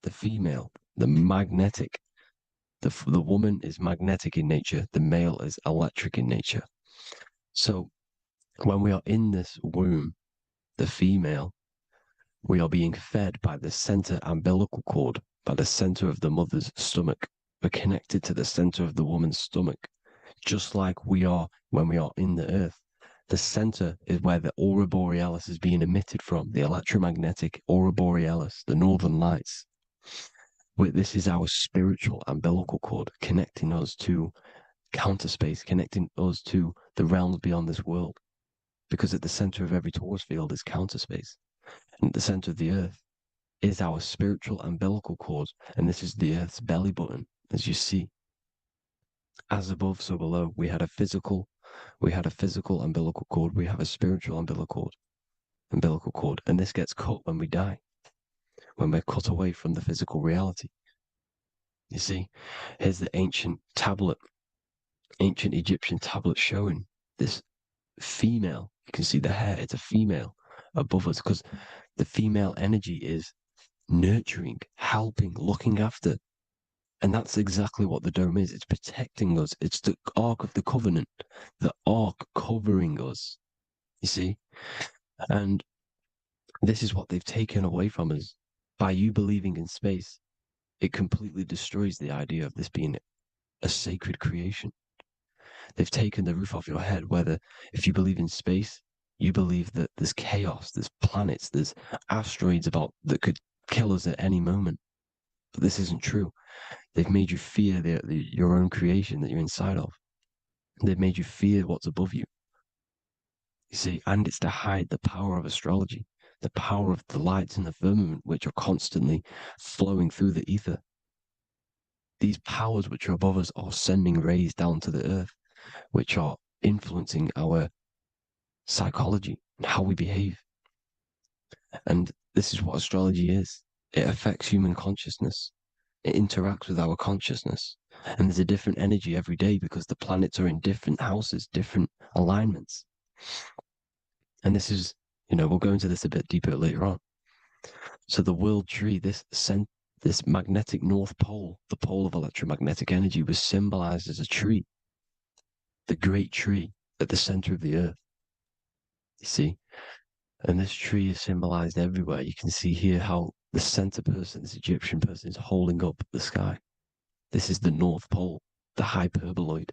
the female, the magnetic. The woman is magnetic in nature, the male is electric in nature. So when we are in this womb, the female, we are being fed by the center umbilical cord, by the center of the mother's stomach. We're connected to the center of the woman's stomach, just like we are when we are in the earth. The center is where the aurora borealis is being emitted from, the electromagnetic aurora borealis, the northern lights. This is our spiritual umbilical cord, connecting us to counter space, connecting us to the realms beyond this world. Because at the center of every torus field is counter space. And at the center of the earth is our spiritual umbilical cord. And this is the earth's belly button, as you see. As above, so below. We had a physical umbilical cord. We have a spiritual umbilical cord. And this gets cut when we die, when we're cut away from the physical reality. You see, here's the ancient Egyptian tablet showing this female. You can see the hair, it's a female above us, because the female energy is nurturing, helping, looking after. And that's exactly what the dome is. It's protecting us. It's the Ark of the Covenant, the Ark covering us, you see? And this is what they've taken away from us. By you believing in space, it completely destroys the idea of this being a sacred creation. They've taken the roof off your head, whether if you believe in space, you believe that there's chaos, there's planets, there's asteroids about that could kill us at any moment. But this isn't true. They've made you fear your own creation that you're inside of. They've made you fear what's above you. You see, and it's to hide the power of astrology, the power of the lights in the firmament, which are constantly flowing through the ether. These powers which are above us are sending rays down to the earth, which are influencing our psychology and how we behave. And this is what astrology is. It affects human consciousness. It interacts with our consciousness. And there's a different energy every day because the planets are in different houses, different alignments. And this is, we'll go into this a bit deeper later on. So the world tree, this magnetic north pole, the pole of electromagnetic energy, was symbolized as a tree, the great tree at the center of the earth. You see? And this tree is symbolized everywhere. You can see here how the center person, this Egyptian person, is holding up the sky. This is the North Pole, the hyperboloid,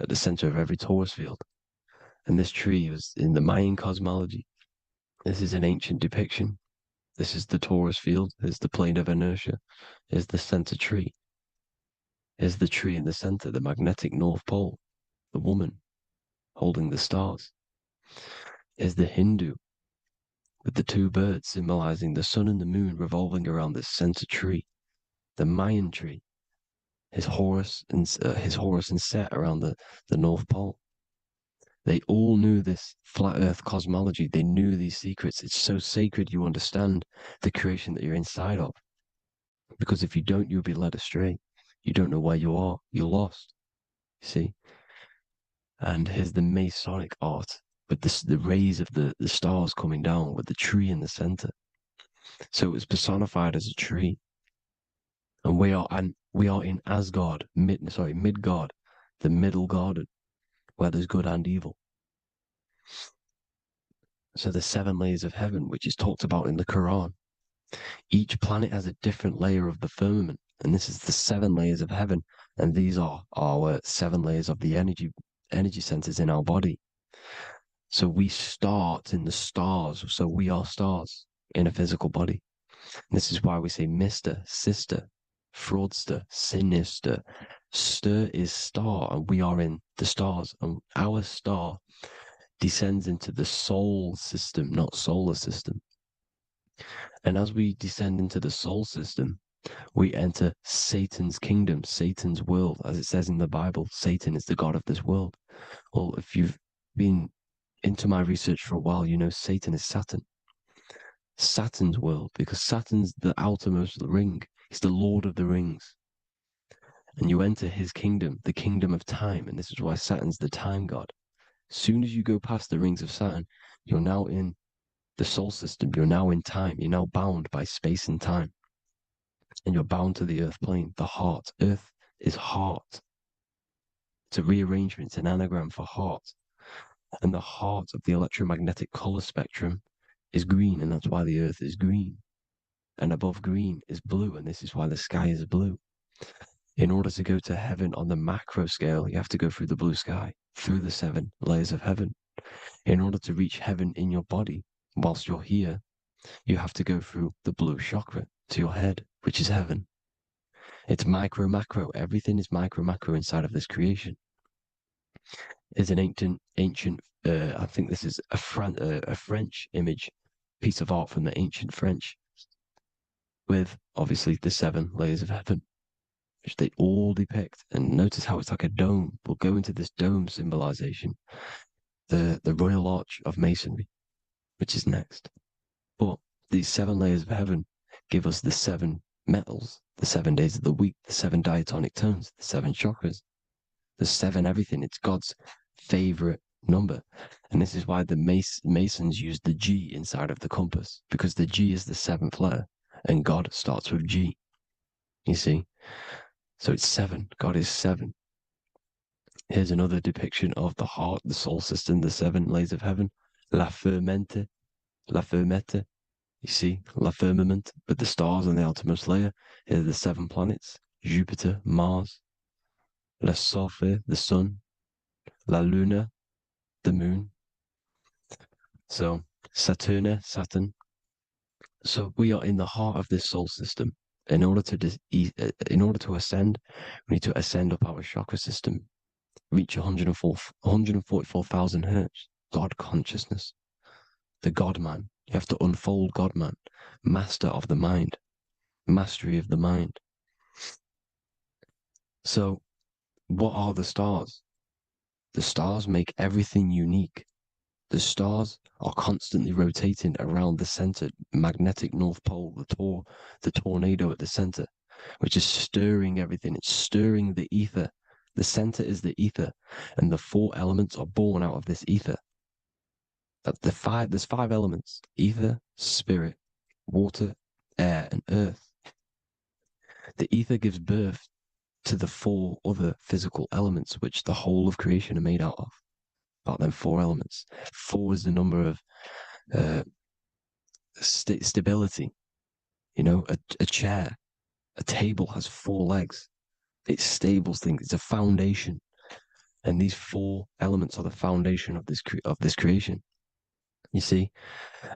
at the center of every torus field. And this tree was in the Mayan cosmology. This is an ancient depiction. This is the torus field. There's the plane of inertia. Here's the center tree. Here's the tree in the center, the magnetic North Pole, the woman holding the stars. Here's the Hindu with the two birds symbolizing the sun and the moon revolving around this center tree. The Mayan tree, his Horus and Set around the North Pole. They all knew this flat earth cosmology. They knew these secrets. It's so sacred you understand the creation that you're inside of. Because if you don't, you'll be led astray. You don't know where you are. You're lost. You see? And here's the Masonic art with the rays of the stars coming down with the tree in the center. So it was personified as a tree. And we are in Asgard, Midgard, the middle garden, where there's good and evil. So the 7 layers of heaven, which is talked about in the Quran. Each planet has a different layer of the firmament, and this is the 7 layers of heaven, and these are our 7 layers of the energy centers in our body. So we start in the stars, so we are stars in a physical body. And this is why we say Mr., Sister, Fraudster, Sinister. Stir is star, and we are in the stars, and our star descends into the soul system, not solar system. And as we descend into the soul system, we enter Satan's kingdom, Satan's world. As it says in the Bible, Satan is the god of this world. Well, if you've been into my research for a while, you know Satan is Saturn. Saturn's world, because Saturn's the outermost ring. He's the Lord of the Rings. And you enter his kingdom, the kingdom of time. And this is why Saturn's the time god. As soon as you go past the rings of Saturn, you're now in the soul system. You're now in time. You're now bound by space and time. And you're bound to the earth plane, the heart. Earth is heart. It's a rearrangement, it's an anagram for heart. And the heart of the electromagnetic color spectrum is green, and that's why the earth is green. And above green is blue, and this is why the sky is blue. In order to go to heaven on the macro scale, you have to go through the blue sky, through the 7 layers of heaven. In order to reach heaven in your body, whilst you're here, you have to go through the blue chakra to your head, which is heaven. It's micro, macro. Everything is micro, macro inside of this creation. It's an ancient, I think this is a French image, piece of art from the ancient French, with obviously the 7 layers of heaven, which they all depict. And notice how it's like a dome. We'll go into this dome symbolization, the Royal Arch of Masonry, which is next. But these 7 layers of heaven give us the 7 metals, the 7 days of the week, the 7 diatonic tones, the 7 chakras, the 7 everything. It's God's favorite number. And this is why the Masons use the G inside of the compass, because the G is the 7th letter, and God starts with G. You see? So it's 7. God is 7. Here's another depiction of the heart, the soul system, the 7 layers of heaven. La fermente, la fermette. You see, la firmament, with the stars on the outermost layer. Here are the 7 planets: Jupiter, Mars, la Sophie, the sun, la luna, the moon. So Saturn. So we are in the heart of this soul system. In order to ascend, we need to ascend up our chakra system, reach 144,000 hertz. God consciousness, the God man. You have to unfold God man, master of the mind, mastery of the mind. So, what are the stars? The stars make everything unique. The stars are constantly rotating around the center, magnetic North Pole, the tornado at the center, which is stirring everything. It's stirring the ether. The center is the ether, and the 4 elements are born out of this ether. There's 5 elements: ether, spirit, water, air, and earth. The ether gives birth to the 4 other physical elements, which the whole of creation are made out of. About them 4 elements. 4 is the number of stability. You know, a chair, a table has 4 legs. It's stable thing. It's a foundation, and these 4 elements are the foundation of this creation. You see,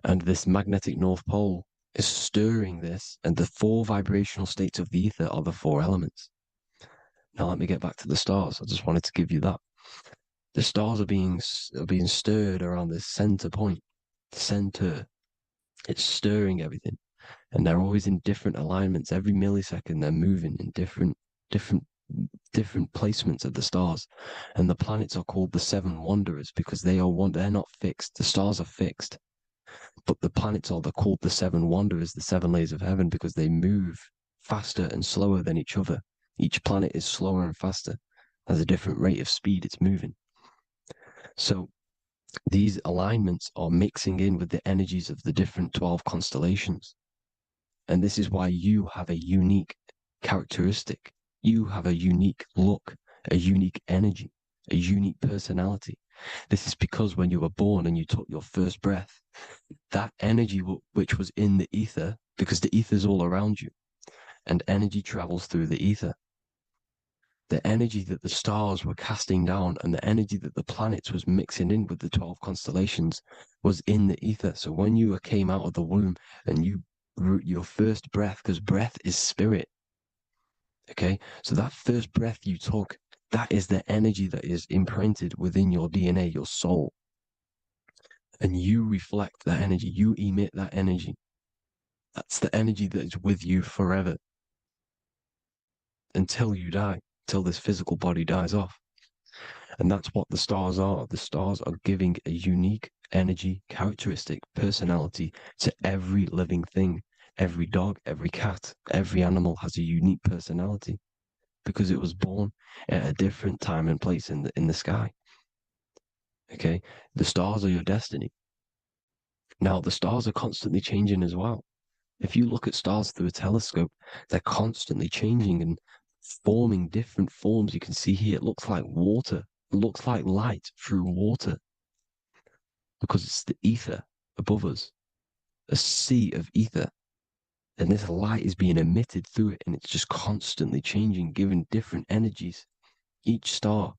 and this magnetic North Pole is stirring this, and the 4 vibrational states of the ether are the 4 elements. Now let me get back to the stars. I just wanted to give you that. The stars are being stirred around this center point, center. It's stirring everything, and they're always in different alignments. Every millisecond, they're moving in different placements of the stars. And the planets are called the 7 wanderers because they're not fixed. The stars are fixed, but the planets they're called the 7 wanderers, the 7 layers of heaven, because they move faster and slower than each other. Each planet is slower and faster, has a different rate of speed it's moving. So these alignments are mixing in with the energies of the different 12 constellations. And this is why you have a unique characteristic. You have a unique look, a unique energy, a unique personality. This is because when you were born and you took your first breath, that energy which was in the ether, because the ether is all around you, and energy travels through the ether. The energy that the stars were casting down and the energy that the planets was mixing in with the 12 constellations was in the ether. So when you came out of the womb and your first breath, because breath is spirit, okay? So that first breath you took, that is the energy that is imprinted within your DNA, your soul. And you reflect that energy, you emit that energy. That's the energy that is with you forever until you die, till this physical body dies off. And that's what the stars are. The stars are giving a unique energy, characteristic, personality to every living thing. Every dog, every cat, every animal has a unique personality because it was born at a different time and place in the sky. Okay, the stars are your destiny. Now, the stars are constantly changing as well. If you look at stars through a telescope, they're constantly changing and forming different forms. You can see here, it looks like water. It looks like light through water because it's the ether above us, a sea of ether. And this light is being emitted through it, and it's just constantly changing, giving different energies, each star.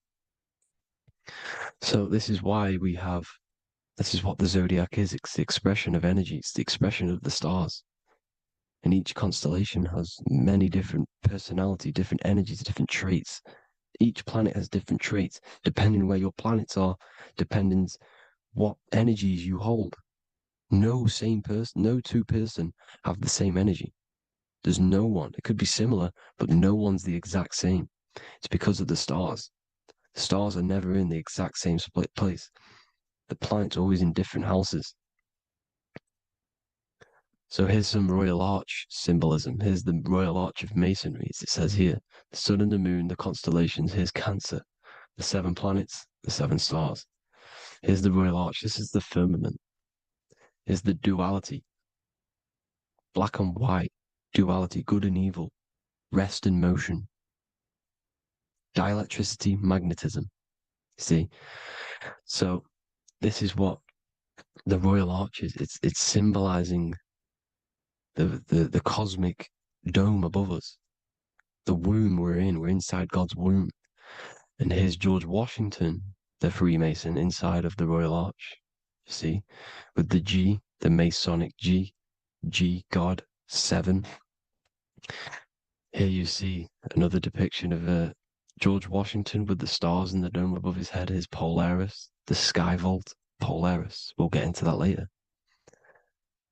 So this is what the zodiac is. It's the expression of energy. It's the expression of the stars. And each constellation has many different personality, different energies, different traits. Each planet has different traits, depending where your planets are, depends what energies you hold. No two person have the same energy. There's no one. It could be similar, but no one's the exact same. It's because of the stars. The stars are never in the exact same split place. The planets are always in different houses. So here's some Royal Arch symbolism. Here's the Royal Arch of Masonry. As it says here, the sun and the moon, the constellations. Here's Cancer, the 7 planets, the 7 stars. Here's the Royal Arch. This is the firmament. Here's the duality. Black and white, duality, good and evil. rest and motion, dielectricity, magnetism. See? So this is what the Royal Arch is. It's symbolizing the cosmic dome above us. The womb we're in. We're inside God's womb. And here's George Washington, the Freemason, inside of the Royal Arch. You see? With the G, the Masonic G, God, 7. Here you see another depiction of George Washington with the stars in the dome above his head, his Polaris, the sky vault, Polaris. We'll get into that later.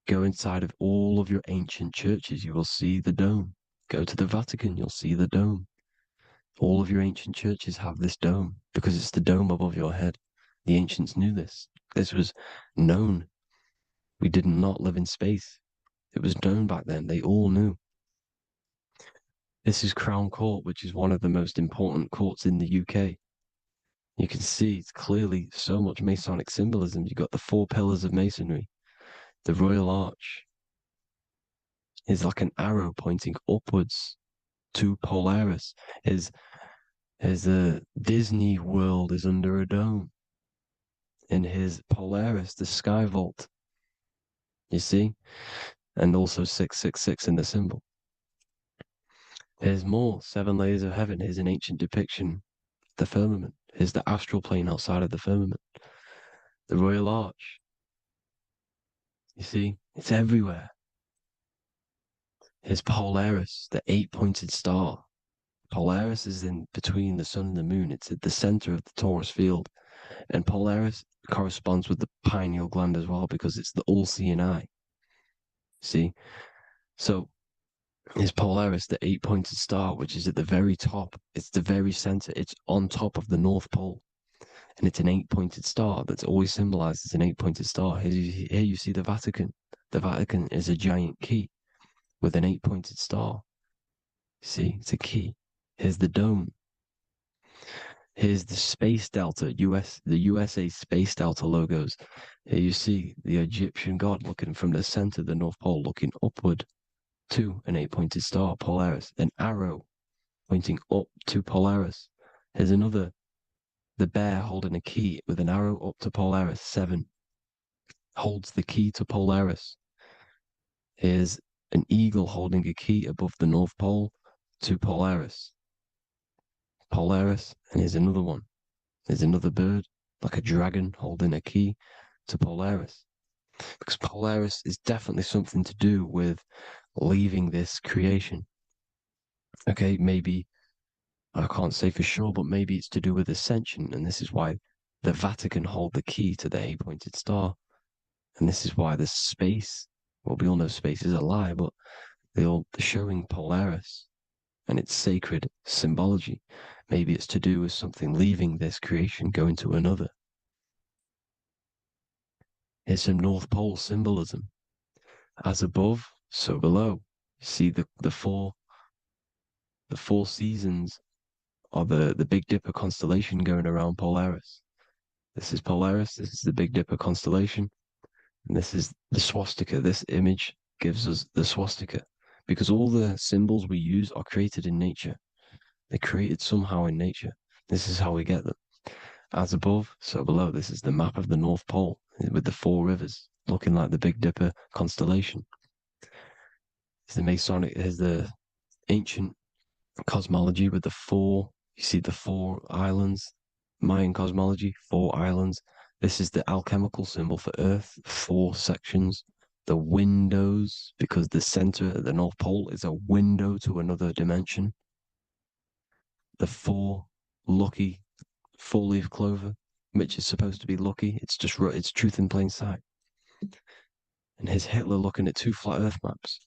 Go inside of all of your ancient churches, you will see the dome. Go to the Vatican, you'll see the dome. All of your ancient churches have this dome because it's the dome above your head. The ancients knew this. This was known. We did not live in space. It was known back then. They all knew. This is Crown Court, which is one of the most important courts in the UK. You can see it's clearly so much Masonic symbolism. You've got the 4 pillars of Masonry. The Royal Arch is like an arrow pointing upwards to Polaris. His Disney World is under a dome. In his Polaris, the sky vault. You see? And also 666 in the symbol. Here's more 7 layers of heaven. Here's an ancient depiction. The firmament. Here's the astral plane outside of the firmament. The Royal Arch. You see? It's everywhere. Here's Polaris, the 8-pointed star. Polaris is in between the sun and the moon. It's at the center of the Taurus field. And Polaris corresponds with the pineal gland as well because it's the all-seeing eye. See? So is Polaris, the 8-pointed star, which is at the very top. It's the very center. It's on top of the North Pole. And it's an 8-pointed star that's always symbolized as an 8-pointed star. Here you see the Vatican. The Vatican is a giant key with an 8-pointed star. See, it's a key. Here's the dome. Here's the Space Delta, the USA Space Delta logos. Here you see the Egyptian god looking from the center of the North Pole, looking upward to an 8-pointed star, Polaris. An arrow pointing up to Polaris. Here's another, the bear holding a key with an arrow up to Polaris, 7. Holds the key to Polaris. Here's an eagle holding a key above the North Pole to Polaris. Polaris, and here's another one. There's another bird, like a dragon, holding a key to Polaris. Because Polaris is definitely something to do with leaving this creation. Okay, maybe, I can't say for sure, but maybe it's to do with ascension, and this is why the Vatican hold the key to the 8-pointed star. And this is why the space, well, we all know space is a lie, but they're showing Polaris and its sacred symbology. Maybe it's to do with something leaving this creation, going to another. Here's some North Pole symbolism. As above, so below. You see the four seasons of the Big Dipper constellation going around Polaris. This is Polaris, this is the Big Dipper constellation, and this is the swastika. This image gives us the swastika, because all the symbols we use are created in nature. They're created somehow in nature. This is how we get them. As above, so below. This is the map of the North Pole with the 4 rivers looking like the Big Dipper constellation. It's the Masonic, here's the ancient cosmology with the 4, you see the 4 islands, Mayan cosmology, 4 islands. This is the alchemical symbol for Earth, 4 sections. The windows, because the center of the North Pole is a window to another dimension. The 4 lucky 4-leaf clover, which is supposed to be lucky. It's truth in plain sight. And here's Hitler looking at 2 flat Earth maps.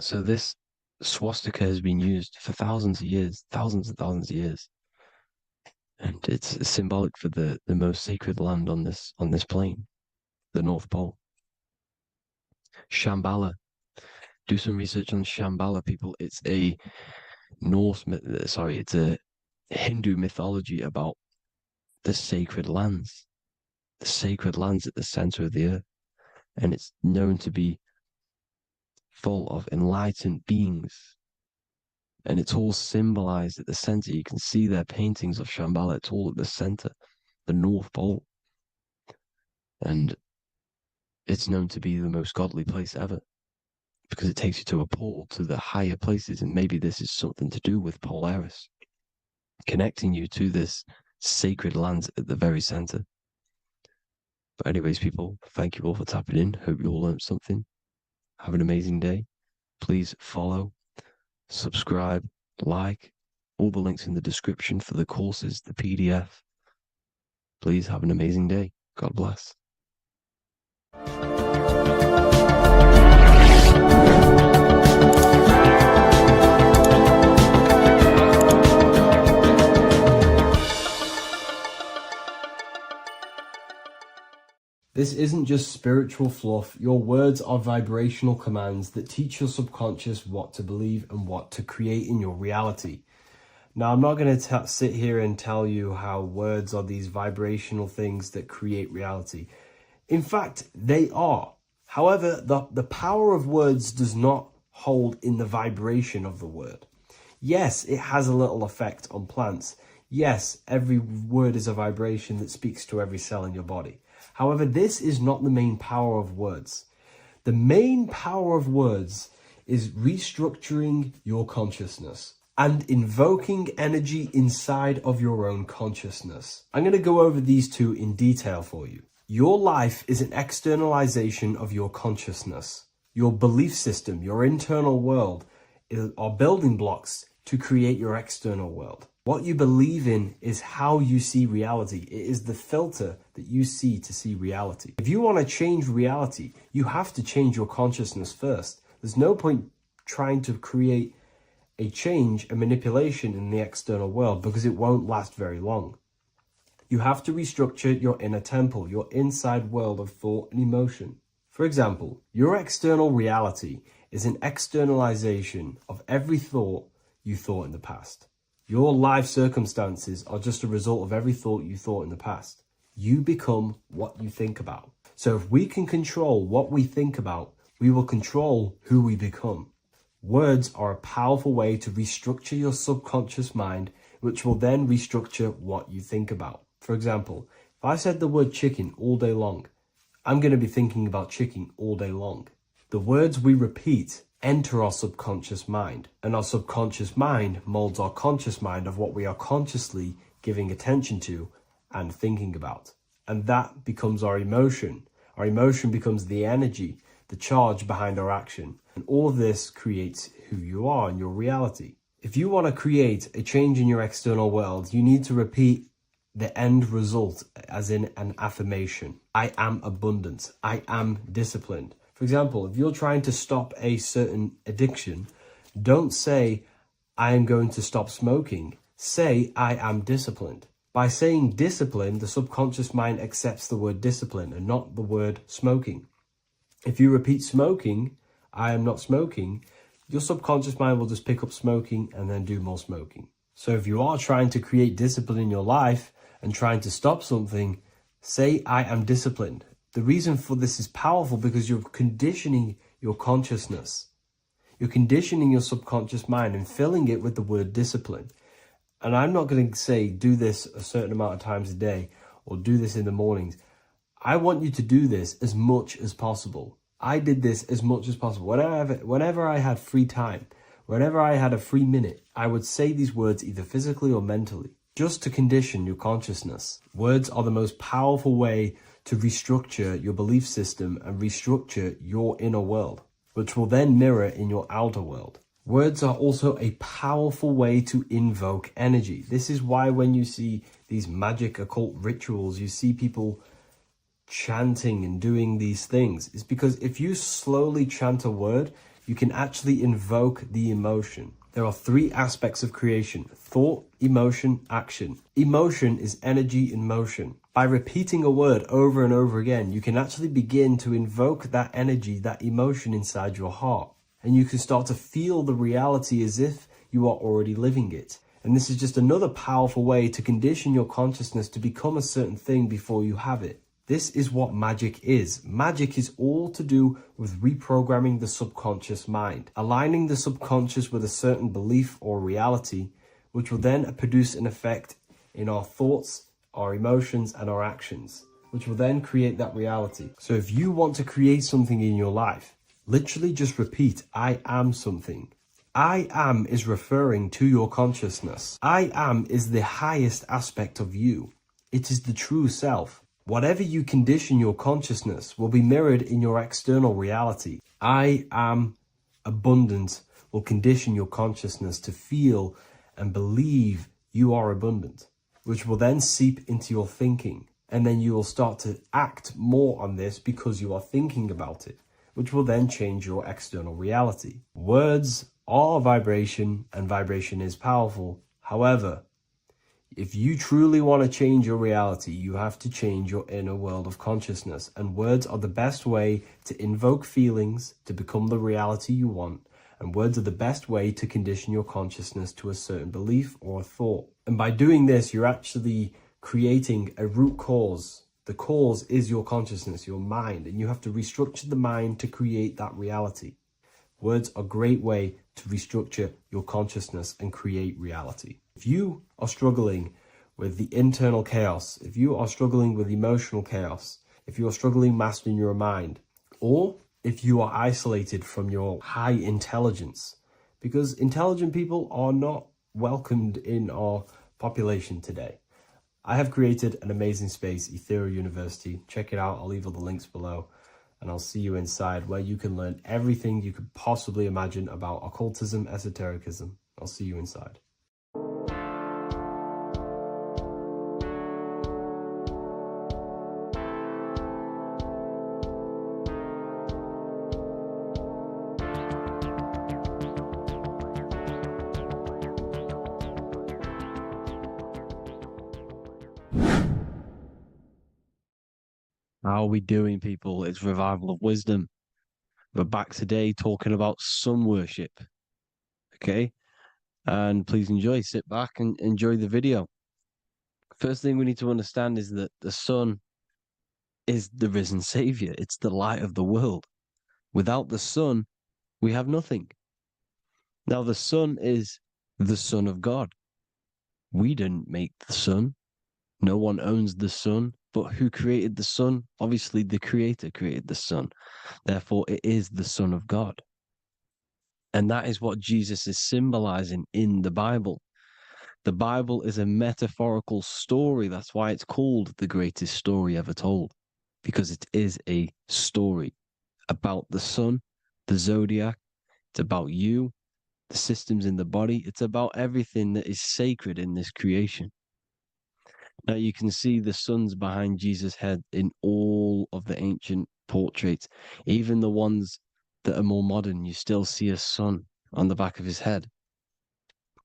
So this swastika has been used for thousands of years, thousands and thousands of years. And it's symbolic for the most sacred land on this plane, the North Pole. Shambhala. Do some research on Shambhala, people. It's a it's a Hindu mythology about the sacred lands at the center of the earth. And it's known to be full of enlightened beings And it's all symbolized at the center. You can see their paintings of Shambhala. It's all at the center, the North Pole. And it's known to be the most godly place ever because it takes you to a portal to the higher places. And maybe this is something to do with Polaris, connecting you to this sacred land at the very center. But anyways, people, thank you all for tapping in. Hope you all learned something. Have an amazing day. Please follow, subscribe, like, all the links in the description for the courses, the PDF. Please have an amazing day. God bless. This isn't just spiritual fluff. Your words are vibrational commands that teach your subconscious what to believe and what to create in your reality. Now, I'm not going to sit here and tell you how words are these vibrational things that create reality. In fact, they are. However, the power of words does not hold in the vibration of the word. Yes, it has a little effect on plants. Yes, every word is a vibration that speaks to every cell in your body. However, this is not the main power of words. The main power of words is restructuring your consciousness and invoking energy inside of your own consciousness. I'm going to go over these two in detail for you. Your life is an externalization of your consciousness. Your belief system, your internal world, are building blocks to create your external world. What you believe in is how you see reality. It is the filter that you see to see reality. If you want to change reality, you have to change your consciousness first. There's no point trying to create a change, a manipulation in the external world, because it won't last very long. You have to restructure your inner temple, your inside world of thought and emotion. For example, your external reality is an externalization of every thought you thought in the past. Your life circumstances are just a result of every thought you thought in the past. You become what you think about. So if we can control what we think about, we will control who we become. Words are a powerful way to restructure your subconscious mind, which will then restructure what you think about. For example, if I said the word chicken all day long, I'm going to be thinking about chicken all day long. The words we repeat enter our subconscious mind, and our subconscious mind molds our conscious mind of what we are consciously giving attention to and thinking about. And that becomes our emotion. Our emotion becomes the energy, the charge behind our action. And all of this creates who you are and your reality. If you want to create a change in your external world, you need to repeat the end result as in an affirmation. I am abundant. I am disciplined. For example, if you're trying to stop a certain addiction, don't say, I am going to stop smoking. Say, I am disciplined. By saying discipline, the subconscious mind accepts the word discipline and not the word smoking. If you repeat smoking, I am not smoking, your subconscious mind will just pick up smoking and then do more smoking. So if you are trying to create discipline in your life and trying to stop something, say, I am disciplined. The reason for this is powerful because you're conditioning your consciousness. You're conditioning your subconscious mind and filling it with the word discipline. And I'm not going to say do this a certain amount of times a day or do this in the mornings. I want you to do this as much as possible. I did this as much as possible. Whenever I had free time, whenever I had a free minute, I would say these words either physically or mentally, just to condition your consciousness. Words are the most powerful way to restructure your belief system and restructure your inner world, which will then mirror in your outer world. Words are also a powerful way to invoke energy. This is why when you see these magic occult rituals, you see people chanting and doing these things. It's because if you slowly chant a word, you can actually invoke the emotion. There are three aspects of creation: thought, emotion, action. Emotion is energy in motion. By repeating a word over and over again, you can actually begin to invoke that energy, that emotion inside your heart. And you can start to feel the reality as if you are already living it. And this is just another powerful way to condition your consciousness to become a certain thing before you have it. This is what magic is. Magic is all to do with reprogramming the subconscious mind, aligning the subconscious with a certain belief or reality, which will then produce an effect in our thoughts, our emotions, and our actions, which will then create that reality. So if you want to create something in your life, literally just repeat, I am something. I am is referring to your consciousness. I am is the highest aspect of you. It is the true self. Whatever you condition your consciousness will be mirrored in your external reality. I am abundant will condition your consciousness to feel and believe you are abundant, which will then seep into your thinking. And then you will start to act more on this because you are thinking about it, which will then change your external reality. Words are vibration, and vibration is powerful. However, if you truly want to change your reality, you have to change your inner world of consciousness. And words are the best way to invoke feelings to become the reality you want. And words are the best way to condition your consciousness to a certain belief or a thought. And by doing this, you're actually creating a root cause. The cause is your consciousness, your mind, and you have to restructure the mind to create that reality. Words are a great way to restructure your consciousness and create reality. If you are struggling with the internal chaos, if you are struggling with emotional chaos, if you are struggling mastering your mind, or if you are isolated from your high intelligence, because intelligent people are not welcomed in our population today. I have created an amazing space, Ethereal University. Check it out. I'll leave all the links below. And I'll see you inside, where you can learn everything you could possibly imagine about occultism, esotericism. I'll see you inside. How are we doing, people? It's Revival of Wisdom. We're back today talking about sun worship. Okay? And please enjoy. Sit back and enjoy the video. First thing we need to understand is that the sun is the risen savior. It's the light of the world. Without the sun, we have nothing. Now, the sun is the Son of God. We didn't make the sun. No one owns the sun. But who created the sun? Obviously, the Creator created the sun. Therefore, it is the Son of God. And that is what Jesus is symbolizing in the Bible. The Bible is a metaphorical story. That's why it's called the greatest story ever told, because it is a story about the sun, the zodiac. It's about you, the systems in the body. It's about everything that is sacred in this creation. Now you can see the suns behind Jesus' head in all of the ancient portraits, even the ones that are more modern. You still see a sun on the back of his head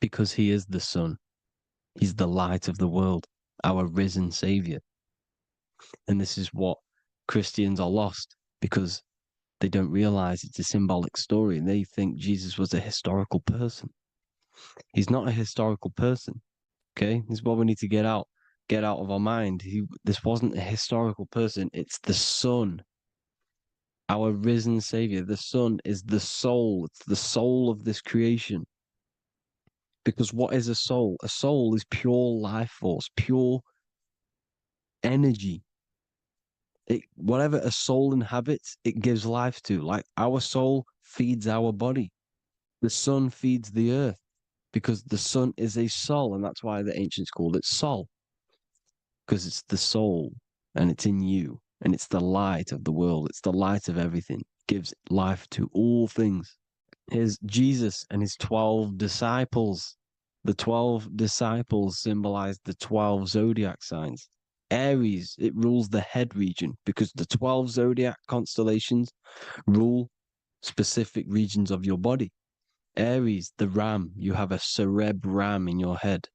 because he is the sun. He's the light of the world, our risen savior. And this is what Christians are lost because they don't realize it's a symbolic story and they think Jesus was a historical person. He's not a historical person. Okay, this is what we need to get out of our mind. This wasn't a historical person. It's the sun, our risen savior. The sun is the soul. It's the soul of this creation. Because what is a soul? A soul is pure life force, pure energy. Whatever a soul inhabits, it gives life to. Like our soul feeds our body. The sun feeds the earth because the sun is a soul, and that's why the ancients called it Sol. Because it's the soul and it's in you and it's the light of the world. It's the light of everything. It gives life to all things. Here's Jesus and his 12 disciples. The 12 disciples symbolize the 12 zodiac signs. Aries, it rules the head region because the 12 zodiac constellations rule specific regions of your body. Aries, the ram, you have a cerebram in your head.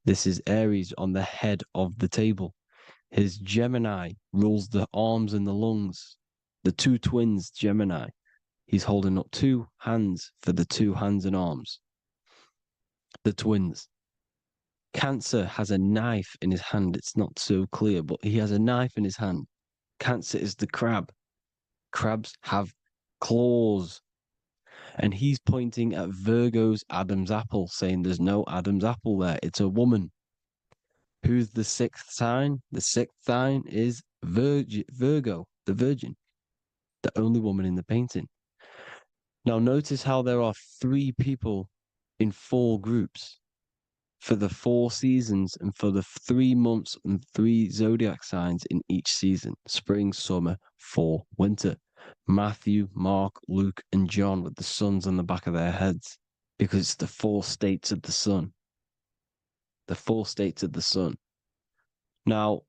This is Aries on the head of the table. His Gemini rules the arms and the lungs. The two twins, Gemini. He's holding up two hands for the two hands and arms. The twins. Cancer has a knife in his hand. It's not so clear, but he has a knife in his hand. Cancer is the crab. Crabs have claws. And he's pointing at Virgo's Adam's apple, saying there's no Adam's apple there. It's a woman. Who's the sixth sign? The sixth sign is Virgo, the Virgin, the only woman in the painting. Now, notice how there are 3 people in 4 groups for the 4 seasons and for the 3 months and 3 zodiac signs in each season: spring, summer, fall, winter. Matthew, Mark, Luke, and John with the suns on the back of their heads, because it's the 4 states of the sun. The 4 states of the sun. Now,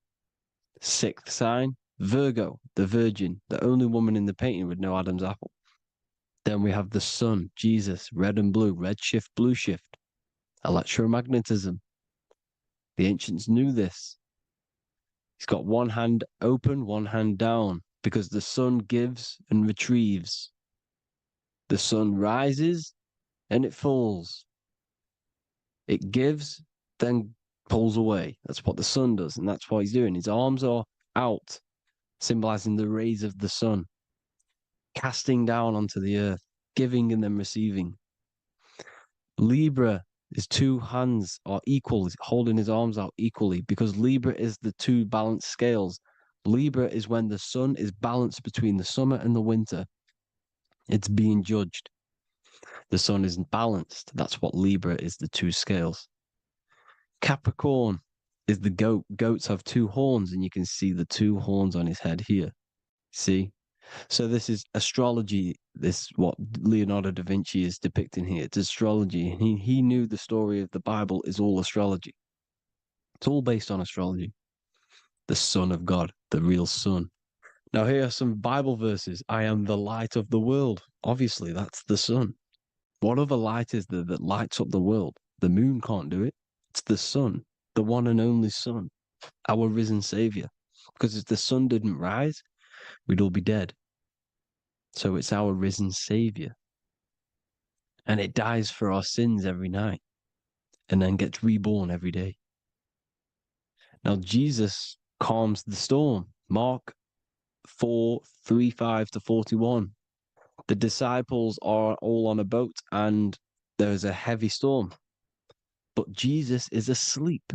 6th sign, Virgo, the Virgin, the only woman in the painting with no Adam's apple. Then we have the sun, Jesus, red and blue, red shift, blue shift. Electromagnetism. The ancients knew this. He's got one hand open, one hand down, because the sun gives and retrieves. The sun rises and it falls. It gives, then pulls away. That's what the sun does, and that's what he's doing. His arms are out, symbolizing the rays of the sun, casting down onto the earth, giving and then receiving. Libra, his 2 hands are equal, he's holding his arms out equally, because Libra is the 2 balanced scales. Libra is when the sun is balanced between the summer and the winter. It's being judged. The sun isn't balanced. That's what Libra is, the 2 scales. Capricorn is the goat. Goats have 2 horns, and you can see the 2 horns on his head here. See? So this is astrology. This is what Leonardo da Vinci is depicting here. It's astrology. He knew the story of the Bible is all astrology. It's all based on astrology. The Son of God, the real sun. Now here are some Bible verses. I am the light of the world. Obviously, that's the sun. What other light is there that lights up the world? The moon can't do it. It's the sun, the one and only sun, our risen Savior. Because if the sun didn't rise, we'd all be dead. So it's our risen Savior. And it dies for our sins every night and then gets reborn every day. Now, Jesus calms the storm. Mark 4:35-41. The disciples are all on a boat and there's a heavy storm. But Jesus is asleep.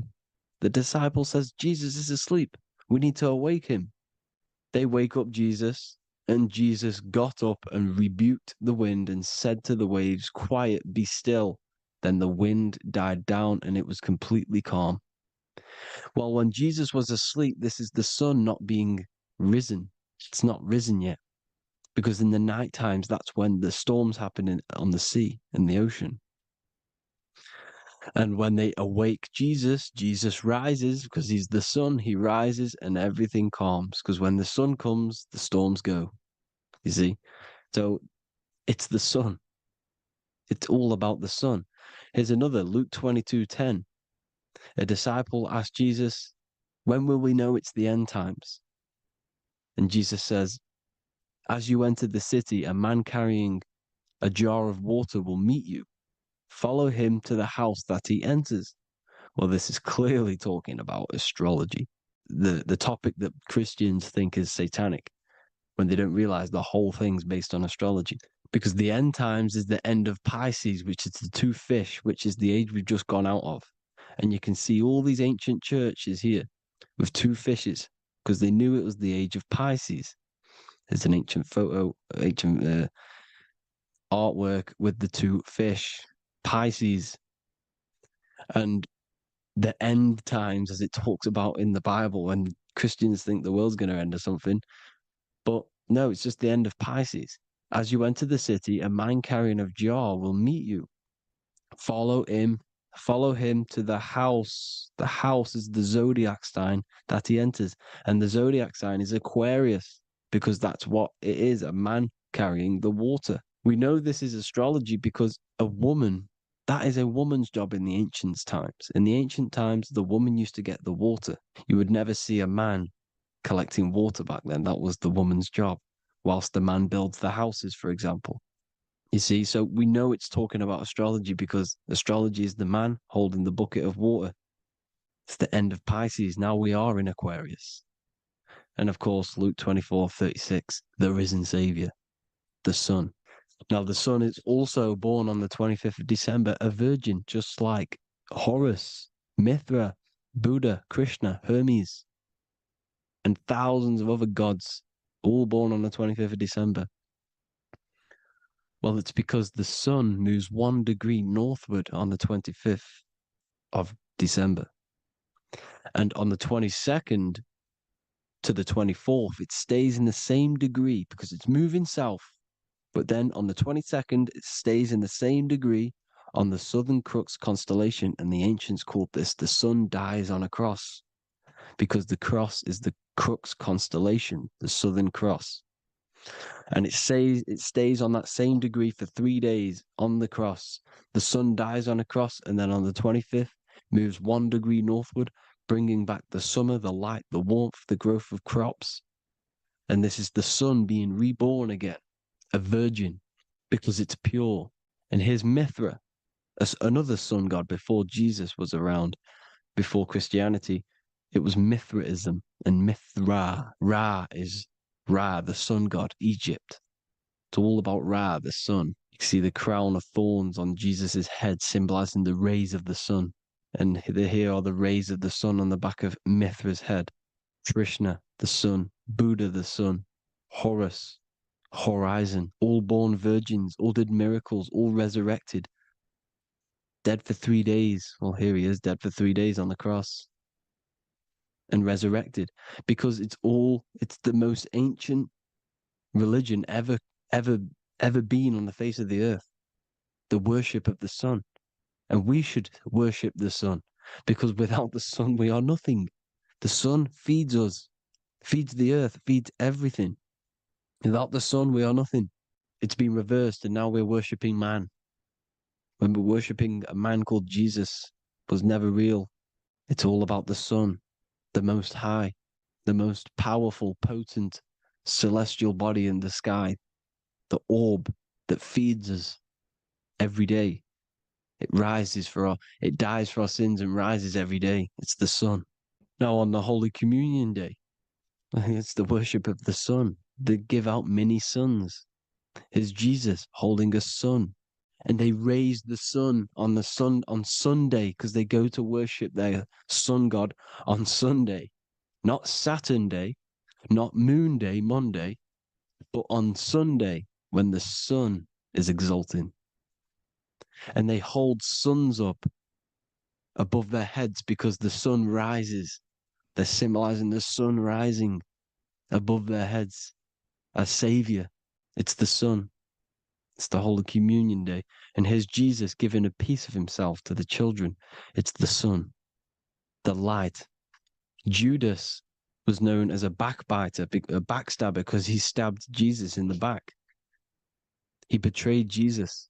The disciple says, Jesus is asleep. We need to awake him. They wake up Jesus, and Jesus got up and rebuked the wind and said to the waves, quiet, be still. Then the wind died down and it was completely calm. Well, when Jesus was asleep, this is the sun not being risen. It's not risen yet. Because in the night times, that's when the storms happen on the sea and the ocean. And when they awake Jesus, Jesus rises because he's the sun. He rises and everything calms. Because when the sun comes, the storms go. You see? So it's the sun. It's all about the sun. Here's another, Luke 22:10. A disciple asked Jesus, when will we know it's the end times? And Jesus says, as you enter the city, a man carrying a jar of water will meet you. Follow him to the house that he enters. Well, this is clearly talking about astrology, the topic that Christians think is satanic, when they don't realize the whole thing's based on astrology. Because the end times is the end of Pisces, which is the 2 fish, which is the age we've just gone out of. And you can see all these ancient churches here with 2 fishes, because they knew it was the age of Pisces. There's an ancient photo, ancient artwork with the 2 fish, Pisces. And the end times, as it talks about in the Bible, when Christians think the world's going to end or something. But no, it's just the end of Pisces. As you enter the city, a man carrying a jar will meet you. Follow him to the house. The house is the zodiac sign that he enters. And the zodiac sign is Aquarius, because that's what it is, a man carrying the water. We know this is astrology because a woman, that is a woman's job in the ancient times. In the ancient times, the woman used to get the water. You would never see a man collecting water back then. That was the woman's job, whilst the man builds the houses, for example. You see, so we know it's talking about astrology because astrology is the man holding the bucket of water. It's the end of Pisces. Now we are in Aquarius. And of course, Luke 24:36, the risen Savior, the Sun. Now, the Sun is also born on the 25th of December, a virgin, just like Horus, Mithra, Buddha, Krishna, Hermes, and thousands of other gods, all born on the 25th of December. Well, it's because the Sun moves 1 degree northward on the 25th of December. And on the 22nd to the 24th, it stays in the same degree because it's moving south. But then on the 22nd, it stays in the same degree on the Southern Crux constellation. And the ancients called this the Sun dies on a cross, because the cross is the Crux constellation, the Southern Cross. And it stays on that same degree for 3 days on the cross. The Sun dies on a cross, and then on the 25th, moves 1 degree northward, bringing back the summer, the light, the warmth, the growth of crops. And this is the Sun being reborn again, a virgin, because it's pure. And here's Mithra, another sun god before Jesus was around, before Christianity. It was Mithraism, and Mithra, Ra is Ra, the sun god, Egypt. It's all about Ra, the sun. You see the crown of thorns on Jesus's head, symbolizing the rays of the sun. And here are the rays of the sun on the back of Mithra's head. Krishna, the sun. Buddha, the sun. Horus, horizon. All born virgins, all did miracles, all resurrected. Dead for 3 days. Well, here he is, dead for 3 days on the cross. And resurrected. Because it's the most ancient religion ever been on the face of the earth. The worship of the sun. And we should worship the sun, because without the sun, we are nothing. The sun feeds us, feeds the earth, feeds everything. Without the sun, we are nothing. It's been reversed, and now we're worshipping man. When we're worshipping a man called Jesus, was never real. It's all about the sun, the most high, the most powerful, potent, celestial body in the sky, the orb that feeds us every day. It dies for our sins and rises every day. It's the sun. Now on the Holy Communion Day, it's the worship of the sun. They give out mini suns. It's Jesus holding a sun. And they raise the sun on Sunday, because they go to worship their sun god on Sunday. Not Saturn Day, not Moon Day, Monday, but on Sunday when the sun is exalting. And they hold suns up above their heads because the sun rises. They're symbolizing the sun rising above their heads as Savior. It's the sun. It's the Holy Communion Day. And here's Jesus giving a piece of himself to the children. It's the sun, the light. Judas was known as a backbiter, a backstabber, because he stabbed Jesus in the back. He betrayed Jesus.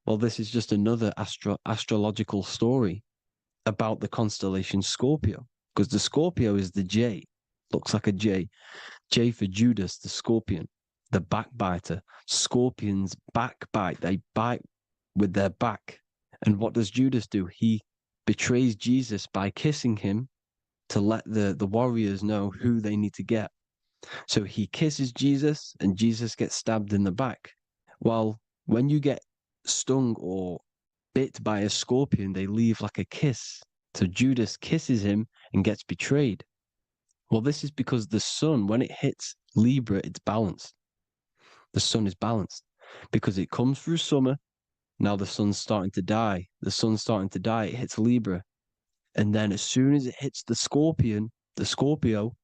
Well, this is just another astrological story about the constellation Scorpio, because the Scorpio is the J, looks like a J. J for Judas, the scorpion, the backbiter. Scorpions backbite, they bite with their back. And what does Judas do? He betrays Jesus by kissing him to let the warriors know who they need to get. So he kisses Jesus, and Jesus gets stabbed in the back. Well, when you get stung or bit by a scorpion, they leave like a kiss. So Judas kisses him and gets betrayed. Well, this is because the sun, when it hits Libra, it's balanced. The sun is balanced because it comes through summer. Now the sun's starting to die. The sun's starting to die. It hits Libra. And then as soon as it hits the Scorpio,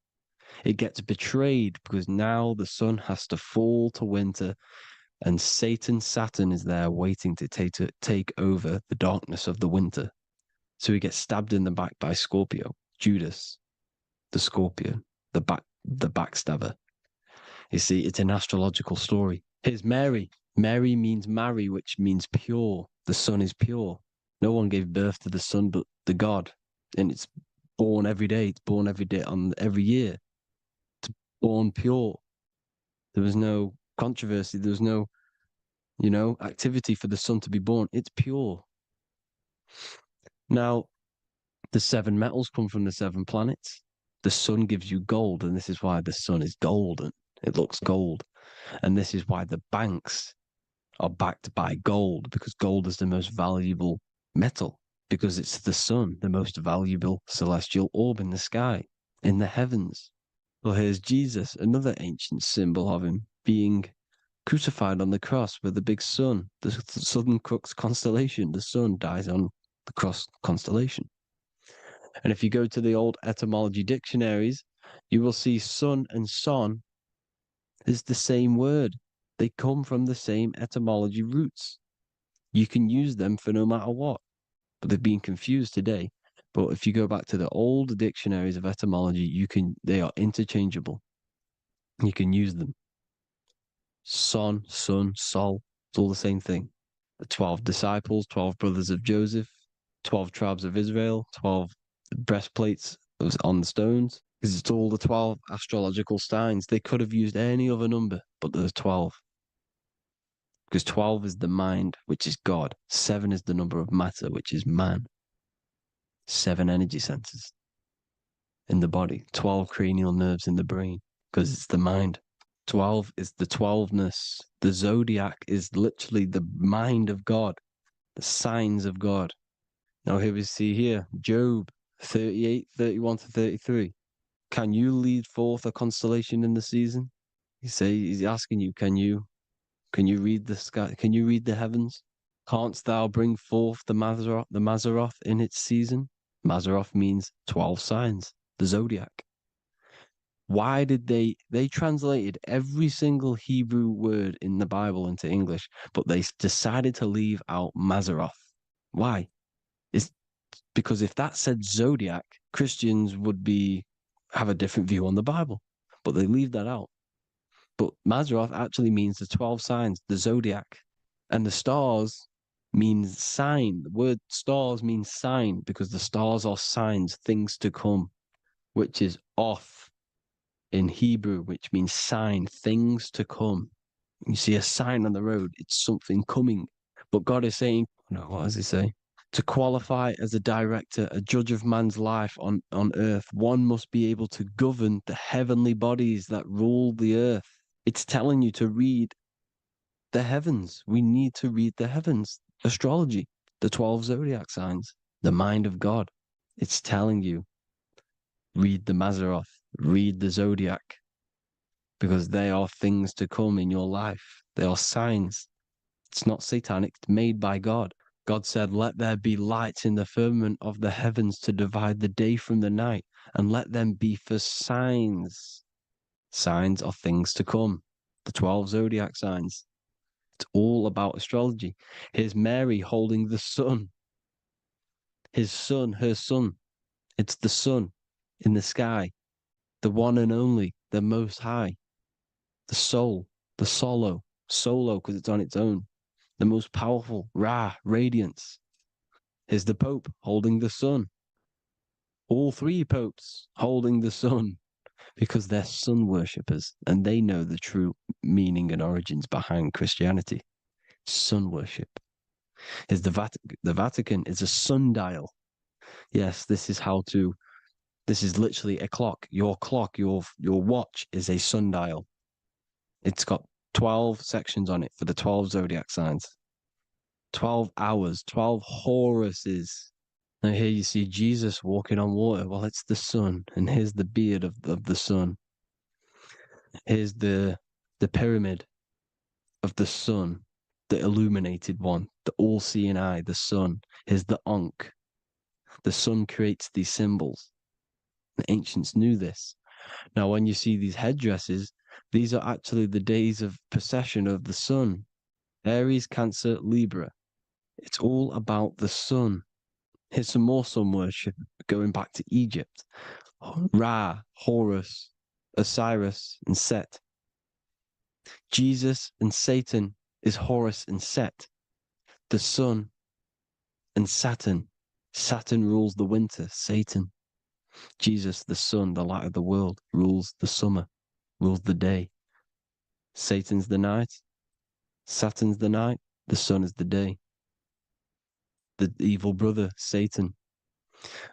it gets betrayed, because now the sun has to fall to winter, and Saturn is there waiting to take over the darkness of the winter. So he gets stabbed in the back by Scorpio, Judas, the scorpion, the backstabber. You see, it's an astrological story. Here's Mary. Mary means marry, which means pure. The sun is pure. No one gave birth to the sun but the God. And it's born every day. It's born every day on every year. It's born pure. There was no controversy. There was no, activity for the sun to be born. It's pure. Now, The 7 metals come from the 7 planets. The sun gives you gold, and this is why the sun is golden. It looks gold. And this is why the banks are backed by gold, because gold is the most valuable metal, because it's the sun, the most valuable celestial orb in the sky, in the heavens. Well, here's Jesus, another ancient symbol of him being crucified on the cross with the big sun, the southern crux constellation. The sun dies on the cross constellation. And if you go to the old etymology dictionaries, you will see sun and son is the same word. They come from the same etymology roots. You can use them for no matter what, but they've been confused today. But if you go back to the old dictionaries of etymology, they are interchangeable. You can use them. Son, sun, sol, it's all the same thing. The 12 disciples, 12 brothers of Joseph, 12 tribes of Israel, 12 breastplates on the stones, because it's all the 12 astrological signs. They could have used any other number, but there's 12. Because 12 is the mind, which is God. 7 is the number of matter, which is man. 7 energy centers in the body. 12 cranial nerves in the brain, because it's the mind. 12 is the 12ness. The zodiac is literally the mind of God, the signs of God. Now here we see here, Job 38, 31 to 33. Can you lead forth a constellation in the season? He's asking you, can you read the sky? Can you read the heavens? Canst thou bring forth the Mazzaroth in its season? Mazzaroth means 12 signs, the zodiac. Why did they translated every single Hebrew word in the Bible into English, but they decided to leave out Mazzaroth? Why? It's because if that said zodiac, Christians would have a different view on the Bible, but they leave that out. But Mazzaroth actually means the 12 signs, the zodiac, and the stars means sign. The word stars means sign because the stars are signs, things to come, which is off in Hebrew, which means sign, things to come. You see a sign on the road, it's something coming. But God is saying, no, what does he say? To qualify as a director, a judge of man's life on earth, one must be able to govern the heavenly bodies that rule the earth. It's telling you to read the heavens. We need to read the heavens. Astrology, the 12 zodiac signs, the mind of God. It's telling you, read the Mazzaroth, read the zodiac, because they are things to come in your life. They are signs. It's not satanic, it's made by God. God said, let there be lights in the firmament of the heavens to divide the day from the night, and let them be for signs. Signs are things to come. The 12 zodiac signs. It's all about astrology. Here's Mary holding the sun. His son, her son. It's the sun in the sky. The one and only, the most high. The soul, the solo because it's on its own. The most powerful, Ra, radiance. Here's the Pope holding the sun. All 3 popes holding the sun because they're sun worshippers and they know the true meaning and origins behind Christianity. Sun worship. Is the Vatican is a sundial. Yes, this is literally a clock. Your watch is a sundial. It's got 12 sections on it for the 12 zodiac signs. 12 hours, 12 Horuses. Now here you see Jesus walking on water. Well, it's the sun, and here's the beard of the sun. Here's the pyramid of the sun, the illuminated one, the all-seeing eye, the sun. Here's the Ankh. The sun creates these symbols. The ancients knew this. Now, when you see these headdresses, these are actually the days of precession of the sun. Aries, Cancer, Libra. It's all about the sun. Here's some more sun worship going back to Egypt. Ra, Horus, Osiris, and Set. Jesus and Satan is Horus and Set. The sun and Saturn. Saturn rules the winter, Satan. Jesus, the sun, the light of the world, rules the summer, rules the day. Satan's the night, Saturn's the night, the sun is the day. The evil brother, Satan.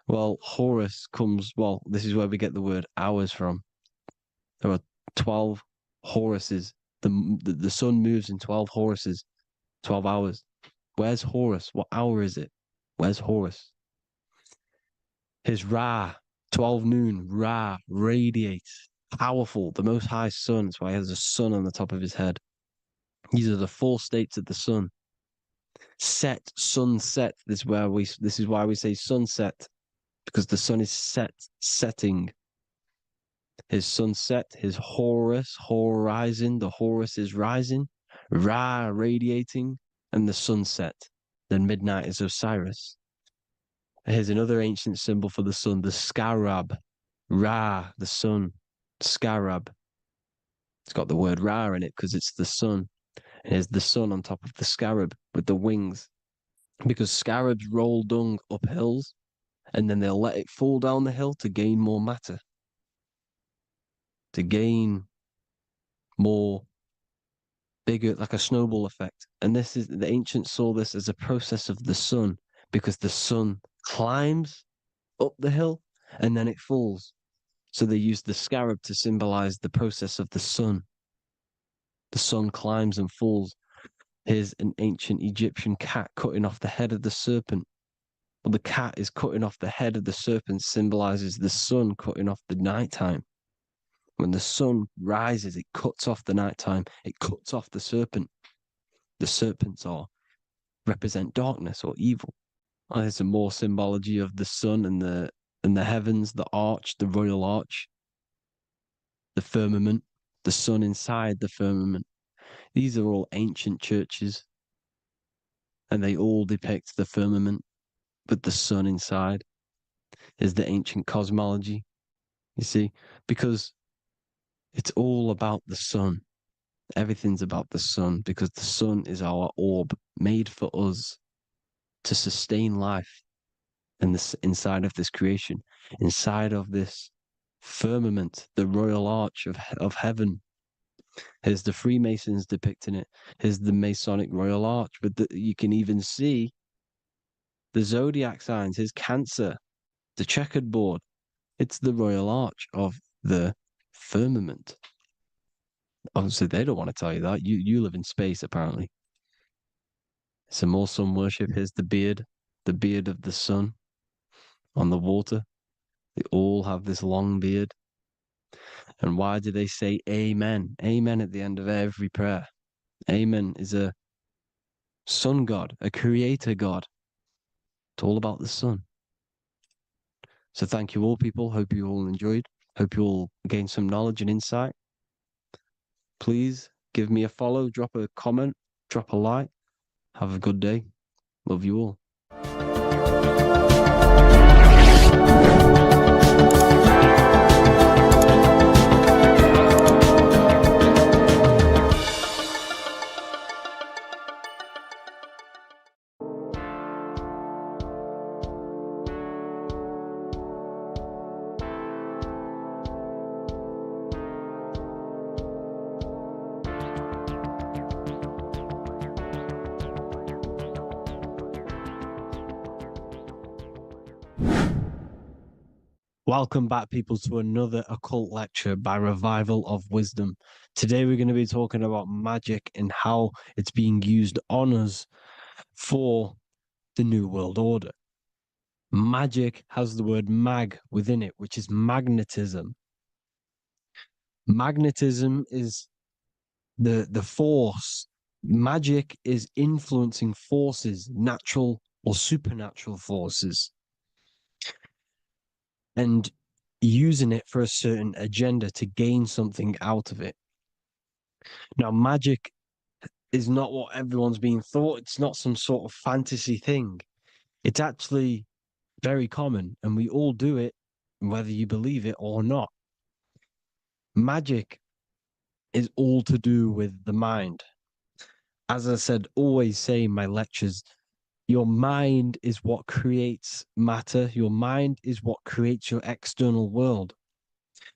Well, Horus comes, well, this is where we get the word hours from. There are 12 Horuses. The sun moves in 12 Horuses, 12 hours. Where's Horus? What hour is it? Where's Horus? His Ra, 12 noon, Ra, radiates, powerful, the most high sun. That's why he has a sun on the top of his head. These are the four states of the sun. Set, sunset. This is why we say sunset, because the sun is setting. His sunset, his Horus, horizon, the Horus is rising, Ra radiating, and the sunset. Then midnight is Osiris. Here's another ancient symbol for the sun, the scarab. Ra, the sun, scarab. It's got the word Ra in it because it's the sun. And here's the sun on top of the scarab with the wings. Because scarabs roll dung up hills, and then they'll let it fall down the hill to gain more matter. To gain more bigger, like a snowball effect. And this is, the ancients saw this as a process of the sun, because the sun climbs up the hill and then it falls. So they used the scarab to symbolize the process of the sun. The sun climbs and falls. Here's an ancient Egyptian cat cutting off the head of the serpent. Well, the cat is cutting off the head of the serpent, symbolizes the sun cutting off the nighttime. When the sun rises, it cuts off the nighttime. It cuts off the serpent. The serpents represent darkness or evil. Oh, there's some more symbology of the sun and the heavens, the arch, the royal arch, the firmament, the sun inside the firmament. These are all ancient churches, and they all depict the firmament with the sun inside. Is the ancient cosmology, you see, because it's all about the sun. Everything's about the sun, because the sun is our orb made for us to sustain life in this, inside of this creation, inside of this firmament, the royal arch of heaven. Here's the Freemasons depicting it. Here's the Masonic royal arch. But you can even see the zodiac signs. Here's Cancer, the checkered board. It's the royal arch of the firmament. Obviously, they don't want to tell you that. You live in space, apparently. Some more sun worship. Here's the beard of the sun on the water. They all have this long beard. And why do they say amen? Amen at the end of every prayer. Amen is a sun god, a creator god. It's all about the sun. So thank you all, people. Hope you all enjoyed. Hope you all gained some knowledge and insight. Please give me a follow, drop a comment, drop a like. Have a good day. Love you all. Welcome back, people, to another occult lecture by Revival of Wisdom. Today we're going to be talking about magic and how it's being used on us for the New World Order. Magic has the word mag within it, which is magnetism. Magnetism is the force. Magic is influencing forces, natural or supernatural forces, and using it for a certain agenda to gain something out of it. Now, magic is not what everyone's being thought. It's not some sort of fantasy thing. It's actually very common, and we all do it, whether you believe it or not. Magic is all to do with the mind. As I said, always say in my lectures, your mind is what creates matter. Your mind is what creates your external world.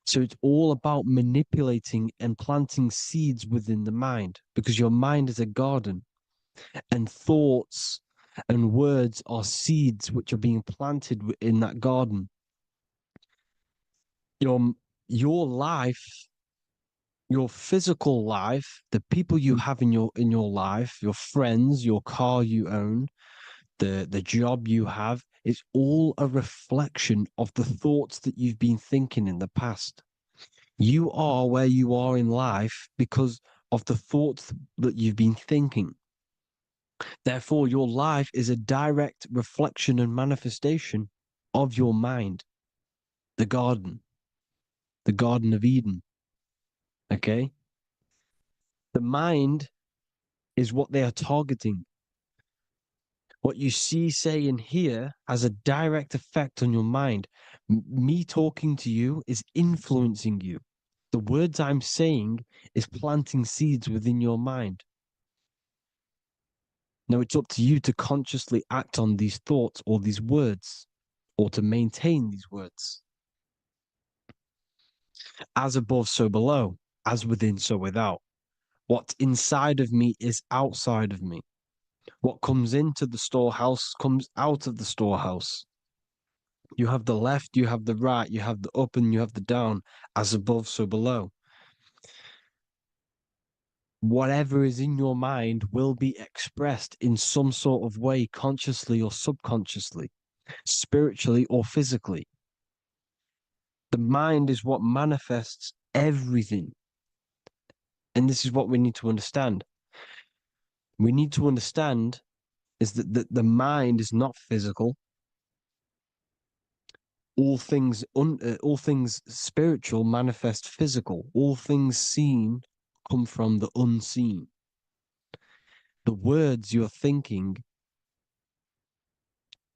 So it's all about manipulating and planting seeds within the mind, because your mind is a garden, and thoughts And words are seeds which are being planted in that garden. Your life, your physical life, the people you have in your life, your friends, your car you own, the job you have, is all a reflection of the thoughts that you've been thinking in the past. You are where you are in life because of the thoughts that you've been thinking. Therefore, your life is a direct reflection and manifestation of your mind, the Garden of Eden. Okay? The mind is what they are targeting. What you see, say, and hear has a direct effect on your mind. Me talking to you is influencing you. The words I'm saying is planting seeds within your mind. Now it's up to you to consciously act on these thoughts or these words, or to maintain these words. As above, so below. As within, so without. What's inside of me is outside of me. What comes into the storehouse comes out of the storehouse. You have the left, you have the right, you have the up and you have the down. As above, so below. Whatever is in your mind will be expressed in some sort of way, consciously or subconsciously, spiritually or physically. The mind is what manifests everything. And this is what we need to understand. We need to understand is that the mind is not physical. All things spiritual manifest physical. All things seen come from the unseen. The words you're thinking,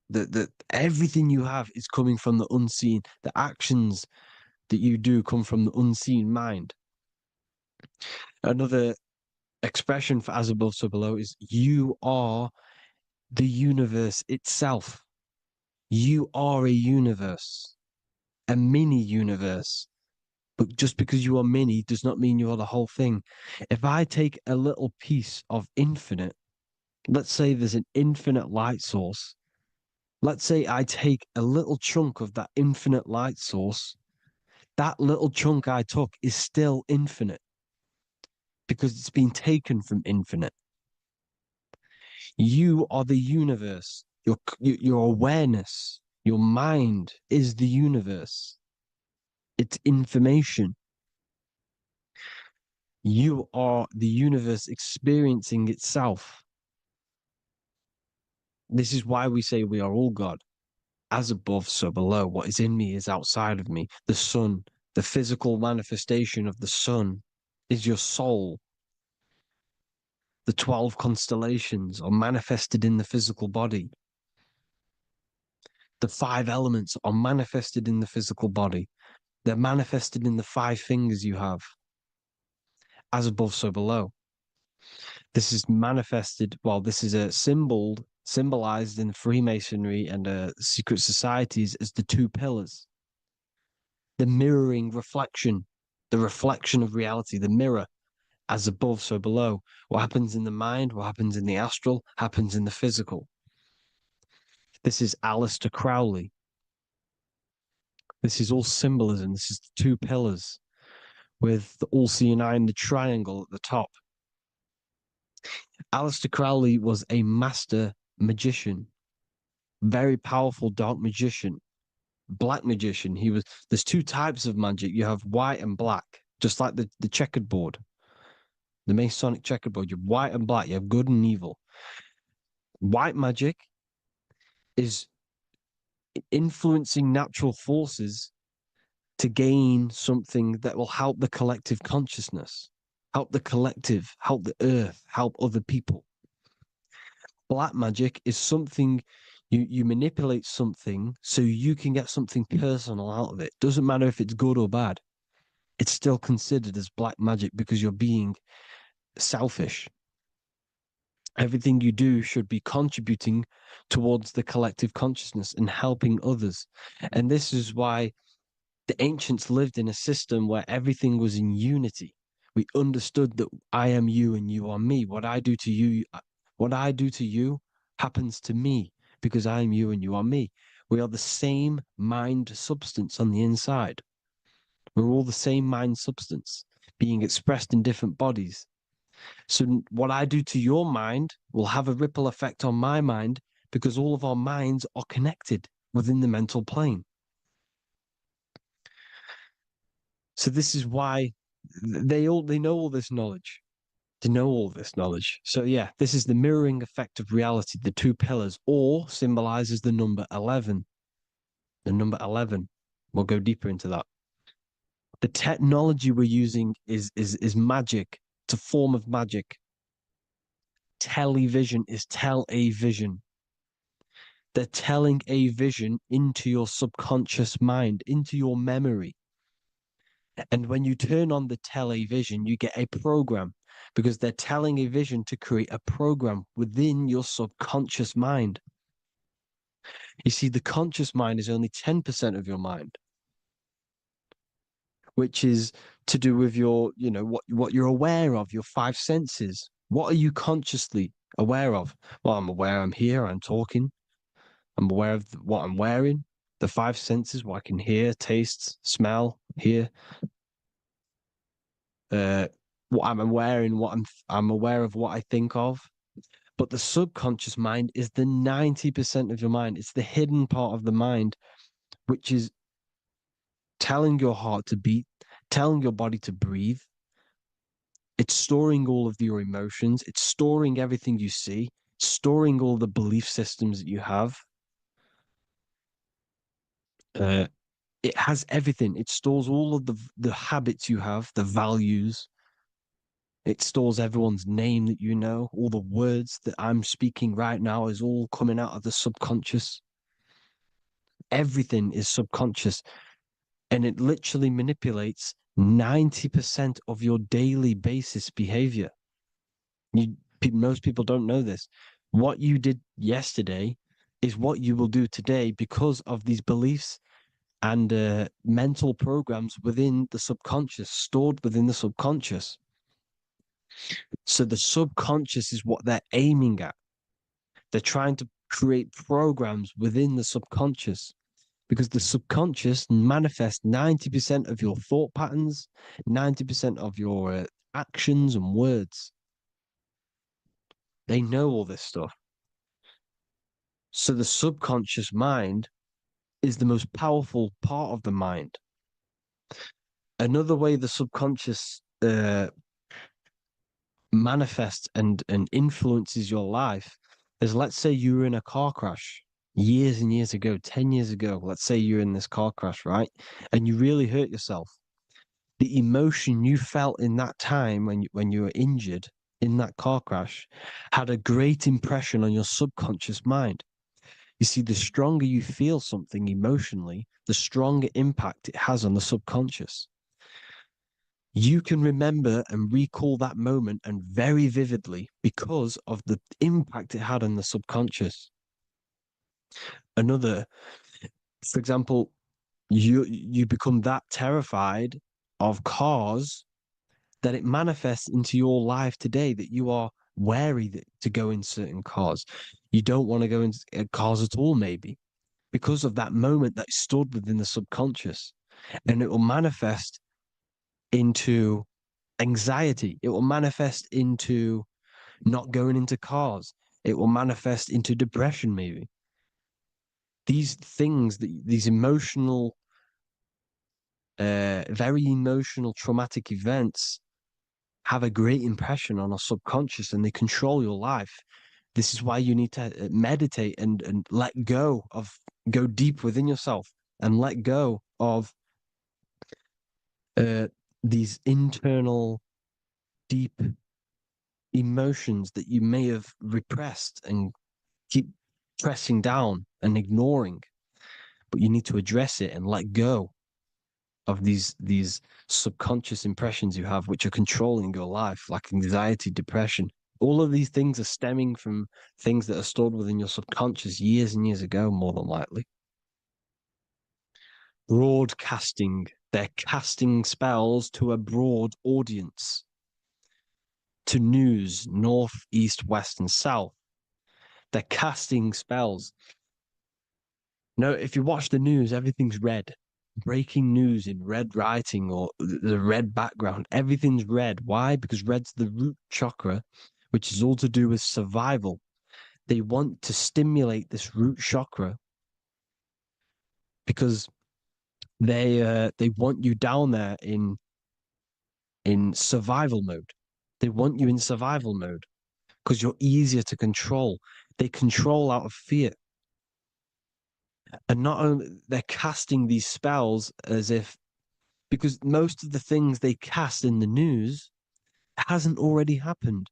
that everything you have is coming from the unseen. The actions that you do come from the unseen mind. Another expression for as above, so below is you are the universe itself. You are a universe, a mini universe. But just because you are mini does not mean you are the whole thing. If I take a little piece of infinite, let's say there's an infinite light source. Let's say I take a little chunk of that infinite light source. That little chunk I took is still infinite because it's been taken from infinite. You are the universe. Your awareness, your mind is the universe. It's information. You are the universe experiencing itself. This is why we say we are all God. As above, so below. What is in me is outside of me. The sun, the physical manifestation of the sun, is your soul. The 12 constellations are manifested in the physical body. The 5 elements are manifested in the physical body. They're manifested in the 5 fingers you have. As above, so below. This is manifested, well, this is a symbolized in Freemasonry and secret societies as the 2 pillars. The mirroring reflection, the reflection of reality, the mirror, as above, so below. What happens in the mind, what happens in the astral, happens in the physical. This is Aleister Crowley. This is all symbolism. This is the 2 pillars with the all-seeing eye and the triangle at the top. Aleister Crowley was a master magician, very powerful dark magician, black magician. There's 2 types of magic. You have white and black, just like the checkered board, the Masonic checkered board. You have white and black. You have good and evil. White magic is influencing natural forces to gain something that will help the collective consciousness, help the collective, help the earth, help other people. Black magic is something you manipulate something so you can get something personal out of it. Doesn't matter if it's good or bad. It's still considered as black magic because you're being selfish. Everything you do should be contributing towards the collective consciousness and helping others. And this is why the ancients lived in a system where everything was in unity. We understood that I am you and you are me. What I do to you happens to me because I'm you and you are me. We are the same mind substance on the inside. We're all the same mind substance being expressed in different bodies. So what I do to your mind will have a ripple effect on my mind because all of our minds are connected within the mental plane. So this is why they know all this knowledge. They know all this knowledge. So yeah, this is the mirroring effect of reality, the two pillars, or symbolizes the number 11. The number 11. We'll go deeper into that. The technology we're using is magic. It's a form of magic. Television is tell a vision. They're telling a vision into your subconscious mind, into your memory. And when you turn on the television, you get a program because they're telling a vision to create a program within your subconscious mind. You see, the conscious mind is only 10% of your mind, which is to do with your, what you're aware of, your five senses. What are you consciously aware of? Well, I'm aware I'm here, I'm talking. I'm aware of what I'm wearing, the five senses, what I can hear, taste, smell, hear. What I'm wearing, I'm aware of what I think of. But the subconscious mind is the 90% of your mind. It's the hidden part of the mind, which is telling your heart to beat, telling your body to breathe. It's storing all of your emotions. It's storing everything you see, storing all the belief systems that you have. It has everything. It stores all of the habits you have, the values. It stores everyone's name that you know. All the words that I'm speaking right now is all coming out of the subconscious. Everything is subconscious. And it literally manipulates 90% of your daily basis behavior. Most people don't know this. What you did yesterday is what you will do today because of these beliefs and mental programs within the subconscious, stored within the subconscious. So the subconscious is what they're aiming at. They're trying to create programs within the subconscious because the subconscious manifests 90% of your thought patterns, 90% of your actions and words. They know all this stuff. So the subconscious mind is the most powerful part of the mind. Another way the subconscious manifests and influences your life is, let's say you were in a car crash years and years ago, 10 years ago. Let's say you're in this car crash, right? And you really hurt yourself. The emotion you felt in that time when you were injured in that car crash had a great impression on your subconscious mind. You see, the stronger you feel something emotionally, the stronger impact it has on the subconscious. You can remember and recall that moment and very vividly because of the impact it had on the subconscious. For example, you become that terrified of cars that it manifests into your life today, that you are wary to go in certain cars. You don't want to go in cars at all, maybe, because of that moment that stood within the subconscious. And it will manifest into anxiety. It will manifest into not going into cars. It will manifest into depression, maybe. These things, these emotional, very emotional, traumatic events have a great impression on our subconscious and they control your life. This is why you need to meditate and let go deep within yourself and let go of these internal, deep emotions that you may have repressed and keep pressing down and ignoring. But you need to address it and let go of these subconscious impressions you have, which are controlling your life, like anxiety, depression. All of these things are stemming from things that are stored within your subconscious years and years ago, more than likely. Broadcasting. They're casting spells to a broad audience, to news, north, east, west, and south. They're casting spells. No, if you watch the news, everything's red. Breaking news in red writing or the red background. Everything's red. Why? Because red's the root chakra, which is all to do with survival. They want to stimulate this root chakra because they want you down there in survival mode. They want you in survival mode because you're easier to control. They control out of fear. And not only they're casting these spells as if, because most of the things they cast in the news hasn't already happened.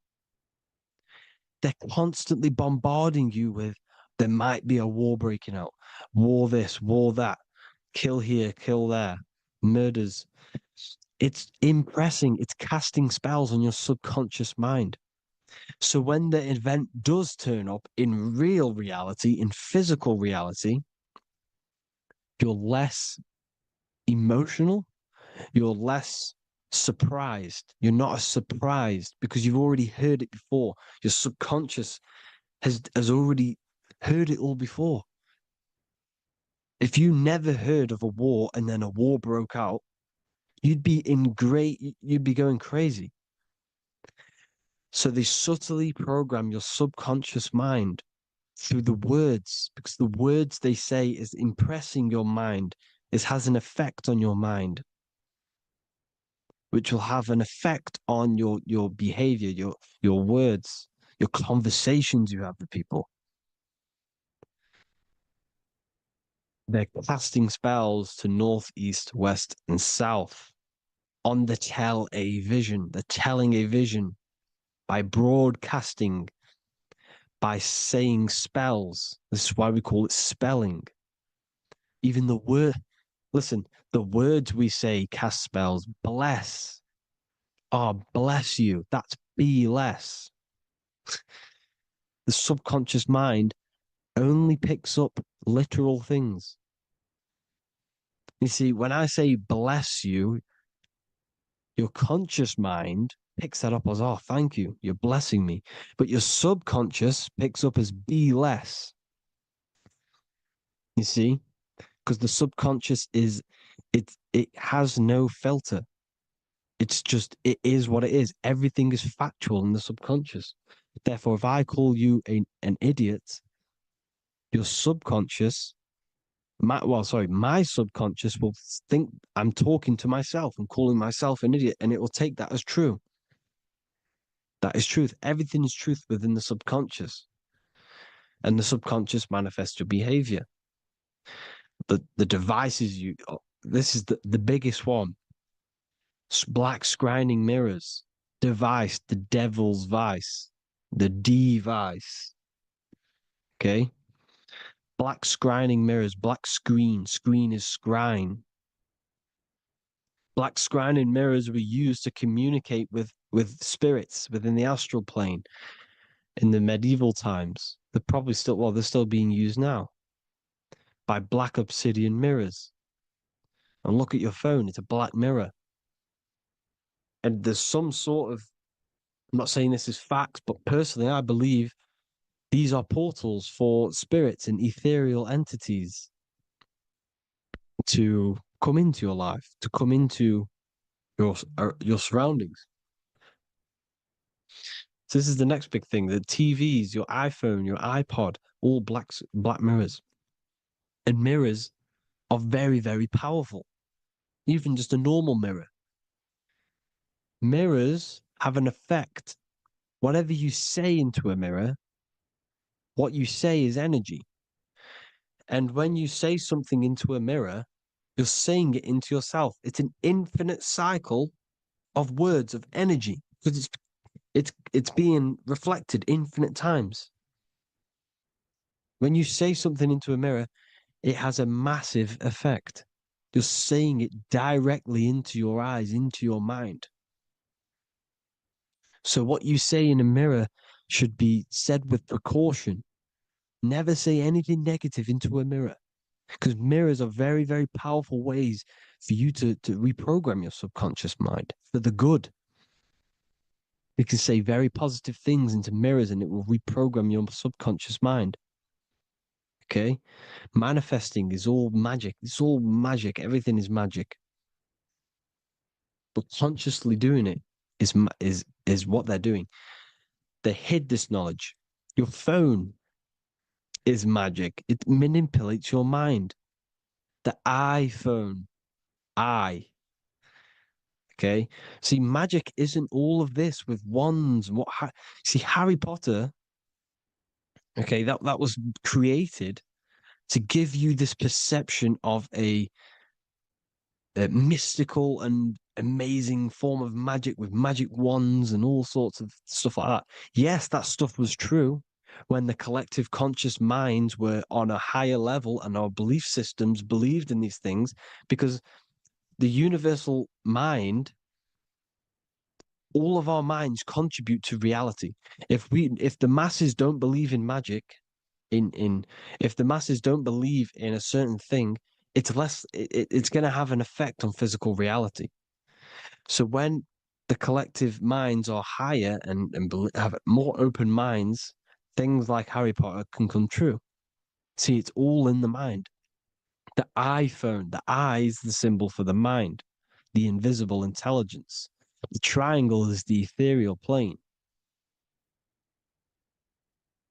They're constantly bombarding you with there might be a war breaking out, war this, war that, kill here, kill there, murders. It's impressing, it's casting spells on your subconscious mind. So when the event does turn up in real reality, in physical reality, you're less emotional, you're less surprised. You're not as surprised because you've already heard it before. Your subconscious has already heard it all before. If you never heard of a war and then a war broke out, you'd be going crazy. So they subtly program your subconscious mind through the words, because the words they say is impressing your mind. It has an effect on your mind, which will have an effect on your behavior, your words, your conversations you have with people. They're casting spells to north, east, west, and south on the tell a vision. They're telling a vision by broadcasting, by saying spells. This is why we call it spelling. Even the word, listen, the words we say cast spells. Bless. Oh, bless you. That's be less. The subconscious mind only picks up literal things. You see, when I say bless you, your conscious mind picks that up as, oh, thank you, you're blessing me. But your subconscious picks up as be less. You see? Because the subconscious it has no filter. It's just, it is what it is. Everything is factual in the subconscious. Therefore, if I call you an idiot, your subconscious, my subconscious will think I'm talking to myself and calling myself an idiot, and it will take that as true. That is truth. Everything is truth within the subconscious. And the subconscious manifests your behavior. The devices this is the biggest one. Black scrying mirrors, device, the devil's vice, the device. Okay? Black scrying mirrors, black screen is scrying. Black scrying mirrors were used to communicate with spirits within the astral plane in the medieval times. They're still being used now by black obsidian mirrors. And look at your phone, it's a black mirror. And there's some sort of, I'm not saying this is facts, but personally, I believe these are portals for spirits and ethereal entities to come into your life, to come into your surroundings. So this is the next big thing: the TVs, your iPhone, your iPod, all black mirrors. And mirrors are very, very powerful. Even just a normal mirror. Mirrors have an effect. Whatever you say into a mirror, what you say is energy. And when you say something into a mirror, you're saying it into yourself. It's an infinite cycle of words of energy because it's being reflected infinite times. When you say something into a mirror, it has a massive effect. You're saying it directly into your eyes, into your mind. So what you say in a mirror should be said with precaution. Never say anything negative into a mirror, because mirrors are very, very powerful ways for you to reprogram your subconscious mind for the good. You can say very positive things into mirrors and it will reprogram your subconscious mind. Okay? Manifesting is all magic. It's all magic. Everything is magic. But consciously doing it is what they're doing. They hid this knowledge. Your phone is magic. It manipulates your mind. The iPhone, okay. See, magic isn't all of this with wands. See, Harry Potter, okay, that was created to give you this perception of a mystical and amazing form of magic with magic wands and all sorts of stuff like that. Yes, that stuff was true when the collective conscious minds were on a higher level and our belief systems believed in these things, because the universal mind, all of our minds contribute to reality. If the masses don't believe in magic, if the masses don't believe in a certain thing, it's going to have an effect on physical reality. So when the collective minds are higher and have more open minds, things like Harry Potter can come true. See, it's all in the mind. The iPhone, the eye is the symbol for the mind, the invisible intelligence. The triangle is the ethereal plane.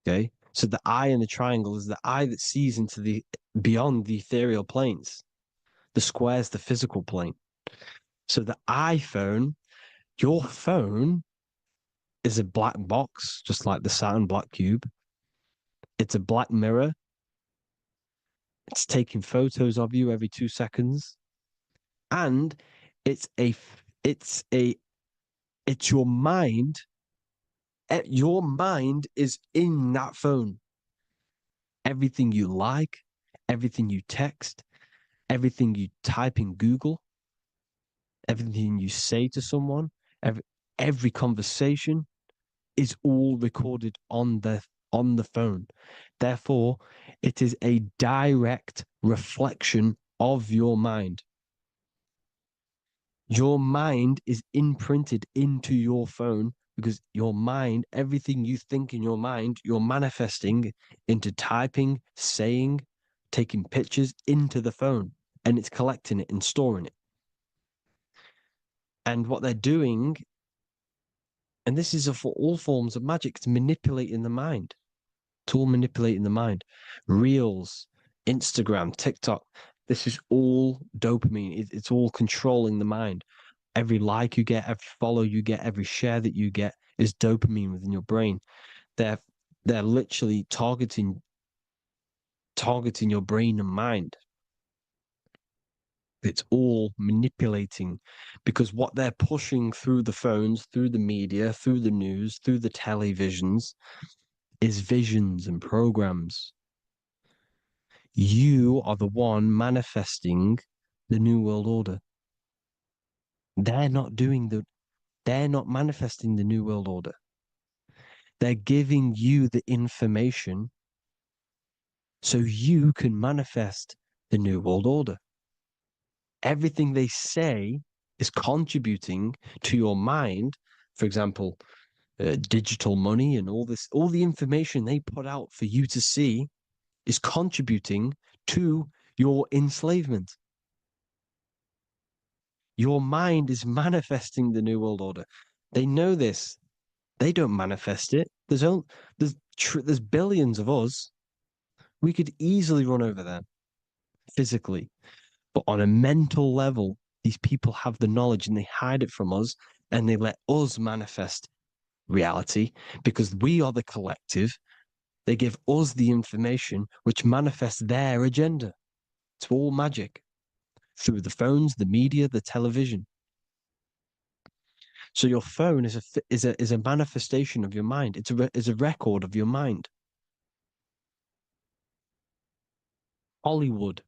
Okay, so the eye in the triangle is the eye that sees into the beyond the ethereal planes. The square is the physical plane. So the iPhone, your phone, is a black box, just like the Saturn black cube. It's a black mirror. It's taking photos of you every 2 seconds, and it's your mind. Your mind is in that phone. Everything you like, everything you text, everything you type in Google, everything you say to someone, every conversation is all recorded on the phone. Therefore, it is a direct reflection of your mind. Your mind is imprinted into your phone because your mind, everything you think in your mind, you're manifesting into typing, saying, taking pictures into the phone, and it's collecting it and storing it. And what they're doing, and this is for all forms of magic, it's manipulating the mind. It's all manipulating the mind. Reels, Instagram, TikTok, this is all dopamine. It's all controlling the mind. Every like you get, every follow you get, every share that you get is dopamine within your brain. They're literally targeting your brain and mind. It's all manipulating, because what they're pushing through the phones, through the media, through the news, through the televisions is visions and programs. You are the one manifesting the New World Order. They're not manifesting the New World Order. They're giving you the information so you can manifest the New World Order. Everything they say is contributing to your mind. For example, digital money and all the information they put out for you to see is contributing to your enslavement. Your mind is manifesting the New World Order. They know this. They don't manifest it. There's billions of us. We could easily run over them physically. But on a mental level, these people have the knowledge and they hide it from us and they let us manifest reality because we are the collective. They give us the information which manifests their agenda. It's all magic through the phones, the media, the television. So your phone is a manifestation of your mind. It's a record of your mind. Hollywood,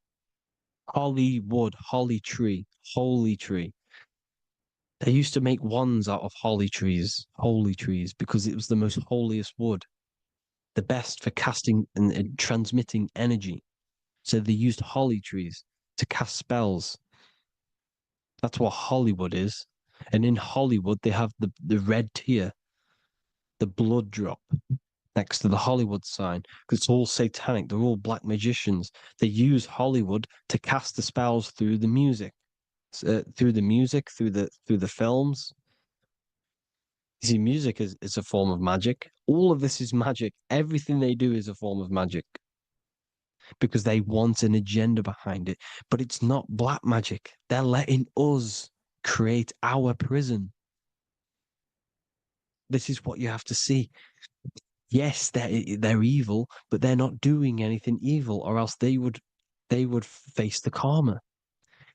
holly tree, holy tree. They used to make wands out of holy trees, because it was the most holiest wood, the best for casting and transmitting energy. So they used holly trees to cast spells. That's what Hollywood is. And in Hollywood, they have the red tier. the blood drop next to the Hollywood sign, because it's all satanic. They're all black magicians. They use Hollywood to cast the spells through the music, through the films. You see, music is a form of magic. All of this is magic. Everything they do is a form of magic because they want an agenda behind it. But it's not black magic. They're letting us create our prison. This is what you have to see. Yes, they're evil, but they're not doing anything evil, or else they would face the karma.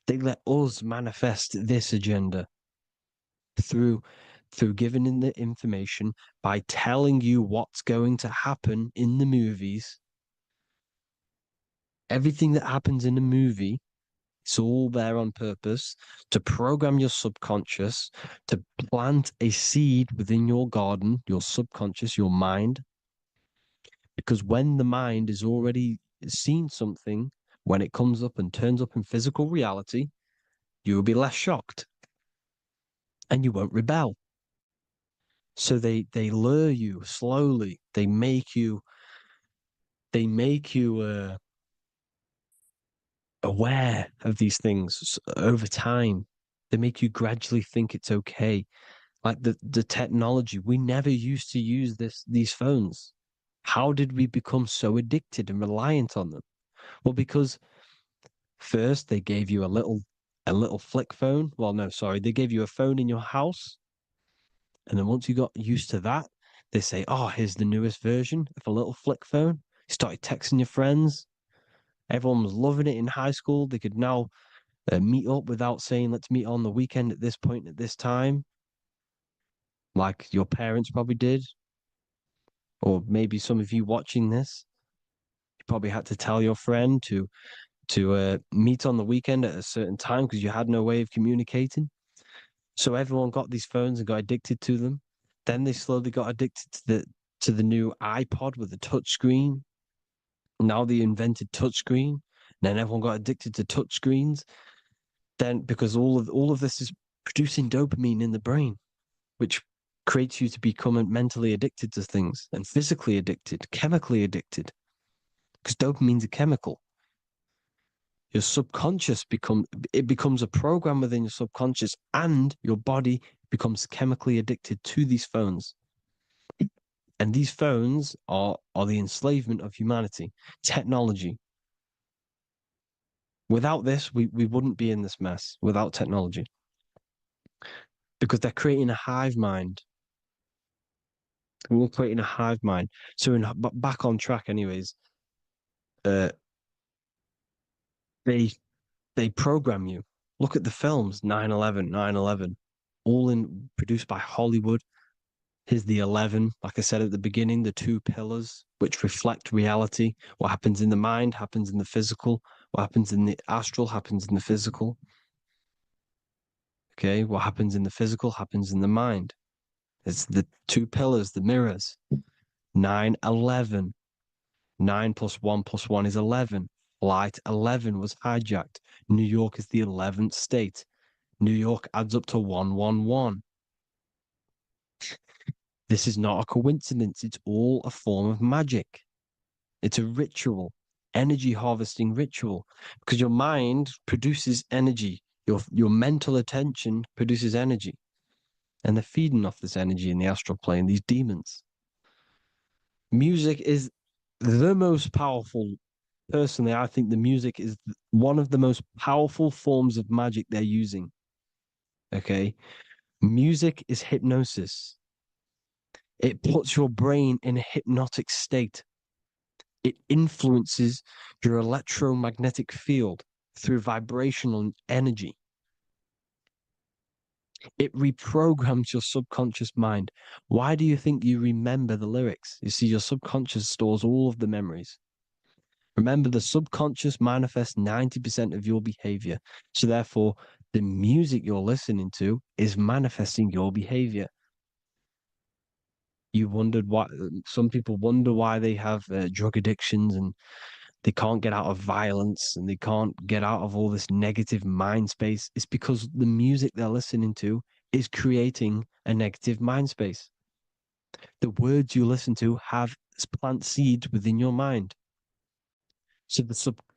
They let us manifest this agenda through giving in the information, by telling you what's going to happen in the movies. Everything that happens in a movie, it's all there on purpose to program your subconscious, to plant a seed within your garden, your subconscious, your mind. Because when the mind is already seen something, when it comes up and turns up in physical reality, you will be less shocked and you won't rebel. So they lure you slowly. They make you aware of these things over time. They make you gradually think it's okay. Like the technology, we never used to use these phones. How did we become so addicted and reliant on them? Well, because first they gave you a little flick phone. Well, no, sorry, they gave you a phone in your house. And then once you got used to that, they say, oh, here's the newest version of a little flick phone. You started texting your friends. Everyone was loving it in high school. They could now meet up without saying, let's meet on the weekend at this point at this time, like your parents probably did. Or maybe some of you watching this, you probably had to tell your friend to meet on the weekend at a certain time because you had no way of communicating. So everyone got these phones and got addicted to them. Then they slowly got addicted to the new iPod with the touch screen. Now they invented touchscreen. Then everyone got addicted to touchscreens. Then because all of this is producing dopamine in the brain, which creates you to become mentally addicted to things and physically addicted, chemically addicted. Because dopamine's a chemical. Your subconscious becomes a program within your subconscious, and your body becomes chemically addicted to these phones. And these phones are the enslavement of humanity, technology. Without this, we wouldn't be in this mess without technology. Because they're creating a hive mind. We're creating a hive mind. So back on track anyways, they program you. Look at the films, 9/11, 9/11, produced by Hollywood. Here's the 11, like I said at the beginning, the two pillars which reflect reality. What happens in the mind happens in the physical. What happens in the astral happens in the physical. Okay, what happens in the physical happens in the mind. It's the two pillars, the mirrors. 9/11. 9 plus 1 plus 1 is 11. Flight 11 was hijacked. New York is the 11th state. New York adds up to 111. This is not a coincidence. It's all a form of magic. It's a ritual, energy harvesting ritual, because your mind produces energy. Your mental attention produces energy. And they're feeding off this energy in the astral plane, these demons. Music is the most powerful. Personally, I think the music is one of the most powerful forms of magic they're using. Okay? Music is hypnosis. It puts your brain in a hypnotic state. It influences your electromagnetic field through vibrational energy. It reprograms your subconscious mind. Why do you think you remember the lyrics? You see, your subconscious stores all of the memories. Remember, the subconscious manifests 90% of your behavior. So therefore, the music you're listening to is manifesting your behavior. You wondered why some people wonder why they have drug addictions and they can't get out of violence and they can't get out of all this negative mind space. It's because the music they're listening to is creating a negative mind space. The words you listen to have plant seeds within your mind. So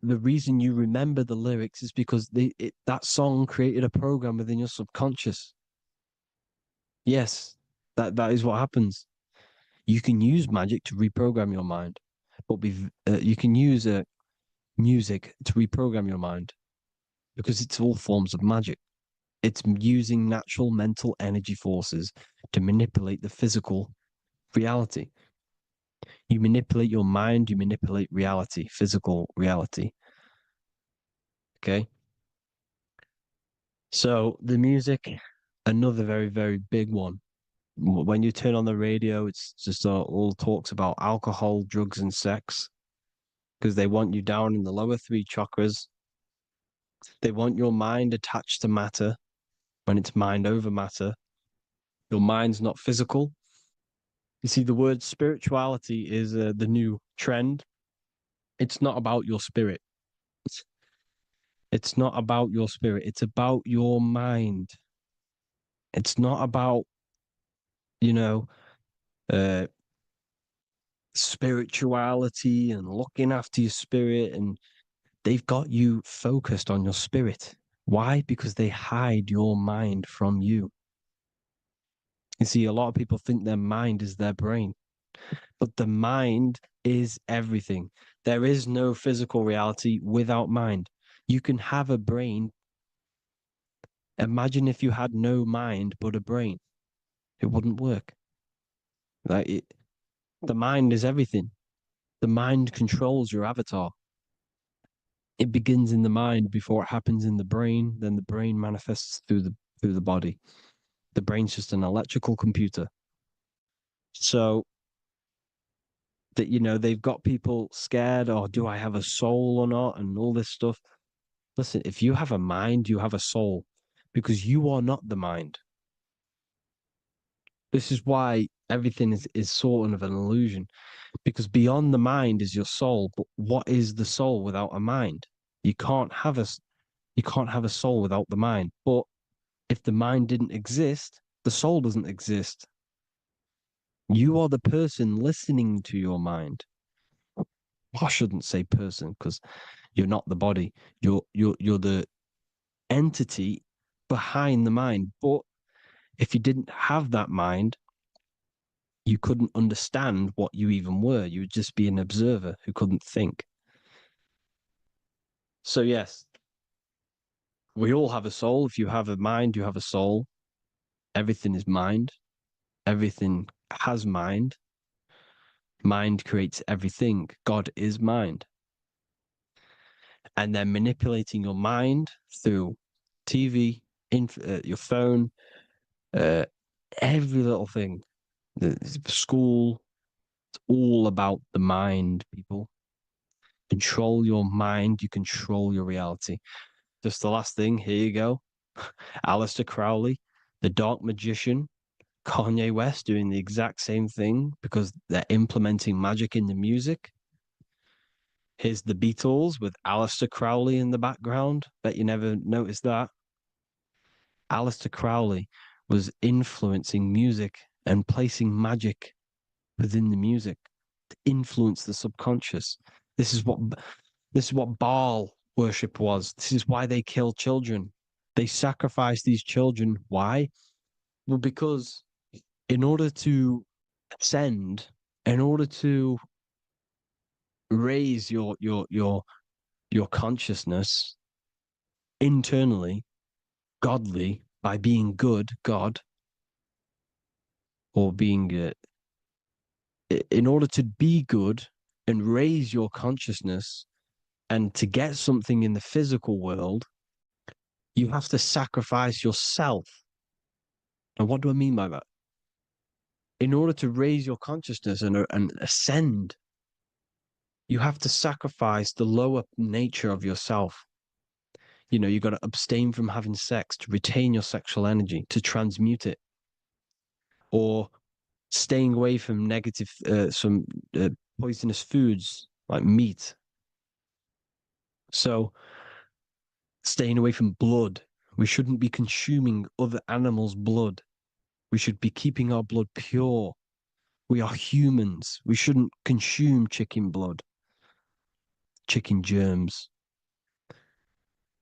the reason you remember the lyrics is because that song created a program within your subconscious. Yes, that is what happens. You can use magic to reprogram your mind, but you can use music to reprogram your mind because it's all forms of magic. It's using natural mental energy forces to manipulate the physical reality. You manipulate your mind, you manipulate reality, physical reality. Okay. So the music, another very, very big one. When you turn on the radio, it's just all talks about alcohol, drugs, and sex because they want you down in the lower three chakras. They want your mind attached to matter when it's mind over matter. Your mind's not physical. You see, the word spirituality is the new trend. It's not about your spirit. It's not about your spirit. It's about your mind. It's not about, you know, uh, spirituality and looking after your spirit. And they've got you focused on your spirit. Why? Because they hide your mind from you. You see, a lot of people think their mind is their brain, but the mind is everything. There is no physical reality without mind. You can have a brain. Imagine if you had no mind but a brain. It wouldn't work. The mind is everything. The mind controls your avatar. It begins in the mind before it happens in the brain. Then the brain manifests through the body. The brain's just an electrical computer. So that they've got people scared. Or do I have a soul or not? And all this stuff. Listen, if you have a mind, you have a soul, because you are not the mind. This is why everything is sort of an illusion, because beyond the mind is your soul. But what is the soul without a mind? You can't have a soul without the mind. But if the mind didn't exist, the soul doesn't exist. You are the person listening to your mind. I shouldn't say person because you're not the body. You're the entity behind the mind. But if you didn't have that mind, you couldn't understand what you even were. You would just be an observer who couldn't think. So yes, we all have a soul. If you have a mind, you have a soul. Everything is mind. Everything has mind. Mind creates everything. God is mind. And then manipulating your mind through TV, your phone, uh, every little thing, the school, it's all about the mind, people. Control your mind, you control your reality. Just the last thing, here you go. Aleister Crowley, the Dark Magician, Kanye West doing the exact same thing because they're implementing magic in the music. Here's the Beatles with Aleister Crowley in the background. Bet you never noticed that. Aleister Crowley was influencing music and placing magic within the music to influence the subconscious. This is what Baal worship was. This is why they kill children. They sacrifice these children. Why? Well, because in order to ascend, in order to raise your consciousness internally, godly, by being good, God, or being in order to be good and raise your consciousness and to get something in the physical world, you have to sacrifice yourself. And what do I mean by that? In order to raise your consciousness and ascend, you have to sacrifice the lower nature of yourself. You got to abstain from having sex to retain your sexual energy, to transmute it, or staying away from some poisonous foods like meat. So staying away from blood. We shouldn't be consuming other animals' blood. We should be keeping our blood pure. We are humans. We shouldn't consume chicken blood, chicken germs.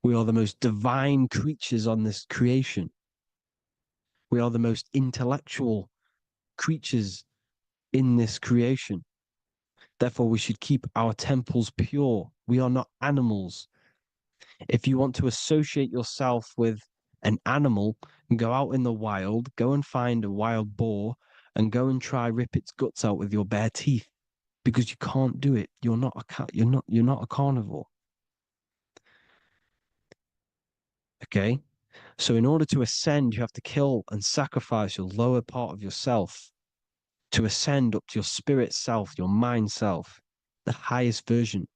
We are the most divine creatures on this creation. We are the most intellectual creatures in this creation. Therefore, we should keep our temples pure. We are not animals. If you want to associate yourself with an animal and go out in the wild, go and find a wild boar and go and try rip its guts out with your bare teeth, because you can't do it. You're not a cat. You're not a carnivore. Okay? So in order to ascend, you have to kill and sacrifice your lower part of yourself to ascend up to your spirit self, your mind self, the highest version.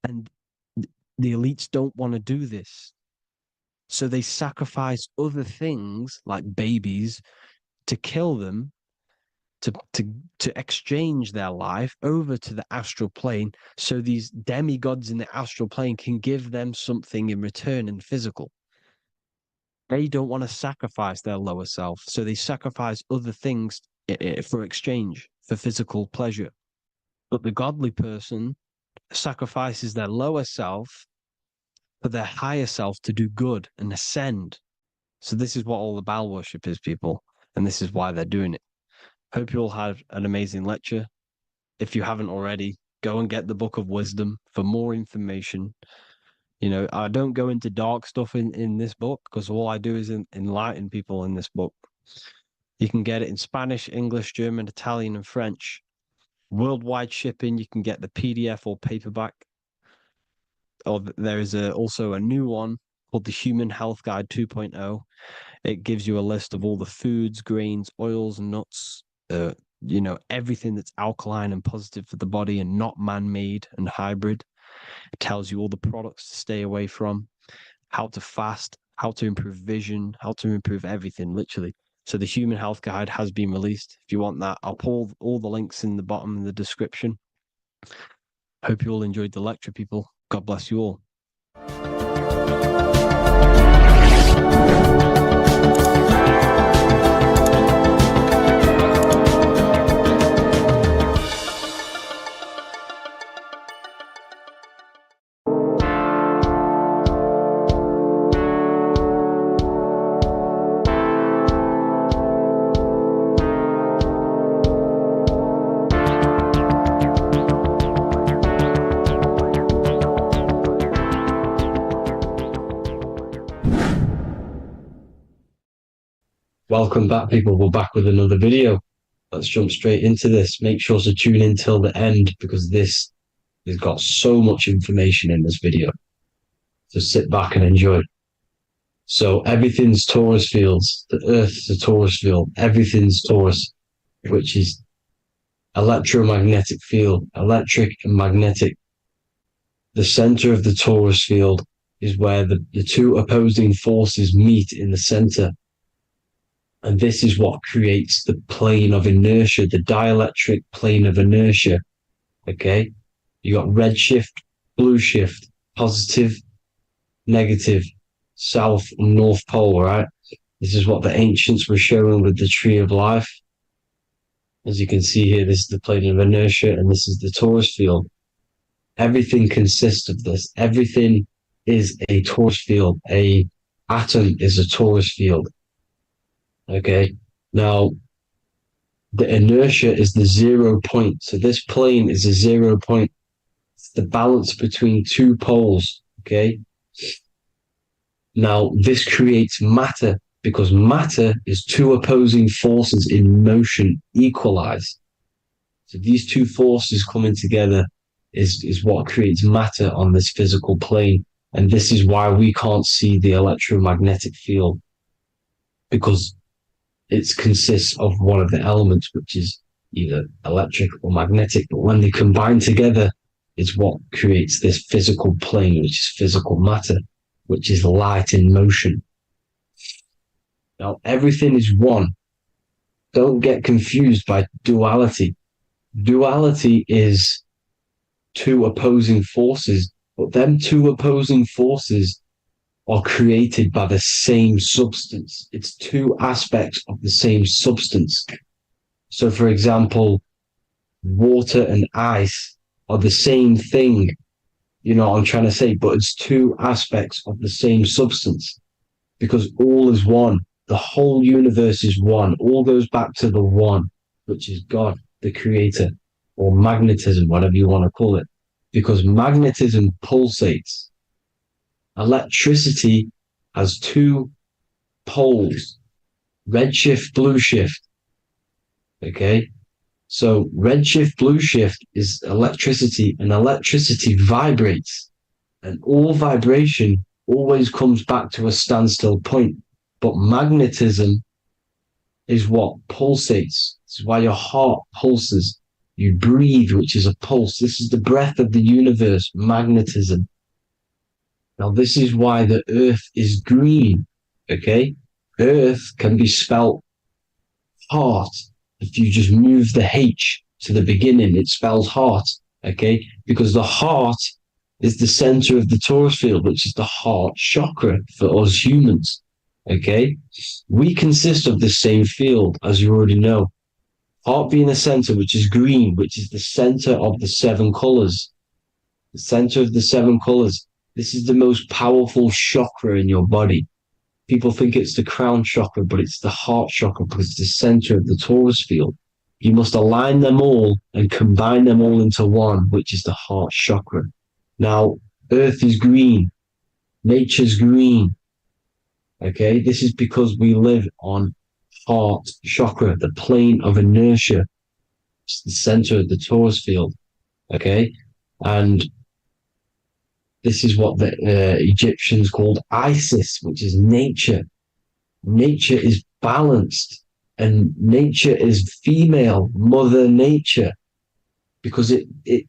And the elites don't want to do this. So they sacrifice other things like babies to kill them, to exchange their life over to the astral plane, so these demigods in the astral plane can give them something in return in physical. They don't want to sacrifice their lower self, so they sacrifice other things for exchange, for physical pleasure. But the godly person sacrifices their lower self for their higher self to do good and ascend. So this is what all the Baal worship is, people, and this is why they're doing it. Hope you all had an amazing lecture. If you haven't already, go and get the Book of Wisdom for more information. You know, I don't go into dark stuff in this book, because all I do is enlighten people in this book. You can get it in Spanish, English, German, Italian, and French. Worldwide shipping. You can get the PDF or paperback. Or there is also a new one called the Human Health Guide 2.0. It gives you a list of all the foods, grains, oils, nuts, you know, everything that's alkaline and positive for the body and not man-made and hybrid. It tells you all the products to stay away from, how to fast, how to improve vision, how to improve everything, literally. So the Human Health Guide has been released. If you want that, I'll put all the links in the bottom of the description. Hope you all enjoyed the lecture, people. God bless you all. Welcome back, people. We're back with another video. Let's jump straight into this. Make sure to tune in till the end, because this has got so much information in this video. So sit back and enjoy. So everything's Taurus fields. The Earth's a Taurus field. Everything's Taurus, which is electromagnetic field, electric and magnetic. The center of the Taurus field is where the two opposing forces meet in the center. And this is what creates the plane of inertia, the dielectric plane of inertia. Okay? You got red shift, blue shift, positive, negative, south and north pole, right? This is what the ancients were showing with the tree of life. As you can see here, this is the plane of inertia, and this is the Taurus field. Everything consists of this. Everything is a Taurus field. A atom is a Taurus field. Okay, now the inertia is the 0 point. So this plane is a 0 point. It's the balance between two poles. Okay, now this creates matter, because matter is two opposing forces in motion equalized. So these two forces coming together is what creates matter on this physical plane. And this is why we can't see the electromagnetic field, because it consists of one of the elements, which is either electric or magnetic. But when they combine together, it's what creates this physical plane, which is physical matter, which is light in motion. Now, everything is one. Don't get confused by duality. Duality is two opposing forces, but them two opposing forces are created by the same substance. It's two aspects of the same substance. So, for example, water and ice are the same thing, you know what I'm trying to say, but it's two aspects of the same substance because all is one. The whole universe is one. All goes back to the one, which is God, the creator, or magnetism, whatever you want to call it, because magnetism pulsates. Electricity has two poles, redshift, blue shift. Okay. So redshift, blue shift is electricity, and electricity vibrates, and all vibration always comes back to a standstill point. But magnetism is what pulsates. This is why your heart pulses. You breathe, which is a pulse. This is the breath of the universe, magnetism. Now, this is why the earth is green, okay? Earth can be spelled heart. If you just move the H to the beginning, it spells heart, okay? Because the heart is the center of the torus field, which is the heart chakra for us humans, okay? We consist of the same field, as you already know. Heart being the center, which is green, which is the center of the seven colors. The center of the seven colors. This is the most powerful chakra in your body. People think it's the crown chakra, but it's the heart chakra because it's the center of the torus field. You must align them all and combine them all into one, which is the heart chakra. Now, Earth is green. Nature's green. Okay, this is because we live on heart chakra, the plane of inertia. It's the center of the torus field. Okay, and this is what the Egyptians called Isis, which is nature. Nature is balanced, and nature is female, Mother Nature, because it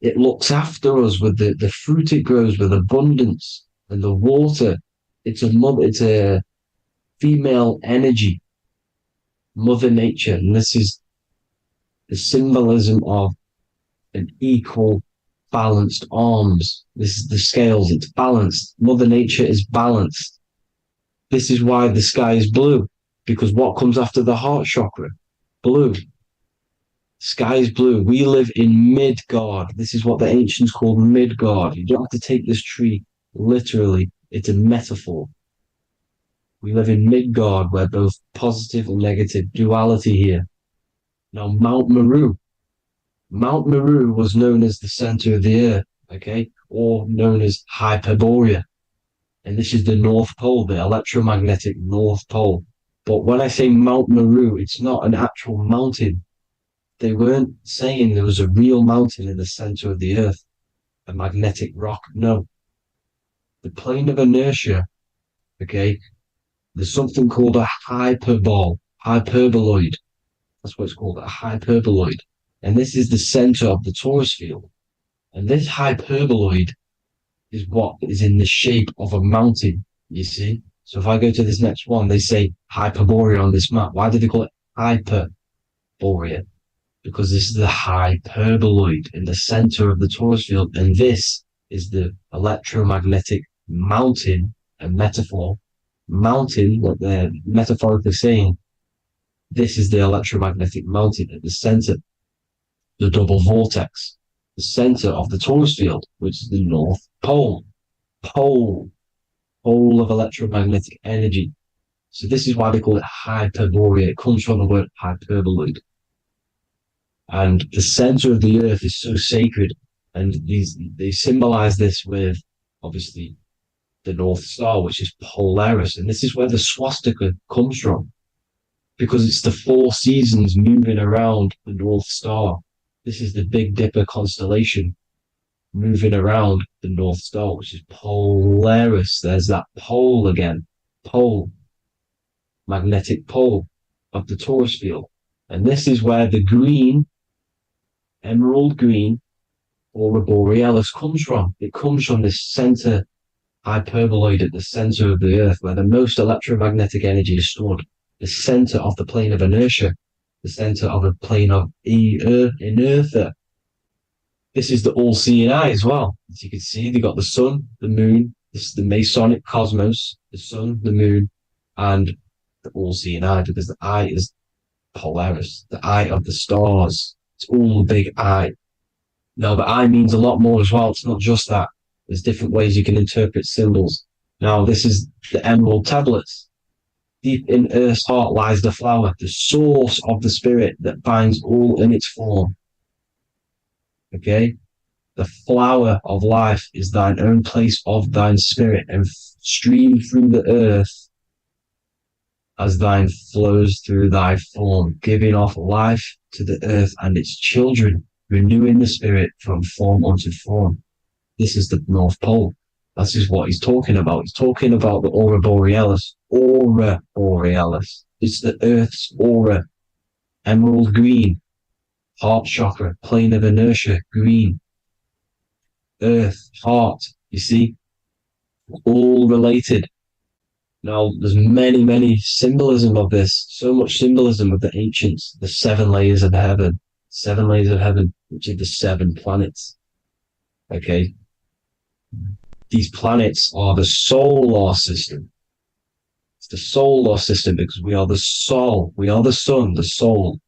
looks after us with the fruit it grows with abundance and the water. It's a female energy, Mother Nature, and this is the symbolism of an equal balanced arms. This is the scales, it's balanced. Mother Nature is balanced. This is why the sky is blue, because what comes after the heart chakra? Blue. Sky is blue. We live in Midgard. This is what the ancients called Midgard. You don't have to take this tree literally. It's a metaphor. We live in Midgard, where both positive and negative duality here. Now, Mount Meru. Mount Meru was known as the center of the earth, okay, or known as Hyperborea. And this is the North Pole, the electromagnetic North Pole. But when I say Mount Meru, it's not an actual mountain. They weren't saying there was a real mountain in the center of the earth, a magnetic rock. No. The plane of inertia, okay, there's something called a hyperboloid. That's what it's called, a hyperboloid. And this is the center of the torus field. And this hyperboloid is what is in the shape of a mountain, you see? So if I go to this next one, they say Hyperborea on this map. Why did they call it Hyperborea? Because this is the hyperboloid in the center of the torus field. And this is the electromagnetic mountain, a metaphor. Mountain, what they're metaphorically saying, this is the electromagnetic mountain at the center. The double vortex, the center of the torus field, which is the North Pole. Pole of electromagnetic energy. So this is why they call it Hyperborea. It comes from the word hyperboloid. And the center of the earth is so sacred. And they symbolize this with, obviously, the North Star, which is Polaris. And this is where the swastika comes from, because it's the four seasons moving around the North Star. This is the Big Dipper constellation moving around the North Star, which is Polaris. There's that pole again. Pole. Magnetic pole of the torus field. And this is where the green, emerald green, aurora borealis comes from. It comes from this center hyperboloid at the center of the earth, where the most electromagnetic energy is stored. The center of the plane of inertia. The center of the plane of inertia. This is the all-seeing eye as well. As you can see, they got the sun, the moon. This is the Masonic cosmos, the sun, the moon, and the all-seeing eye, because the eye is Polaris, the eye of the stars. It's all a big eye. Now, the eye means a lot more as well. It's not just that. There's different ways you can interpret symbols. Now, this is the emerald tablets. Deep in Earth's heart lies the flower, the source of the spirit that binds all in its form. Okay? The flower of life is thine own place of thine spirit, and stream through the earth as thine flows through thy form, giving off life to the earth and its children, renewing the spirit from form unto form. This is the North Pole. This is what he's talking about. He's talking about the aurora borealis. Aurora borealis. It's the Earth's aura. Emerald green. Heart chakra. Plane of inertia. Green. Earth. Heart. You see? All related. Now, there's many symbolism of this. So much symbolism of the ancients. The 7 layers of heaven. 7 layers of heaven, which are the 7 planets. Okay? These planets are the solar system. It's the solar system because we are the soul. We are the sun, the soul.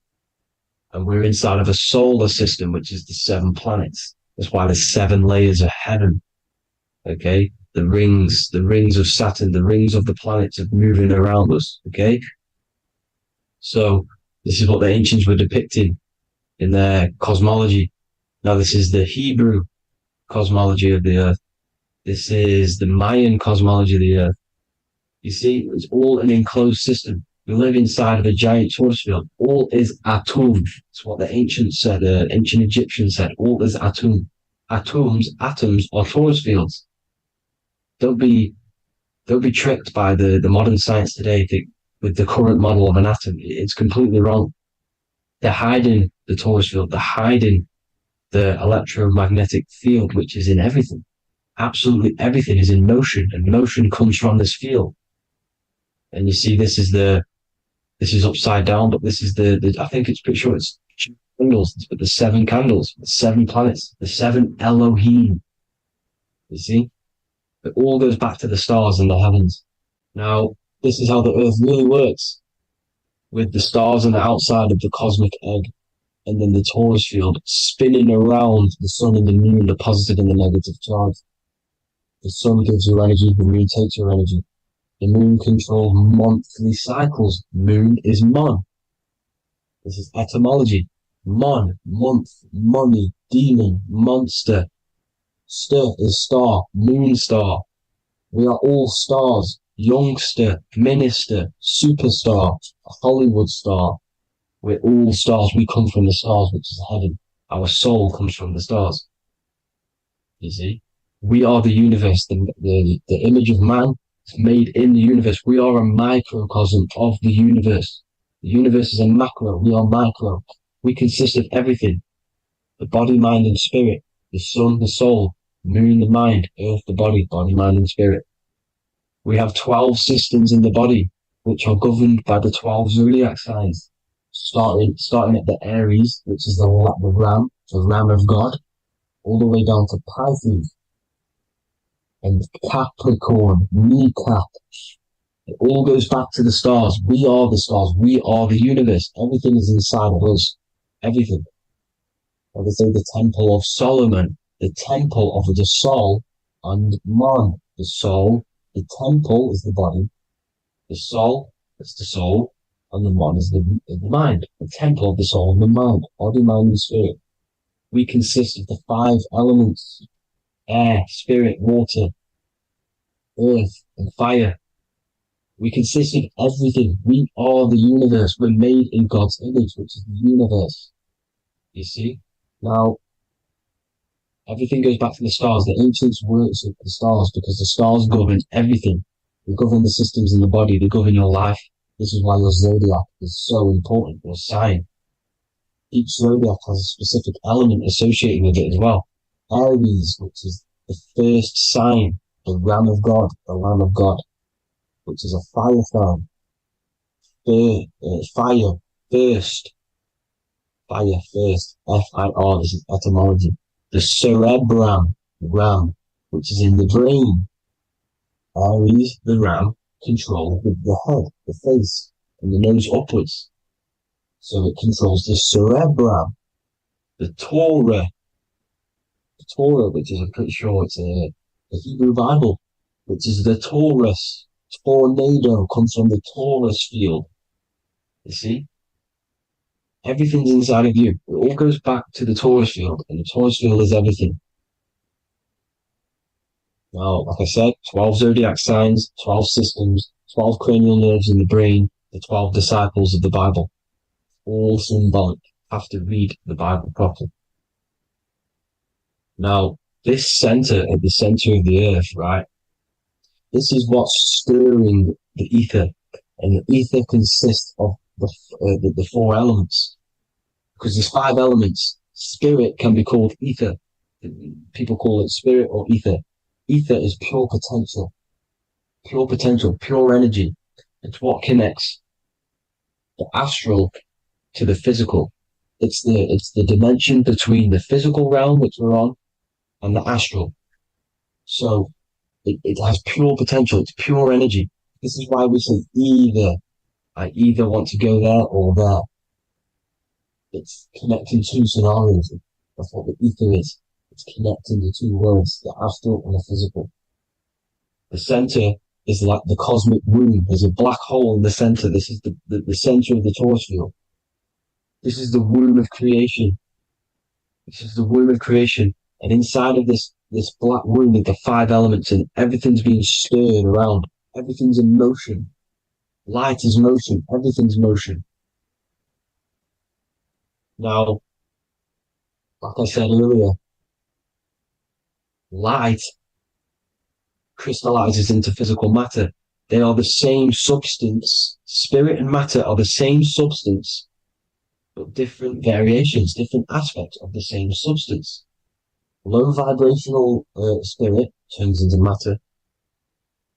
And we're inside of a solar system, which is the 7 planets. That's why there's 7 layers of heaven. Okay? The rings of Saturn, the rings of the planets are moving around us. Okay? So, this is what the ancients were depicting in their cosmology. Now, this is the Hebrew cosmology of the earth. This is the Mayan cosmology of the earth. You see, it's all an enclosed system. We live inside of a giant torus field. All is atum. It's what the ancients said, ancient Egyptians said. All is atum. Atoms are torus fields. Don't be tricked by the modern science today with the current model of an atom. It's completely wrong. They're hiding the torus field. They're hiding the electromagnetic field, which is in everything. Absolutely everything is in motion, and motion comes from this field. And you see, this is upside down, but this is the I think it's pretty sure it's candles, but the 7 candles, the 7 planets, the 7 Elohim. You see, it all goes back to the stars and the heavens. Now, this is how the Earth really works, with the stars on the outside of the cosmic egg, and then the torus field spinning around the sun and the moon, the positive and the negative charge. The sun gives you energy, the moon takes your energy. The moon controls monthly cycles. Moon is mon. This is etymology. Mon, month, money, demon, monster. Stir is star, moon star. We are all stars. Youngster, minister, superstar, Hollywood star. We're all stars. We come from the stars, which is heaven. Our soul comes from the stars. You see? We are the universe, the image of man is made in the universe. We are a microcosm of the universe. The universe is a macro, we are micro. We consist of everything. The body, mind, and spirit. The sun, the soul. Moon, the mind. Earth, the body, mind, and spirit. We have 12 systems in the body, which are governed by the 12 zodiac signs. Starting at the Aries, which is the ram of God, all the way down to Pisces. And Capricorn, kneecap. It all goes back to the stars. We are the stars. We are the universe. Everything is inside of us. Everything. Like I say, the Temple of Solomon, the Temple of the Soul, and Mon, the soul. The temple is the body. The soul is the soul, and the Mon is the mind. The temple of the soul and the mind. Body, mind, and spirit. We consist of the 5 elements. Air, spirit, water, earth, and fire. We consist of everything. We are the universe. We're made in God's image, which is the universe. You see? Now, everything goes back to the stars. The ancients worked with the stars because the stars govern everything. They govern the systems in the body. They govern your life. This is why your zodiac is so important, your sign. Each zodiac has a specific element associated with it as well. Aries, which is the first sign, the Ram of God, the Lamb of God, which is a fire sign. Fire, first. Fire, first. F-I-R, this is etymology. The cerebrum, ram, which is in the brain. Aries, the ram, control the head, the face, and the nose upwards. So it controls the cerebrum, the Torah, which is, I'm pretty sure it's the Hebrew Bible, which is the Taurus. Tornado comes from the Taurus field. You see? Everything's inside of you. It all goes back to the Taurus field, and the Taurus field is everything. Now, like I said, 12 zodiac signs, 12 systems, 12 cranial nerves in the brain, the 12 disciples of the Bible. All symbolic. Have to read the Bible properly. Now, this center at the center of the earth, right? This is what's stirring the ether, and the ether consists of the four elements. Because there's 5 elements. Spirit can be called ether. People call it spirit or ether. Ether is pure potential, pure energy. It's what connects the astral to the physical. It's the dimension between the physical realm, which we're on, and the astral. So it has pure potential. It's pure energy. This is why we say either. I either want to go there or there. It's connecting 2 scenarios. That's what the ether is. It's connecting the 2 worlds, the astral and the physical. The center is like the cosmic womb. There's a black hole in the center. This is the center of the Taurus field. This is the womb of creation. This is the womb of creation. And inside of this black womb with the 5 elements, and everything's being stirred around. Everything's in motion. Light is motion. Everything's motion. Now, like I said earlier, light crystallizes into physical matter. They are the same substance. Spirit and matter are the same substance, but different variations, different aspects of the same substance. Low vibrational spirit turns into matter.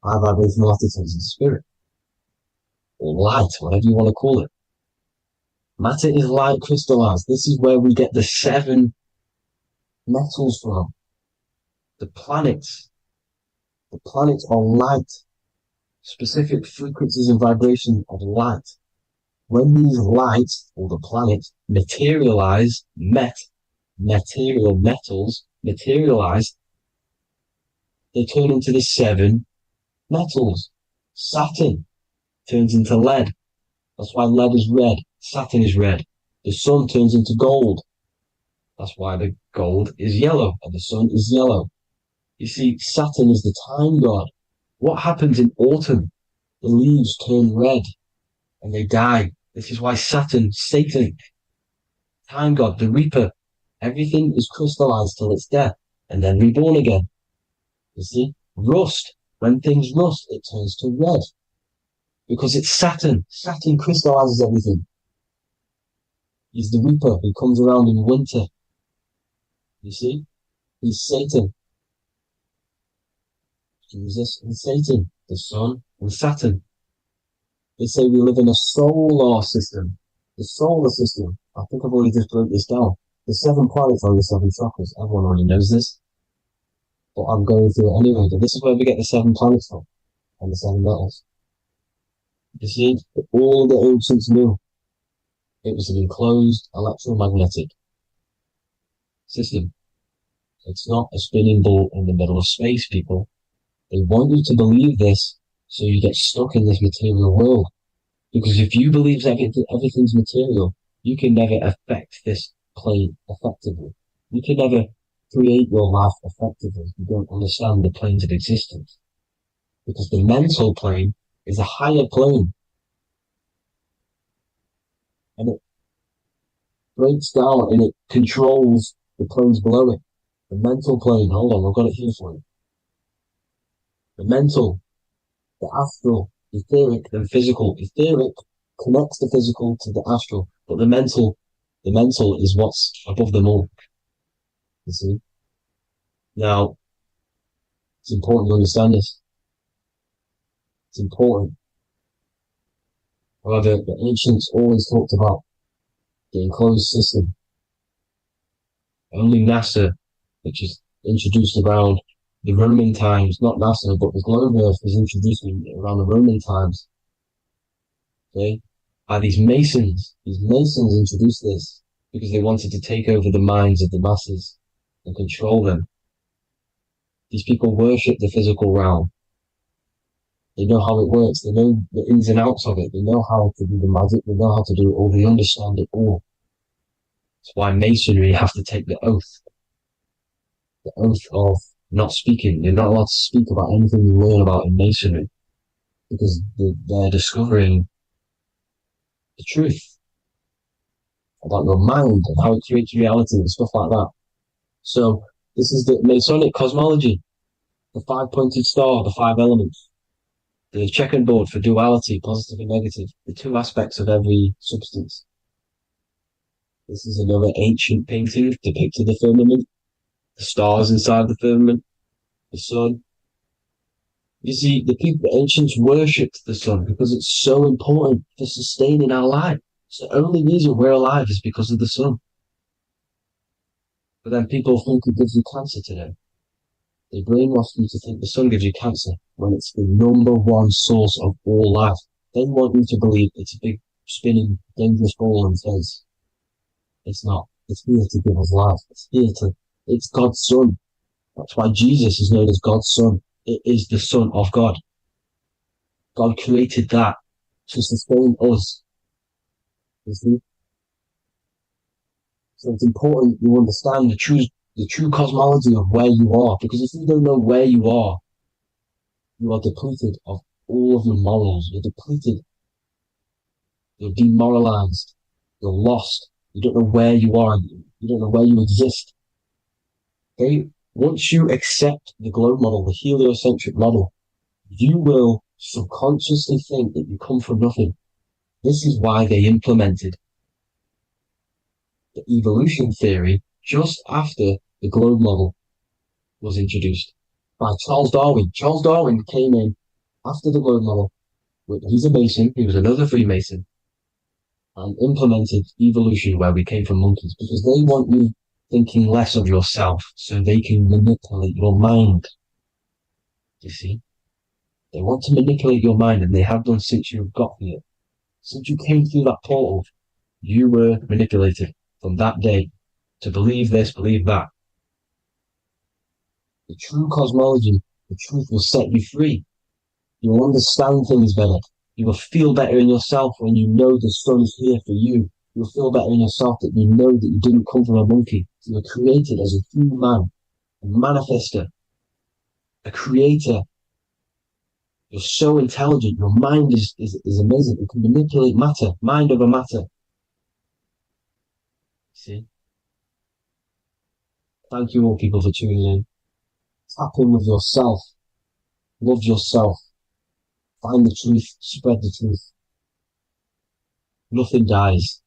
High vibrational matter turns into spirit. Or light, whatever you want to call it. Matter is light crystallized. This is where we get the 7 metals from. The planets. The planets are light. Specific frequencies and vibration of light. When these lights, or the planets, materialize, material metals materialize, they turn into the 7 metals. Saturn turns into lead. That's why lead is red. Saturn is red. The sun turns into gold. That's why the gold is yellow and the sun is yellow. You see, Saturn is the time god. What happens in autumn? The leaves turn red and they die. This is why Satan, time god, the reaper, everything is crystallized till it's death and then reborn again. You see, rust, when things rust, it turns to red because it's Saturn. Saturn crystallizes everything. He's the reaper who comes around in winter. You see, he's Satan. Jesus and Satan, the sun and Saturn. They say we live in a solar system. The solar system, I think I've already just broke this down. The 7 planets are the 7 chakras. Everyone already knows this. But I'm going through it anyway. But this is where we get the 7 planets from. And the 7 metals. You see, all the ancients knew. It was an enclosed electromagnetic system. It's not a spinning ball in the middle of space, people. They want you to believe this so you get stuck in this material world. Because if you believe everything's material, you can never affect this plane effectively. You can never create your life effectively. You don't understand the planes of existence. Because the mental plane is a higher plane. And it breaks down and it controls the planes below it. The mental plane, hold on, I've got it here for you. The mental, the astral, etheric, and physical. Etheric connects the physical to the astral, but the mental is what's above them all. You see? Now, it's important to understand this. It's important. However, the ancients always talked about the enclosed system. Only NASA, which is introduced around the Roman times, not NASA, but the globe Earth was introduced around the Roman times. Okay? by these Masons. These Masons introduced this because they wanted to take over the minds of the masses and control them. These people worship the physical realm. They know how it works. They know the ins and outs of it. They know how to do the magic. They know how to do it all. They understand it all. That's why Masonry have to take the oath of not speaking. You're not allowed to speak about anything you learn about in Masonry because they're discovering the truth about your mind and how it creates reality and stuff like that. So this is the Masonic cosmology, the five-pointed star, the five elements, the checkerboard for duality, positive and negative, the two aspects of every substance. This is another ancient painting depicting the firmament, the stars inside the firmament, the sun. You see, the ancients worshipped the sun because it's so important for sustaining our life. It's the only reason we're alive is because of the sun. But then people think it gives you cancer today. They brainwash you to think the sun gives you cancer when it's the number one source of all life. They want you to believe it's a big, spinning, dangerous ball and says, it's not. It's here to give us life. It's God's son. That's why Jesus is known as God's son. It is the son of God. God created that to sustain us. You see? So it's important you understand the true cosmology of where you are, because if you don't know where you are depleted of all of your morals. You're depleted. You're demoralized. You're lost. You don't know where you are. You don't know where you exist. Okay? Once you accept the globe model, the heliocentric model, you will subconsciously think that you come from nothing. This is why they implemented the evolution theory just after the globe model was introduced by Charles Darwin. Charles Darwin came in after the globe model. He's a Mason. He was another Freemason, and implemented evolution where we came from monkeys because they want you thinking less of yourself so they can manipulate your mind. You see? They want to manipulate your mind, and they have done since you got here. Since you came through that portal, you were manipulated from that day to believe this, believe that. The true cosmology, the truth will set you free. You'll understand things better. You will feel better in yourself when you know the sun is here for you. You'll feel better in yourself that you know that you didn't come from a monkey. You were created as a human, a manifester, a creator. You're so intelligent. Your mind is amazing. You can manipulate matter, mind over matter. See? Thank you all people for tuning in. Tap in with yourself. Love yourself. Find the truth. Spread the truth. Nothing dies.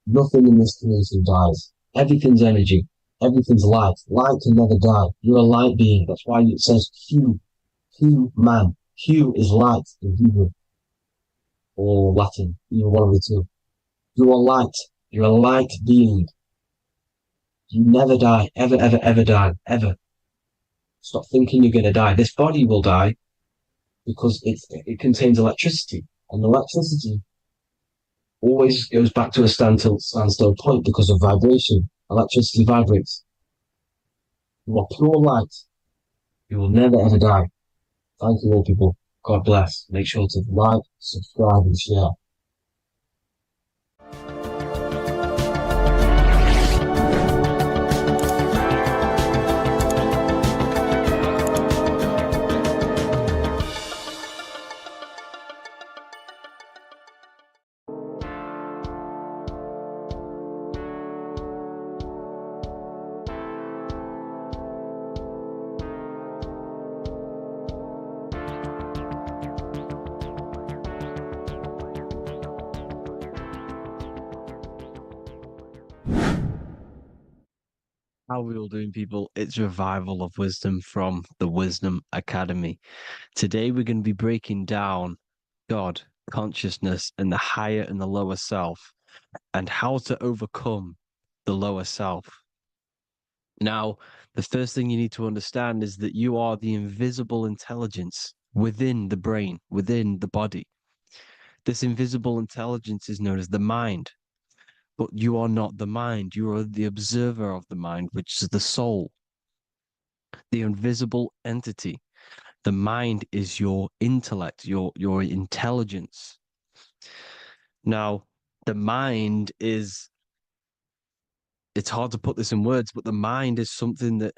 Nothing in this creation dies. Everything's energy. Everything's light. Light can never die. You're a light being. That's why it says Hu. Hu man. Hu is light in Hebrew or Latin. Either one of the two. You are light. You're a light being. You never die. Ever, ever, ever die. Ever. Stop thinking you're going to die. This body will die because it contains electricity. And electricity always goes back to a standstill point because of vibration. Electricity vibrates. You are pure light. You will never ever die. Thank you all people. God bless. Make sure to like, subscribe and share. How are we all doing, people? It's Revival of Wisdom from the Wisdom Academy. Today we're going to be breaking down God, consciousness, and the higher and the lower self, and how to overcome the lower self. Now, the first thing you need to understand is that you are the invisible intelligence within the brain, within the body. This invisible intelligence is known as the mind. But you are not the mind. You are the observer of the mind, which is the soul, the invisible entity. The mind is your intellect, your intelligence. Now, the mind is, it's hard to put this in words, but the mind is something that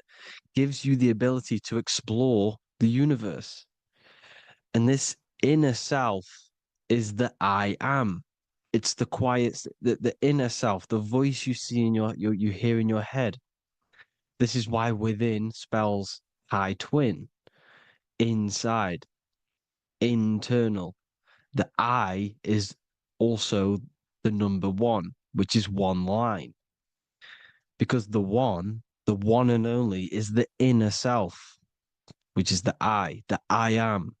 gives you the ability to explore the universe. And this inner self is the I am. It's the quiet, the inner self, the voice you see in you hear in your head. This is why within spells high twin, inside, internal. The I is also the number one, which is one line. Because the one and only, is the inner self, which is the I am.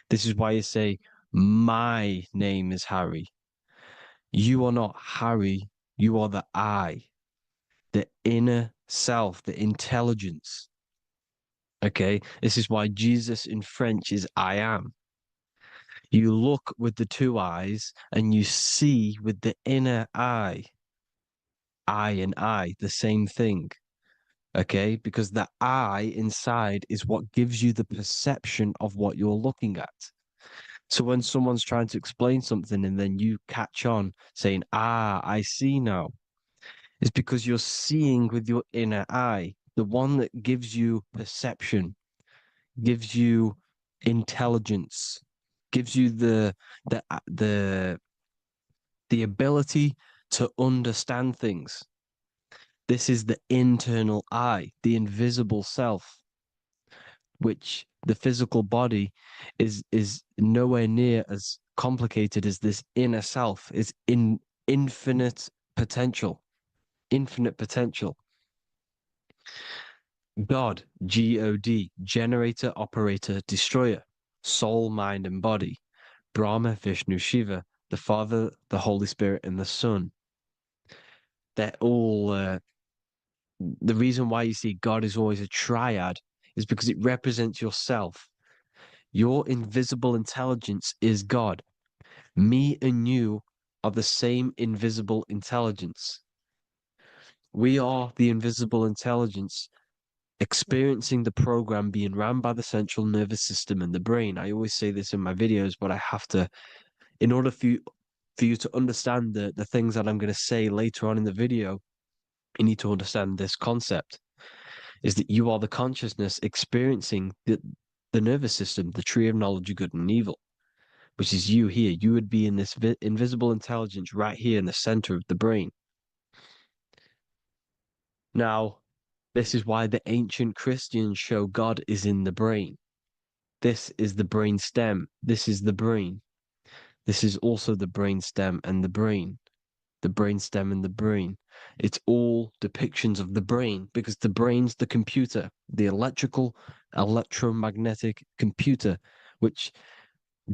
This is why you say, my name is Harry. You are not Harry, you are the I, the inner self, the intelligence. Okay, this is why Jesus in French is I am. You look with the two eyes and you see with the inner eye. I and I, the same thing. Okay, because the I inside is what gives you the perception of what you're looking at. So when someone's trying to explain something and then you catch on saying, I see now, it's because you're seeing with your inner eye, the one that gives you perception, gives you intelligence, gives you the ability to understand things. This is the internal eye, the invisible self, which the physical body is nowhere near as complicated as this inner self. Is in infinite potential, infinite potential. God, God, generator, operator, destroyer, soul, mind, and body. Brahma, Vishnu, Shiva, the Father, the Holy Spirit, and the Son. They're all the reason why you see God is always a triad is because it represents yourself. Your invisible intelligence is God. Me and you are the same invisible intelligence. We are the invisible intelligence experiencing the program being ran by the central nervous system and the brain. I always say this in my videos, but I have to, in order for you to understand the things that I'm going to say later on in the video, you need to understand this concept, is that you are the consciousness experiencing the nervous system, the tree of knowledge of good and evil, which is you here. You would be in this invisible intelligence right here in the center of the brain. Now, this is why the ancient Christians show God is in the brain. This is the brain stem. This is the brain. This is also the brain stem and the brain. The brain stem and the brain. It's all depictions of the brain because the brain's the computer, the electromagnetic computer, which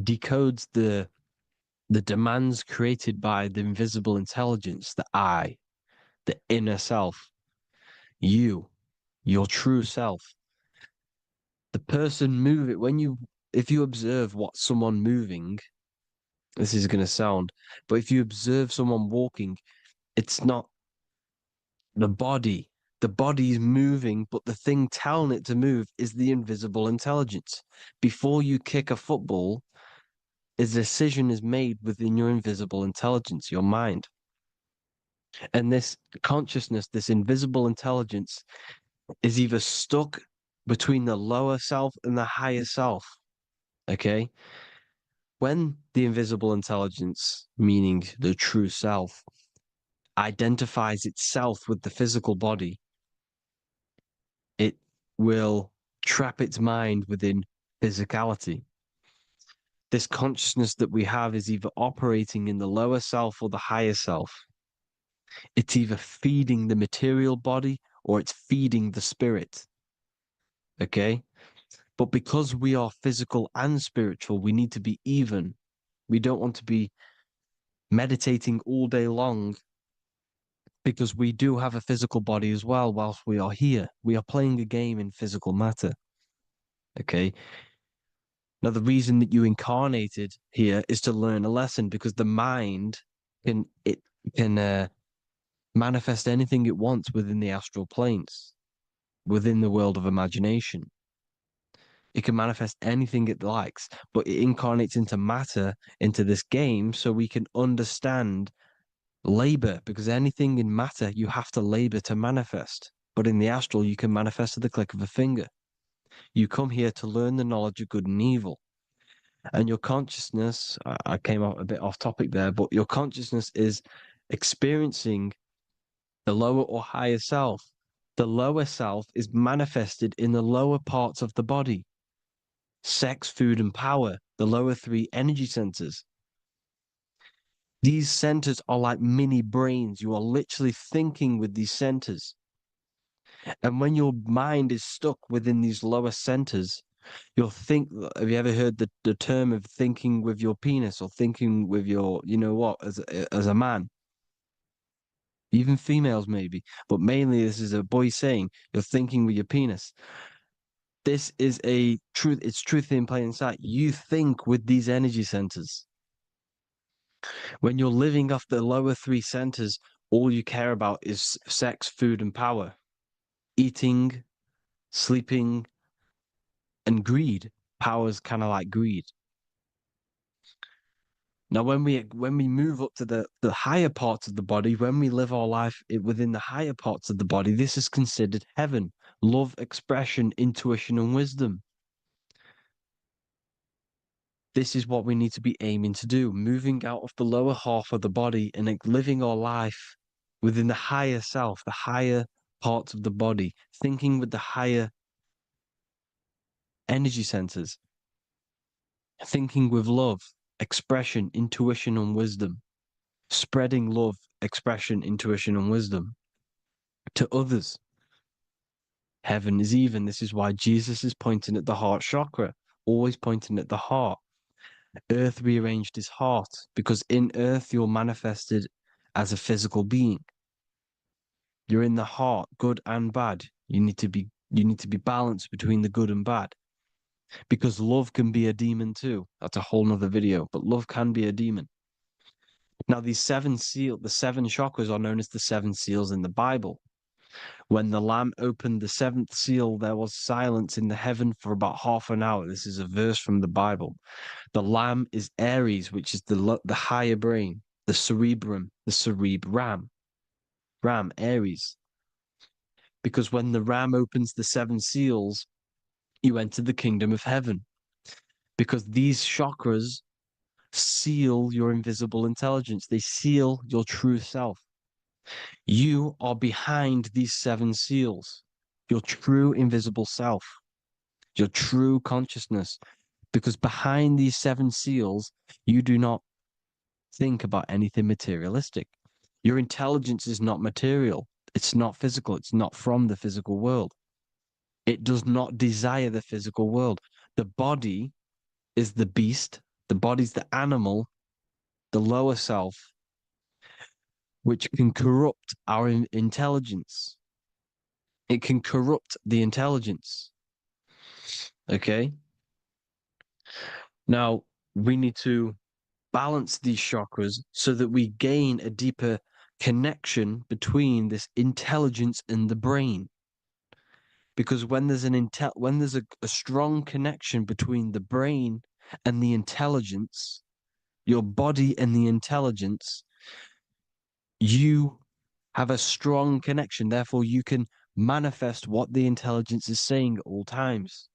decodes the demands created by the invisible intelligence, the I, the inner self, you, your true self. The person moving, if you observe what someone moving, this is going to sound, but if you observe someone walking, it's not the body. The body's moving, but the thing telling it to move is the invisible intelligence. Before you kick a football, a decision is made within your invisible intelligence, your mind. And this consciousness, this invisible intelligence, is either stuck between the lower self and the higher self. Okay? When the invisible intelligence, meaning the true self, identifies itself with the physical body, it will trap its mind within physicality. This consciousness that we have is either operating in the lower self or the higher self. It's either feeding the material body or it's feeding the spirit. Okay? But because we are physical and spiritual, we need to be even. We don't want to be meditating all day long because we do have a physical body as well whilst we are here. We are playing a game in physical matter. Okay? Now, the reason that you incarnated here is to learn a lesson, because the mind can manifest anything it wants within the astral planes, within the world of imagination. It can manifest anything it likes, but it incarnates into matter, into this game, so we can understand labor, because anything in matter you have to labor to manifest. But in the astral, you can manifest at the click of a finger. You come here to learn the knowledge of good and evil. And your consciousness, I came out a bit off topic there, but your consciousness is experiencing the lower or higher self. The lower self is manifested in the lower parts of the body. Sex, food, and power, the lower three energy centers. These centers are like mini brains. You are literally thinking with these centers. And when your mind is stuck within these lower centers, you'll think, have you ever heard the term of thinking with your penis, or thinking with your, you know what, as a man? Even females maybe, but mainly this is a boy saying, you're thinking with your penis. This is a truth. It's truth in plain sight. You think with these energy centers. When you're living off the lower three centers, all you care about is sex, food, and power. Eating, sleeping, and greed. Power's kind of like greed. Now, when we move up to the higher parts of the body, when we live our life within the higher parts of the body, this is considered heaven. Love, expression, intuition, and wisdom. This is what we need to be aiming to do, moving out of the lower half of the body and living our life within the higher self, the higher parts of the body, thinking with the higher energy centers, thinking with love, expression, intuition, and wisdom, spreading love, expression, intuition, and wisdom to others. Heaven is even. This is why Jesus is pointing at the heart chakra, always pointing at the heart. Earth rearranged his heart, because in Earth you're manifested as a physical being. You're in the heart, good and bad. You need to be balanced between the good and bad. Because love can be a demon too. That's a whole nother video, but love can be a demon. Now, the seven chakras are known as the seven seals in the Bible. When the Lamb opened the seventh seal, there was silence in the heaven for about half an hour. This is a verse from the Bible. The Lamb is Aries, which is the higher brain, the cerebrum, the cerebram. Ram, Aries. Because when the Ram opens the seven seals, you enter the kingdom of heaven. Because these chakras seal your invisible intelligence. They seal your true self. You are behind these seven seals, your true invisible self, your true consciousness. Because behind these seven seals, you do not think about anything materialistic. Your intelligence is not material. It's not physical. It's not from the physical world. It does not desire the physical world. The body is the beast. The body's the animal, the lower self, which can corrupt our intelligence. It can corrupt the intelligence. Okay? Now, we need to balance these chakras so that we gain a deeper connection between this intelligence and the brain. Because when there's a strong connection between the brain and the intelligence, your body and the intelligence, you have a strong connection. Therefore, you can manifest what the intelligence is saying at all times.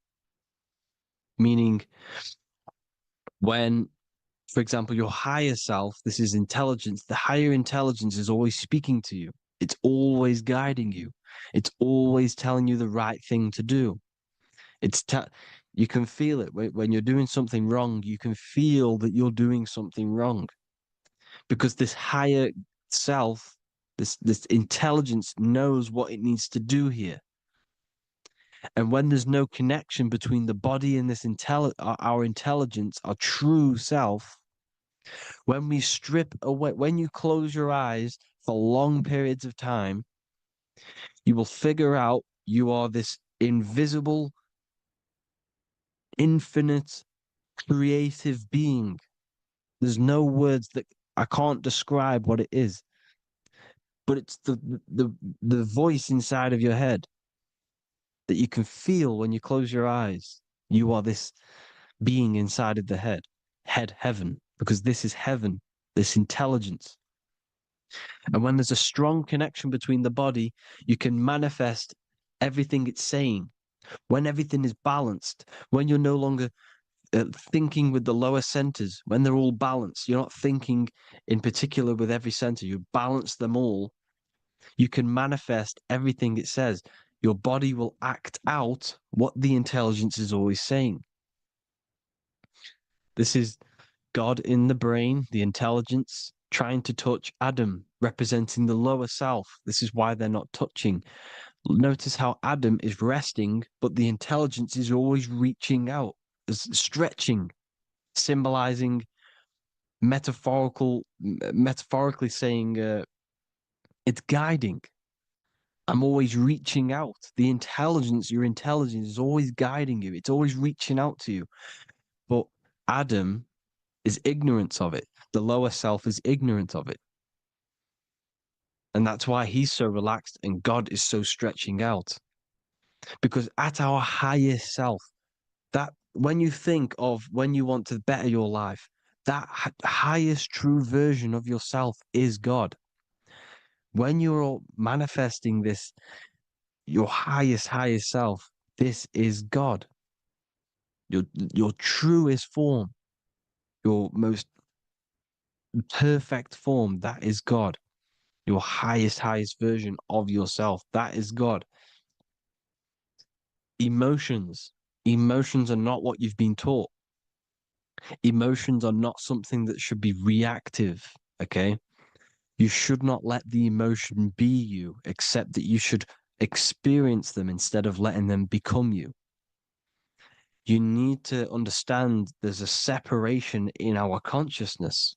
Meaning, when, for example, your higher self, this is intelligence, the higher intelligence is always speaking to you. It's always guiding you. It's always telling you the right thing to do. You can feel it when you're doing something wrong. You can feel that you're doing something wrong, because this higher self, this intelligence knows what it needs to do here. And when there's no connection between the body and this our intelligence, our true self, when we strip away, when you close your eyes for long periods of time, you will figure out you are this invisible, infinite creative being. There's no words that I can't describe what it is. But it's the voice inside of your head that you can feel when you close your eyes. You are this being inside of the heaven, because this is heaven, this intelligence. And when there's a strong connection between the body, you can manifest everything it's saying. When everything is balanced, when you're no longer thinking with the lower centers, when they're all balanced, you're not thinking in particular with every center, you balance them all, you can manifest everything it says. Your body will act out what the intelligence is always saying. This is God in the brain, the intelligence, trying to touch Adam, representing the lower self. This is why they're not touching. Notice how Adam is resting, but the intelligence is always reaching out, stretching, symbolizing metaphorically saying it's guiding. I'm always reaching out. The intelligence, your intelligence is always guiding you. It's always reaching out to you. But Adam is ignorant of it. The lower self is ignorant of it. And that's why he's so relaxed and God is so stretching out. Because at our highest self, that when you think of when you want to better your life, that highest true version of yourself is God. When you're manifesting this, your highest self, this is God. Your truest form, your most perfect form, that is God. Your highest version of yourself, that is God. Emotions are not what you've been taught. Emotions are not something that should be reactive, okay? You should not let the emotion be you, except that you should experience them instead of letting them become you. You need to understand there's a separation in our consciousness.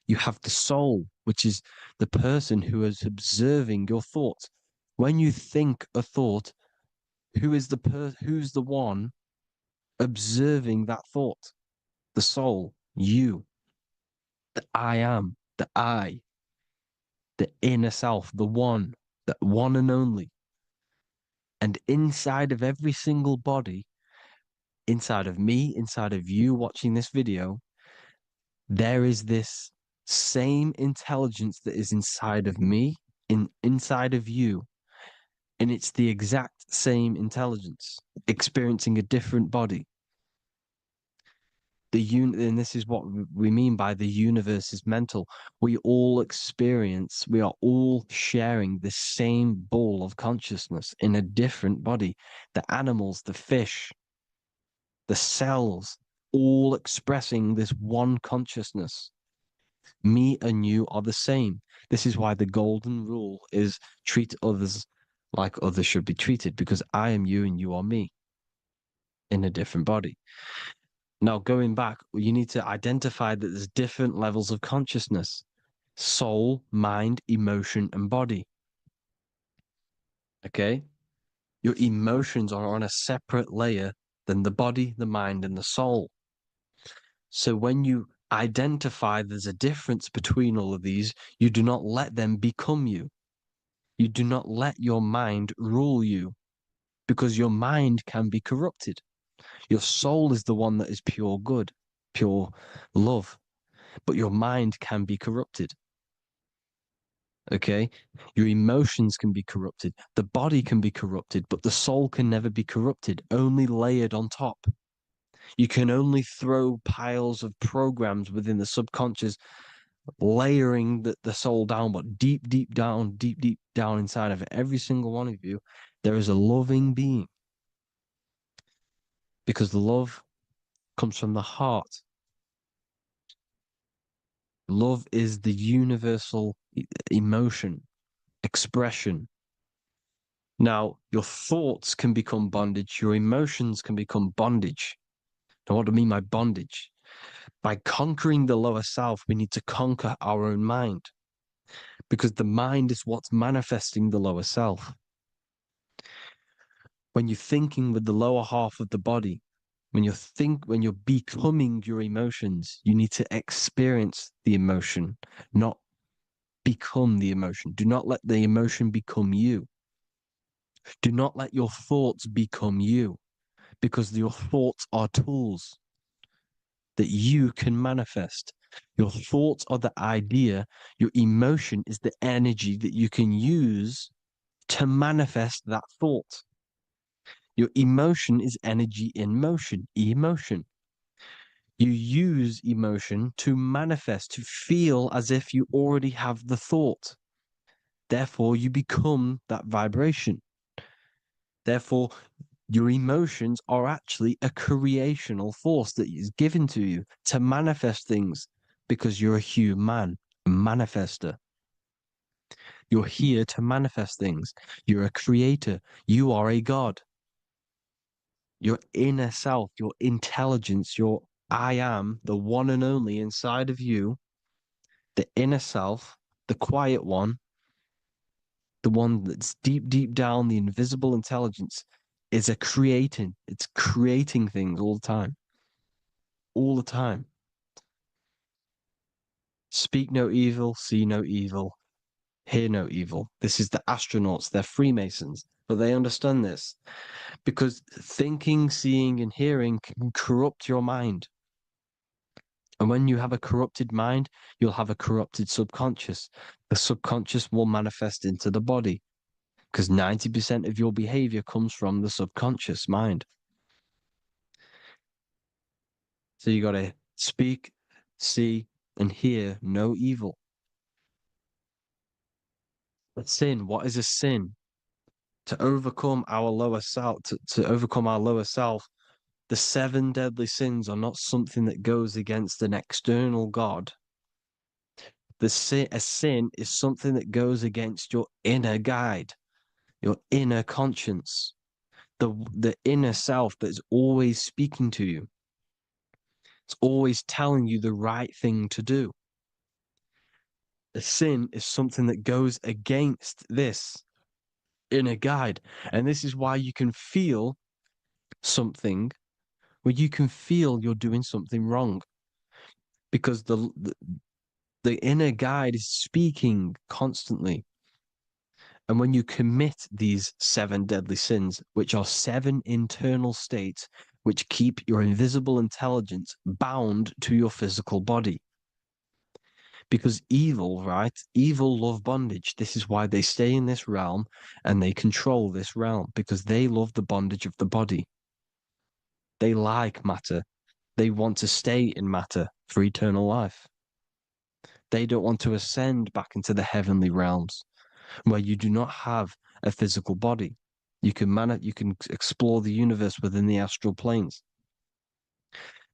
You have the soul, which is the person who is observing your thoughts. When you think a thought, who's the one observing that thought? The soul, you, the I am, the I, the inner self, the one and only. And inside of every single body, inside of me, inside of you watching this video, there is this same intelligence that is inside of me, inside of you. And it's the exact same intelligence, experiencing a different body. And this is what we mean by the universe is mental. We are all sharing the same ball of consciousness in a different body. The animals, the fish, the cells, all expressing this one consciousness. Me and you are the same. This is why the golden rule is treat others like others should be treated, because I am you and you are me in a different body. Now, going back, you need to identify that there's different levels of consciousness: soul, mind, emotion, and body. Okay? Your emotions are on a separate layer than the body, the mind, and the soul. So when you identify there's a difference between all of these, you do not let them become you. You do not let your mind rule you, because your mind can be corrupted. Your soul is the one that is pure good, pure love, but your mind can be corrupted. Okay? Your emotions can be corrupted. The body can be corrupted, but the soul can never be corrupted, only layered on top. You can only throw piles of programs within the subconscious, layering the soul down, but deep down inside of it, every single one of you, there is a loving being. Because love comes from the heart. Love is the universal emotion, expression. Now, your thoughts can become bondage, your emotions can become bondage. Now, what do I mean by bondage? By conquering the lower self, we need to conquer our own mind, because the mind is what's manifesting the lower self. When you're thinking with the lower half of the body, When you're becoming your emotions, you need to experience the emotion, not become the emotion. Do not let the emotion become you. Do not let your thoughts become you, because your thoughts are tools that you can manifest. Your thoughts are the idea. Your emotion is the energy that you can use to manifest that thought. Your emotion is energy in motion, emotion. You use emotion to manifest, to feel as if you already have the thought. Therefore, you become that vibration. Therefore, your emotions are actually a creational force that is given to you to manifest things, because you're a human, a manifester. You're here to manifest things. You're a creator. You are a god. Your inner self, your intelligence, your I am, the one and only inside of you, the inner self, the quiet one, the one that's deep, deep down, the invisible intelligence, is it's creating things all the time. All the time. Speak no evil, see no evil, hear no evil. This is the astronauts, they're Freemasons, but they understand this because thinking, seeing, and hearing can corrupt your mind. And when you have a corrupted mind, you'll have a corrupted subconscious. The subconscious will manifest into the body because 90% of your behavior comes from the subconscious mind. So you got to speak, see, and hear no evil. But sin, what is a sin? To overcome our lower self, to overcome our lower self, the 7 deadly sins are not something that goes against an external God. A sin is something that goes against your inner guide, your inner conscience, the inner self that's always speaking to you. It's always telling you the right thing to do. A sin is something that goes against this inner guide. And this is why you can feel something where you can feel you're doing something wrong, because the inner guide is speaking constantly. And when you commit these 7 deadly sins, which are 7 internal states which keep your invisible intelligence bound to your physical body. Because evil, right? Evil love bondage. This is why they stay in this realm and they control this realm, because they love the bondage of the body. They like matter. They want to stay in matter for eternal life. They don't want to ascend back into the heavenly realms where you do not have a physical body. You can explore the universe within the astral planes.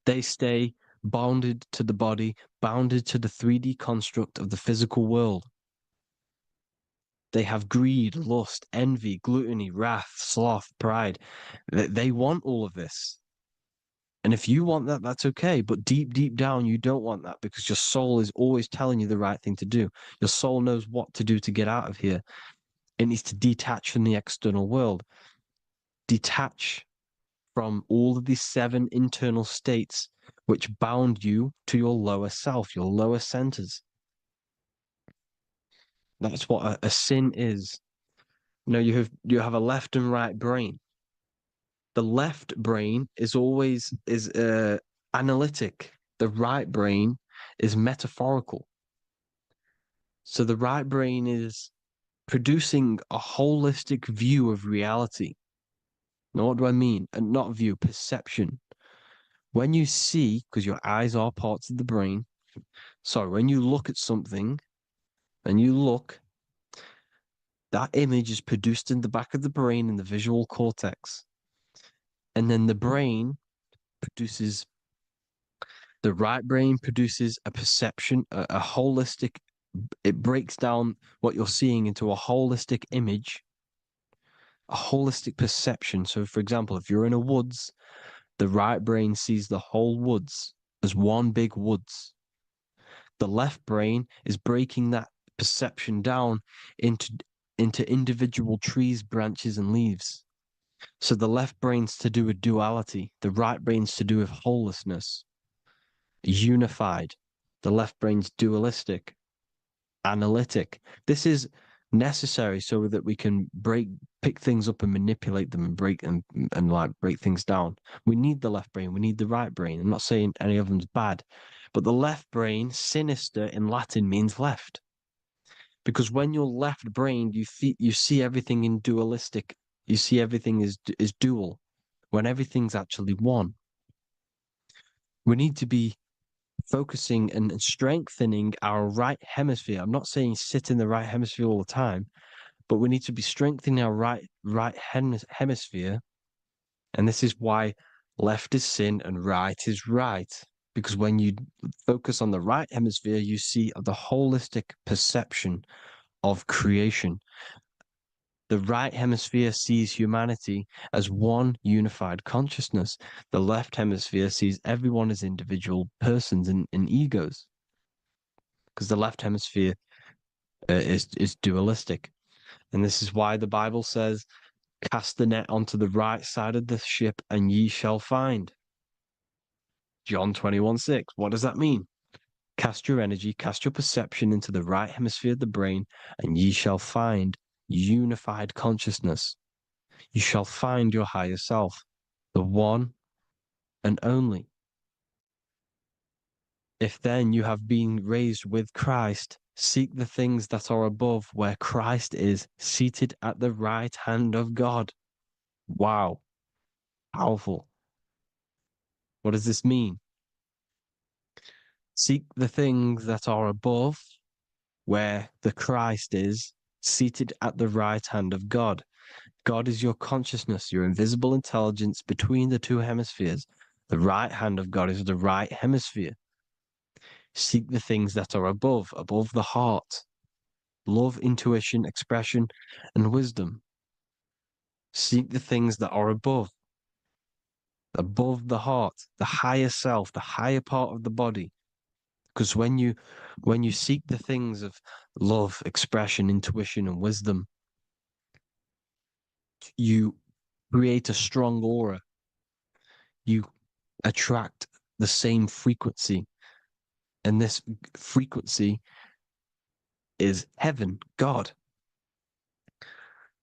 They stay bounded to the body, bounded to the 3D construct of the physical world. They have greed, lust, envy, gluttony, wrath, sloth, pride. They want all of this. And if you want that, that's okay. But deep, deep down, you don't want that, because your soul is always telling you the right thing to do. Your soul knows what to do to get out of here. It needs to detach from the external world. Detach from all of these 7 internal states which bound you to your lower self, your lower centers. That's what a sin is. You know, you have a left and right brain. The left brain is always analytic. The right brain is metaphorical. So the right brain is producing a holistic view of reality. Now, what do I mean? And not view, perception. When you see, because your eyes are parts of the brain, so when you look at something and you look, that image is produced in the back of the brain in the visual cortex. And then the right brain produces a perception, a holistic, it breaks down what you're seeing into a holistic image, a holistic perception. So, for example, if you're in a woods, the right brain sees the whole woods as one big woods. The left brain is breaking that perception down into individual trees, branches, and leaves. So the left brain's to do with duality, the right brain's to do with wholeness, unified. The left brain's dualistic, analytic. This is necessary so that we can pick things up and manipulate them and break things down. We need the left brain, we need the right brain. I'm not saying any of them's bad, but the left brain, sinister in Latin, means left. Because when you're left-brained, you see everything in dualistic. You see everything is dual, when everything's actually one. We need to be focusing and strengthening our right hemisphere. I'm not saying sit in the right hemisphere all the time, but we need to be strengthening our right hemisphere. And this is why left is sin and right is right. Because when you focus on the right hemisphere, you see the holistic perception of creation. The right hemisphere sees humanity as one unified consciousness. The left hemisphere sees everyone as individual persons and egos. Because the left hemisphere is dualistic. And this is why the Bible says, cast the net onto the right side of the ship and ye shall find. John 21:6. What does that mean? Cast your energy, cast your perception into the right hemisphere of the brain, and ye shall find unified consciousness. You shall find your higher self, the one and only. If then you have been raised with Christ, seek the things that are above, where Christ is seated at the right hand of God. Wow. Powerful. What does this mean? Seek the things that are above, where the Christ is seated at the right hand of God. God is your consciousness, your invisible intelligence between the two hemispheres. The right hand of God is the right hemisphere. Seek the things that are above the heart. Love, intuition, expression, and wisdom. Seek the things that are above the heart, the higher self, the higher part of the body. Because when you seek the things of love, expression, intuition, and wisdom, you create a strong aura. You attract the same frequency. And this frequency is heaven, God.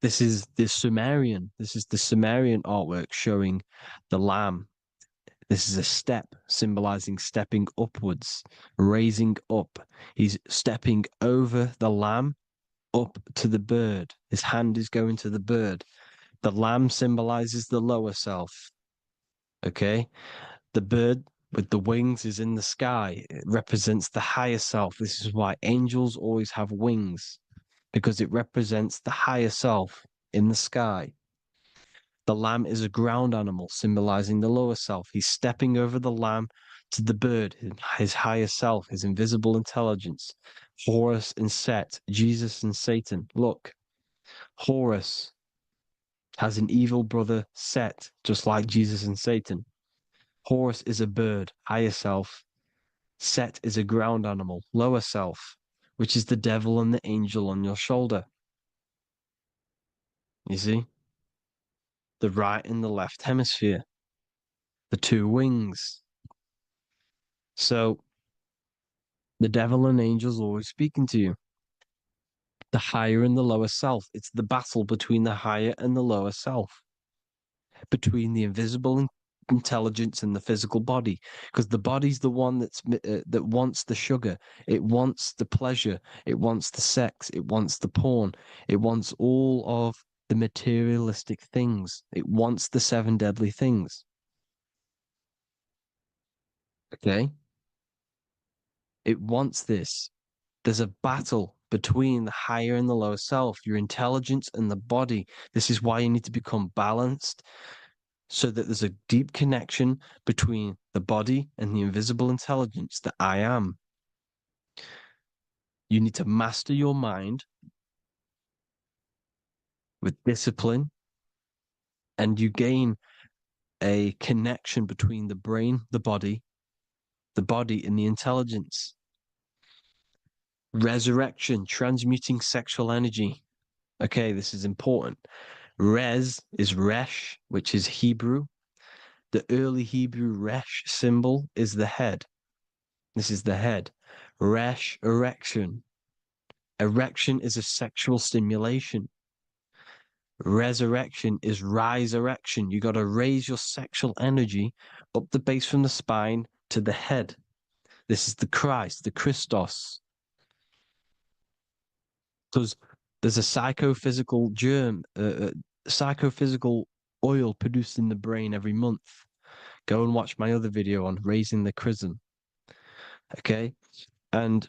This is the Sumerian artwork showing the Lamb. This is a step symbolizing stepping upwards, raising up. He's stepping over the Lamb up to the bird. His hand is going to the bird. The Lamb symbolizes the lower self. Okay? The bird with the wings is in the sky. It represents the higher self. This is why angels always have wings, because it represents the higher self in the sky. The lamb is a ground animal, symbolizing the lower self. He's stepping over the lamb to the bird, his higher self, his invisible intelligence. Horus and Set, Jesus and Satan. Look, Horus has an evil brother, Set, just like Jesus and Satan. Horus is a bird, higher self. Set is a ground animal, lower self, which is the devil and the angel on your shoulder. You see? The right and the left hemisphere, the two wings. So the devil and angels always speaking to you. The higher and the lower self. It's the battle between the higher and the lower self, between the invisible intelligence and the physical body, because the body's the one that wants the sugar, it wants the pleasure, it wants the sex, it wants the porn, it wants all of the materialistic things, it wants the seven deadly things. Okay, it wants this. There's a battle between the higher and the lower self, your intelligence and the body. This is why you need to become balanced, so that there's a deep connection between the body and the invisible intelligence, the I am. You need to master your mind with discipline, and you gain a connection between the brain, the body and the intelligence. Resurrection, transmuting sexual energy. Okay, this is important. Res is Resh, which is Hebrew. The early Hebrew Resh symbol is the head. This is the head. Resh, erection. Erection is a sexual stimulation. Resurrection is rise erection. You got to raise your sexual energy up the base from the spine to the head. This is the Christ, the Christos. There's a psychophysical germ, psychophysical oil produced in the brain every month. Go and watch my other video on raising the chrism. Okay? And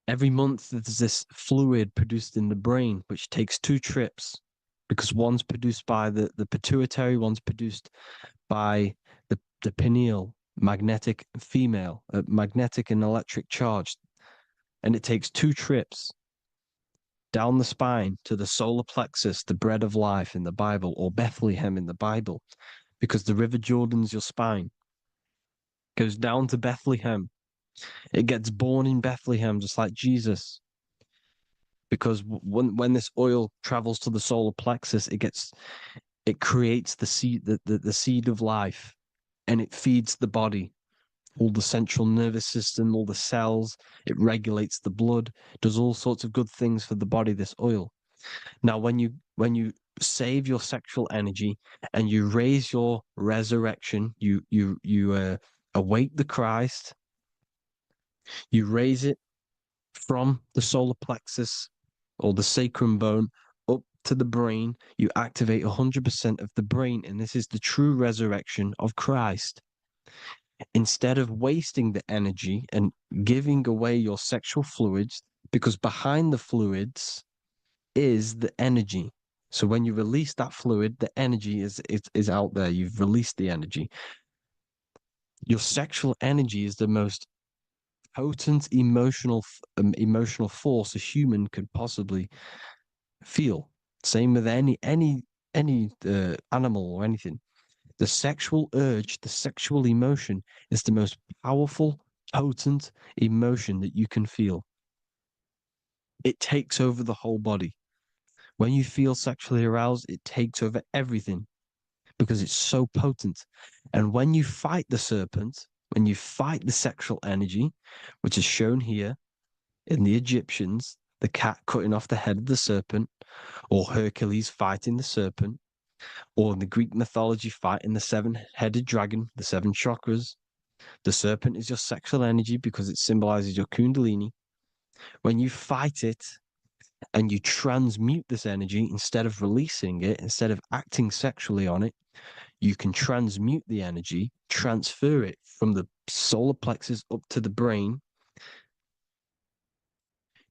every month there's this fluid produced in the brain, which takes 2 trips, because one's produced by the pituitary, one's produced by the pineal, magnetic female, magnetic and electric charge. And it takes 2 trips down the spine to the solar plexus, the bread of life in the Bible, or Bethlehem in the Bible, because the River Jordan's your spine. Goes down to Bethlehem. It gets born in Bethlehem, just like Jesus. Because when this oil travels to the solar plexus, it creates the seed, the seed of life, and it feeds the body, all the central nervous system, all the cells. It regulates the blood, does all sorts of good things for the body, this oil. Now, when you save your sexual energy and you raise your resurrection, you awake the Christ, you raise it from the solar plexus or the sacrum bone up to the brain, you activate 100% of the brain, and this is the true resurrection of Christ. Instead of wasting the energy and giving away your sexual fluids, because behind the fluids is the energy. So when you release that fluid, the energy is out there. You've released the energy. Your sexual energy is the most potent emotional force a human could possibly feel. Same with any animal or anything. The sexual urge, the sexual emotion is the most powerful, potent emotion that you can feel. It takes over the whole body. When you feel sexually aroused, it takes over everything because it's so potent. And when you fight the serpent, when you fight the sexual energy, which is shown here in the Egyptians, the cat cutting off the head of the serpent, or Hercules fighting the serpent, or in the Greek mythology fighting the 7-headed dragon, the 7 chakras. The serpent is your sexual energy because it symbolizes your kundalini. When you fight it and you transmute this energy, instead of releasing it, instead of acting sexually on it, you can transmute the energy, transfer it from the solar plexus up to the brain.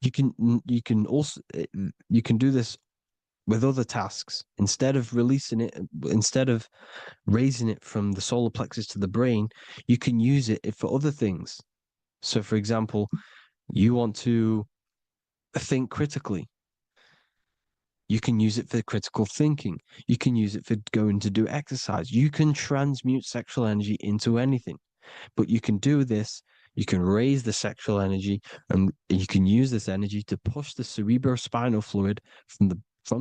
You can also do this with other tasks. Instead of releasing it, instead of raising it from the solar plexus to the brain, you can use it for other things. So, for example, you want to think critically. You can use it for critical thinking. You can use it for going to do exercise. You can transmute sexual energy into anything. But you can do this. You can raise the sexual energy, and you can use this energy to push the cerebrospinal fluid from the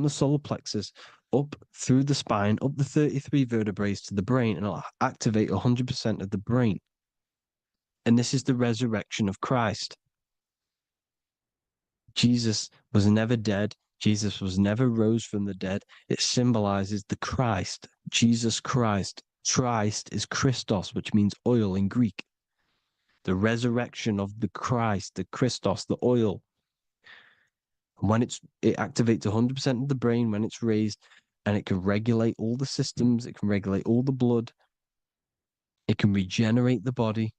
solar plexus up through the spine, up the 33 vertebrae to the brain, and it'll activate 100% of the brain. And this is the resurrection of Christ. Jesus was never dead. Jesus was never rose from the dead. It symbolizes the Christ, Jesus Christ. Christ is Christos, which means oil in Greek. The resurrection of the Christ, the Christos, the oil. When it activates 100% of the brain when it's raised, and it can regulate all the systems, it can regulate all the blood, it can regenerate the body.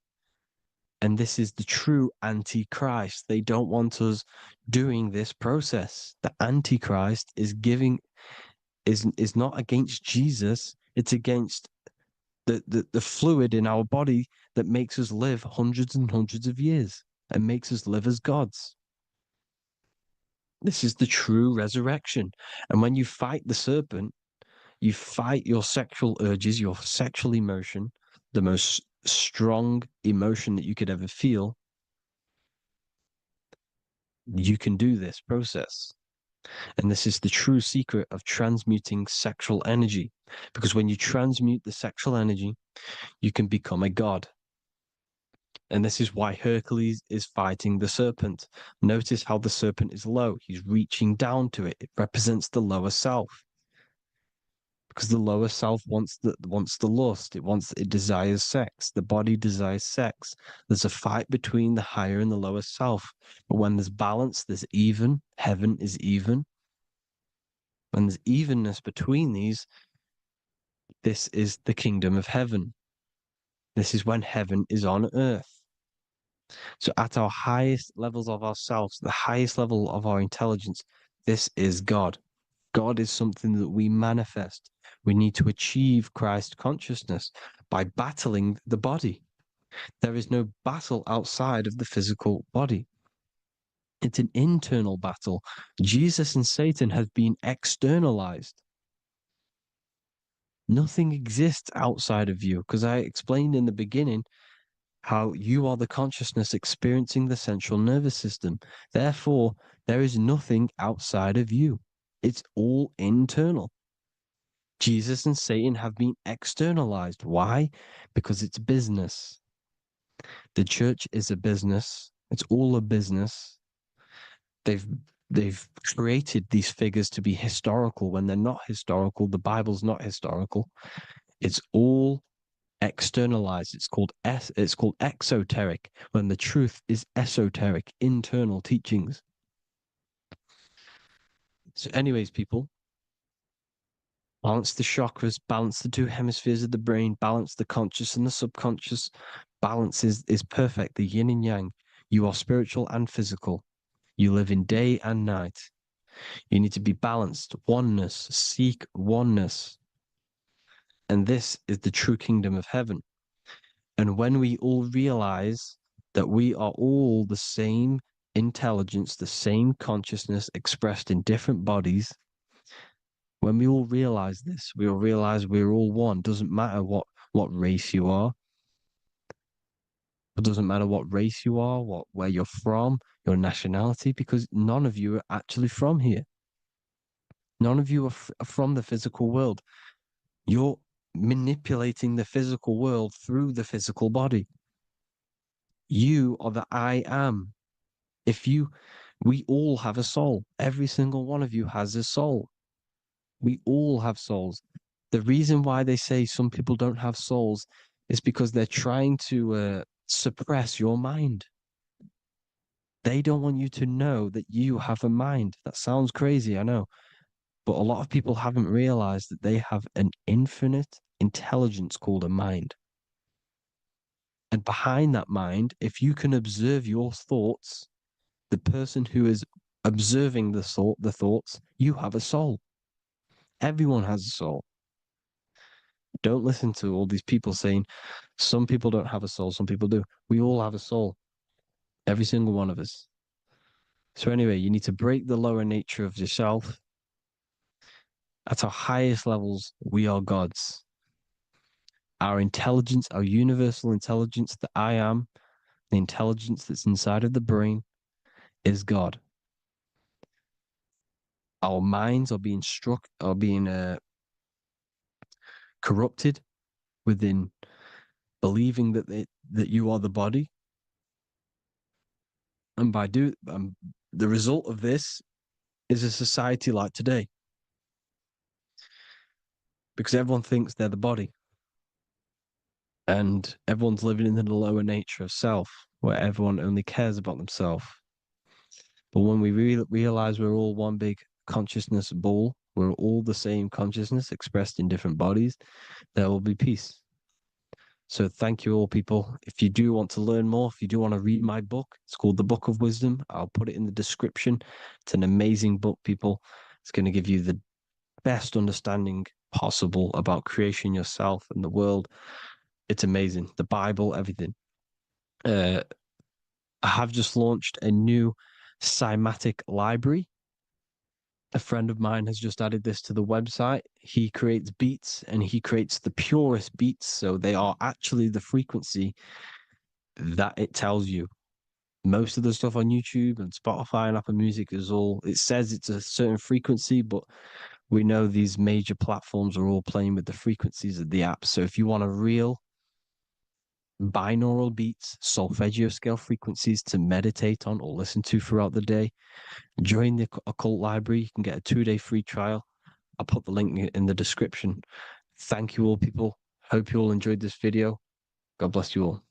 And this is the true Antichrist. They don't want us doing this process. The Antichrist is not against Jesus. It's against the fluid in our body that makes us live hundreds and hundreds of years and makes us live as gods. This is the true resurrection. And when you fight the serpent, you fight your sexual urges, your sexual emotion, the most strong emotion that you could ever feel. You can do this process. And this is the true secret of transmuting sexual energy. Because when you transmute the sexual energy, you can become a god. And this is why Hercules is fighting the serpent. Notice how the serpent is low. He's reaching down to it. It represents the lower self. Because the lower self wants the lust. It desires sex. The body desires sex. There's a fight between the higher and the lower self. But when there's balance, there's even. Heaven is even. When there's evenness between these, this is the kingdom of heaven. This is when heaven is on earth. So at our highest levels of ourselves, the highest level of our intelligence, this is God. God is something that we manifest. We need to achieve Christ consciousness by battling the body. There is no battle outside of the physical body. It's an internal battle. Jesus and Satan have been externalized. Nothing exists outside of you, because I explained in the beginning how you are the consciousness experiencing the central nervous system. Therefore, there is nothing outside of you. It's all internal. Jesus and Satan have been externalized. Why? Because it's business. The church is a business. It's all a business. They've created these figures to be historical when they're not historical. The Bible's not historical. It's all externalized. It's called exoteric, when the truth is esoteric, internal teachings. So anyways, people, balance the chakras, balance the two hemispheres of the brain, balance the conscious and the subconscious. Balance is perfect, the yin and yang. You are spiritual and physical. You live in day and night. You need to be balanced. Oneness. Seek oneness. And this is the true kingdom of heaven. And when we all realize that we are all the same intelligence, the same consciousness expressed in different bodies, when we all realize this, we all realize we're all one. Doesn't matter what race you are. It doesn't matter what race you are, where you're from, your nationality, because none of you are actually from here. None of you are from the physical world. You're manipulating the physical world through the physical body. You are the I am. We all have a soul. Every single one of you has a soul. We all have souls. The reason why they say some people don't have souls is because they're trying to suppress your mind. They don't want you to know that you have a mind. That sounds crazy, I know. But a lot of people haven't realized that they have an infinite intelligence called a mind. And behind that mind, if you can observe your thoughts, the person who is observing the thoughts, you have a soul. Everyone has a soul. Don't listen to all these people saying some people don't have a soul, some people do. We all have a soul. Every single one of us. So anyway, you need to break the lower nature of yourself. At our highest levels, we are gods. Our intelligence, our universal intelligence, the I am, the intelligence that's inside of the brain, is God. Our minds are being corrupted within believing that you are the body, and the result of this is a society like today, because everyone thinks they're the body, and everyone's living in the lower nature of self, where everyone only cares about themselves. But when we realize we're all one big consciousness ball, we're all the same consciousness expressed in different bodies, there will be peace. So thank you all, people. If you do want to learn more, if you do want to read my book, it's called The Book of Wisdom. I'll put it in the description. It's an amazing book, people. It's going to give you the best understanding possible about creation, yourself, and the world. It's amazing. The Bible, everything. I have just launched a new cymatic library. A friend of mine has just added this to the website. He creates beats, and he creates the purest beats. So they are actually the frequency that it tells you. most of the stuff on YouTube and Spotify and Apple Music is all, it says it's a certain frequency, but we know these major platforms are all playing with the frequencies of the apps. So if you want a real binaural beats, solfeggio scale frequencies to meditate on or listen to throughout the day, join the Occult Library. You can get a 2-day free trial. I'll put the link in the description. Thank you all, people. Hope you all enjoyed this video. God bless you all.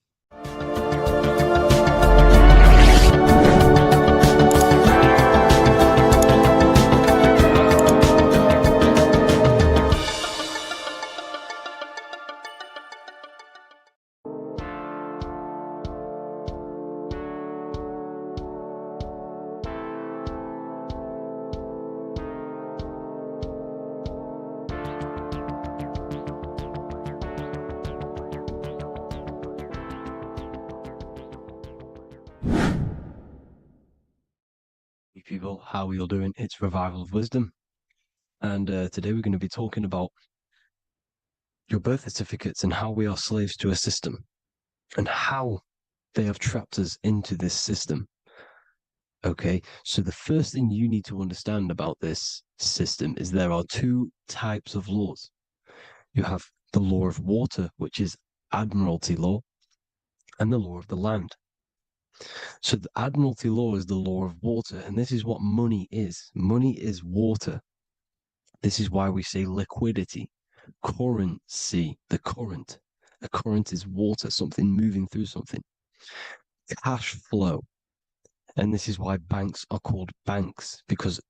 Hey people, how are you all doing? It's Revival of Wisdom, and today we're going to be talking about your birth certificates and how we are slaves to a system and how they have trapped us into this system. Okay, so the first thing you need to understand about this system is there are two types of laws. You have the law of water, which is Admiralty law, and the law of the land. So the Admiralty law is the law of water, and this is what money is. Money is water. This is why we say liquidity, currency, the current. A current is water, something moving through something. Cash flow. And this is why banks are called banks, because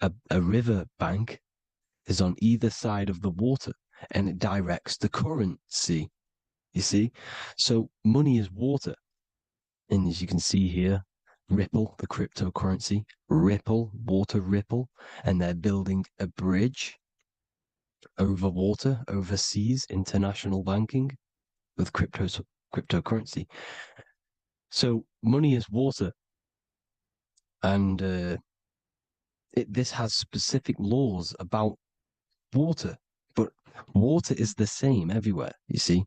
a river bank is on either side of the water and it directs the currency. You see? So money is water. And as you can see here, Ripple, the cryptocurrency, Ripple, water Ripple, and they're building a bridge over water, overseas, international banking with cryptocurrency. So money is water, and this has specific laws about water, but water is the same everywhere. You see,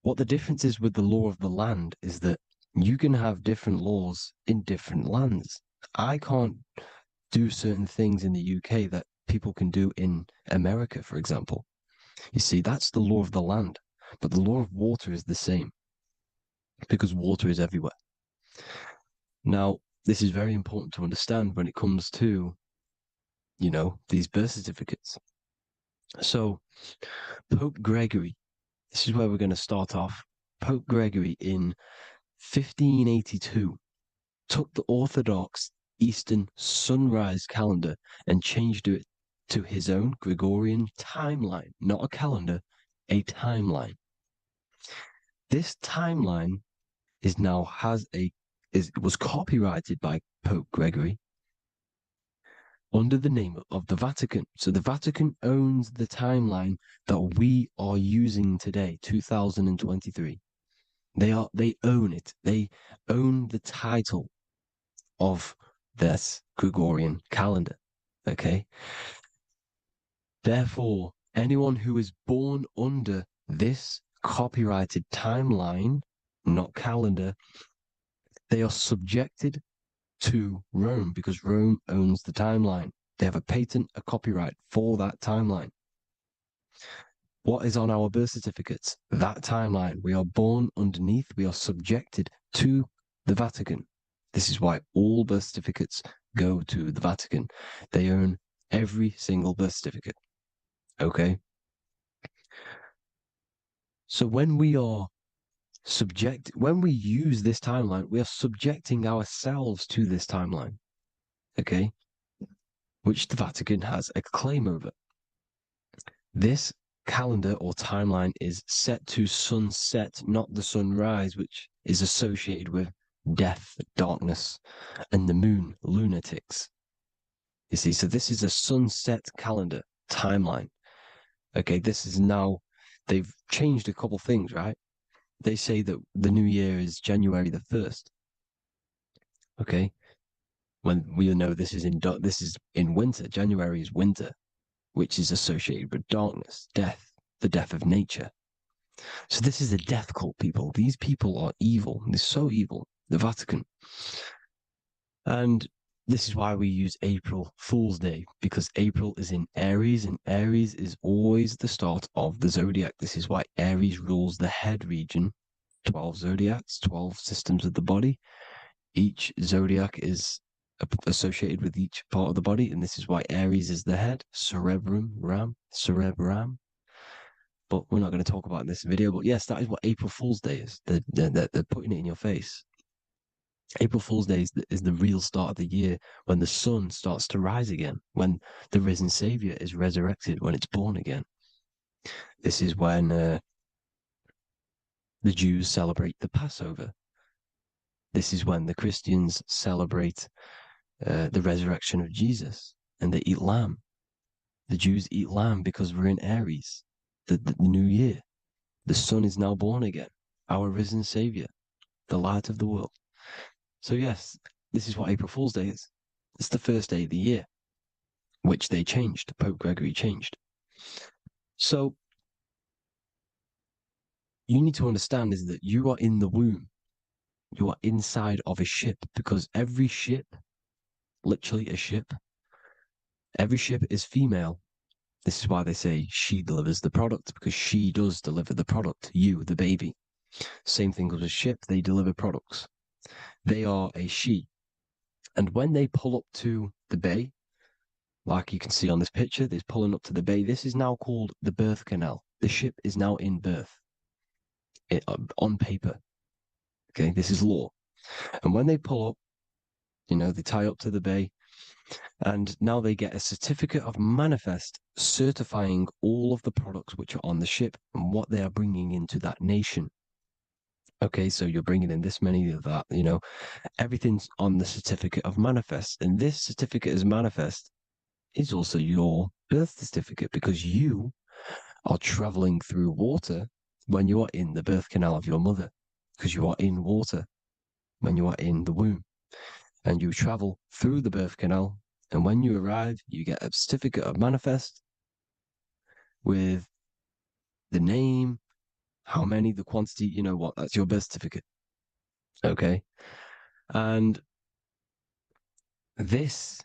what the difference is with the law of the land is that you can have different laws in different lands. I can't do certain things in the UK that people can do in America, for example. You see, that's the law of the land, but the law of water is the same because water is everywhere. Now, this is very important to understand when it comes to, these birth certificates. So, Pope Gregory, this is where we're going to start off. Pope Gregory in 1582 took the Orthodox Eastern sunrise calendar and changed it to his own Gregorian timeline, not a calendar, a timeline. This timeline was copyrighted by Pope Gregory under the name of the Vatican. So the Vatican owns the timeline that we are using today, 2023. They own it. They own the title of this Gregorian calendar. Okay. Therefore, anyone who is born under this copyrighted timeline, not calendar, they are subjected to Rome because Rome owns the timeline. They have a patent, a copyright for that timeline. What is on our birth certificates? That timeline. We are born underneath. We are subjected to the Vatican. This is why all birth certificates go to the Vatican. They own every single birth certificate. Okay? So when we use this timeline, we are subjecting ourselves to this timeline. Okay? Which the Vatican has a claim over. This calendar or timeline is set to sunset, not the sunrise, which is associated with death, darkness, and the moon, lunatics. You see, so this is a sunset calendar timeline. Okay, this is now, they've changed a couple things, right? They say that the new year is January the 1st. Okay, when we know this is in winter. January is winter, which is associated with darkness, death, the death of nature. So this is a death cult, people. These people are evil. They're so evil. the Vatican. And this is why we use April Fool's Day, because April is in Aries, and Aries is always the start of the zodiac. This is why Aries rules the head region. 12 zodiacs, 12 systems of the body. Each zodiac is associated with each part of the body, and this is why Aries is the head, cerebrum. But we're not going to talk about in this video. But yes, that is what April Fool's Day is. They're putting it in your face. April Fool's Day is the real start of the year, when the sun starts to rise again, when the risen Savior is resurrected, when it's born again. This is when the Jews celebrate the Passover. This is when the Christians celebrate the resurrection of Jesus, and they eat lamb. The Jews eat lamb because we're in Aries, the new year. The sun is now born again, our risen Savior, the light of the world. So yes, this is what April Fool's Day is. It's the first day of the year, which they changed. Pope Gregory changed. So you need to understand is that you are in the womb. You are inside of a ship, because every ship, literally a ship, every ship is female. This is why they say she delivers the product, because she does deliver the product, you, the baby. Same thing with a ship, they deliver products. They are a she. And when they pull up to the bay, like you can see on this picture, they're pulling up to the bay. This is now called the birth canal. The ship is now in birth on paper. Okay, this is law. And when they pull up, they tie up to the bay, and now they get a certificate of manifest certifying all of the products which are on the ship and what they are bringing into that nation. Okay, so you're bringing in this many of that, everything's on the certificate of manifest. And this certificate of manifest is also your birth certificate, because you are traveling through water when you are in the birth canal of your mother, because you are in water when you are in the womb, and you travel through the birth canal. And when you arrive, you get a certificate of manifest with the name, how many, the quantity, that's your birth certificate. Okay. And this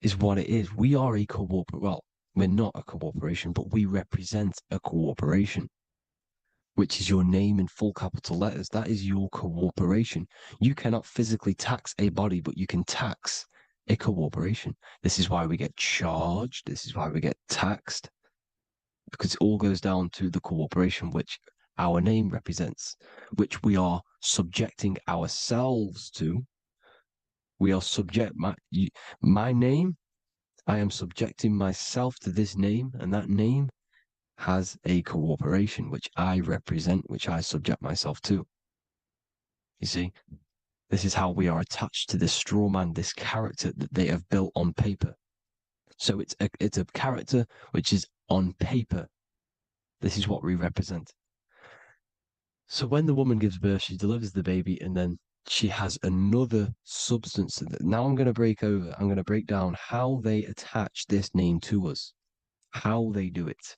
is what it is. We are a well, we're not a corporation, but we represent a corporation, which is your name in full capital letters. That is your corporation. You cannot physically tax a body, but you can tax a corporation. This is why we get charged. This is why we get taxed, because it all goes down to the corporation which our name represents, which we are subjecting ourselves to. We are subject, my name, I am subjecting myself to this name, and that name has a corporation which I represent, which I subject myself to. You see, this is how we are attached to this straw man, this character that they have built on paper. So it's a character which is on paper. This is what we represent. So when the woman gives birth, she delivers the baby, and then she has another substance. Now I'm going to break down how they attach this name to us, how they do it.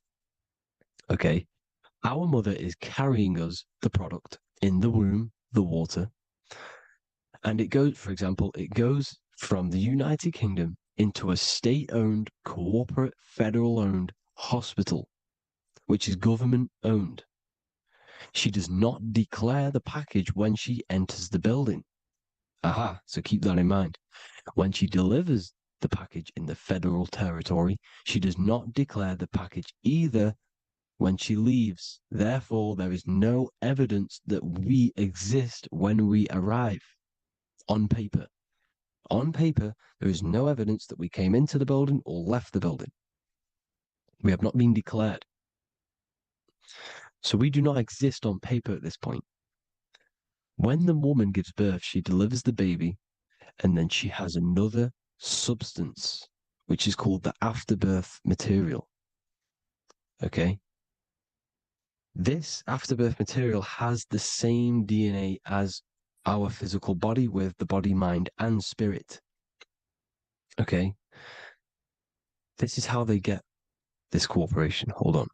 Okay. Our mother is carrying us the product in the womb, the water. And it goes, for example, it goes from the United Kingdom into a state-owned, corporate, federal-owned hospital, which is government-owned. She does not declare the package when she enters the building. Aha, so keep that in mind. When she delivers the package in the federal territory, she does not declare the package either when she leaves. Therefore, there is no evidence that we exist when we arrive. On paper. On paper, there is no evidence that we came into the building or left the building. We have not been declared. So we do not exist on paper at this point. When the woman gives birth, she delivers the baby, and then she has another substance, which is called the afterbirth material. Okay? This afterbirth material has the same DNA as our physical body, with the body, mind, and spirit. Okay? This is how they get this corporation. Hold on.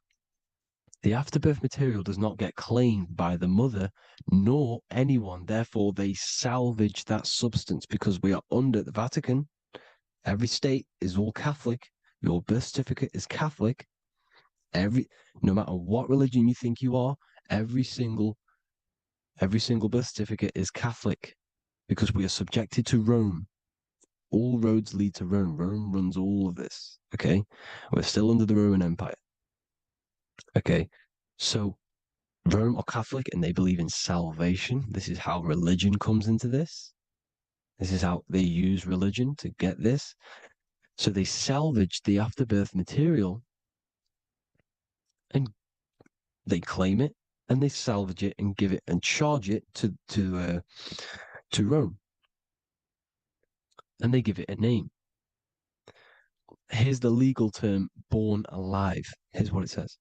The afterbirth material does not get claimed by the mother nor anyone. Therefore, they salvage that substance because we are under the Vatican. Every state is all Catholic. Your birth certificate is Catholic. No matter what religion you think you are, every single birth certificate is Catholic because we are subjected to Rome. All roads lead to Rome. Rome runs all of this. Okay. We're still under the Roman Empire. Okay. So Rome are Catholic and they believe in salvation. This is how religion comes into this. This is how they use religion to get this. So they salvage the afterbirth material and they claim it and they salvage it and give it and charge it to Rome. And they give it a name. Here's the legal term, born alive. Here's what it says.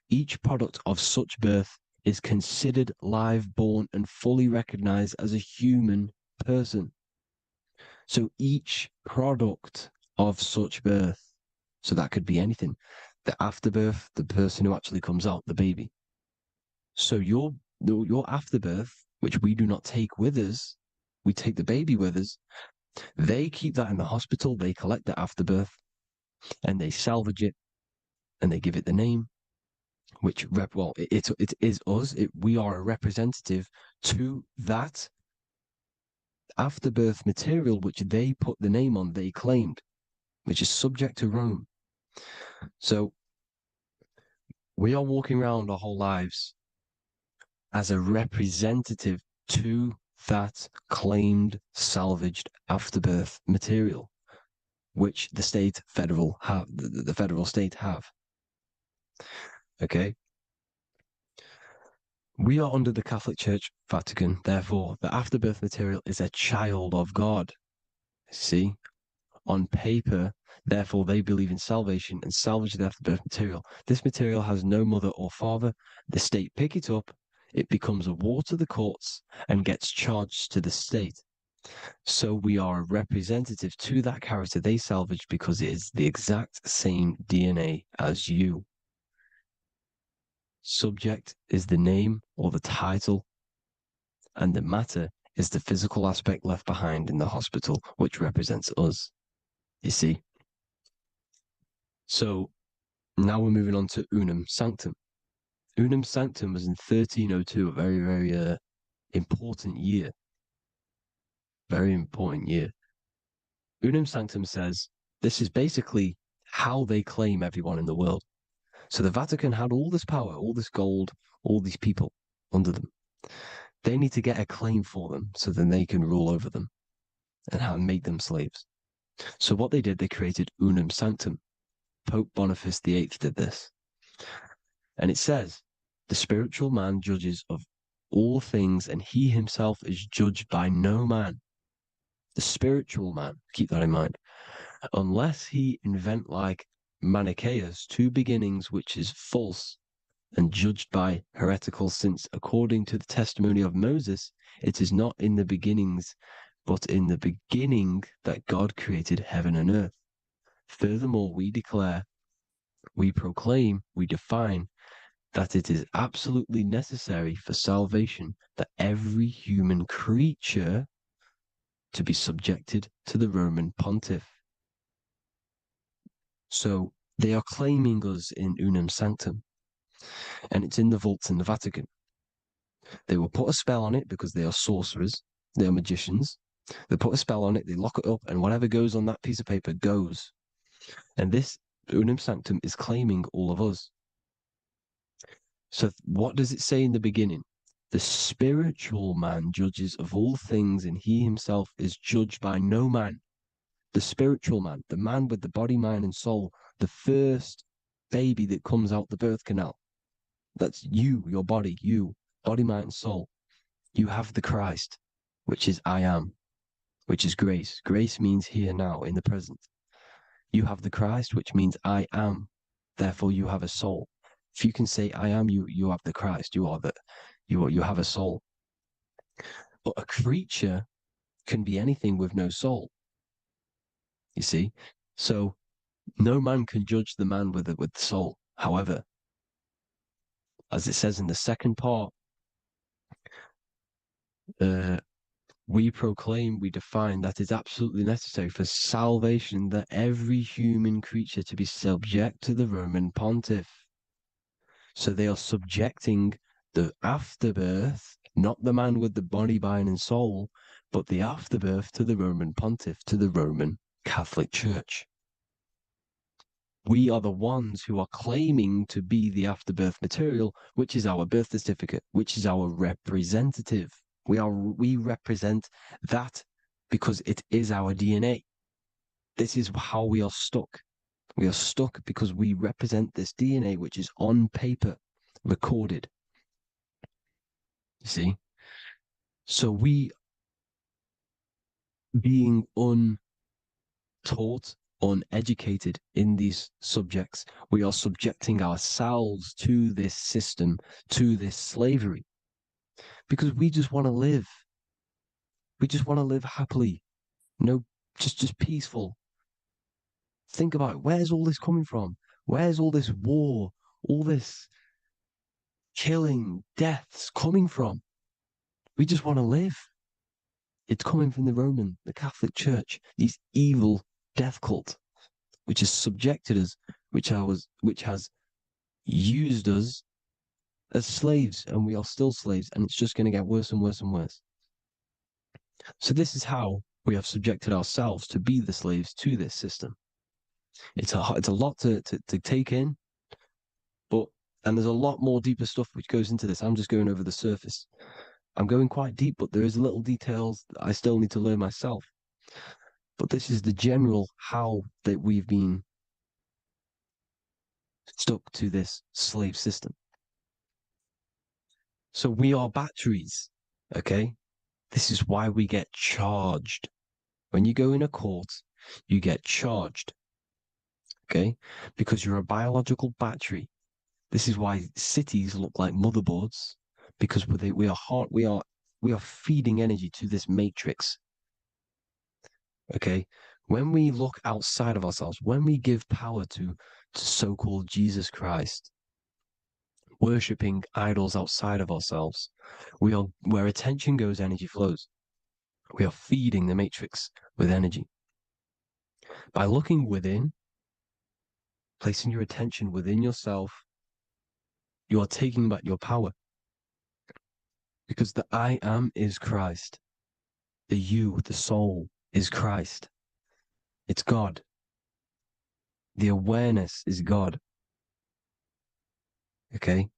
Each product of such birth is considered live, born, and fully recognized as a human person. So each product of such birth, so that could be anything, the afterbirth, the person who actually comes out, the baby. So your afterbirth, which we do not take with us, we take the baby with us, they keep that in the hospital, they collect the afterbirth, and they salvage it, and they give it the name, which, it is us. We are a representative to that afterbirth material, which they put the name on, they claimed, which is subject to Rome. So we are walking around our whole lives as a representative to that claimed salvaged afterbirth material, which the federal state have. Okay. We are under the Catholic Church, Vatican. Therefore, the afterbirth material is a child of God. See, on paper, therefore, they believe in salvation and salvage the afterbirth material. This material has no mother or father. The state pick it up. It becomes a war to the courts and gets charged to the state. So we are a representative to that character they salvaged because it is the exact same DNA as you. Subject is the name or the title, and the matter is the physical aspect left behind in the hospital, which represents us. You see? So now we're moving on to Unum Sanctum. Unum Sanctum was in 1302, a very, very important year. Very important year. Unum Sanctum says this is basically how they claim everyone in the world. So the Vatican had all this power, all this gold, all these people under them. They need to get a claim for them so then they can rule over them and make them slaves. So what they did, they created Unum Sanctum. Pope Boniface VIII did this. And it says, the spiritual man judges of all things and he himself is judged by no man. The spiritual man, keep that in mind, unless he invent like Manichaeus, two beginnings, which is false and judged by heretical, since according to the testimony of Moses, it is not in the beginnings, but in the beginning that God created heaven and earth. Furthermore, we declare, we proclaim, we define that it is absolutely necessary for salvation that every human creature to be subjected to the Roman pontiff. So they are claiming us in Unum Sanctum, and it's in the vaults in the Vatican. They will put a spell on it because they are sorcerers, they are magicians. They put a spell on it, they lock it up, and whatever goes on that piece of paper goes. And this Unum Sanctum is claiming all of us. So what does it say in the beginning? The spiritual man judges of all things, and he himself is judged by no man. The spiritual man, the man with the body, mind, and soul, the first baby that comes out the birth canal. That's you, your body, body, mind, and soul. You have the Christ, which is I am, which is grace. Grace means here, now, in the present. You have the Christ, which means I am. Therefore, you have a soul. If you can say I am, you have the Christ. You have a soul. But a creature can be anything with no soul. You see? So no man can judge the man with the soul. However, as it says in the second part, we proclaim, we define that it's absolutely necessary for salvation that every human creature to be subject to the Roman pontiff. So they are subjecting the afterbirth, not the man with the body, mind, and soul, but the afterbirth to the Roman pontiff, to the Roman Catholic Church. We are the ones who are claiming to be the afterbirth material, which is our birth certificate, which is our representative. We represent that because it is our DNA. This is how we are stuck. We are stuck because we represent this DNA, which is on paper, recorded. You see? So we, being untaught, uneducated in these subjects, we are subjecting ourselves to this system, to this slavery, because we just want to live. We just want to live happily, just peaceful. Think about it. Where's all this coming from? Where's all this war, all this killing, deaths coming from? We just want to live. It's coming from the Catholic Church, these evil death cult, which has subjected us, which has used us as slaves, and we are still slaves, and it's just going to get worse and worse and worse. So this is how we have subjected ourselves to be the slaves to this system. It's a lot to take in, and there's a lot more deeper stuff which goes into this. I'm just going over the surface. I'm going quite deep, but there is little details that I still need to learn myself. But this is the general how that we've been stuck to this slave system. So we are batteries, okay? This is why we get charged. When you go in a court, you get charged, okay? Because you're a biological battery. This is why cities look like motherboards, because we are feeding energy to this matrix. Okay, when we look outside of ourselves, when we give power to so-called Jesus Christ, worshipping idols outside of ourselves, where attention goes, energy flows. We are feeding the matrix with energy. By looking within, placing your attention within yourself, you are taking back your power. Because the I am is Christ. The you, the soul, is Christ. It's God. The awareness is God. Okay?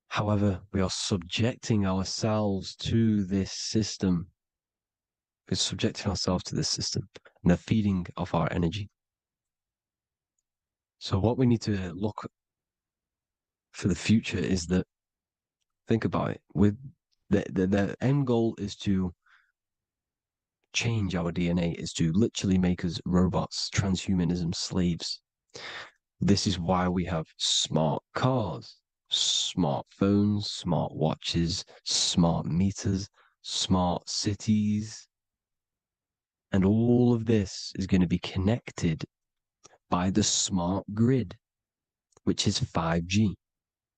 However, we are subjecting ourselves to this system. We're subjecting ourselves to this system and the feeding of our energy. So what we need to look for the future is that, think about it, with the end goal is to change our DNA, is to literally make us robots, transhumanism, slaves. This is why we have smart cars, smartphones, smart watches, smart meters, smart cities. And all of this is going to be connected by the smart grid, which is 5G.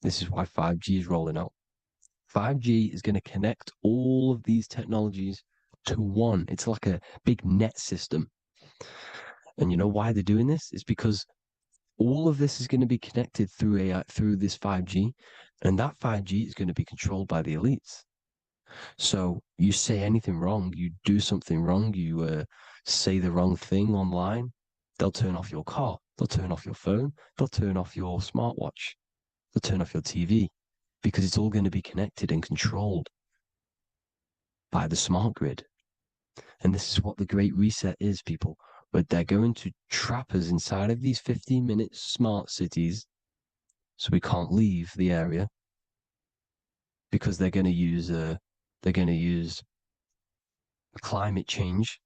This is why 5G is rolling out. 5G is going to connect all of these technologies to one. It's like a big net system. And you know why they're doing this? It's because all of this is going to be connected through AI, through this 5G, and that 5G is going to be controlled by the elites. So you say anything wrong, you do something wrong, you say the wrong thing online, they'll turn off your car, they'll turn off your phone, they'll turn off your smartwatch, they'll turn off your TV, because it's all going to be connected and controlled by the smart grid. And this is what the Great Reset is, people. But they're going to trap us inside of these 15-minute smart cities so we can't leave the area, because they're going to use climate change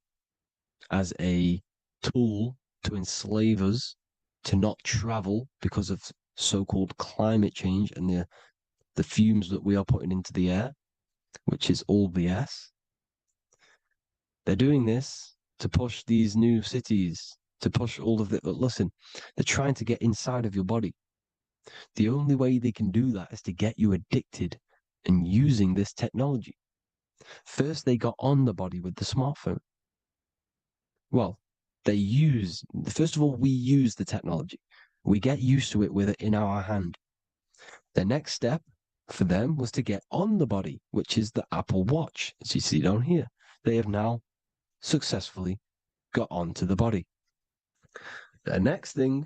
as a tool to enslave us to not travel because of so-called climate change and the fumes that we are putting into the air, which is all BS. They're doing this to push these new cities, to push all of it. But listen, they're trying to get inside of your body. The only way they can do that is to get you addicted and using this technology. First, they got on the body with the smartphone. Well, first of all, we use the technology. We get used to it with it in our hand. The next step for them was to get on the body, which is the Apple Watch, as you see down here. They have now successfully got onto the body. The next thing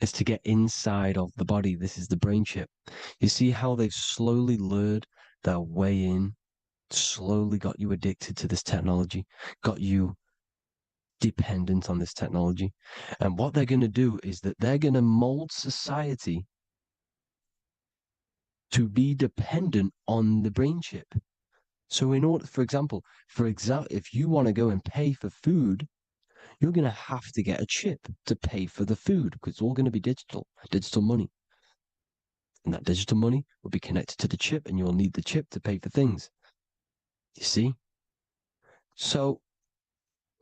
is to get inside of the body. This is the brain chip. You see how they've slowly lured their way in, slowly got you addicted to this technology, got you dependent on this technology. And what they're going to do is that they're going to mold society to be dependent on the brain chip. So in order, for example, if you want to go and pay for food, you're going to have to get a chip to pay for the food because it's all going to be digital money. And that digital money will be connected to the chip and you'll need the chip to pay for things. You see? So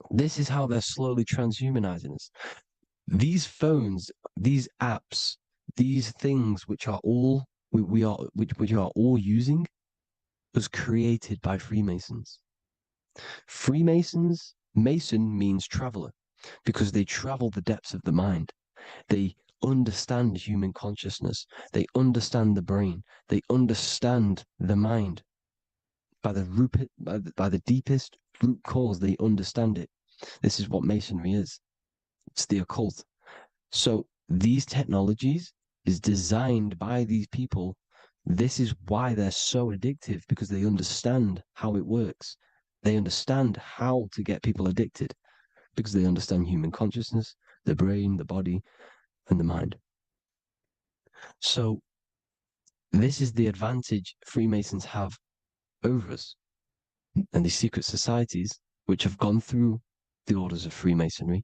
this is how they're slowly transhumanizing us. These phones, these apps, these things which are all we are all using was created by Freemasons. Mason means traveler because they travel the depths of the mind. They understand human consciousness. They understand the brain. They understand the mind. By the deepest root cause, they understand it. This is what Masonry is. It's the occult. So these technologies is designed by these people. This is why they're so addictive, because they understand how it works. They understand how to get people addicted because they understand human consciousness, the brain, the body, and the mind. So this is the advantage Freemasons have over us. And these secret societies, which have gone through the orders of Freemasonry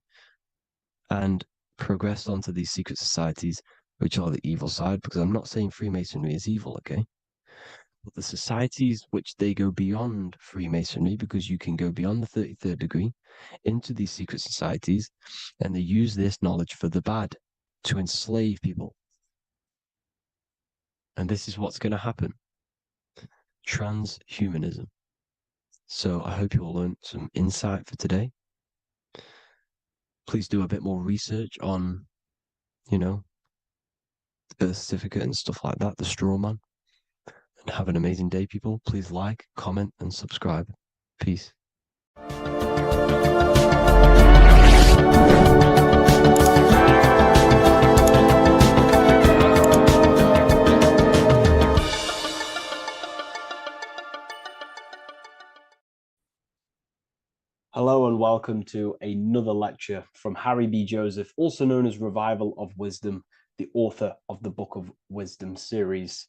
and progressed onto these secret societies, which are the evil side, because I'm not saying Freemasonry is evil, okay? But the societies which they go beyond Freemasonry, because you can go beyond the 33rd degree into these secret societies, and they use this knowledge for the bad, to enslave people. And this is what's going to happen. Transhumanism. So I hope you all learned some insight for today. Please do a bit more research on, the birth certificate and stuff like that, the straw man. And have an amazing day, people. Please like, comment, and subscribe. Peace. Hello and welcome to another lecture from Harry B. Joseph, also known as Revival of Wisdom, the author of the Book of Wisdom series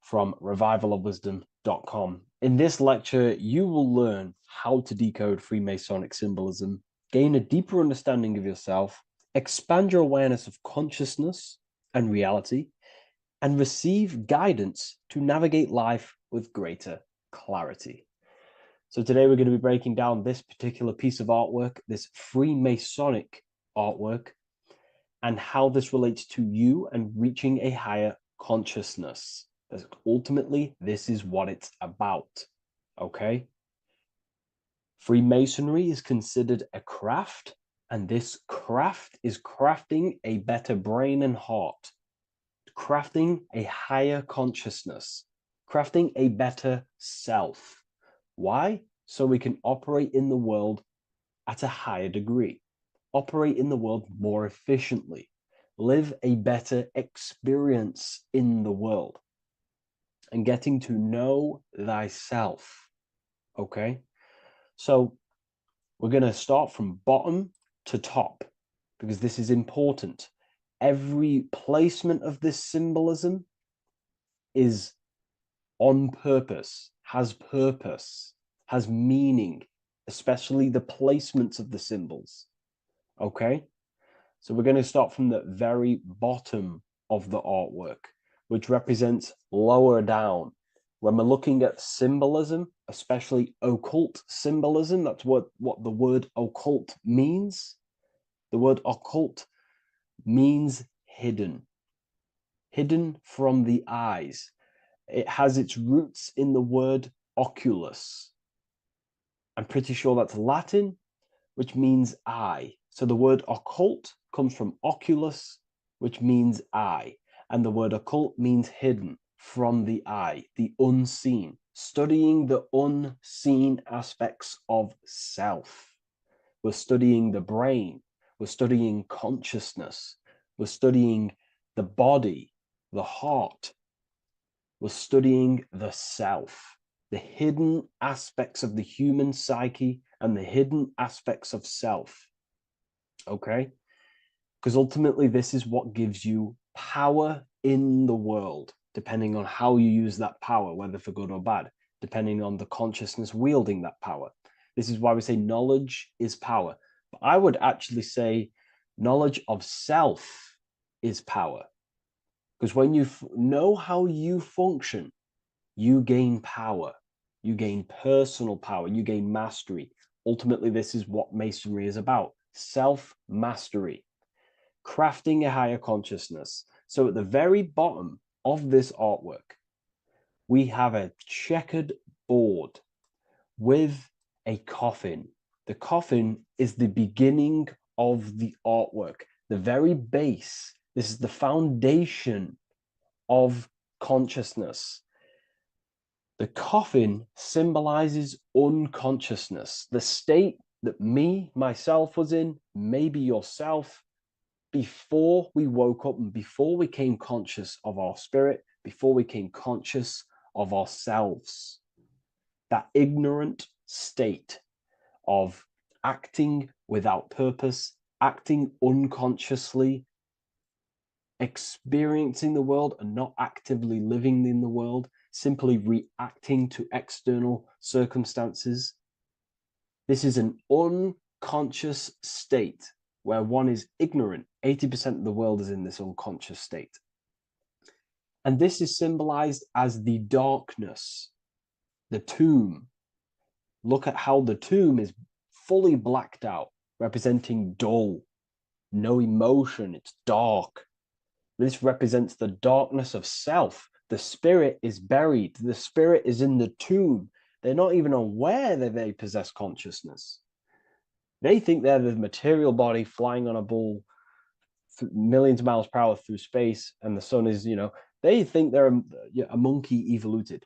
from revivalofwisdom.com. In this lecture, you will learn how to decode Freemasonic symbolism, gain a deeper understanding of yourself, expand your awareness of consciousness and reality, and receive guidance to navigate life with greater clarity. So today we're going to be breaking down this particular piece of artwork, this Freemasonic artwork, and how this relates to you and reaching a higher consciousness. Ultimately, this is what it's about, okay? Freemasonry is considered a craft, and this craft is crafting a better brain and heart, crafting a higher consciousness, crafting a better self. Why? So we can operate in the world at a higher degree, operate in the world more efficiently, live a better experience in the world, and getting to know thyself, okay? So we're going to start from bottom to top, because this is important. Every placement of this symbolism is on purpose, has meaning, especially the placements of the symbols. Okay, so we're going to start from the very bottom of the artwork, which represents lower down. When we're looking at symbolism, especially occult symbolism, that's what the word occult means. The word occult means hidden hidden from the eyes. It has its roots in the word oculus. I'm pretty sure that's Latin, which means eye. So the word occult comes from oculus, which means eye. And the word occult means hidden, from the eye, the unseen, studying the unseen aspects of self. We're studying the brain, we're studying consciousness, we're studying the body, the heart, we're studying the self, the hidden aspects of the human psyche and the hidden aspects of self. Okay? Because ultimately, this is what gives you power in the world, depending on how you use that power, whether for good or bad, depending on the consciousness wielding that power. This is why we say knowledge is power. But I would actually say knowledge of self is power. Because when you know how you function, you gain power. You gain personal power. You gain mastery. Ultimately, this is what Masonry is about. Self-mastery. Crafting a higher consciousness. So at the very bottom of this artwork, we have a checkered board with a coffin. The coffin is the beginning of the artwork, the very base. This is the foundation of consciousness. The coffin symbolizes unconsciousness, the state that myself was in, maybe yourself, before we woke up and before we came conscious of our spirit, before we came conscious of ourselves. That ignorant state of acting without purpose, acting unconsciously, experiencing the world and not actively living in the world, simply reacting to external circumstances. This is an unconscious state where one is ignorant. 80% of the world is in this unconscious state. And this is symbolized as the darkness, the tomb. Look at how the tomb is fully blacked out, representing dull, no emotion, it's dark. This represents the darkness of self. The spirit is buried. The spirit is in the tomb. They're not even aware that they possess consciousness. They think they're the material body flying on a ball millions of miles per hour through space, and the sun is, they think they're a monkey evoluted.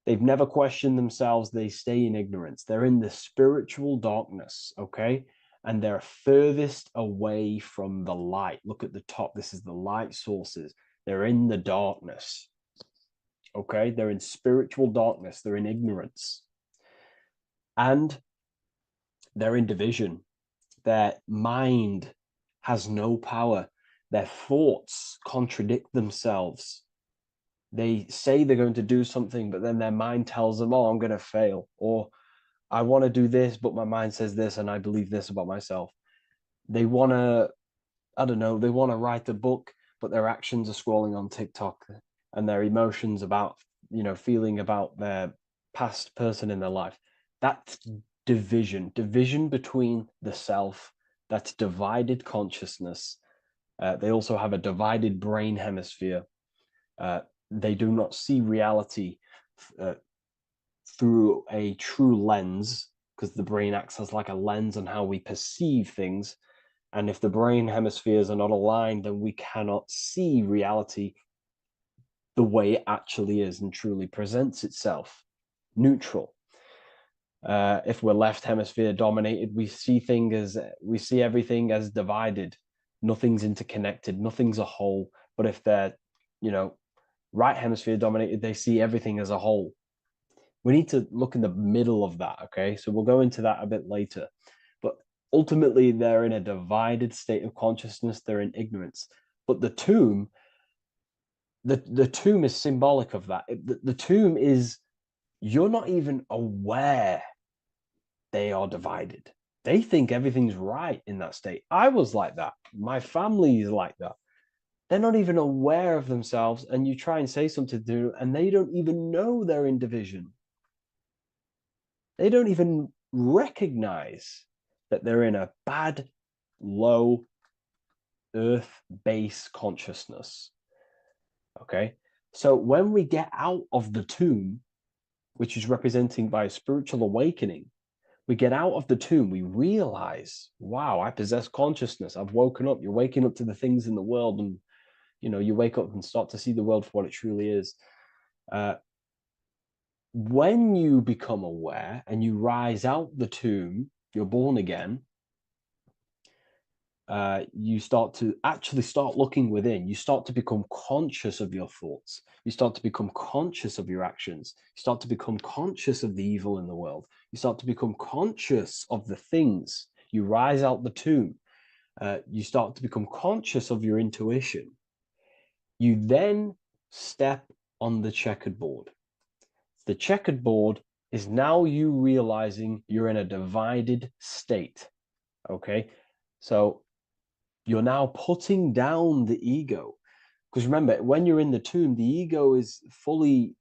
They've never questioned themselves. They stay in ignorance. They're in the spiritual darkness, okay? And they're furthest away from the light. Look at the top. This is the light sources. They're in the darkness, okay? They're in spiritual darkness. They're in ignorance. And they're in division. Their mind has no power. Their thoughts contradict themselves. They say they're going to do something, but then their mind tells them, oh, I'm going to fail. Or I want to do this, but my mind says this, and I believe this about myself. They want to, they want to write a book, but their actions are scrolling on TikTok, and their emotions about, feeling about their past person in their life. That's division between the self, that's divided consciousness. They also have a divided brain hemisphere. They do not see reality through a true lens, because the brain acts as like a lens on how we perceive things. And if the brain hemispheres are not aligned, then we cannot see reality the way it actually is and truly presents itself, neutral. If we're left hemisphere dominated, we see everything as divided. Nothing's interconnected, nothing's a whole. But if they're, right hemisphere dominated, they see everything as a whole. We need to look in the middle of that, okay? So we'll go into that a bit later. But ultimately, they're in a divided state of consciousness. They're in ignorance. But the tomb is symbolic of that. The tomb is, you're not even aware they are divided. They think everything's right in that state. I was like that. My family is like that. They're not even aware of themselves, and you try and say something to them, and they don't even know they're in division. They don't even recognize that they're in a bad, low, earth base consciousness. Okay, so when we get out of the tomb, which is representing by a spiritual awakening, we get out of the tomb, we realize, wow, I possess consciousness. I've woken up. You're waking up to the things in the world, and you wake up and start to see the world for what it truly is. When you become aware and you rise out the tomb, you're born again. You start to actually start looking within. You start to become conscious of your thoughts. You start to become conscious of your actions. You start to become conscious of the evil in the world. You start to become conscious of the things. You rise out the tomb. You start to become conscious of your intuition. You then step on the checkered board. The checkered board is now you realizing you're in a divided state. Okay, so you're now putting down the ego, because remember, when you're in the tomb, the ego is fully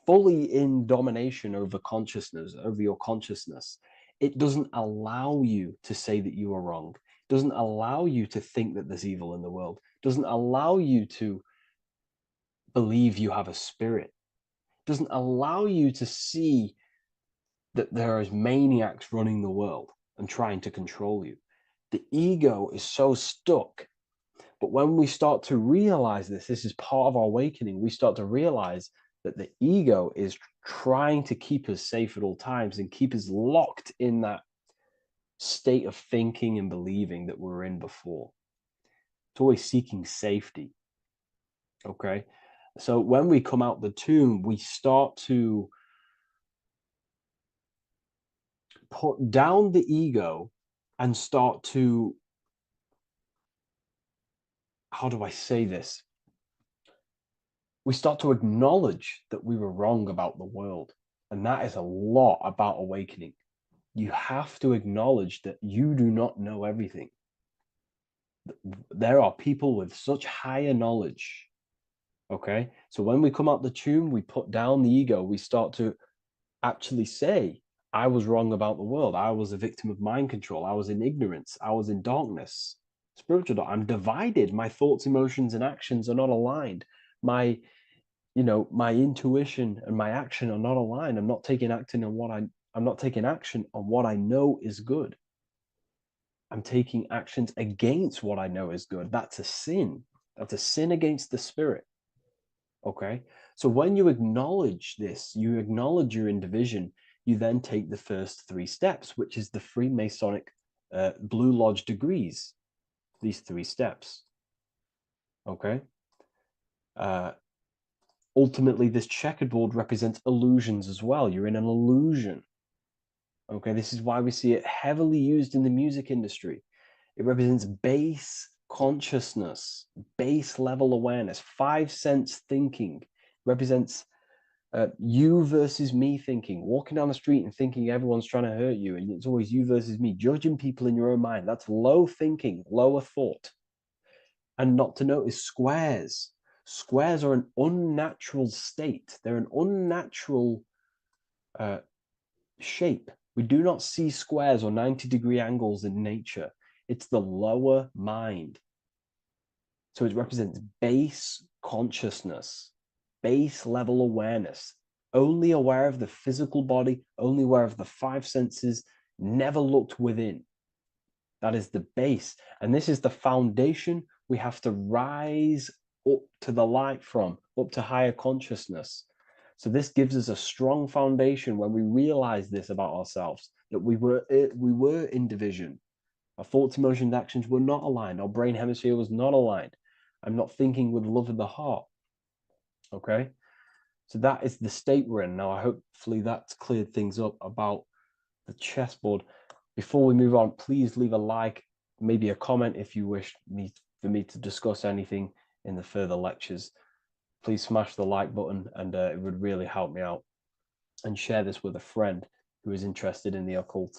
in domination over consciousness, over your consciousness. It doesn't allow you to say that you are wrong. It doesn't allow you to think that there's evil in the world. It doesn't allow you to believe you have a spirit. It doesn't allow you to see that there is maniacs running the world and trying to control you. The ego is so stuck. But when we start to realize this is part of our awakening, we start to realize that the ego is trying to keep us safe at all times and keep us locked in that state of thinking and believing that we were in before. It's always seeking safety. Okay? So when we come out the tomb, we start to put down the ego and start to, how do I say this? We start to acknowledge that we were wrong about the world. And that is a lot about awakening. You have to acknowledge that you do not know everything. There are people with such higher knowledge. Okay? So when we come out the tomb, we put down the ego. We start to actually say, I was wrong about the world. I was a victim of mind control. I was in ignorance. I was in darkness. Spiritual, I'm divided. My thoughts, emotions, and actions are not aligned. My intuition and my action are not aligned. I'm not taking action on what I know is good. I'm taking actions against what I know is good. That's a sin. That's a sin against the spirit. Okay? So when you acknowledge this, you acknowledge you're in division, you then take the first 3 steps, which is the Freemasonic Blue Lodge degrees. These 3 steps. Okay? Ultimately, this checkerboard represents illusions as well. You're in an illusion. Okay, this is why we see it heavily used in the music industry. It represents base consciousness, base level awareness, 5 sense thinking. It represents you versus me thinking, walking down the street and thinking everyone's trying to hurt you, and it's always you versus me, judging people in your own mind. That's low thinking, lower thought. And not to notice squares. Squares are an unnatural state. They're an unnatural shape. We do not see squares or 90-degree angles in nature. It's the lower mind. So it represents base consciousness, base level awareness, only aware of the physical body, only aware of the 5 senses, never looked within. That is the base. And this is the foundation we have to rise up to the light from, up to higher consciousness. So this gives us a strong foundation when we realize this about ourselves, that we were in division. Our thoughts, emotions, actions were not aligned. Our brain hemisphere was not aligned. I'm not thinking with love of the heart. Okay? So that is the state we're in. Now, hopefully that's cleared things up about the chessboard. Before we move on, please leave a like, maybe a comment if you wish for me to discuss anything in the further lectures. Please smash the like button, and it would really help me out. And share this with a friend who is interested in the occult.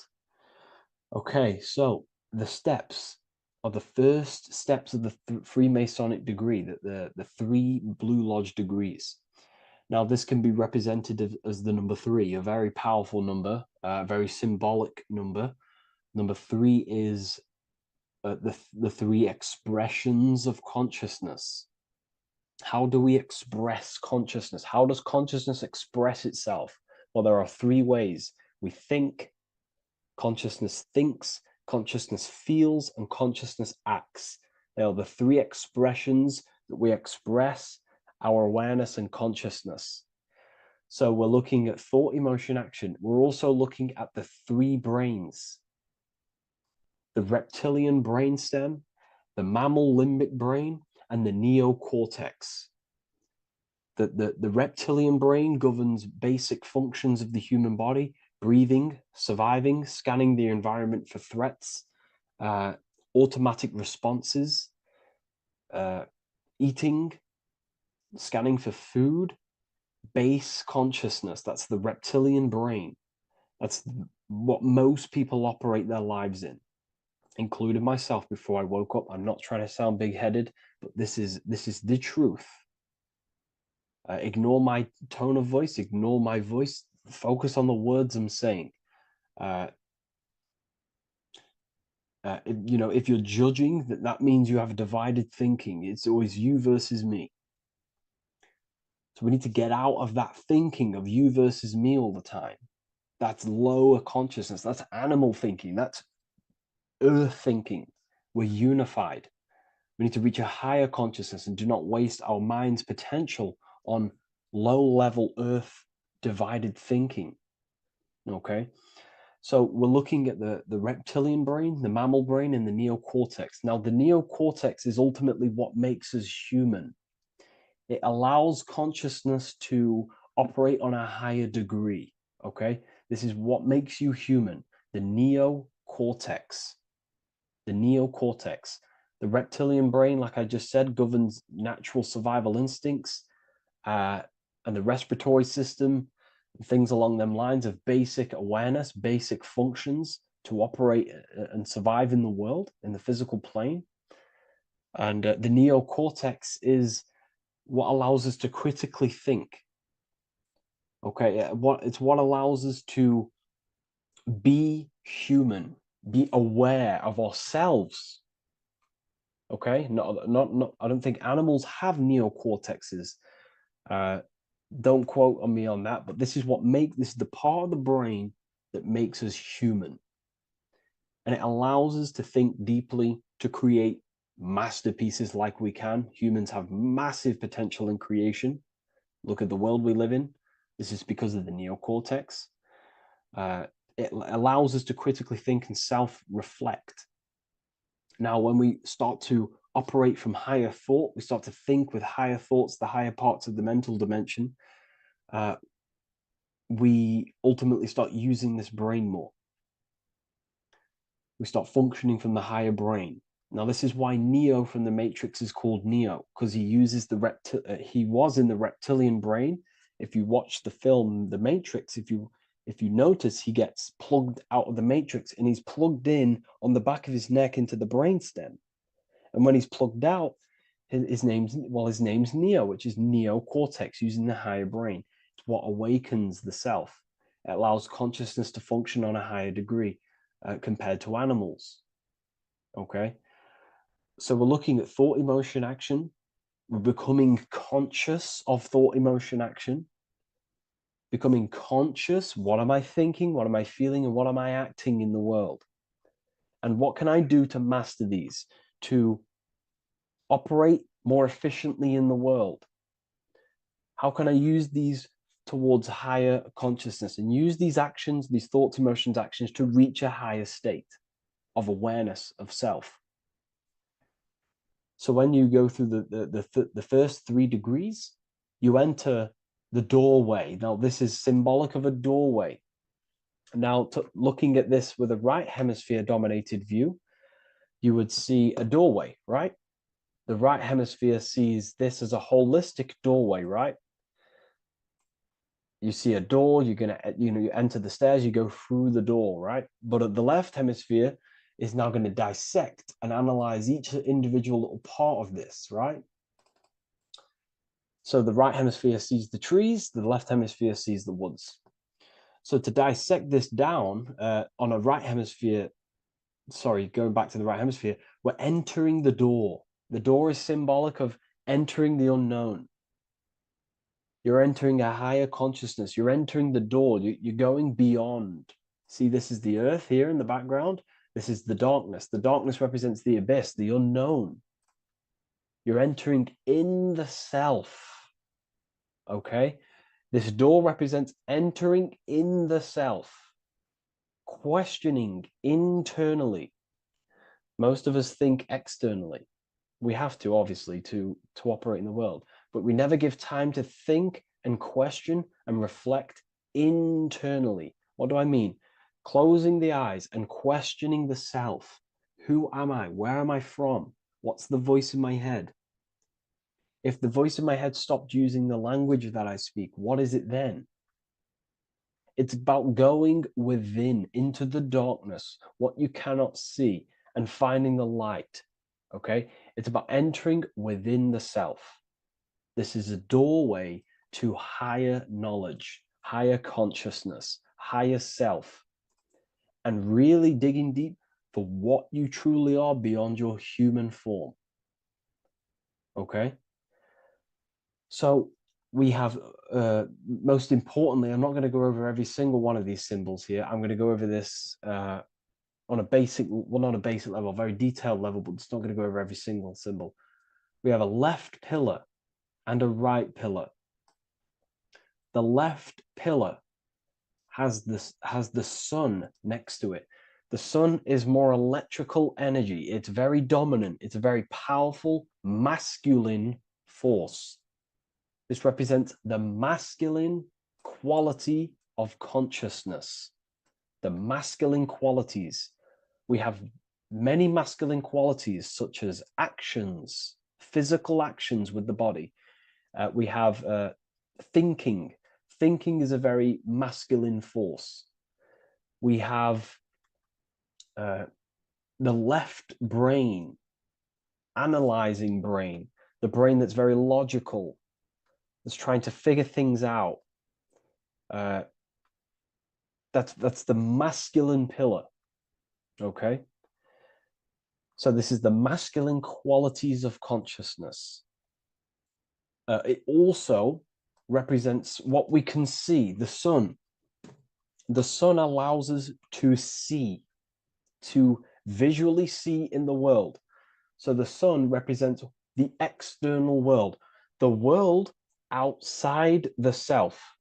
Okay, so the steps are the first steps of the Freemasonic degree, the 3 Blue Lodge degrees. Now, this can be represented as the number 3, a very powerful number, a very symbolic number. Number 3 is the 3 expressions of consciousness. How do we express consciousness? How does consciousness express itself? Well, there are three ways. We think, consciousness thinks, consciousness feels, and consciousness acts. They are the three expressions that we express our awareness and consciousness. So we're looking at thought, emotion, action. We're also looking at the three brains: the reptilian brainstem, the mammal limbic brain, and the neocortex. The reptilian brain governs basic functions of the human body: breathing, surviving, scanning the environment for threats, automatic responses, eating, scanning for food, base consciousness. That's the reptilian brain. That's what most people operate their lives in, including myself before I woke up. I'm not trying to sound big-headed, but this is the truth. Ignore my tone of voice, ignore my voice, focus on the words I'm saying. If you're judging, that means you have divided thinking. It's always you versus me. So we need to get out of that thinking of you versus me all the time. That's lower consciousness. That's animal thinking. That's earth thinking. We're unified. We need to reach a higher consciousness and do not waste our mind's potential on low-level earth divided thinking. Okay? So we're looking at the reptilian brain, the mammal brain, and the neocortex. Now, the neocortex is ultimately what makes us human. It allows consciousness to operate on a higher degree. Okay? This is what makes you human. The neocortex. The neocortex. The reptilian brain, like I just said, governs natural survival instincts and the respiratory system, things along them lines of basic awareness, basic functions to operate and survive in the world, in the physical plane. And the neocortex is what allows us to critically think. Okay, it's what allows us to be human, be aware of ourselves. Okay, not. I don't think animals have neocortexes. Don't quote on me on that, but this is the part of the brain that makes us human. And it allows us to think deeply, to create masterpieces like we can. Humans have massive potential in creation. Look at the world we live in. This is because of the neocortex. It allows us to critically think and self-reflect. Now, when we start to operate from higher thought, we start to think with higher thoughts, the higher parts of the mental dimension, we ultimately start using this brain more. We start functioning from the higher brain. Now, this is why Neo from the Matrix is called Neo, because he uses he was in the reptilian brain. If you watch the film The Matrix, if you notice, he gets plugged out of the Matrix and he's plugged in on the back of his neck into the brainstem. And when he's plugged out, his name's Neo, which is neocortex, using the higher brain. It's what awakens the self. It allows consciousness to function on a higher degree compared to animals. Okay? So we're looking at thought, emotion, action. We're becoming conscious of thought, emotion, action. Becoming conscious, what am I thinking, what am I feeling, and what am I acting in the world? And what can I do to master these, to operate more efficiently in the world? How can I use these towards higher consciousness and use these actions, these thoughts, emotions, actions to reach a higher state of awareness of self? So when you go through the first 3 degrees, you enter the doorway. Now, this is symbolic of a doorway. Now, looking at this with a right hemisphere dominated view, you would see a doorway, right? The right hemisphere sees this as a holistic doorway, right? You see a door, you enter the stairs, you go through the door, right? But at the left hemisphere is now going to dissect and analyze each individual little part of this, right? So the right hemisphere sees the trees, the left hemisphere sees the woods. So to dissect this down on a right hemisphere, going back to the right hemisphere, we're entering the door. The door is symbolic of entering the unknown. You're entering a higher consciousness. You're entering the door. You're going beyond. See, this is the earth here in the background. This is the darkness. The darkness represents the abyss, the unknown. You're entering in the self. Okay? This door represents entering in the self, questioning internally. Most of us think externally. We have to, obviously, to operate in the world, but we never give time to think and question and reflect internally. What do I mean? Closing the eyes and questioning the self. Who am I? Where am I from? What's the voice in my head? If the voice in my head stopped using the language that I speak, what is it then? It's about going within, into the darkness, what you cannot see, and finding the light. Okay? It's about entering within the self. This is a doorway to higher knowledge, higher consciousness, higher self, and really digging deep for what you truly are beyond your human form. Okay? So we have, most importantly, I'm not going to go over every single one of these symbols here. I'm going to go over this on a basic, well, not a basic level, a very detailed level, but it's not going to go over every single symbol. We have a left pillar and a right pillar. The left pillar has the sun next to it. The sun is more electrical energy. It's very dominant. It's a very powerful masculine force. This represents the masculine quality of consciousness. The masculine qualities. We have many masculine qualities, such as actions, physical actions with the body. We have thinking. Thinking is a very masculine force. We have the left brain, analyzing brain, the brain that's very logical, that's trying to figure things out. That's the masculine pillar. Okay? So this is the masculine qualities of consciousness. It also represents what we can see, the sun. The sun allows us to see, to visually see in the world. So the sun represents the external world, the world outside the self.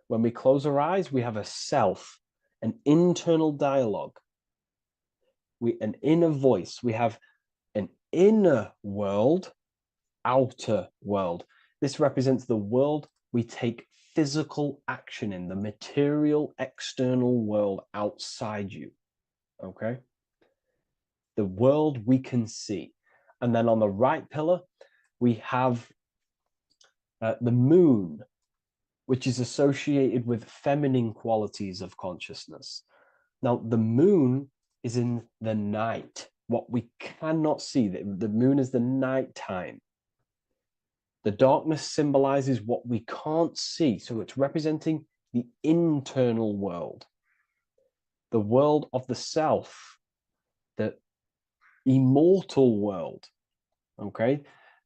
When we close our eyes, we have a self, an internal dialogue, an inner voice. We have an inner world, outer world. This represents the world we take physical action in, the material external world outside you. Okay? The world we can see. And then on the right pillar, we have the moon, which is associated with feminine qualities of consciousness. Now, the moon is in the night, what we cannot see. The moon is the nighttime. The darkness symbolizes what we can't see. So it's representing the internal world, the world of the self, the immortal world. Okay?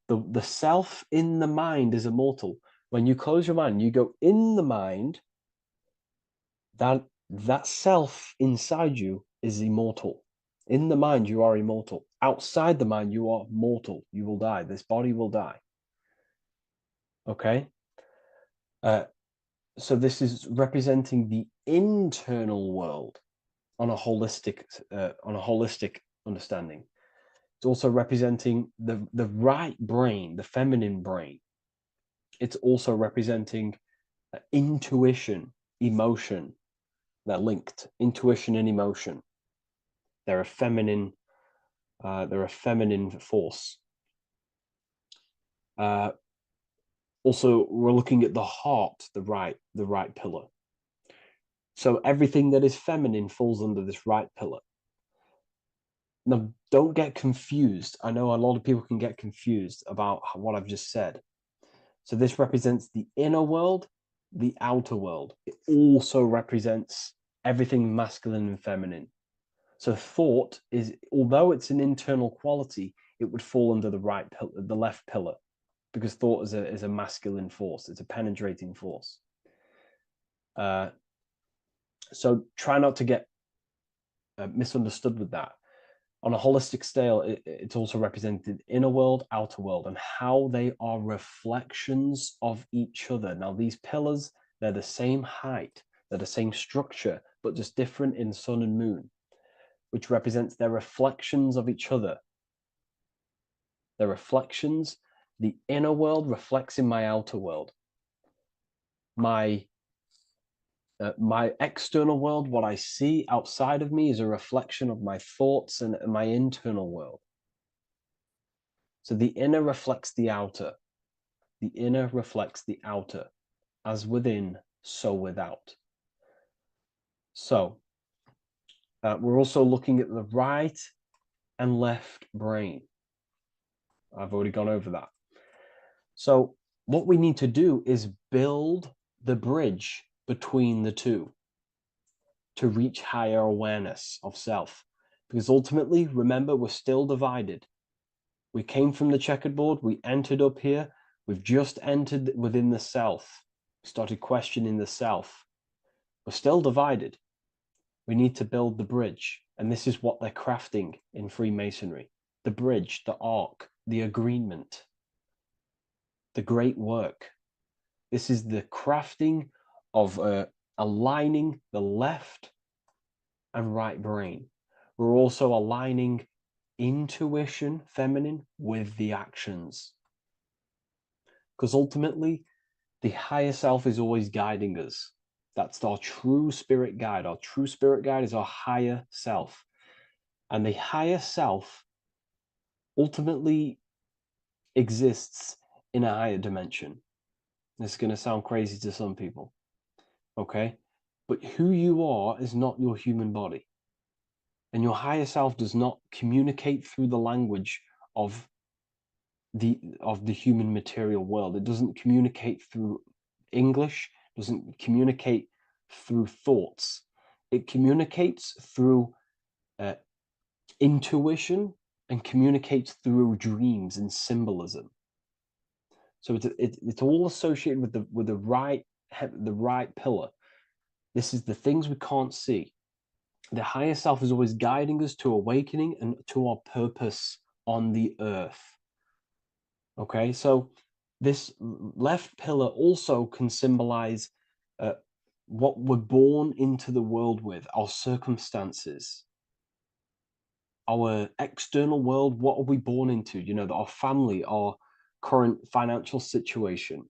The self in the mind is immortal. When you close your mind, you go in the mind, that self inside you is immortal. In the mind, you are immortal. Outside the mind, you are mortal. You will die. This body will die. Okay? So this is representing the internal world on a holistic understanding. It's also representing the right brain, the feminine brain. It's also representing intuition, emotion. They're linked. Intuition and emotion. They're a feminine force. Also, we're looking at the heart, the right pillar. So everything that is feminine falls under this right pillar. Now, don't get confused. I know a lot of people can get confused about what I've just said. So this represents the inner world, the outer world. It also represents everything masculine and feminine. So thought is, although it's an internal quality, it would fall under the left pillar, because thought is a masculine force. It's a penetrating force. So try not to get misunderstood with that. On a holistic scale, it's also represented inner world, outer world, and how they are reflections of each other. Now, these pillars, they're the same height, they're the same structure, but just different in sun and moon, which represents their reflections of each other. Their reflections, the inner world reflects in my outer world. My external world, what I see outside of me, is a reflection of my thoughts and my internal world. So the inner reflects the outer. The inner reflects the outer. As within, so without. So we're also looking at the right and left brain. I've already gone over that. So what we need to do is build the bridge between the two to reach higher awareness of self. Because ultimately, remember, we're still divided. We came from the checkerboard, we entered up here, we've just entered within the self, started questioning the self. We're still divided. We need to build the bridge. And this is what they're crafting in Freemasonry. The bridge, the arc, the agreement, the great work. This is the crafting of aligning the left and right brain. We're also aligning intuition, feminine, with the actions. Because ultimately, the higher self is always guiding us. That's our true spirit guide. Our true spirit guide is our higher self. And the higher self ultimately exists in a higher dimension. This is going to sound crazy to some people, okay? But who you are is not your human body. And your higher self does not communicate through the language of the human material world. It doesn't communicate through English, doesn't communicate through thoughts. It communicates through intuition and communicates through dreams and symbolism. So it's all associated with the right pillar. This is the things we can't see. The higher self is always guiding us to awakening and to our purpose on the earth. Okay, so this left pillar also can symbolize what we're born into the world with, our circumstances, our external world. What are we born into? You know, our family, our current financial situation,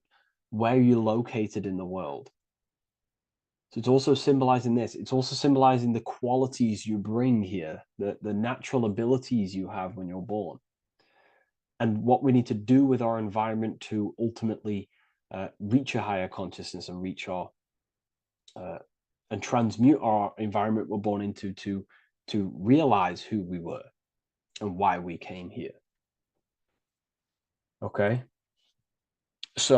where you're located in the world. So it's also symbolizing this. It's also symbolizing the qualities you bring here, the natural abilities you have when you're born, and what we need to do with our environment to ultimately reach a higher consciousness and reach our and transmute our environment we're born into to realize who we were and why we came here. Okay, so